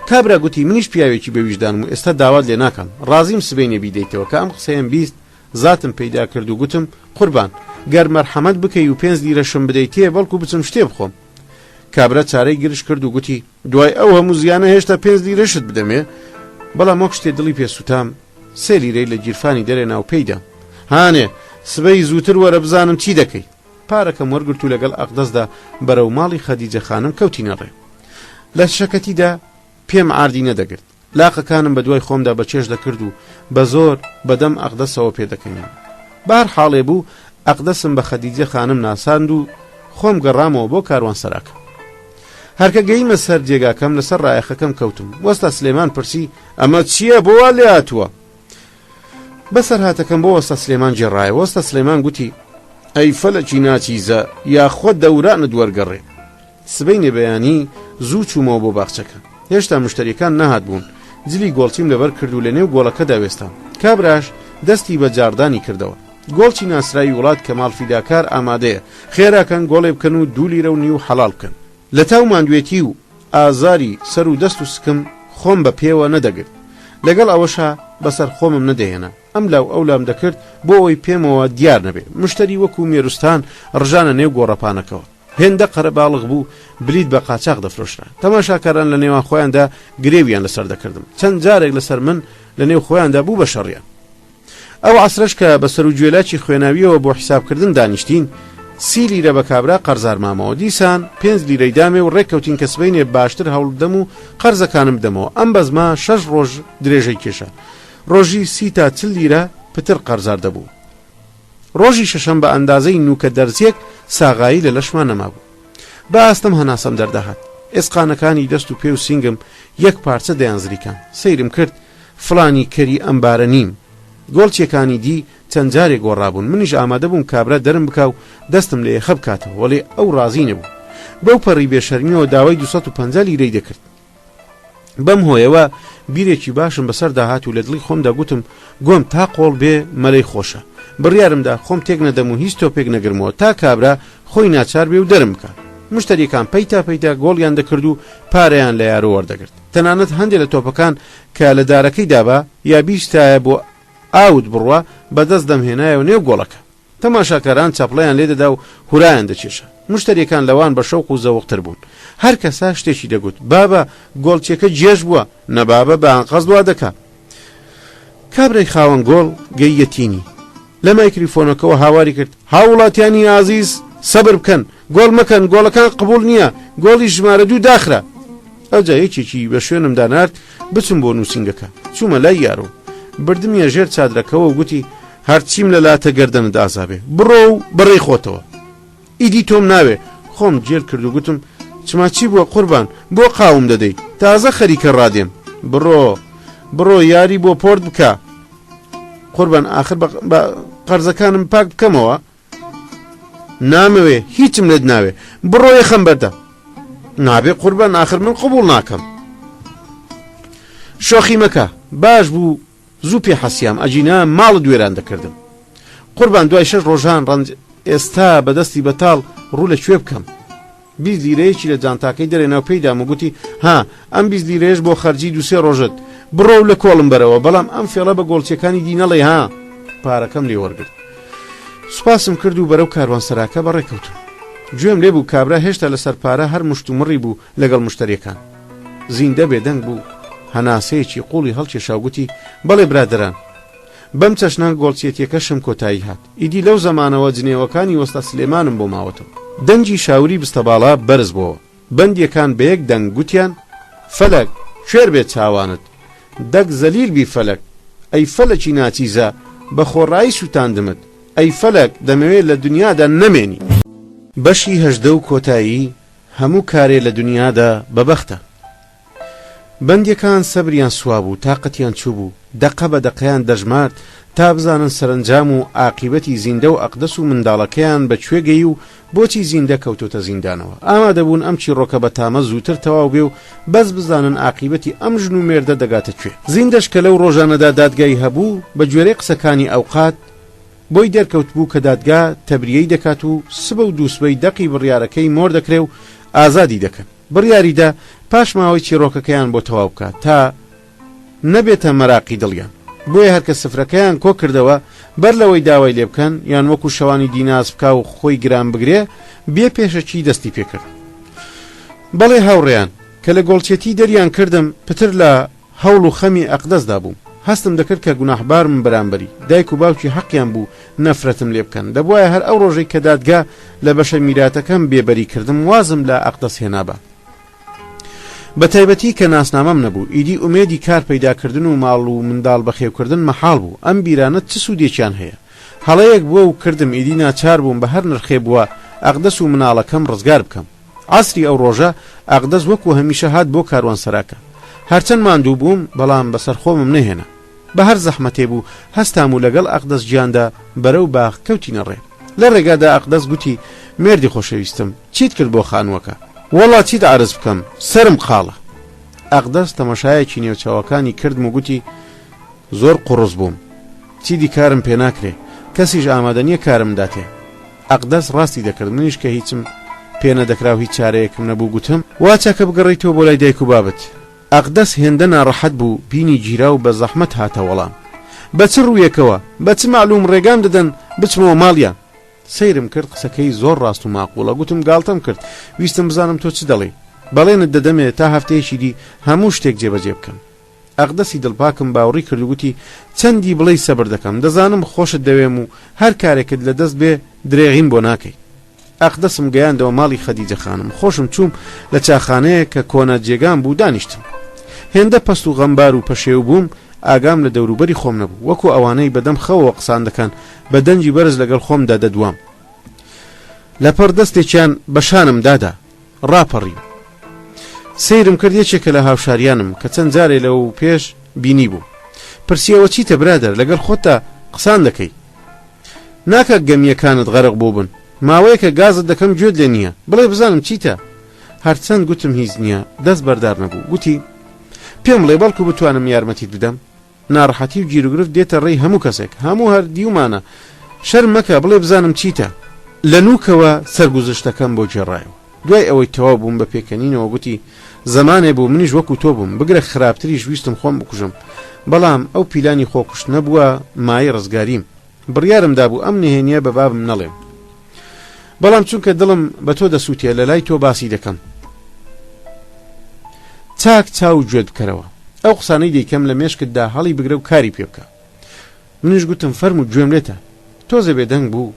کابرا گوتی منیش پیاوێکی بەویژدانم و ئێستا داوات لێ ناکەم ڕازیم سبەینێ بیدەیتەوە کە ئەم قسەیەم بیست زاتم پەیدا کرد و گوتم قوربان گەر مەرحەمەت بکەی و 5 لیرەشم بدەیتێ بەڵکو بچم شتێ بخۆم کابرا چارەی گرش کرد و گوتی دوای ئەو هەموو زیانە هێشتا 5 لیرەشت بدەمێ بەڵام وەک شتێ دڵی پێسووتام 3 لیرەی لە گیرفانی دەرێ ناو پێیدا هانێ سبەی زووتر وەرە بزانم چی دەکەی پارەکەم وەرگرت و لەگەڵ ئەقدەسدا بەرەو ماڵی خەدیجە خانم کەوتینە ڕێ لە شەکەتیدا پێم ئاردی نەدەگرت لاقەکانم بە دوای خۆمدا بەچێش دەکرد و بە زۆر بەدەم ئەقدەسەوە پێدەکەین بار حاڵێ بوو ئەقدەسم بە خەدیجە خانم ناساند و خۆم گەڕامەوە بۆ کاروان سەراکە هەرکە گەیمە سەر جێگاکەم لەسەر ڕایەخەکەم کەوتم وەستا سلێمان پرسی ئەمە چییە بۆ وا لێ هاتووە بەسەر هاتەکەم بۆ وەستا سلێمان جێڕایە وەستا سلێمان گوتی ئەی فەلەکی ناچیزە یاخۆ دەورانت وەرگەڕێ سبەینێ بەیانی زوو چوومەوە بۆ باخچەکە هێشتا مشتریەکان نەهات بوون جلی گۆڵچیم لەبەر کرد و لە نێو گۆڵەکەدا وێستام کابراش دەستی بە جاردانی کردەوە گۆڵچی ناسرایی وڵات کەماڵ فیداکار ئامادەیە خێراکەن گۆڵێ بکەن و 2 لیرە و نیو حەڵال بکەن لە تاو ماندوێتی و ئازاری سەر و دەست و سکم خۆم بە پێوە نەدەگرت لەگەڵ ئەوەشە بەسەر خۆمم نەدەهێنا ئەم لاو ئەولام دەکرد بۆ ئەوەی پێمەوە دیار نەبێ مشتری وەکو مێروستان ڕژانە نێو گۆڕەپانەکەوە هێندە قەرە باڵغ بوو بلیت بە قاچاق دەفرۆشرا تەماشاکاران لە نێوان خۆیاندا گرێویان لەسەر دەکردم چەند جارێک لەسەر من لە نێو خۆیاندا بوو بە شەڕیان ئەو عەسرەش کە بەسەر و گوێلاکی خوێناویەوە بۆ حیسابکردن دانیشتین 30 لیرە بە کابرا قەرزار مامەوە دیسان 5 لیرەی دامێ و ڕێککەوتین کە سبەینێ باشتر هەوڵ بدەم و قەرزەکانم بدەمەوە ئەم بەزما 6 ڕۆژ درێژەی کێشە ڕۆژی 30 تا 40 لیرە پتر قەرزار دەبوو ڕۆژی شەشەم بە ئەندازەی نوکە دەرزیەک ساغایی لە لەشمان نەمابوو بە ئاستەم هەناسەم دەردەهات ئێسقانەکانی دەست و پێ و سینگم یەک پارچە دەیانزریکان سەیرم کرد فڵانی کەری ئەمبارە نیم گۆڵچێکانی دی چەند جارێک گۆڕابوون منیش ئامادە بووم کابرا دەرم بکاو دەستم لە یەخە بکاتەوە وەڵێ ئەو ڕازی نەبوو بەو پەڕی بێشەرمیەوە داوای 250 لیرەی دەکرد بەم هۆیەوە بیرێکی باشم بەسەر داهات و لە دڵی خۆمدا گوتم گۆم تا قۆڵ بێ مەلەی خۆشە بڕیارمدا خۆم تێک نەدەم و هیچ تۆپێک نەگرمەوە تا کابرا خۆی ناچار بێ و دەرم بکات مشتریەکان پەیتا گۆڵیان دەکرد و پارەیان لە یارە وەردەگرت. تەنانەت هەندێک لە تۆپەکان کە لە دارەکەی دابا یا بیستایە بۆ ئاوت بڕوە بەدەست دەمهێنایەوە نێو گۆڵەکە. تەماشاکاران چاپڵیان لێدەدا و هورایان دەچێشە. مشتریەکان لەوان بە شەوق و زەوقتر بوون. هەر کەسا شتێکی دەگوت بابە گۆڵچێکە جێژ بووە نەبابە بە ئەنقەز وا دەکا. کابرای خاوەن گۆڵ گەیەتینی لە مایکرۆفۆنەکەەوە هاواری کرد هاوڵاتیانی ئازیز سەبر بکەن گۆڵ مەکەن گۆڵەکان قبول نییە گۆڵی ژمارە 2 داخرا. ئەوجا یەکێکی بە شوێنم دانارد بچم بۆ نووسنگەکە چوومە لای یارۆ بردمیە ژێر چادرەکەەوە و گوتی هەرچیم لە لاتە گەردەنت ئازابێ بڕۆ و بڕێ خۆتەوە. ئیدی تۆم ناوێ خۆم جێر کرد و گوتم چماچی بووە قوربان بۆ قاوم دەدەیت تازە خەریکە ڕادێم بڕۆ یاری بۆ پۆرت بکە قوربان ئاخر بە قەرزەکانم پاک بکەمەوە نامەوێ هیچم لێت ناوێ بڕۆ یەخەم بەردە نابێ قوربان ئاخر من قبول ناکەم. شۆخی مەکە باش بوو زوو پێ حەسیام ئەجینا ماڵ دوێران دەکردم قوربان دوای 6 ڕۆژان ڕەنج ئێستا بەدەستی بەتاڵ ڕوو لە کوێ بکەم 20 لیرەیەکی لە جانتاکەی دەرێنەوە پێیدام و گوتی ها ئەم 20 لیرەیەش بۆ خەرجی 2-3 ڕۆژت بڕۆ لە کۆڵم بەرەوە بەڵام ئەم فێڵە بە گۆڵچەکانی دینەڵێ ها پارەکەم لێ وەرگرت. سوپاسم کرد و بەرەو کاروانسەراکە بەڕێکەوتم. گوێم لێ بوو کابرا هێشتا لەسەر پارە هەر مشتومڕی بوو لەگەڵ مشتریەکان. زیندە بێدەنگ بوو هەناسەیەکی قوڵی هەڵکێشا و گوتی بەڵێ برادەران بەم چەشنە گۆڵچێتیەکەشم کۆتایی هات ئیدی لەو زەمانەوە جنێوەکانی وەستا سلێمانم بۆ ماوەتەوە. دەنجی شاوری بستەباڵا بەرز بووە بەندیەکان بە یەک دەنگ گوتیان فەلەک کوێر بێت چاوانت دەک زەلیل بی فەلەک ئەی فەلەکی ناچیزە بە خۆڕایی سوتاندمت ئەی فەلەک دەمەوێت لە دنیادا نەمێنی. بەشی 18 و کۆتایی هەموو کارێ لە دنیادا بەبەختە. بەندیەکان سەبریان سواب و تاقەتیان چوو بوو دەقە بە دەقەیان دەژمارد تا بزانن سەرنجام و عاقیبەتی زیندە و ئەقدەس و منداڵەکەیان بەکوێگەی و بۆچی زیندە کەوتۆتە زیندانەوە. ئامادەبوون ئەم چیرۆکە بە تامە زووتر تەواو بێ و بەس بزانن عاقیبەتی ئەم ژن و مێردە دەگاتە کوێ. زیندەش کە لەو ڕۆژانەدا دادگای هەبوو بە گوێرەی قسەکانی ئەوقات بۆی دەرکەوت بوو کە دادگا تەبریەی دەکات و سبە و دووسبەی دەقی بڕیارەکەی مۆر دەکرێ و ئازادی دەکەن. بڕیاریدا پاش ماوەی چیرۆکەکەیان بۆ تەواو بکات تا نەبێتە مەراقی دڵیان. بۆیە هەرکە سفرەکەیان کۆ کردەوە بەر لەوەی داوای لێ بکەن یان وەکو شەوانی دیناز بکا و خۆی گران بگرێ بێ پێشەکی دەستی پێکرد. بەڵێ هاوڕێیان کە لە گۆڵچێتی دەریان کردم پتر لە هەوڵ و خەمی ئەقدەسدا بووم هەستم دەکرد کە گوناحبارم بەرامبەری دایک و باوکی حەقیان بوو نەفرەتم لێ بکەن دەبوایە هەر ئەو ڕۆژەی کە دادگا لە بەشە میراتەکەم بێبەری کردم وازم لە ئەقدەس هێنابە. بە تایبەتی کە ناسنامەم نەبوو ئیدی ئومێدی کار پەیداکردن و ماڵ و منداڵ بەخێوکردن مەحاڵ بوو ئەم بیرانە چ سوودێکیان هەیە. هەڵەیەک بووە و کردم ئیدی ناچار بووم بە هەر نرخێ بووە ئەقدەس و مناڵەکەم ڕزگار بکەم. عەسری ئەو ڕۆژە ئەقدەس وەکو هەمیشە هات بۆ کاروانسەراکە. هەرچەند ماندوو بووم بەڵام بەسەر خۆمم نەهێنا بە هەر زەحمەتێ بوو هەستام و لەگەڵ ئەقدەس گیاندا بەرەو باغ کەوتینە ڕێ. لە ڕێگادا ئەقدەس گوتی مێردی خۆشەویستم چیت کرد بۆ خانووەکە وەڵا چیت عەرز بکەم سرم قاڵە. ئەقدەس تەماشایەکی نێوچاوەکانی کردم و گوتی زۆر قوڕز بووم چیدی کارم پێ ناکرێ کەسیش ئامادە نییە کارم داتێ. ئەقدەس ڕاستی دەکرد منیش کە هیچم پێ نەدەکرا و هیچ چارەیەکم نەبوو گوتم وا چاکە بگەڕێیتەوە بۆ لای دایک و بابت. ئەقدەس هێندە ناڕەحەت بوو بینی گیرا و بە زەحمەت هاتە وەڵام بە چ ڕوویەکەوە بە چ معلوم ڕێگام دەدەن بچمەوە ماڵیان. سەیرم کرد قسەکەی زۆر ڕاست و ماقوڵە گوتم گاڵتەم کرد ویستم بزانم تۆ چ دەڵێ بەڵێنت دەدەمێت تا هەفتەیەکی دی هەموو شتێک جێبەجێ بکەم. ئەقدەسی دڵپاکم باوڕی کرد و گوتی چەندی بڵێ سەبر دەکەم دەزانم خۆشت دەوێم و هەر کارێکت لە دەست بێ درێغیم بۆ ناکەی. ئەقدەسم گەیاندەوە ماڵی خەدیجە خانم خۆشم چووم لە چاخانەیە کە کۆنە جێگام بوو دانیشتم. هێندە پەست و غەمبار و پەشێو بووم ئاگام لە دەوروبەری خۆم نەبوو وەکو ئەوانەی بەدەم خەوەوە قسان دەکەن بە دەنجی بەرز لەگەڵ خۆمدا دەدوام. لە پەردەستێکیان بەشانم دادا ڕاپەڕی سەیرم کرد یەکێکە لە هاوشاریانم کە چەند جارێ لەو پێش بینی بوو. پرسیەوە چیتە برادەر لەگەڵ خۆتە قسان دەکەی ناکە گەمیەکانت غەرق بوو بن ماوەیەکە گازت دەکەم گوێت لێ نییە بڵێ بزانم چیتە. هەرچەند گوتم هیچ نییە دەست بەردار نەبوو. گوتی پێم بڵێ بەڵکو بتوانم یارمەتیت بدەم. ناڕەحەتی و گیرروگرفت دێتە ڕێی هەموو کەسێک هەموو هەر دیومانە شەرم مەکە بڵێ بزانم چیتە. لە نوکەوە سەرگوزشتەکەم بۆ گێڕایەوە دوای ئەوەی تەواو بووم بە پێکەنینەوە گوتی زەمانێ بوو منیش وەکو تۆ بووم بگرە خراپتریش ویستم خۆم بکوژم بەڵام ئەو پیلانی خۆکوشت نەبووە مای ڕزگاریم بڕیارمدا بوو ئەم نهێنیە بە بابم نەڵێم بەڵام چونکە دڵم بە تۆ دەسووتێ لە لای تۆ باسی دەکەم چاک چاو گوێت بکەرەوە ئەو قسانەی دەیکەم لە مێشکتدا هەڵی بگرە و کاری پێ بکە منیش گوتم فەرموو گوێم لێتە تۆزە بێدەنگ بوو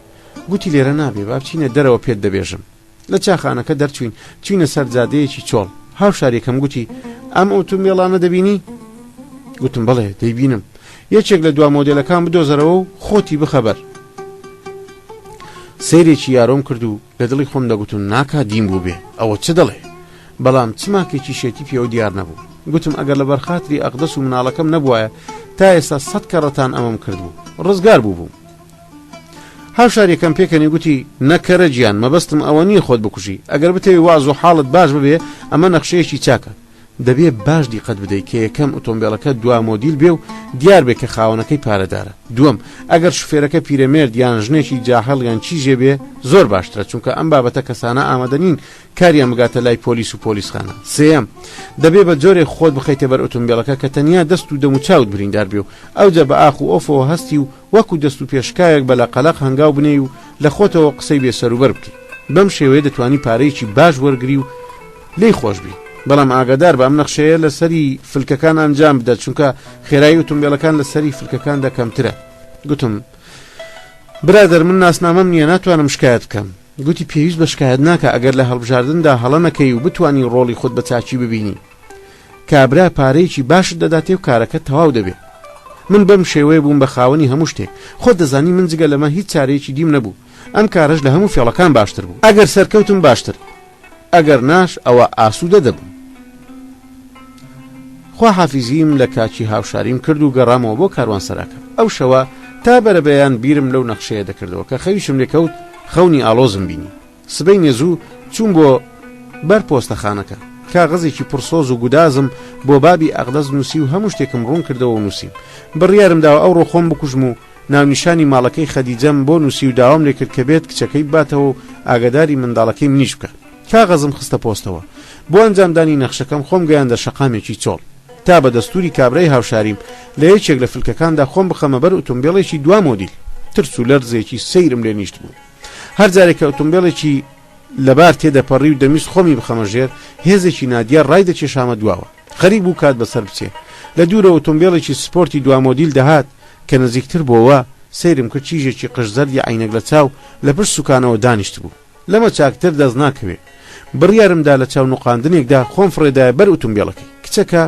گوتی لێرە نابێ با بچینە دەرەوە پێت دەبێژم لە چاخانەکە دەرچوین چوینە سەر جادەیەکی چۆڵ هاوشارێکم گوتی ئەم ئۆتۆمبیڵانە دەبینی گوتم بەڵێ دەیبینم یەکێک لە دوا مۆدێلەکان بدۆزەرەوە و خۆتی بخەبەر سەیرێکی یارۆم کرد و لە دڵی خۆم دەگوتم ناکا دیم بوو بێ ئەوە چ دەڵێ بەڵام چماکێکی شێتی پێوە دیار نەبوو گوتم ئەگەر لە بەرخاتری ئەقدەس و مناڵەکەم نەبووایە تا ئێستا 100 کەڕەتان ئەمەم کردبوو ڕزگار بوو هاوشارێکم پێکەنی گوتی نەکەرە گیان مەبەستم ئەوە نییە خۆت بکوژی ئەگەر بتەوی واز و حاڵت باش ببێ ئەمە نەخشەیەکی چاکە دەبێ باش دیقەت بدەیت کە یەکەم ئۆتۆمبیلەکە دوا مۆدیل بێ و دیار بێ کە خاوەنەکەی پارەدارە دووەم ئەگەر شوفێرەکە پیرەمێرد یان ژنێکی جاهەڵ یان چیژێ بێ زۆر باشترە چونکە ئەم بابەتە کەسانە ئامادە نین کاریان بگاتە لای پۆلیس و پۆلیسخانە سێەم دەبێ بە جۆرێک خۆت بخەیتە بەر ئۆتۆمبیلەکە کە تەنیا دەست و دەم و چاوت بریندار بێ و ئەوجا بە ئاخ و ئۆفەوە هەستی و وەکو دەست و پێشکایەک بە لە قەلەق هەنگاو بنێ و لە خۆتەوە قسەی بێسەروبەر بکەی بەم شێوەیە دەتوانی پارەیەکی باش وەرگری و لێی خۆش بی بەڵام ئاگادار بە ئەم نەخشەیە لە سەری فلکەکان ئەنجام بدات چونکە خێرایی ئۆتۆمبیلەکان لە سەری فلکەکاندا کەمترە گوتم برادەر من ناسنامەم نییە ناتوانم شکایەت بکەم گوتی پێویست بە شکایەت ناکە ئەگەر لە هەڵبژاردندا هەڵە نەکەی و بتوانی ڕۆڵی خۆت بە چاچی ببینی کابرا پارەیەکی باشت دەداتێ و کارەکە تەواو دەبێت من بەم شێوەیە بووم بە خاوەنی هەموو شتێک خۆت دەزانی من جگە لەمە هیچ چارەیەکی دیم نەبوو ئەم کارەش لە هەموو فێڵەکان باشتر بوو ئەگەر سەرکەوتم باشتر ئەگەر ناش ئەوە ئاسوودە دەبوو خوا حافیزیم لە کاچی هاوشاریم کرد و گەڕامەوە بۆ کاروانسەراکە ئەو شەوە تا بەرەبەیان بیرم لەو نەخشەیە دەکردەوە کە خەویشم لێکەوت خەونی ئالۆزم بینی سبەی نێزوو چوون بۆ بەر پۆستەخانەکە کاغەزێکی پرسۆز و گودازم بۆ بابی ئەقدەس نووسی و هەموو شتێکم ڕوون کردەوە و نووسیم بڕیارم داوە ئەو ڕۆخۆم بکوژم و ناونیشانی ماڵەکەی خەدیجەم بۆ نووسی و داوام لێ کرد کە بێت کچەکەی باتەوە و ئاگاداری منداڵەکەی منیش بکە کاغەزم خستە پۆستەوە بۆ ئەنجامدانی نەخشەکەم خۆم گەیاندە شەقامێکی چۆڵ تا بە دەستوری کابرای هاوشاریم لە یەکێک لە فلکەکاندا خۆم بخەمە بەر ئۆتۆمبیڵێکی دوا مۆدیل ترس و لەرزێکی سەیرم لێ نیشت بوو هەر جارێکە ئۆتۆمبیڵێکی لەبار تێدەپەڕی و دەمیست خۆمی بخەمە ژێر هێزێکی نادیار ڕای دەکێشامە دواوە خەریک بوو کات بەسەر بچێ لە دوورە ئۆتۆمبیڵێکی سپۆرتی دوا مۆدیل دەهات کە نزیکتر بۆەوە سەیرم کرد چیژێکی قژزەردی عینەک لە چاو لە پشت سوکانەوە دانیشت بوو لەمە چاکتر دەست ناکەوێ بڕیارمدا لە چاو نوقاندنێکدا خۆم فڕێدایە بەر ئۆتۆمبیڵەکەی کچەکە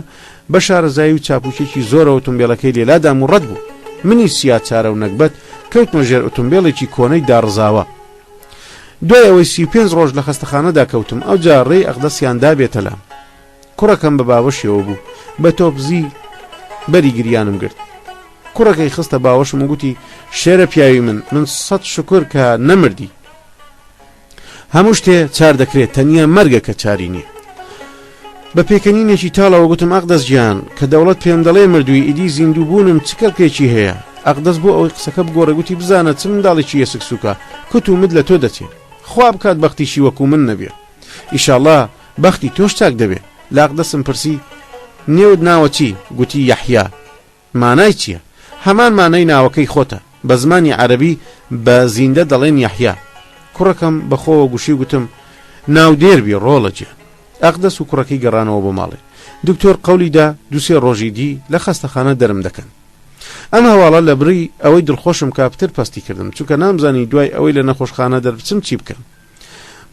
بە شارەزایی و چاپوچێکی زۆر ئۆتۆمبیڵەکەی لێلادام و ڕەت بوو منی سیا چارە و نەکبەت کەوتمە ژێر ئۆتۆمبیڵێکی کۆنەی داڕزاوە دوای ئەوەی 35 ڕۆژ لە خەستەخانەدا کەوتم ئەو جا ڕێی ئەقدەسیاندا بێتە لام کوڕەکەم بە باوەشیەوە بوو بە تۆپزی بەری گریانم گرت کوڕەکەی خستە باوەشم و گوتی شێرە پیاوی من 100 شکر کە نەمردی هەموو شتێ چار دەکرێت تەنیا مەرگە کە چاری نییە بە پێکەنینێکی تاڵەوە گوتم ئەقدەس گیان کە دەوڵەت پێم دەڵێ مردووی ئیدی زیندوو بوونم چ کەڵکێکی هەیە ئەقدەس بۆ ئەوەی قسەکە بگۆڕە گوتی بزانە چ منداڵێکی یەسکسوکە کت و مد لە تۆ دەچێت خوا بکات بەختیشی وەکو من نەبێ ئیشاڵڵا بەختی تۆش چاک دەبێت لە ئەقدەسم پرسی نێود ناوە چی گوتی یەحیا مانای چییە هەمان مانای ناوەکەی خۆتە بە زمانی عەرەبی بە زیندە دەڵێن یەحیا کوڕەکەم بەخۆوە گوشی گوتم ناو دێربی ڕۆڵە گیان ئەقدەس و کوڕەکەی گەڕانەوە بۆ ماڵێ دکتۆر قەولیدا دووسێ ڕۆژی دی لە خەستەخانە دەرم دەکەن ئەم هەواڵە لە بڕی ئەوەی دڵخۆشم کاپتر پەستی کردم چونکە نامزانی دوای ئەوەی لە نەخۆشخانە دەربچم چی بکەم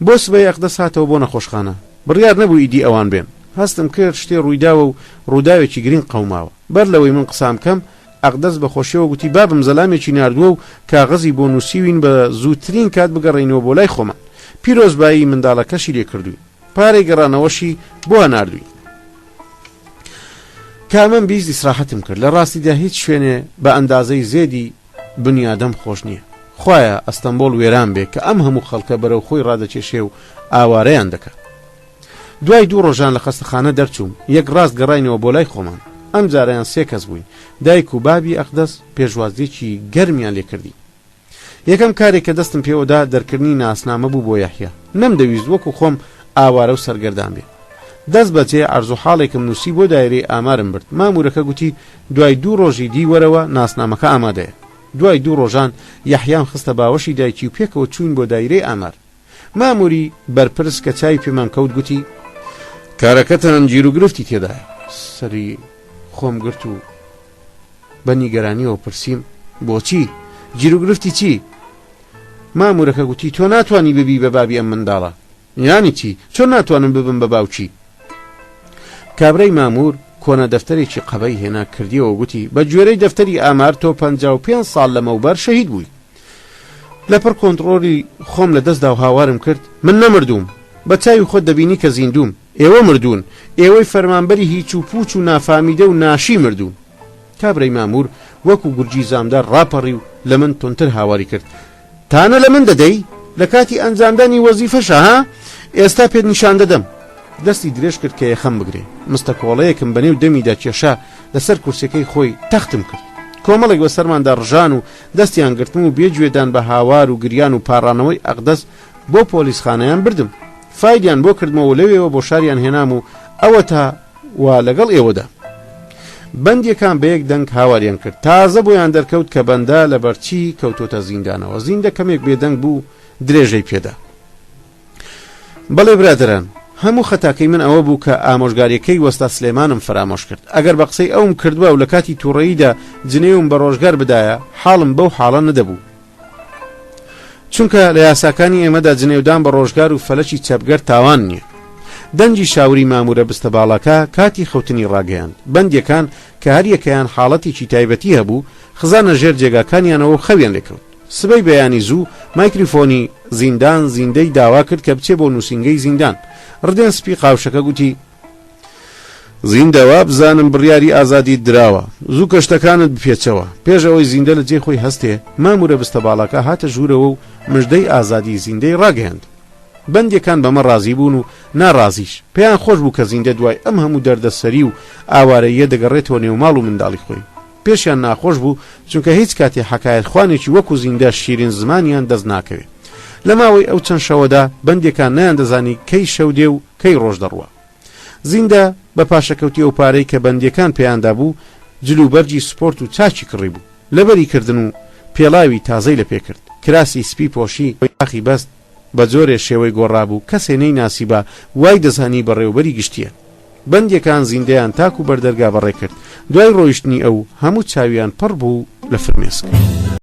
بۆ سبەی ئەقدەس هاتەوە بۆ نەخۆشخانە بڕیار نەبوو ئیدی ئەوان بێن هەستم کرد شتێ ڕوویداوە و ڕووداوێکی گرنگ قەوماوە بەر لەوەی من قسام کەم ئەقدەس بەخۆشیەوە گوتی بابم زەلامێکی ناردووە و کاغەزی بۆ نووسیوین بە زووترین کات بگەڕێنەوە بۆ لای خۆمان پیرۆزبایی منداڵەکەشی لێ کردووی پارەی گەڕانەوەشی بۆ ناردووی کامەم بیست ئیسراحەتم کرد لە ڕاستیدا هیچ شوێنێ بە ئەندازەی زێدی بنیادەم خۆش نییە خوایە ئەستەمبۆڵ وێران بێ کە ئەم هەموو خەڵکە بەرەو خۆی ڕادەکێشێ و ئاوارەیان دەکات دوای 2 ڕۆژان لە خەستەخانە دەرچووم یەک ڕاست گەڕاینەوە بۆ لای خۆمان ئەم جارەیان 3 کەس بووین دایک و بابی ئەقدەس پێشوازیێکی گەرمیان لێکردی یەکەم کارێک کە دەستم پێوەدا دەرکردنی ناسنامە بوو بۆ یەحیا نەمدەویست وەکو خۆم ئاوارە و سەرگەردان بێ. دەست بەجێ عەرز و حاڵێکم نووسی بۆ دایرەی ئامارم برد. مامورەکە گوتی دوای 2 ڕۆژی دی وەرەوە ناسنامەکە ئامادەیە. دوای 2 ڕۆژان یەحیام خستە باوەشی دایکی و پێکەوە چوین بۆ دایرەی ئامار. ماموری بەرپرس کە چای پێمان کەوت گوتی کارەکەتان گیر و گرفتی تێدایە. سەری خۆم گرت و بە نیگەرانیەوە پرسییم بۆچی؟ گیر و گرفتی چی؟ مامورەکە گوتی تۆ ناتوانی ببی بە بابی ئەم منداڵە. یانی چی؟ چۆن ناتوانم ببم بە باوچی؟ کابرای مامور کۆنە دەفتەرێکی قەبەی هێنا کردیەوە گوتی بە گوێرەی دەفتەری ئامار تۆ 55 ساڵ لەمەوبەر شەهید بووی. لەپڕ کۆنتڕۆلی خۆم لە دەستدا و هاوارم کرد من نەمردوم بە چاوی خۆت دەبینی کە زیندوم. ئێوە مردوون، ئێوەی فەرمانبەری هیچ و پوچ و نافامیدە و ناشی مردوون. کابرای مامور وەکو گورجی زامدار ڕاپەڕی و لە من تونتر هاواری کرد تانە لە من دەدەی لە کاتی ئەنجامدانی وەزیفەشە ها؟ ئێستا پێت نیشان دەدەم. دەستی درێژ کرد کە یەخەم بگرێ. مستەکۆڵەیەکم بەنێو دەمیدا کێشا لەسەر کورسەکەی خۆی تەختم کرد. کۆمەڵێک بە سەرماندا ڕژان و دەستیان گرتم و بێگوێدان بە هاوار و گریان و پاڕانەوەی ئەقدەس بۆ پۆلیسخانەیان بردم. فایدیان بۆ کردمەوە لەوێەوە بۆ شاریان هێنام و ئەوە تا وا لەگەڵ ئێوەدا. بەندێکان بە یەک دەنگ هاواریان کرد. تازە بۆیان دەرکەوت کە بەندە لە بەرچی کەوتۆتە زیندانەوە. زیندە کەمێک بێدەنگ بوو درێژەی پێدا. بەڵێ برادران هەموو خەتاکەی من ئەوە بوو کە ئامۆژگاریەکەی وەستا سلێمانم فرامۆش کرد. ئەگەر بە قسەی ئەوم کردووە و لە کاتی تووڕەییدا جنێوم بە ڕۆژگار بدایە حاڵم بەو حاڵە نەدەبوو. چونکە لە یاساکانی ئێمەدا جنێودان بە ڕۆژگار و فەلەکی چەپگەر تاوان نییە. دەنجی شاوری مامورە بستە باڵەکە کاتی خەوتنی ڕاگەیاند. بەندێکان کە هەریەکەیان حاڵەتێکی تایبەتی هەبوو خزانە ژێر جێگاکانیانەوە و خەویان لێکەوت. سبەی بەیانی زوو مایکروفۆنی زیندان زیندەی داوا کرد کە بچێ بۆ نووسینگەی زیندان. ڕدێن سپی قاوشەکە گوتی زیندەوە بزانم بڕیاری ئازادی دراوە زوو کەشتەکانت بپێچەوە. پێش ئەوەی زیندە لە جێ خۆی هەستێ مامورە بستە باڵەکە هاتە ژوورەوە و مژدەی ئازادی زیندەی ڕاگەیاند. بەندێکان بەمە ڕازی بوون و ناڕازیش. پێیان خۆش بوو کە زیندە دوای ئەم هەموو دەردەسەری و ئاوارەیە دەگەڕێتەوە نێو ماڵ و منداڵی خۆی. پێشیان ناخۆش بوو چونکە هیچ کاتێ حەکایەت خوانێکی وەکو زیندە شیرین زمانیان دەست ناکەوێت. لە ماوەی ئەو چەند شەوەدا بەندێکان نەیان دەزانی کەی شەو دێ و کەی ڕۆژ دەڕوە. زیندە بە پاشەکەوتی ئەو پارەی کە بەندەکان پێیاندا بوو جلوبەرجی سپۆرت و چاچی کڕی بوو. لەبەری کردن و پێڵاوی تازەی لە پێ کرد. کراسی سپی پۆشی یاخی بەست بە جۆرێ شێوەی گۆڕابوو کەسێ نەی ناسیبە وای دەزانی بەڕێوەبەری گشتیە. بەندێکان زیندەیان تاک و بەردەرگا بەڕێ کرد. دوای ڕۆیشتنی ئەو هەموو چاویان پڕ بوو لە فرمێسک.